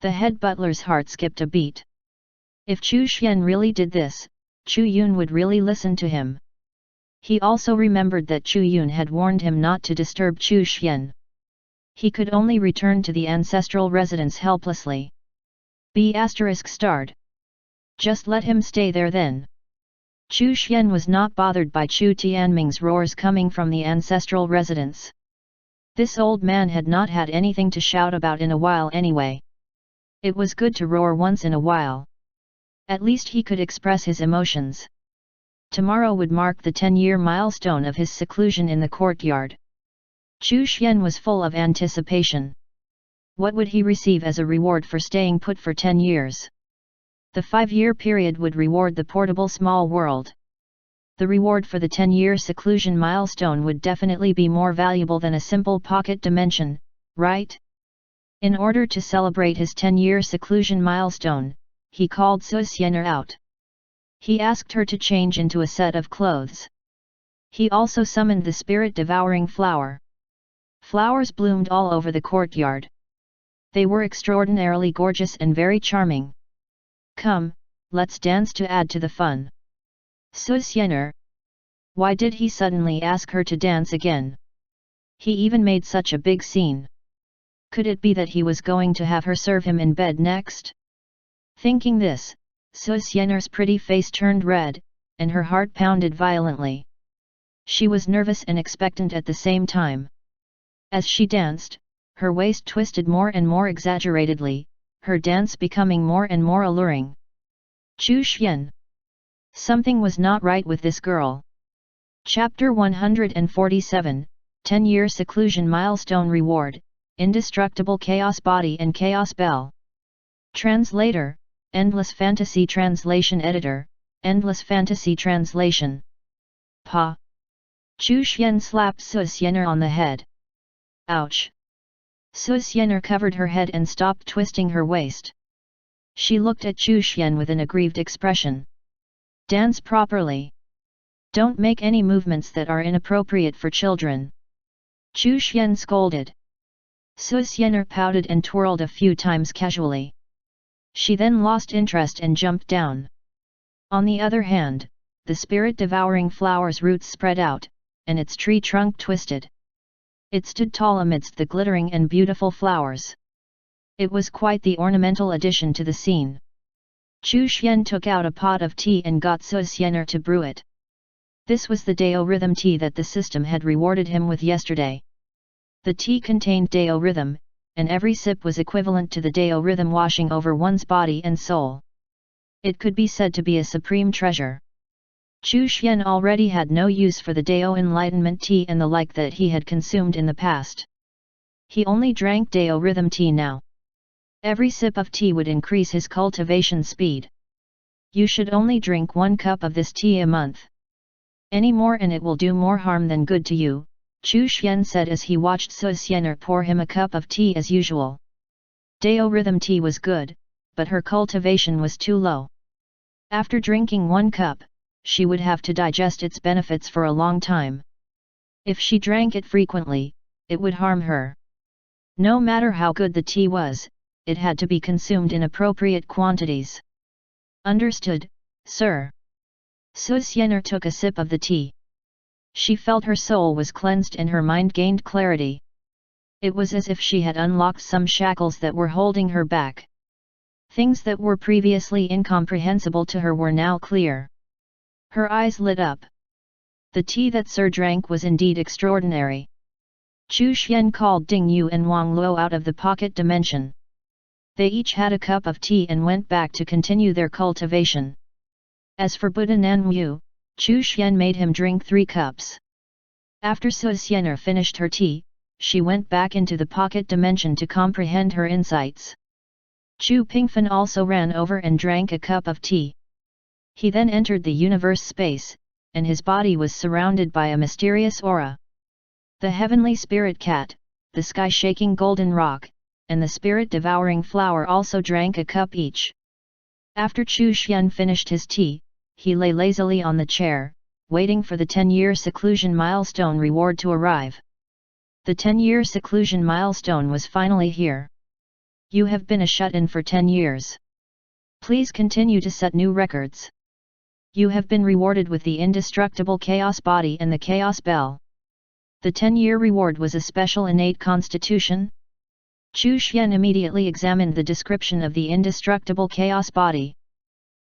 The head butler's heart skipped a beat. If Chu Xian really did this, Chu Yun would really listen to him. He also remembered that Chu Yun had warned him not to disturb Chu Xian. He could only return to the ancestral residence helplessly. ****. Just let him stay there then. Chu Xian was not bothered by Chu Tianming's roars coming from the ancestral residence. This old man had not had anything to shout about in a while anyway. It was good to roar once in a while. At least he could express his emotions. Tomorrow would mark the 10-year milestone of his seclusion in the courtyard. Chu Xian was full of anticipation. What would he receive as a reward for staying put for 10 years? The 5-year period would reward the portable small world. The reward for the 10-year seclusion milestone would definitely be more valuable than a simple pocket dimension, right? In order to celebrate his 10-year seclusion milestone, he called Su Xian'er out. He asked her to change into a set of clothes. He also summoned the spirit-devouring flower. Flowers bloomed all over the courtyard. They were extraordinarily gorgeous and very charming. Come, let's dance to add to the fun. Su Xian'er. Why did he suddenly ask her to dance again? He even made such a big scene. Could it be that he was going to have her serve him in bed next? Thinking this, Su Xian'er's pretty face turned red, and her heart pounded violently. She was nervous and expectant at the same time. As she danced, her waist twisted more and more exaggeratedly, her dance becoming more and more alluring. Chu Xian. Something was not right with this girl. Chapter 147, 10-year seclusion milestone reward, indestructible chaos body and chaos bell. Translator, Endless Fantasy Translation Editor, Endless Fantasy Translation. Pa. Chu Xian slapped Su Xian'er on the head. Ouch! Su Xian'er covered her head and stopped twisting her waist. She looked at Chu Xian with an aggrieved expression. Dance properly. Don't make any movements that are inappropriate for children. Chu Xian scolded. Su Xian'er pouted and twirled a few times casually. She then lost interest and jumped down. On the other hand, the spirit-devouring flower's roots spread out, and its tree trunk twisted. It stood tall amidst the glittering and beautiful flowers. It was quite the ornamental addition to the scene. Chu Xian took out a pot of tea and got Su Xian'er to brew it. This was the Dao Rhythm tea that the system had rewarded him with yesterday. The tea contained Dao Rhythm, and every sip was equivalent to the Dao Rhythm washing over one's body and soul. It could be said to be a supreme treasure. Chu Xian already had no use for the Dao Enlightenment tea and the like that he had consumed in the past. He only drank Dao Rhythm tea now. Every sip of tea would increase his cultivation speed. You should only drink 1 cup of this tea a month. Any more and it will do more harm than good to you, Chu Xian said as he watched Su Xian'er pour him a cup of tea as usual. Dao Rhythm tea was good, but her cultivation was too low. After drinking 1 cup, she would have to digest its benefits for a long time. If she drank it frequently, it would harm her. No matter how good the tea was, it had to be consumed in appropriate quantities. Understood, sir. Su Xian'er took a sip of the tea. She felt her soul was cleansed and her mind gained clarity. It was as if she had unlocked some shackles that were holding her back. Things that were previously incomprehensible to her were now clear. Her eyes lit up. The tea that Sir drank was indeed extraordinary. Chu Xian called Ding Yu and Wang Luo out of the pocket dimension. They each had a cup of tea and went back to continue their cultivation. As for Buddha Nanwu, Chu Xian made him drink 3 cups. After Su Xian'er finished her tea, she went back into the pocket dimension to comprehend her insights. Chu Pingfen also ran over and drank a cup of tea. He then entered the universe space, and his body was surrounded by a mysterious aura. The heavenly spirit cat, the sky-shaking golden rock, and the spirit-devouring flower also drank a cup each. After Chu Xian finished his tea, he lay lazily on the chair, waiting for the 10-year seclusion milestone reward to arrive. The 10-year seclusion milestone was finally here. You have been a shut-in for 10 years. Please continue to set new records. You have been rewarded with the indestructible chaos body and the chaos bell. The 10-year reward was a special innate constitution. Chu Xian immediately examined the description of the indestructible chaos body.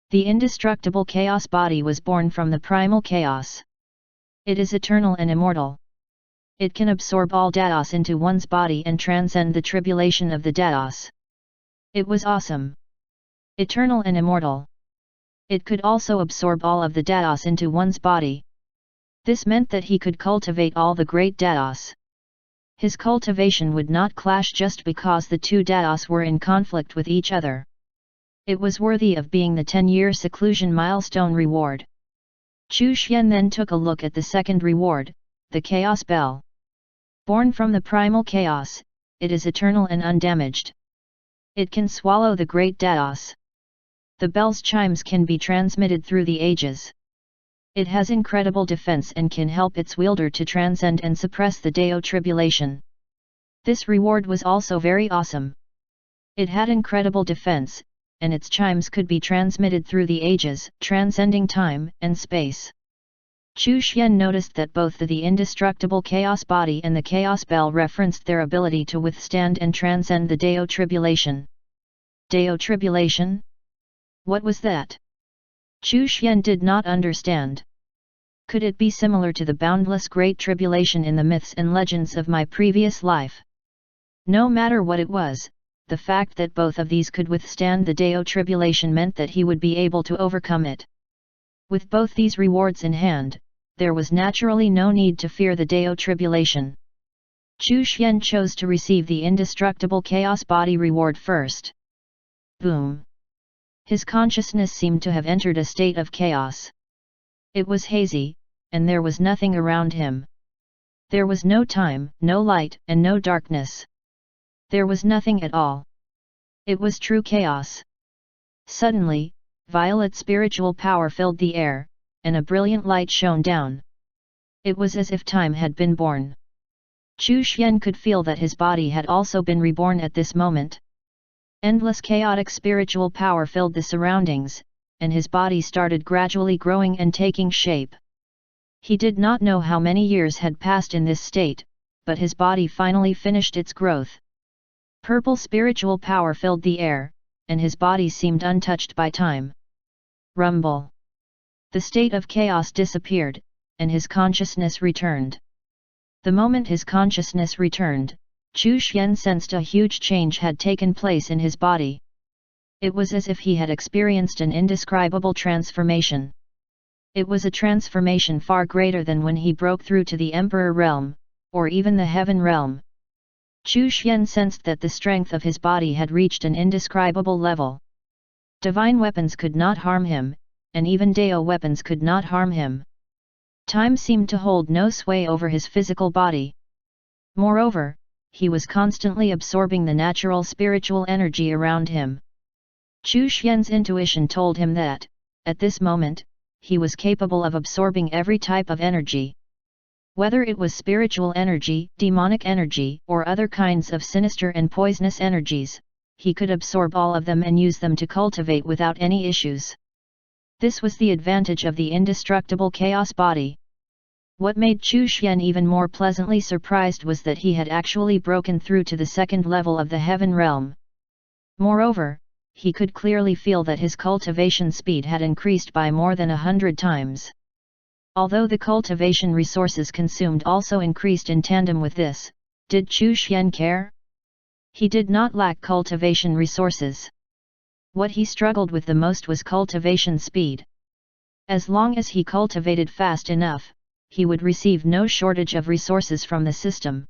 The indestructible chaos body was born from the primal chaos. It is eternal and immortal. It can absorb all Daos into one's body and transcend the tribulation of the Daos. It was awesome. Eternal and immortal. It could also absorb all of the Daos into one's body. This meant that he could cultivate all the great Daos. His cultivation would not clash just because the two daos were in conflict with each other. It was worthy of being the 10-year seclusion milestone reward. Chu Xian then took a look at the second reward, the Chaos Bell. Born from the primal chaos, it is eternal and undamaged. It can swallow the great daos. The bell's chimes can be transmitted through the ages. It has incredible defense and can help its wielder to transcend and suppress the Dao tribulation. This reward was also very awesome. It had incredible defense, and its chimes could be transmitted through the ages, transcending time and space. Chu Xian noticed that both the indestructible chaos body and the chaos bell referenced their ability to withstand and transcend the Dao tribulation. Dao tribulation? What was that? Chu Xian did not understand. Could it be similar to the boundless great tribulation in the myths and legends of my previous life? No matter what it was, the fact that both of these could withstand the Dao tribulation meant that he would be able to overcome it. With both these rewards in hand, there was naturally no need to fear the Dao tribulation. Chu Xian chose to receive the indestructible chaos body reward first. Boom! His consciousness seemed to have entered a state of chaos. It was hazy, and there was nothing around him. There was no time, no light, and no darkness. There was nothing at all. It was true chaos. Suddenly, violet spiritual power filled the air, and a brilliant light shone down. It was as if time had been born. Chu Xian could feel that his body had also been reborn at this moment. Endless chaotic spiritual power filled the surroundings, and his body started gradually growing and taking shape. He did not know how many years had passed in this state, but his body finally finished its growth. Purple spiritual power filled the air, and his body seemed untouched by time. Rumble. The state of chaos disappeared, and his consciousness returned. The moment his consciousness returned, Chu Xian sensed a huge change had taken place in his body. It was as if he had experienced an indescribable transformation. It was a transformation far greater than when he broke through to the Emperor realm, or even the Heaven realm. Chu Xian sensed that the strength of his body had reached an indescribable level. Divine weapons could not harm him, and even Dao weapons could not harm him. Time seemed to hold no sway over his physical body. Moreover, he was constantly absorbing the natural spiritual energy around him. Chu Xian's intuition told him that, at this moment, he was capable of absorbing every type of energy. Whether it was spiritual energy, demonic energy, or other kinds of sinister and poisonous energies, he could absorb all of them and use them to cultivate without any issues. This was the advantage of the indestructible chaos body. What made Chu Xian even more pleasantly surprised was that he had actually broken through to the second level of the Heaven realm. Moreover, he could clearly feel that his cultivation speed had increased by more than 100 times. Although the cultivation resources consumed also increased in tandem with this, did Chu Xian care? He did not lack cultivation resources. What he struggled with the most was cultivation speed. As long as he cultivated fast enough, he would receive no shortage of resources from the system.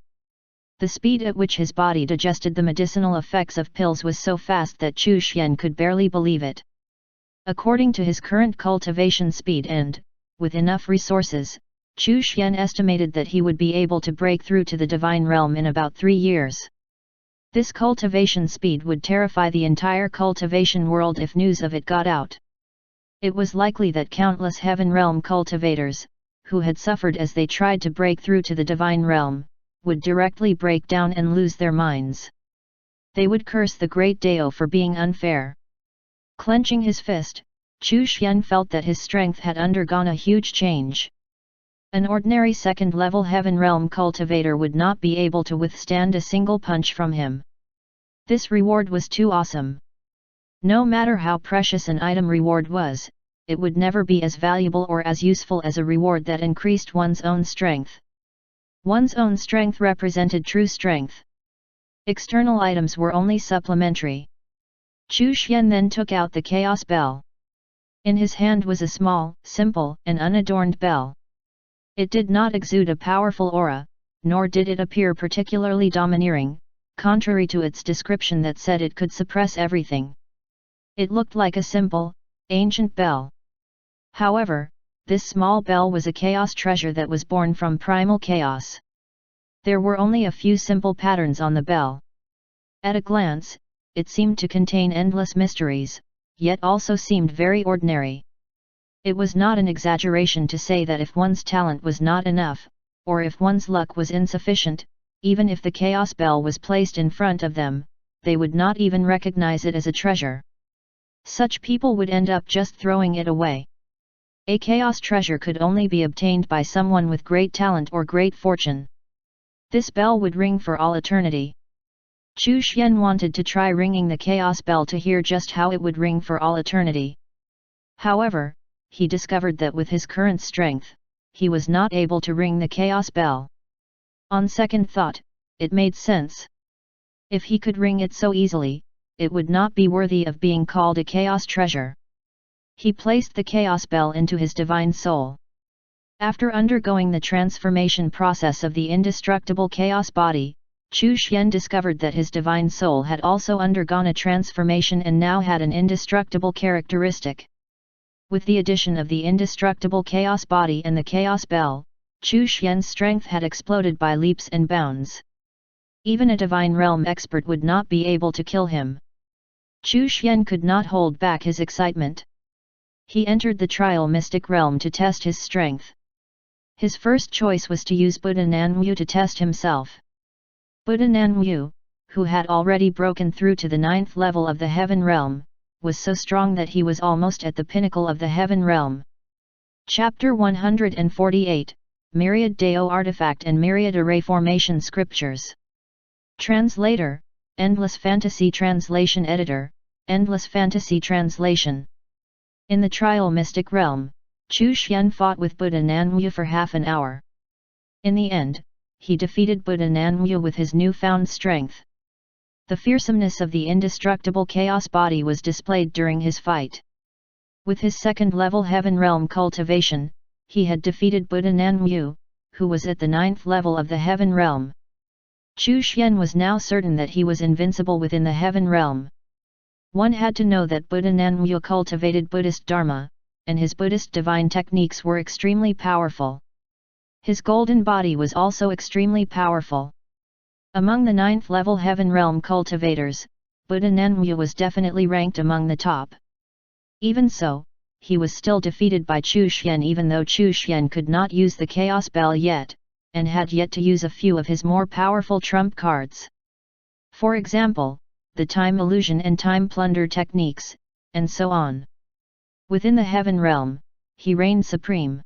The speed at which his body digested the medicinal effects of pills was so fast that Chu Xian could barely believe it. According to his current cultivation speed and, with enough resources, Chu Xian estimated that he would be able to break through to the divine realm in about 3 years. This cultivation speed would terrify the entire cultivation world if news of it got out. It was likely that countless Heaven realm cultivators, who had suffered as they tried to break through to the divine realm, would directly break down and lose their minds. They would curse the great Dao for being unfair. Clenching his fist, Chu Xian felt that his strength had undergone a huge change. An ordinary second-level Heaven realm cultivator would not be able to withstand a single punch from him. This reward was too awesome. No matter how precious an item reward was, it would never be as valuable or as useful as a reward that increased one's own strength. One's own strength represented true strength. External items were only supplementary. Chu Xian then took out the Chaos Bell. In his hand was a small, simple, and unadorned bell. It did not exude a powerful aura, nor did it appear particularly domineering, contrary to its description that said it could suppress everything. It looked like a simple, ancient bell. However, this small bell was a chaos treasure that was born from primal chaos. There were only a few simple patterns on the bell. At a glance, it seemed to contain endless mysteries, yet also seemed very ordinary. It was not an exaggeration to say that if one's talent was not enough, or if one's luck was insufficient, even if the chaos bell was placed in front of them, they would not even recognize it as a treasure. Such people would end up just throwing it away. A chaos treasure could only be obtained by someone with great talent or great fortune. This bell would ring for all eternity. Chu Xian wanted to try ringing the chaos bell to hear just how it would ring for all eternity. However, he discovered that with his current strength, he was not able to ring the chaos bell. On second thought, it made sense. If he could ring it so easily, it would not be worthy of being called a chaos treasure. He placed the chaos bell into his divine soul. After undergoing the transformation process of the indestructible chaos body, Chu Xian discovered that his divine soul had also undergone a transformation and now had an indestructible characteristic. With the addition of the indestructible chaos body and the chaos bell, Chu Xian's strength had exploded by leaps and bounds. Even a divine realm expert would not be able to kill him. Chu Xian could not hold back his excitement. He entered the trial mystic realm to test his strength. His first choice was to use Buddha Nanwu to test himself. Buddha Nanwu, who had already broken through to the 9th level of the heaven realm, was so strong that he was almost at the pinnacle of the heaven realm. Chapter 148, Myriad Dao Artifact and Myriad Array Formation Scriptures. Translator, Endless Fantasy Translation Editor, Endless Fantasy Translation. In the trial mystic realm, Chu Xian fought with Buddha Nanwu for half an hour. In the end, he defeated Buddha Nanwu with his newfound strength. The fearsomeness of the indestructible chaos body was displayed during his fight. With his second-level heaven realm cultivation, he had defeated Buddha Nanwu, who was at the 9th level of the heaven realm. Chu Xian was now certain that he was invincible within the heaven realm. One had to know that Buddha Nanwu cultivated Buddhist Dharma, and his Buddhist divine techniques were extremely powerful. His golden body was also extremely powerful. Among the 9th level heaven realm cultivators, Buddha Nanwu was definitely ranked among the top. Even so, he was still defeated by Chu Xian even though Chu Xian could not use the chaos bell yet, and had yet to use a few of his more powerful trump cards. For example, the time illusion and time plunder techniques, and so on. Within the heaven realm, he reigned supreme.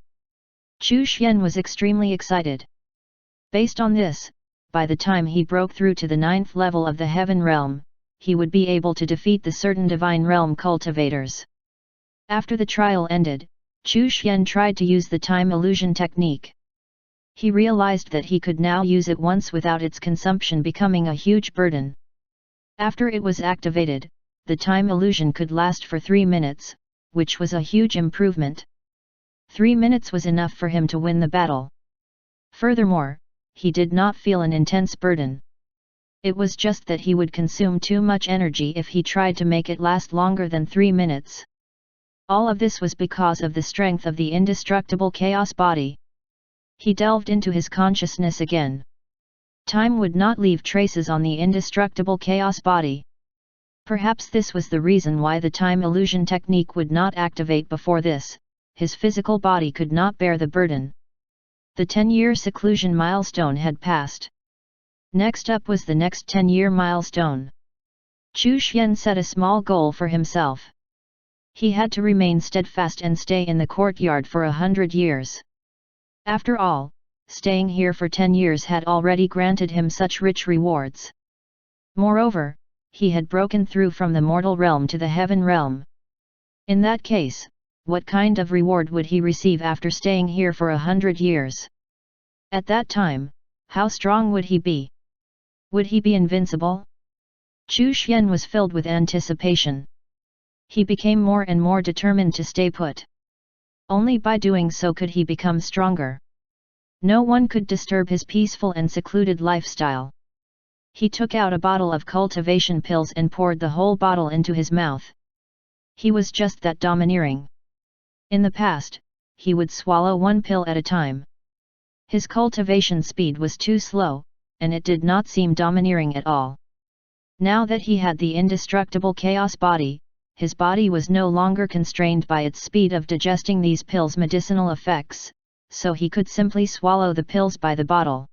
Chu Xian was extremely excited. Based on this, by the time he broke through to the 9th level of the heaven realm, he would be able to defeat the certain divine realm cultivators. After the trial ended, Chu Xian tried to use the time illusion technique. He realized that he could now use it once without its consumption becoming a huge burden. After it was activated, the time illusion could last for 3 minutes, which was a huge improvement. 3 minutes was enough for him to win the battle. Furthermore, he did not feel an intense burden. It was just that he would consume too much energy if he tried to make it last longer than 3 minutes. All of this was because of the strength of the indestructible chaos body. He delved into his consciousness again. Time would not leave traces on the indestructible chaos body. Perhaps this was the reason why the time illusion technique would not activate before this. His physical body could not bear the burden. The 10-year seclusion milestone had passed. Next up was the next 10-year milestone. Chu Xian set a small goal for himself. He had to remain steadfast and stay in the courtyard for 100 years. After all, staying here for 10 years had already granted him such rich rewards. Moreover, he had broken through from the mortal realm to the heaven realm. In that case, what kind of reward would he receive after staying here for 100 years? At that time, how strong would he be? Would he be invincible? Chu Xian was filled with anticipation. He became more and more determined to stay put. Only by doing so could he become stronger. No one could disturb his peaceful and secluded lifestyle. He took out a bottle of cultivation pills and poured the whole bottle into his mouth. He was just that domineering. In the past, he would swallow one pill at a time. His cultivation speed was too slow, and it did not seem domineering at all. Now that he had the indestructible chaos body, his body was no longer constrained by its speed of digesting these pills' medicinal effects, so he could simply swallow the pills by the bottle.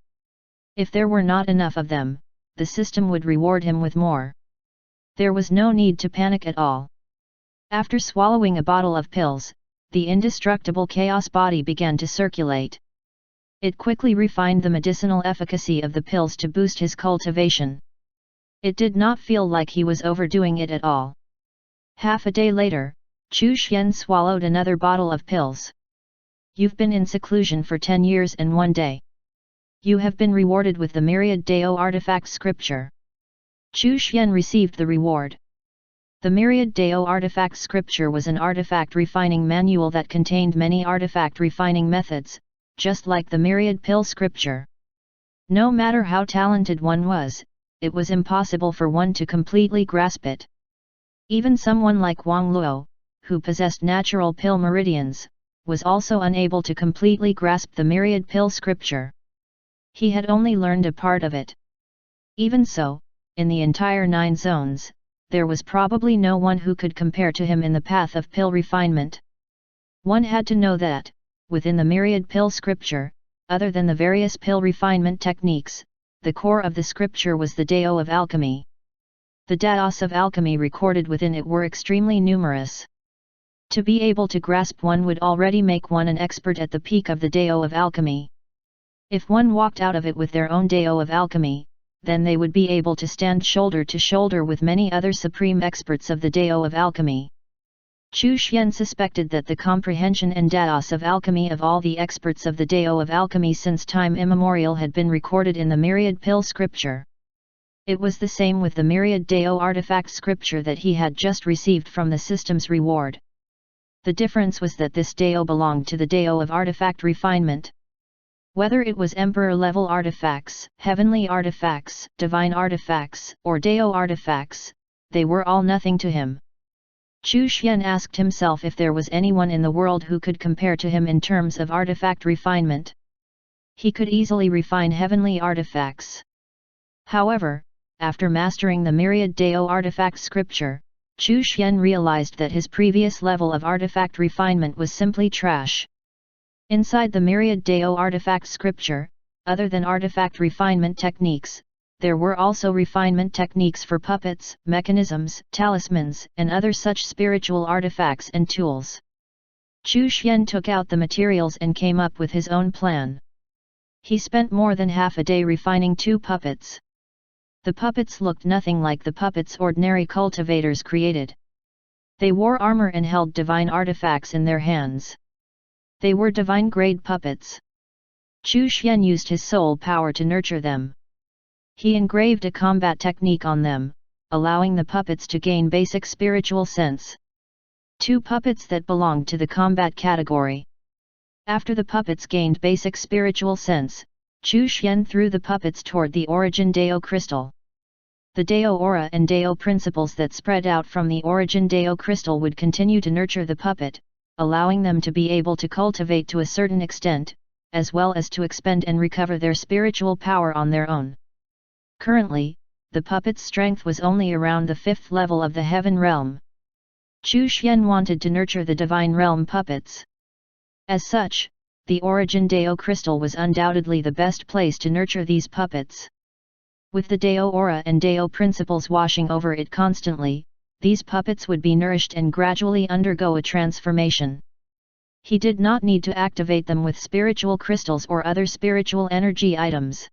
If there were not enough of them, the system would reward him with more. There was no need to panic at all. After swallowing a bottle of pills, the indestructible chaos body began to circulate. It quickly refined the medicinal efficacy of the pills to boost his cultivation. It did not feel like he was overdoing it at all. Half a day later, Chu Xian swallowed another bottle of pills. You've been in seclusion for 10 years and 1 day. You have been rewarded with the Myriad Dao artifact scripture. Chu Xian received the reward. The Myriad Dao artifact scripture was an artifact refining manual that contained many artifact refining methods, just like the Myriad Pill scripture. No matter how talented one was, it was impossible for one to completely grasp it. Even someone like Wang Luo, who possessed natural pill meridians, was also unable to completely grasp the Myriad Pill scripture. He had only learned a part of it. Even so, in the entire 9 zones, there was probably no one who could compare to him in the path of pill refinement. One had to know that, within the Myriad Pill scripture, other than the various pill refinement techniques, the core of the scripture was the Dao of alchemy. The Daos of alchemy recorded within it were extremely numerous. To be able to grasp one would already make one an expert at the peak of the Dao of alchemy. If one walked out of it with their own Dao of alchemy, then they would be able to stand shoulder to shoulder with many other supreme experts of the Dao of alchemy. Chu Xian suspected that the comprehension and Daos of alchemy of all the experts of the Dao of alchemy since time immemorial had been recorded in the Myriad Pill scripture. It was the same with the Myriad Dao artifact scripture that he had just received from the system's reward. The difference was that this Dao belonged to the Dao of artifact refinement. Whether it was Emperor-level artifacts, heavenly artifacts, divine artifacts, or Dao artifacts, they were all nothing to him. Chu Xian asked himself if there was anyone in the world who could compare to him in terms of artifact refinement. He could easily refine heavenly artifacts. However, after mastering the Myriad Dao artifact scripture, Chu Xian realized that his previous level of artifact refinement was simply trash. Inside the Myriad Dao artifact scripture, other than artifact refinement techniques, there were also refinement techniques for puppets, mechanisms, talismans, and other such spiritual artifacts and tools. Chu Xian took out the materials and came up with his own plan. He spent more than half a day refining 2 puppets. The puppets looked nothing like the puppets ordinary cultivators created. They wore armor and held divine artifacts in their hands. They were divine-grade puppets. Chu Xian used his soul power to nurture them. He engraved a combat technique on them, allowing the puppets to gain basic spiritual sense. 2 puppets that belonged to the combat category. After the puppets gained basic spiritual sense, Chu Xian threw the puppets toward the origin Dao crystal. The Dao aura and Dao principles that spread out from the origin Dao crystal would continue to nurture the puppet, allowing them to be able to cultivate to a certain extent, as well as to expend and recover their spiritual power on their own. Currently, the puppet's strength was only around the 5th level of the heaven realm. Chu Xian wanted to nurture the divine realm puppets. As such, the origin Dao crystal was undoubtedly the best place to nurture these puppets. With the Dao aura and Dao principles washing over it constantly, these puppets would be nourished and gradually undergo a transformation. He did not need to activate them with spiritual crystals or other spiritual energy items.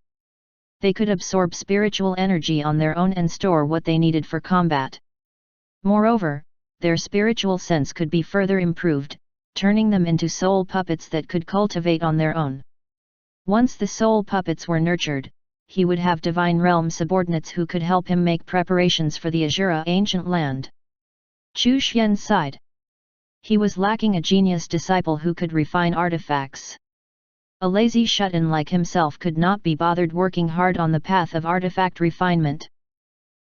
They could absorb spiritual energy on their own and store what they needed for combat. Moreover, their spiritual sense could be further improved, turning them into soul puppets that could cultivate on their own. Once the soul puppets were nurtured, he would have divine realm subordinates who could help him make preparations for the Azura ancient land. Chu Xian sighed. He was lacking a genius disciple who could refine artifacts. A lazy shut-in like himself could not be bothered working hard on the path of artifact refinement.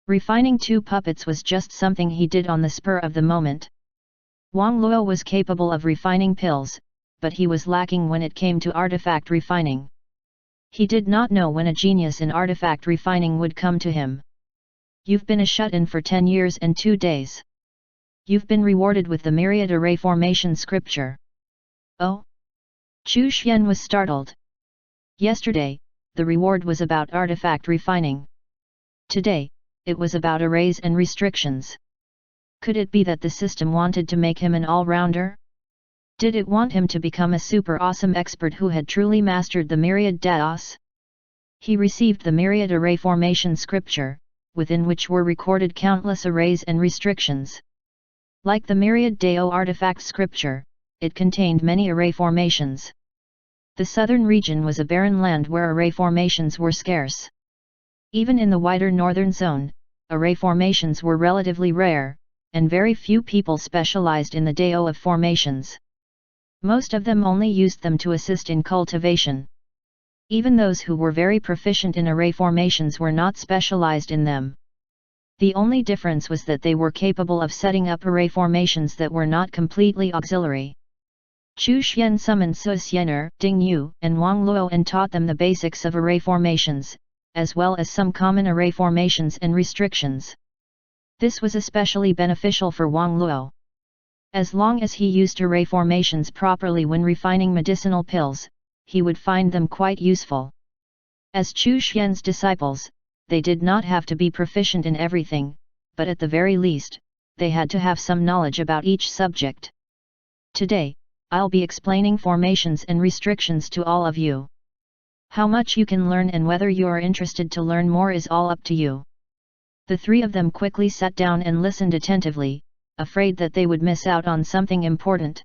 Refining 2 puppets was just something he did on the spur of the moment. Wang Luo was capable of refining pills, but he was lacking when it came to artifact refining. He did not know when a genius in artifact refining would come to him. You've been a shut-in for 10 years and 2 days. You've been rewarded with the myriad array formation scripture. Oh? Chu Xian was startled. Yesterday, the reward was about artifact refining. Today, it was about arrays and restrictions. Could it be that the system wanted to make him an all-rounder? Did it want him to become a super awesome expert who had truly mastered the myriad daos? He received the myriad array formation scripture, within which were recorded countless arrays and restrictions. Like the myriad dao artifact scripture, it contained many array formations. The southern region was a barren land where array formations were scarce. Even in the wider northern zone, array formations were relatively rare, and very few people specialized in the dao of formations. Most of them only used them to assist in cultivation. Even those who were very proficient in array formations were not specialized in them. The only difference was that they were capable of setting up array formations that were not completely auxiliary. Chu Xian summoned Su Xiener, Ding Yu, and Wang Luo and taught them the basics of array formations, as well as some common array formations and restrictions. This was especially beneficial for Wang Luo. As long as he used array formations properly when refining medicinal pills, he would find them quite useful. As Chu Xian's disciples, they did not have to be proficient in everything, but at the very least, they had to have some knowledge about each subject. Today, I'll be explaining formations and restrictions to all of you. How much you can learn and whether you are interested to learn more is all up to you. The 3 of them quickly sat down and listened attentively, afraid that they would miss out on something important.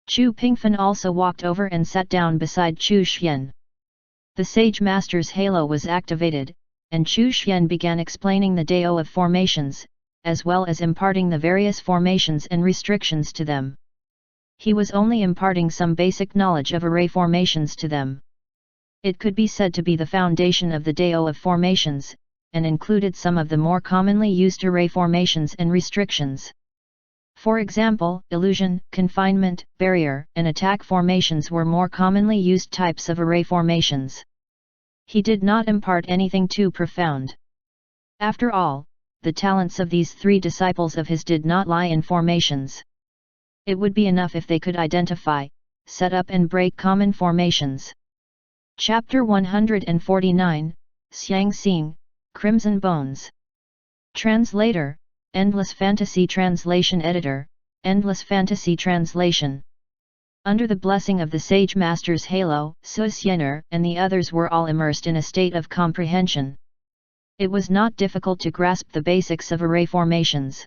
Chu Pingfen also walked over and sat down beside Chu Xian. The Sage Master's halo was activated, and Chu Xian began explaining the dao of formations, as well as imparting the various formations and restrictions to them. He was only imparting some basic knowledge of array formations to them. It could be said to be the foundation of the dao of formations, and included some of the more commonly used array formations and restrictions. For example, illusion, confinement, barrier, and attack formations were more commonly used types of array formations. He did not impart anything too profound. After all, the talents of these 3 disciples of his did not lie in formations. It would be enough if they could identify, set up and break common formations. Chapter 149, Xiang Xing, Crimson Bones. Translator, Endless Fantasy Translation Editor, Endless Fantasy Translation. Under the blessing of the Sage Master's halo, Su Xiener and the others were all immersed in a state of comprehension. It was not difficult to grasp the basics of array formations.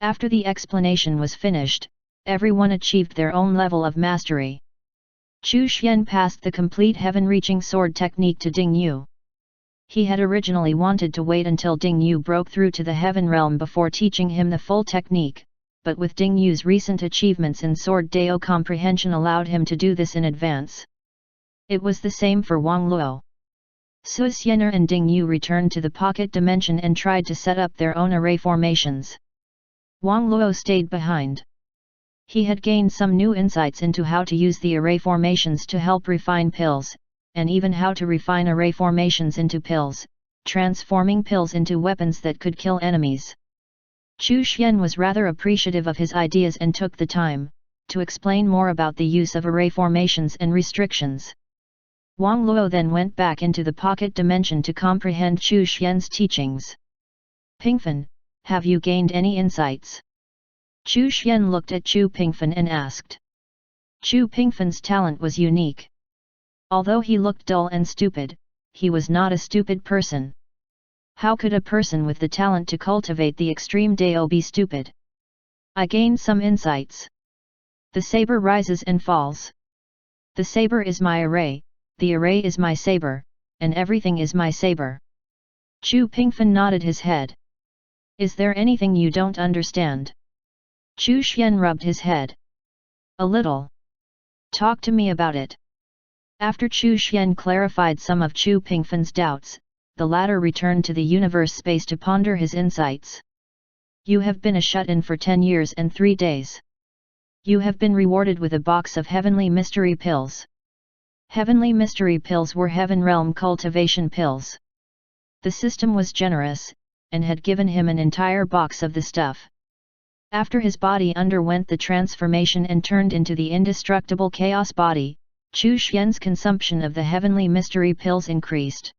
After the explanation was finished, everyone achieved their own level of mastery. Chu Xian passed the complete heaven-reaching sword technique to Ding Yu. He had originally wanted to wait until Ding Yu broke through to the heaven realm before teaching him the full technique, but with Ding Yu's recent achievements in sword dao comprehension allowed him to do this in advance. It was the same for Wang Luo. Su Xiener and Ding Yu returned to the pocket dimension and tried to set up their own array formations. Wang Luo stayed behind. He had gained some new insights into how to use the array formations to help refine pills, and even how to refine array formations into pills, transforming pills into weapons that could kill enemies. Chu Xian was rather appreciative of his ideas and took the time to explain more about the use of array formations and restrictions. Wang Luo then went back into the pocket dimension to comprehend Chu Xian's teachings. Pingfen, have you gained any insights? Chu Xian looked at Chu Pingfen and asked. Chu Pingfen's talent was unique. Although he looked dull and stupid, he was not a stupid person. How could a person with the talent to cultivate the extreme dao be stupid? I gained some insights. The saber rises and falls. The saber is my array, the array is my saber, and everything is my saber. Chu Pingfen nodded his head. Is there anything you don't understand? Chu Xian rubbed his head. A little. Talk to me about it. After Chu Xian clarified some of Chu Pingfan's doubts, the latter returned to the universe space to ponder his insights. You have been a shut-in for 10 years and 3 days. You have been rewarded with a box of heavenly mystery pills. Heavenly mystery pills were heaven realm cultivation pills. The system was generous, and had given him an entire box of the stuff. After his body underwent the transformation and turned into the indestructible chaos body, Chu Xian's consumption of the heavenly mystery pills increased.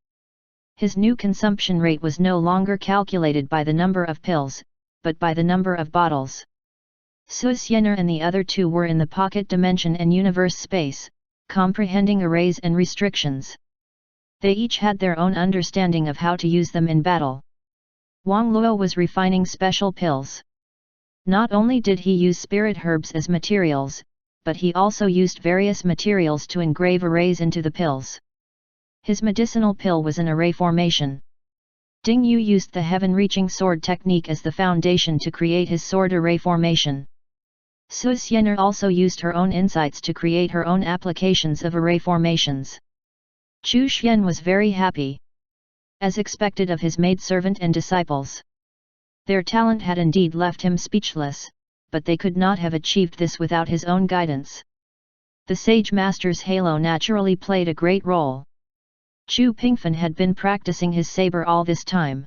His new consumption rate was no longer calculated by the number of pills, but by the number of bottles. Su Xianer and the other two were in the pocket dimension and universe space, comprehending arrays and restrictions. They each had their own understanding of how to use them in battle. Wang Luo was refining special pills. Not only did he use spirit herbs as materials, but he also used various materials to engrave arrays into the pills. His medicinal pill was an array formation. Ding Yu used the heaven-reaching sword technique as the foundation to create his sword array formation. Su Xianer also used her own insights to create her own applications of array formations. Chu Xian was very happy. As expected of his maidservant and disciples. Their talent had indeed left him speechless, but they could not have achieved this without his own guidance. The Sage Master's halo naturally played a great role. Chu Pingfan had been practicing his saber all this time.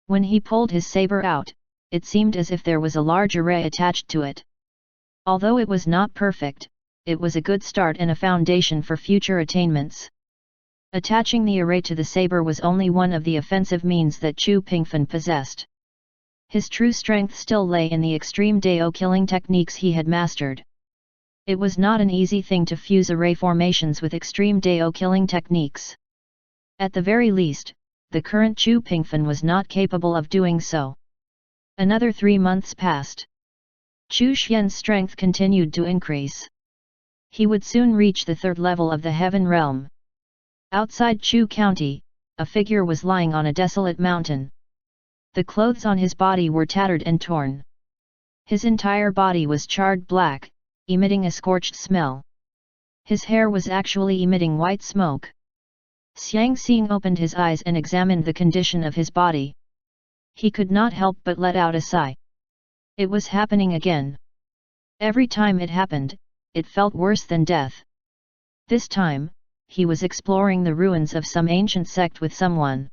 When he pulled his saber out, it seemed as if there was a large array attached to it. Although it was not perfect, it was a good start and a foundation for future attainments. Attaching the array to the saber was only one of the offensive means that Chu Pingfan possessed. His true strength still lay in the extreme Dao killing techniques he had mastered. It was not an easy thing to fuse array formations with extreme Dao killing techniques. At the very least, the current Chu Pingfan was not capable of doing so. Another 3 months passed. Chu Xian's strength continued to increase. He would soon reach the 3rd level of the heaven realm. Outside Chu County, a figure was lying on a desolate mountain. The clothes on his body were tattered and torn. His entire body was charred black, emitting a scorched smell. His hair was actually emitting white smoke. Xiang Xing opened his eyes and examined the condition of his body. He could not help but let out a sigh. It was happening again. Every time it happened, it felt worse than death. This time, he was exploring the ruins of some ancient sect with someone.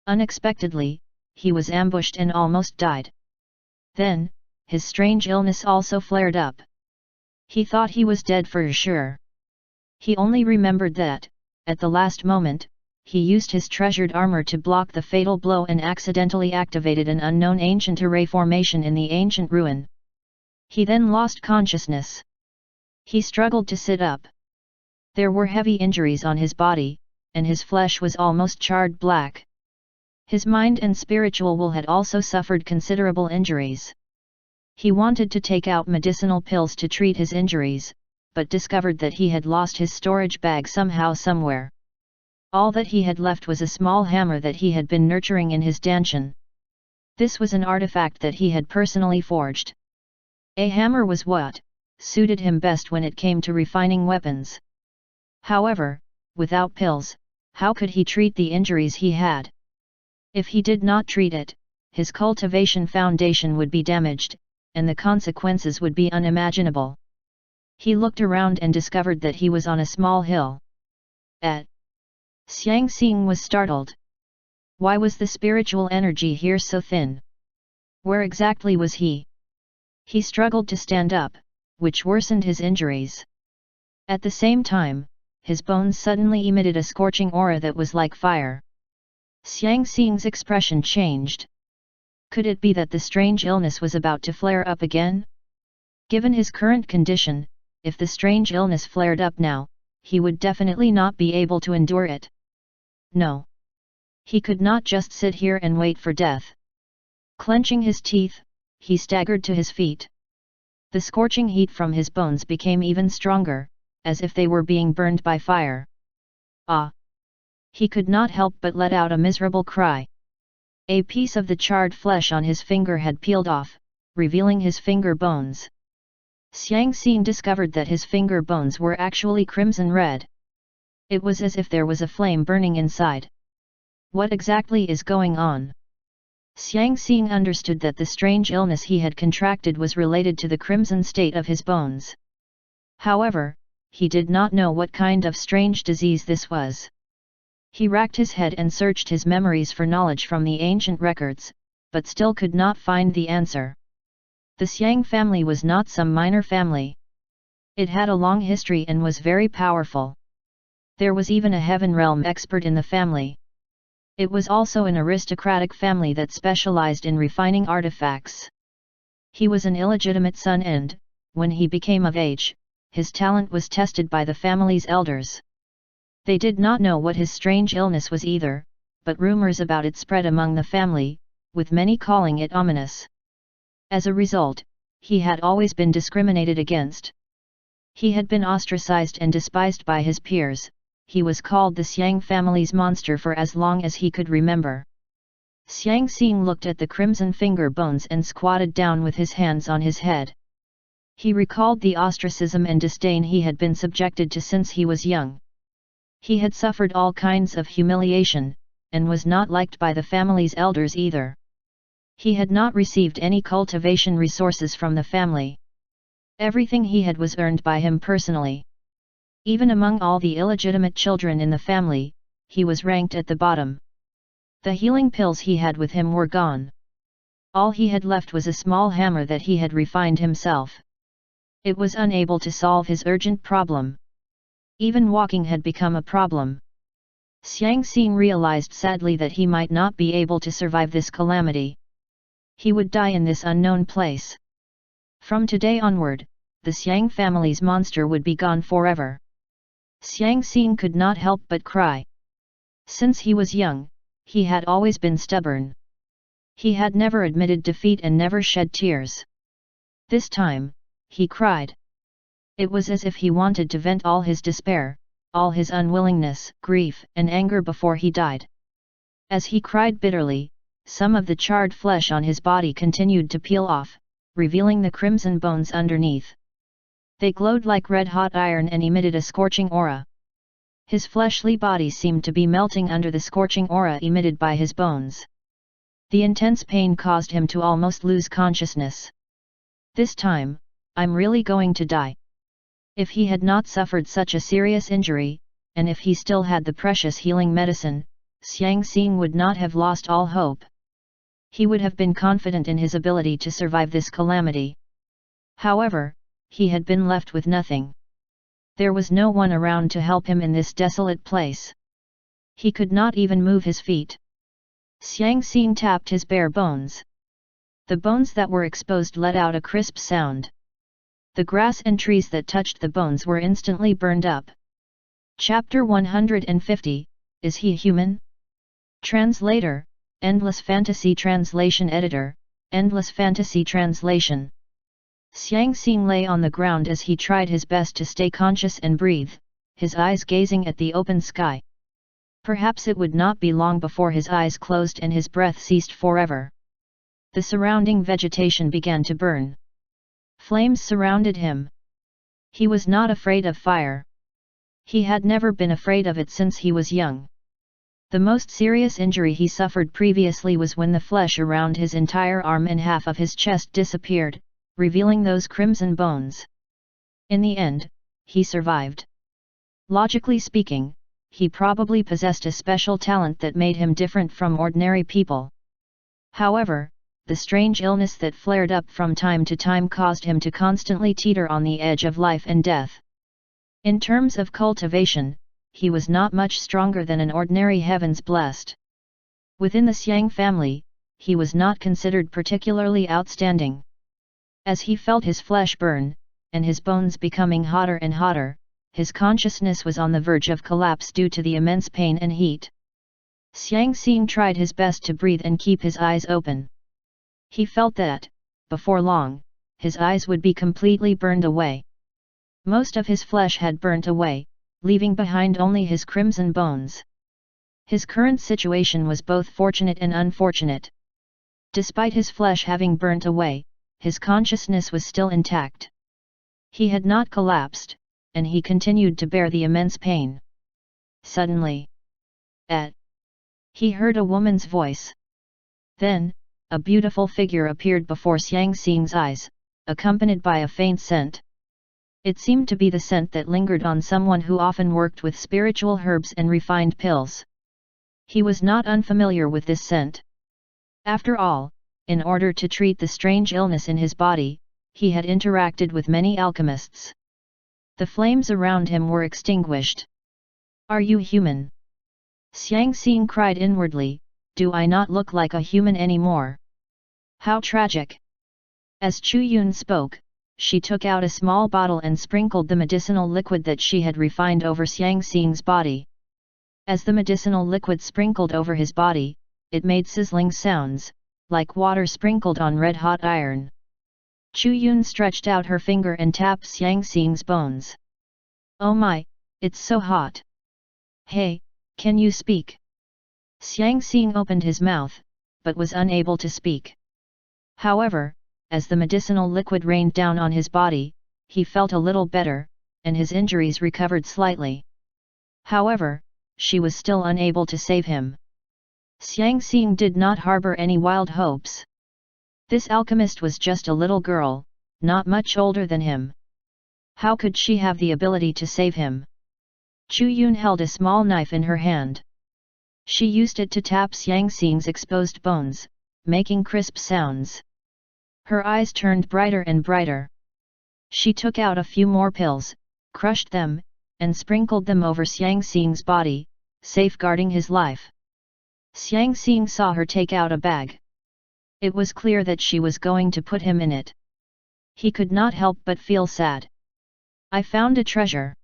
Unexpectedly, he was ambushed and almost died. Then, his strange illness also flared up. He thought he was dead for sure. He only remembered that, at the last moment, he used his treasured armor to block the fatal blow and accidentally activated an unknown ancient array formation in the ancient ruin. He then lost consciousness. He struggled to sit up. There were heavy injuries on his body, and his flesh was almost charred black. His mind and spiritual will had also suffered considerable injuries. He wanted to take out medicinal pills to treat his injuries, but discovered that he had lost his storage bag somehow somewhere. All that he had left was a small hammer that he had been nurturing in his danshan. This was an artifact that he had personally forged. A hammer was what suited him best when it came to refining weapons. However, without pills, how could he treat the injuries he had? If he did not treat it, his cultivation foundation would be damaged, and the consequences would be unimaginable. He looked around and discovered that he was on a small hill. Xiang Xing was startled. Why was the spiritual energy here so thin? Where exactly was he? He struggled to stand up, which worsened his injuries. At the same time, his bones suddenly emitted a scorching aura that was like fire. Xiang Xing's expression changed. Could it be that the strange illness was about to flare up again? Given his current condition, if the strange illness flared up now, he would definitely not be able to endure it. No. He could not just sit here and wait for death. Clenching his teeth, he staggered to his feet. The scorching heat from his bones became even stronger, as if they were being burned by fire. Ah! He could not help but let out a miserable cry. A piece of the charred flesh on his finger had peeled off, revealing his finger bones. Xiang Xing discovered that his finger bones were actually crimson red. It was as if there was a flame burning inside. What exactly is going on? Xiang Xing understood that the strange illness he had contracted was related to the crimson state of his bones. However, he did not know what kind of strange disease this was. He racked his head and searched his memories for knowledge from the ancient records, but still could not find the answer. The Xiang family was not some minor family. It had a long history and was very powerful. There was even a heaven realm expert in the family. It was also an aristocratic family that specialized in refining artifacts. He was an illegitimate son and, when he became of age, his talent was tested by the family's elders. They did not know what his strange illness was either, but rumors about it spread among the family, with many calling it ominous. As a result, he had always been discriminated against. He had been ostracized and despised by his peers. He was called the Xiang family's monster for as long as he could remember. Xiang Xing looked at the crimson finger bones and squatted down with his hands on his head. He recalled the ostracism and disdain he had been subjected to since he was young. He had suffered all kinds of humiliation, and was not liked by the family's elders either. He had not received any cultivation resources from the family. Everything he had was earned by him personally. Even among all the illegitimate children in the family, he was ranked at the bottom. The healing pills he had with him were gone. All he had left was a small hammer that he had refined himself. It was unable to solve his urgent problem. Even walking had become a problem. Xiang Xing realized sadly that he might not be able to survive this calamity. He would die in this unknown place. From today onward, the Xiang family's monster would be gone forever. Xiang Xing could not help but cry. Since he was young, he had always been stubborn. He had never admitted defeat and never shed tears. This time, he cried. It was as if he wanted to vent all his despair, all his unwillingness, grief, and anger before he died. As he cried bitterly, some of the charred flesh on his body continued to peel off, revealing the crimson bones underneath. They glowed like red-hot iron and emitted a scorching aura. His fleshly body seemed to be melting under the scorching aura emitted by his bones. The intense pain caused him to almost lose consciousness. This time, I'm really going to die. If he had not suffered such a serious injury, and if he still had the precious healing medicine, Xiang Xing would not have lost all hope. He would have been confident in his ability to survive this calamity. However, he had been left with nothing. There was no one around to help him in this desolate place. He could not even move his feet. Xiang Xing tapped his bare bones. The bones that were exposed let out a crisp sound. The grass and trees that touched the bones were instantly burned up. Chapter 150, Is He Human? Translator, Endless Fantasy Translation Editor, Endless Fantasy Translation. Xiang Xing lay on the ground as he tried his best to stay conscious and breathe, his eyes gazing at the open sky. Perhaps it would not be long before his eyes closed and his breath ceased forever. The surrounding vegetation began to burn. Flames surrounded him. He was not afraid of fire. He had never been afraid of it since he was young. The most serious injury he suffered previously was when the flesh around his entire arm and half of his chest disappeared, revealing those crimson bones. In the end, he survived. Logically speaking, he probably possessed a special talent that made him different from ordinary people. However, the strange illness that flared up from time to time caused him to constantly teeter on the edge of life and death. In terms of cultivation, he was not much stronger than an ordinary heavens blessed. Within the Xiang family, he was not considered particularly outstanding. As he felt his flesh burn, and his bones becoming hotter and hotter, his consciousness was on the verge of collapse due to the immense pain and heat. Xiang Xing tried his best to breathe and keep his eyes open. He felt that, before long, his eyes would be completely burned away. Most of his flesh had burnt away, leaving behind only his crimson bones. His current situation was both fortunate and unfortunate. Despite his flesh having burnt away, his consciousness was still intact. He had not collapsed, and he continued to bear the immense pain. Suddenly, he heard a woman's voice. Then, a beautiful figure appeared before Xiang Xing's eyes, accompanied by a faint scent. It seemed to be the scent that lingered on someone who often worked with spiritual herbs and refined pills. He was not unfamiliar with this scent. After all, in order to treat the strange illness in his body, he had interacted with many alchemists. The flames around him were extinguished. "Are you human?" Xiang Xing cried inwardly, "Do I not look like a human anymore? How tragic!" As Chu Yun spoke, she took out a small bottle and sprinkled the medicinal liquid that she had refined over Xiang Xing's body. As the medicinal liquid sprinkled over his body, it made sizzling sounds, like water sprinkled on red-hot iron. Chu Yun stretched out her finger and tapped Xiang Xing's bones. "Oh my, it's so hot! Hey, can you speak?" Xiang Xing opened his mouth, but was unable to speak. However, as the medicinal liquid rained down on his body, he felt a little better, and his injuries recovered slightly. However, she was still unable to save him. Xiang Xing did not harbor any wild hopes. This alchemist was just a little girl, not much older than him. How could she have the ability to save him? Chu Yun held a small knife in her hand. She used it to tap Xiang Xing's exposed bones, making crisp sounds. Her eyes turned brighter and brighter. She took out a few more pills, crushed them, and sprinkled them over Xiang Xing's body, safeguarding his life. Xiang Xing saw her take out a bag. It was clear that she was going to put him in it. He could not help but feel sad. "I found a treasure."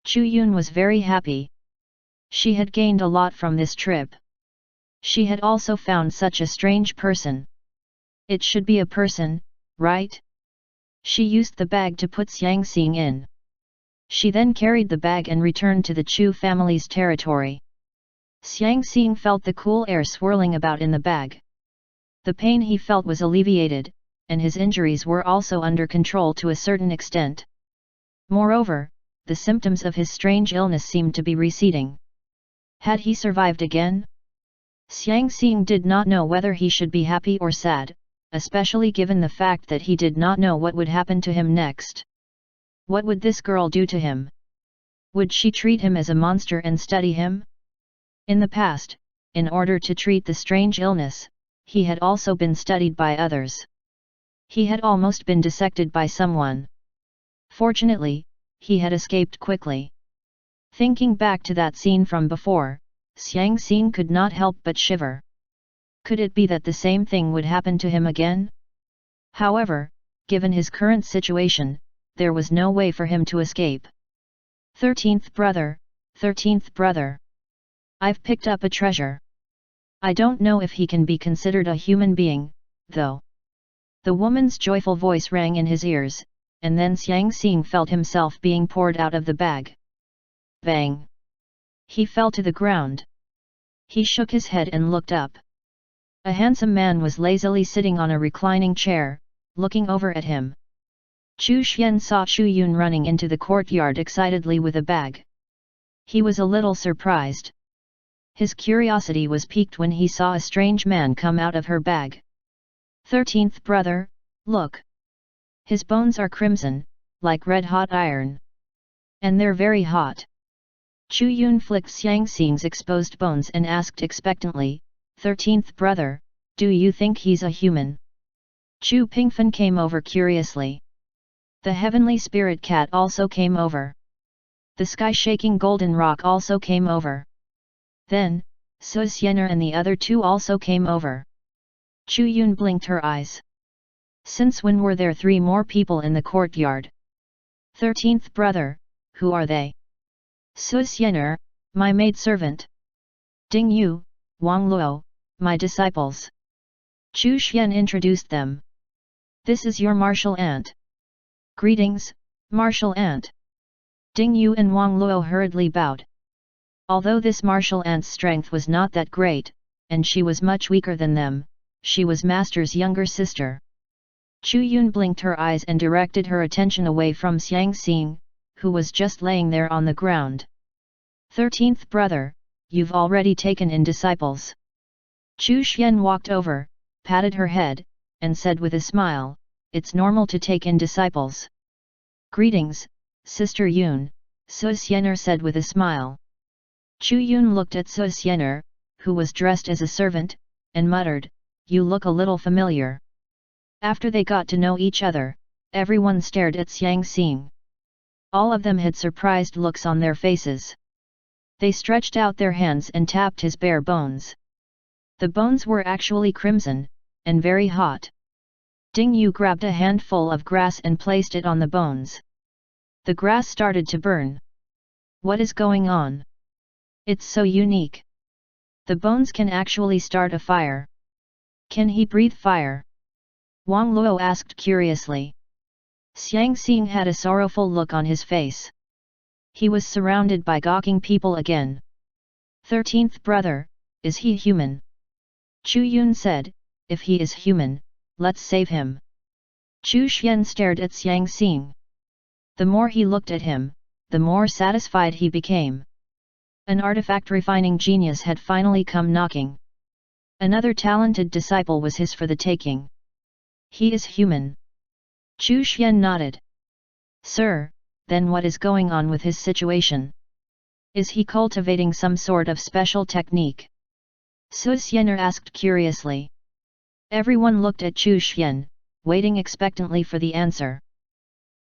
Chu Yun was very happy. She had gained a lot from this trip. She had also found such a strange person. It should be a person, right? She used the bag to put Xiang Xing in. She then carried the bag and returned to the Chu family's territory. Xiang Xing felt the cool air swirling about in the bag. The pain he felt was alleviated, and his injuries were also under control to a certain extent. Moreover, the symptoms of his strange illness seemed to be receding. Had he survived again? Xiang Xing did not know whether he should be happy or sad, especially given the fact that he did not know what would happen to him next. What would this girl do to him? Would she treat him as a monster and study him? In the past, in order to treat the strange illness, he had also been studied by others. He had almost been dissected by someone. Fortunately, he had escaped quickly. Thinking back to that scene from before, Xiang Xing could not help but shiver. Could it be that the same thing would happen to him again? However, given his current situation, there was no way for him to escape. 13th brother, 13th brother. I've picked up a treasure. I don't know if he can be considered a human being, though. The woman's joyful voice rang in his ears, and then Xiang Xing felt himself being poured out of the bag. Bang! He fell to the ground. He shook his head and looked up. A handsome man was lazily sitting on a reclining chair, looking over at him. Chu Xian saw Chu Yun running into the courtyard excitedly with a bag. He was a little surprised. His curiosity was piqued when he saw a strange man come out of her bag. 13th brother, look! His bones are crimson, like red-hot iron. And they're very hot. Chu Yun flicked Xiang Xing's exposed bones and asked expectantly, 13th brother, do you think he's a human? Chu Pingfen came over curiously. The heavenly spirit cat also came over. The sky-shaking golden rock also came over. Then, Su Xianer and the other two also came over. Chu Yun blinked her eyes. Since when were there 3 more people in the courtyard? 13th brother, who are they? Su Xianer, my maidservant. Ding Yu, Wang Luo, my disciples. Chu Xian introduced them. This is your martial aunt. Greetings, martial aunt. Ding Yu and Wang Luo hurriedly bowed. Although this martial aunt's strength was not that great, and she was much weaker than them, she was master's younger sister. Chu Yun blinked her eyes and directed her attention away from Xiang Xing, who was just laying there on the ground. 13th brother, you've already taken in disciples. Chu Xian walked over, patted her head, and said with a smile, it's normal to take in disciples. Greetings, Sister Yun, Su Xianer said with a smile. Chu Yun looked at Su Xianer, who was dressed as a servant, and muttered, you look a little familiar. After they got to know each other, everyone stared at Xiang Xing. All of them had surprised looks on their faces. They stretched out their hands and tapped his bare bones. The bones were actually crimson, and very hot. Ding Yu grabbed a handful of grass and placed it on the bones. The grass started to burn. What is going on? It's so unique. The bones can actually start a fire. Can he breathe fire? Wang Luo asked curiously. Xiang Xing had a sorrowful look on his face. He was surrounded by gawking people again. 13th brother, is he human? Chu Yun said, if he is human, let's save him. Chu Xian stared at Xiang Xing. The more he looked at him, the more satisfied he became. An artifact refining genius had finally come knocking. Another talented disciple was his for the taking. He is human. Chu Xian nodded. Sir, then what is going on with his situation? Is he cultivating some sort of special technique? Su Xianer asked curiously. Everyone looked at Chu Xian, waiting expectantly for the answer.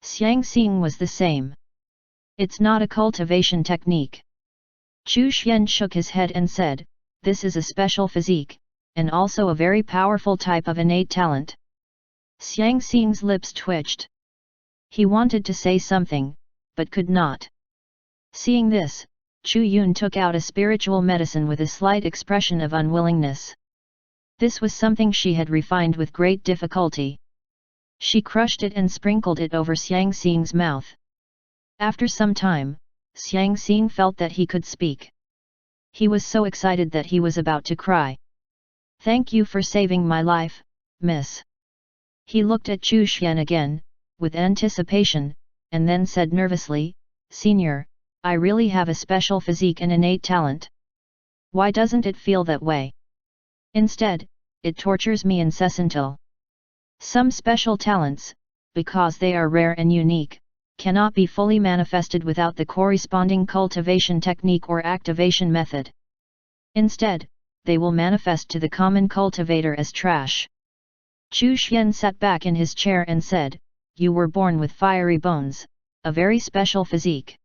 Xiang Xing was the same. It's not a cultivation technique. Chu Xian shook his head and said, this is a special physique, and also a very powerful type of innate talent. Xiang Xing's lips twitched. He wanted to say something, but could not. Seeing this, Chu Yun took out a spiritual medicine with a slight expression of unwillingness. This was something she had refined with great difficulty. She crushed it and sprinkled it over Xiang Xing's mouth. After some time, Xiang Xing felt that he could speak. He was so excited that he was about to cry. Thank you for saving my life, miss. He looked at Chu Xian again, with anticipation, and then said nervously, Senior, I really have a special physique and innate talent. Why doesn't it feel that way? Instead, it tortures me incessantly. Some special talents, because they are rare and unique, cannot be fully manifested without the corresponding cultivation technique or activation method. Instead, they will manifest to the common cultivator as trash. Chu Xian sat back in his chair and said, you were born with fiery bones, a very special physique.